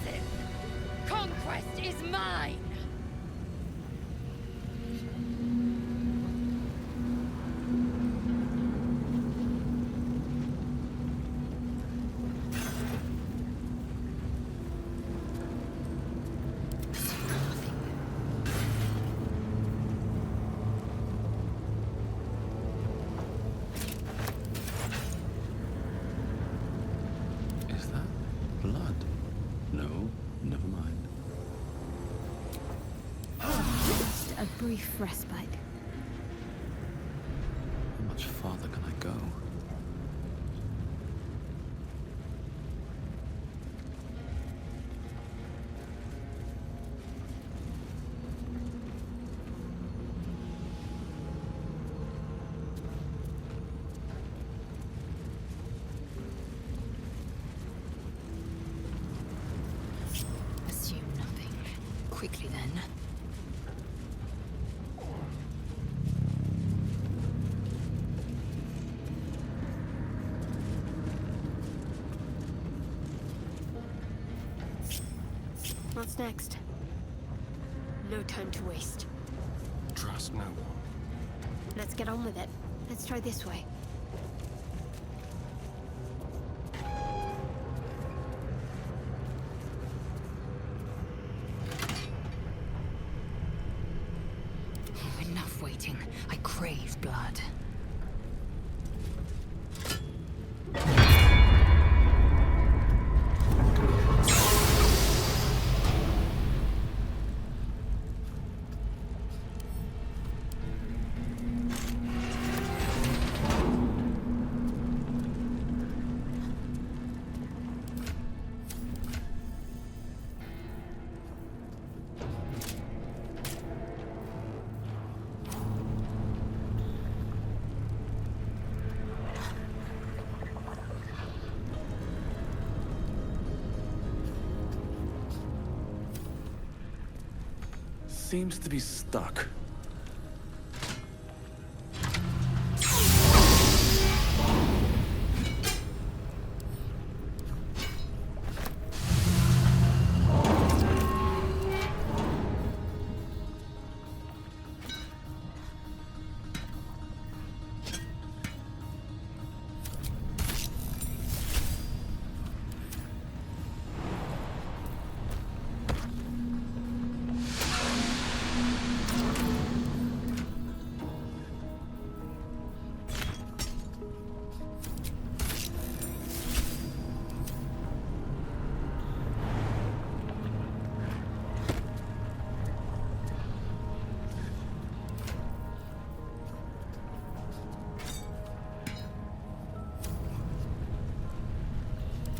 Therezzyn. Conquest is mine!
Is that blood? No, never mind.
Just a brief respite.
How much farther can I go?
Assume nothing. Quickly then.
What's next? No time to waste.
Trust no one.
Let's get on with it. Let's try this way.
Enough waiting. I crave blood.
Seems to be stuck.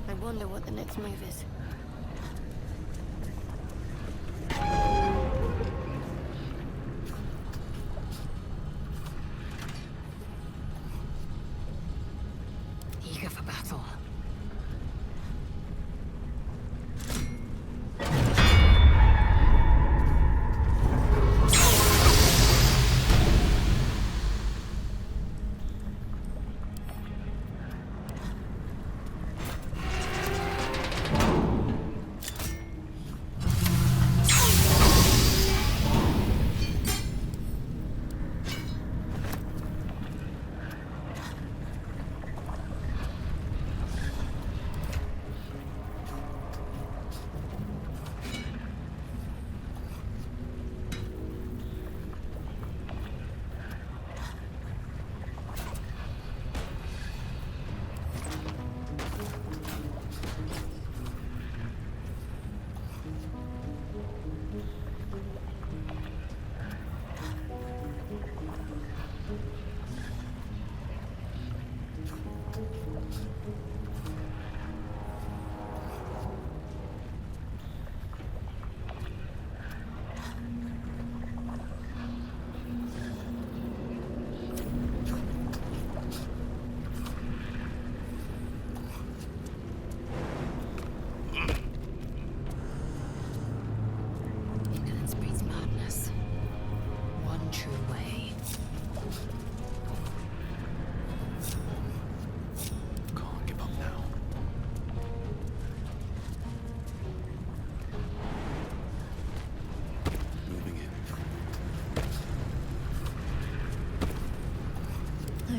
I wonder what the next move is.
Eager for battle.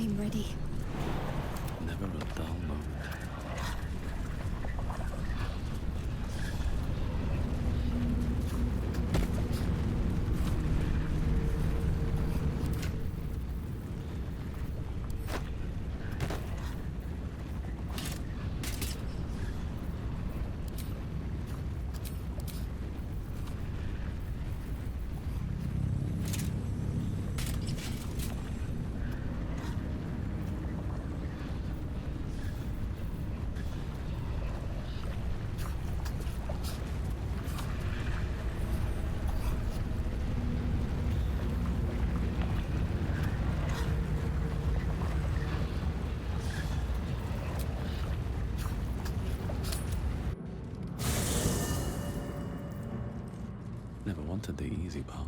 I'm ready.
Never a dull moment. Never wanted the easy path.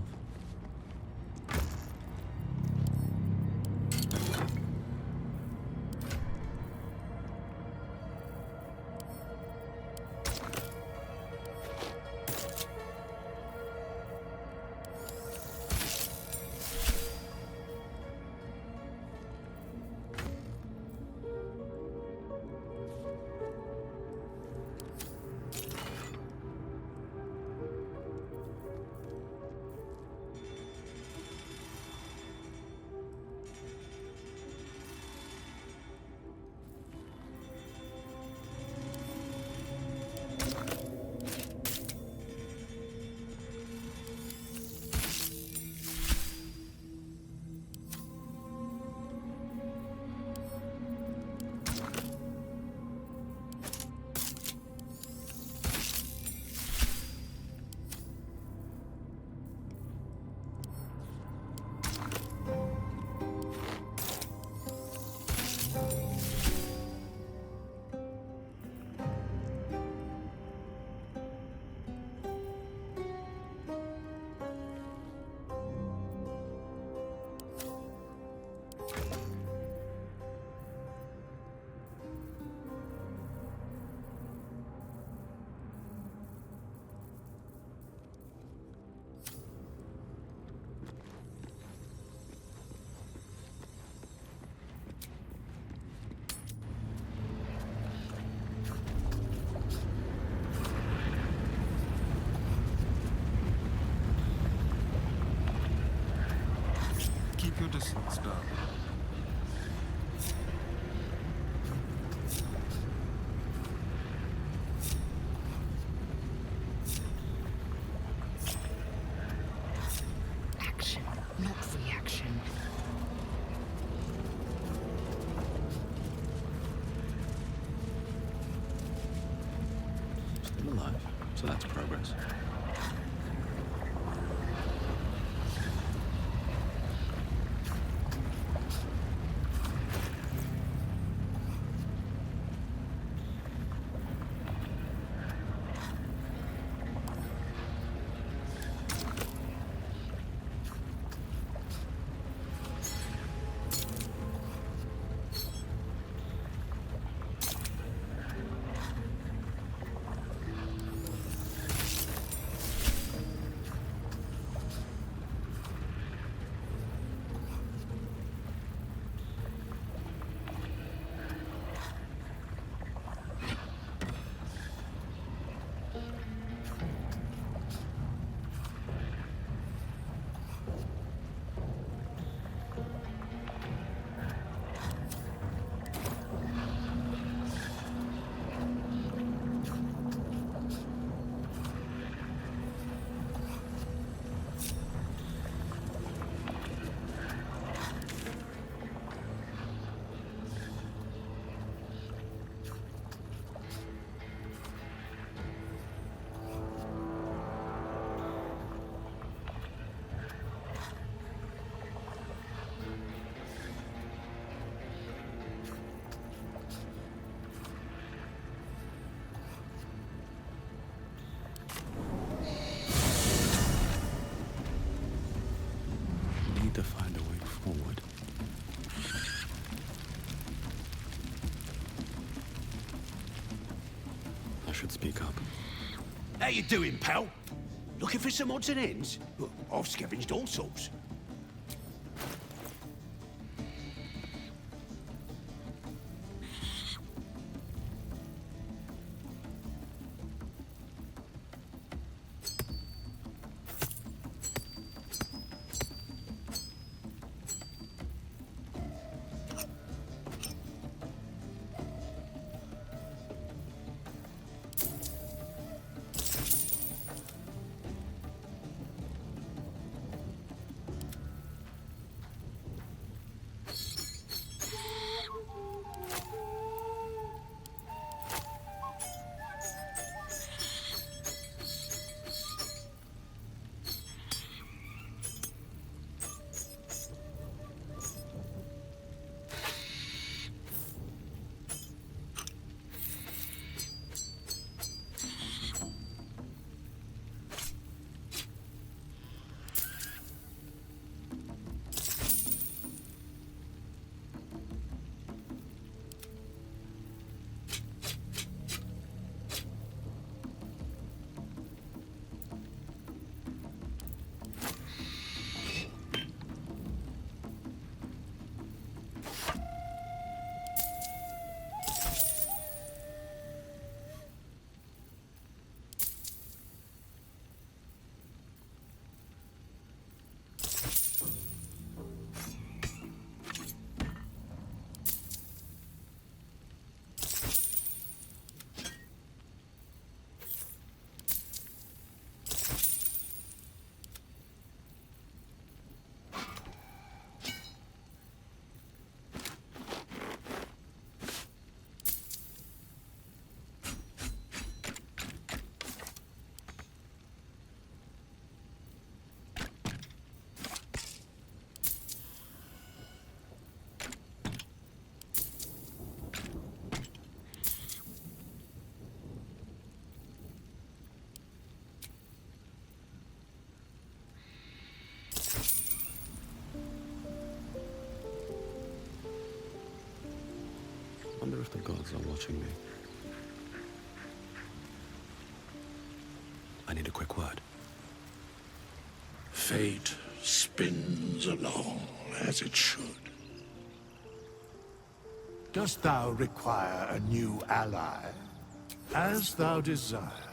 Keep your distance, darling.
Action, not reaction.
Still alive, so that's progress. To find a way forward. I should speak up.
How you doing, pal? Looking for some odds and ends? Look, I've scavenged all sorts.
if the gods are watching me. I need a quick word.
Fate spins along as it should. Dost thou require a new ally? As thou desire.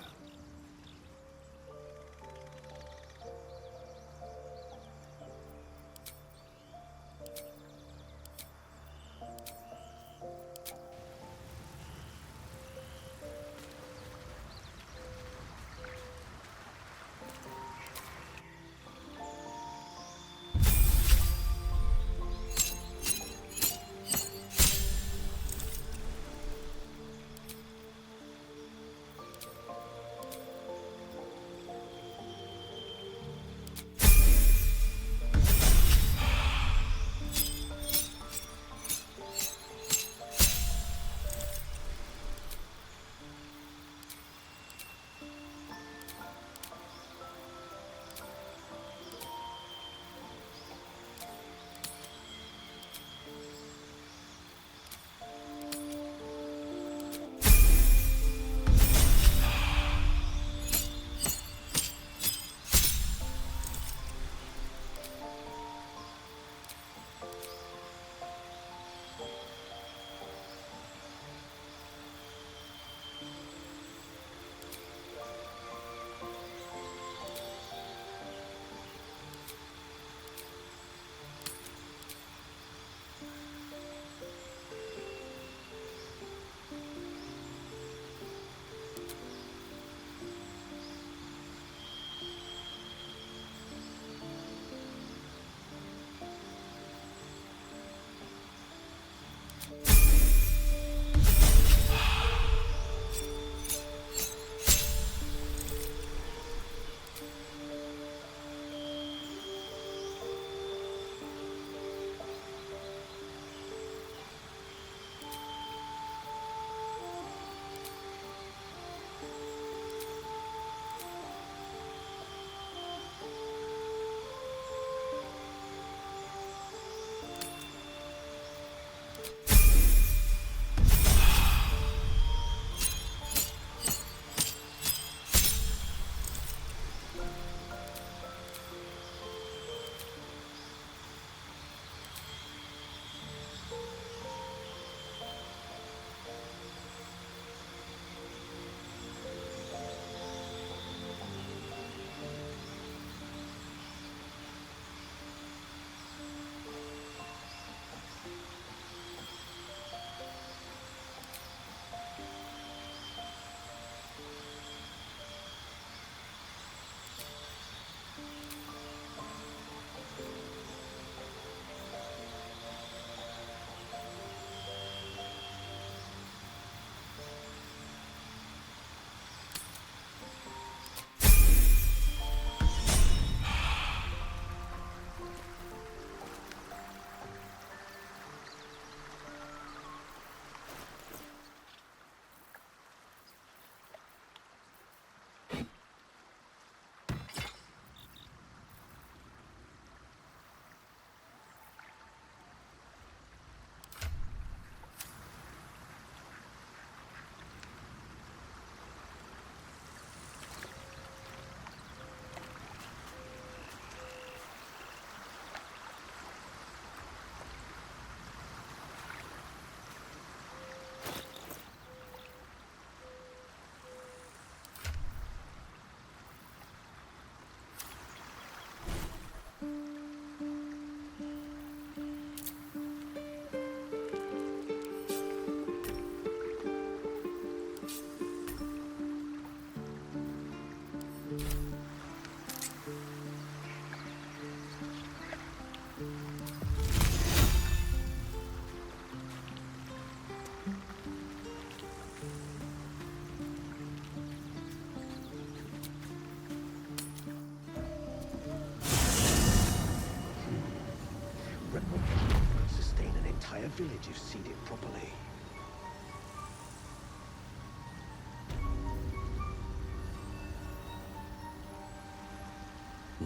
village if seeded properly.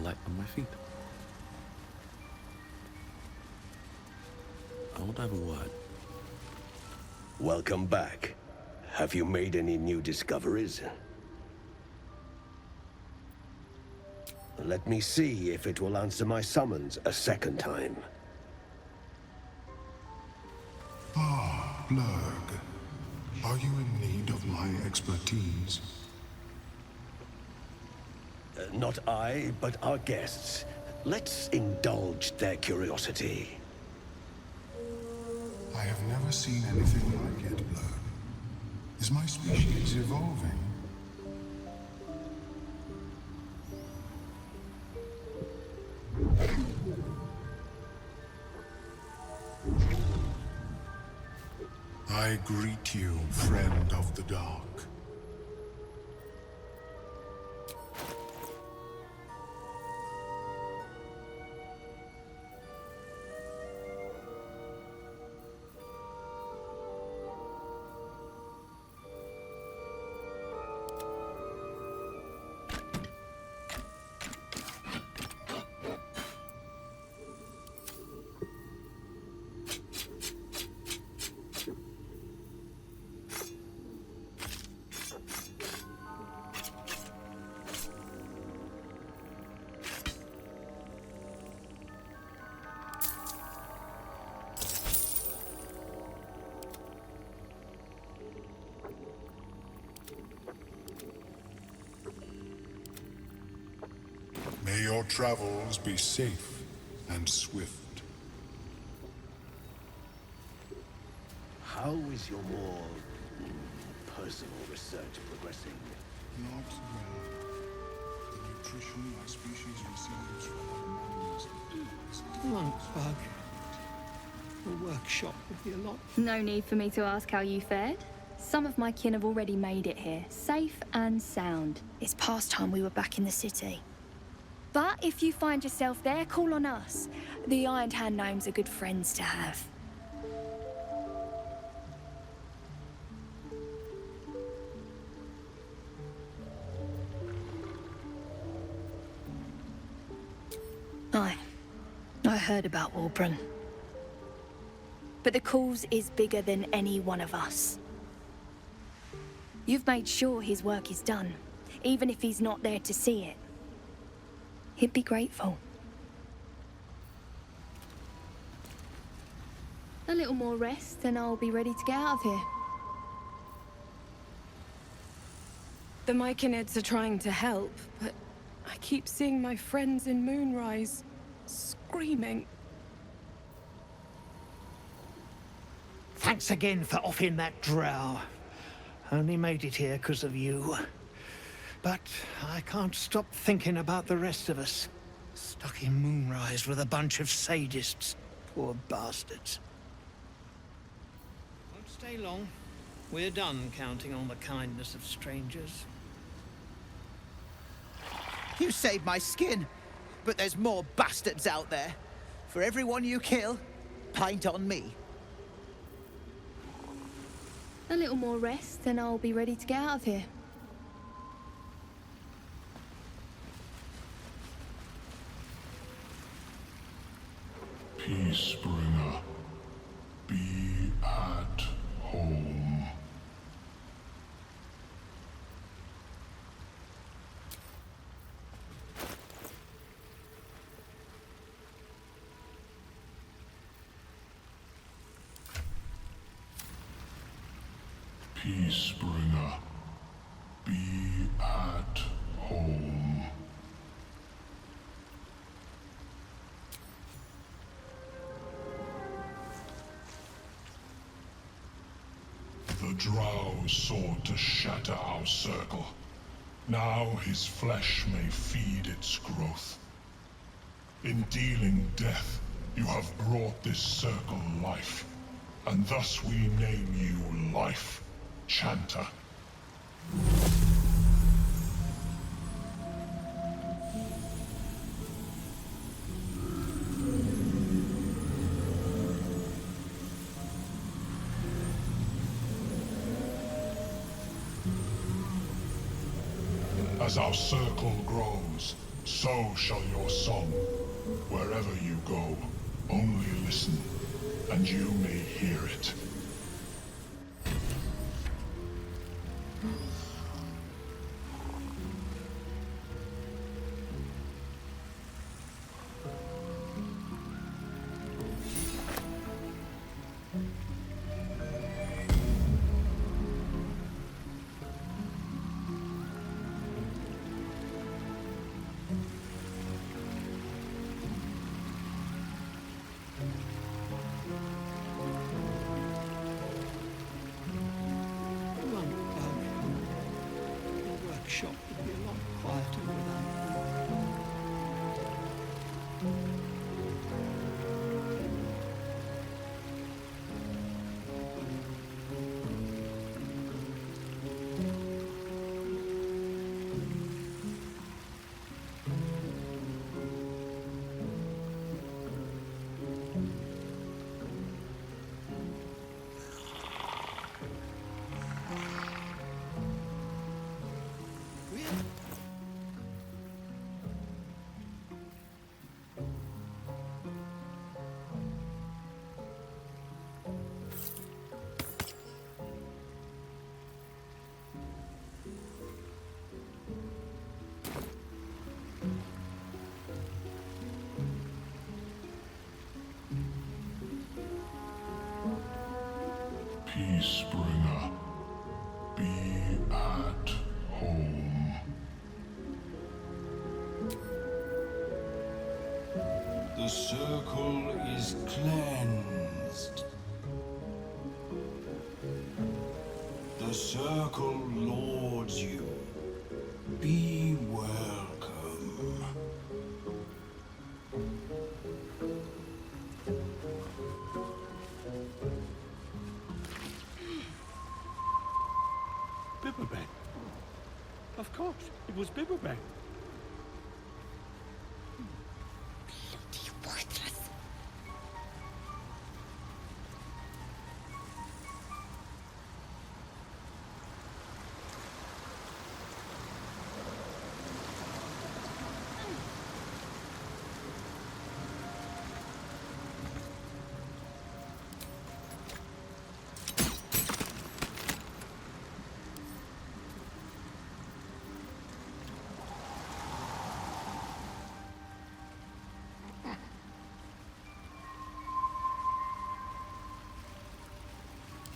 Light on my feet. I want to have a word.
Welcome back. Have you made any new discoveries? Let me see if it will answer my summons a second time.
Ah, Blurg. Are you in need of my expertise?
Not I, but our guests. Let's indulge their curiosity.
I have never seen anything like it, Blurg. Is my species evolving? I greet you, friend of the dark. May your travels be safe and swift.
How is your more personal research progressing?
Not well. The nutrition my species receives from our animals is
Bug. The workshop would be a lot.
No need for me to ask how you fared. Some of my kin have already made it here, safe and sound. It's past time we were back in the city. But if you find yourself there, call on us. The Iron Hand gnomes are good friends to have. I heard about Warbron. But the cause is bigger than any one of us. You've made sure his work is done, even if he's not there to see it. He'd be grateful. A little more rest and I'll be ready to get out of here.
The Myconids are trying to help, but I keep seeing my friends in Moonrise screaming.
Thanks again for offing that drow. Only made it here because of you. But I can't stop thinking about the rest of us. Stuck in Moonrise with a bunch of sadists. Poor bastards. Won't stay long. We're done counting on the kindness of strangers.
You saved my skin, but there's more bastards out there. For everyone you kill, pint on me.
A little more rest and I'll be ready to get out of here.
Peacebringer, be at home. Peacebringer, be at home. The Drow sought to shatter our circle. Now his flesh may feed its growth. In dealing death, you have brought this circle life, and thus we name you Life Chanter. As our circle grows, so shall your song. Wherever you go, only listen, and you may hear it. Peacebringer, be at home.
The circle is cleansed. The circle lords you. Be welcome.
Bibberbang. Of course, it was Bibberbang.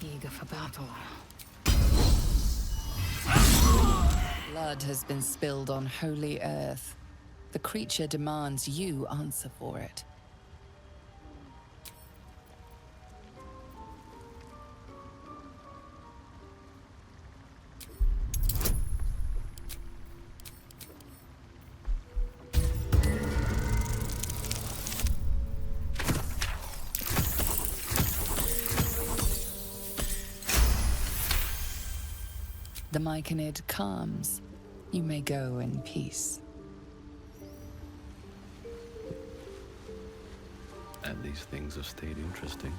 Eager for battle. Blood has been spilled on holy earth. The creature demands you answer for it. The Myconid calms. You may go in peace.
And these things have stayed interesting.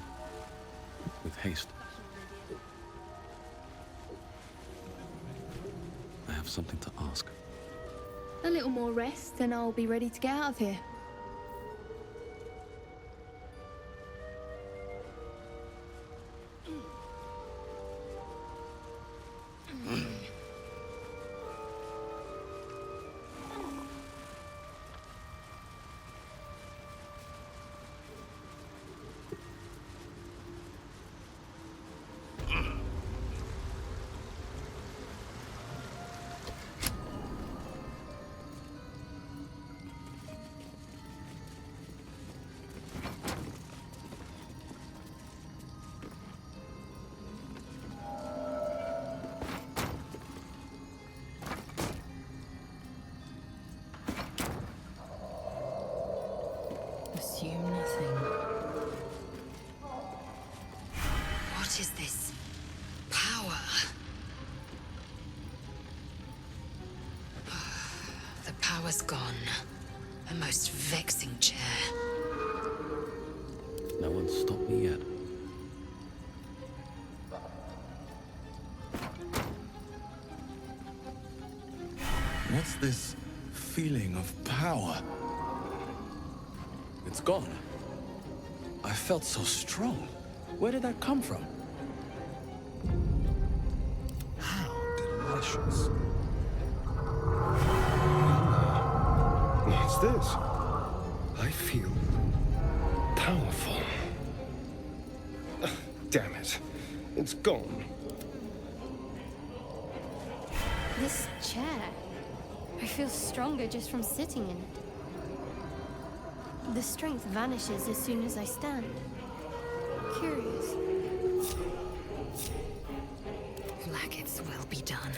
With haste. I have something to ask.
A little more rest, and I'll be ready to get out of here.
Assume nothing.
What is this power? The power's gone. A most vexing chair.
No one's stopped me yet.
What's this feeling of power? It's gone. I felt so strong. Where did that come from?
How delicious. What's this? I feel powerful. Damn it. It's gone.
This chair. I feel stronger just from sitting in it. The strength vanishes as soon as I stand. Curious.
Like its will be done.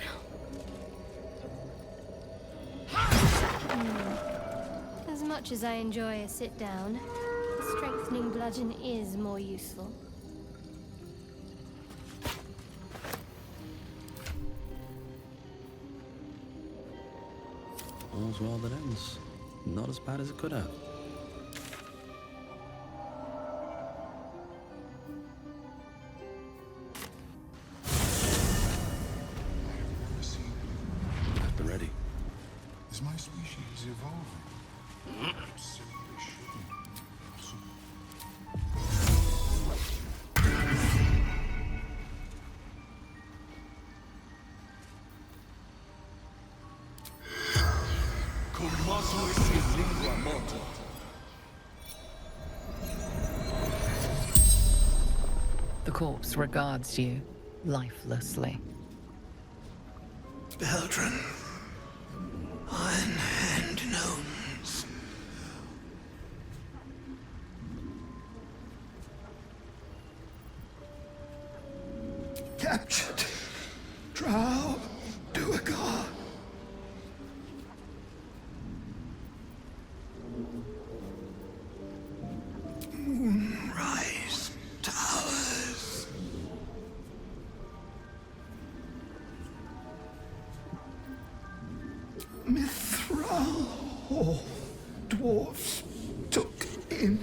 As much as I enjoy a sit down, a strengthening bludgeon is more useful.
All's well that ends. Not as bad as it could have. At the ready.
Is my species evolving? Simply shouldn't.
The corpse regards you, lifelessly.
Beldrin, Iron Hand Gnomes. Captured. Drow. Duergar. Moonrise Towers. Mythara. All dwarfs took in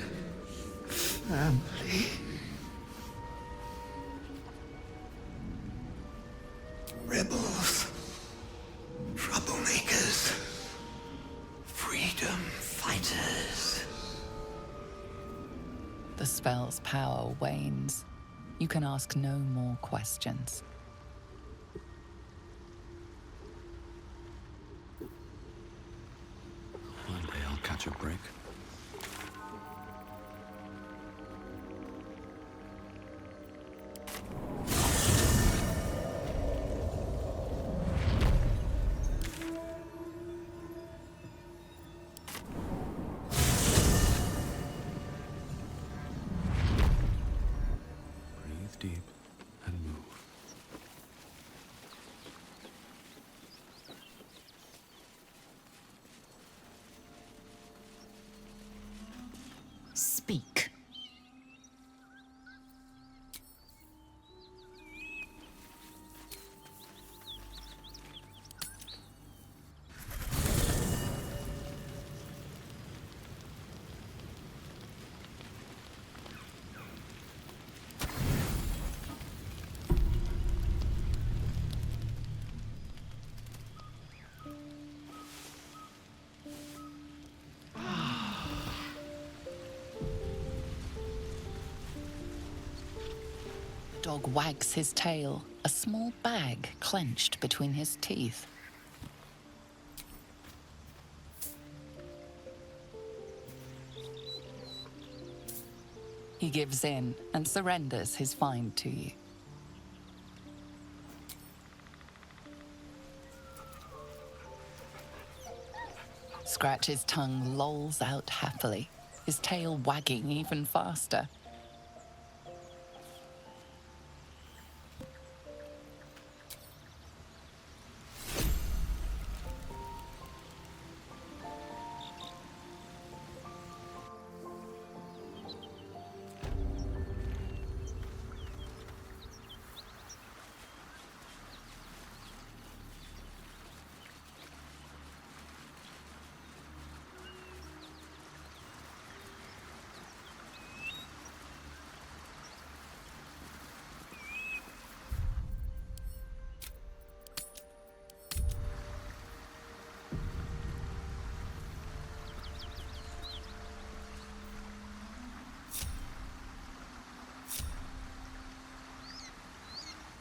family. Rebels, troublemakers, freedom fighters.
The spell's power wanes. You can ask no more questions.
One day I'll catch a break. Breathe deep and move.
Speak.
Dog wags his tail, a small bag clenched between his teeth. He gives in and surrenders his find to you. Scratch's tongue lolls out happily, his tail wagging even faster.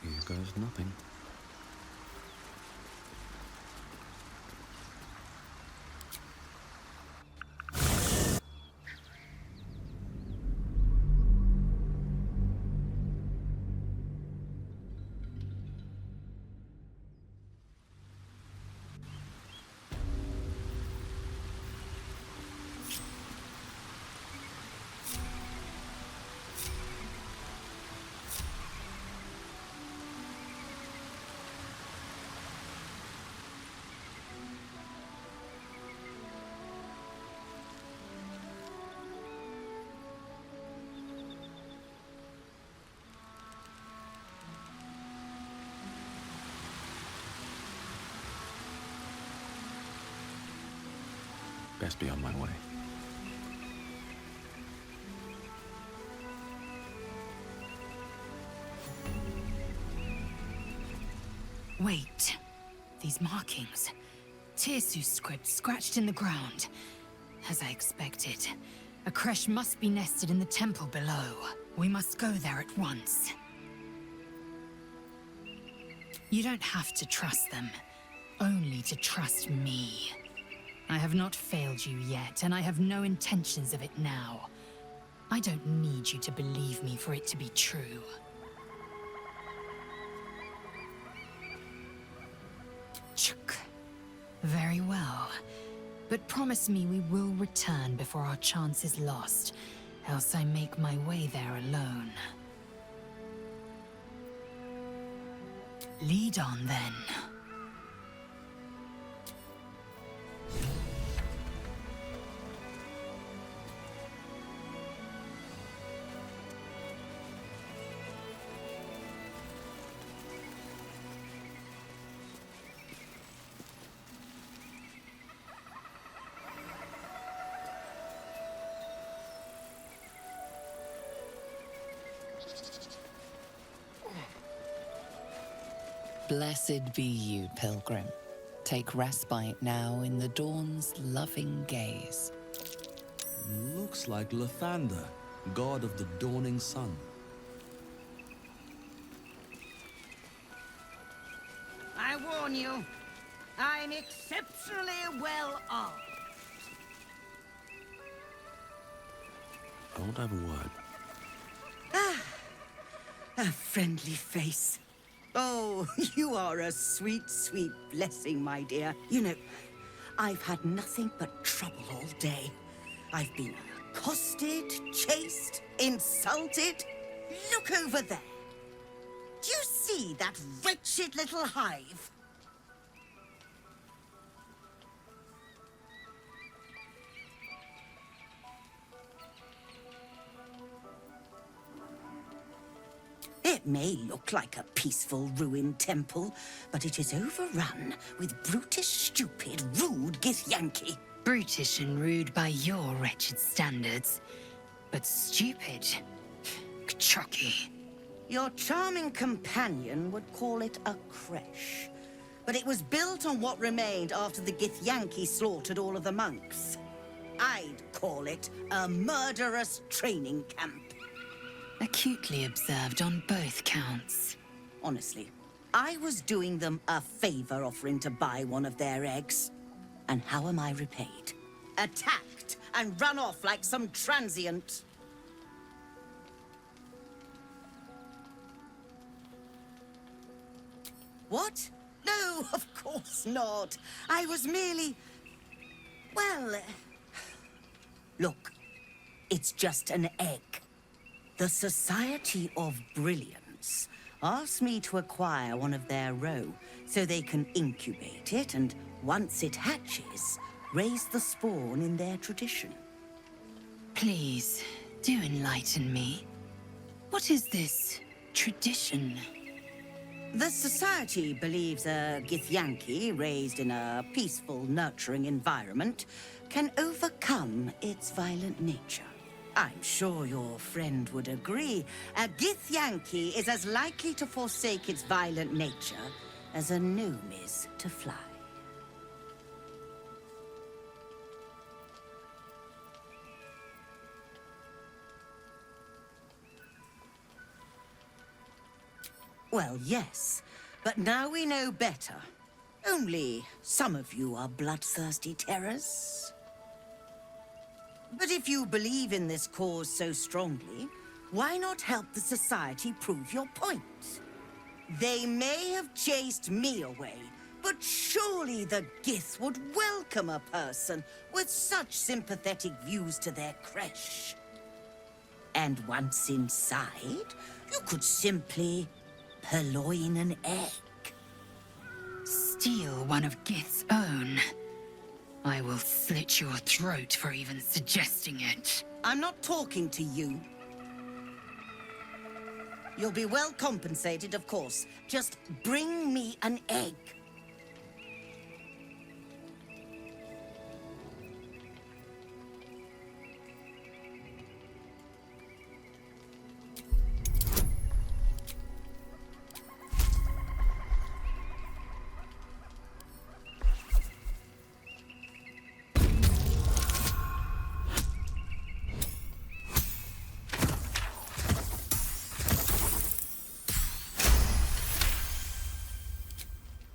Here goes nothing. Best be on my way.
Wait. These markings. Tirsu's script scratched in the ground. As I expected. A creche must be nested in the temple below. We must go there at once. You don't have to trust them. Only to trust me. I have not failed you yet, and I have no intentions of it now. I don't need you to believe me for it to be true. Very well. But promise me we will return before our chance is lost, else I make my way there alone. Lead on, then.
Blessed be you, pilgrim. Take respite now in the dawn's loving gaze.
Looks like Lathander, god of the dawning sun.
I warn you, I'm exceptionally well armed.
I want to have a word.
Ah, a friendly face. Oh, you are a sweet, sweet blessing, my dear. You know, I've had nothing but trouble all day. I've been accosted, chased, insulted. Look over there. Do you see that wretched little hive? It may look like a peaceful ruined temple, but it is overrun with brutish, stupid, rude Githyanki.
Brutish and rude by your wretched standards, but stupid. K'choki.
Your charming companion would call it a creche, but it was built on what remained after the Githyanki slaughtered all of the monks. I'd call it a murderous training camp.
Acutely observed on both counts.
Honestly, I was doing them a favor offering to buy one of their eggs. And how am I repaid? Attacked and run off like some transient. What? No, of course not. I was merely... well... Look, it's just an egg. The Society of Brilliance asked me to acquire one of their roe so they can incubate it and, once it hatches, raise the spawn in their tradition.
Please, do enlighten me. What is this tradition?
The Society believes a Githyanki raised in a peaceful, nurturing environment can overcome its violent nature. I'm sure your friend would agree. A Githyanki is as likely to forsake its violent nature as a gnome is to fly. Well, yes, but now we know better. Only some of you are bloodthirsty terrors. But if you believe in this cause so strongly, why not help the Society prove your point? They may have chased me away, but surely the Gith would welcome a person with such sympathetic views to their creche. And once inside, you could simply purloin an egg.
Steal one of Gith's own? I will slit your throat for even suggesting it.
I'm not talking to you. You'll be well compensated, of course. Just bring me an egg.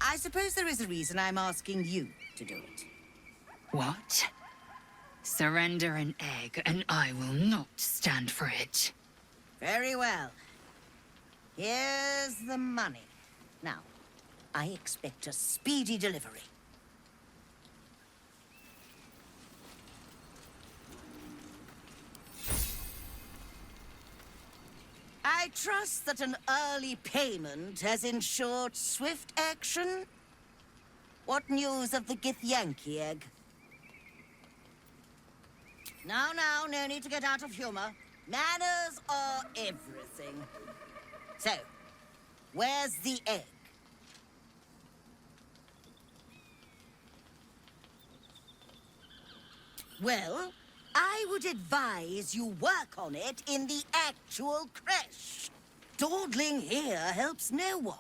I suppose there is a reason I'm asking you to do it.
What? Surrender an egg, and I will not stand for it.
Very well. Here's the money. Now, I expect a speedy delivery. I trust that an early payment has ensured swift action? What news of the Githyanki Egg? Now, no need to get out of humor. Manners are everything. So, where's the egg? Well, I would advise you work on it in the actual creche. Dawdling here helps no one.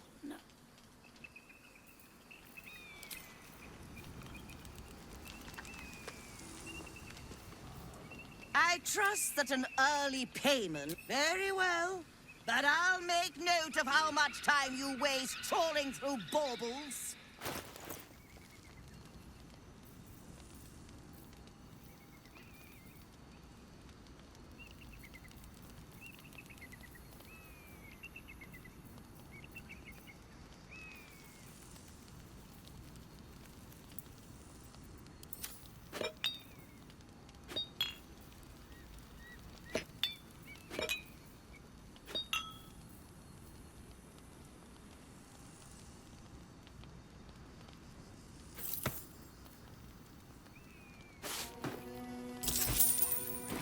I trust that an early payment... Very well. But I'll make note of how much time you waste trawling through baubles.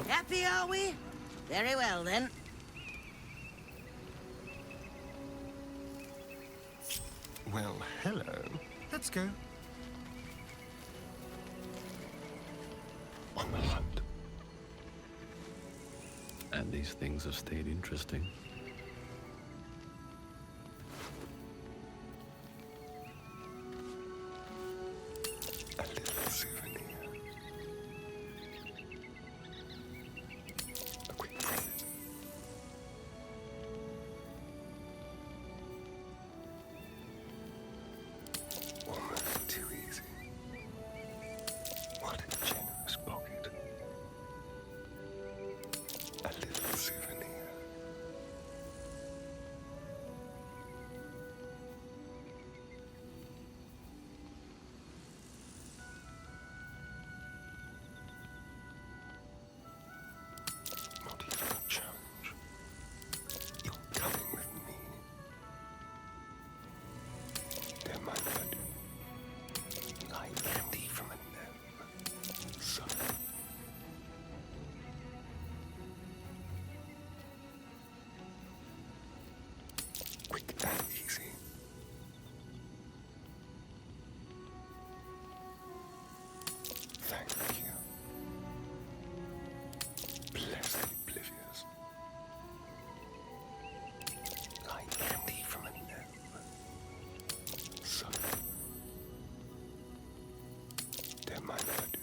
Happy, are we? Very well, then.
Well, hello.
Let's go.
On the hunt.
And these things have stayed interesting.
A little souvenir. A quick present. Almost too easy. What a generous pocket. A little souvenir. Not even a challenge. You're coming with me. Don't mind if I do. Like candy from a gnome. So. Quick and easy. Thank you. Bless the oblivious. Like candy from a gnome. So. Don't mind if I do.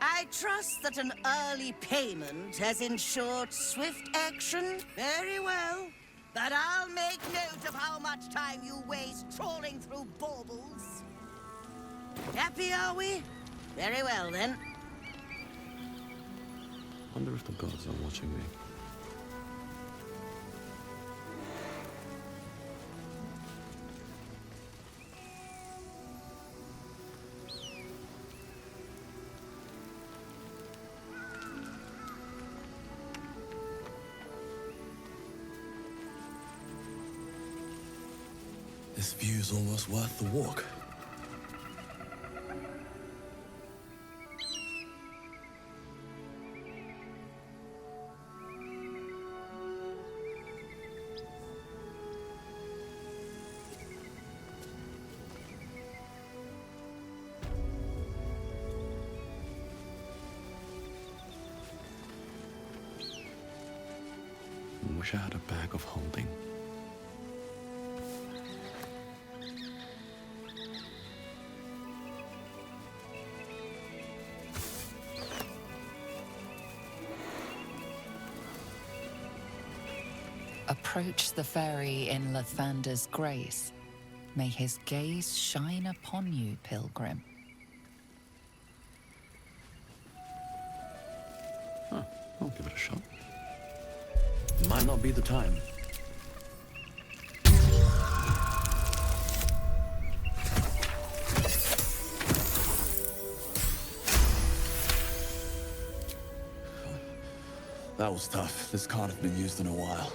I trust that an early payment has ensured swift action. Very well. But I'll make note of how much time you waste trawling through baubles. Happy, are we? Very well, then.
Wonder if the gods are watching me.
This view's almost worth the walk.
Wish I had a bag of holding.
Approach the fairy in Lathander's grace. May his gaze shine upon you, pilgrim.
Huh, I'll give it a shot.
Might not be the time. That was tough. This can't have been used in a while.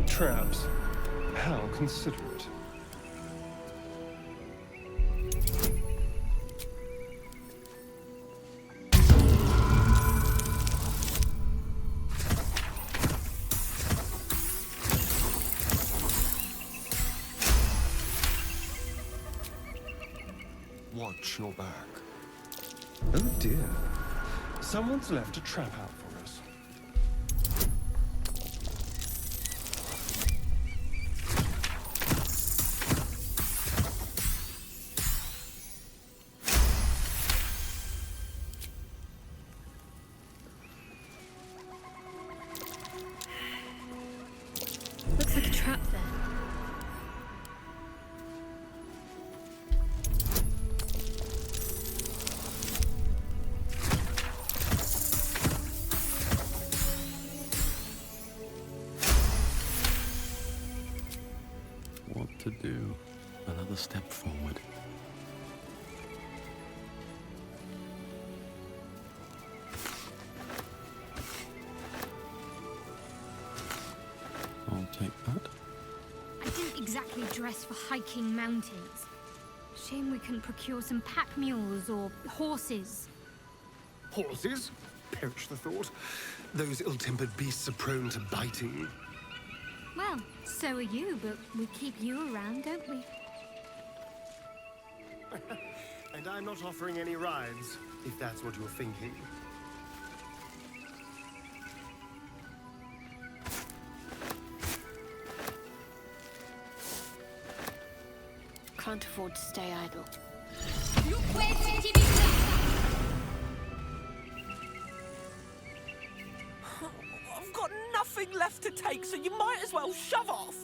Traps. How considerate. Watch your back. Oh dear. Someone's left a trap out for us.
Looks like a trap there.
What to do? Another step forward. I'll take that.
I didn't exactly dress for hiking mountains. Shame we couldn't procure some pack mules or horses.
Horses? Perish the thought. Those ill-tempered beasts are prone to biting.
Well, so are you, but we keep you around, don't we?
And I'm not offering any rides, if that's what you're thinking.
Can't afford to stay idle.
I've got nothing left to take, so you might as well shove off.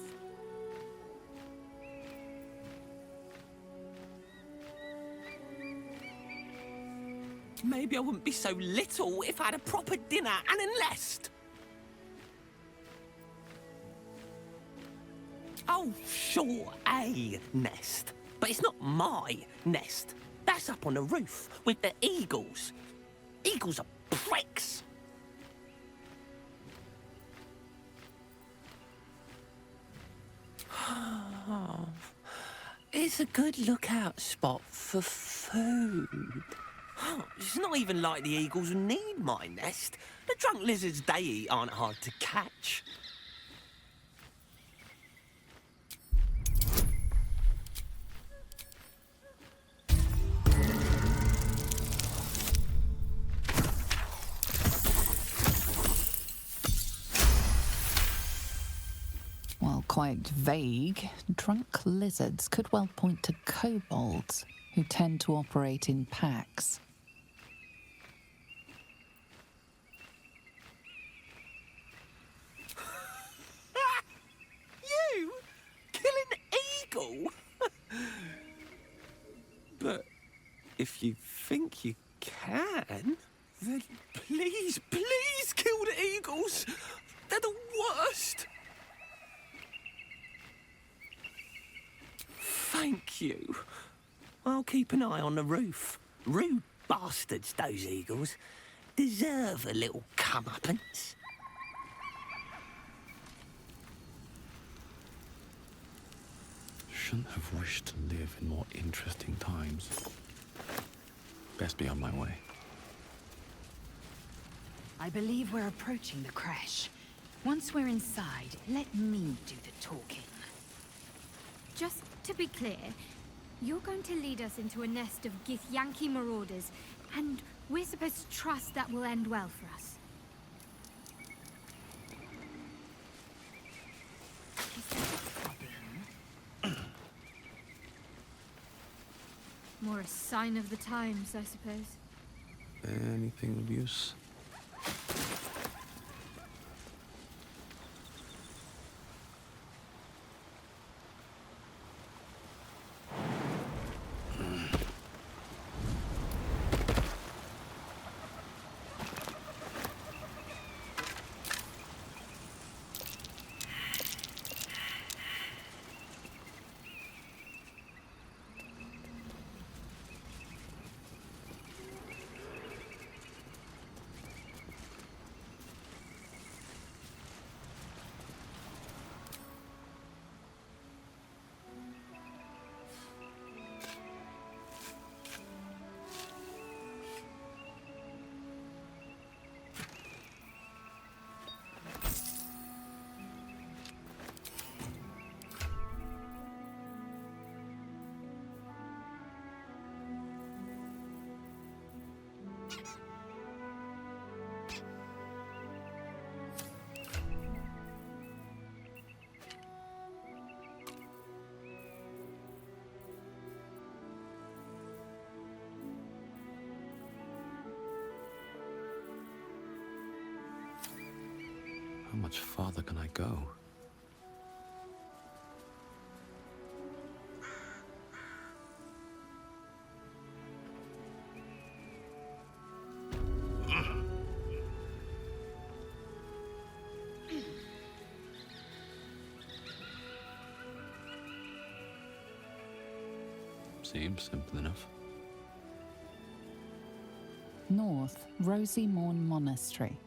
Maybe I wouldn't be so little if I had a proper dinner and a nest. Oh, sure, a nest. But it's not my nest. That's up on the roof with the eagles. Eagles are pricks. It's a good lookout spot for food. It's not even like the eagles need my nest. They're
drunk lizards they eat aren't hard to catch.
While quite vague, drunk lizards could well point to kobolds, who tend to operate in packs.
You? Kill an eagle? But if you think you can, then please kill the eagles. They're the worst. Thank you. I'll keep an eye on the roof. Rude bastards, those eagles. Deserve a little comeuppance.
Shouldn't have wished to live in more interesting times. Best be on my way.
I believe we're approaching the crash. Once we're inside, let me do the talking.
Just to be clear, you're going to lead us into a nest of Githyanki marauders, and we're supposed to trust that will end well for us. Is that a problem? More a sign of the times, I suppose.
Anything of use? How much farther can I go? Seems simple enough.
North, Rosymorn Monastery.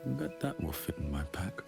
Bet that will fit in my pack.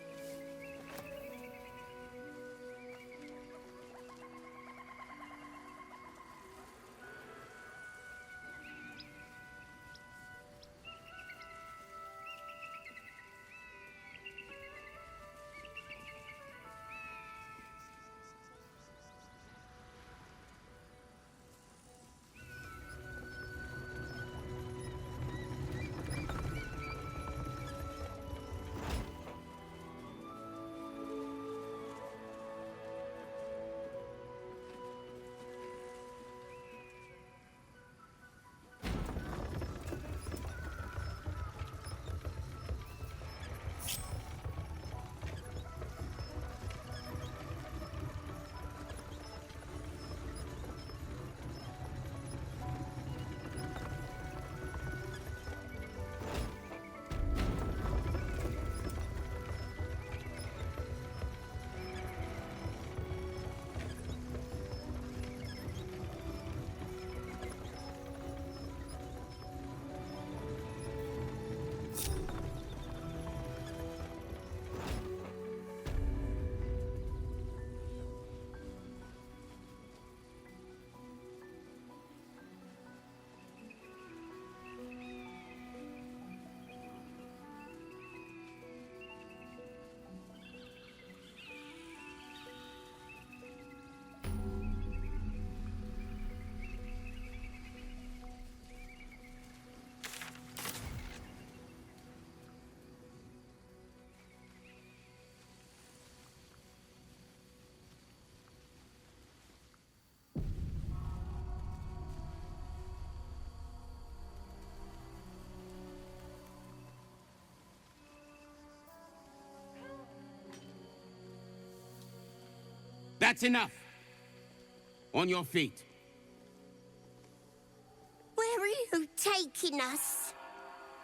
That's enough. On your feet.
Where are you taking us?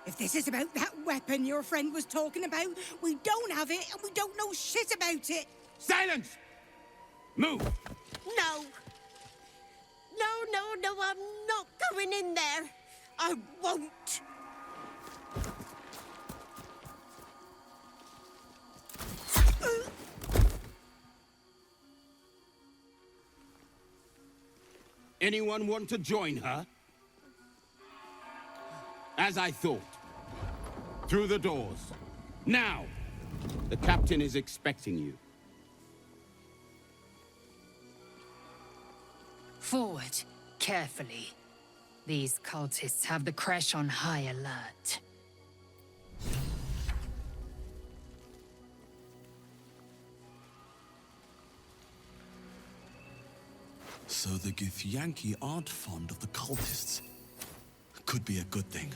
If this is about that weapon your friend was talking about, we don't have it and we don't know shit about it.
Silence! Move!
No. No, I'm not going in there. I won't.
Anyone want to join her? As I thought. Through the doors. Now! The captain is expecting you.
Forward, carefully. These cultists have the Creche on high alert.
So the Githyanki aren't fond of the cultists. Could be a good thing.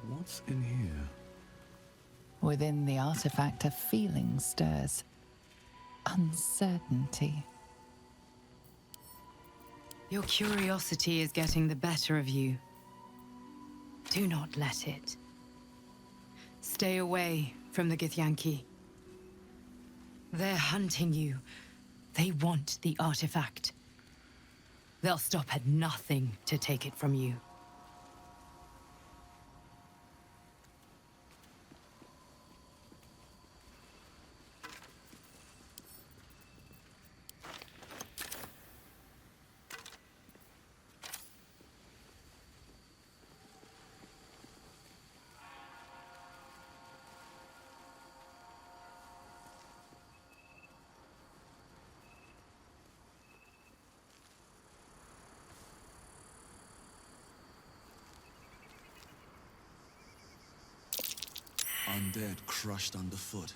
What's in here?
Within the artifact, a feeling stirs. Uncertainty.
Your curiosity is getting the better of you. Do not let it. Stay away from the Githyanki. They're hunting you. They want the artifact. They'll stop at nothing to take it from you.
Undead crushed underfoot.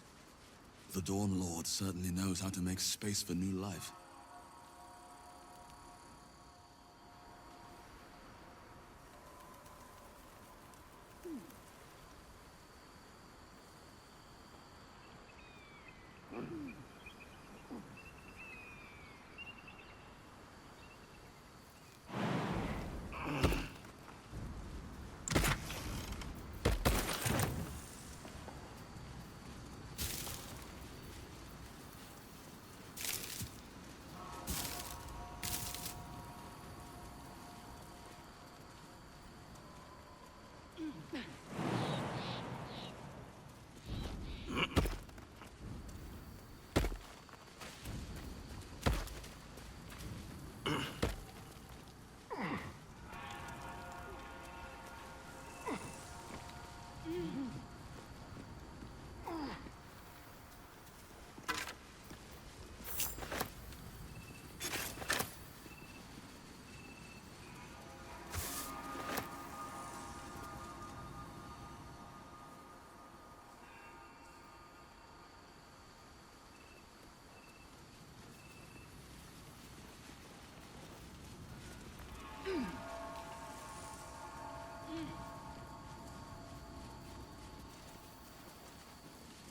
The Dawn Lord certainly knows how to make space for new life.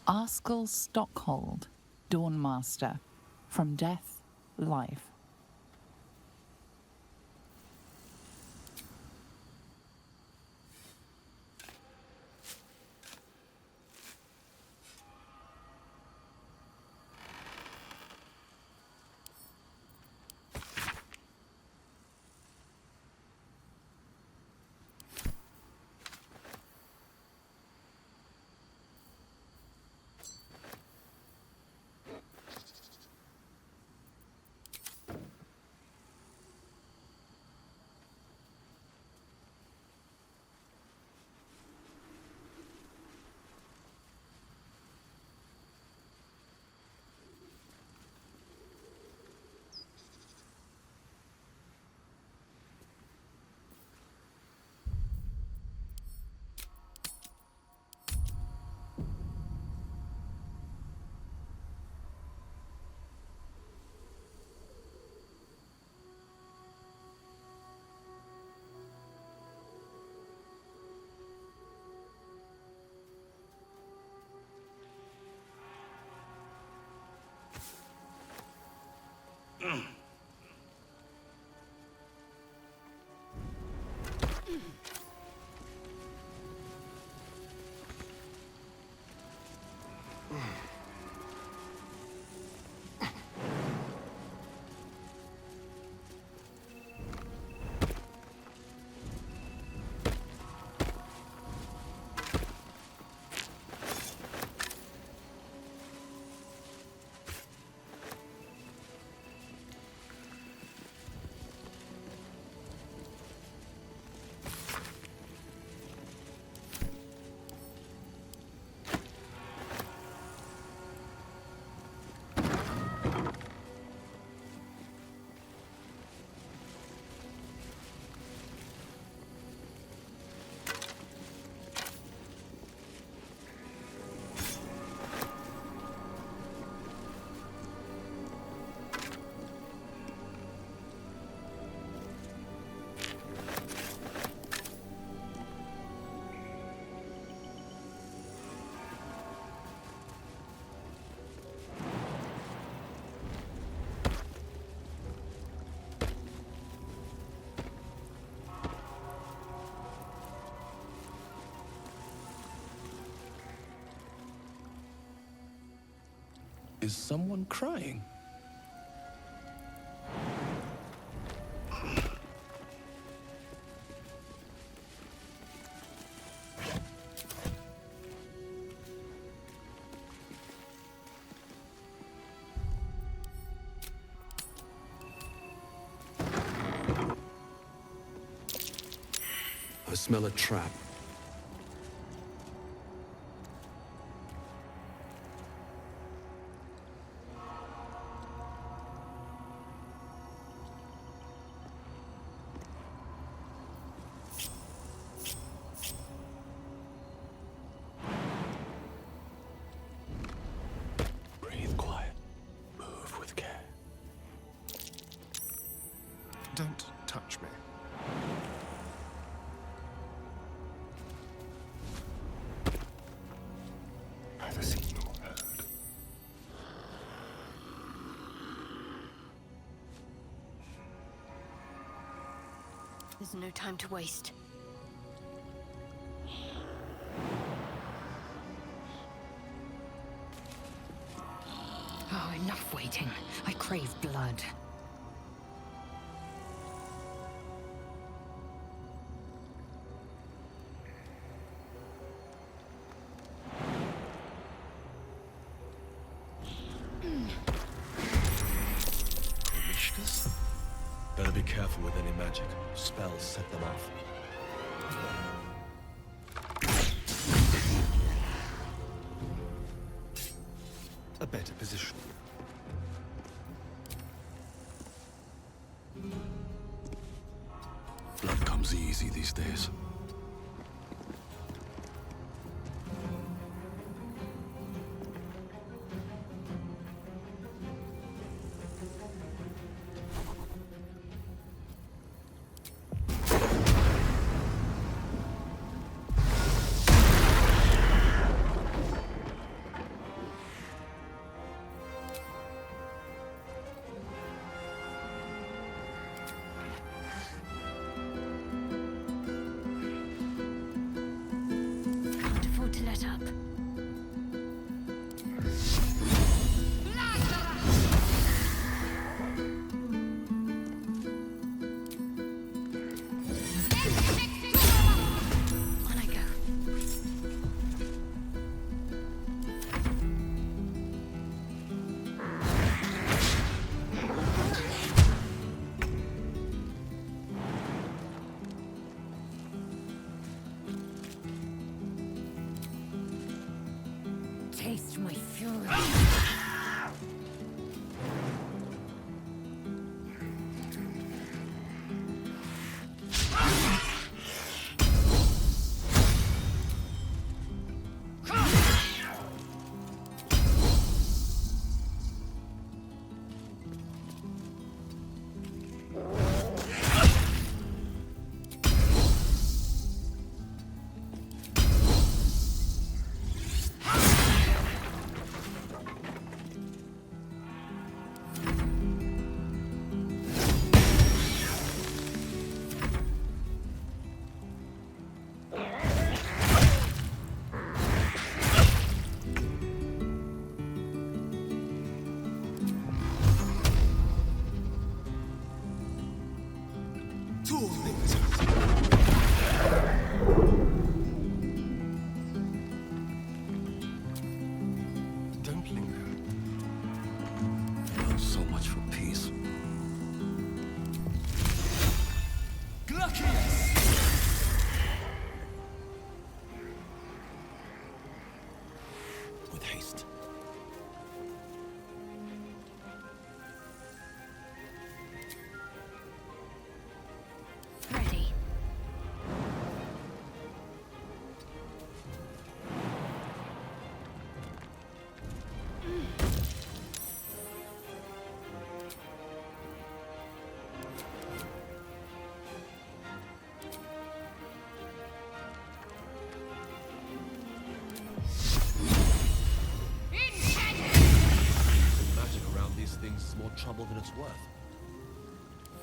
Arskel Stockhold, Dawnmaster. From death, life.
Is someone crying? I smell a trap.
Don't touch me. Neither seen nor heard.
There's no time to waste.
Oh, enough waiting. I crave blood.
Better be careful with any magic. Spells set them off.
A better position.
Blood comes easy these days.
Taste my fury.
haste.
Ready.
Magic around these things is more trouble than it's worth.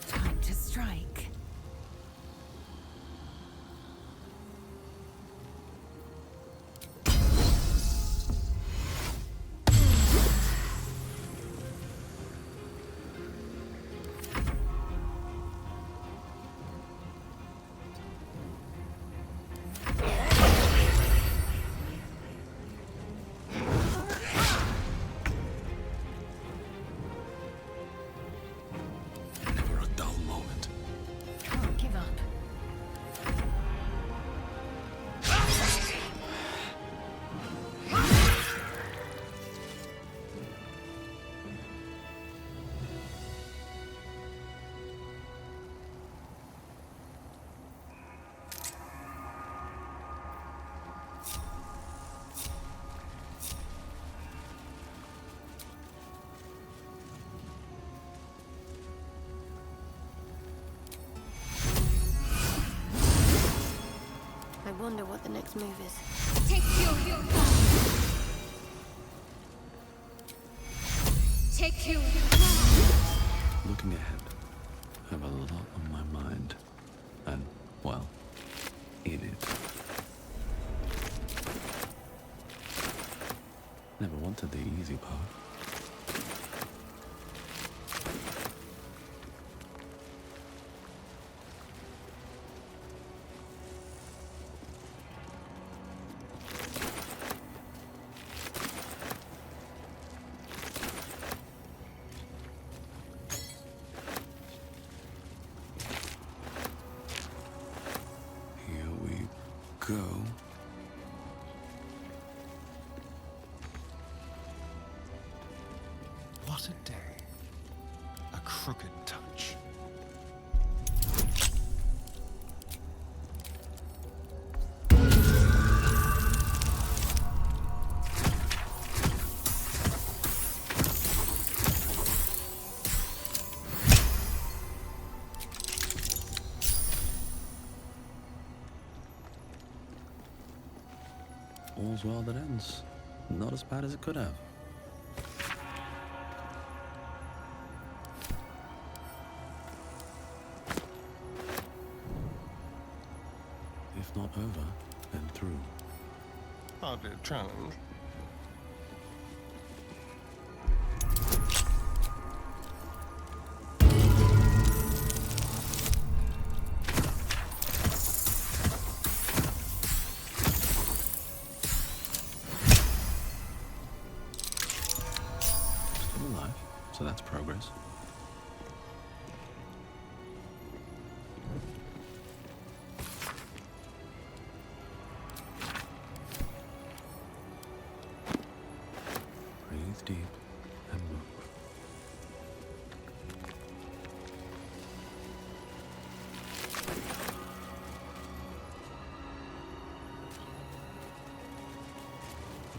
Time to strike.
Never a dull moment.
Can't give up.
I wonder what the next move is.
Take your Take your
Looking ahead, I have a lot on my mind. And, well, in it. Never wanted the easy part. Here we go.
What a day. A crooked touch.
All's well that ends. Not as bad as it could have. If not over, then through.
Hardly a challenge.
Still alive, so that's progress. Breathe deep and move.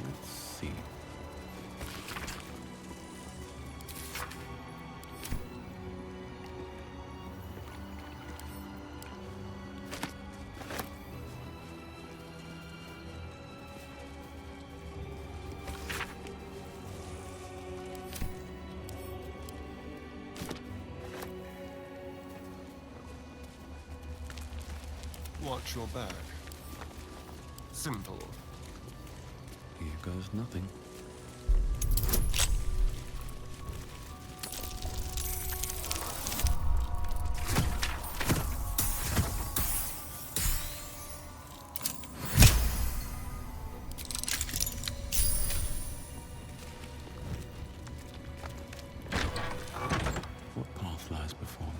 Let's see.
Watch your back. Simple.
Here goes nothing. What path lies before me?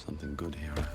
Something good here, I hope.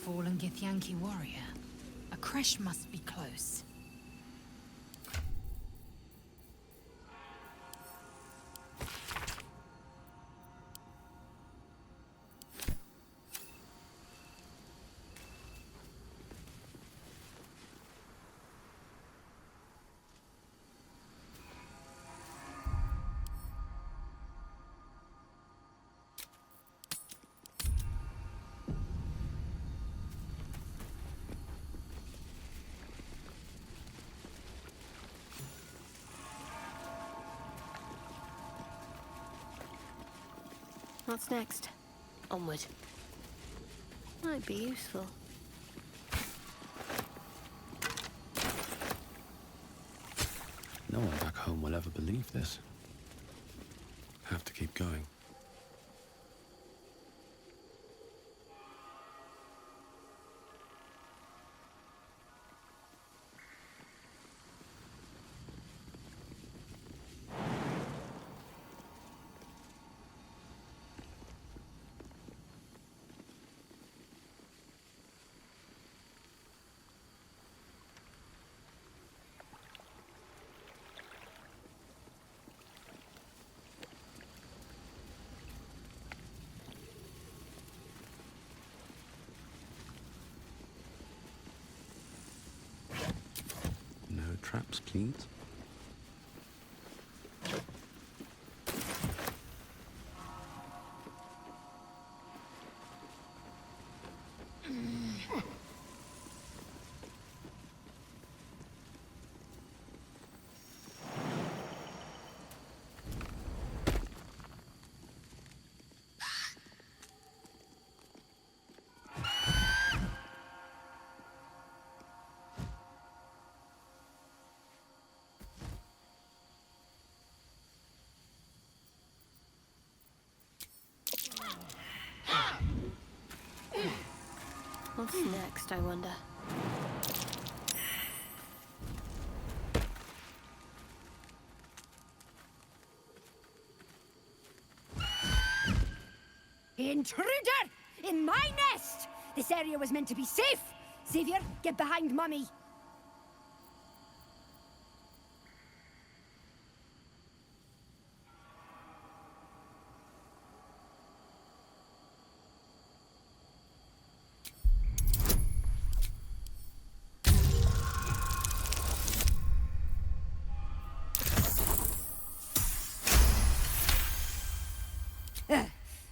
Fallen Githyanki warrior. A creche must be close.
What's next?
Onward.
Might be useful.
No one back home will ever believe this. Have to keep going. Traps, please.
What's next, I wonder?
Intruder! In my nest! This area was meant to be safe! Xavier, get behind Mummy!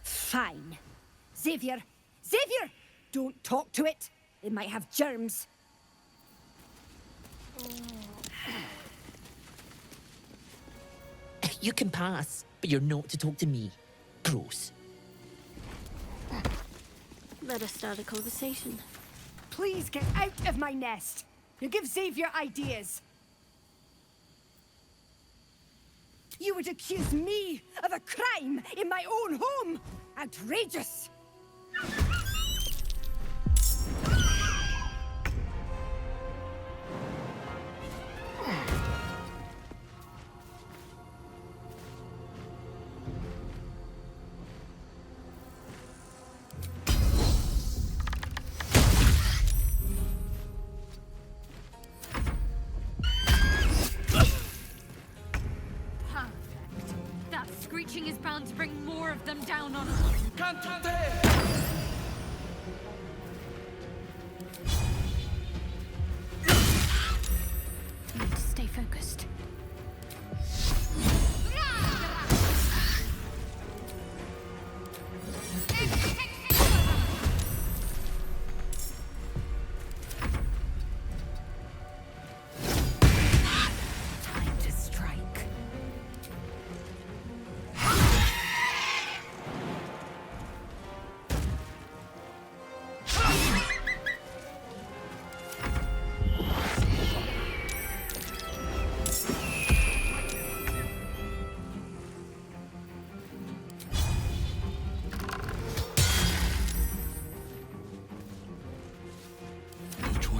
Fine. Xavier! Xavier! Don't talk to it. It might have germs.
You can pass, but you're not to talk to me. Gross.
Let us start a conversation.
Please get out of my nest. You give Xavier ideas. You would accuse me of a crime in my own home! Outrageous!
Screeching is bound to bring more of them down on us. Need to stay focused.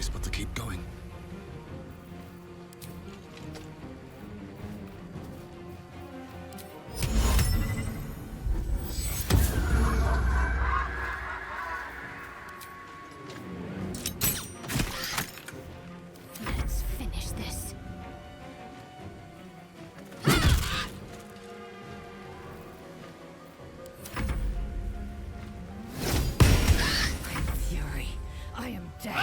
choice but to keep going.
Let's finish this. Fury, I am dead.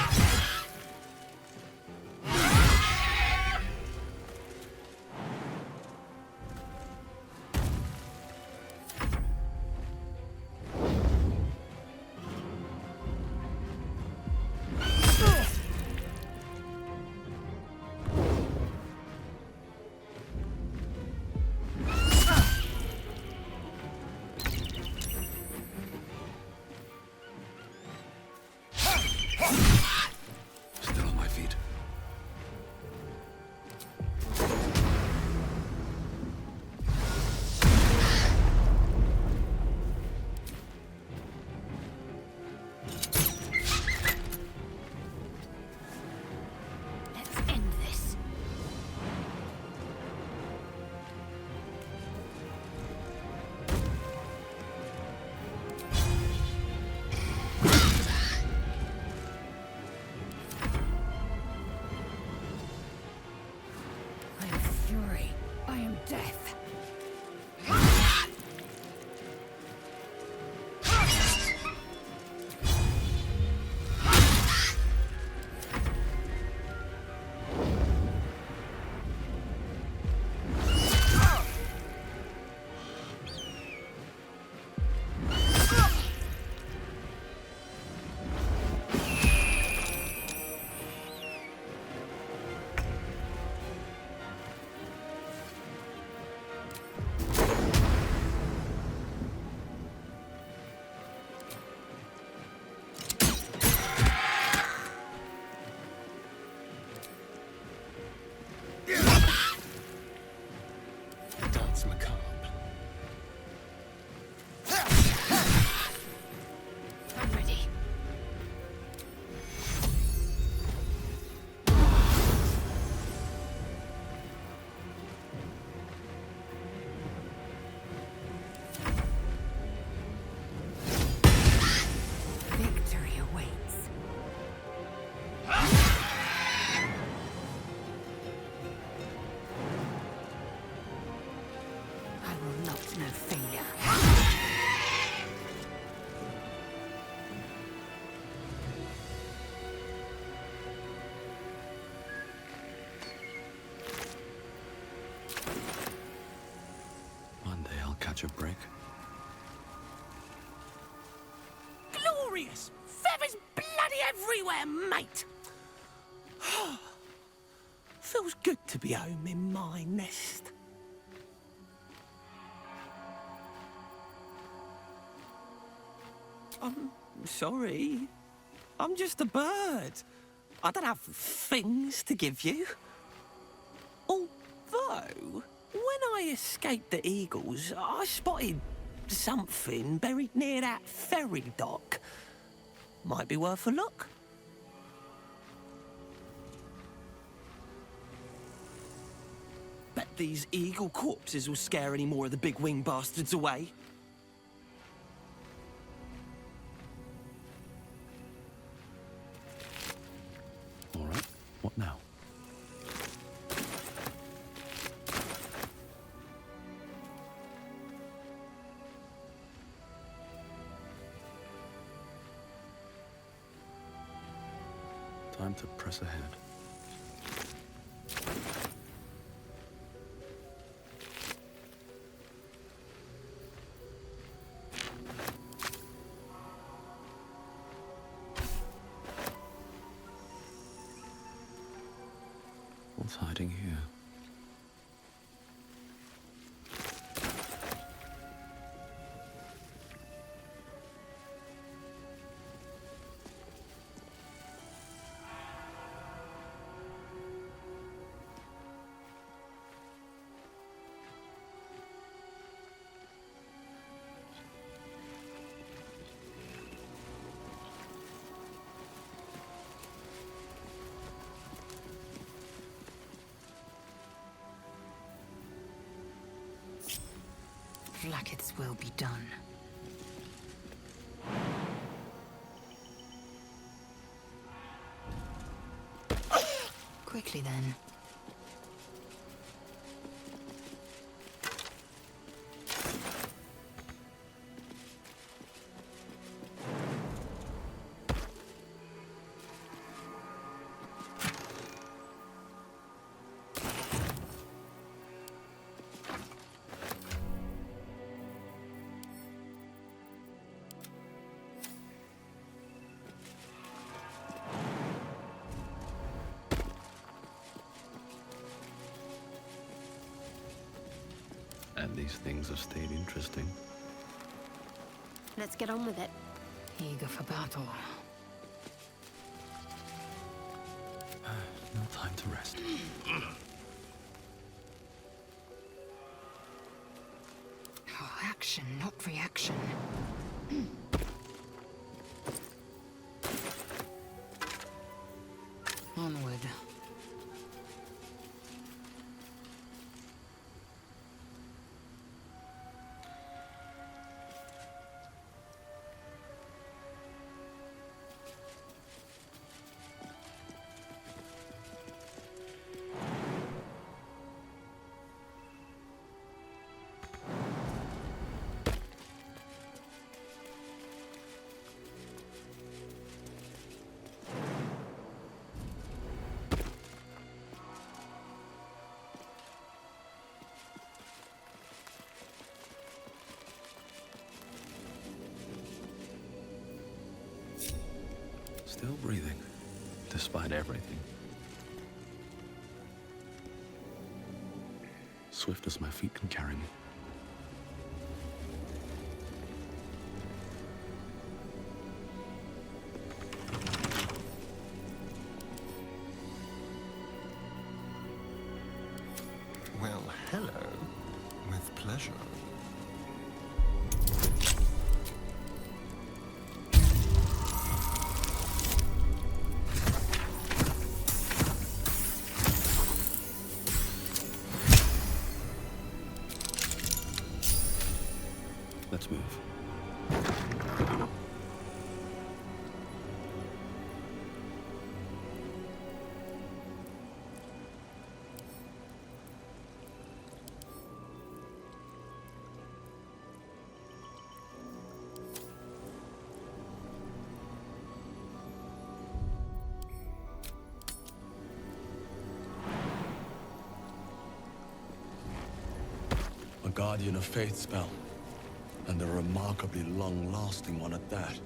Still on my feet.
Let's end this. I am fury. I am death.
Dance macabre.
I'm ready. Victory awaits. I will not know failure.
One day I'll catch a break.
Glorious! Feathers bloody everywhere, mate! Feels good to be home in my nest. I'm sorry. I'm just a bird. I don't have things to give you. Although, when I escaped the eagles, I spotted something buried near that ferry dock. Might be worth a look. Bet these eagle corpses will scare any more of the big winged bastards away.
All right, what now? Time to press ahead. What's hiding here?
Vlaakith's will be done. Quickly then.
And these things have stayed interesting.
Let's get on with it.
Eager for battle.
No time to rest.
Oh, action, not reaction. Onward.
Still breathing, despite everything. Swift as my feet can carry me.
Well, hello. With pleasure.
Let's move.
A Guardian of Faith spell. And a remarkably long-lasting one at that.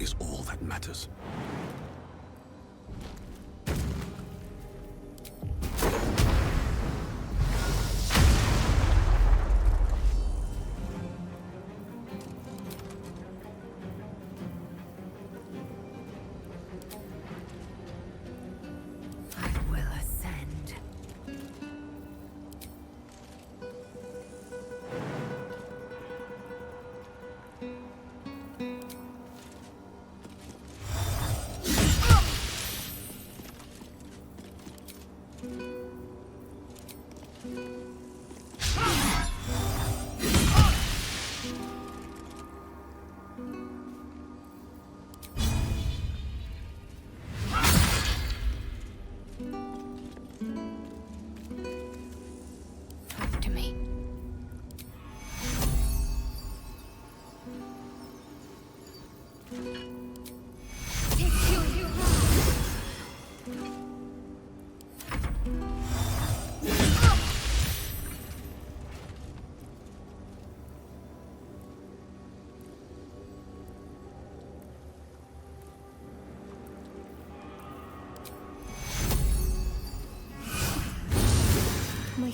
Is all that matters.
I will ascend.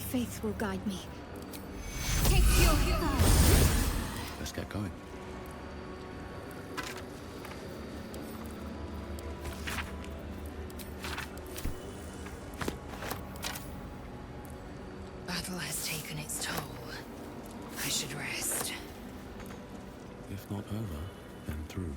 faith will guide me.
Take your
Let's get going.
Battle has taken its toll. I should rest.
If not over, then through.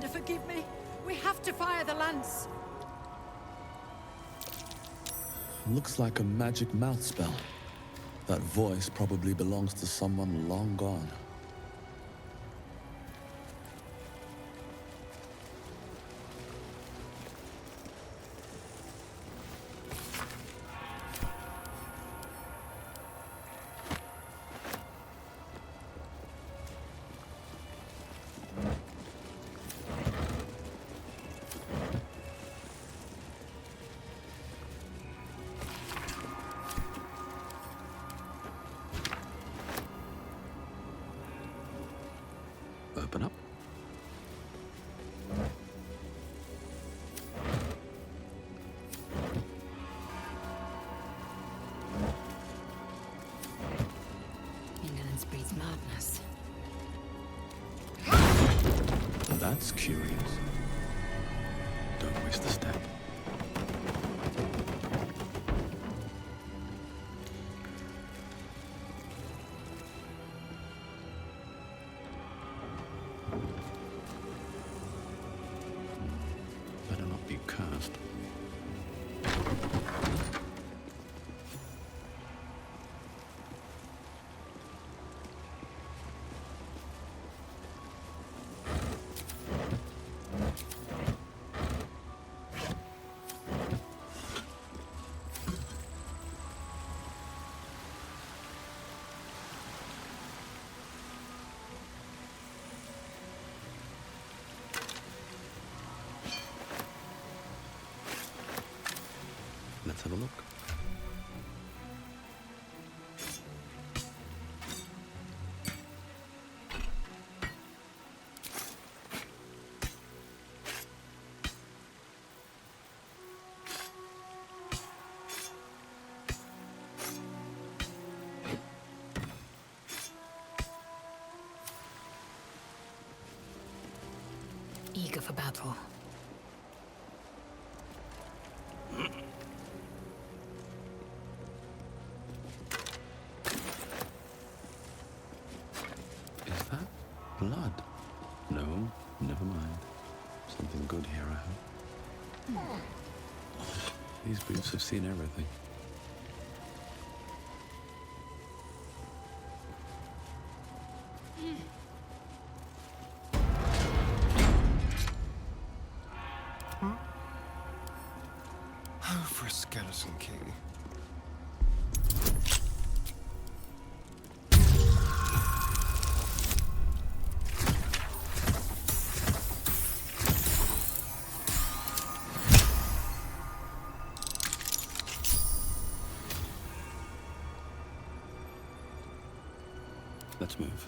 Forgive me. We have to fire the lance.
Looks like a magic mouth spell. That voice probably belongs to someone long gone.
Open up.
Indolence breeds madness.
That's curious. Don't waste a step. Better not be cursed. Let's have a look.
Eager for battle.
Is that blood? No, never mind. Something good here, I hope. These boots have seen everything.
Oh, for a skeleton key.
Let's move.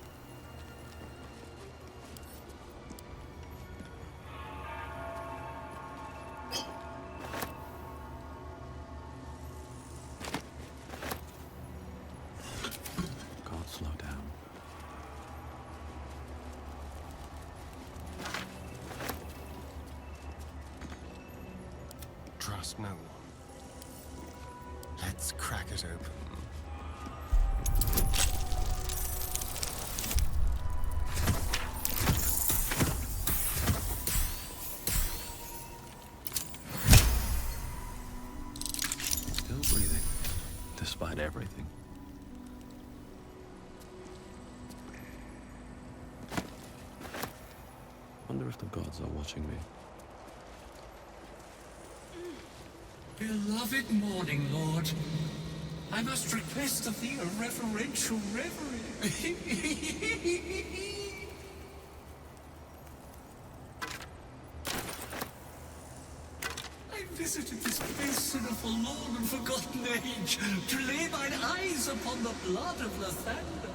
God, slow down.
trust no one. Let's crack it open.
Still breathing, despite everything. Wonder if the gods are watching me.
Beloved Morning Lord, I must request of thee a reverential reverie. I visited this basin of forlorn and forgotten age to lay mine eyes upon the blood of Lathander.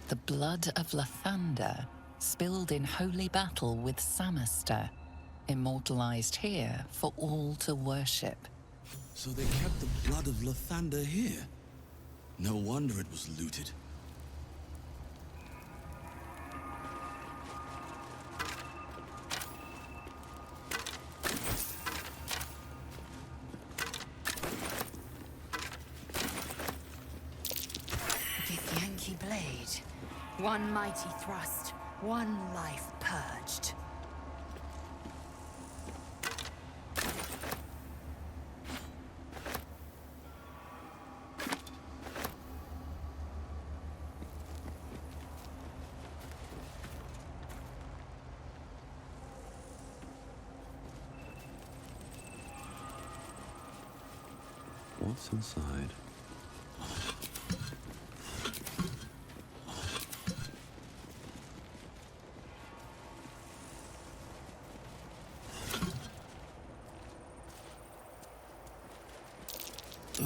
The blood of Lathander, spilled in holy battle with Samaster, immortalized here for all to worship.
So they kept the blood of Lathander here. No wonder it was looted.
Githyanki blade. One mighty thrust, one life purged.
What's inside?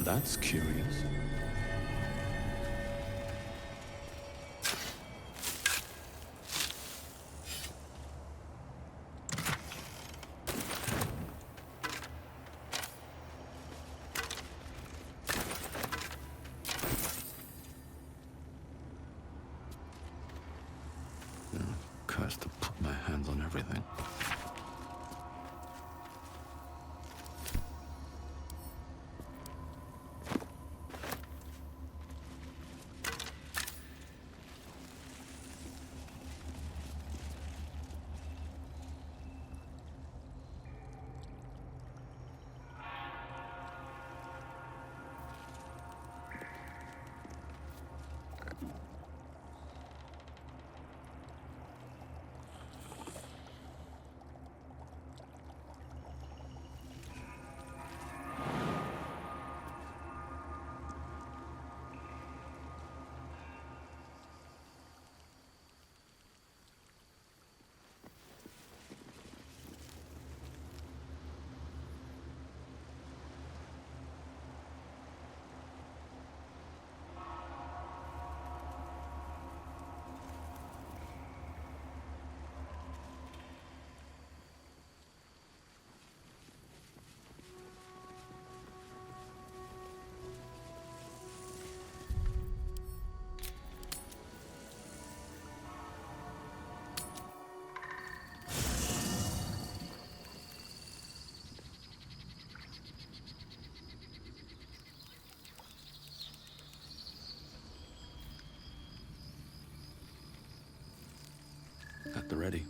That's curious. Cursed to put my hands on everything. At the ready.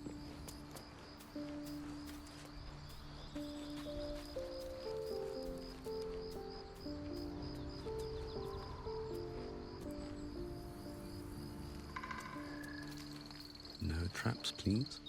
No traps, please.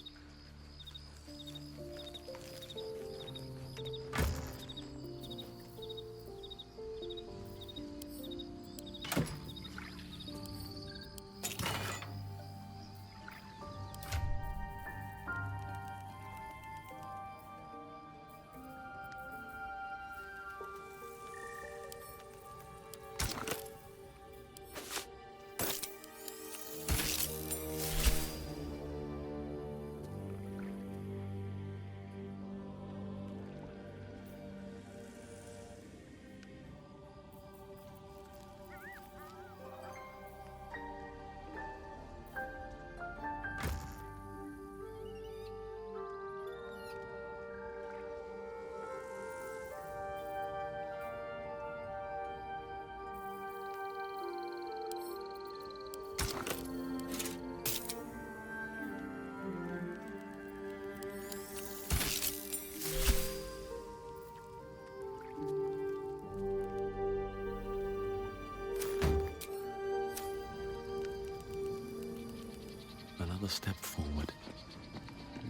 another step forward.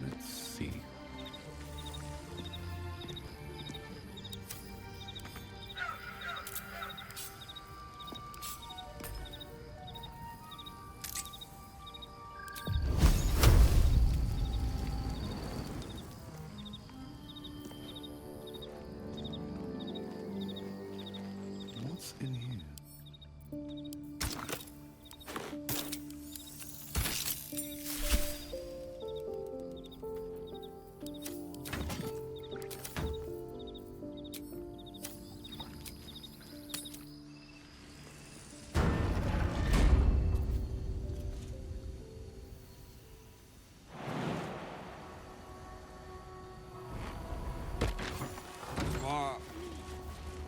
Let's see. What's in here?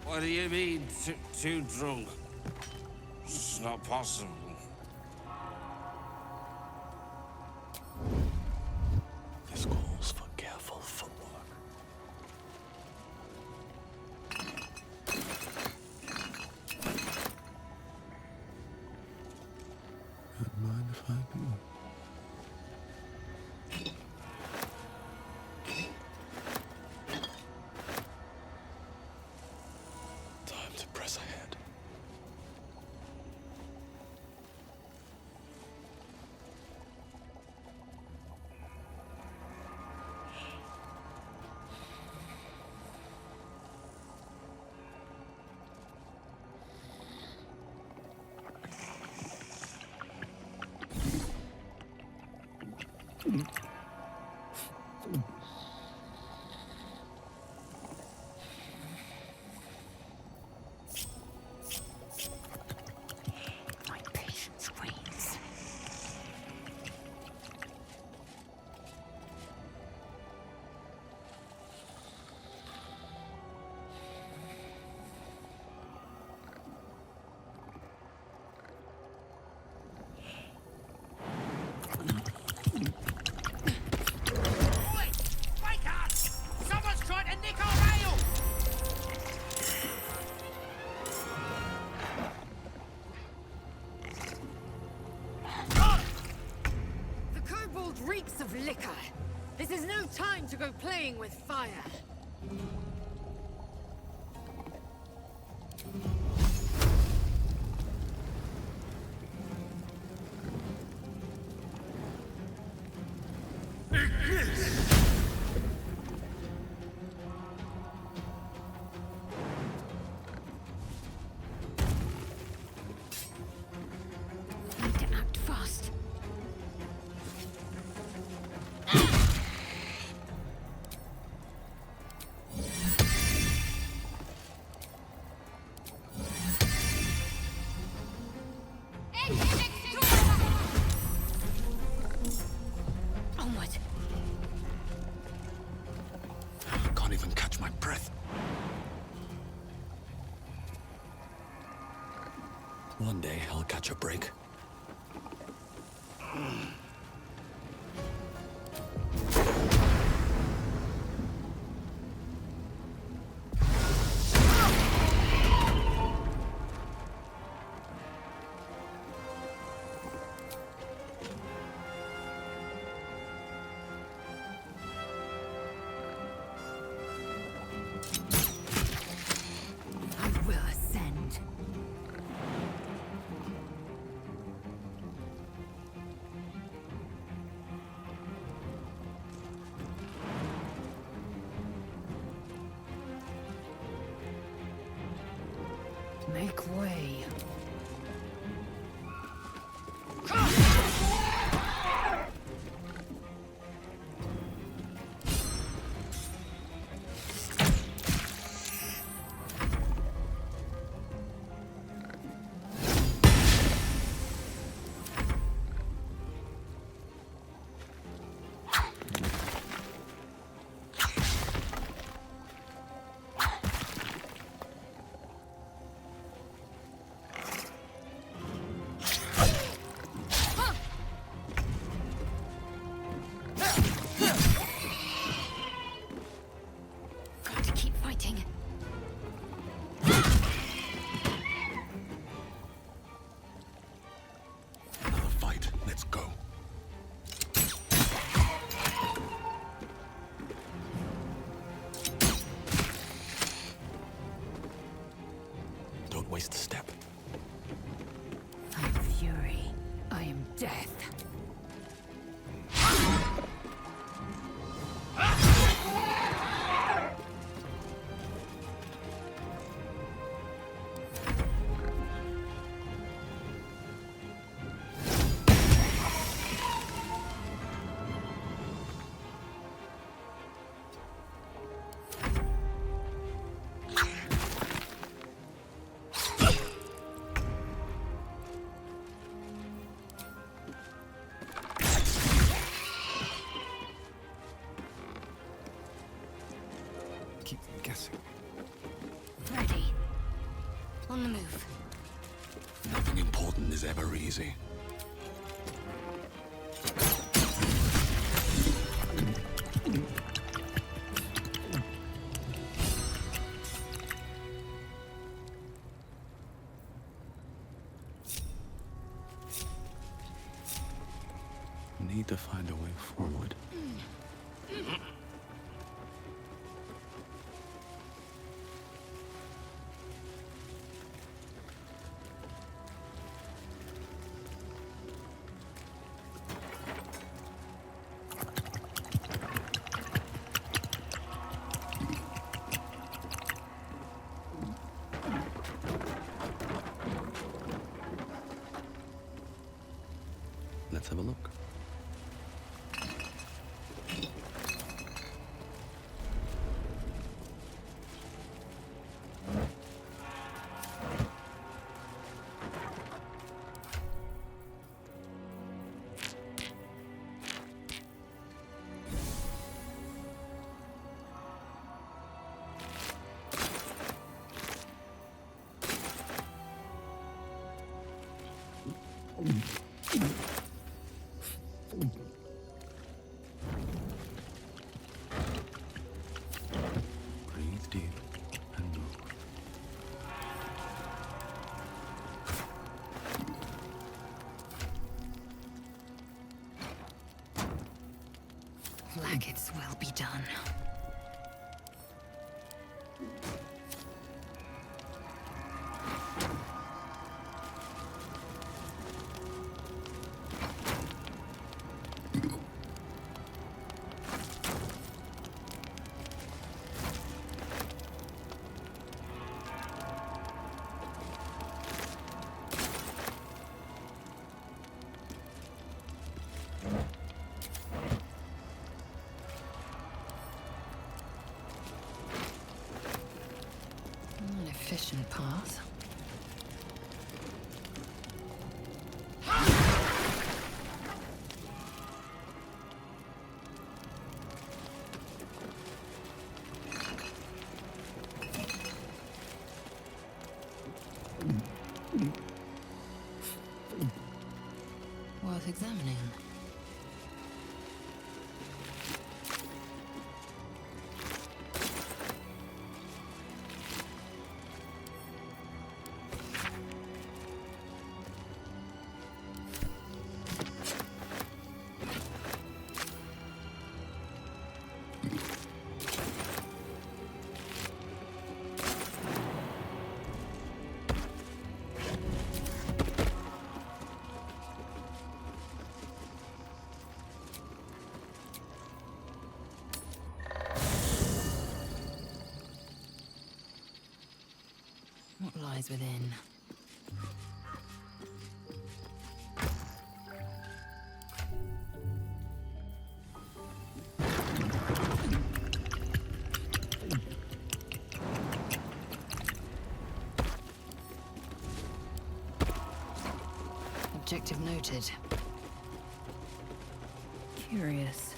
What do you mean, too drunk? It's not possible.
This calls for careful footwork. Don't mind if I do. Time to press ahead.
My patience wanes.
Oi! Wake up! Someone's trying to nick our ale!
The kobold reeks of liquor. This is no time to go playing with fire.
Need to act fast. Onward.
Can't even catch my breath. One day I'll catch a break.
I will ascend. Make way.
death.
Keep them guessing.
Ready. On the move.
Nothing important is ever easy.
Need to find a way forward. Let's have a look. Breathe deep and move.
Laggets will be done. An efficient path. Worth examining. What lies within? Objective noted. Curious.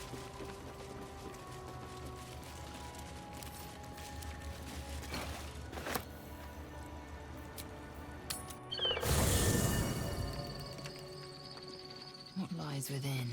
What lies within?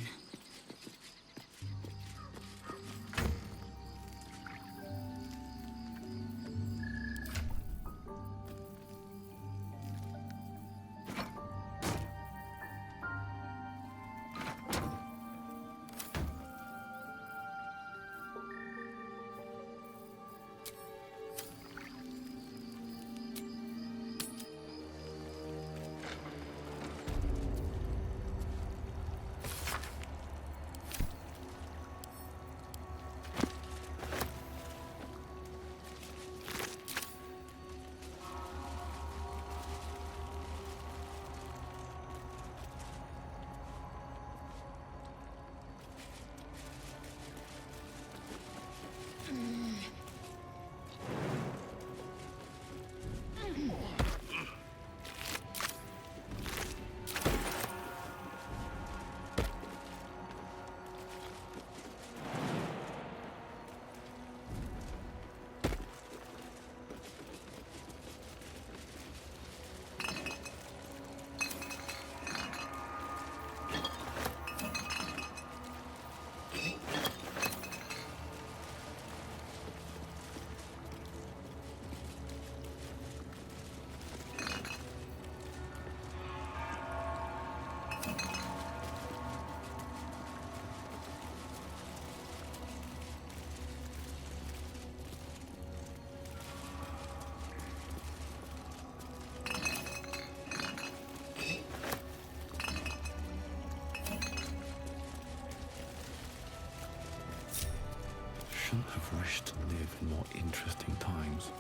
shouldn't have wished to live in more interesting times.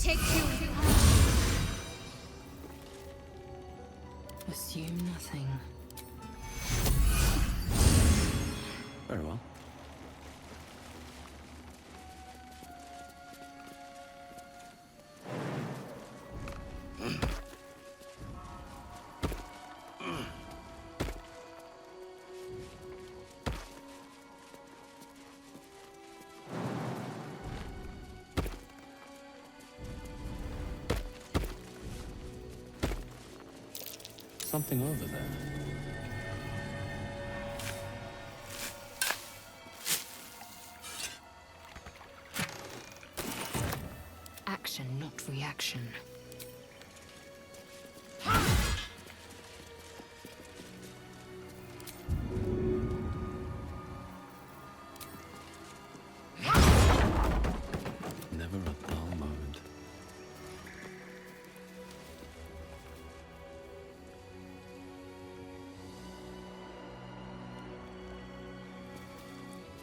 Take two.
Assume nothing.
Very well. Something over there.
Action, not reaction.
Never a dull moment.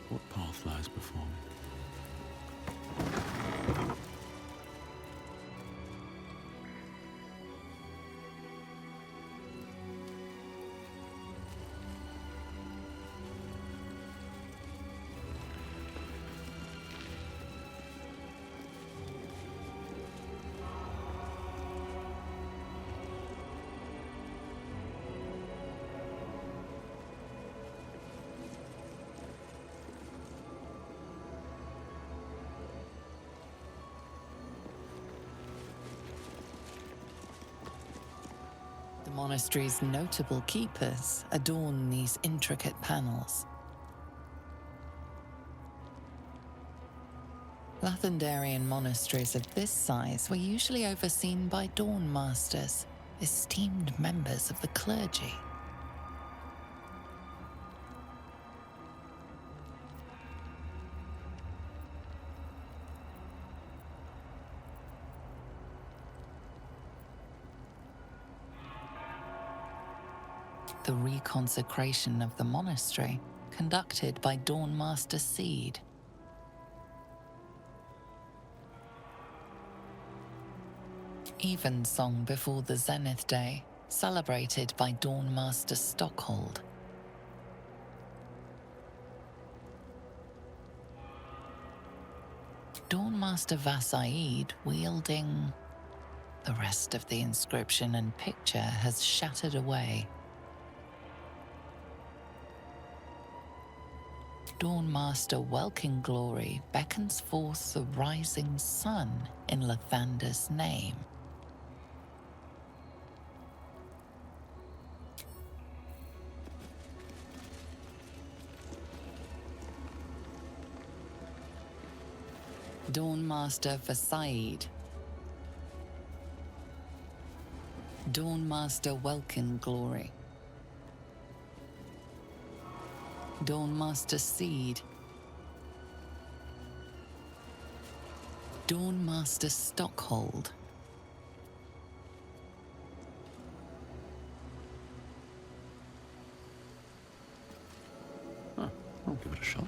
What path lies before me?
The monastery's notable keepers adorn these intricate panels. Lathendarian monasteries of this size were usually overseen by Dawn Masters, esteemed members of the clergy. The reconsecration of the monastery, conducted by Dawn Master Seed. Evensong before the Zenith Day, celebrated by Dawn Master Stockhold. Dawn Master Vassaid wielding... The rest of the inscription and picture has shattered away. Dawn Master Welkin Glory beckons forth the rising sun in Lathander's name. Dawn Master Vassaid. Dawn Master Welkin Glory. Dawn Master Seed. Dawn Master Stockhold.
Huh, I'll give it a shot.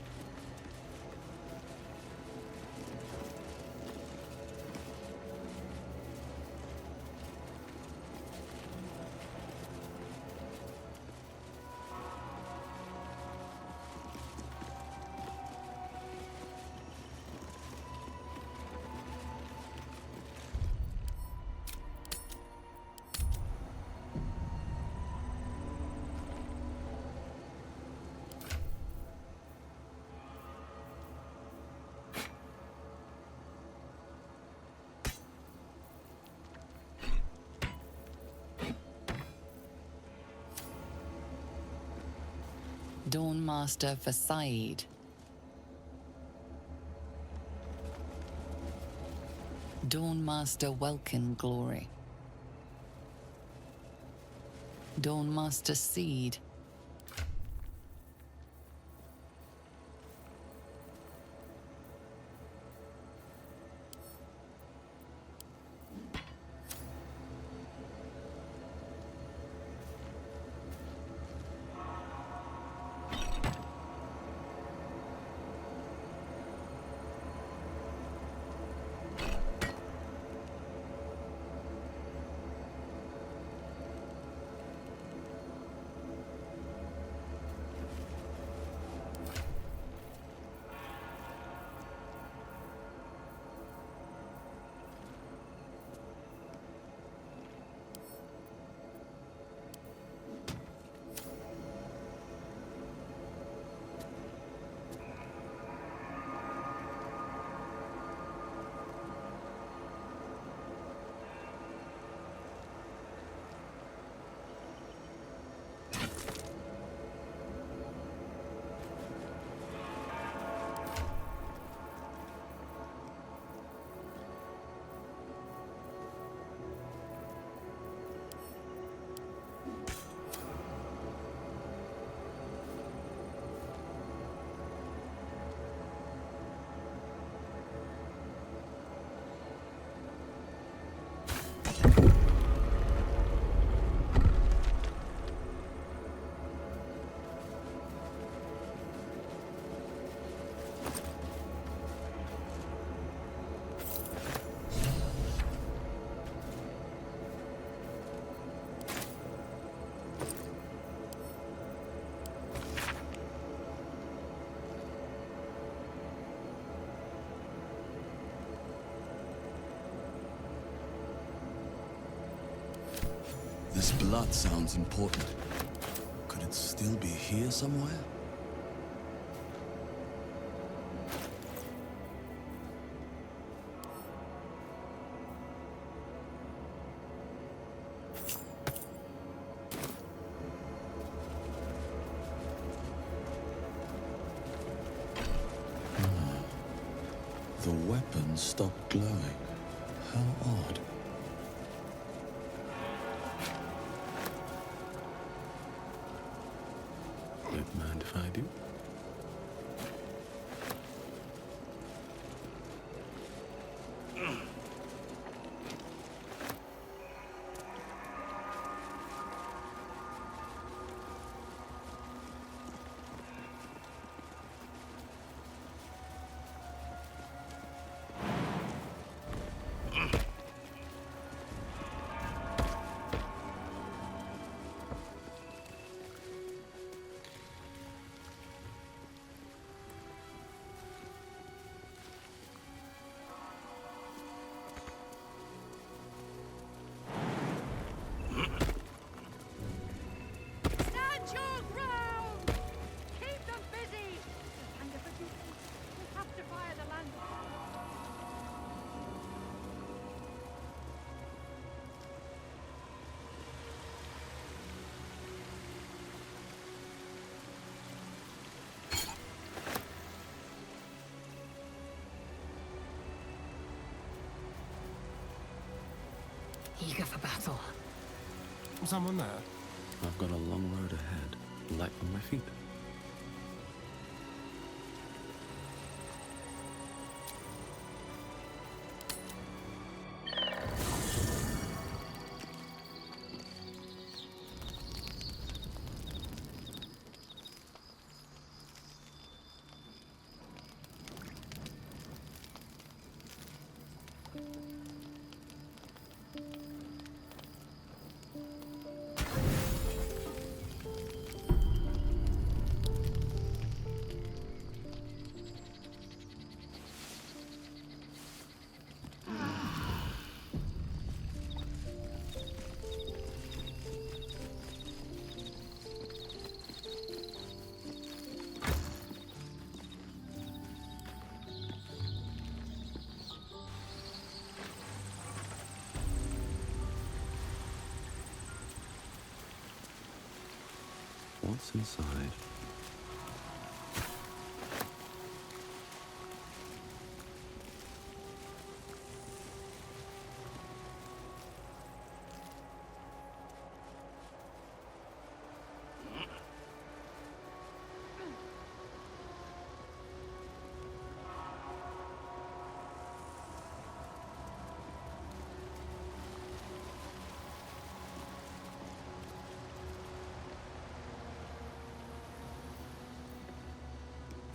Dawn Master Vassaid. Dawn Master Welkin Glory. Dawn Master Seed.
This blood sounds important. Could it still be here somewhere? The weapon stopped glowing. How odd.
Don't mind if I do?
Eager for battle.
Someone there?
I've got a long road ahead, light on my feet. What's inside?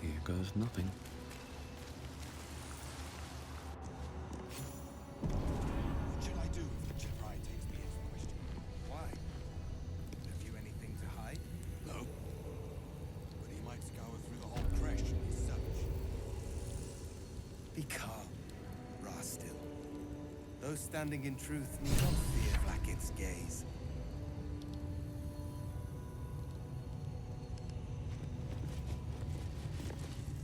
Here goes nothing.
What should I do if the Jedi takes me in for question? Why? Have you anything to hide? No. But he might scour through the whole crash in his search. Be calm, Rastil. Those standing in truth need not fear Vlaakith's gaze.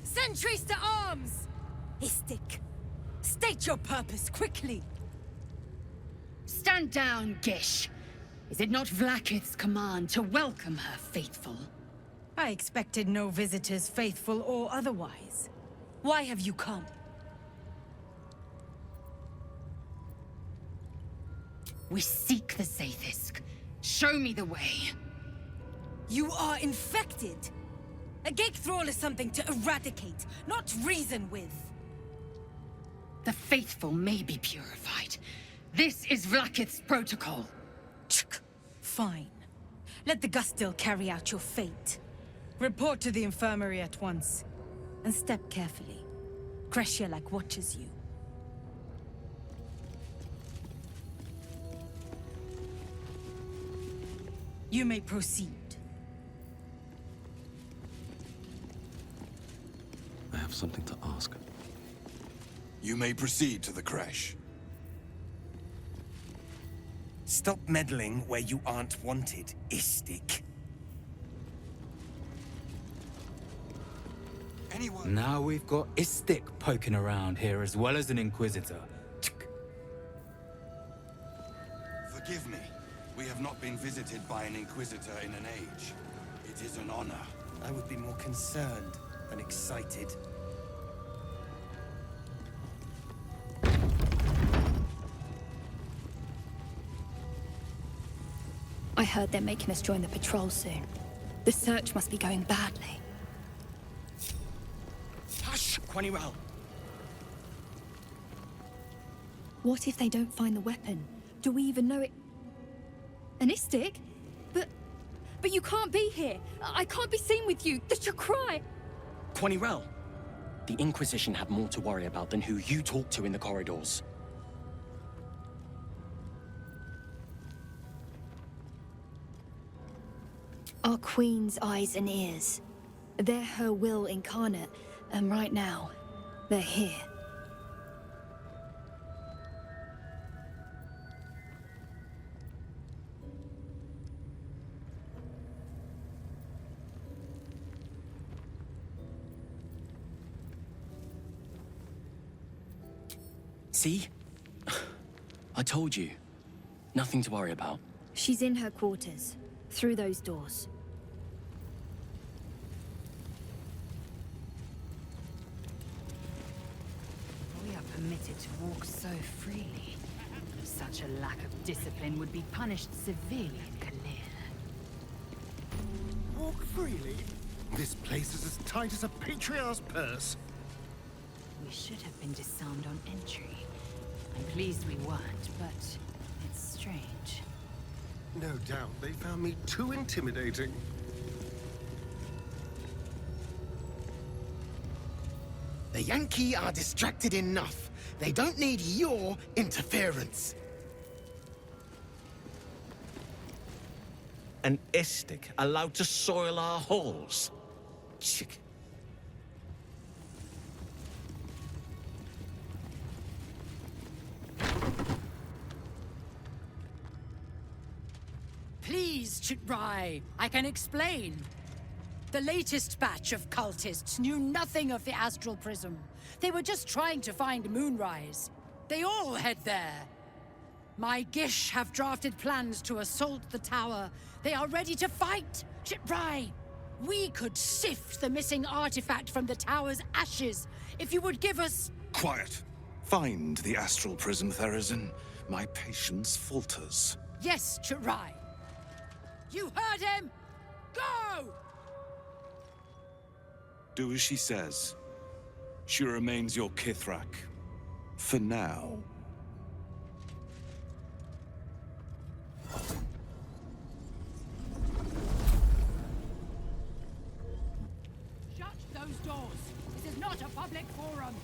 Sentries to arms! Istik, state your purpose quickly.
Stand down, Gish. Is it not Vlaakith's command to welcome her faithful?
I expected no visitors, faithful or otherwise. Why have you come?
We seek the Zaithisk. Show me the way.
You are infected. A Gekh thrall is something to eradicate, not reason with.
The faithful may be purified. This is Vlaakith's protocol.
Fine. Let the Gustil carry out your fate. Report to the infirmary at once. And step carefully. Kresh'yalak watches you. You may proceed.
I have something to ask.
You may proceed to the crash.
Stop meddling where you aren't wanted, Istik.
Anyone?
Now we've got Istik poking around here as well as an Inquisitor.
Forgive me. We have not been visited by an Inquisitor in an age. It is an honor.
I would be more concerned than excited.
I heard they're making us join the patrol soon. The search must be going badly.
Hush, Quanirel!
What if they don't find the weapon? Do we even know it? An Istik? But you can't be here. I can't be seen with you. The Chakrai.
Quanirel, the Inquisition have more to worry about than who you talk to in the corridors.
Our Queen's eyes and ears. They're her will incarnate, and right now, they're here.
See? I told you. Nothing to worry about.
She's in her quarters, through those doors.
We are permitted to walk so freely. Such a lack of discipline would be punished severely in Kalir.
Walk freely? This place is as tight as a patriarch's purse.
We should have been disarmed on entry. I'm pleased we weren't, but it's strange.
No doubt they found me too intimidating.
The Yankee are distracted enough. They don't need your interference.
An Istik allowed to soil our halls? Chick.
Please, Chitrai, I can explain. The latest batch of cultists knew nothing of the Astral Prism. They were just trying to find Moonrise. They all head there. My Gish have drafted plans to assault the tower. They are ready to fight, Chitrai. We could sift the missing artifact from the tower's ashes if you would give us...
Quiet. Find the Astral Prism, Therezzyn. My patience falters.
Yes, Chitrai. You heard him! Go!
Do as she says. She remains your Kith'rak. For now.
Shut those doors! This is not a public forum!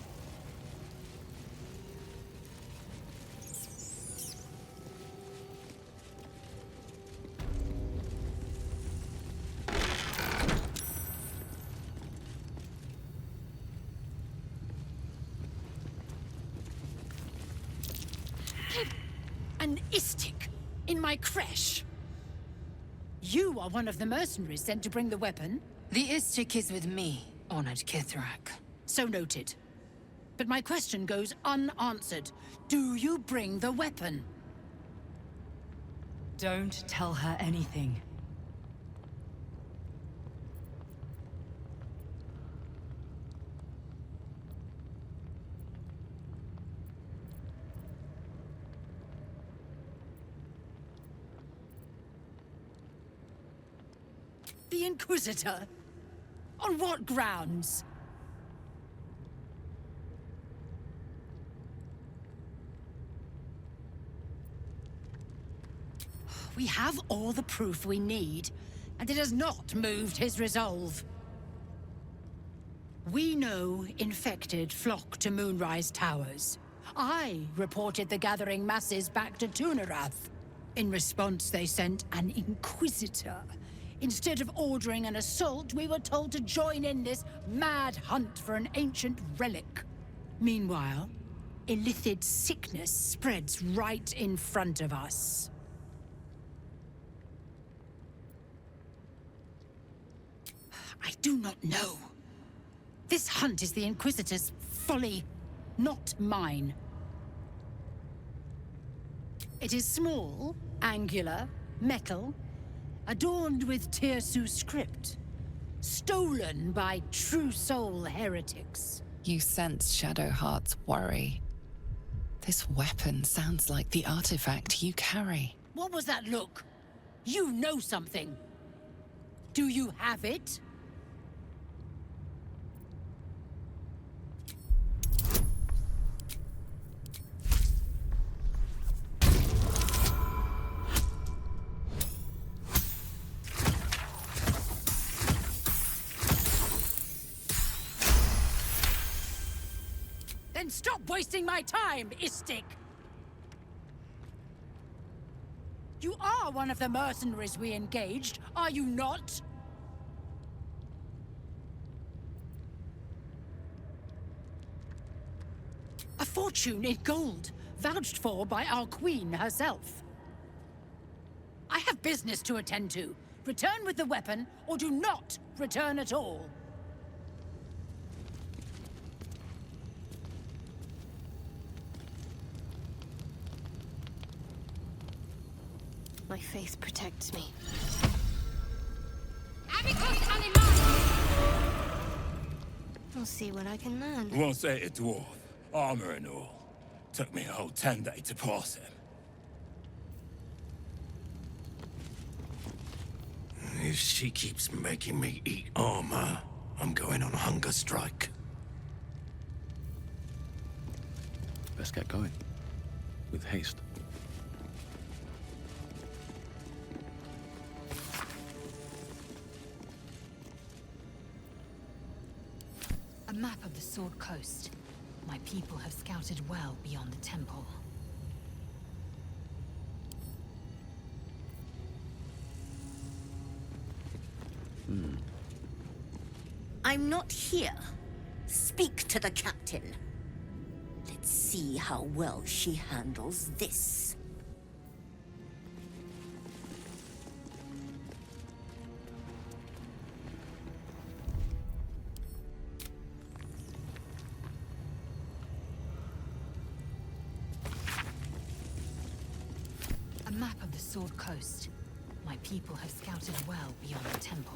An Istik in my creche. You are one of the mercenaries sent to bring the weapon.
The Istik is with me, honored Kith'rak.
So noted. But my question goes unanswered. Do you bring the weapon?
Don't tell her anything.
The Inquisitor? On what grounds? We have all the proof we need, and it has not moved his resolve. We know infected flock to Moonrise Towers. I reported the gathering masses back to Tunarath. In response, they sent an Inquisitor. Instead of ordering an assault, we were told to join in this mad hunt for an ancient relic. Meanwhile, illithid sickness spreads right in front of us. I do not know. This hunt is the Inquisitor's folly, not mine. It is small, angular, metal, adorned with Tirsu script, stolen by true soul heretics.
You sense Shadowheart's worry. This weapon sounds like the artifact you carry.
What was that look? You know something. Do you have it? Then stop wasting my time, Istik! You are one of the mercenaries we engaged, are you not? A fortune in gold, vouched for by our queen herself. I have business to attend to. Return with the weapon, or do not return at all.
My faith protects me. I'll see what I can learn.
Once ate a dwarf, armor and all. Took me a whole 10 days to pass him.
If she keeps making me eat armor, I'm going on a hunger strike.
Let's get going. With haste.
A map of the Sword Coast. My people have scouted well beyond the temple.
I'm not here. Speak to the captain. Let's see how well she handles this.
A map of the Sword Coast. My people have scouted well beyond the temple.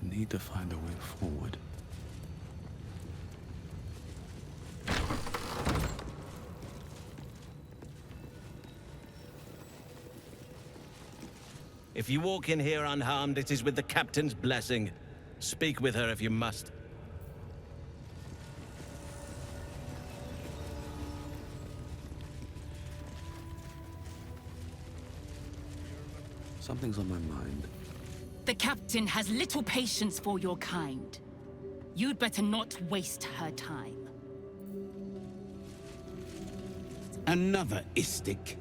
Need to find a way forward.
If you walk in here unharmed, it is with the captain's blessing. Speak with her if you must.
Something's on my mind.
The captain has little patience for your kind. You'd better not waste her time.
Another Istik.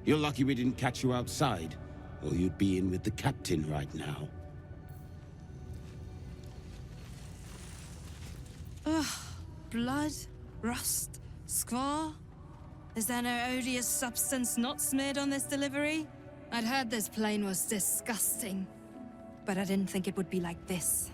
You're lucky we didn't catch you outside, or you'd be in with the captain right now.
Ugh. Blood, rust, squar. Is there no odious substance not smeared on this delivery? I'd heard this plane was disgusting, but I didn't think it would be like this.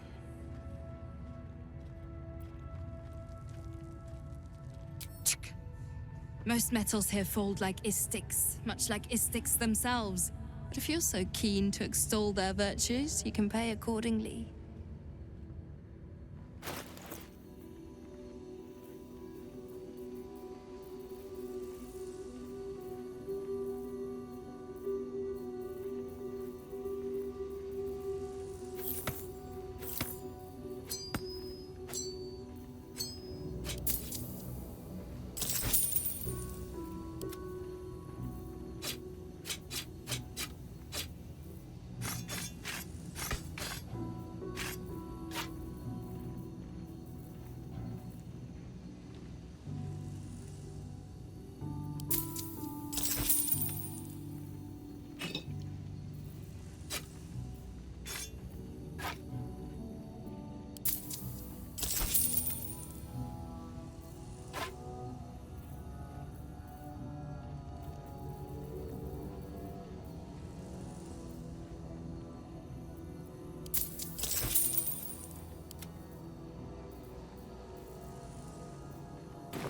Most metals here fold like Istiks, much like Istiks themselves. But if you're so keen to extol their virtues, you can pay accordingly.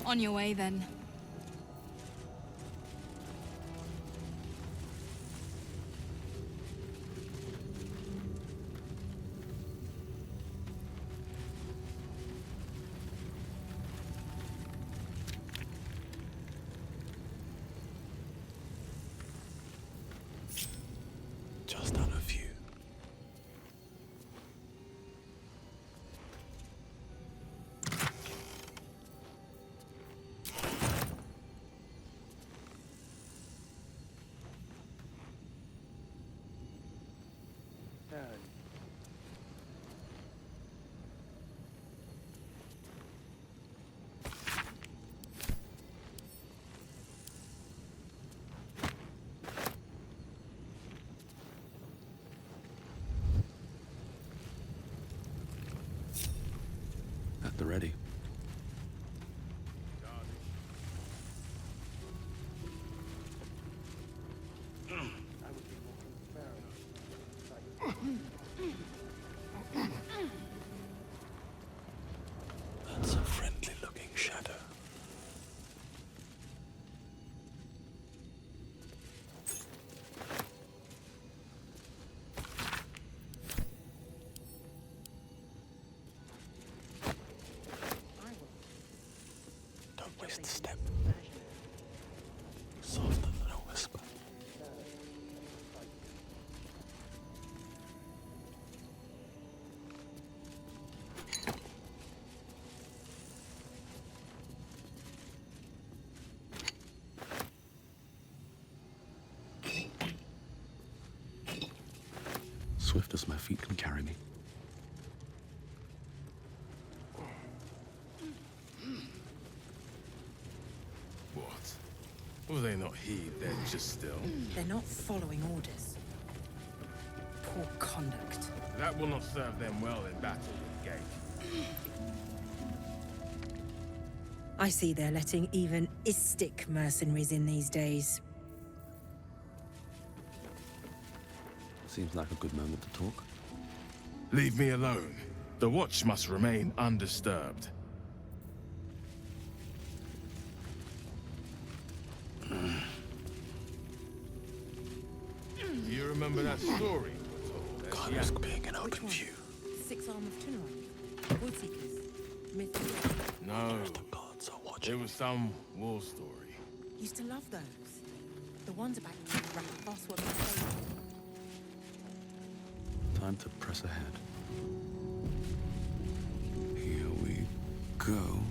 On your way, then.
Just out of view. At the ready. That's a friendly-looking shadow. Don't waste a step. Softer than a whisper. Swift as my feet can carry me.
What? Will they not heed their just still?
They're not following orders. Poor conduct.
That will not serve them well in battle with Gekh.
I see they're letting even Istik mercenaries in these days.
Seems like a good moment to talk.
Leave me alone. The watch must remain undisturbed. You remember that story?
Can't risk being in open view.
6 Arm of Tunaran. Woodseekers. Mythara.
No.
The gods are watching.
It was some war story.
Used to love those. The ones about Kith'rak Voss were my favorite.
Time to press ahead. Here we go.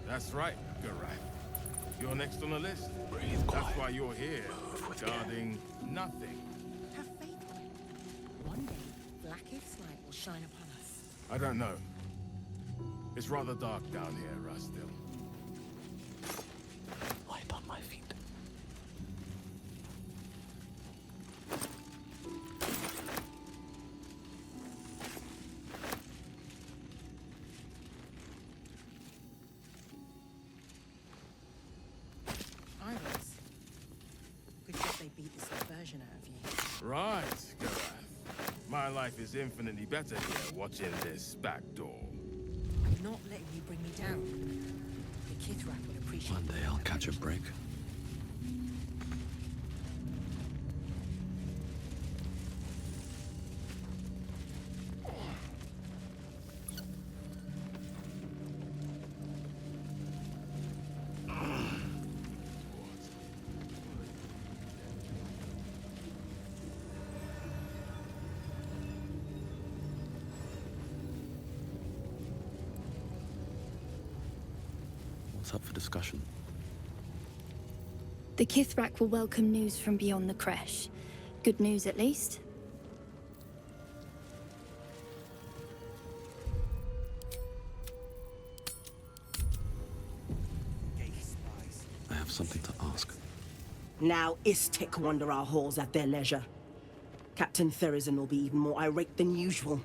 That's right, Girath. You're next on the list.
Breathe quiet.
That's why you're here,
Move with
guarding nothing.
Have faith, Gwen. One day, blackest light will shine upon us.
I don't know. It's rather dark down here, Rustil.
Light on my feet.
Iris. Good job they beat the subversion out of you.
Right, Girath. My life is infinitely better here, watching this back door.
I'm not letting you bring me down. The Kith'rak would appreciate
One day I'll catch a break. What's up for discussion?
The Kith'rak will welcome news from beyond the Creche. Good news, at least.
I have something to ask.
Now Istik wander our halls at their leisure. Captain Therezzyn will be even more irate than usual.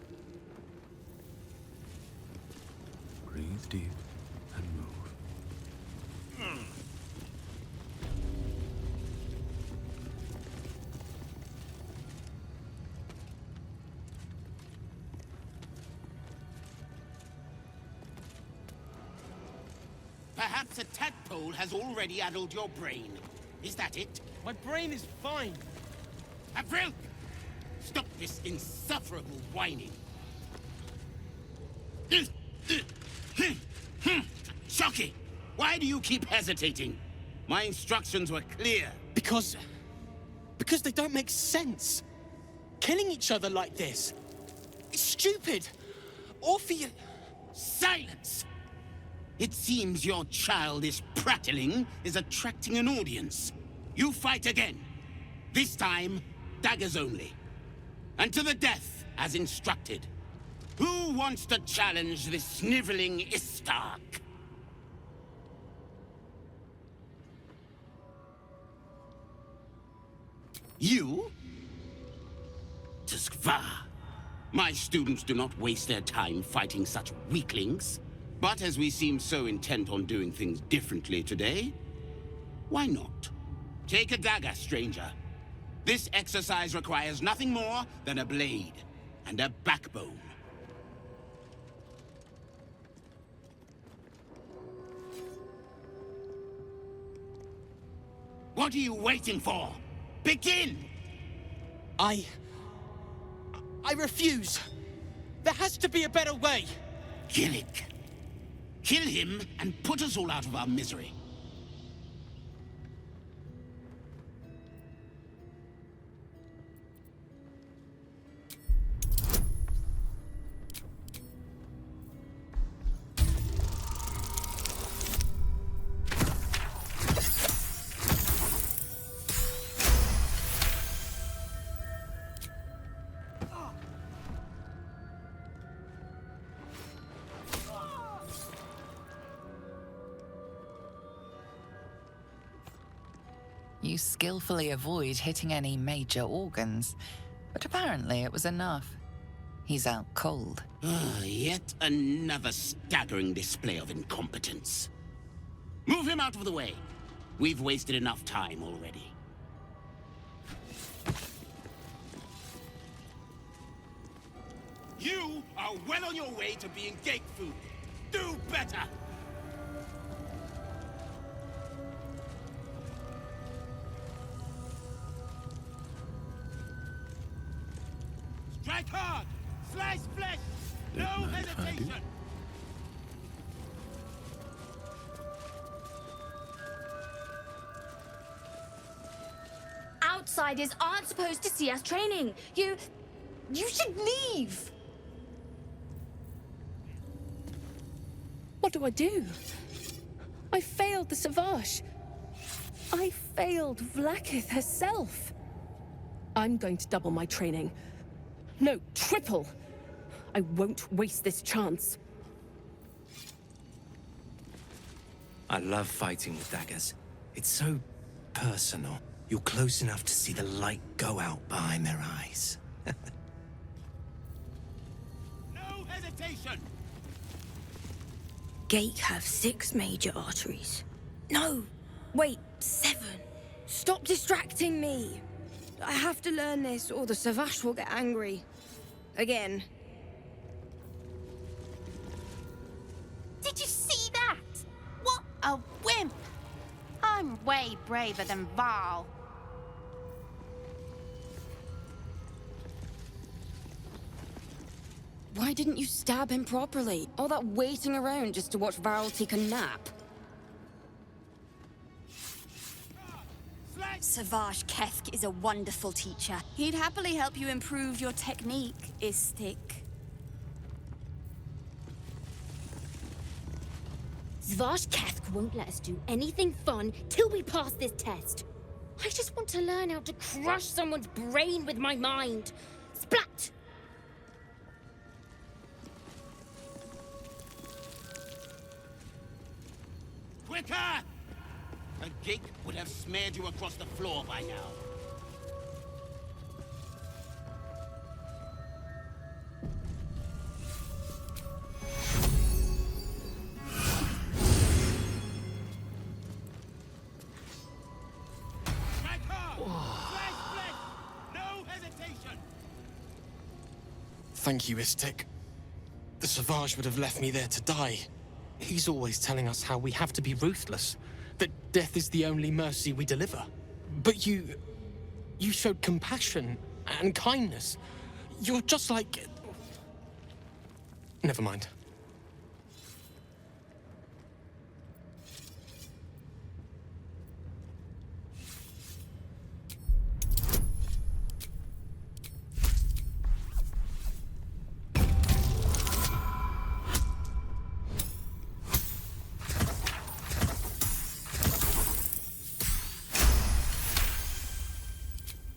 Breathe deep and move.
Perhaps a tadpole has already addled your brain. Is that it?
My brain is fine.
Avril! Stop this insufferable whining. Shocky! Why do you keep hesitating? My instructions were clear.
Because they don't make sense. Killing each other like this. It's stupid. Orpheus...
Silence! It seems your childish prattling is attracting an audience. You fight again. This time, daggers only. And to the death, as instructed. Who wants to challenge this sniveling Istark? You? Tuskva. My students do not waste their time fighting such weaklings. But as we seem so intent on doing things differently today, why not? Take a dagger, stranger. This exercise requires nothing more than a blade and a backbone. What are you waiting for? Begin!
I refuse. There has to be a better way.
Gillick. Kill him and put us all out of our misery.
You skillfully avoid hitting any major organs, but apparently it was enough. He's out cold.
Yet another staggering display of incompetence. Move him out of the way. We've wasted enough time already. You are well on your way to being gate food. Do better! Strike hard! Slice flesh! No hesitation!
Outsiders aren't supposed to see us training. You should leave.
What do I do? I failed the Savage. I failed Vlaakith herself. I'm going to double my training. No, triple. I won't waste this chance.
I love fighting with daggers. It's so personal. You're close enough to see the light go out behind their eyes.
No hesitation!
Gekh have 6 major arteries. No, wait, 7. Stop distracting me. I have to learn this or the Savage will get angry. Again.
Did you see that? What a wimp! I'm way braver than Val.
Why didn't you stab him properly? All that waiting around just to watch Varl take a nap.
Savage Kethk is a wonderful teacher. He'd happily help you improve your technique, Istik.
Savage Kethk won't let us do anything fun till we pass this test.
I just want to learn how to crush someone's brain with my mind. Splat!
Quicker! A Gekh would have smeared you across the floor by now.
Thank you, Istik. The Sauvage would have left me there to die. He's always telling us how we have to be ruthless, that death is the only mercy we deliver. But you showed compassion and kindness. You're just like... Never mind.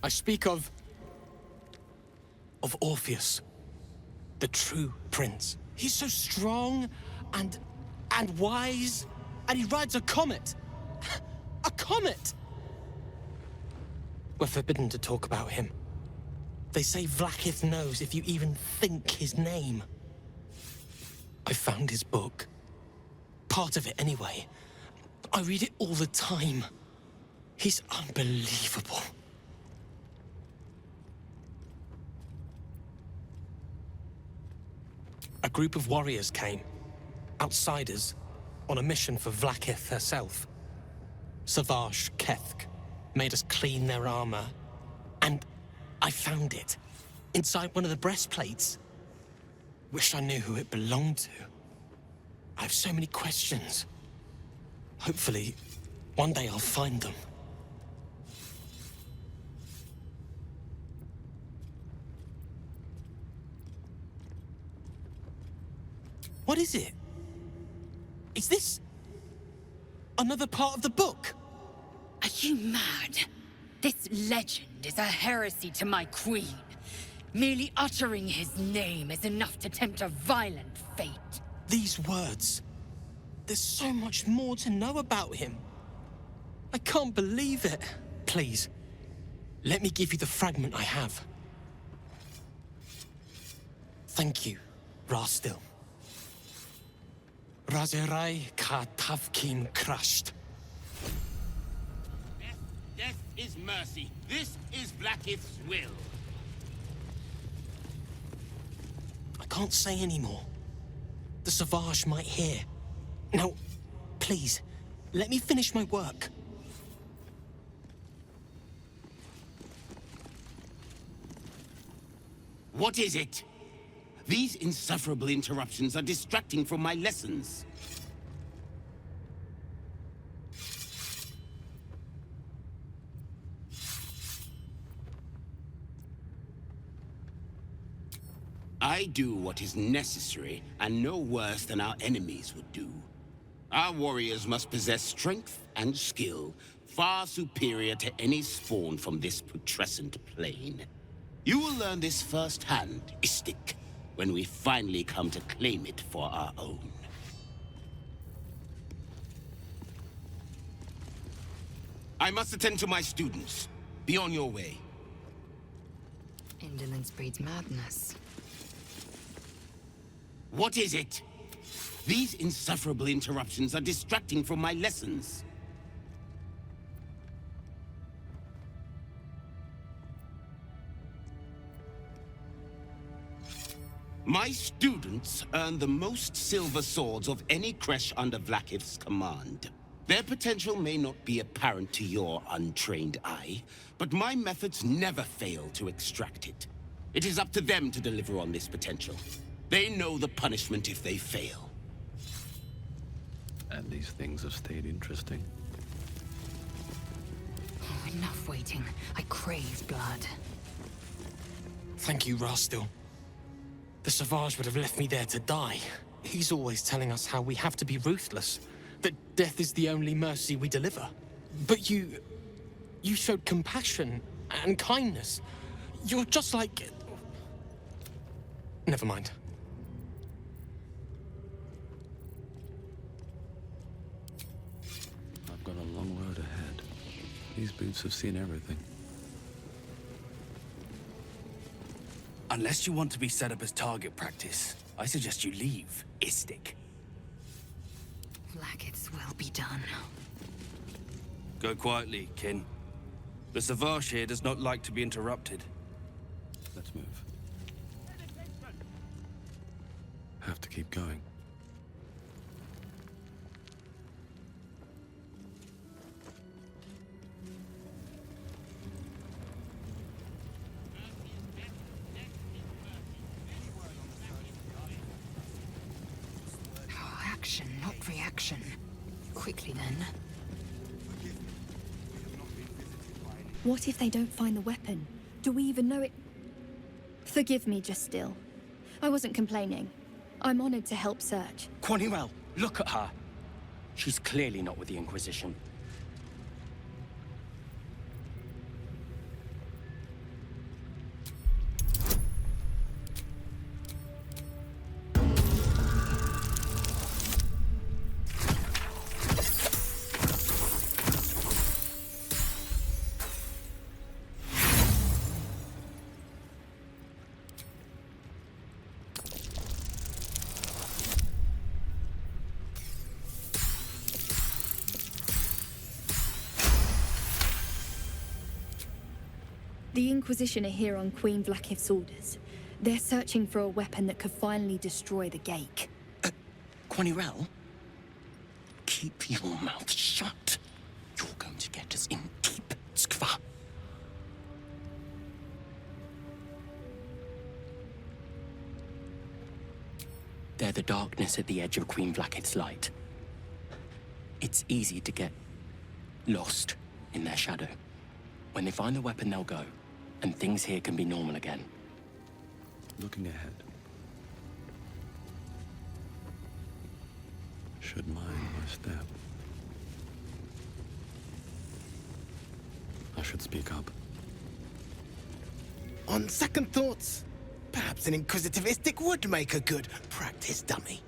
I speak of Orpheus, the true prince. He's so strong and wise, and he rides a comet. A comet! We're forbidden to talk about him. They say Vlaakith knows if you even think his name. I found his book. Part of it, anyway. I read it all the time. He's unbelievable. A group of warriors came, outsiders, on a mission for Vlaakith herself. Sauvage Kethk made us clean their armor, and I found it inside one of the breastplates. Wish I knew who it belonged to. I have so many questions. Hopefully, one day I'll find them. What is it? Is this another part of the book?
Are you mad? This legend is a heresy to my queen. Merely uttering his name is enough to tempt a violent fate.
These words. There's so much more to know about him. I can't believe it. Please, let me give you the fragment I have. Thank you, Rastil. Razerai ka tavkin crushed.
Death is mercy. This is Vlaakith's will.
I can't say anymore. The Sauvage might hear. Now, please, let me finish my work.
What is it? These insufferable interruptions are distracting from my lessons. I do what is necessary, and no worse than our enemies would do. Our warriors must possess strength and skill, far superior to any spawn from this putrescent plane. You will learn this firsthand, Istik, when we finally come to claim it for our own. I must attend to my students. Be on your way.
Indolence breeds madness.
What is it? These insufferable interruptions are distracting from my lessons. My students earn the most silver swords of any creche under Vlaakith's command. Their potential may not be apparent to your untrained eye, but my methods never fail to extract it. It is up to them to deliver on this potential. They know the punishment if they fail.
And these things have stayed interesting.
Oh, enough waiting. I crave blood.
Thank you, Rastil. The Sauvage would have left me there to die. He's always telling us how we have to be ruthless, that death is the only mercy we deliver. But you You showed compassion and kindness. You're just like... Never mind.
I've got a long road ahead. These boots have seen everything.
Unless you want to be set up as target practice, I suggest you leave, Istik.
Blackith's will be done.
Go quietly, kin. The Savage here does not like to be interrupted.
Let's move. Have to keep going.
Oh, action, not reaction. Quickly then.
What if they don't find the weapon? Do we even know it? Forgive me, just still. I wasn't complaining. I'm honored to help search.
Quaniwell, look at her. She's clearly not with the Inquisition.
The Inquisition are here on Queen Vlakith's orders. They're searching for a weapon that could finally destroy the Gekh.
Quaniwell, keep your mouth shut. You're going to get us in deep, Skva. They're the darkness at the edge of Queen Vlakith's light. It's easy to get lost in their shadow. When they find the weapon, they'll go, and things here can be normal again.
Looking ahead. Should mind my step. I should speak up.
On second thoughts, perhaps an inquisitive Istik would make a good practice dummy.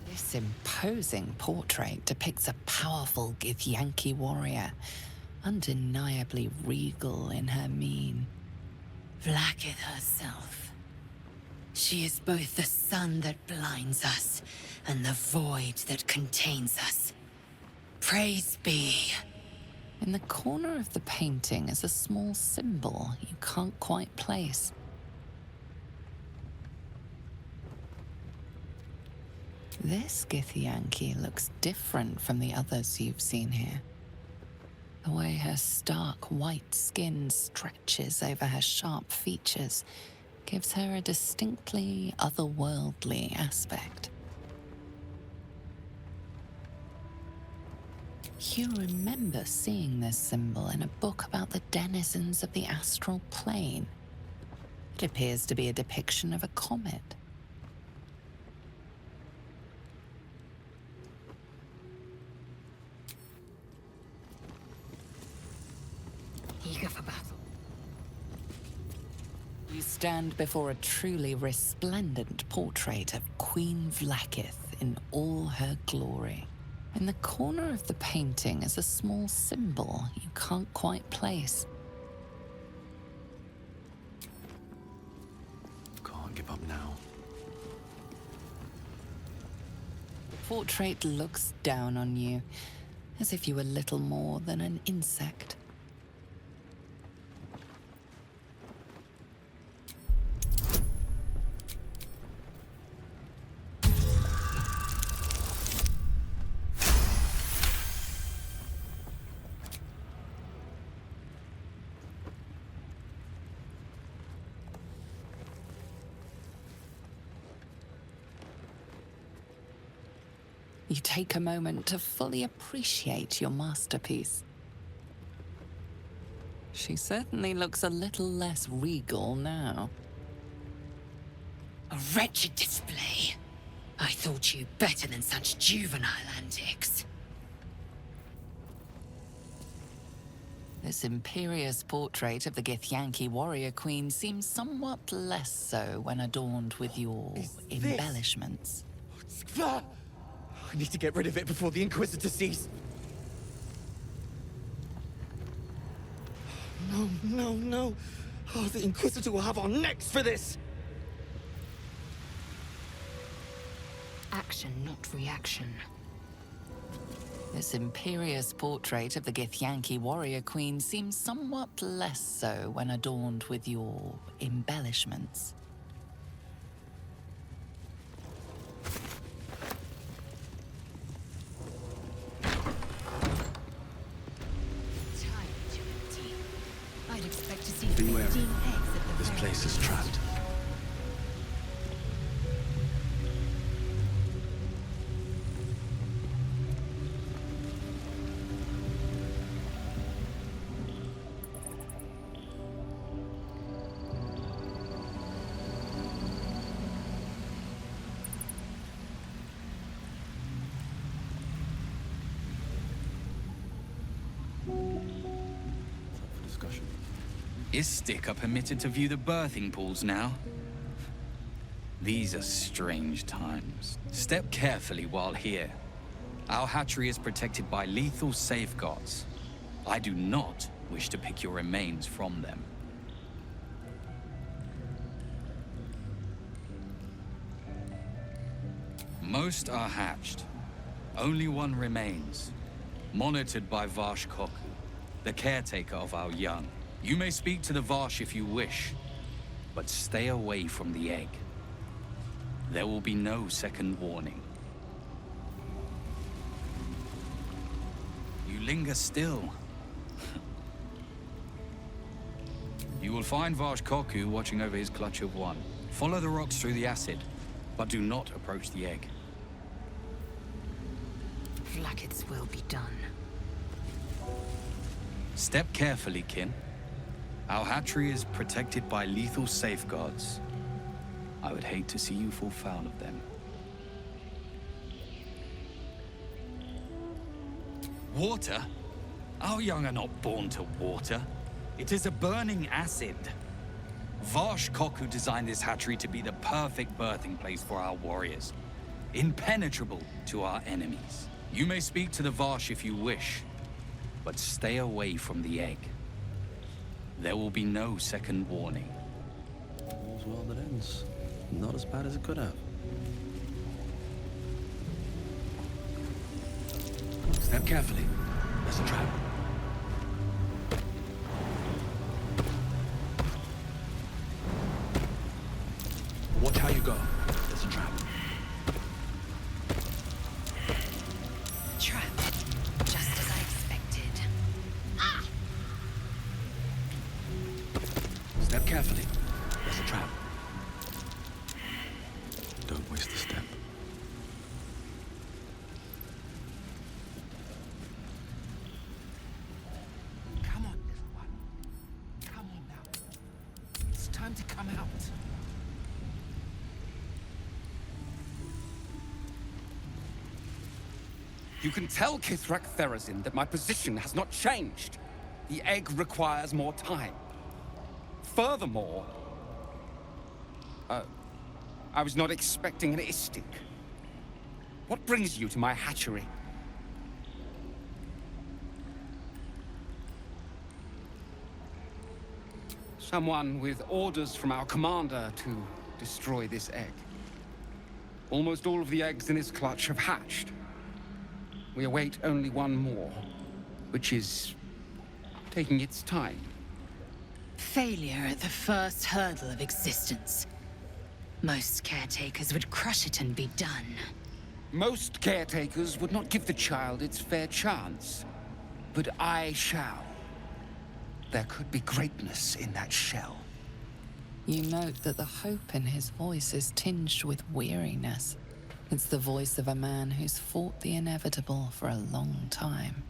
This imposing portrait depicts a powerful Githyanki warrior, undeniably regal in her mien.
Vlakith herself. She is both the sun that blinds us and the void that contains us. Praise be.
In the corner of the painting is a small symbol you can't quite place. This Githyanki looks different from the others you've seen here. The way her stark white skin stretches over her sharp features gives her a distinctly otherworldly aspect. You remember seeing this symbol in a book about the denizens of the Astral Plane. It appears to be a depiction of a comet.
Eager for battle.
You stand before a truly resplendent portrait of Queen Vlakith in all her glory. In the corner of the painting is a small symbol you can't quite place.
Can't give up now.
The portrait looks down on you, as if you were little more than an insect. You take a moment to fully appreciate your masterpiece. She certainly looks a little less regal now.
A wretched display. I thought you better than such juvenile antics.
This imperious portrait of the Githyanki warrior queen seems somewhat less so when adorned with your embellishments.
I need to get rid of it before the Inquisitor sees. No, no, no. Oh, the Inquisitor will have our necks for this!
Action, not reaction.
This imperious portrait of the Githyanki warrior queen seems somewhat less so when adorned with your embellishments.
I'd expect to see
Be wary.
15 eggs at the
This
very
place is trapped.
Istik are permitted to view the birthing pools now. These are strange times. Step carefully while here. Our hatchery is protected by lethal safeguards. I do not wish to pick your remains from them. Most are hatched. Only one remains. Monitored by Varsh Koku, the caretaker of our young. You may speak to the Varsh if you wish, but stay away from the egg. There will be no second warning. You linger still. You will find Varsh Koku watching over his clutch of one. Follow the rocks through the acid, but do not approach the egg.
Vlaakith's will be done.
Step carefully, kin. Our hatchery is protected by lethal safeguards. I would hate to see you fall foul of them. Water? Our young are not born to water. It is a burning acid. Varsh Koku designed this hatchery to be the perfect birthing place for our warriors, impenetrable to our enemies. You may speak to the Varsh if you wish, but stay away from the egg. There will be no second warning.
All's well that ends. Not as bad as it could have.
Step carefully. There's a trap. Watch how you go. There's a trap.
Trap. Just as I expected. Ah!
Step carefully. There's a trap.
Don't waste a step.
Come on, little one. Come on now. It's time to come out.
You can tell Kith'rak Therezzyn that my position has not changed. The egg requires more time. Furthermore, I was not expecting an Istik. What brings you to my hatchery? Someone with orders from our commander to destroy this egg. Almost all of the eggs in his clutch have hatched. We await only one more, which is taking its time.
Failure at the first hurdle of existence. Most caretakers would crush it and be done.
Most caretakers would not give the child its fair chance. But I shall. There could be greatness in that shell.
You note that the hope in his voice is tinged with weariness. It's the voice of a man who's fought the inevitable for a long time.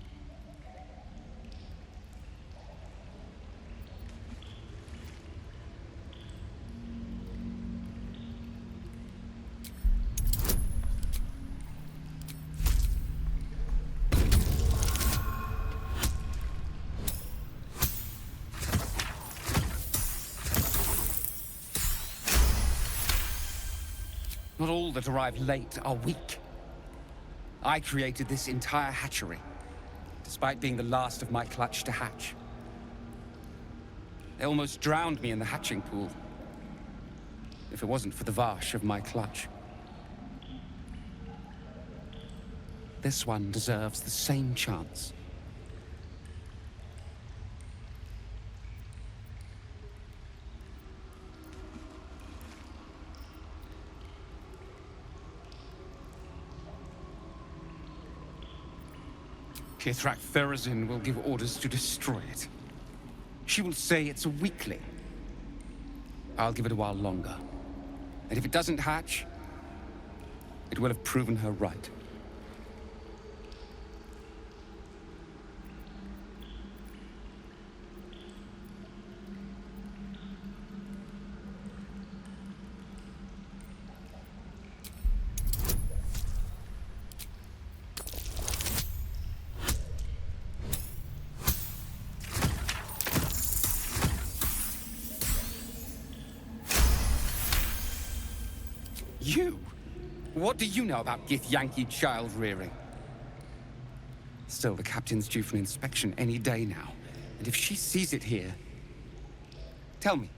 Not all that arrive late are weak. I created this entire hatchery, despite being the last of my clutch to hatch. They almost drowned me in the hatching pool, if it wasn't for the Vash of my clutch. This one deserves the same chance. Kith'rak Therezzyn will give orders to destroy it. She will say it's a weakling. I'll give it a while longer. And if it doesn't hatch, it will have proven her right. You? What do you know about Githyanki child rearing? Still, the captain's due for an inspection any day now. And if she sees it here... Tell me,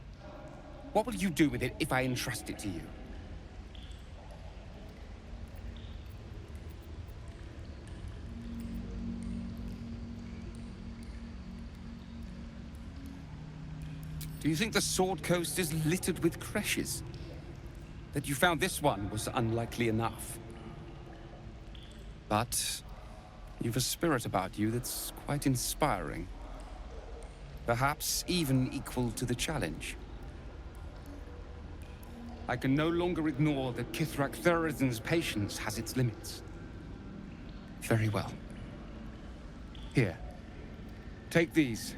what will you do with it if I entrust it to you? Do you think the Sword Coast is littered with creches? That you found this one was unlikely enough. But you've a spirit about you that's quite inspiring. Perhaps even equal to the challenge. I can no longer ignore that Kith'rak Therezzyn's patience has its limits. Very well. Here. Take these.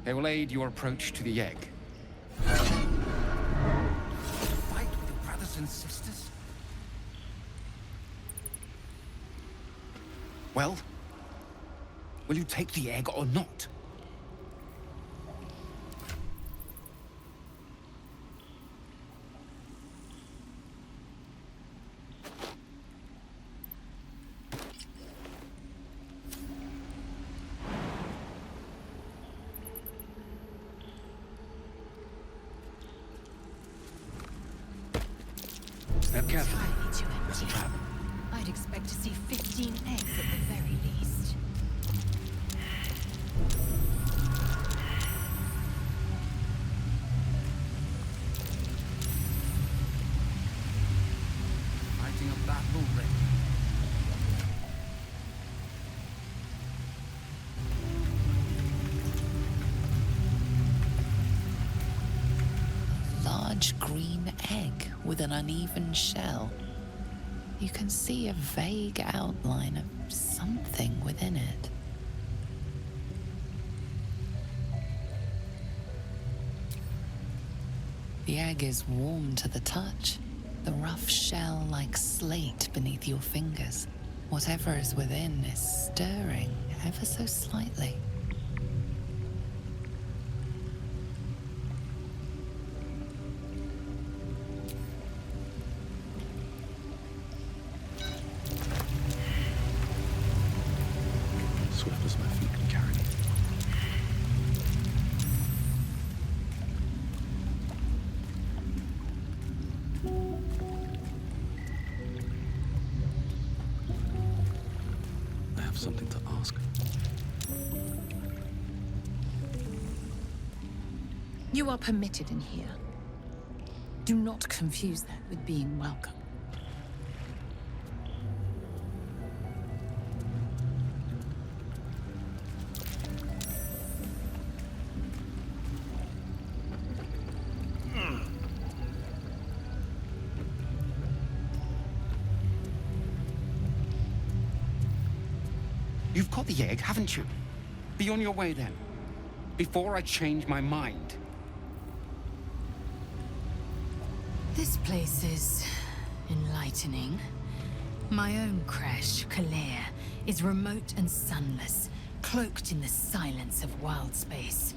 They will aid your approach to the egg. And sisters? Well, will you take the egg or not? Step carefully. There's a trap.
I'd expect to see 15 eggs at the very least.
Fighting a battle already.
Large green egg with an uneven shell. You can see a vague outline of something within it. The egg is warm to the touch, the rough shell like slate beneath your fingers. Whatever is within is stirring ever so slightly.
Swift as my feet can carry me. I have something to ask.
You are permitted in here. Do not confuse that with being welcome.
You've got the egg, haven't you? Be on your way then. Before I change my mind.
This place is enlightening. My own creche, Khalir, is remote and sunless, cloaked in the silence of wild space.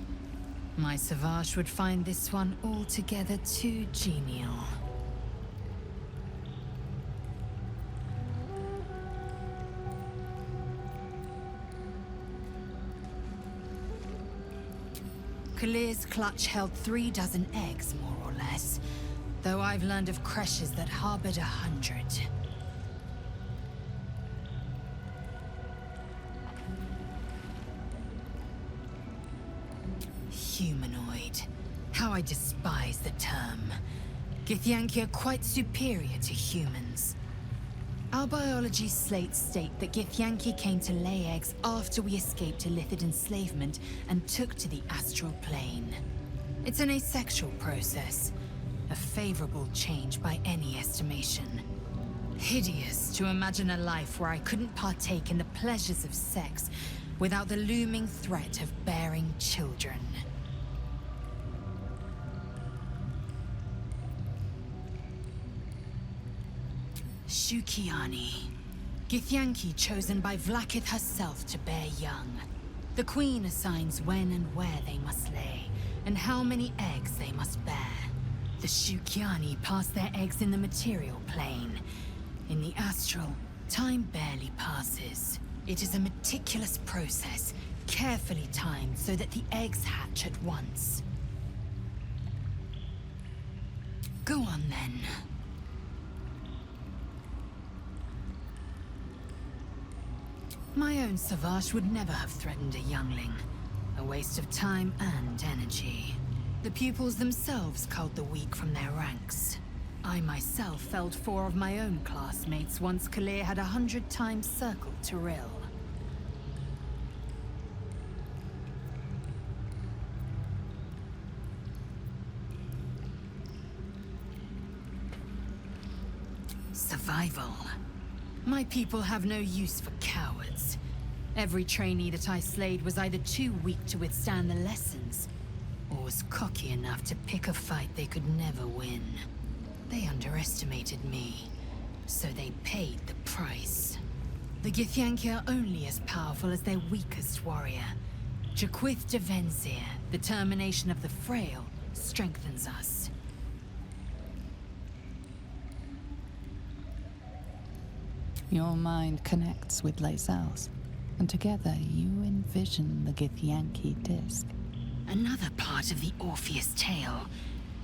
My Savage would find this one altogether too genial. Khalir's clutch held 3 dozen eggs, more or less, though I've learned of creches that harbored 100. Humanoid. How I despise the term. Githyanki are quite superior to humans. Our biology slates state that Githyanki came to lay eggs after we escaped illicit enslavement and took to the Astral Plane. It's an asexual process, a favorable change by any estimation. Hideous to imagine a life where I couldn't partake in the pleasures of sex without the looming threat of bearing children. Shukiani. Githyanki chosen by Vlaakith herself to bear young. The Queen assigns when and where they must lay, and how many eggs they must bear. The Shukiani pass their eggs in the material plane. In the astral, time barely passes. It is a meticulous process, carefully timed so that the eggs hatch at once. Go on then. My own Savage would never have threatened a youngling. A waste of time and energy. The pupils themselves culled the weak from their ranks. I myself felled 4 of my own classmates once Khalir had 100 times circled Tyrell. Survival. My people have no use for cowards. Every trainee that I slayed was either too weak to withstand the lessons, or was cocky enough to pick a fight they could never win. They underestimated me, so they paid the price. The Githyanki are only as powerful as their weakest warrior. Jaquith de Venzir, the termination of the frail, strengthens us.
Your mind connects with Lae'zel's, and together you envision the Githyanki disc.
Another part of the Orpheus tale.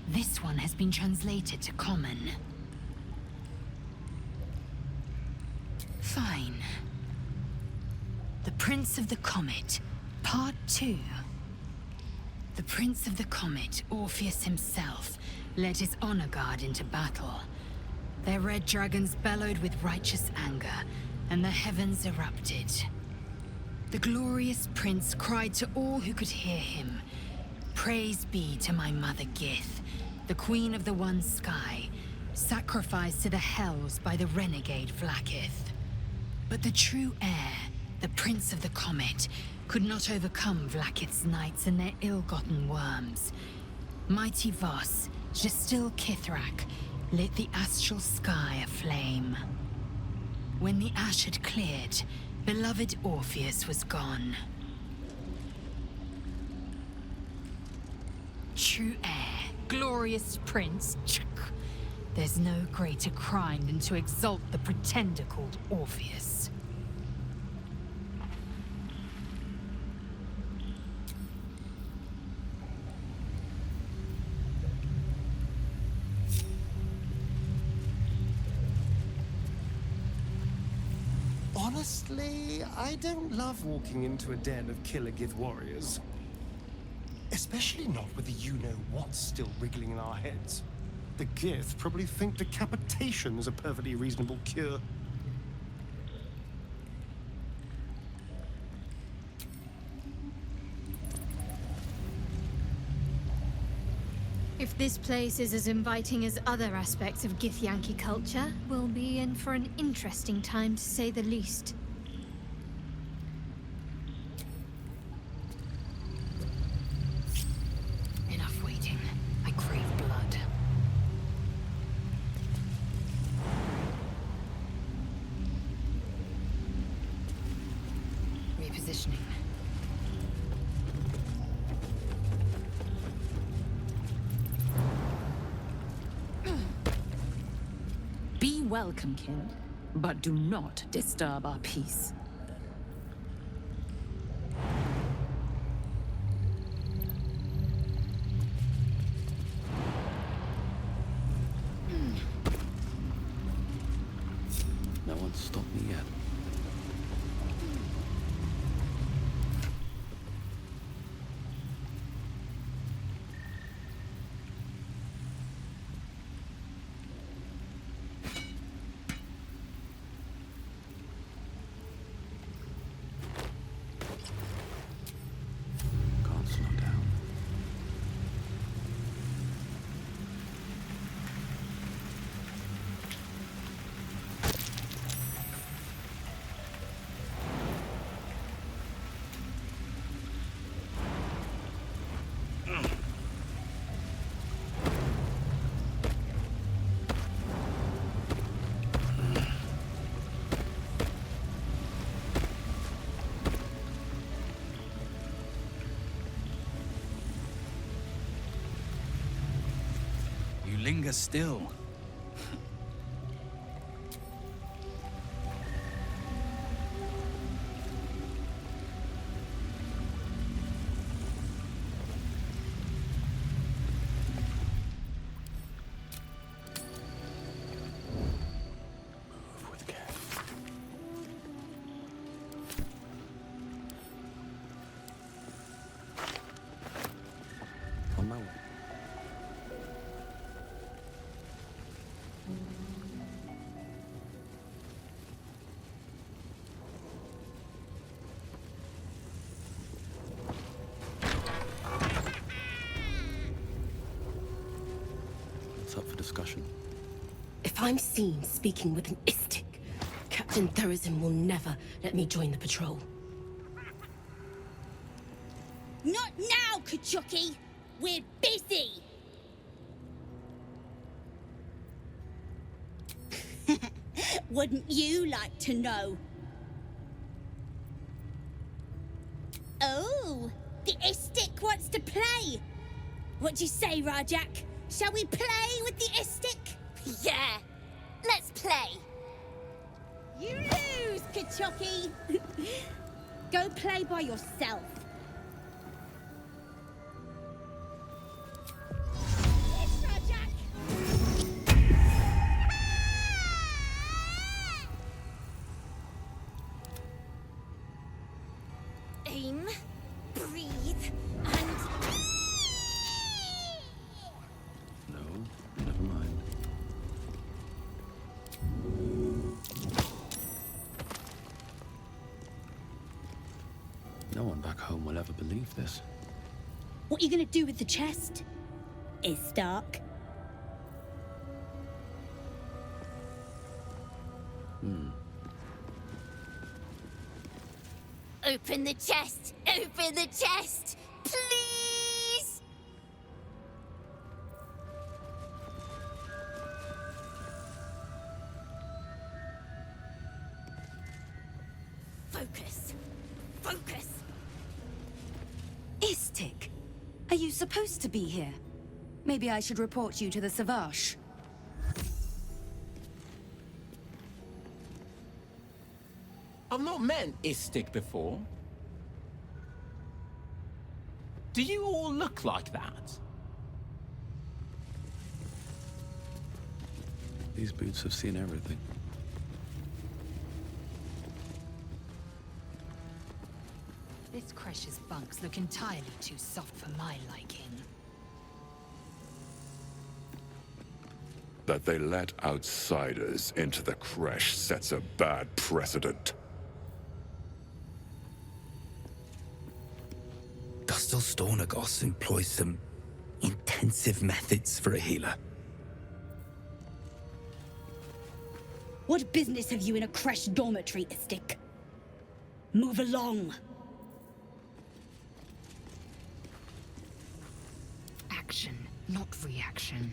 This one has been translated to Common. Fine. The Prince of the Comet, Part 2. The Prince of the Comet, Orpheus himself, led his honor guard into battle. Their red dragons bellowed with righteous anger, and the heavens erupted. The glorious prince cried to all who could hear him, "Praise be to my mother Gith, the queen of the one sky, sacrificed to the hells by the renegade Vlaakith." But the true heir, the Prince of the Comet, could not overcome Vlaakith's knights and their ill-gotten worms. Mighty Voss, Gestil Kith'rak, lit the astral sky aflame. When the ash had cleared, beloved Orpheus was gone. True heir, glorious prince, there's no greater crime than to exalt the pretender called Orpheus.
Honestly, I don't love walking into a den of Killer Gith warriors. Especially not with the you-know-what still wriggling in our heads. The Gith probably think decapitation is a perfectly reasonable cure.
If this place is as inviting as other aspects of Githyanki culture, we'll be in for an interesting time to say the least.
conditioning.
Be welcome, kin, but do not disturb our peace.
No one's stopped me yet. Can't slow down.
You linger still.
Move with care. On my way. What's up for discussion?
If I'm seen speaking with an Istik, Captain Therezzyn will never let me join the patrol.
Not now, Kith'rak! We're busy! Wouldn't you like to know? Oh, the Istik wants to play. What do you say, Rajak? Shall we play with the Istik?
Yeah, let's play.
You lose, Kith'rak! Go play by yourself. Yes, Rajak!
Aim, breathe, and...
No, never mind. No one back home will ever believe this.
What are you gonna do with the chest? Istark?
Open the chest! Open the chest! Please! Focus! Focus!
Istik, are you supposed to be here? Maybe I should report you to the Savage.
I've not met Istik before. Do you all look like that?
These boots have seen everything.
This Cresh's bunks look entirely too soft for my liking.
That they let outsiders into the Cresh sets a bad precedent.
Gustel Stornagos employs some intensive methods for a healer.
What business have you in a Cresh dormitory, Istik? Move along!
Action, not reaction.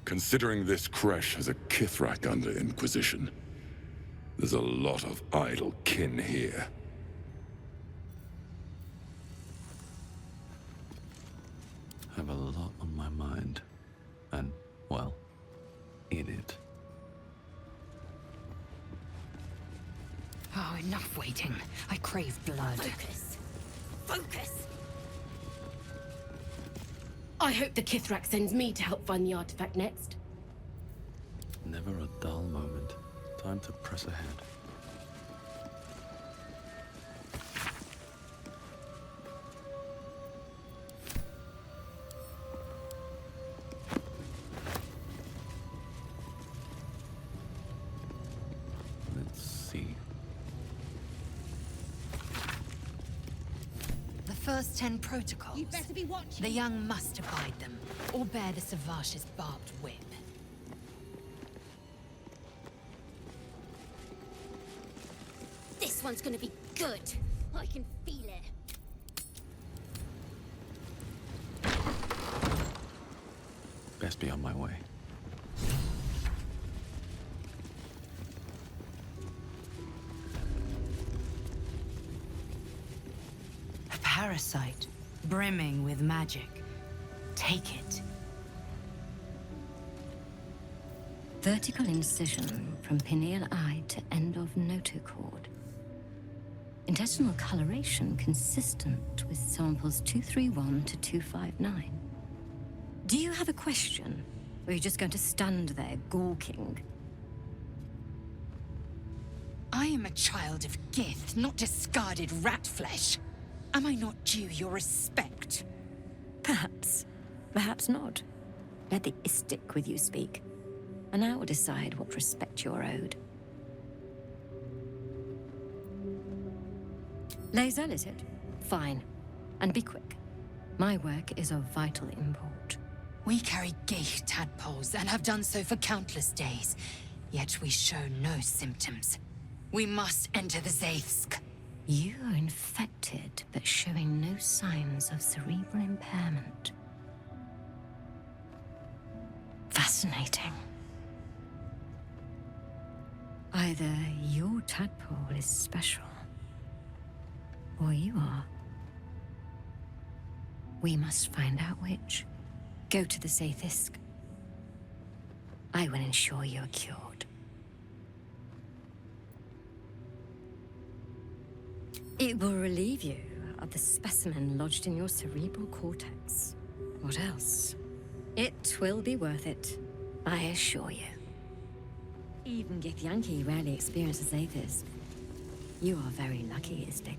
Considering this Cresh has a Kith'rak under Inquisition, there's a lot of idle kin here.
have a lot on my mind. And, well, in it.
Oh, enough waiting. I crave blood.
Focus. Focus! I hope the Kith'rak sends me to help find the artifact next.
Never a dull moment. Time to press ahead. Let's see.
The first 10 protocols.
You'd better be watching.
The young must abide them, or bear the Savash's barbed whip.
This one's gonna be good. I can feel it.
Best be on my way.
A parasite, brimming with magic. Take it.
Vertical incision from pineal eye to end of notochord. Intestinal coloration consistent with samples 231 to 259. Do you have a question? Or are you just going to stand there gawking?
I am a child of Gith, not discarded rat flesh. Am I not due your respect?
Perhaps. Perhaps not. Let the Istik with you speak, and I will decide what respect you are owed. Lae'zel, is it? Fine. And be quick. My work is of vital import.
We carry Gekh tadpoles and have done so for countless days, yet we show no symptoms. We must enter the Zaithsk.
You are infected, but showing no signs of cerebral impairment. Fascinating. Either your tadpole is special, or you are. We must find out which. Go to the Zaithsk. I will ensure you are cured. It will relieve you of the specimen lodged in your cerebral cortex. What else? It will be worth it, I assure you. Even Githyanki rarely experiences Zaithis. You are very lucky, Istik.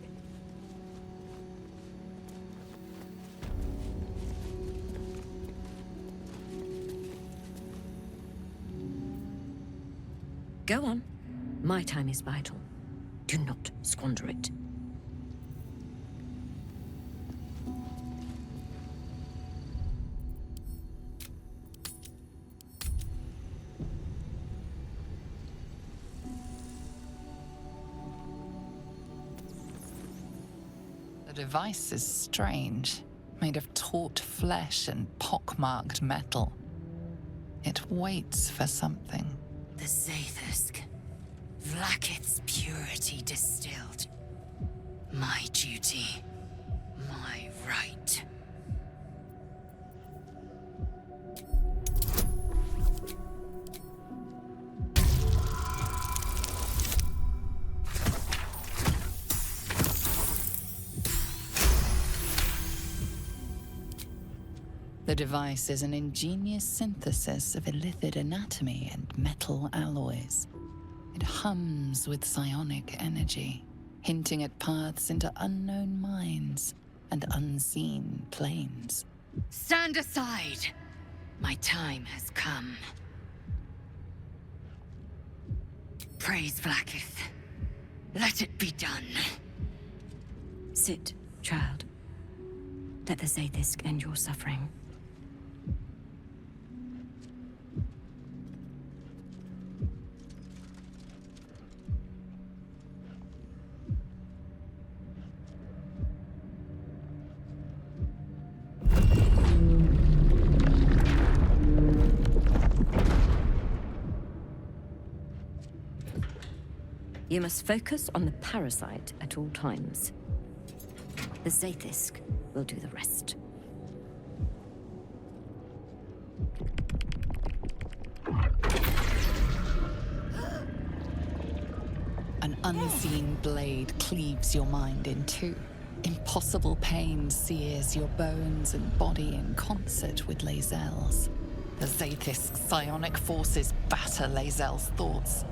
Go on. My time is vital. Do not squander it.
The device is strange, made of taut flesh and pockmarked metal. It waits for something.
The Zaithsk. Vlaakith's purity distilled. My duty. My right.
The device is an ingenious synthesis of illithid anatomy and metal alloys. It hums with psionic energy, hinting at paths into unknown minds and unseen planes.
Stand aside! My time has come. Praise Vlaakith. Let it be done.
Sit, child. Let the Zaithsk end your suffering. You must focus on the parasite at all times. The Zaithsk will do the rest.
unseen blade cleaves your mind in two. Impossible pain sears your bones and body in concert with Lae'zel's. The Zaithis' psionic forces batter Lae'zel's thoughts.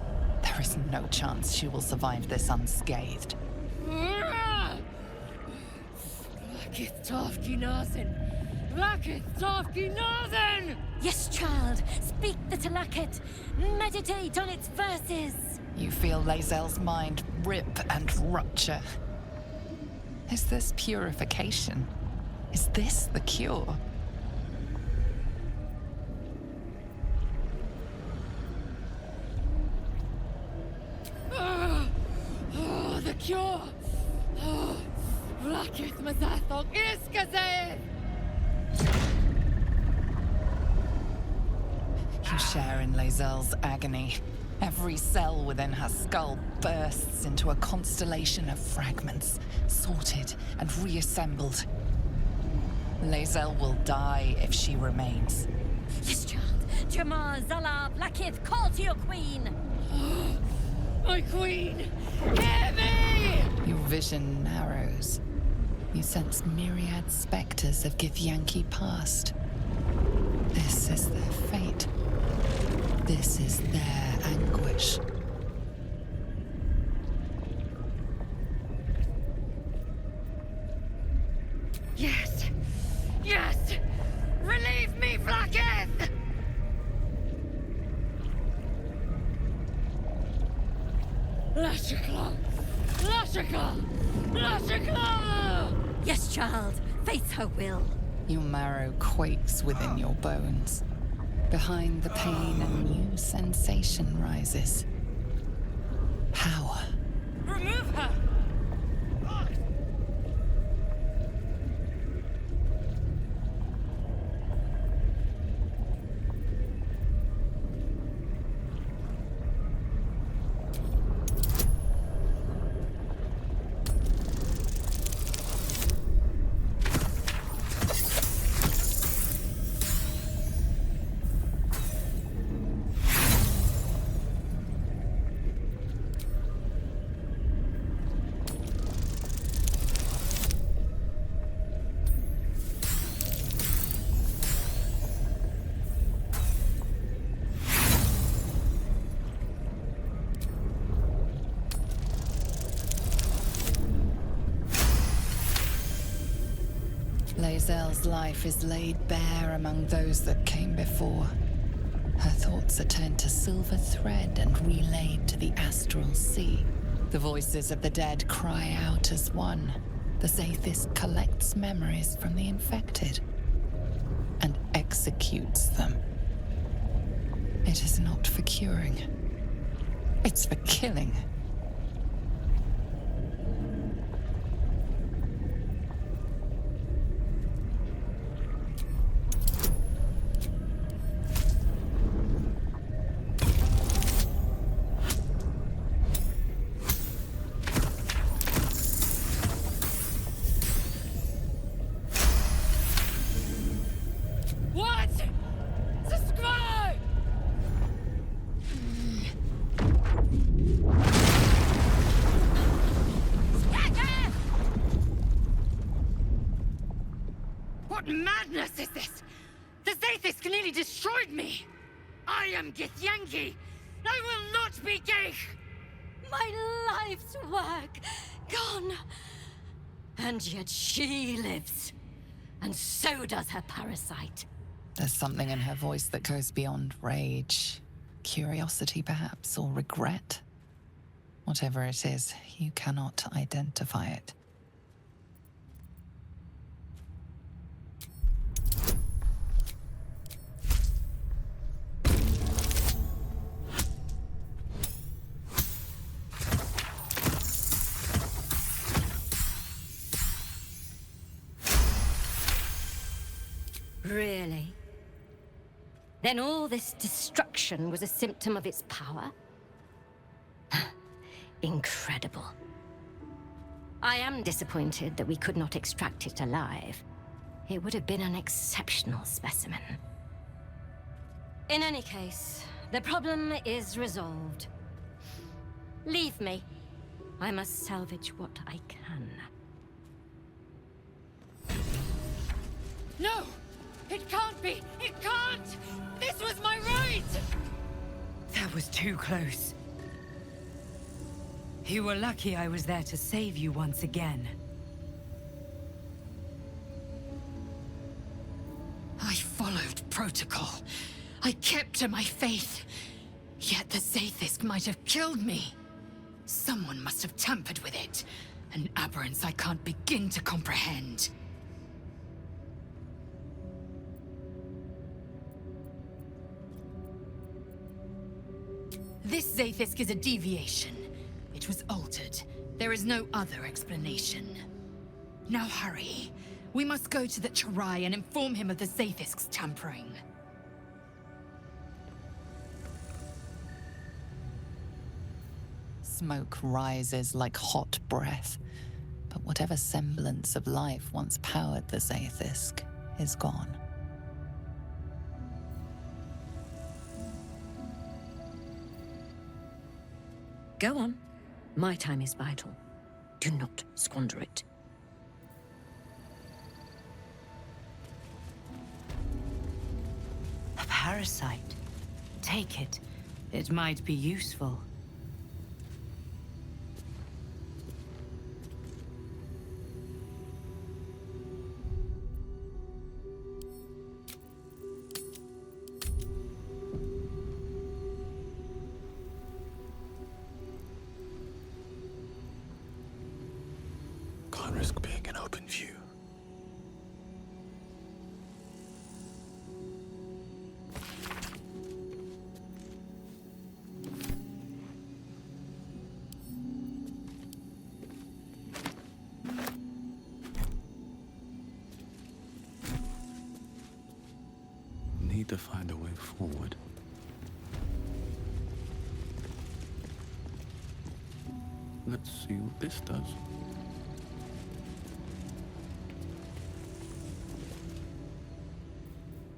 There is no chance she will survive this unscathed.
Yes, child. Speak the Talakit. Meditate on its verses.
You feel Lae'zel's mind rip and rupture. Is this purification? Is this the cure?
The cure! Vlakith Mazathok Iskaze!
You share in Lae'zel's agony. Every cell within her skull bursts into a constellation of fragments, sorted and reassembled. Lae'zel will die if she remains.
Yes, child. Jamar, Zala, Vlakith, call to your queen!
My queen! Hear me!
Your vision narrows. You sense myriad specters of Githyanki past. This is their fate. This is their anguish.
Yes! Yes! Relieve me, Vlakith! Lashikla! Lashikla! Lashikla!
Yes, child. Face her will.
Your marrow quakes within your bones. Behind the pain, a new sensation rises. Power.
Remove her!
Lae'zel's life is laid bare among those that came before. Her thoughts are turned to silver thread and relayed to the astral sea. The voices of the dead cry out as one. The Zaithis collects memories from the infected and executes them. It is not for curing. It's for killing.
What madness is this? The Zaithis nearly destroyed me! I am Githyanki! I will not be Gekh!
My life's work gone. And yet she lives. And so does her parasite.
There's something in her voice that goes beyond rage. Curiosity, perhaps, or regret. Whatever it is, you cannot identify it.
Really? Then all this destruction was a symptom of its power? Incredible. I am disappointed that we could not extract it alive. It would have been an exceptional specimen. In any case, the problem is resolved. Leave me. I must salvage what I can.
No! It can't be! It can't! This was my right!
That was too close. You were lucky I was there to save you once again.
I followed protocol. I kept to my faith. Yet the Zaithisk might have killed me. Someone must have tampered with it. An aberrance I can't begin to comprehend. This Zaithisk is a deviation. It was altered. There is no other explanation. Now hurry. We must go to the Chirai and inform him of the Zaithisk's tampering.
Smoke rises like hot breath, but whatever semblance of life once powered the Zaithisk is gone.
Go on. My time is vital. Do not squander it.
A parasite. Take it. It might be useful.
Can't risk being in open view. Need to find a way forward. Let's see what this does.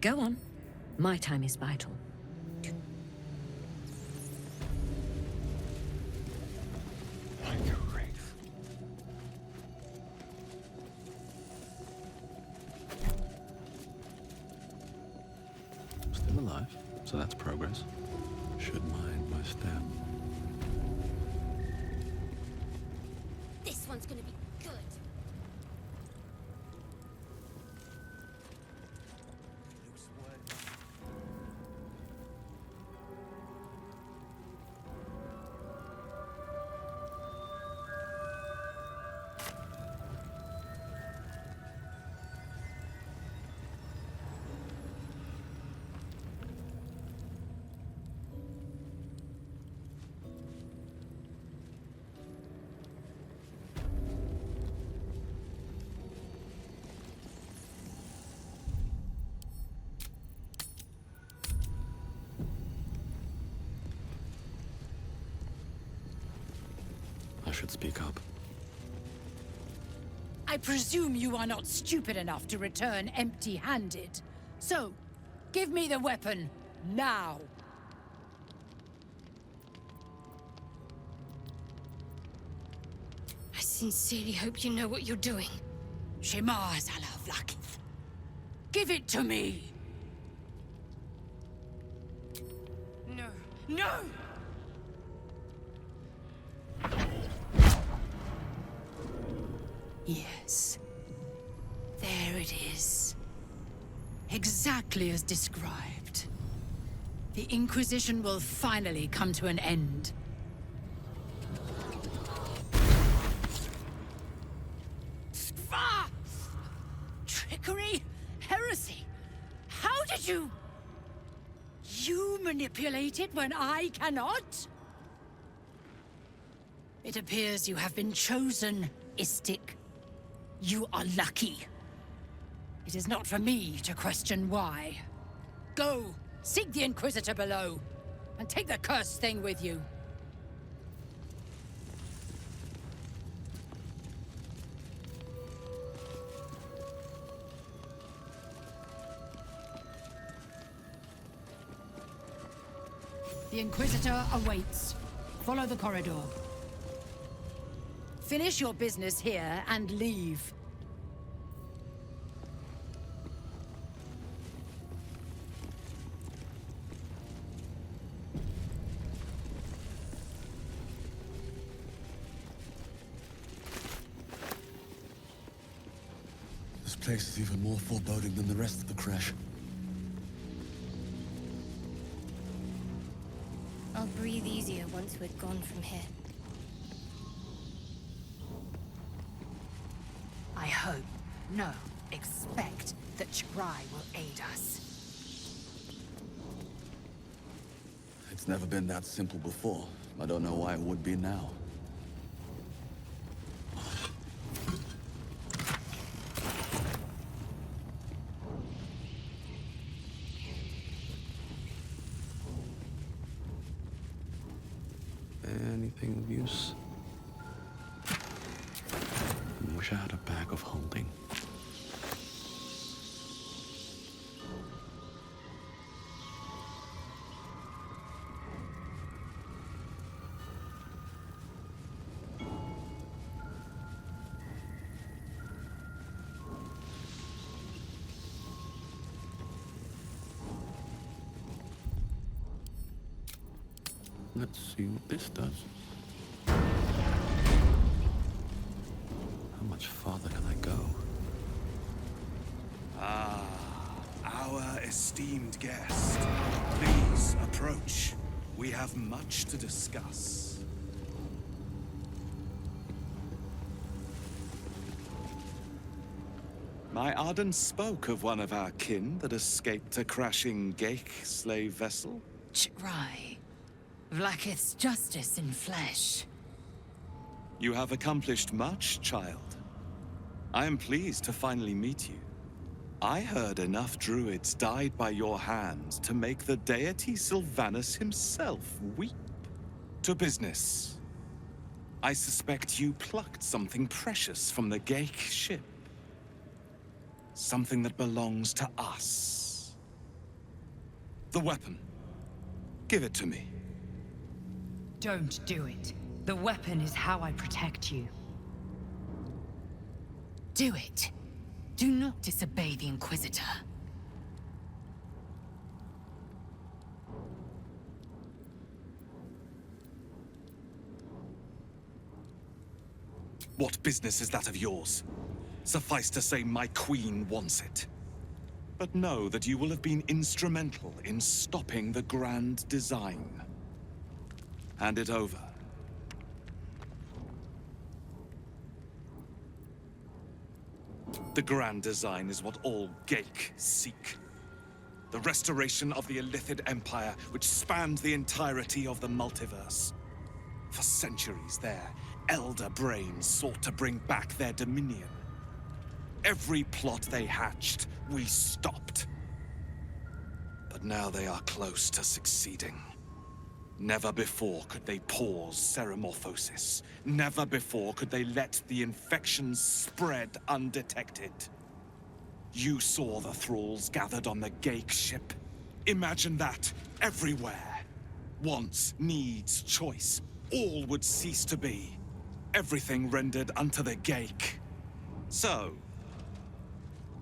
Go on. My time is vital.
Like a wraith. Still alive, so that's progress. Should mind my step.
This one's gonna be good.
I should speak up.
I presume you are not stupid enough to return empty-handed. So, give me the weapon, now!
I sincerely hope you know what you're doing.
Shema Zalavlakith. Give it to me! No, no! Yes. There it is. Exactly as described. The Inquisition will finally come to an end. Ah! Trickery? Heresy? How did you... You manipulate it when I cannot? It appears you have been chosen, Istik. You are lucky. It is not for me to question why. Go, seek the Inquisitor below, and take the cursed thing with you. The Inquisitor awaits. Follow the corridor. Finish your business here and leave.
This place is even more foreboding than the rest of the crash.
I'll breathe easier once we're gone from here.
I hope, no, expect that Ch'rai will aid us.
It's never been that simple before. I don't know why it would be now. Anything of use? I wish I had a bag of holding. Let's see what this does. How much farther can I go?
Ah, our esteemed guest. Please approach. We have much to discuss. My Arden spoke of one of our kin that escaped a crashing Gekh slave vessel.
Ch'rai. Vlaakith's justice in flesh.
You have accomplished much, child. I am pleased to finally meet you. I heard enough Druids died by your hands to make the deity Sylvanus himself weep. To business. I suspect you plucked something precious from the Gekh ship. Something that belongs to us. The weapon. Give it to me.
Don't do it. The weapon is how I protect you.
Do it. Do not disobey the Inquisitor.
What business is that of yours? Suffice to say, my queen wants it. But know that you will have been instrumental in stopping the grand design. Hand it over. The grand design is what all Gekh seek. The restoration of the Illithid Empire, which spanned the entirety of the multiverse. For centuries, their elder brains sought to bring back their dominion. Every plot they hatched, we stopped. But now they are close to succeeding. Never before could they pause Ceremorphosis. Never before could they let the infections spread undetected. You saw the thralls gathered on the Gekh ship. Imagine that, everywhere. Wants, needs, choice, all would cease to be. Everything rendered unto the Gekh. So,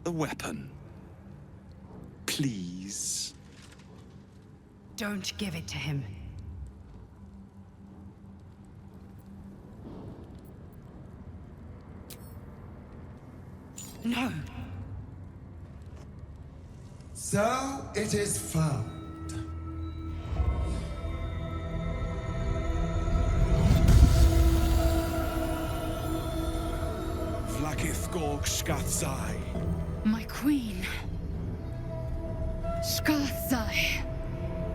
the weapon. Please.
Don't give it to him. No.
So it is found.
Vlaakith Gorg Shkathzai.
My queen. Shkathzai.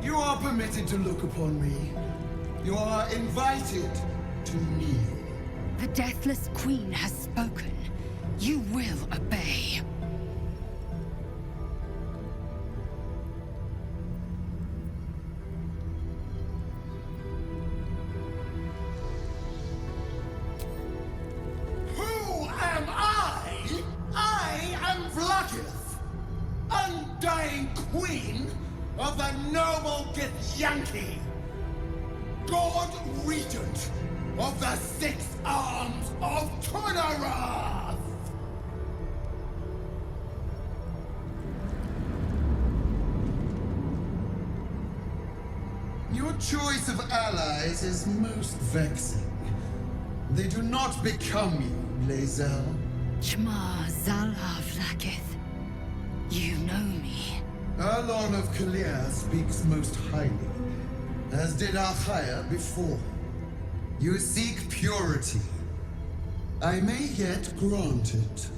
You are permitted to look upon me. You are invited to kneel.
The Deathless Queen has spoken. You will obey.
Who am I? I am Vlaakith, undying queen of the noble Githyanki, God Regent of the 6 arms of Tunnarath! Your choice of allies is most vexing. They do not become you, Lae'zel.
Shma Zalav Lakith. You know me.
Erlon of Kalir speaks most highly, as did Achaya before. You seek purity. I may yet grant it.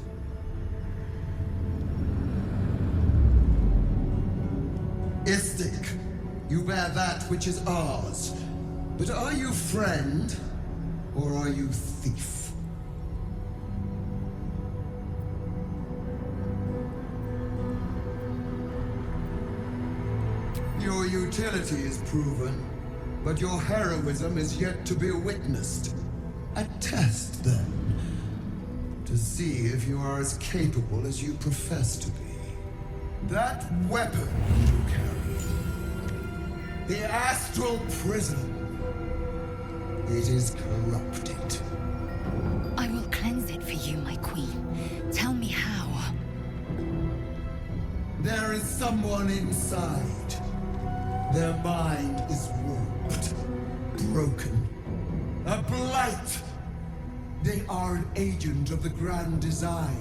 Istik, you bear that which is ours. But are you friend, or are you thief? Your utility is proven, but your heroism is yet to be witnessed. A test, then, to see if you are as capable as you profess to be. That weapon you carry, the Astral Prism, it is corrupted.
I will cleanse it for you, my queen. Tell me how.
There is someone inside. Their mind is warped, broken, a blight. They are an agent of the Grand Design,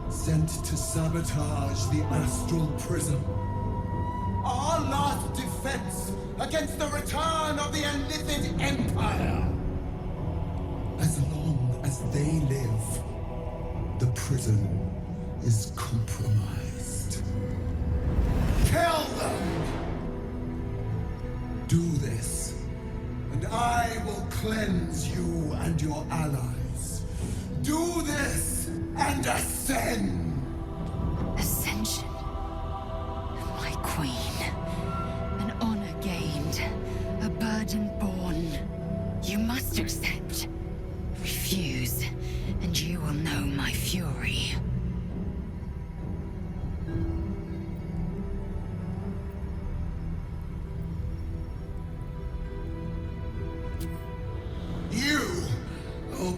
sent to sabotage the Astral Prism. Our last defense against the return of the Illithid Empire. As long as they live, the prism is compromised. Kill them! Do this, and I will cleanse you and your allies. Do this, and ascend!
Ascension. My queen. An honor gained. A burden borne. You must accept. Refuse, and you will know my fury.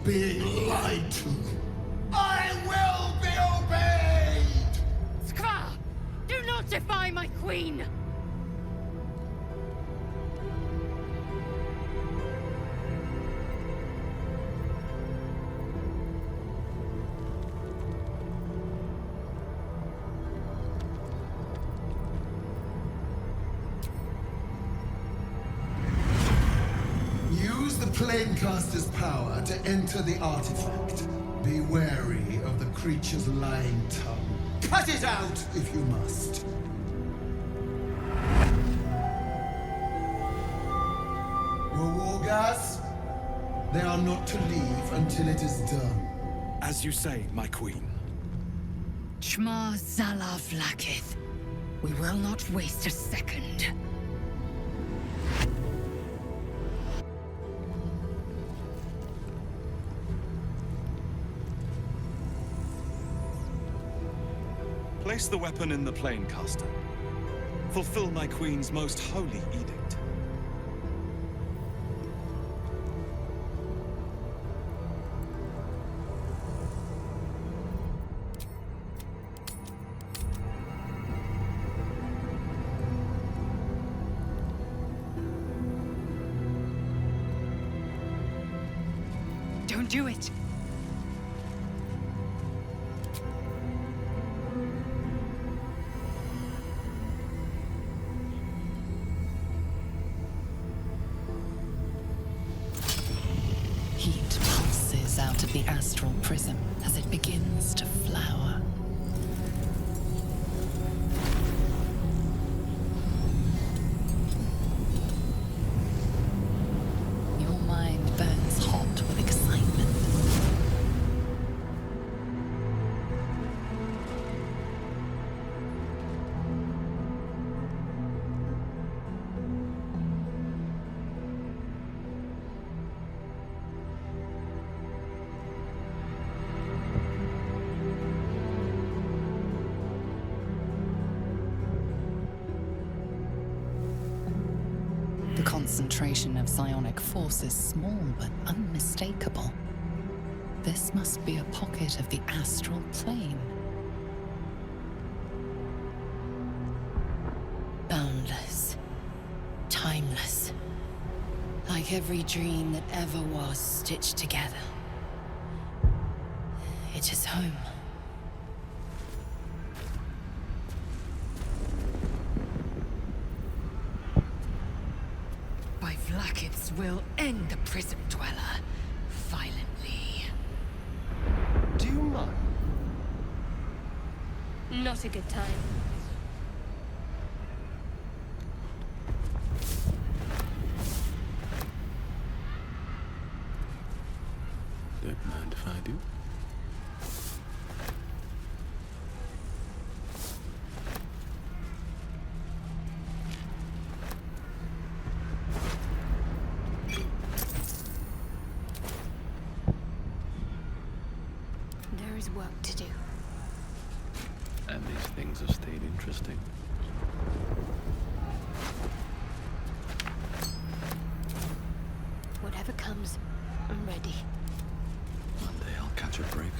Being lied to. I will be obeyed!
Skvar! Do not defy my queen!
Planecaster's power to enter the artifact. Be wary of the creature's lying tongue. Cut it out if you must. Your war gas? They are not to leave until it is done.
As you say, my queen.
Shma Zalav Lakith. We will not waste a second.
Place the weapon in the Planecaster. Fulfill my queen's most holy edict.
Don't do it!
Out of the Astral Prism as it begins to flower. Your mind burns hot with excitement. concentration of psionic force is small but unmistakable. This must be a pocket of the Astral Plane.
Boundless. Timeless. Like every dream that ever was stitched together. It is home.
By Vlaakith's will, end the Prism Dweller. Violently.
Do you mind?
Not a good time.
Don't mind if I do.
There is work to do.
And these things have stayed interesting.
Whatever comes, I'm ready.
One day I'll catch a break.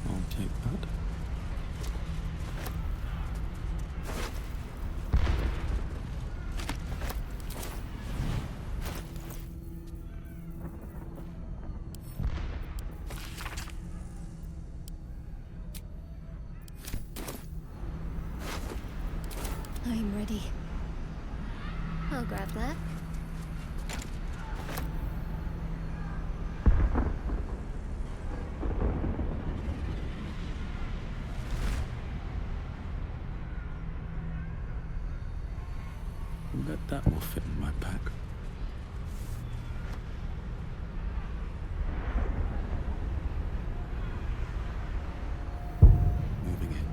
I'll take that.
I'm ready. I'll grab that.
Bet that will fit in my pack. Moving in.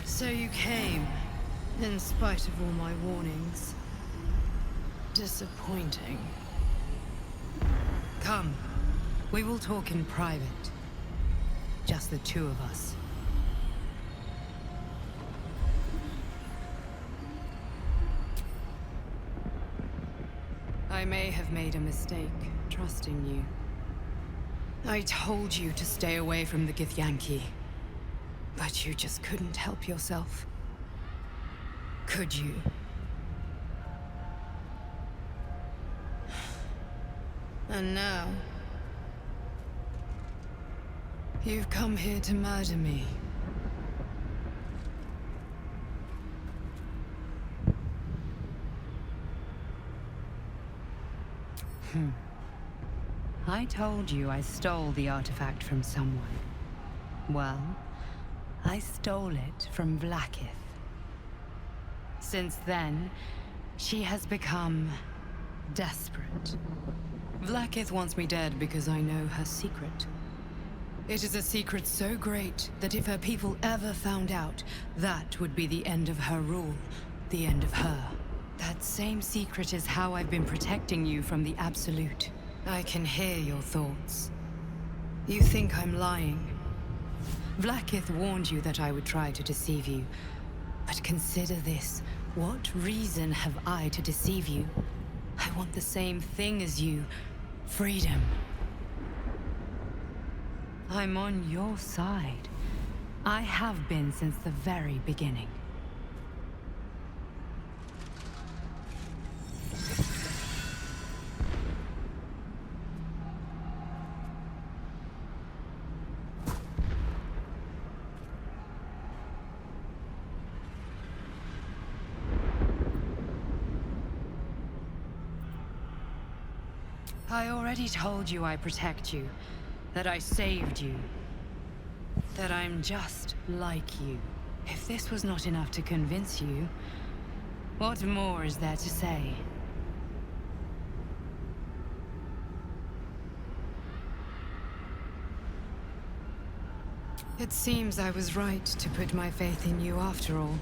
So you came, in spite of all my warnings. Disappointing. Come, we will talk in private. Just the two of us. I may have made a mistake, trusting you. I told you to stay away from the Githyanki. But you just couldn't help yourself. Could you? And now... you've come here to murder me. I told you I stole the artifact from someone. Well, I stole it from Vlaakith. Since then, she has become desperate. Vlaakith wants me dead because I know her secret. It is a secret so great that if her people ever found out, that would be the end of her rule, the end of her. That same secret is how I've been protecting you from the Absolute. I can hear your thoughts. You think I'm lying. Vlaakith warned you that I would try to deceive you. But consider this. What reason have I to deceive you? I want the same thing as you. Freedom. I'm on your side. I have been since the very beginning. I already told you I protect you, that I saved you, that I'm just like you. If this was not enough to convince you, what more is there to say? It seems I was right to put my faith in you after all.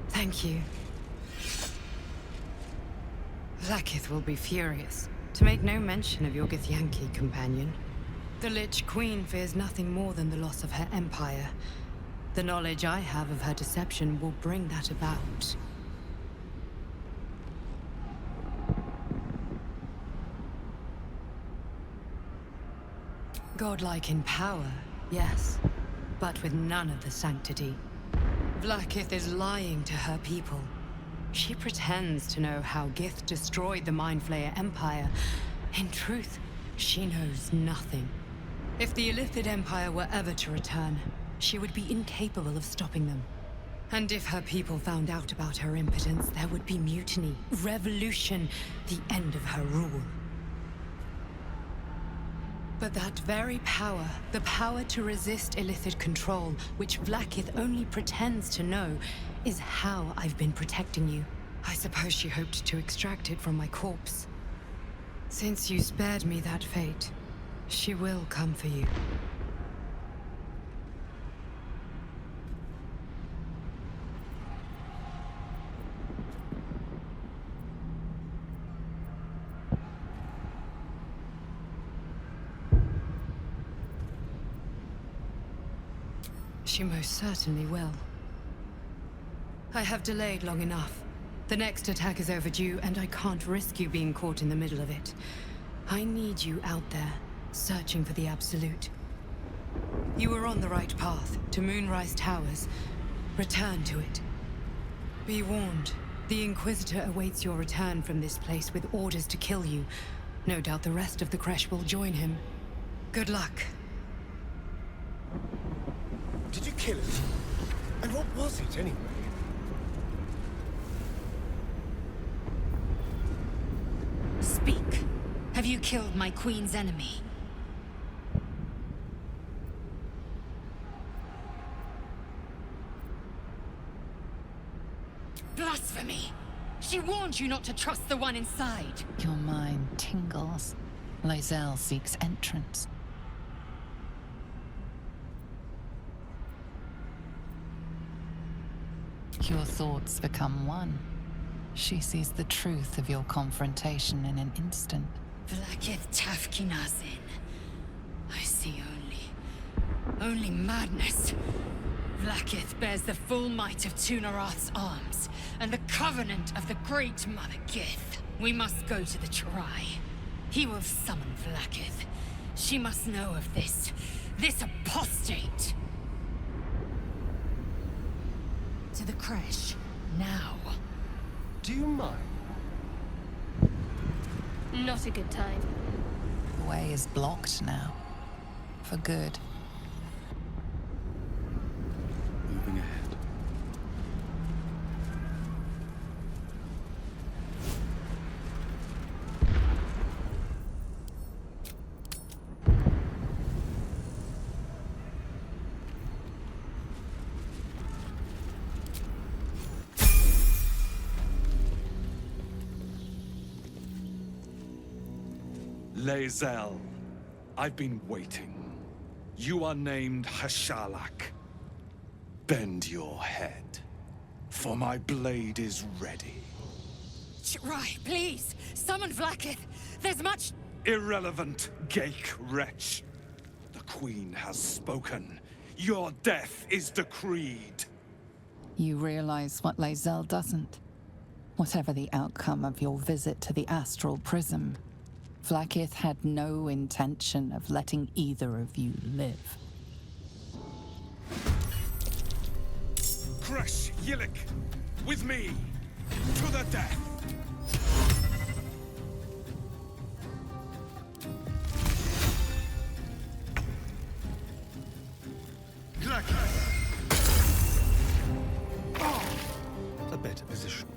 Thank you. Vlaakith will be furious. To make no mention of your Githyanki companion. The Lich Queen fears nothing more than the loss of her empire. The knowledge I have of her deception will bring that about. Godlike in power, yes, but with none of the sanctity. Vlaakith is lying to her people. She pretends to know how Gith destroyed the Mind Flayer Empire. In truth, she knows nothing. If the Illithid Empire were ever to return, she would be incapable of stopping them. And if her people found out about her impotence, there would be mutiny, revolution, the end of her rule. But that very power, the power to resist Illithid control, which Vlaakith only pretends to know, is how I've been protecting you. I suppose she hoped to extract it from my corpse. Since you spared me that fate, she will come for you. She most certainly will. I have delayed long enough. The next attack is overdue, and I can't risk you being caught in the middle of it. I need you out there, searching for the Absolute. You were on the right path, to Moonrise Towers. Return to it. Be warned, the Inquisitor awaits your return from this place with orders to kill you. No doubt the rest of the Kresh will join him. Good luck.
Did you kill it? And what was it, anyway?
Speak. Have you killed my queen's enemy? Blasphemy! She warned you not to trust the one inside.
Your mind tingles. Lae'zel seeks entrance. Your thoughts become one. She sees the truth of your confrontation in an instant.
Vlaakith Tafkinazin. I see only madness. Vlaakith bears the full might of Tunarath's arms, and the covenant of the Great Mother Gith. We must go to the Try. He will summon Vlaakith. She must know of this apostate. To the Kresh, now.
Do you mind?
Not a good time.
The way is blocked now. For good.
Moving ahead.
Lae'zel, I've been waiting. You are named Hashalak. Bend your head, for my blade is ready.
Ch'rai, please! Summon Vlaakith! There's much...
Irrelevant, Gekh wretch. The Queen has spoken. Your death is decreed.
You realize what Lae'zel doesn't? Whatever the outcome of your visit to the Astral Prism, Vlaakith had no intention of letting either of you live.
Kresh Yillik, with me, to the death!
A better position.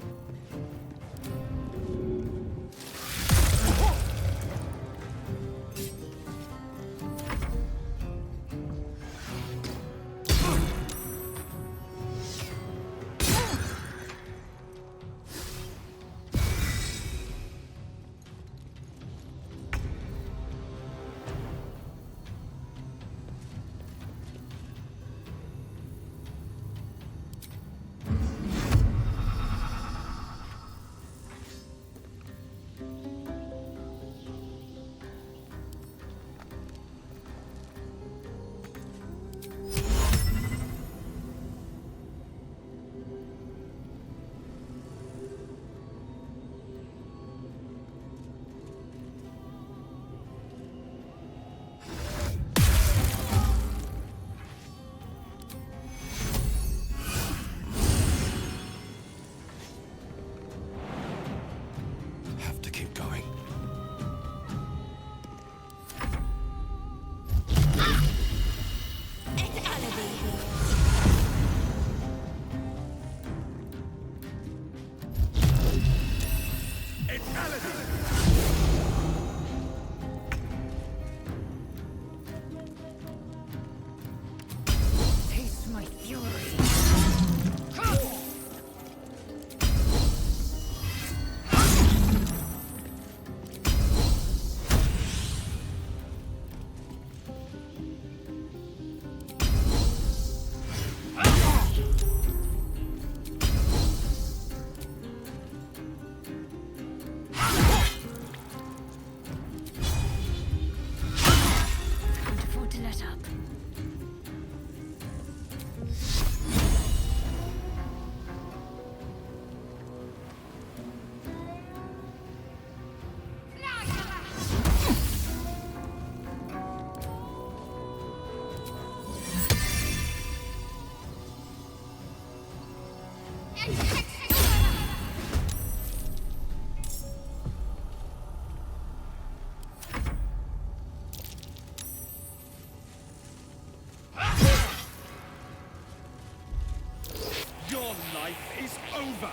Your life is over!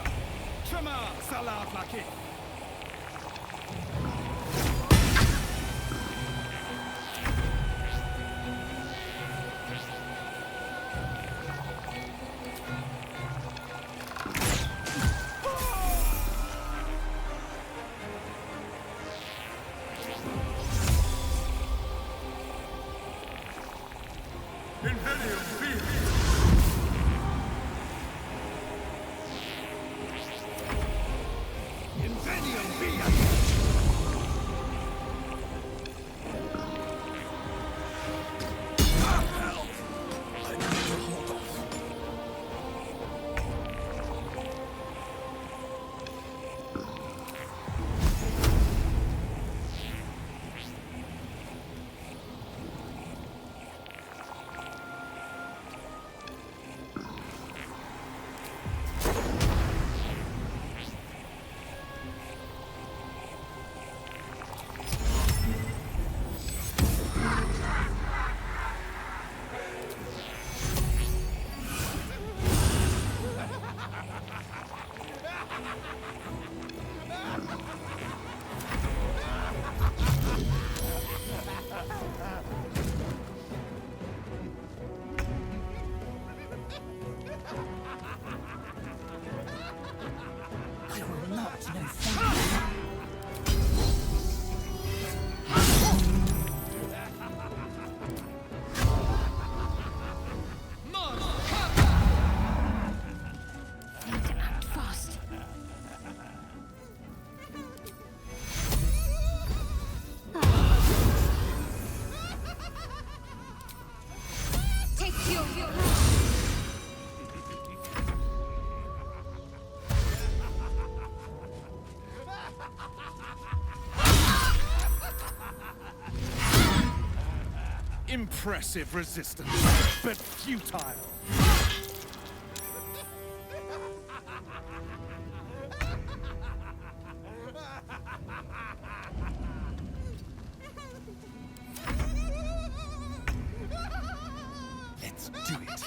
Tremar Salah Vlaakith!
Impressive resistance, but futile.
Let's do it.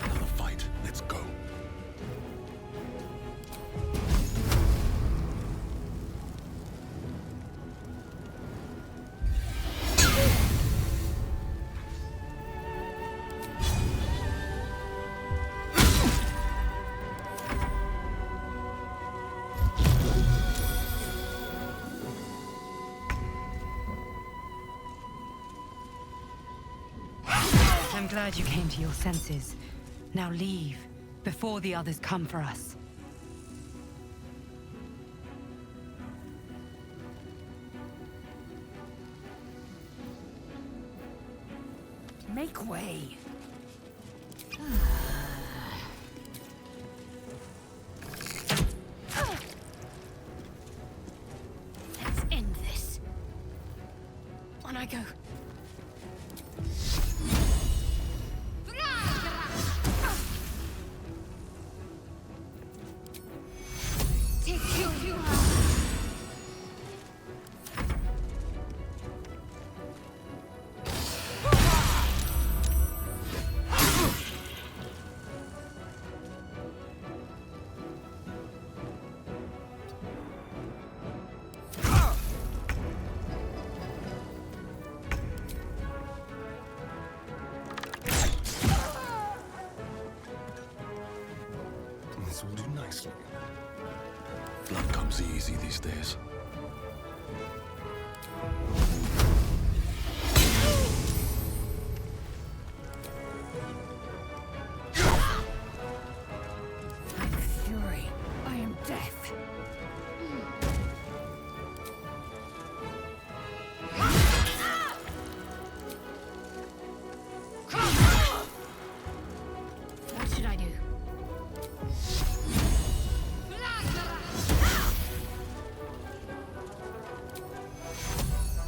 Another fight. Let's go.
I'm glad you came to your senses. Now leave, before the others come for us.
Make way.
Let's end this. On I go.
This will do nicely.
Blood comes easy these days.
I'm fury. I am death.
What should I do?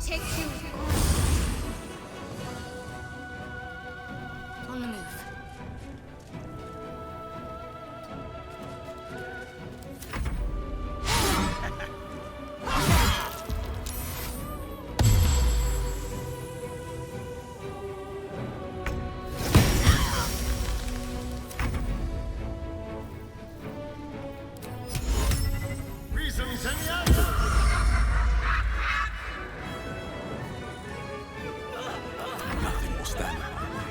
Take two. On the move.
Reasons and the answers.
Nothing will stand in my way.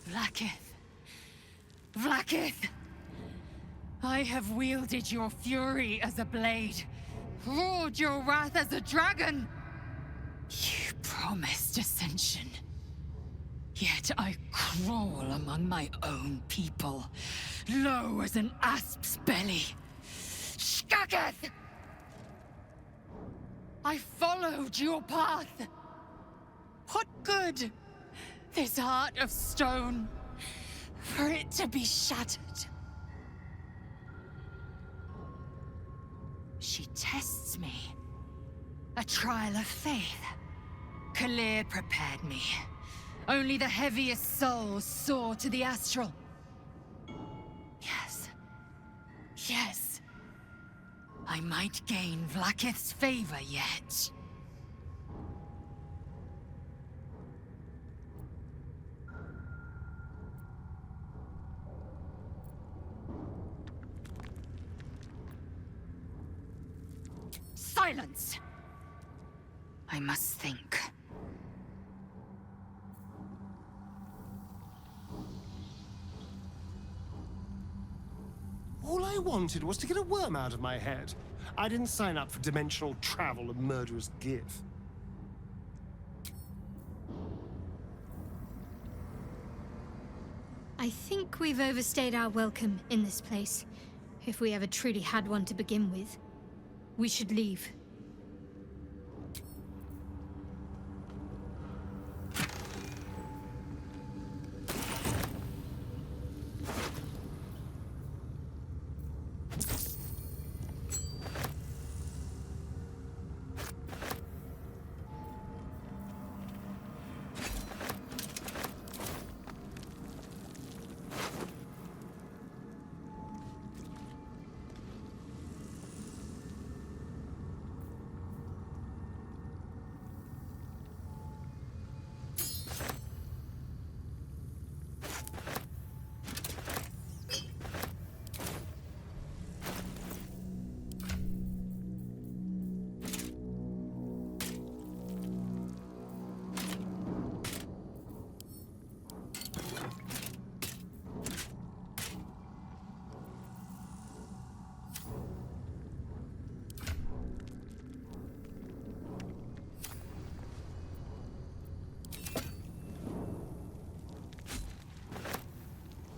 Vlaakith. Vlaakith! I have wielded your fury as a blade, roared your wrath as a dragon. You promised ascension. Yet I crawl among my own people, low as an asp's belly. Skaketh! I followed your path. What good? This heart of stone, for it to be shattered. She tests me. A trial of faith. Kalir prepared me. Only the heaviest souls soar to the astral. Yes. Yes. I might gain Vlaakith's favor yet. Silence! I must think.
All I wanted was to get a worm out of my head. I didn't sign up for dimensional travel and murderous give.
I think we've overstayed our welcome in this place. If we ever truly had one to begin with. We should leave.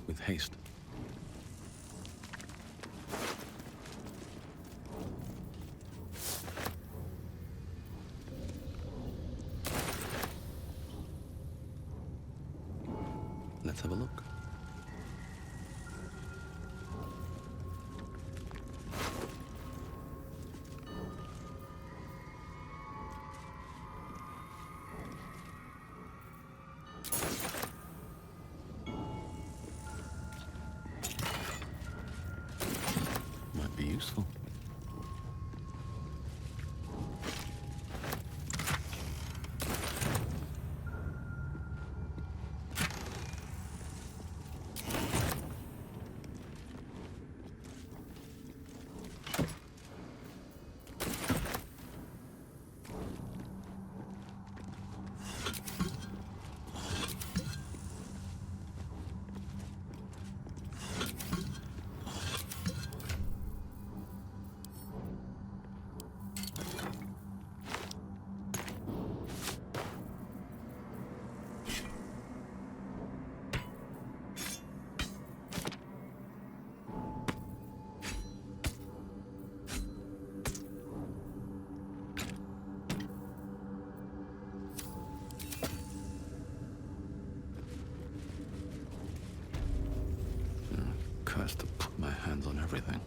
With haste. Let's have a look. Might be useful. Cursed to put my hands on everything.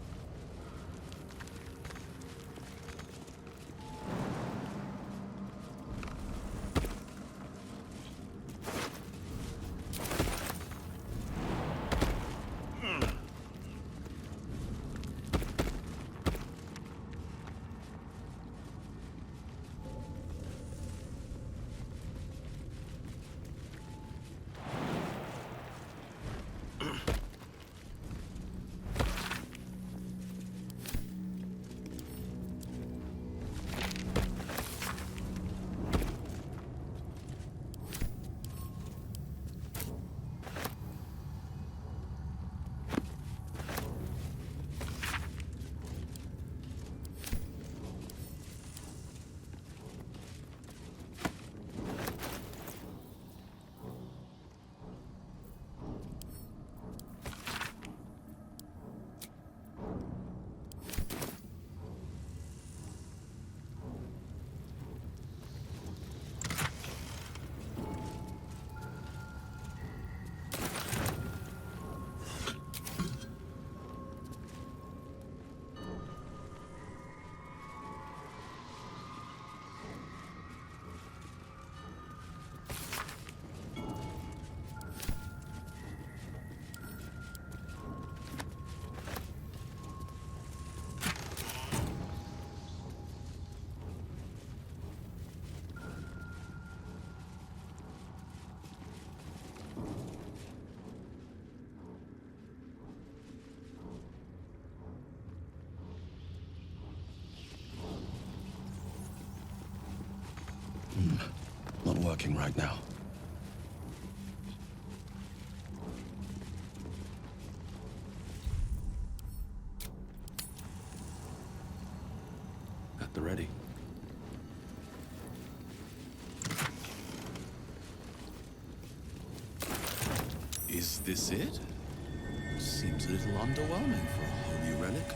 Not working right now. They're ready.
Is this it? Seems a little underwhelming for a holy relic.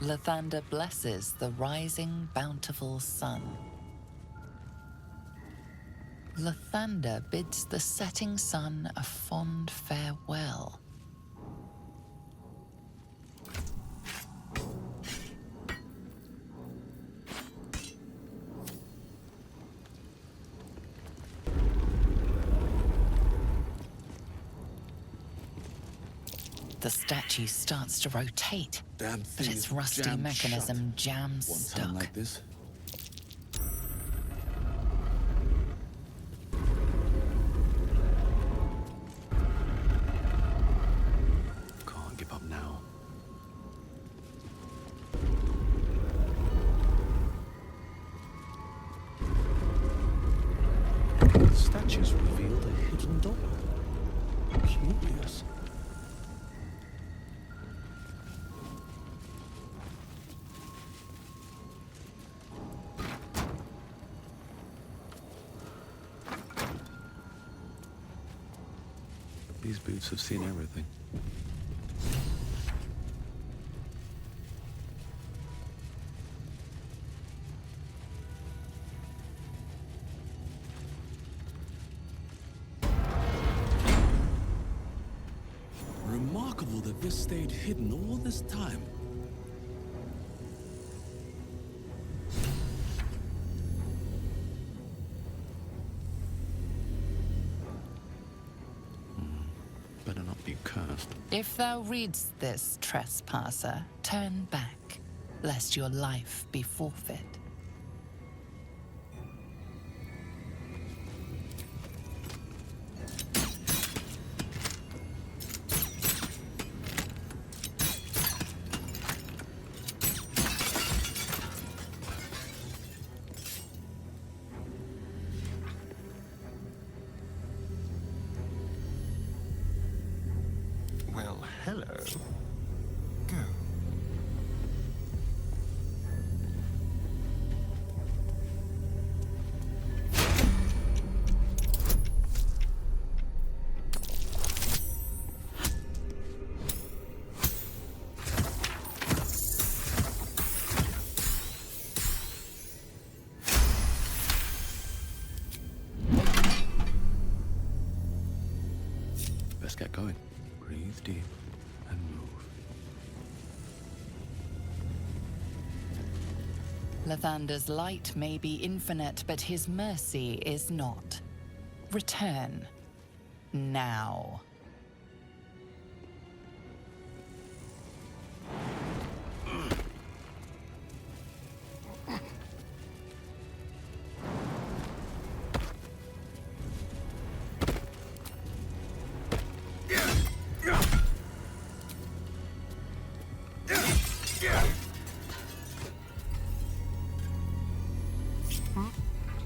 Lathander blesses the rising, bountiful sun. Lathander bids the setting sun a fond farewell. The statue starts to rotate,
Damn
but
thing
its
is
rusty
jammed
mechanism
shut.
jams
One
stuck.
time like this.
Can't give up now.
The statues revealed a hidden door. Curious.
These boots have seen everything.
Remarkable that this stayed hidden all this time.
Better not be cursed.
If thou readst this, trespasser, turn back, lest your life be forfeit.
Well, hello. Go.
Let's get going. Breathe deep and move.
Lathander's light may be infinite, but his mercy is not. Return. Now.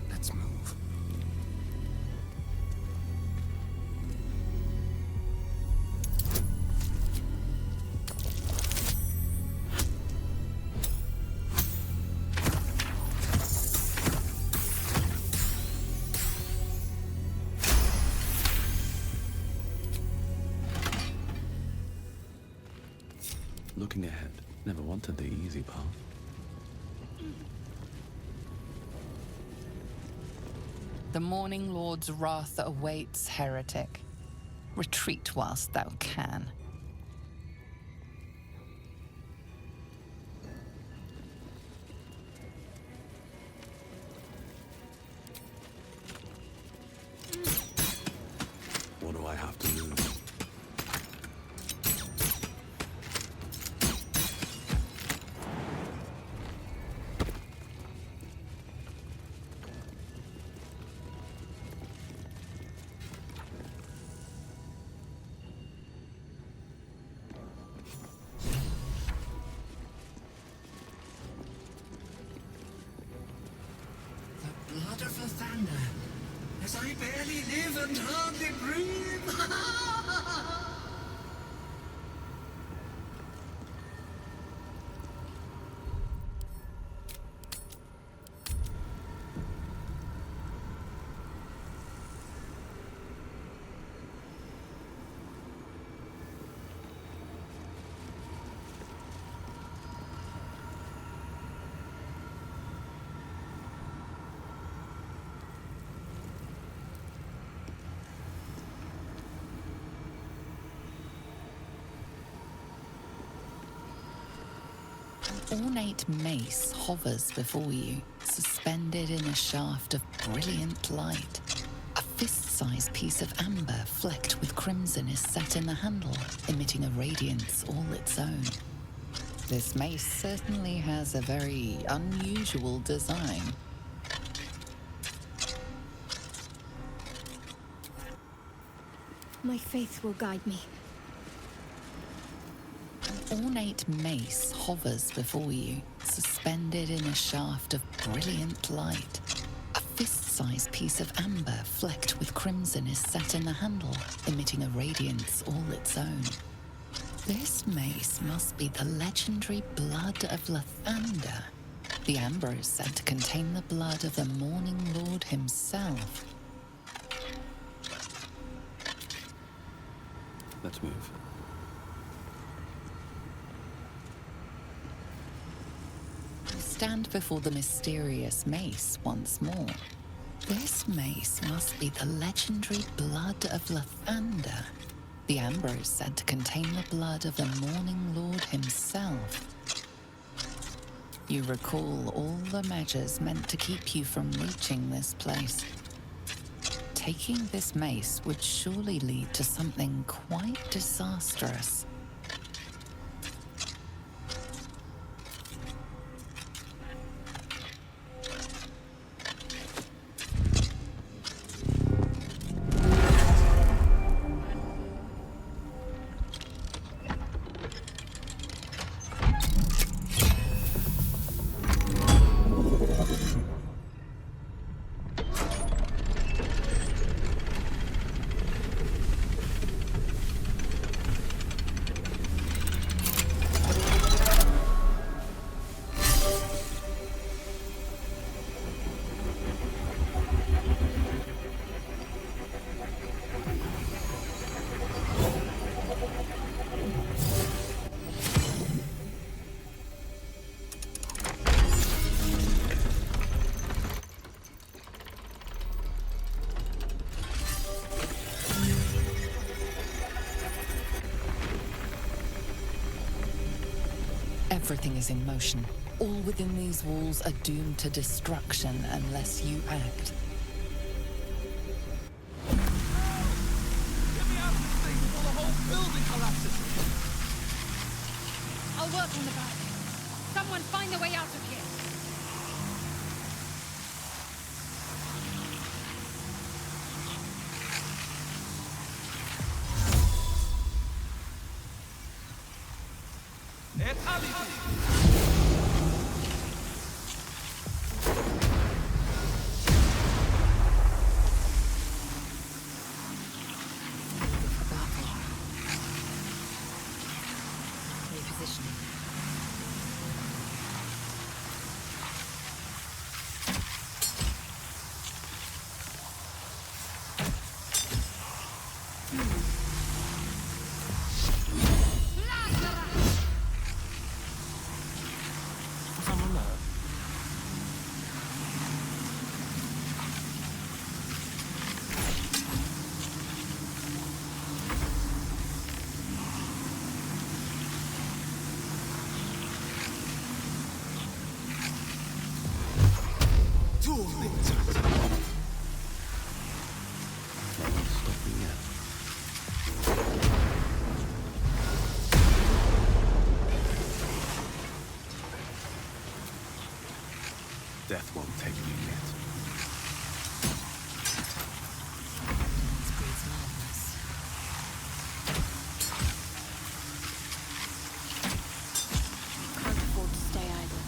Let's move.
Looking ahead. Never wanted the easy path.
The Morning Lord's wrath awaits, heretic. Retreat whilst thou can.
What do I have to lose?
as I barely live and hardly breathe.
Ornate mace hovers before you, suspended in a shaft of brilliant light. A fist-sized piece of amber flecked with crimson is set in the handle, emitting a radiance all its own. This mace certainly has a very unusual design.
My faith will guide me.
Ornate mace hovers before you, suspended in a shaft of brilliant light. A fist-sized piece of amber flecked with crimson is set in the handle, emitting a radiance all its own. This mace must be the legendary blood of Lathander. The amber is said to contain the blood of the Morning Lord himself.
Let's move.
Stand before the mysterious mace once more. This mace must be the legendary blood of Lathander. The amber is said to contain the blood of the Morning Lord himself. You recall all the measures meant to keep you from reaching this place. Taking this mace would surely lead to something quite disastrous. Everything is in motion. All within these walls are doomed to destruction unless you act.
Get me out of this thing before the whole building collapses!
I'll work on the back. Someone find a way out of here.
Death won't take me yet.
Can't afford to stay idle.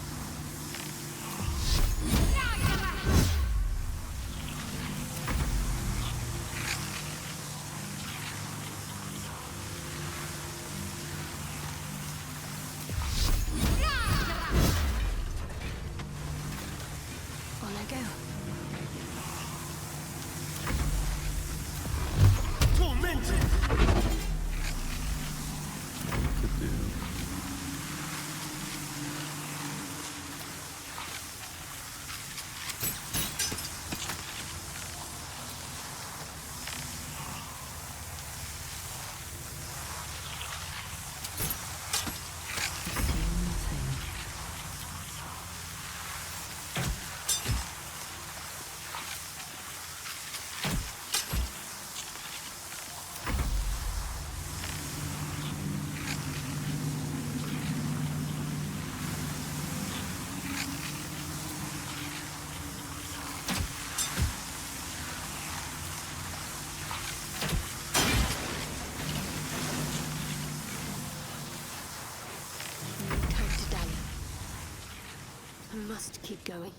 must keep going.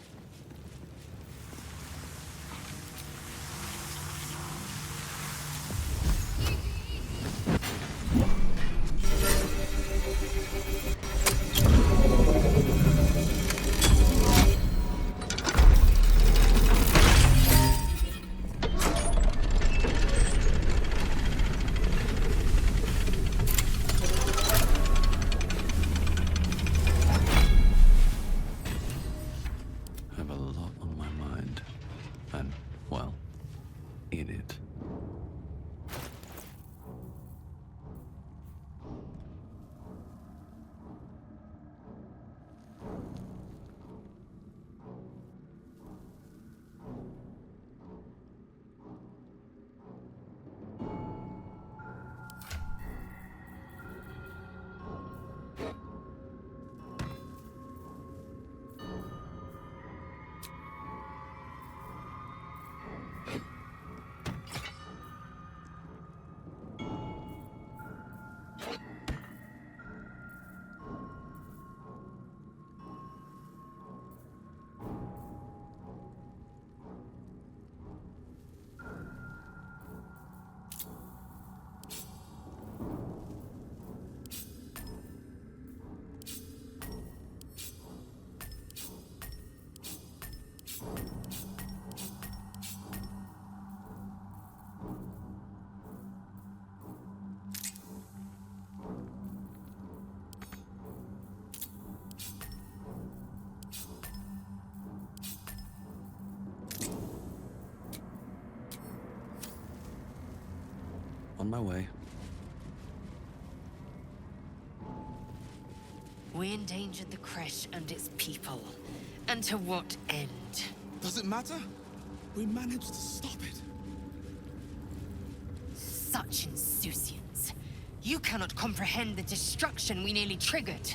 On my way.
We endangered the Kresh and its people. And to what end?
Does it matter? We managed to stop it.
Such insouciance. You cannot comprehend the destruction we nearly triggered.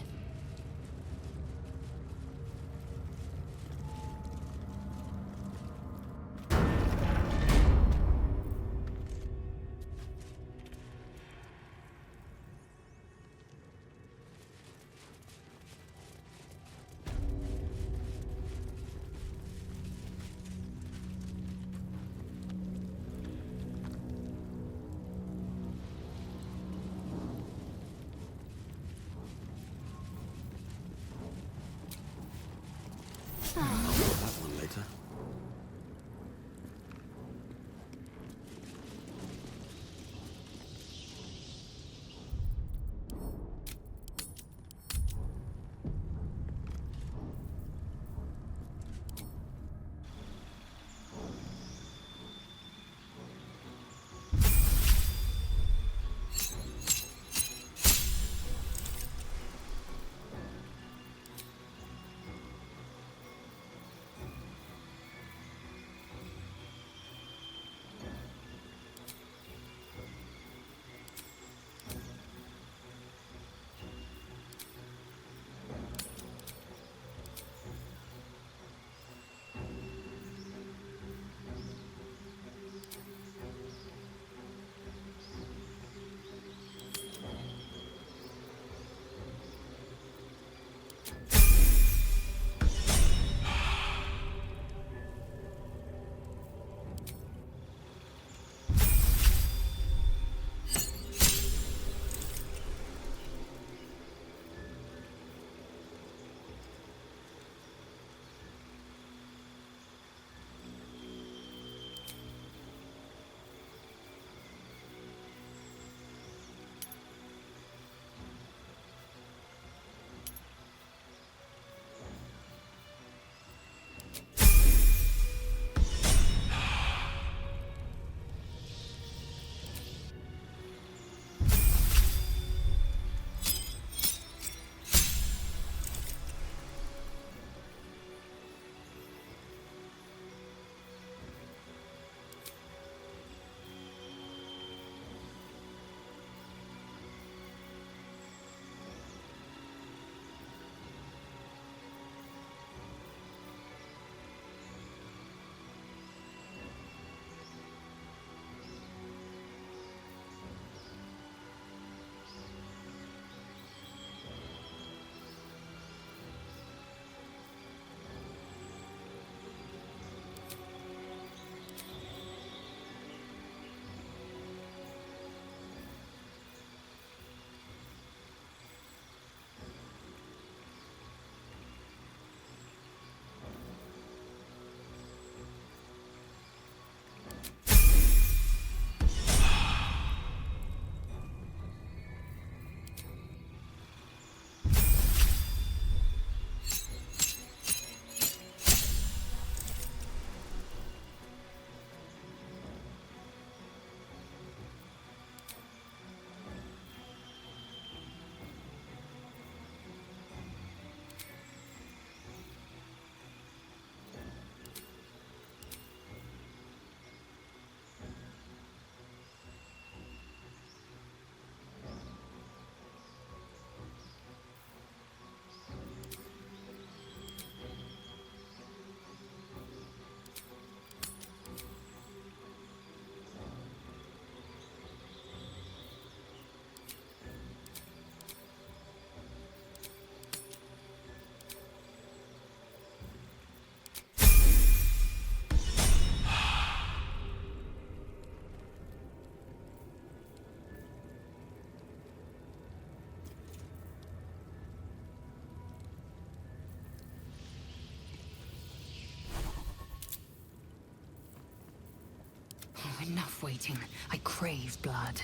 Enough waiting. I crave blood.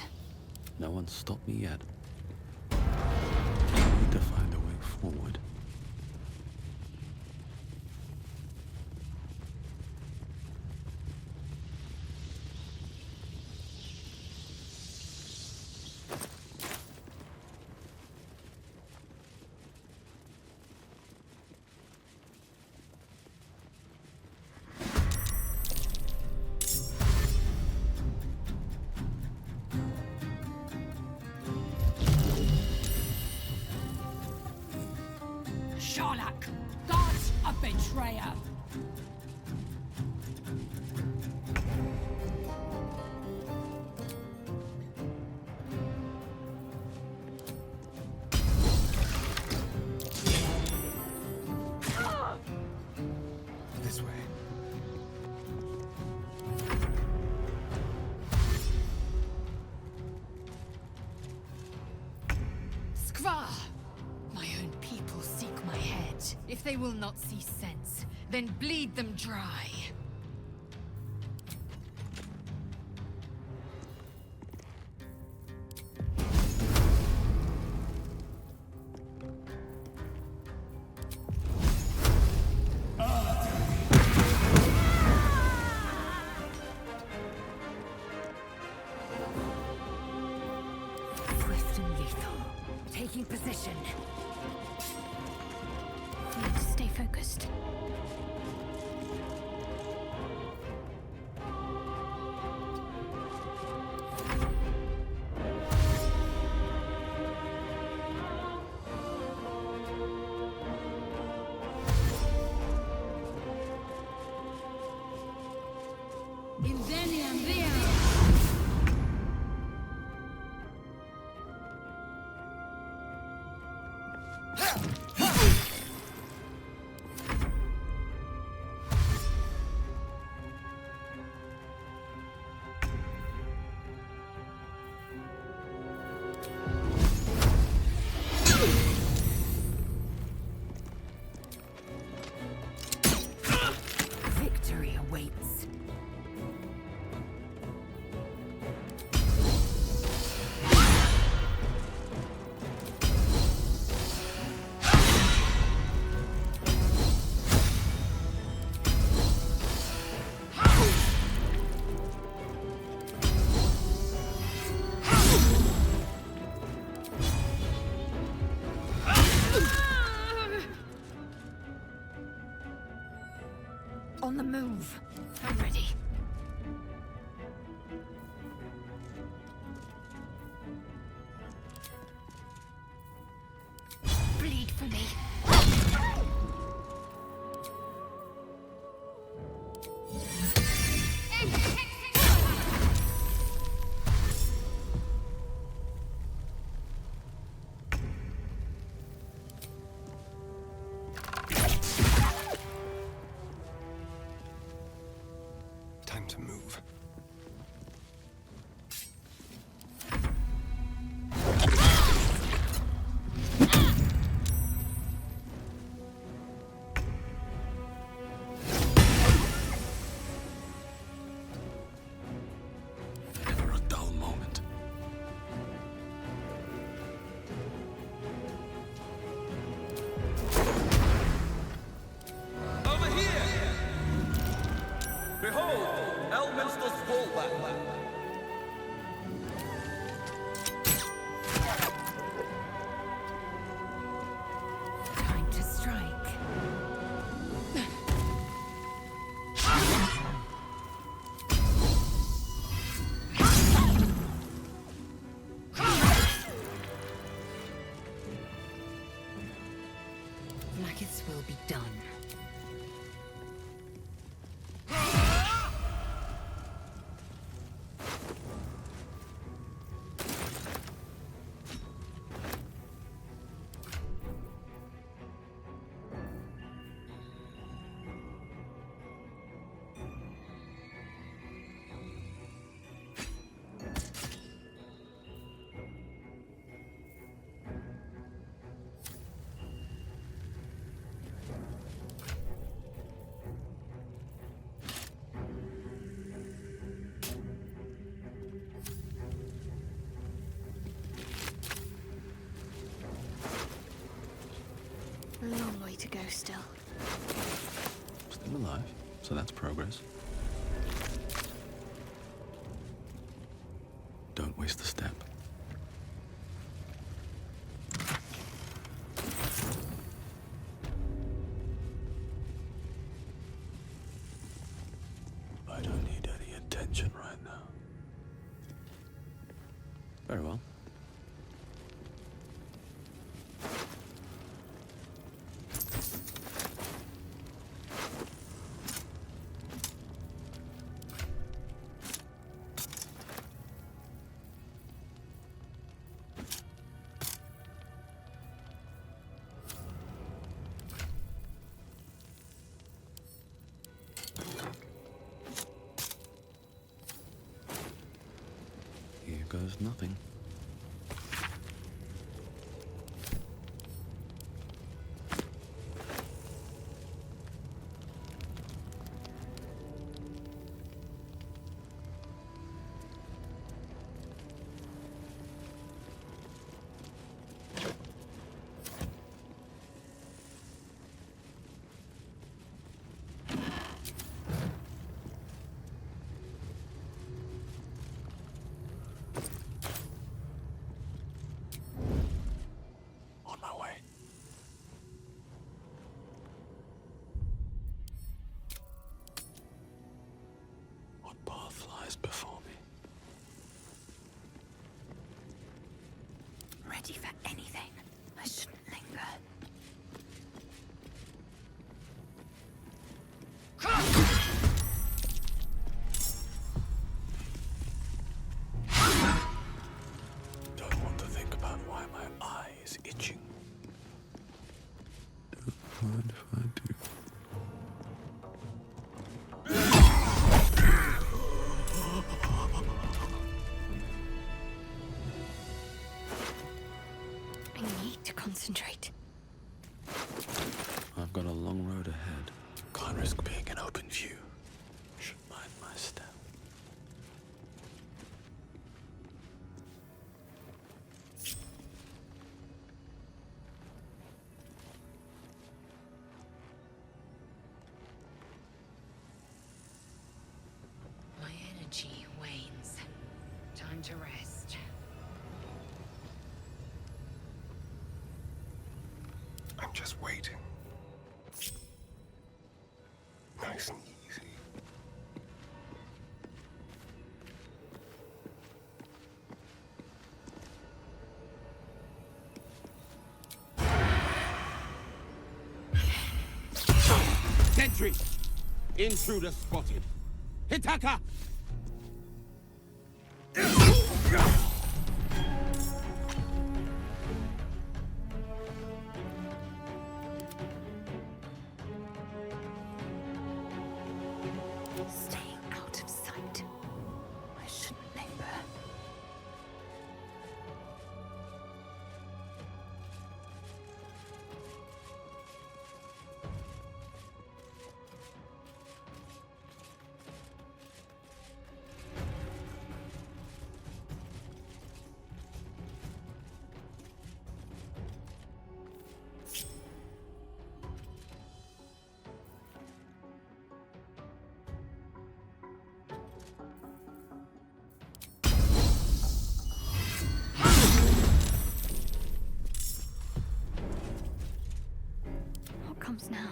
No one's stopped me yet. I need to find a way forward.
Sharlak, God's a betrayer.
This way.
Skvar! My own people seek my head. If they will not see sense, then bleed them dry.
Swift and lethal. Taking position.
Need to stay focused.
Inveniam via.
Victory awaits.
On the move.
I'm ready. Bleed for me.
Time to move.
Never a dull moment.
Over here! Behold, Elminster's fallback.
Time to strike.
Blackets will be done.
A long way to go still.
Still alive, so that's progress. Don't waste a step. I don't need any attention right now. Very well. Here goes nothing. Before me.
Ready for anything. I shouldn't linger.
Don't want to think about why my eye is itching. Don't mind if I do.
Concentrate.
I've got a long road ahead. Can't risk being in open view. Should mind my step.
My energy wanes. Time to rest.
I'm just waiting. Nice and easy.
Sentry! Intruder spotted. Hitaka!
Staying out of sight. I shouldn't linger.
What comes now?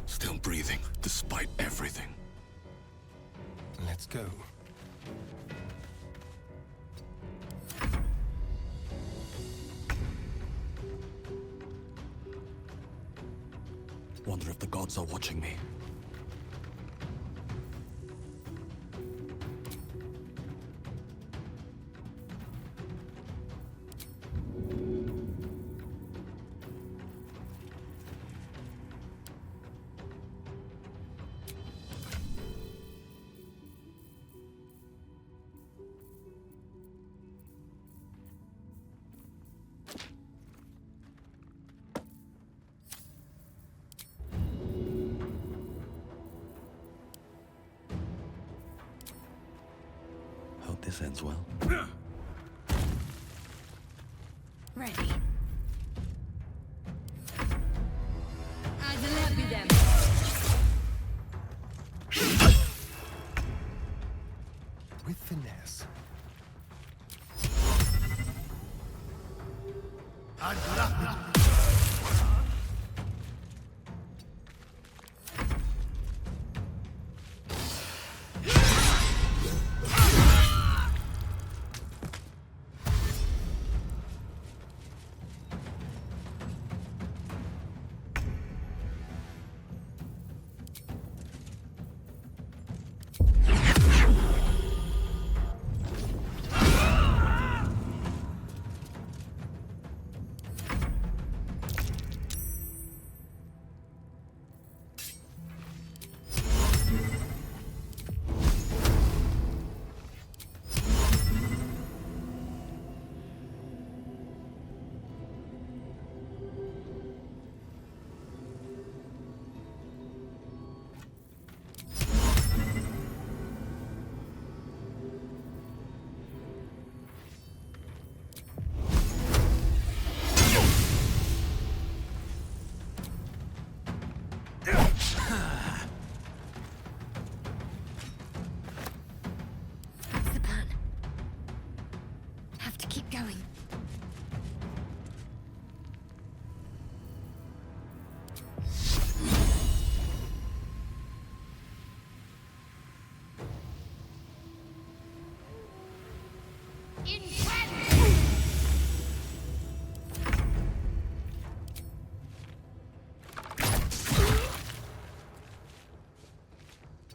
Still breathing, despite everything.
Let's go.
Wonder if the gods are watching me. This ends well.
Ready. Them.
With finesse.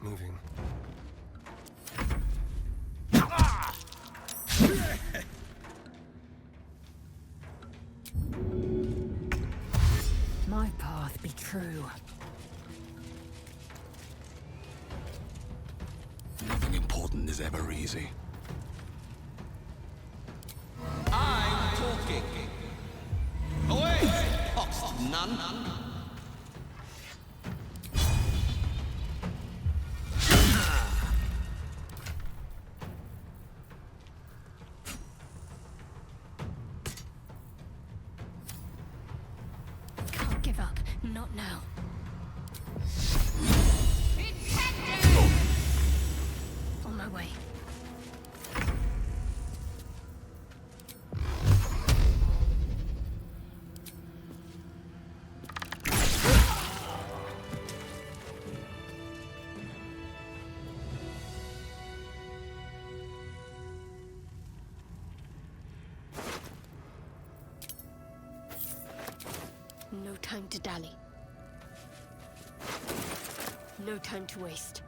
Moving.
My path be true.
Nothing important is ever easy.
I'm talking. Away, ox none.
Can't give up. Not now. On my way. No time to dally. No time to waste.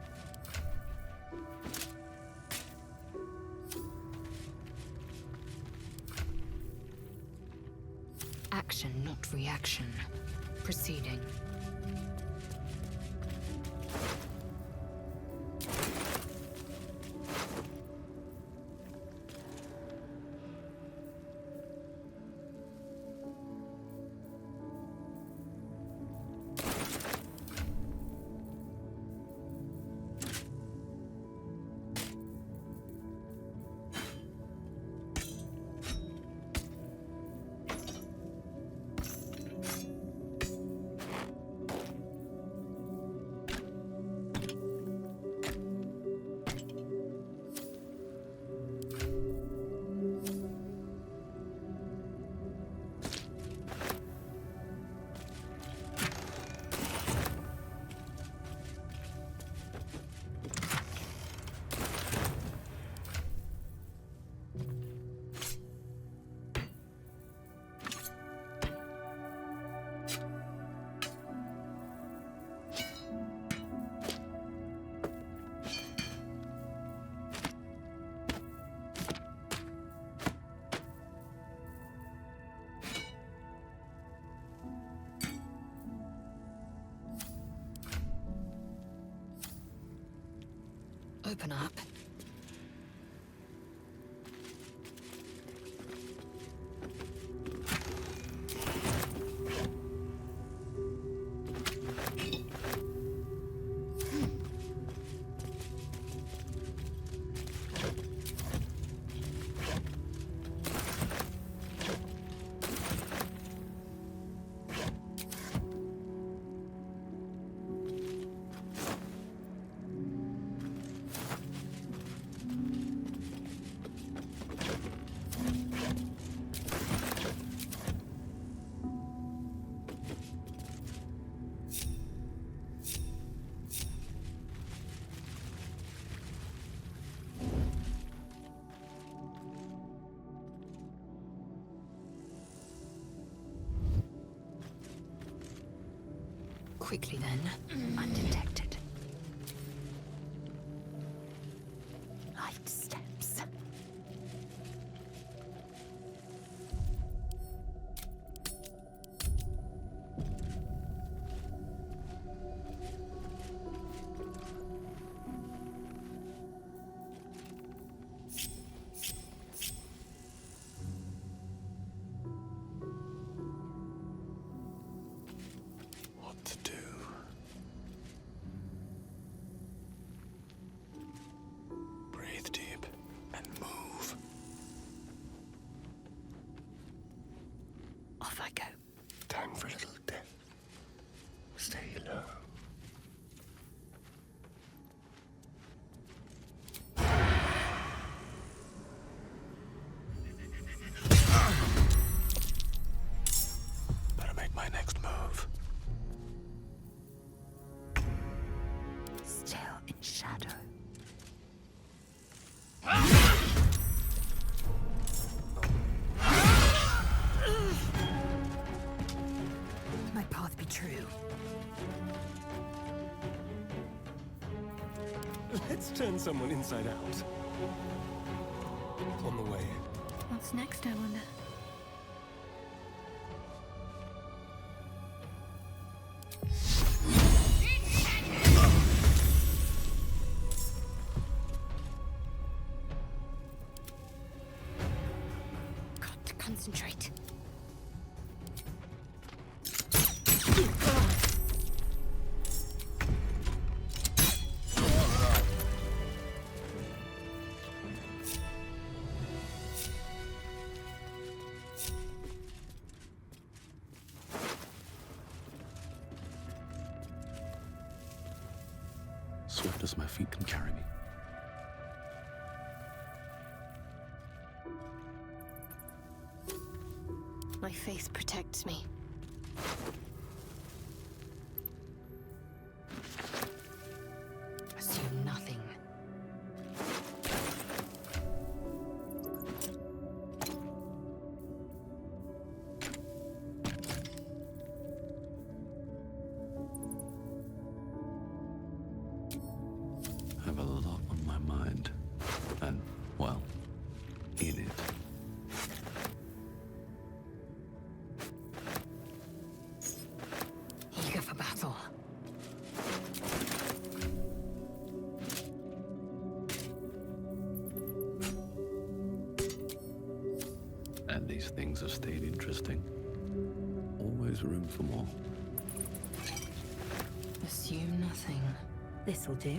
Action, not reaction. Proceeding.
Open up. Quickly then, undetected. Light steps.
What to do? Breathe deep and move.
Off I go.
Time for a little death. Stay low. Better make my next move.
Still in shadow. My path be true.
Let's turn someone inside out. On the way.
What's next, I wonder? Got to concentrate.
Swift as my feet can carry me.
My faith protects me.
Assume nothing.
I have a lot on my mind. And, well, in it.
Eager for battle.
And these things have stayed interesting. Always room for more.
Assume nothing. This'll do.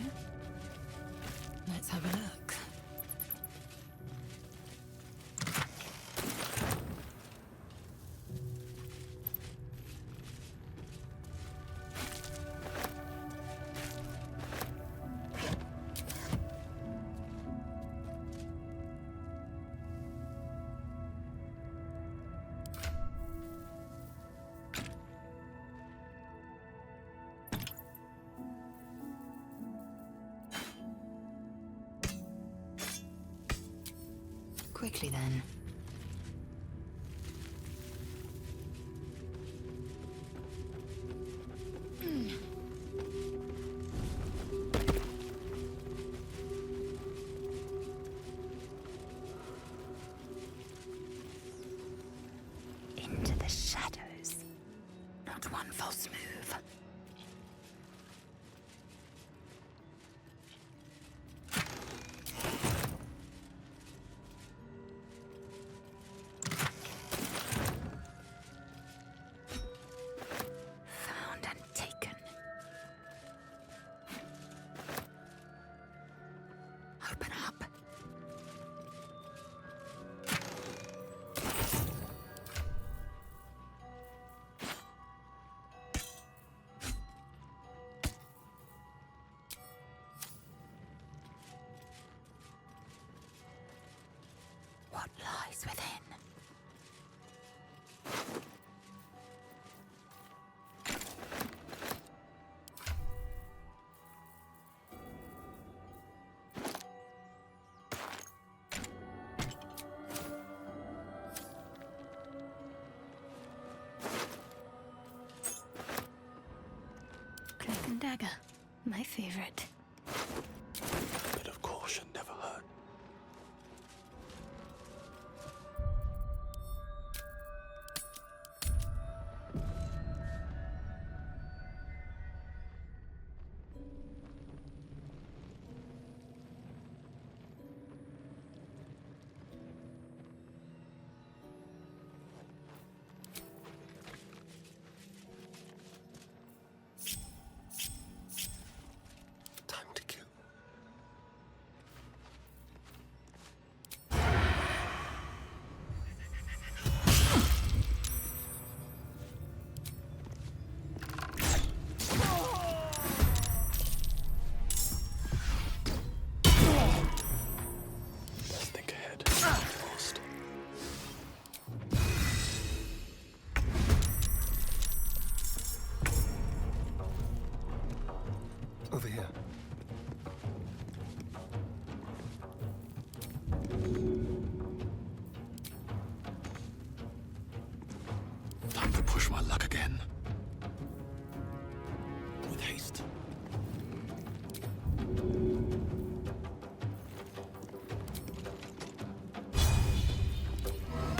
Let's have a look. Quickly then. Into the shadows. Not one false move. Found and taken. Open up. What lies within?
dagger. My favorite.
A bit of caution never hurt.
Over here.
Time to push my luck again. With haste.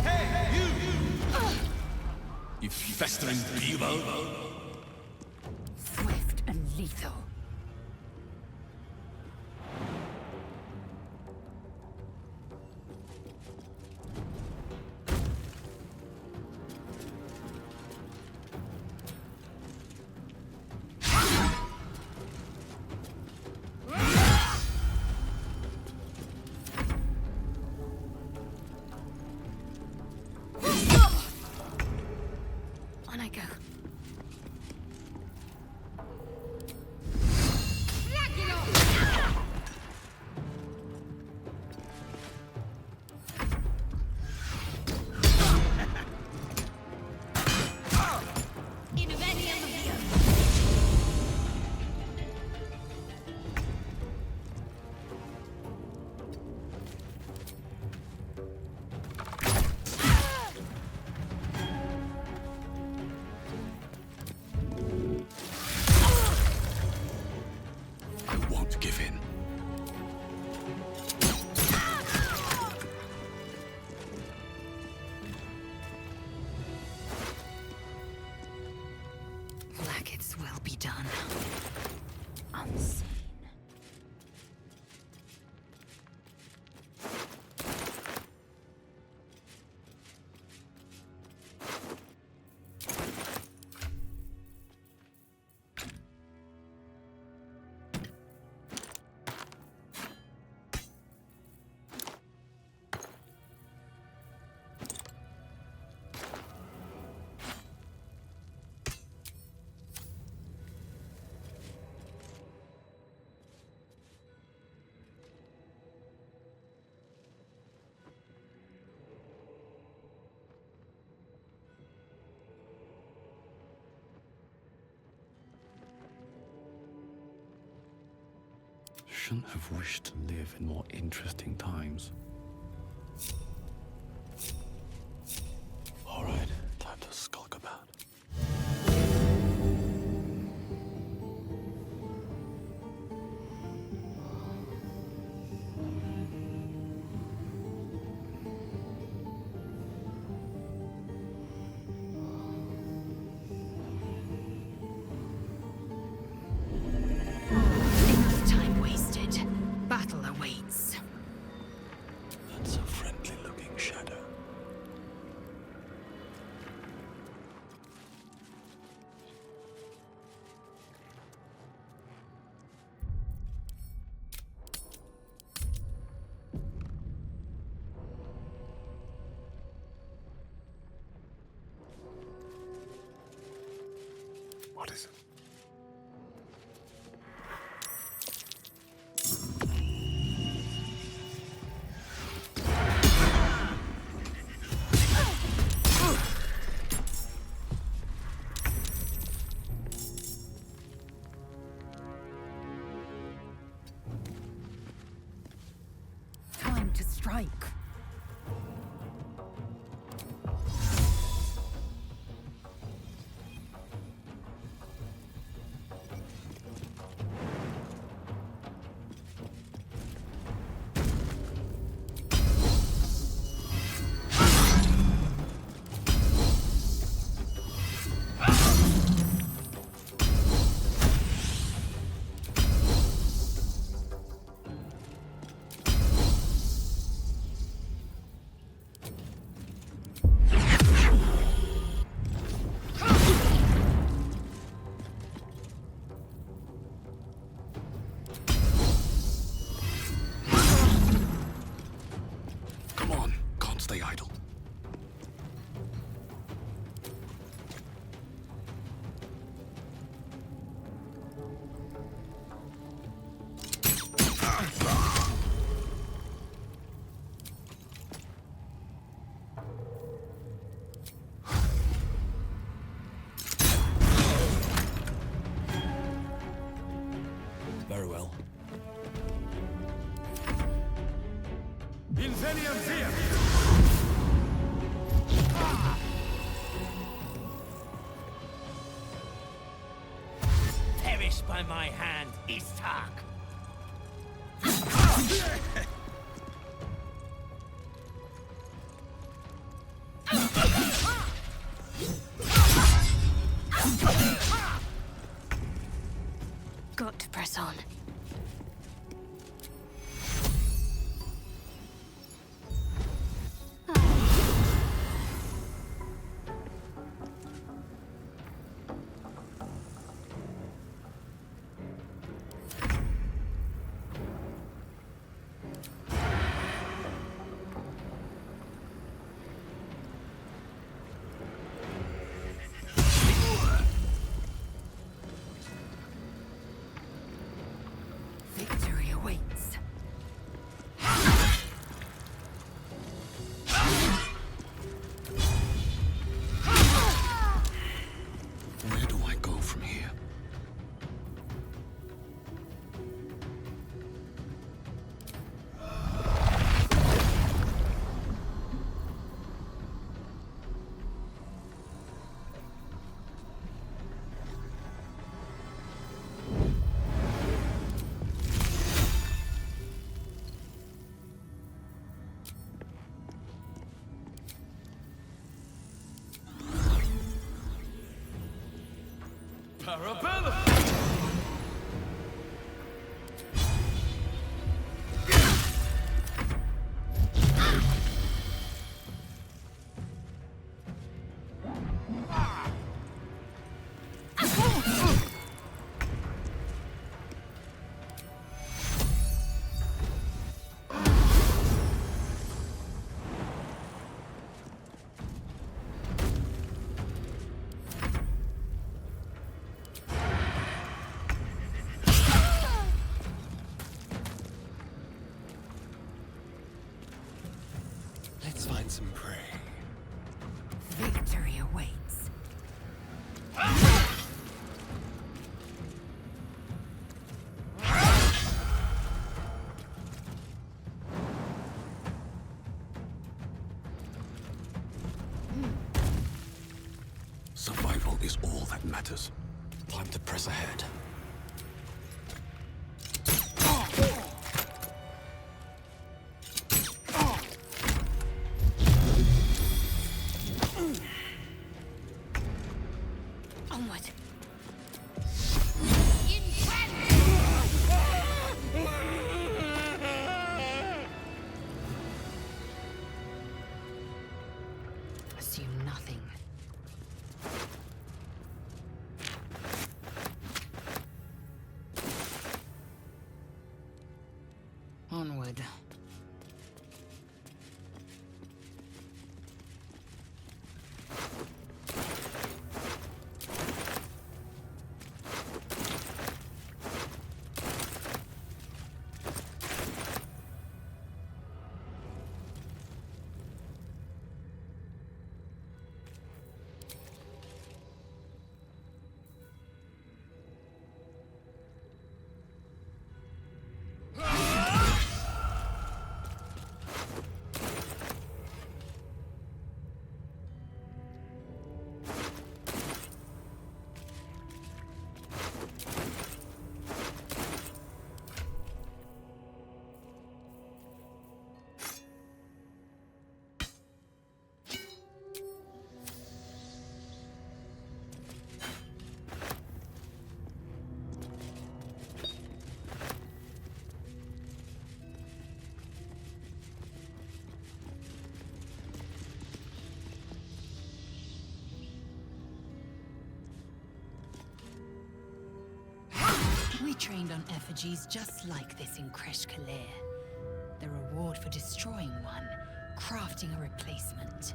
Hey, you!
You festering beebo!
Swift and lethal.
On I go.
I won't give in.
Blackets will be done. Unseen.
Shouldn't have wished to live in more interesting times. All right, time to skulk about.
Enough time wasted. Battle awaits.
stay idle. Very well.
Perish by my hand, Istark.
Got to press on.
Victory awaits.
Where do I go from here?
Parabellum!
Let's find some prey.
Victory awaits.
Survival is all that matters. Time to press ahead.
Onward.
Assume nothing.
Onward.
We trained on effigies just like this in Kresh Kalir. The reward for destroying one, crafting a replacement.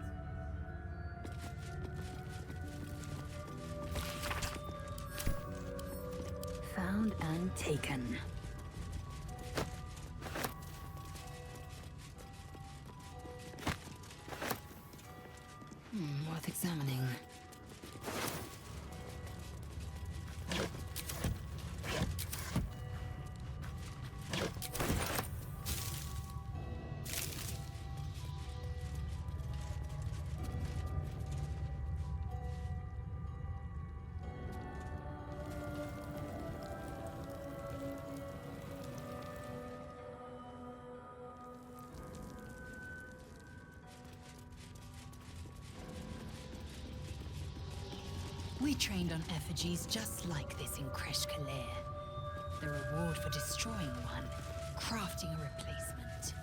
Found and taken.
Worth examining. We trained on effigies just like this in Kresh Kalair. The reward for destroying one, crafting a replacement.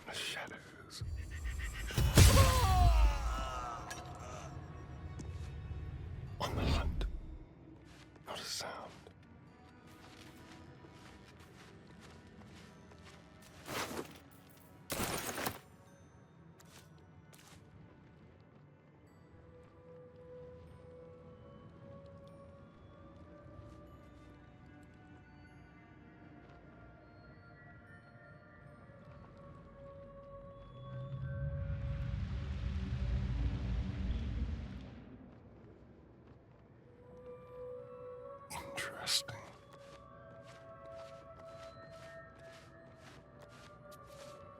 The shadows. On the hunt. Not a sound. Interesting.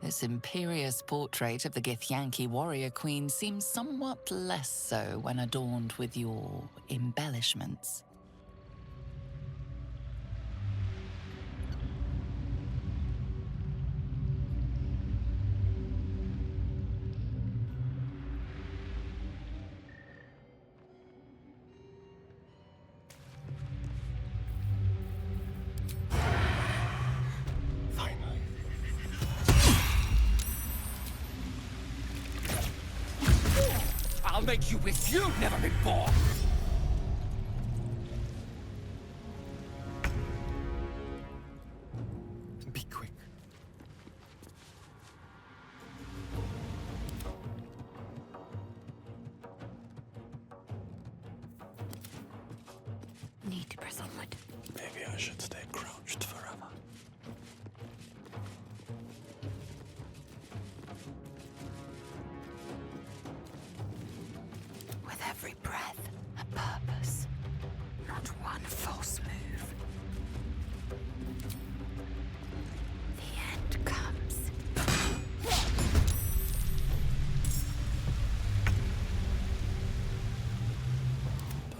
This imperious portrait of the Githyanki warrior queen seems somewhat less so when adorned with your embellishments.
I'll make you wish you'd never been born! Be quick.
Need to press onward.
Maybe I should stay crouched forever.
With every breath, a purpose. Not one false move. The end comes.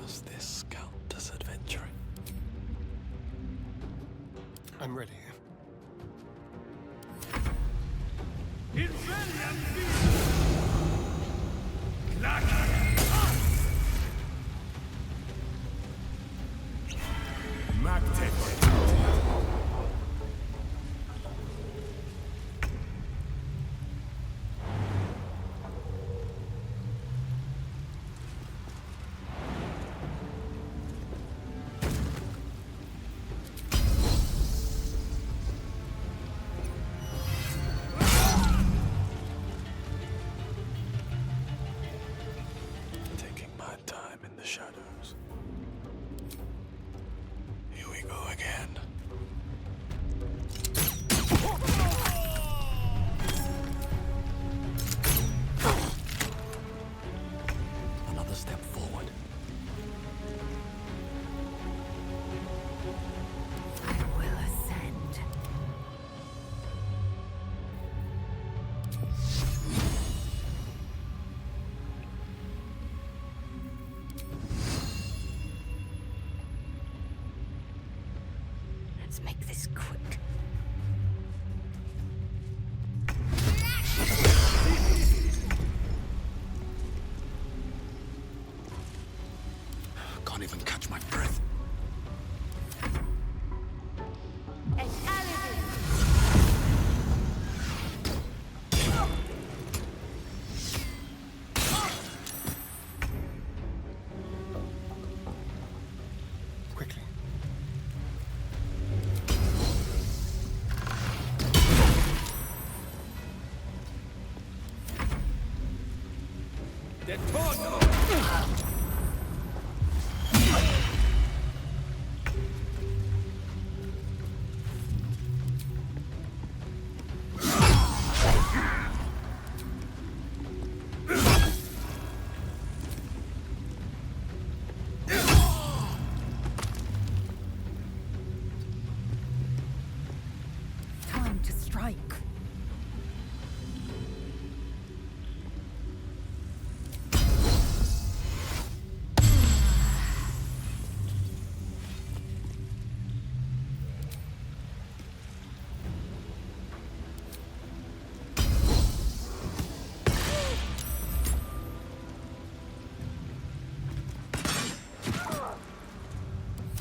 Does this count as adventuring?
I'm ready.
Let's make this quick.
Can't even catch my breath.
Quickly.
Time to strike.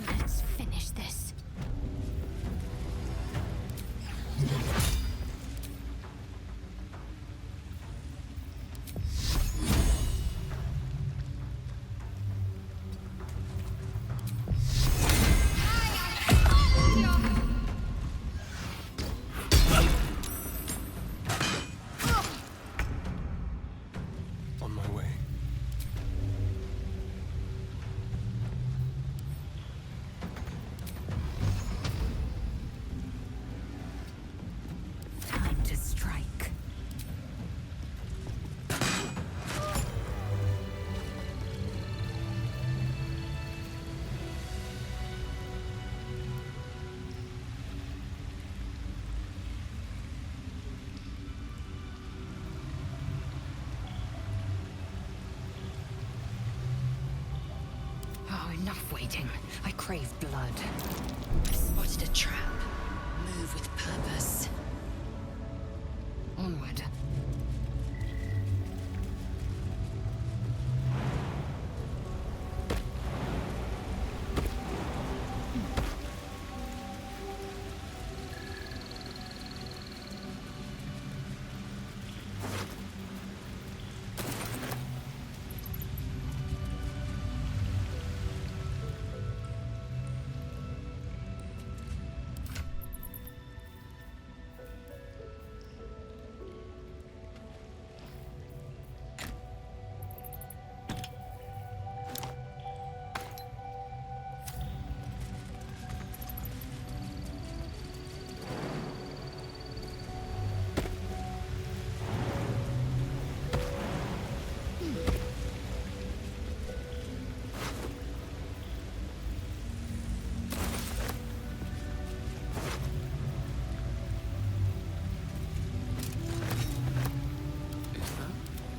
Let's finish this.
On my way.
Time to strike.
Oh, enough waiting. I crave blood. I've spotted a trap. Move with purpose. Onward.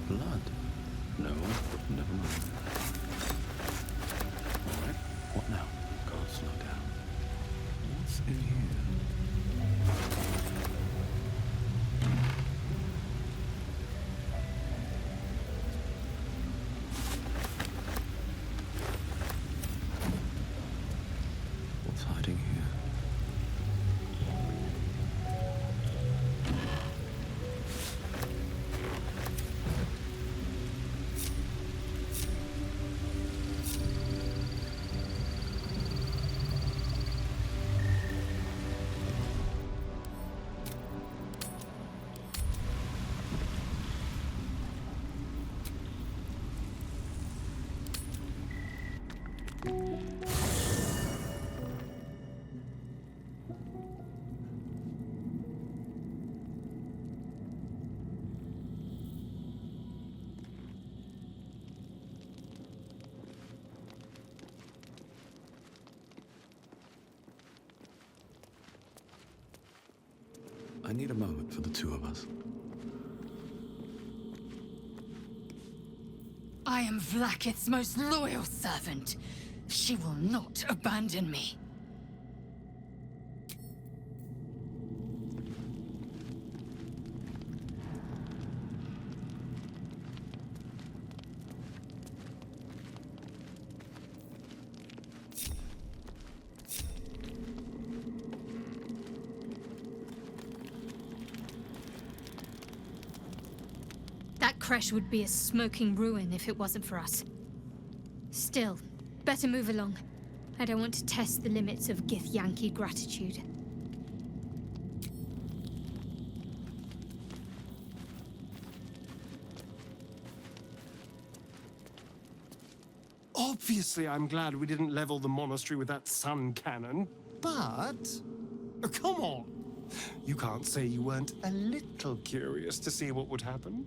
Blood? No, never mind. Alright, what now? God, slow down. What's in here? What's hiding here? I need a moment for the two of us.
I am Vlaakith's most loyal servant. She will not abandon me.
Creche would be a smoking ruin if it wasn't for us. Still, better move along. I don't want to test the limits of Githyanki gratitude.
Obviously, I'm glad we didn't level the monastery with that sun cannon, but... come on! You can't say you weren't a little curious to see what would happen.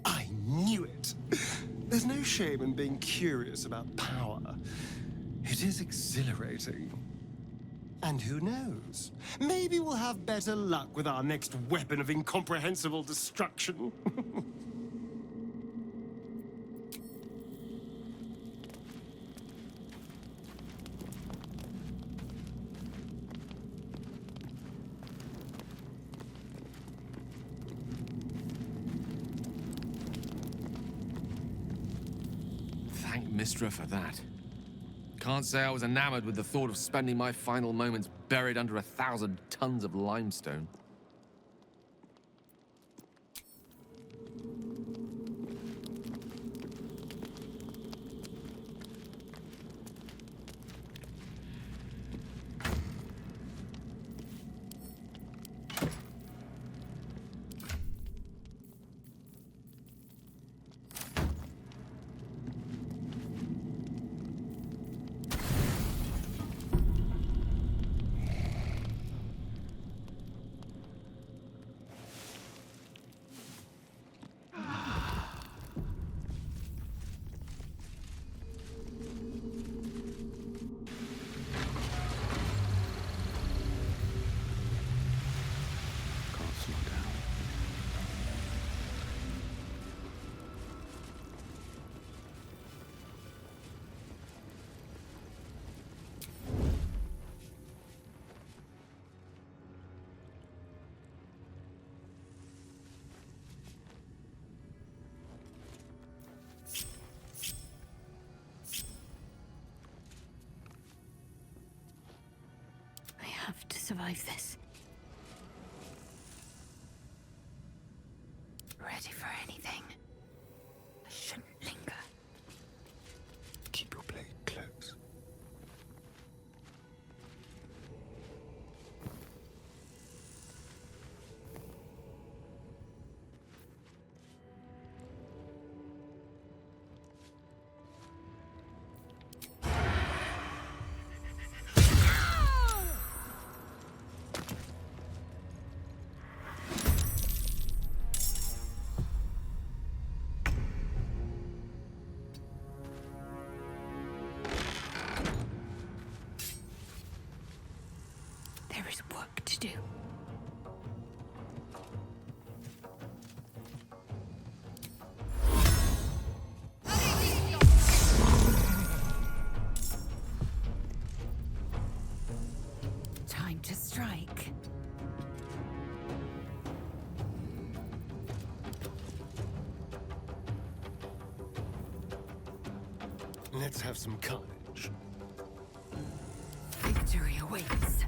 I knew it! There's no shame in being curious about power. It is exhilarating. And who knows? Maybe we'll have better luck with our next weapon of incomprehensible destruction.
Thank Mistra for that. Can't say I was enamored with the thought of spending my final moments buried under 1,000 tons of limestone.
Have to survive this. Ready for anything. I shouldn't linger.
Keep your blade close.
There is work to do.
Time to strike.
Let's have some carnage.
Victory awaits.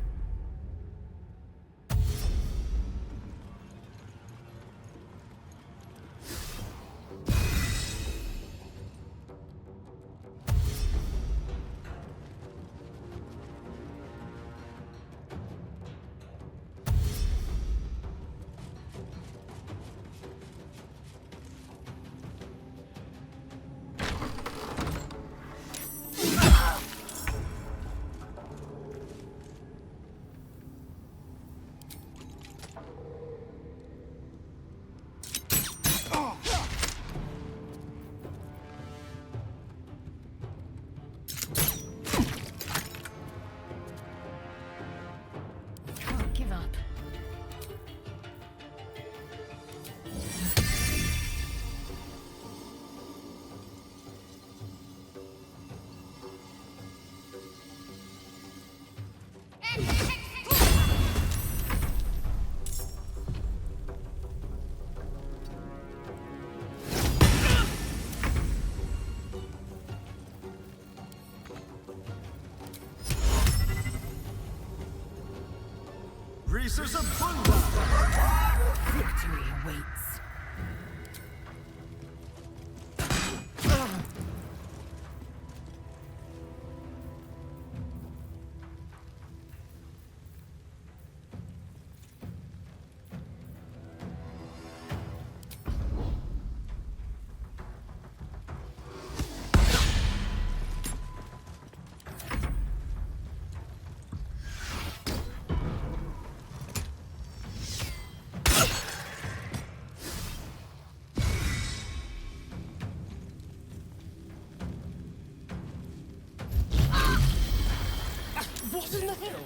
Tracers of Thunder!
Victory awaits.
What in the hell?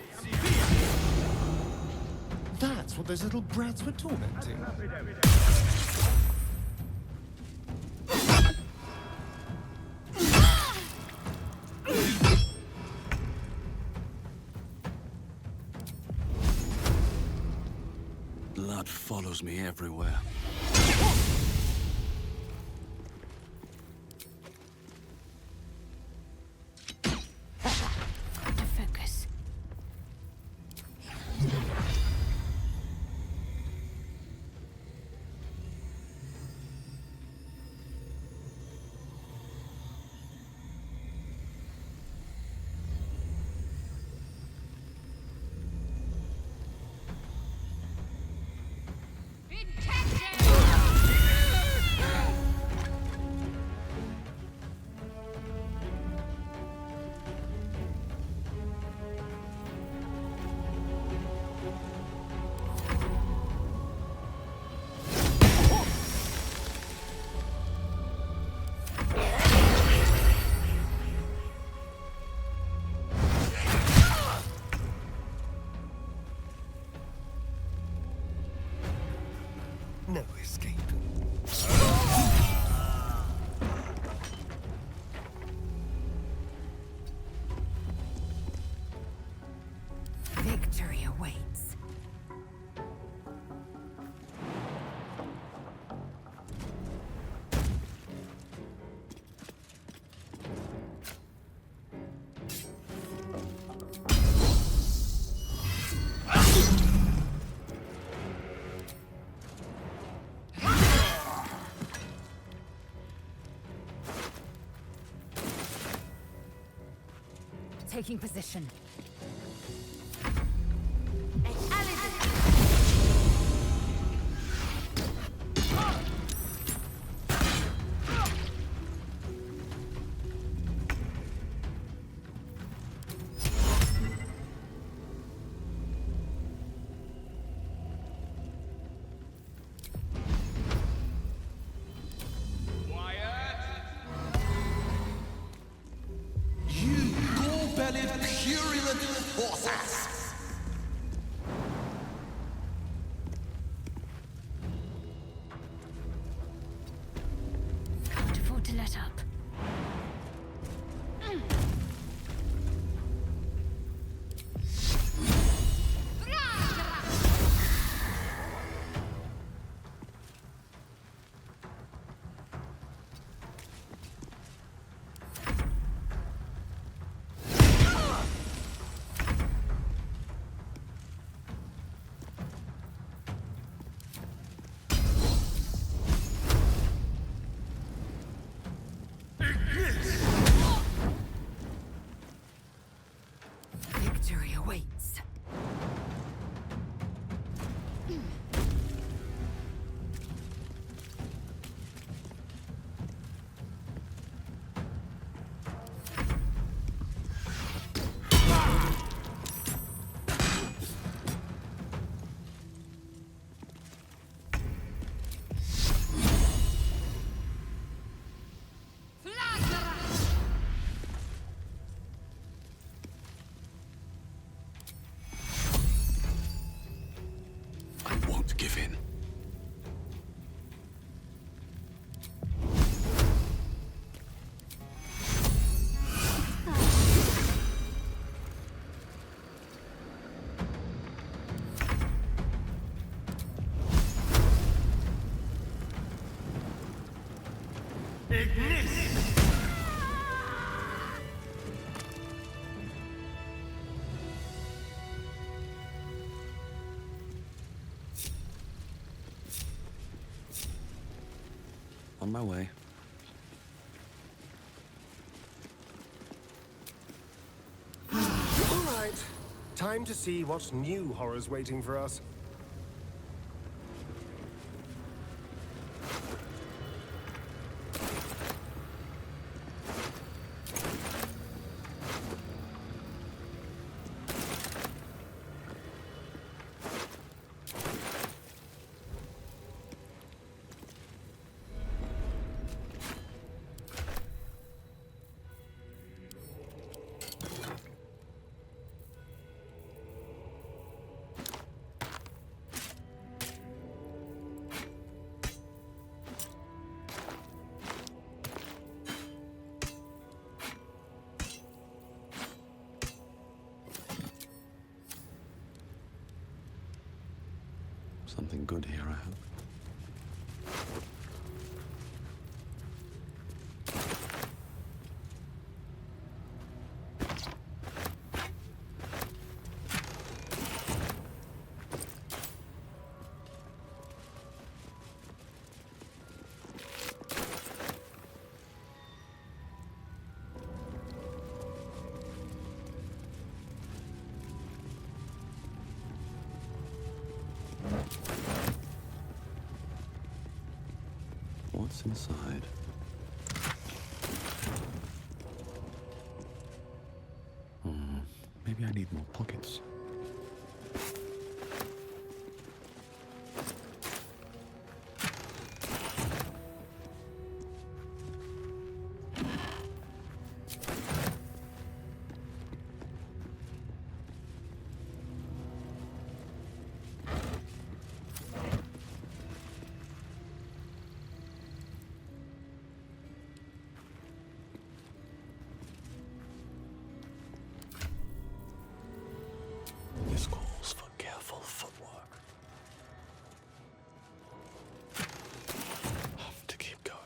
That's what those little brats were tormenting.
Blood follows me everywhere.
To focus.
No escape.
Victory awaits. Taking position.
Can't afford to let up.
Victory awaits.
I won't give in.
On my way.
All right. Time to see what new horror's waiting for us.
Something good here, I hope. What's inside? Maybe I need more pockets. This calls for careful footwork. Have to keep going.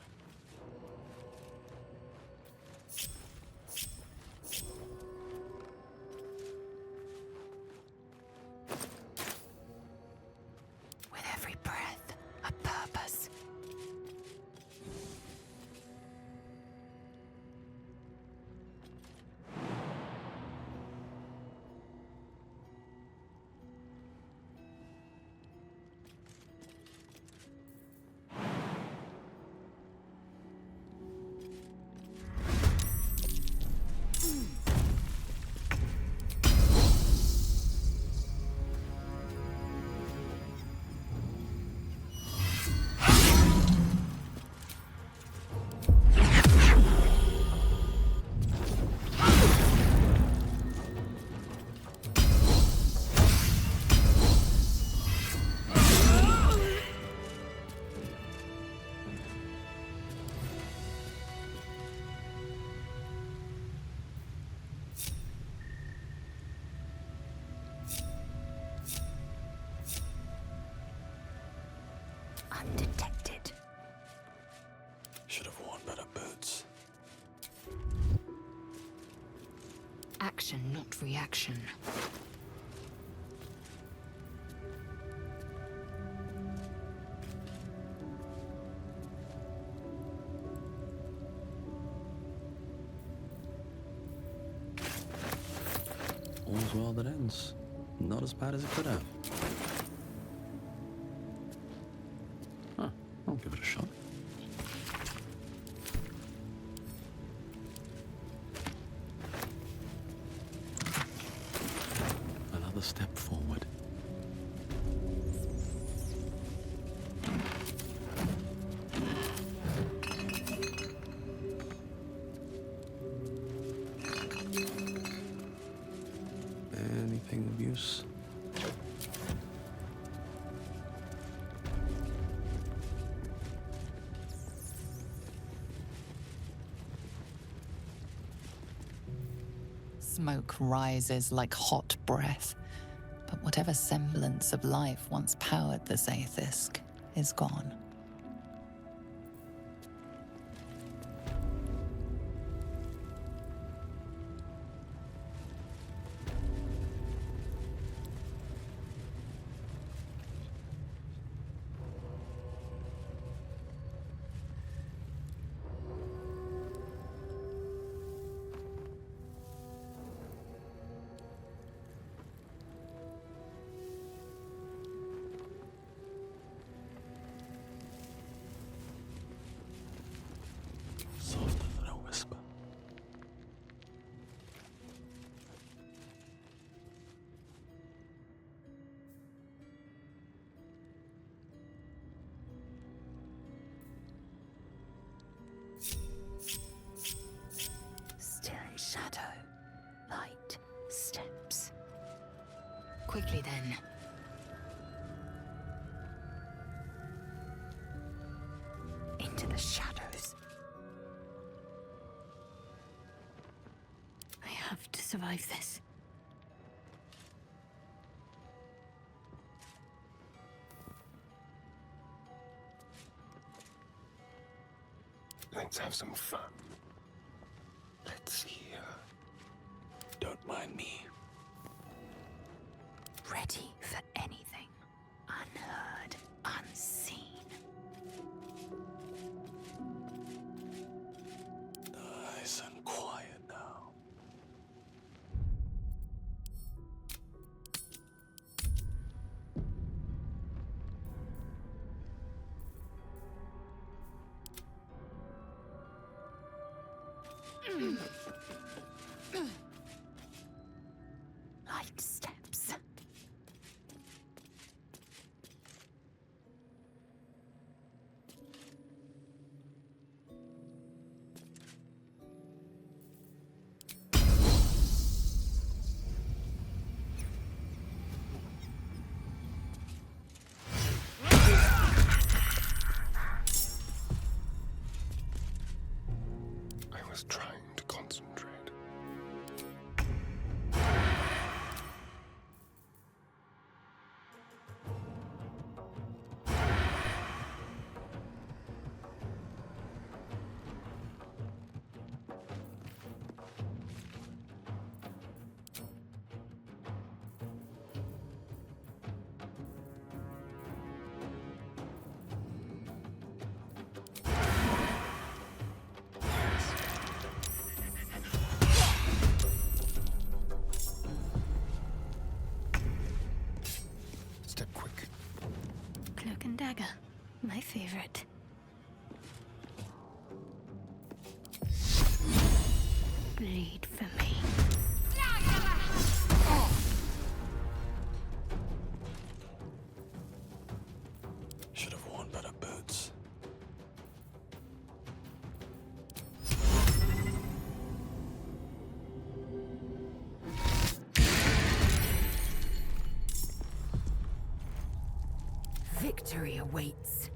With every breath, a purpose. Undetected.
Should have worn better boots.
Action, not reaction.
All's well that ends. Not as bad as it could have. Huh, I'll give it a shot. Another step forward. Anything of use?
Smoke rises like hot breath, but whatever semblance of life once powered the Zaithisk is gone.
quickly then. Into the shadows.
I have to survive this.
Let's have some fun. Let's see here.
Don't mind me.
Ready for anything. Unheard, unseen.
Nice and quiet now.
Light steps.
I was trying to concentrate. Step quick.
Cloak and dagger, my favorite. Bleed for me.
Should have worn better boots.
Victory awaits.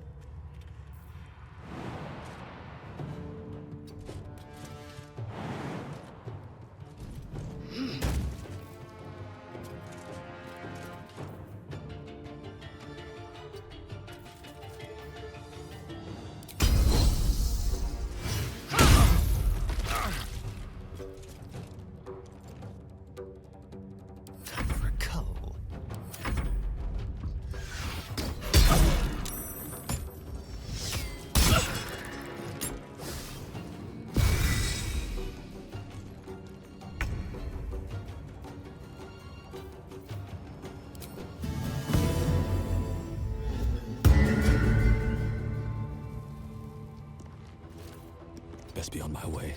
Time for a cull.
Best be on my way.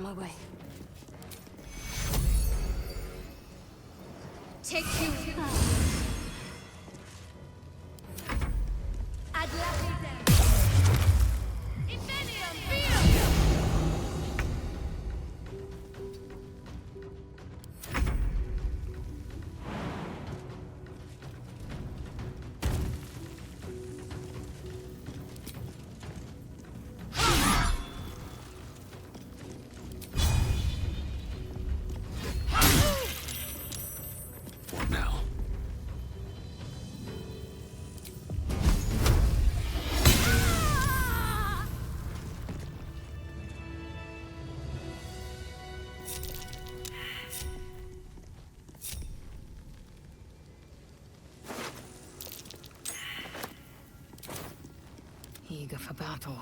my way.
Take you.
What now?
Eager for battle.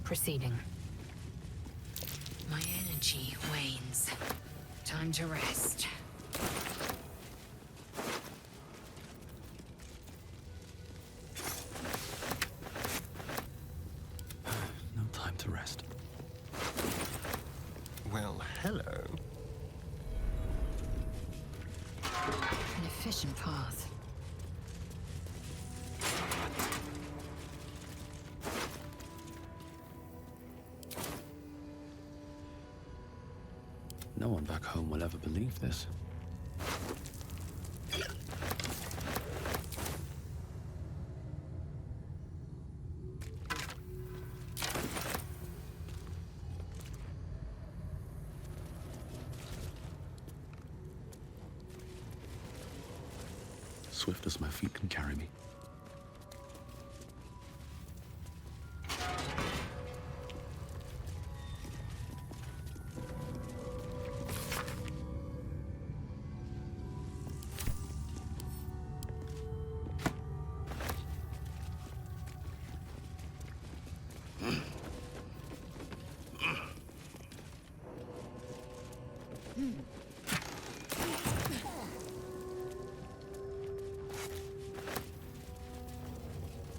Proceeding.
My energy wanes. Time to rest.
No time to rest.
Well, hello.
An efficient path.
No one back home will ever believe this. Swift as my feet can carry me.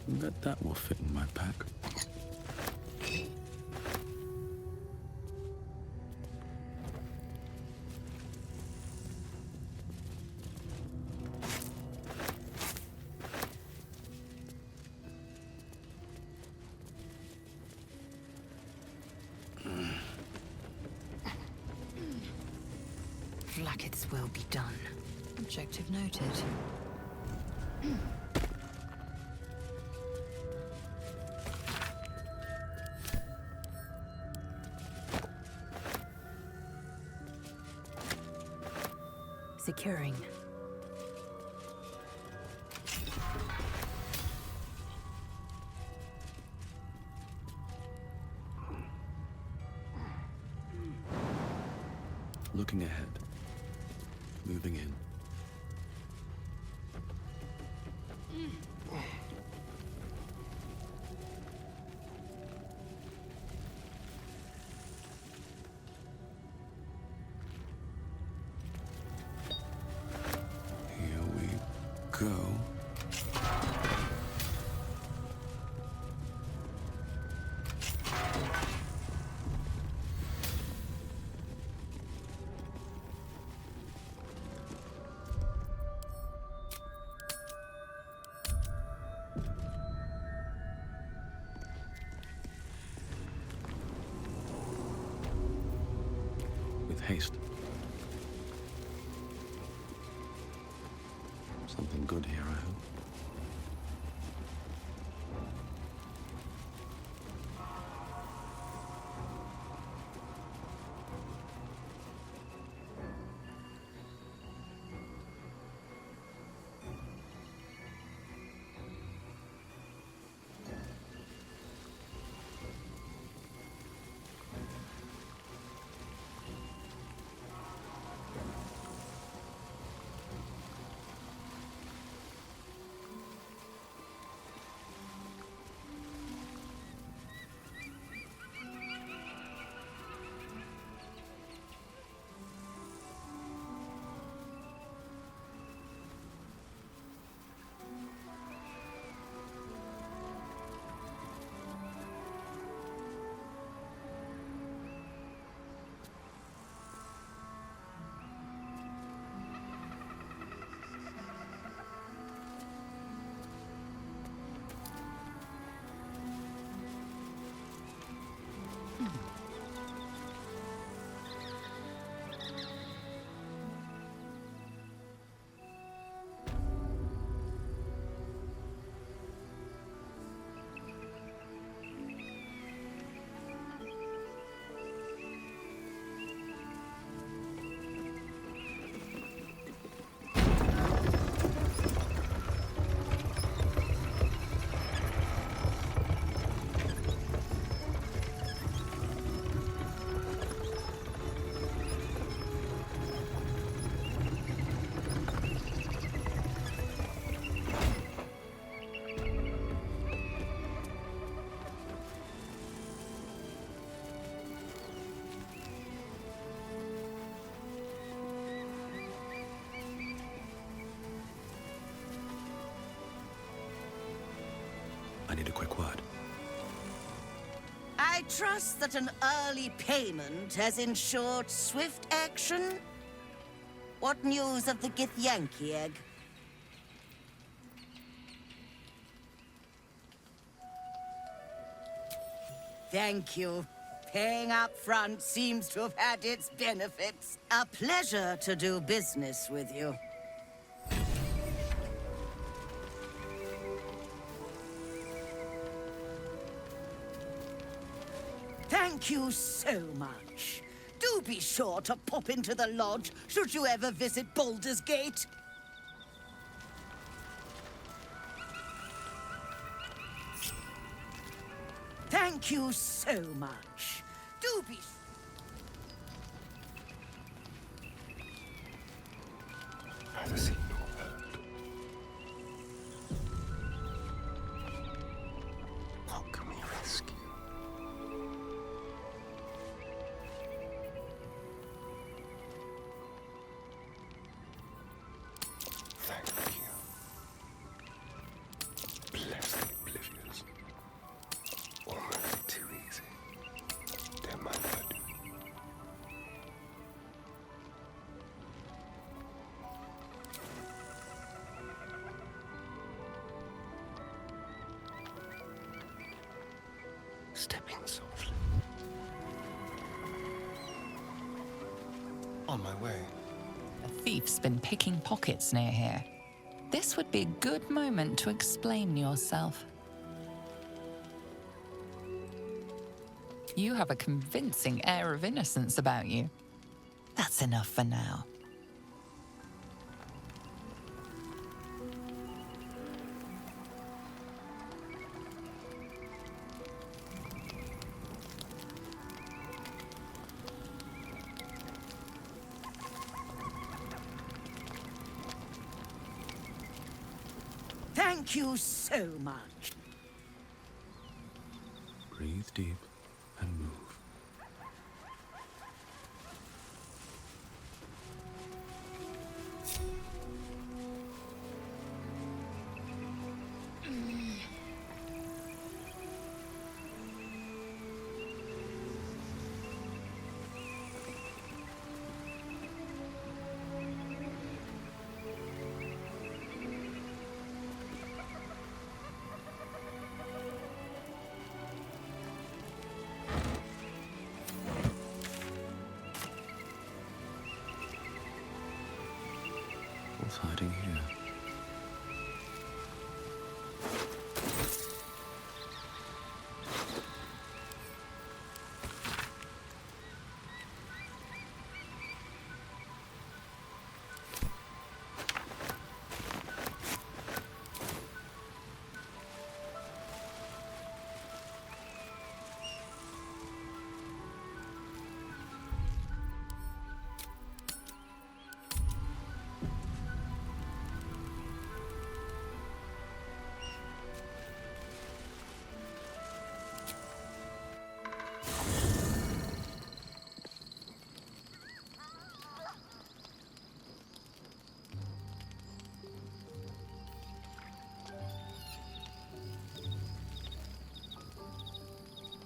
Bet that will fit in my pack.
Vlaakith's will be done. Objective noted. Securing.
Looking ahead. Moving in. Go. With haste. Something good here, I hope.
trust that an early payment has ensured swift action? What news of the Githyanki Egg? Thank you. Paying up front seems to have had its benefits. A pleasure to do business with you. Thank you so much. Do be sure to pop into the lodge should you ever visit Baldur's Gate. Thank you so much. Do be...
Neither seen nor heard. What can we rescue? Thank you. Bless the oblivious. Almost too easy. Don't mind if I do. Stepping softly. On my way.
A thief's been picking pockets near here. This would be a good moment to explain yourself. You have a convincing air of innocence about you. That's enough for now.
Thank you so much.
Breathe deep and move. What's hiding here?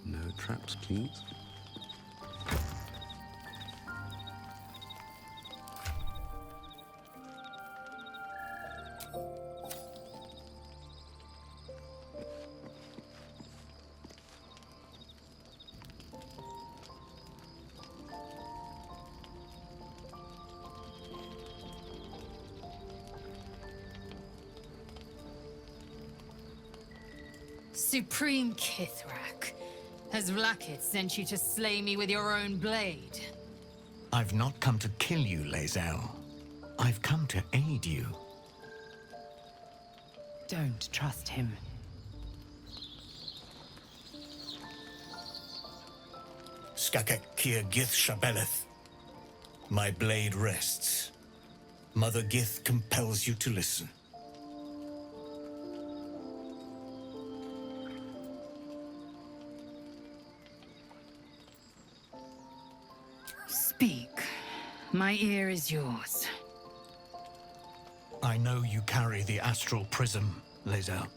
No traps, please.
Supreme Kith'rak, has Vlaakith sent you to slay me with your own blade?
I've not come to kill you, Lae'zel. I've come to aid you.
Don't trust him.
Skakek Kier Gith Shabeleth. My blade rests. Mother Gith compels you to listen.
Speak. My ear is yours.
I know you carry the Astral Prism, Lae'zel.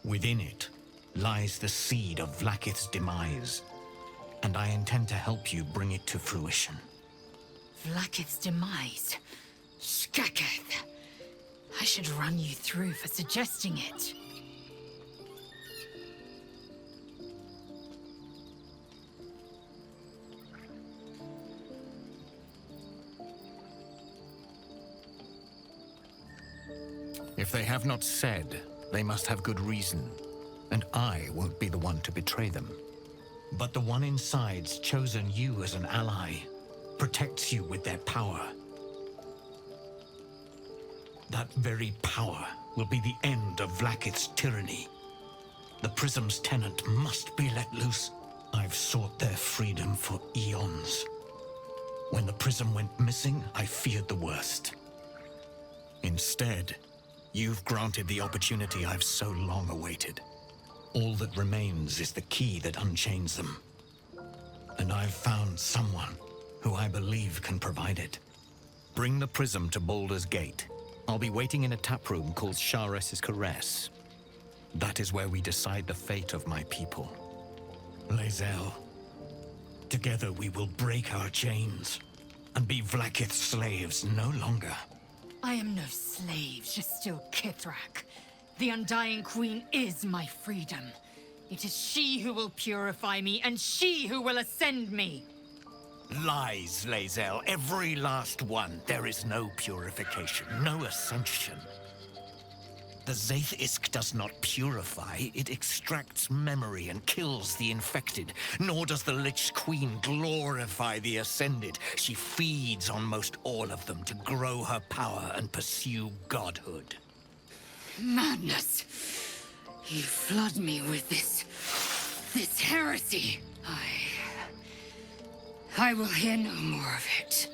Within it lies the seed of Vlaakith's demise. and I intend to help you bring it to fruition.
Vlaakith's demise. Skaketh. I should run you through for suggesting it.
If they have not said, they must have good reason, and I won't be the one to betray them. But the one inside's chosen you as an ally, protects you with their power. That very power will be the end of Vlaakith's tyranny. The Prism's tenant must be let loose. I've sought their freedom for eons. When the Prism went missing, I feared the worst. Instead, you've granted the opportunity I've so long awaited. All that remains is the key that unchains them. And I've found someone who I believe can provide it. Bring the Prism to Baldur's Gate. I'll be waiting in a taproom called Shares's Caress. That is where we decide the fate of my people. Lae'zel, together we will break our chains and be Vlaakith's slaves no longer.
I am no slave, just still Kith'rak. The Undying Queen is my freedom. It is she who will purify me, and she who will ascend me.
Lies, Lae'zel, every last one. There is no purification, no ascension. The Zaith Isk does not purify, it extracts memory and kills the infected. Nor does the Lich Queen glorify the ascended. She feeds on most all of them to grow her power and pursue godhood.
Madness! You flood me with this heresy. I will hear no more of it.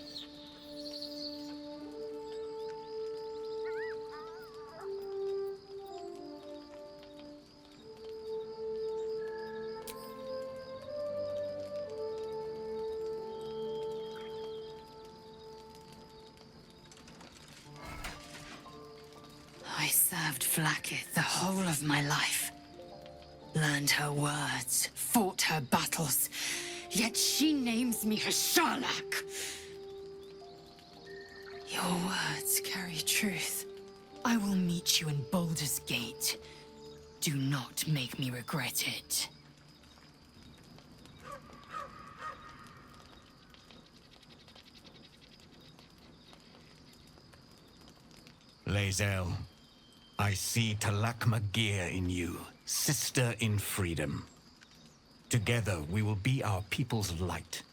I served Vlaakith the whole of my life. Learned her words, fought her battles, yet she names me her Sharlak. Your words carry truth. I will meet you in Baldur's Gate. Do not make me regret it.
Lae'zel, I see Talak Magir in you, sister in freedom. Together, we will be our people's light.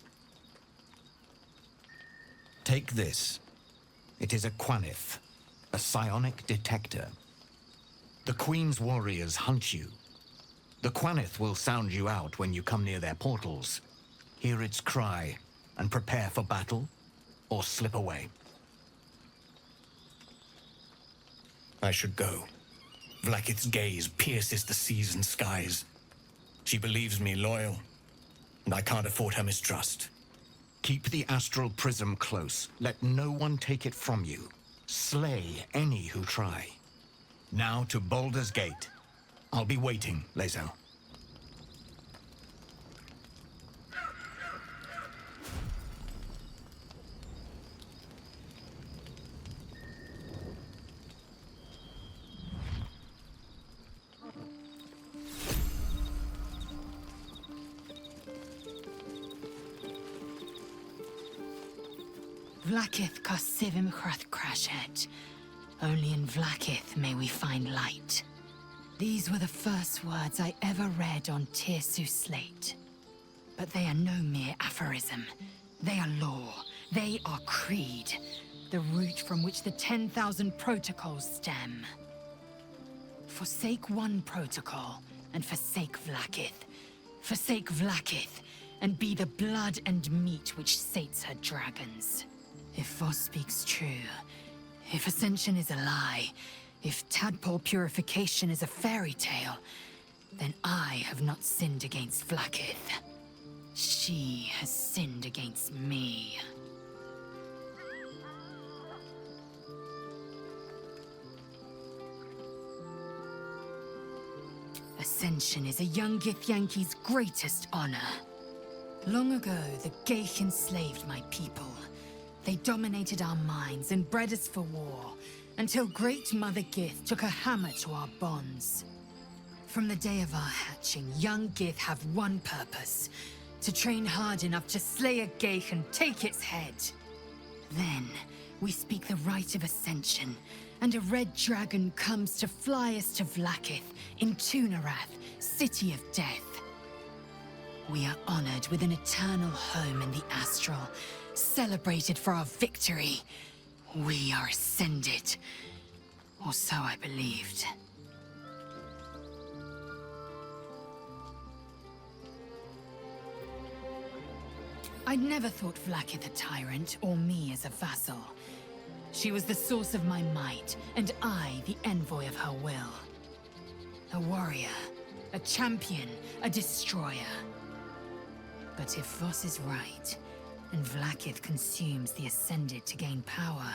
Take this. It is a Quanith, a psionic detector. The Queen's warriors hunt you. The Quanith will sound you out when you come near their portals. Hear its cry, and prepare for battle, or slip away. I should go. Vlaakith's gaze pierces the seas and skies. She believes me loyal, and I can't afford her mistrust. Keep the Astral Prism close. Let no one take it from you. Slay any who try. Now to Baldur's Gate. I'll be waiting, Lae'zel.
Vlaakith Kosivim Chrath Crashet. Only in Vlaakith may we find light. These were the first words I ever read on Tirsu's slate. But they are no mere aphorism. They are law. They are creed. The root from which the 10,000 protocols stem. Forsake one protocol, and forsake Vlaakith. Forsake Vlaakith, and be the blood and meat which sates her dragons. If Voss speaks true, if Ascension is a lie, if Tadpole purification is a fairy tale, then I have not sinned against Vlaakith. She has sinned against me. Ascension is a young Githyanki's greatest honor. Long ago, the Gekh enslaved my people. They dominated our minds and bred us for war, until Great Mother Gith took a hammer to our bonds. From the day of our hatching, young Gith have one purpose: to train hard enough to slay a Gekh and take its head. Then, we speak the rite of ascension, and a red dragon comes to fly us to Vlaakith in Tunarath, City of Death. We are honored with an eternal home in the Astral, celebrated for our victory. We are ascended. Or so I believed. I'd never thought Vlaakith a tyrant, or me as a vassal. She was the source of my might, and I the envoy of her will. A warrior, a champion, a destroyer. But if Voss is right, and Vlaakith consumes the Ascended to gain power,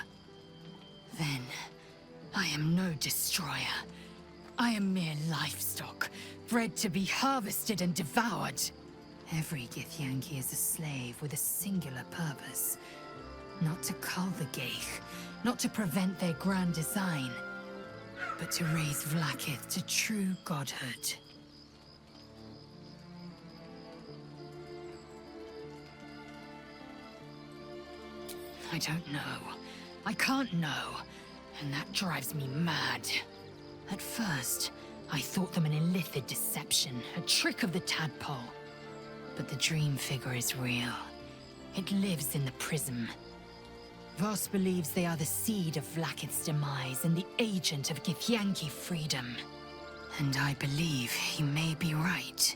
then I am no destroyer. I am mere livestock, bred to be harvested and devoured. Every Githyanki is a slave with a singular purpose. Not to cull the Gekh, not to prevent their grand design, but to raise Vlaakith to true godhood. I don't know. I can't know. And that drives me mad. At first, I thought them an illithid deception, a trick of the tadpole. But the dream figure is real. It lives in the prism. Voss believes they are the seed of Vlaakith's demise and the agent of Githyanki freedom. And I believe he may be right.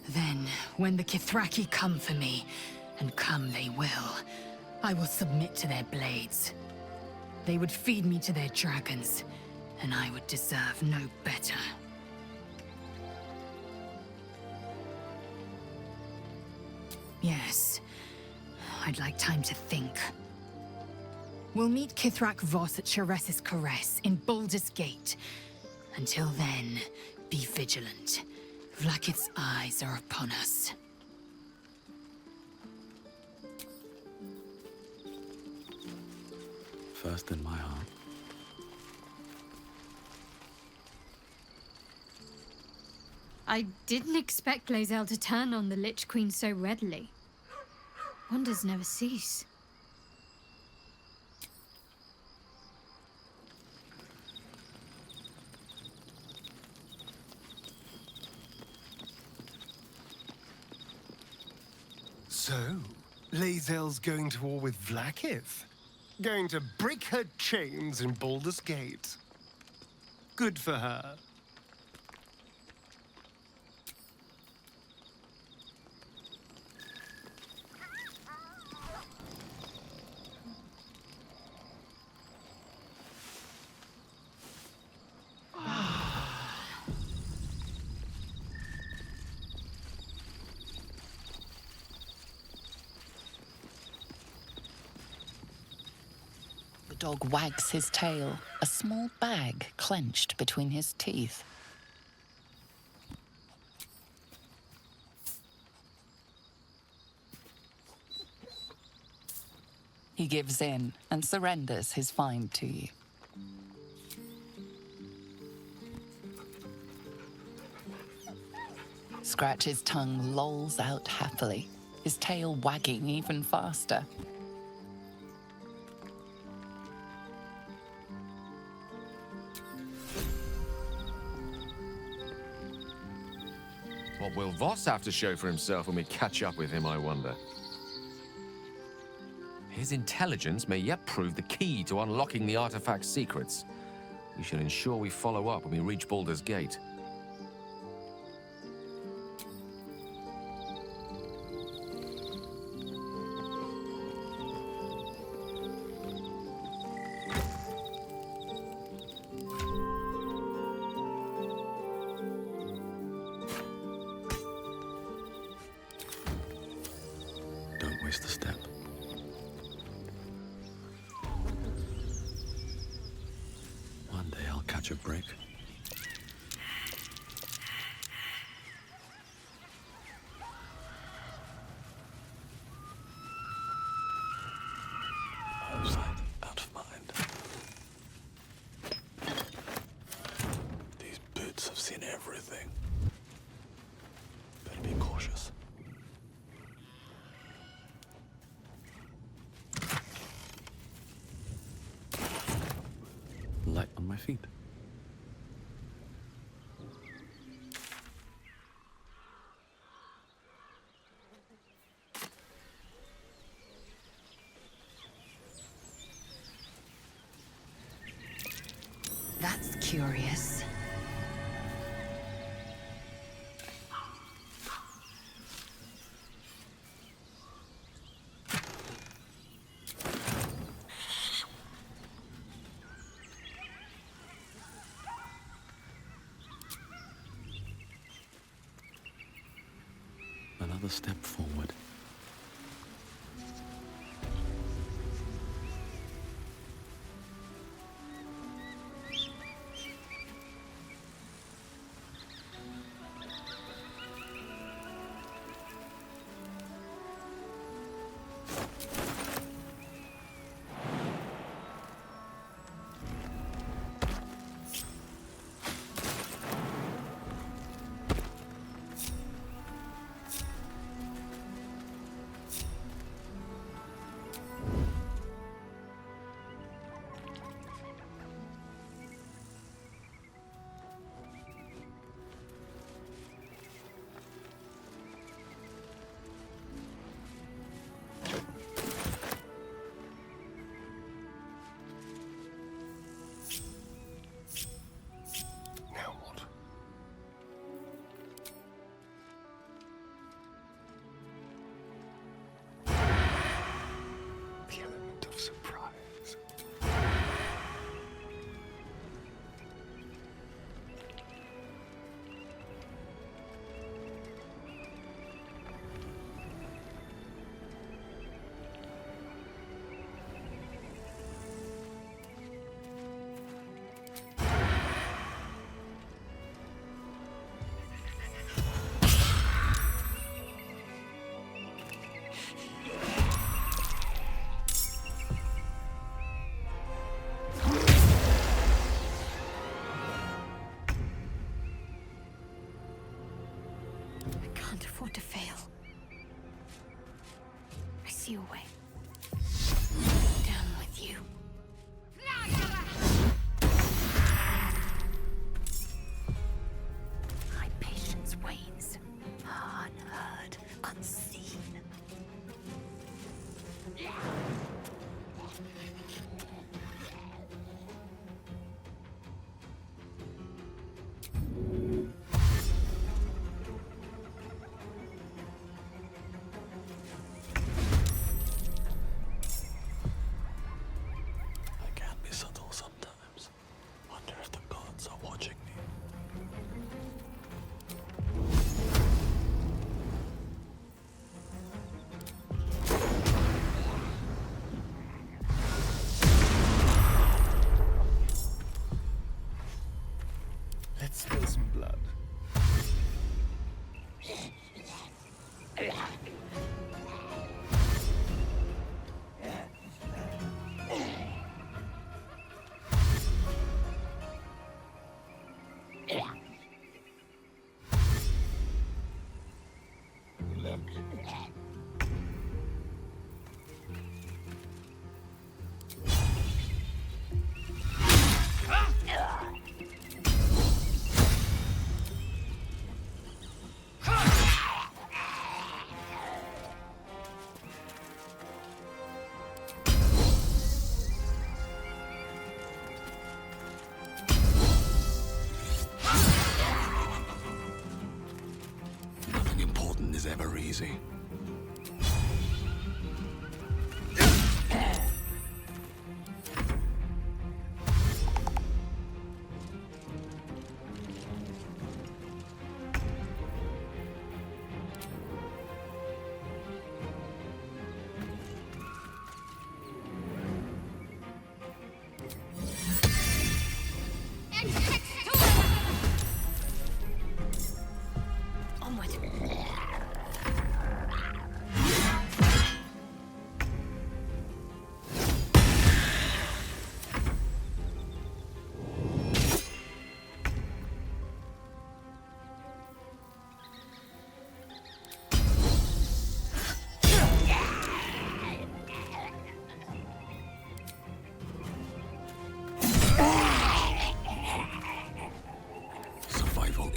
Then, when the Kithraki come for me, and come they will, I will submit to their blades. They would feed me to their dragons, and I would deserve no better. Yes, I'd like time to think. We'll meet Kith'rak Voss at Cheres's Caress in Baldur's Gate. Until then, be vigilant. Vlaakith's eyes are upon us.
First in my heart.
I didn't expect Lae'zel to turn on the Lich Queen so readily. Wonders never cease.
So, Lae'zel's going to war with Vlaakith? Going to break her chains in Baldur's Gate? Good for her.
The dog wags his tail, a small bag clenched between his teeth. He gives in and surrenders his find to you. Scratch's tongue lolls out happily, his tail wagging even faster.
What will Voss have to show for himself when we catch up with him, I wonder? His intelligence may yet prove the key to unlocking the artifact's secrets. We should ensure we follow up when we reach Baldur's Gate.
Don't waste a step. One day I'll catch a break.
Druids have seen everything. Better be cautious. Light on my feet.
That's curious.
Another step forward.
Afford to fail. I see a way. Down with you. My patience wanes. Unheard, unseen.
Let's spill some blood.
Ever easy.
Onward.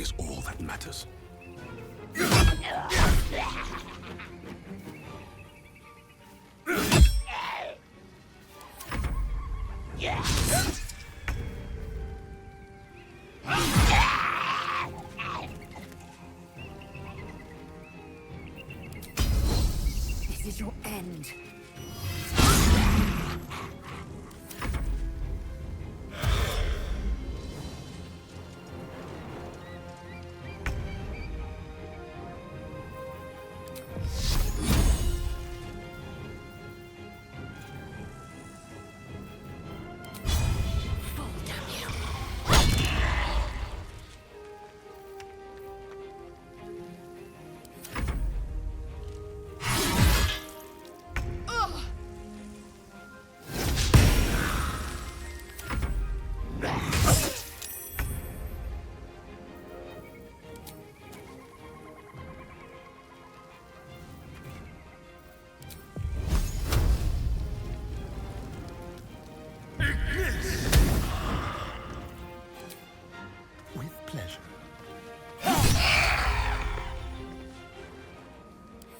is all that matters.
This is your end.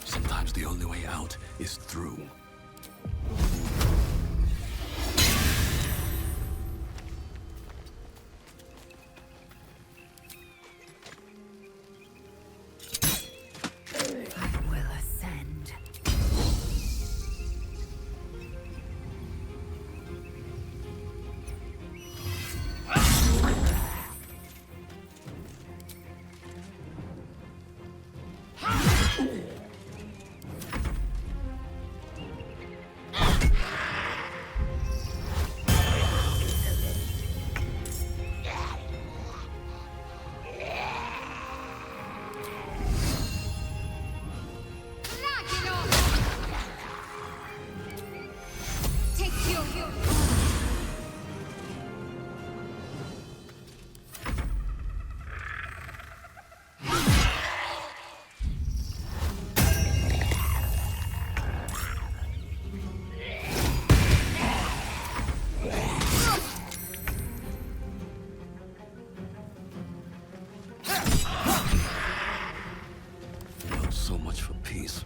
Sometimes the only way out is through.
I will ascend.
So much for peace.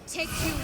Take you.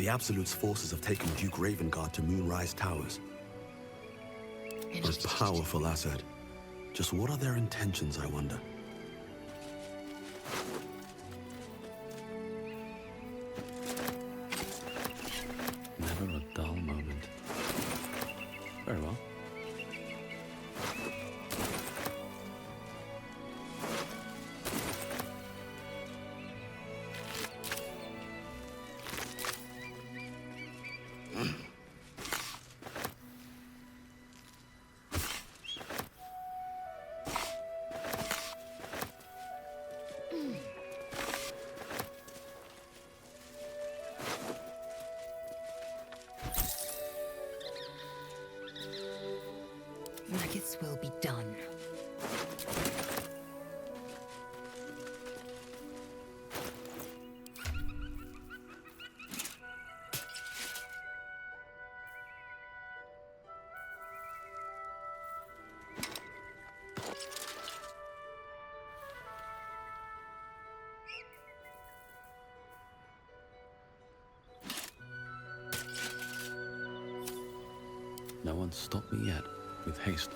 The Absolute's forces have taken Duke Ravengard to Moonrise Towers. A powerful asset. Just what are their intentions, I wonder? Never a dull moment. Very well.
Maggots will be done.
No one's stopped me yet, with haste.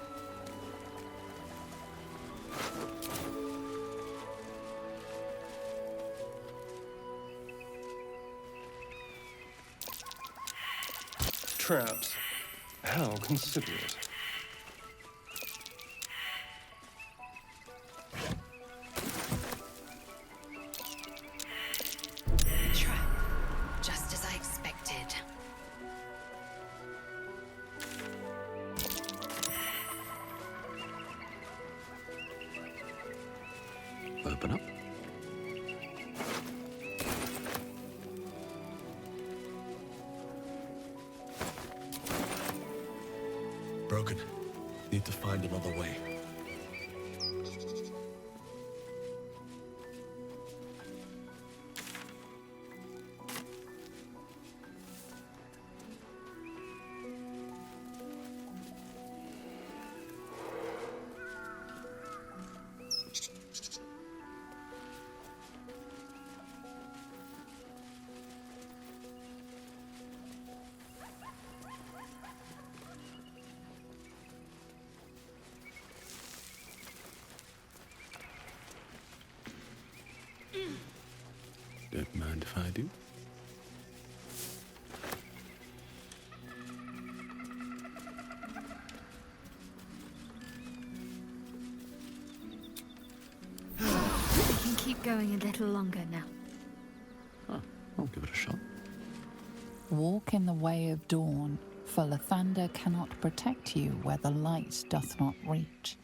Traps. How considerate.
Trap. Just as I expected.
Open up.
Broken. Need to find another way.
Don't mind if I do.
We can keep going a little longer now.
I'll give it a shot.
Walk in the way of dawn, for Lathander cannot protect you where the light doth not reach.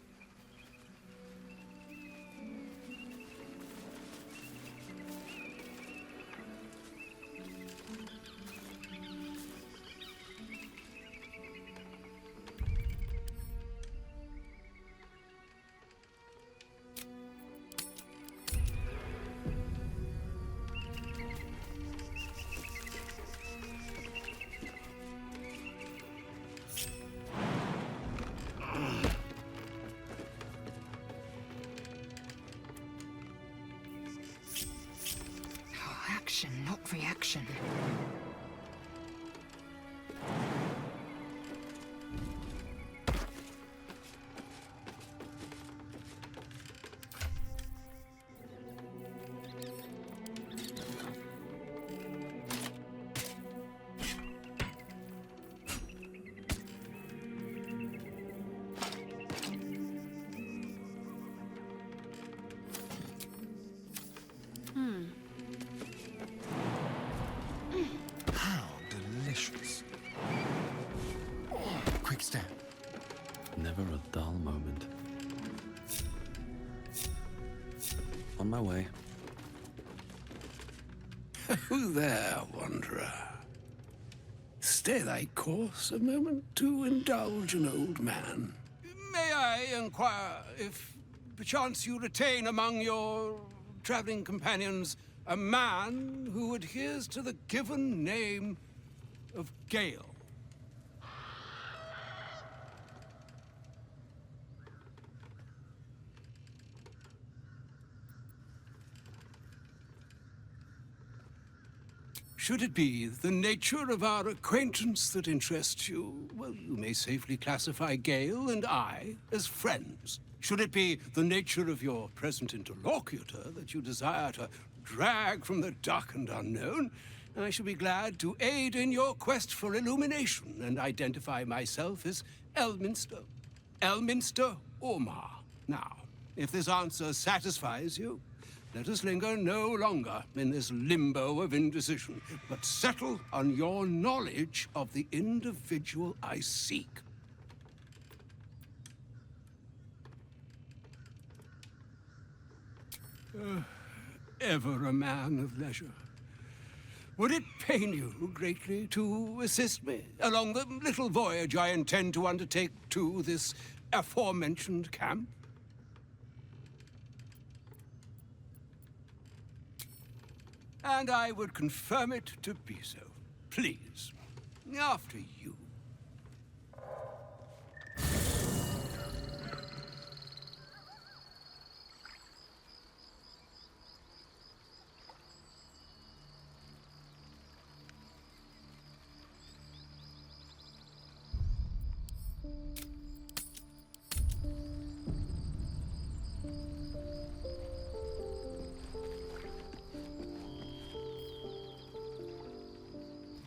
Action, not reaction.
How delicious. Quick step.
Never a dull moment. On my way.
Who there, wanderer? Stay thy course a moment to indulge an old man. May I inquire if perchance you retain among your traveling companions a man who adheres to the given name of Gale?
Should it be the nature of our acquaintance that interests you, well, you may safely classify Gale and I as friends. Should it be the nature of your present interlocutor that you desire to drag from the dark and unknown, I shall be glad to aid in your quest for illumination and identify myself as Elminster. Elminster Ormar. Now, if this answer satisfies you, let us linger no longer in this limbo of indecision, but settle on your knowledge of the individual I seek. Ever a man of leisure. Would it pain you greatly to assist me along the little voyage I intend to undertake to this aforementioned camp? And I would confirm it to be so. Please, after you.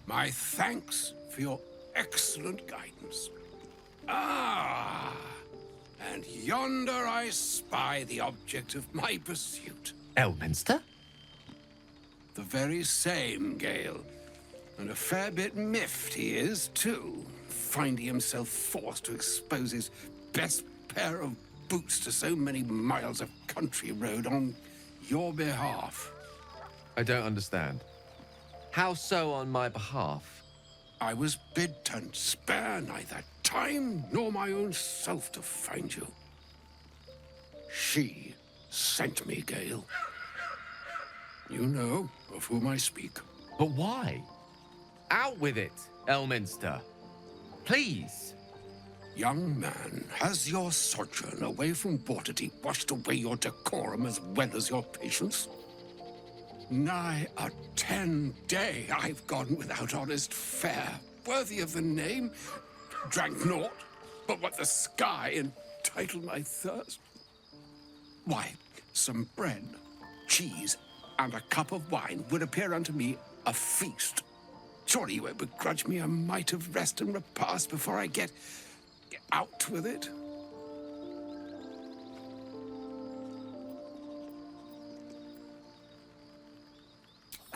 My thanks for your excellent guidance. Ah, and yonder I spy the object of my pursuit.
Elminster?
The very same, Gale. And a fair bit miffed he is, too, finding himself forced to expose his best pair of boots to so many miles of country road on your behalf.
I don't understand. How so on my behalf?
I was bid to spare neither time nor my own self to find you. She sent me, Gale. You know of whom I speak.
But why? Out with it, Elminster. Please.
Young man, has your sojourn away from Bortity washed away your decorum as well as your patience? Nigh a 10-day I've gone without honest fare, worthy of the name. Drank naught but what the sky entitled my thirst. Why, some bread, cheese, and a cup of wine would appear unto me a feast. Surely you won't begrudge me a mite of rest and repast before I get out with it?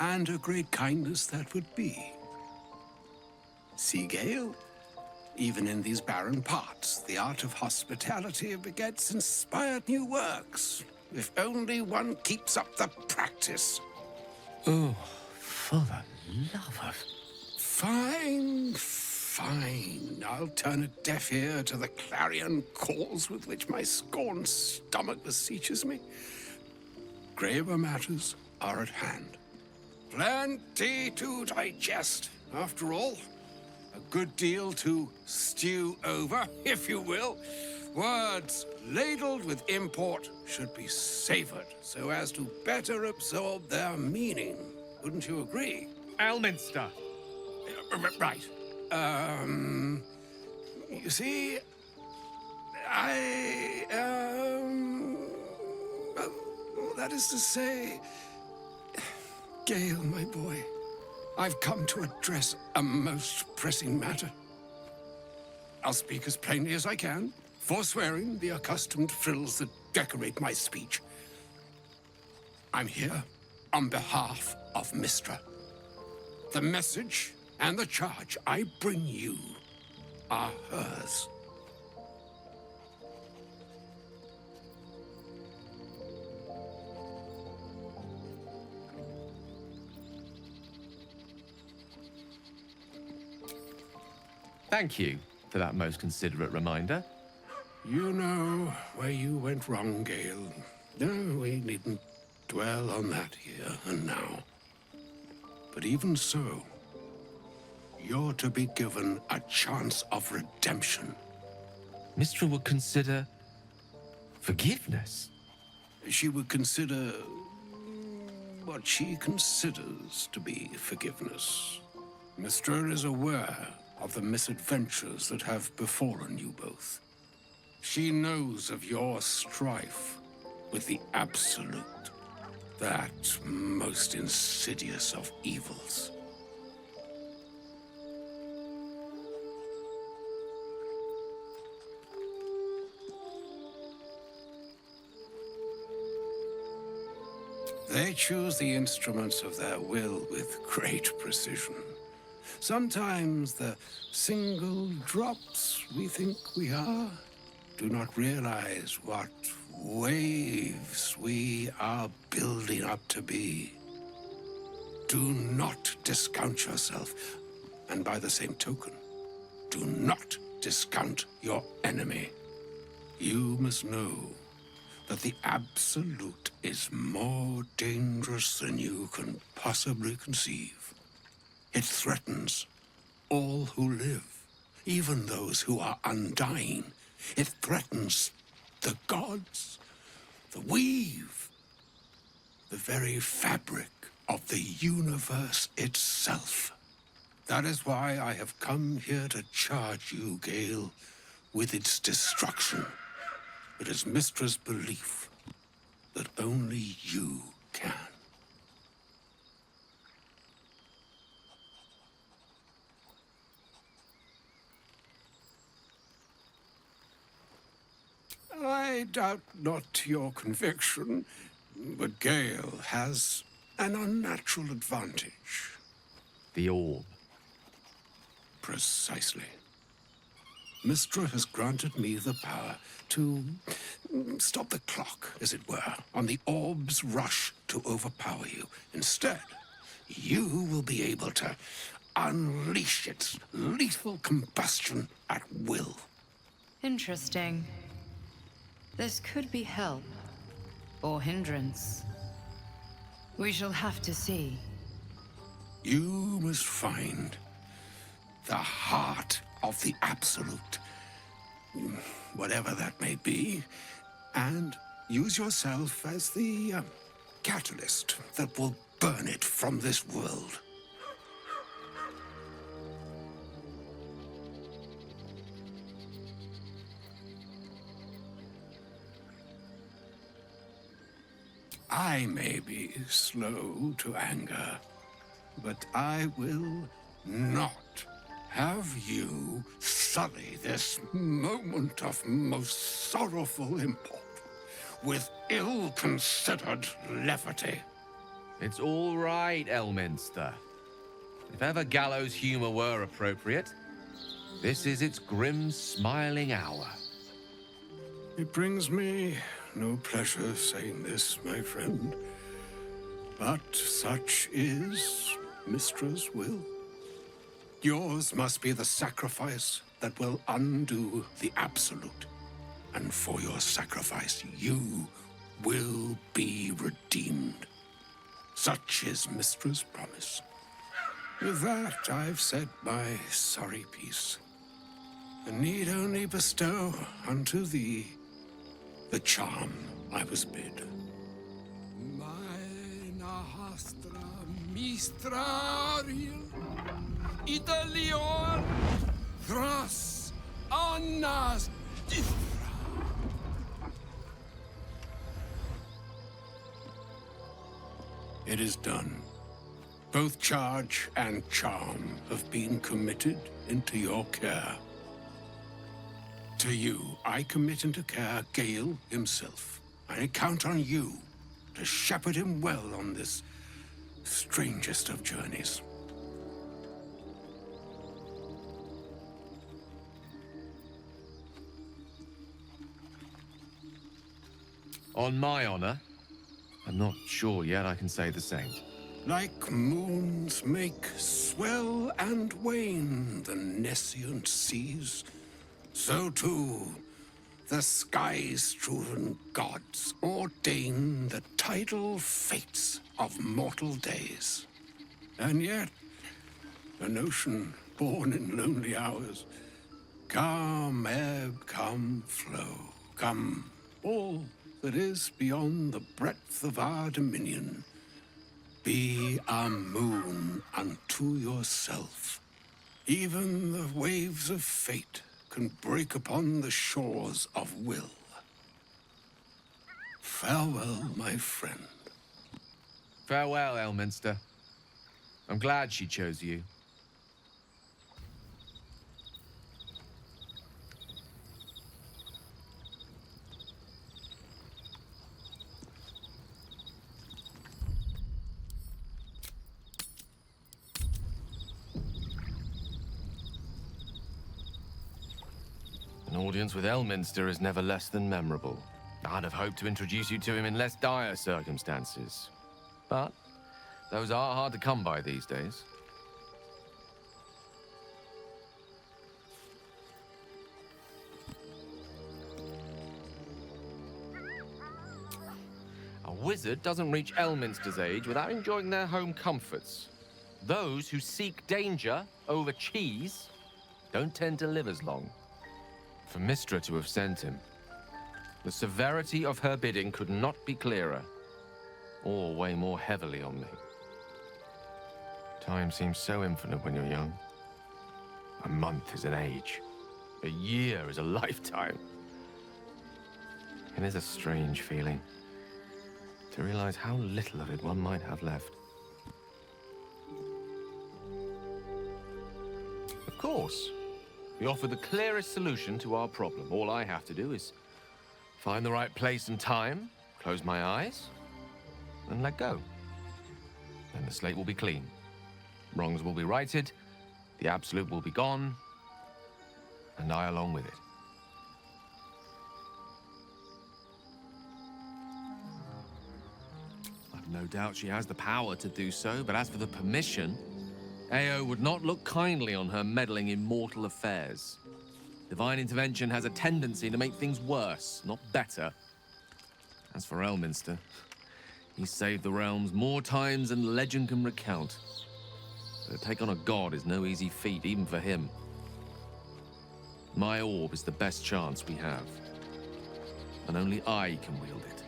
And a great kindness that would be. See, Gale? Even in these barren parts, the art of hospitality begets inspired new works, if only one keeps up the practice.
Oh, for the love of...
Fine, fine. I'll turn a deaf ear to the clarion calls with which my scorned stomach beseeches me. Graver matters are at hand. Plenty to digest, after all. A good deal to stew over, if you will. Words ladled with import should be savored so as to better absorb their meaning. Wouldn't you agree?
Elminster.
Right. You see, that is to say, Gale, my boy, I've come to address a most pressing matter. I'll speak as plainly as I can, forswearing the accustomed frills that decorate my speech. I'm here on behalf of Mystra. The message and the charge I bring you are hers.
Thank you for that most considerate reminder.
You know where you went wrong, Gale. No, we needn't dwell on that here and now. But even so, you're to be given a chance of redemption.
Mystra would consider... forgiveness?
She would consider... what she considers to be forgiveness. Mystra is aware of the misadventures that have befallen you both. She knows of your strife with the Absolute, that most insidious of evils. They choose the instruments of their will with great precision. Sometimes the single drops we think we are do not realize what waves we are building up to be. Do not discount yourself, and by the same token, do not discount your enemy. You must know that the Absolute is more dangerous than you can possibly conceive. It threatens all who live, even those who are undying. It threatens the gods, the weave, the very fabric of the universe itself. That is why I have come here to charge you, Gale, with its destruction. It is Mystra's belief that only you can. I doubt not your conviction, but Gale has an unnatural advantage.
The orb.
Precisely. Mystra has granted me the power to stop the clock, as it were, on the orb's rush to overpower you. Instead, you will be able to unleash its lethal combustion at will.
Interesting. This could be help, or hindrance. We shall have to see.
You must find the heart of the Absolute, whatever that may be, and use yourself as the catalyst that will burn it from this world. I may be slow to anger, but I will not have you sully this moment of most sorrowful import with ill-considered levity.
It's all right, Elminster. If ever gallows humor were appropriate, this is its grim, smiling hour.
It brings me no pleasure saying this, my friend, but such is Mystra's will. Yours must be the sacrifice that will undo the Absolute. And for your sacrifice, you will be redeemed. Such is Mystra's promise. With that, I've said my sorry piece, and need only bestow unto thee the charm I was bid.
Meine Hastra Mistrariel Idalion Thras Annas Dithra.
It is done. Both charge and charm have been committed into your care. To you, I commit into care Gale himself. I count on you to shepherd him well on this strangest of journeys.
On my honor, I'm not sure yet I can say the same.
Like moons make swell and wane the nescient seas, so too the sky-strewn gods ordain the tidal fates of mortal days. And yet, an ocean born in lonely hours, come ebb, come flow, come all that is beyond the breadth of our dominion, Be a moon unto yourself. Even the waves of fate can break upon the shores of will. Farewell, my friend.
Farewell, Elminster. I'm glad she chose you. An audience with Elminster is never less than memorable. I'd have hoped to introduce you to him in less dire circumstances. But those are hard to come by these days. A wizard doesn't reach Elminster's age without enjoying their home comforts. Those who seek danger over cheese don't tend to live as long. For Mystra to have sent him, the severity of her bidding could not be clearer, or weigh more heavily on me. Time seems so infinite when you're young. A month is an age. A year is a lifetime. It is a strange feeling to realize how little of it one might have left. Of course, we offer the clearest solution to our problem. All I have to do is find the right place and time, close my eyes, and let go. Then the slate will be clean. Wrongs will be righted, the absolute will be gone, and I along with it. I've no doubt she has the power to do so, but as for the permission, Ao would not look kindly on her meddling in mortal affairs. Divine intervention has a tendency to make things worse, not better. As for Elminster, he's saved the realms more times than legend can recount. But to take on a god is no easy feat, even for him. My orb is the best chance we have, and only I can wield it.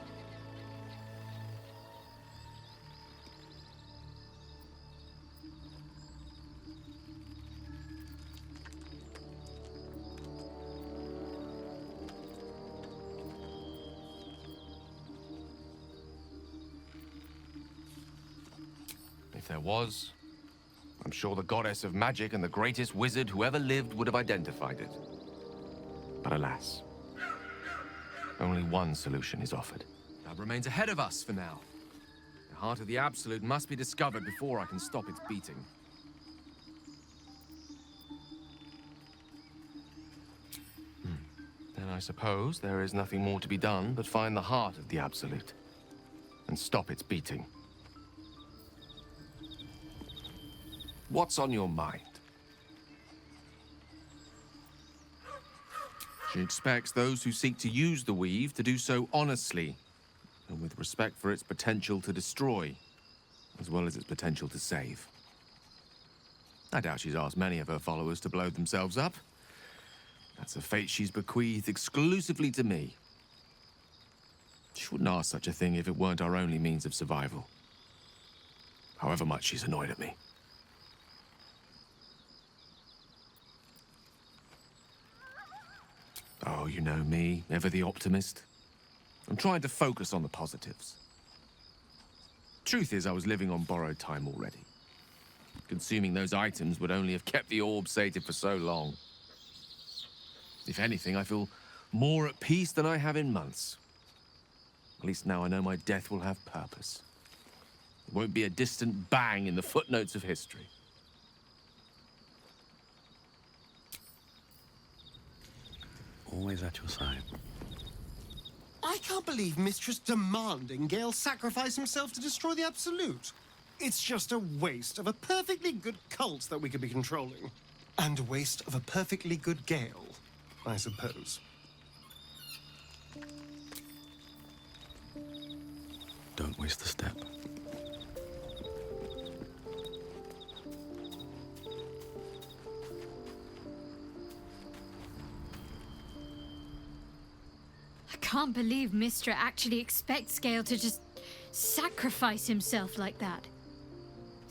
If there was, I'm sure the goddess of magic and the greatest wizard who ever lived would have identified it. But alas, only one solution is offered. That remains ahead of us for now. The heart of the Absolute must be discovered before I can stop its beating. Then I suppose there is nothing more to be done but find the heart of the Absolute and stop its beating. What's on your mind? She expects those who seek to use the weave to do so honestly, and with respect for its potential to destroy, as well as its potential to save. I doubt she's asked many of her followers to blow themselves up. That's a fate she's bequeathed exclusively to me. She wouldn't ask such a thing if it weren't our only means of survival. However much she's annoyed at me. Oh, you know me, ever the optimist. I'm trying to focus on the positives. Truth is, I was living on borrowed time already. Consuming those items would only have kept the orb sated for so long. If anything, I feel more at peace than I have in months. At least now I know my death will have purpose. It won't be a distant bang in the footnotes of history.
Always at your side.
I can't believe Mistress demanding Gale sacrifice himself to destroy the Absolute. It's just a waste of a perfectly good cult that we could be controlling. And a waste of a perfectly good Gale, I suppose.
Don't waste a step.
I can't believe Mystra actually expects Gale to just sacrifice himself like that.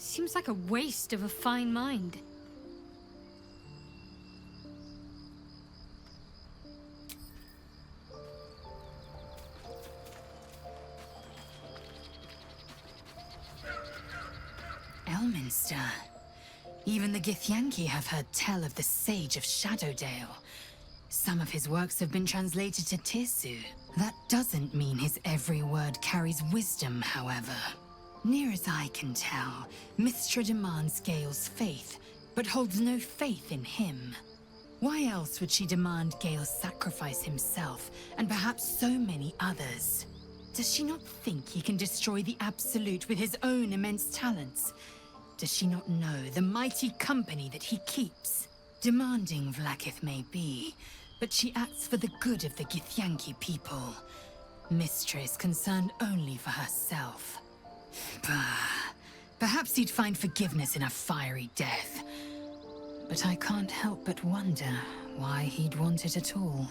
Seems like a waste of a fine mind.
Elminster. Even the Githyanki have heard tell of the Sage of Shadowdale. Some of his works have been translated to Tirsu. That doesn't mean his every word carries wisdom, however. Near as I can tell, Mythra demands Gale's faith, but holds no faith in him. Why else would she demand Gale sacrifice himself, and perhaps so many others? Does she not think he can destroy the Absolute with his own immense talents? Does she not know the mighty company that he keeps? Demanding Vlaakith may be, but she acts for the good of the Githyanki people. Mythra is concerned only for herself. Perhaps he'd find forgiveness in a fiery death. But I can't help but wonder why he'd want it at all.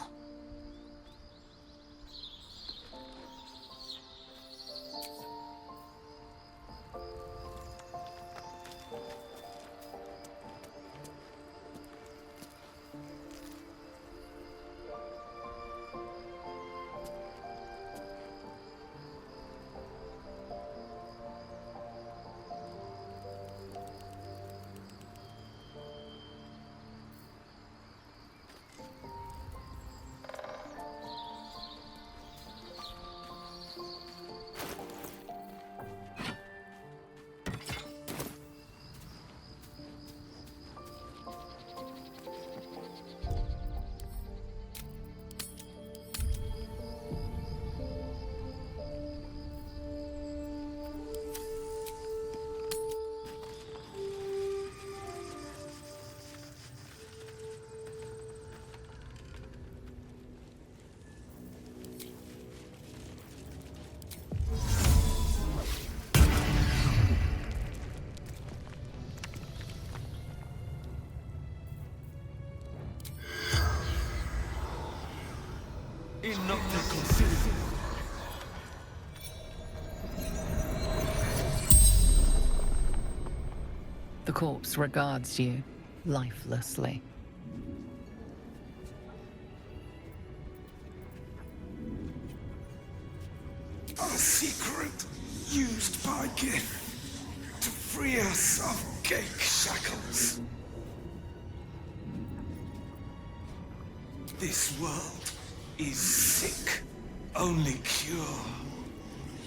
The corpse regards you lifelessly.
A secret used by Gekh to free us of Gekh shackles. This world is sick. Only cure.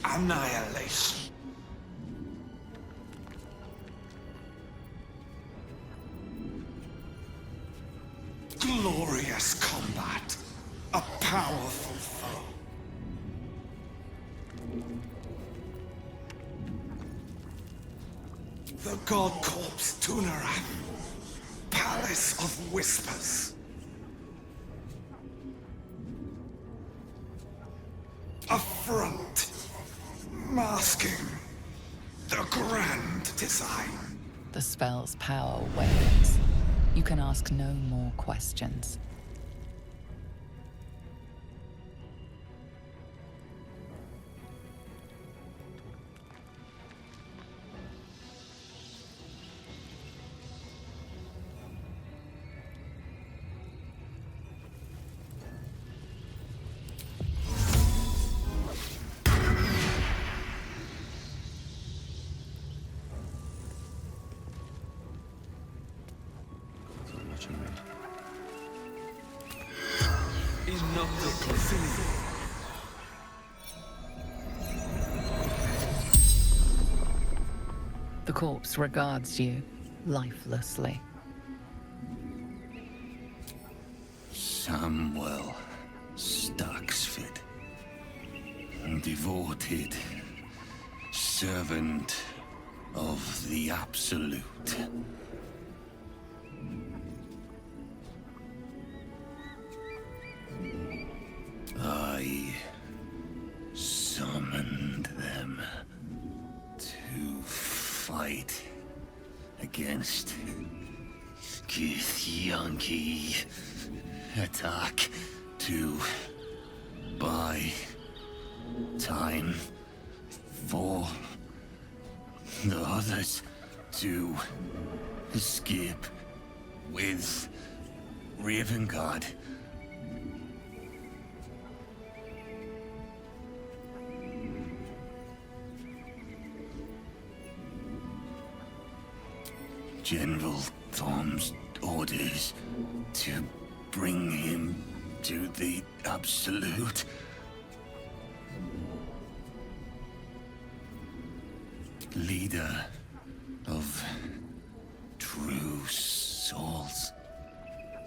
Annihilation. Glorious combat. A powerful foe. The god corpse Tunaran. Palace of Whispers. A front. Masking the grand design.
The spell's power wanes. You can ask no more questions. The corpse regards you lifelessly.
Samuel Starksford, devoted servant of the Absolute. I summoned them to fight against Githyanki, attack to buy time for the others to escape with Ravengard. General Thom's orders to bring him to the Absolute. Leader of true souls,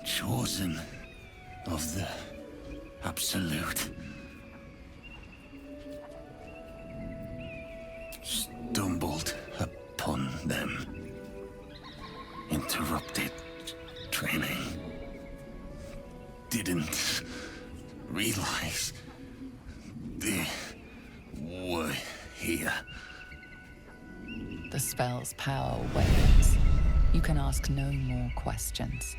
chosen of the Absolute. Stumbled upon them. Interrupted training. Didn't realize they were here.
The spell's power wanes. You can ask no more questions.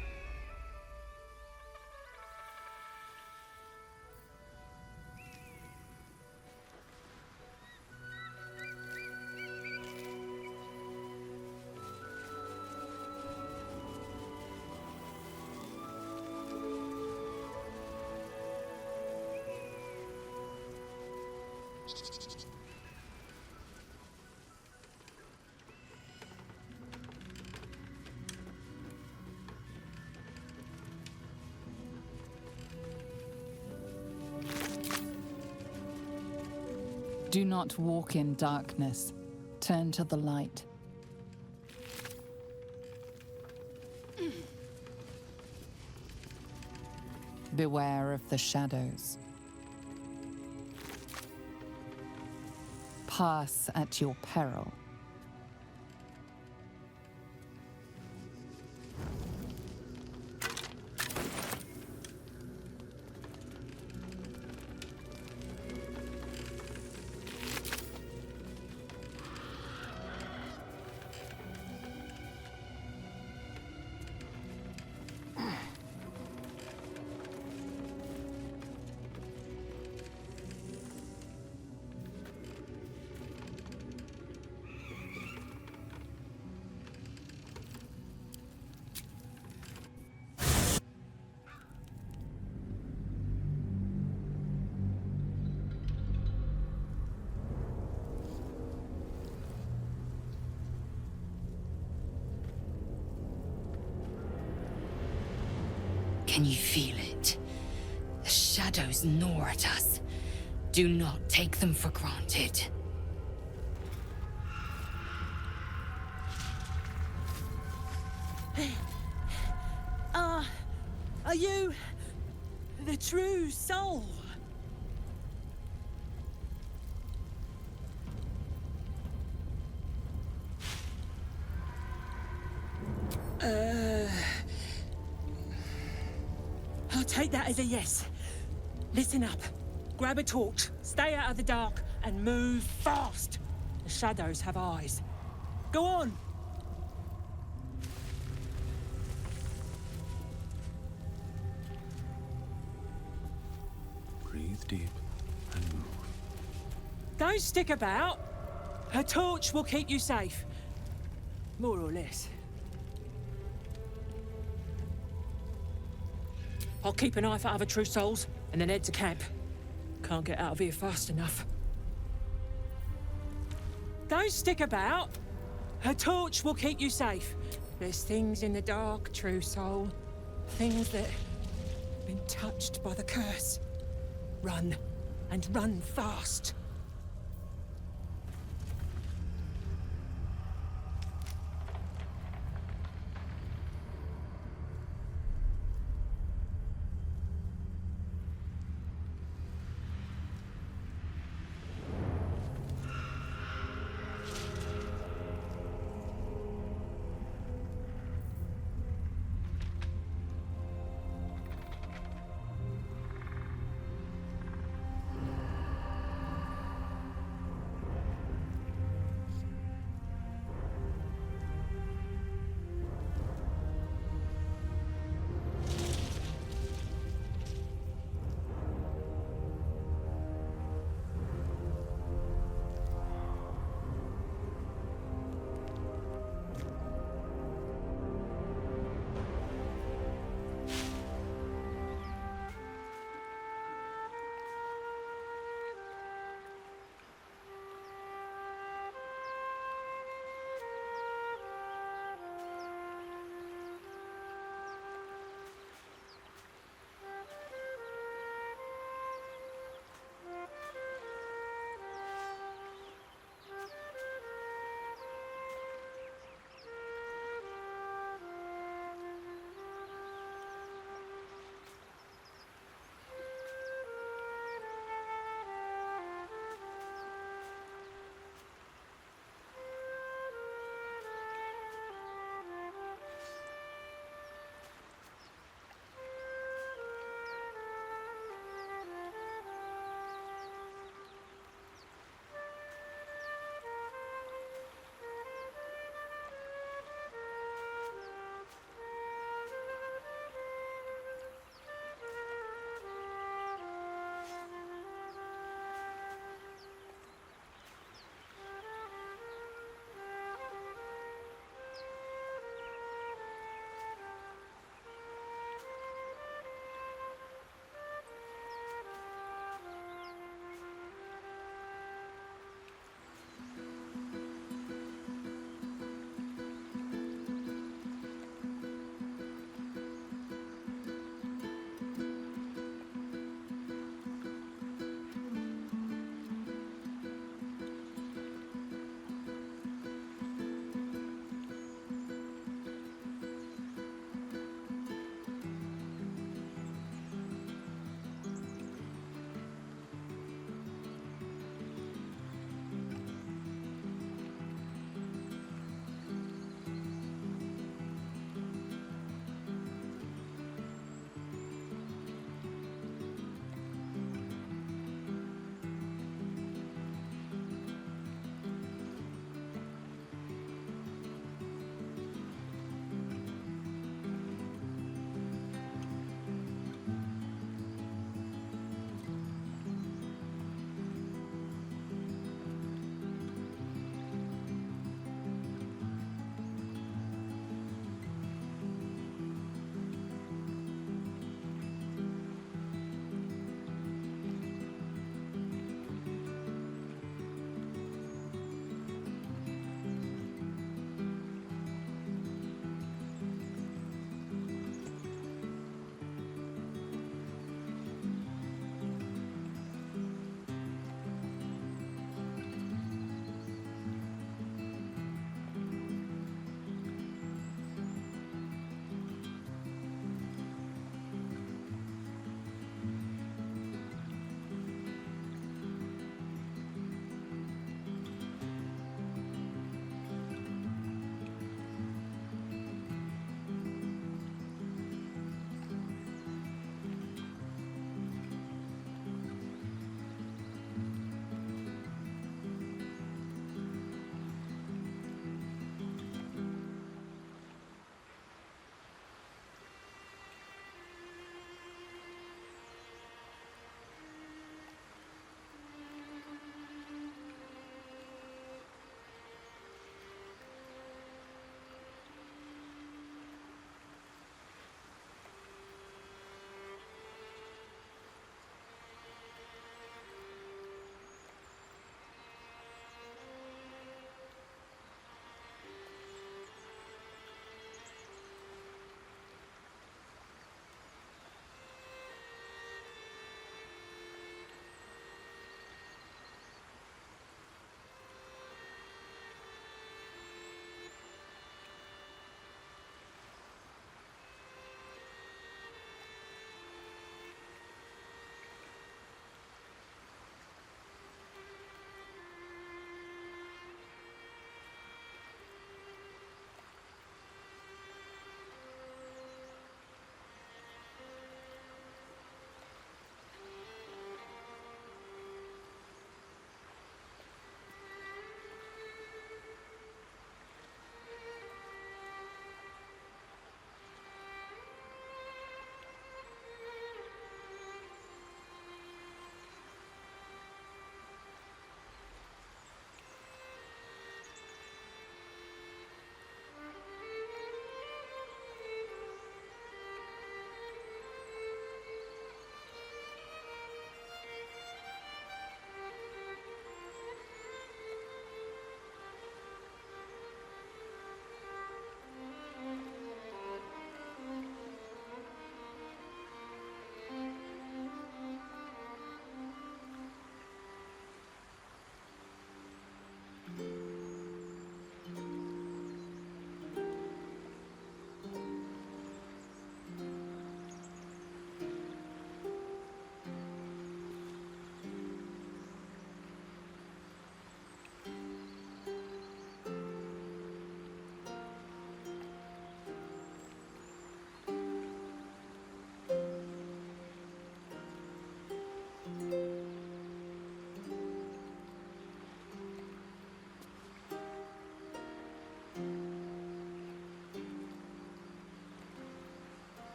Do not walk in darkness. Turn to the light. Beware of the shadows. Pass at your peril.
Can you feel it? The shadows gnaw at us. Do not take them for granted.
Are you the true soul? I'll take that as a yes. Listen up. Grab a torch, stay out of the dark, and move fast. The shadows have eyes. Go on!
Breathe deep and move.
Don't stick about. Her torch will keep you safe. More or less. I'll keep an eye for other true souls, and then head to camp. Can't get out of here fast enough. Don't stick about. Her torch will keep you safe. There's things in the dark, true soul. Things that have been touched by the curse. Run, and run fast.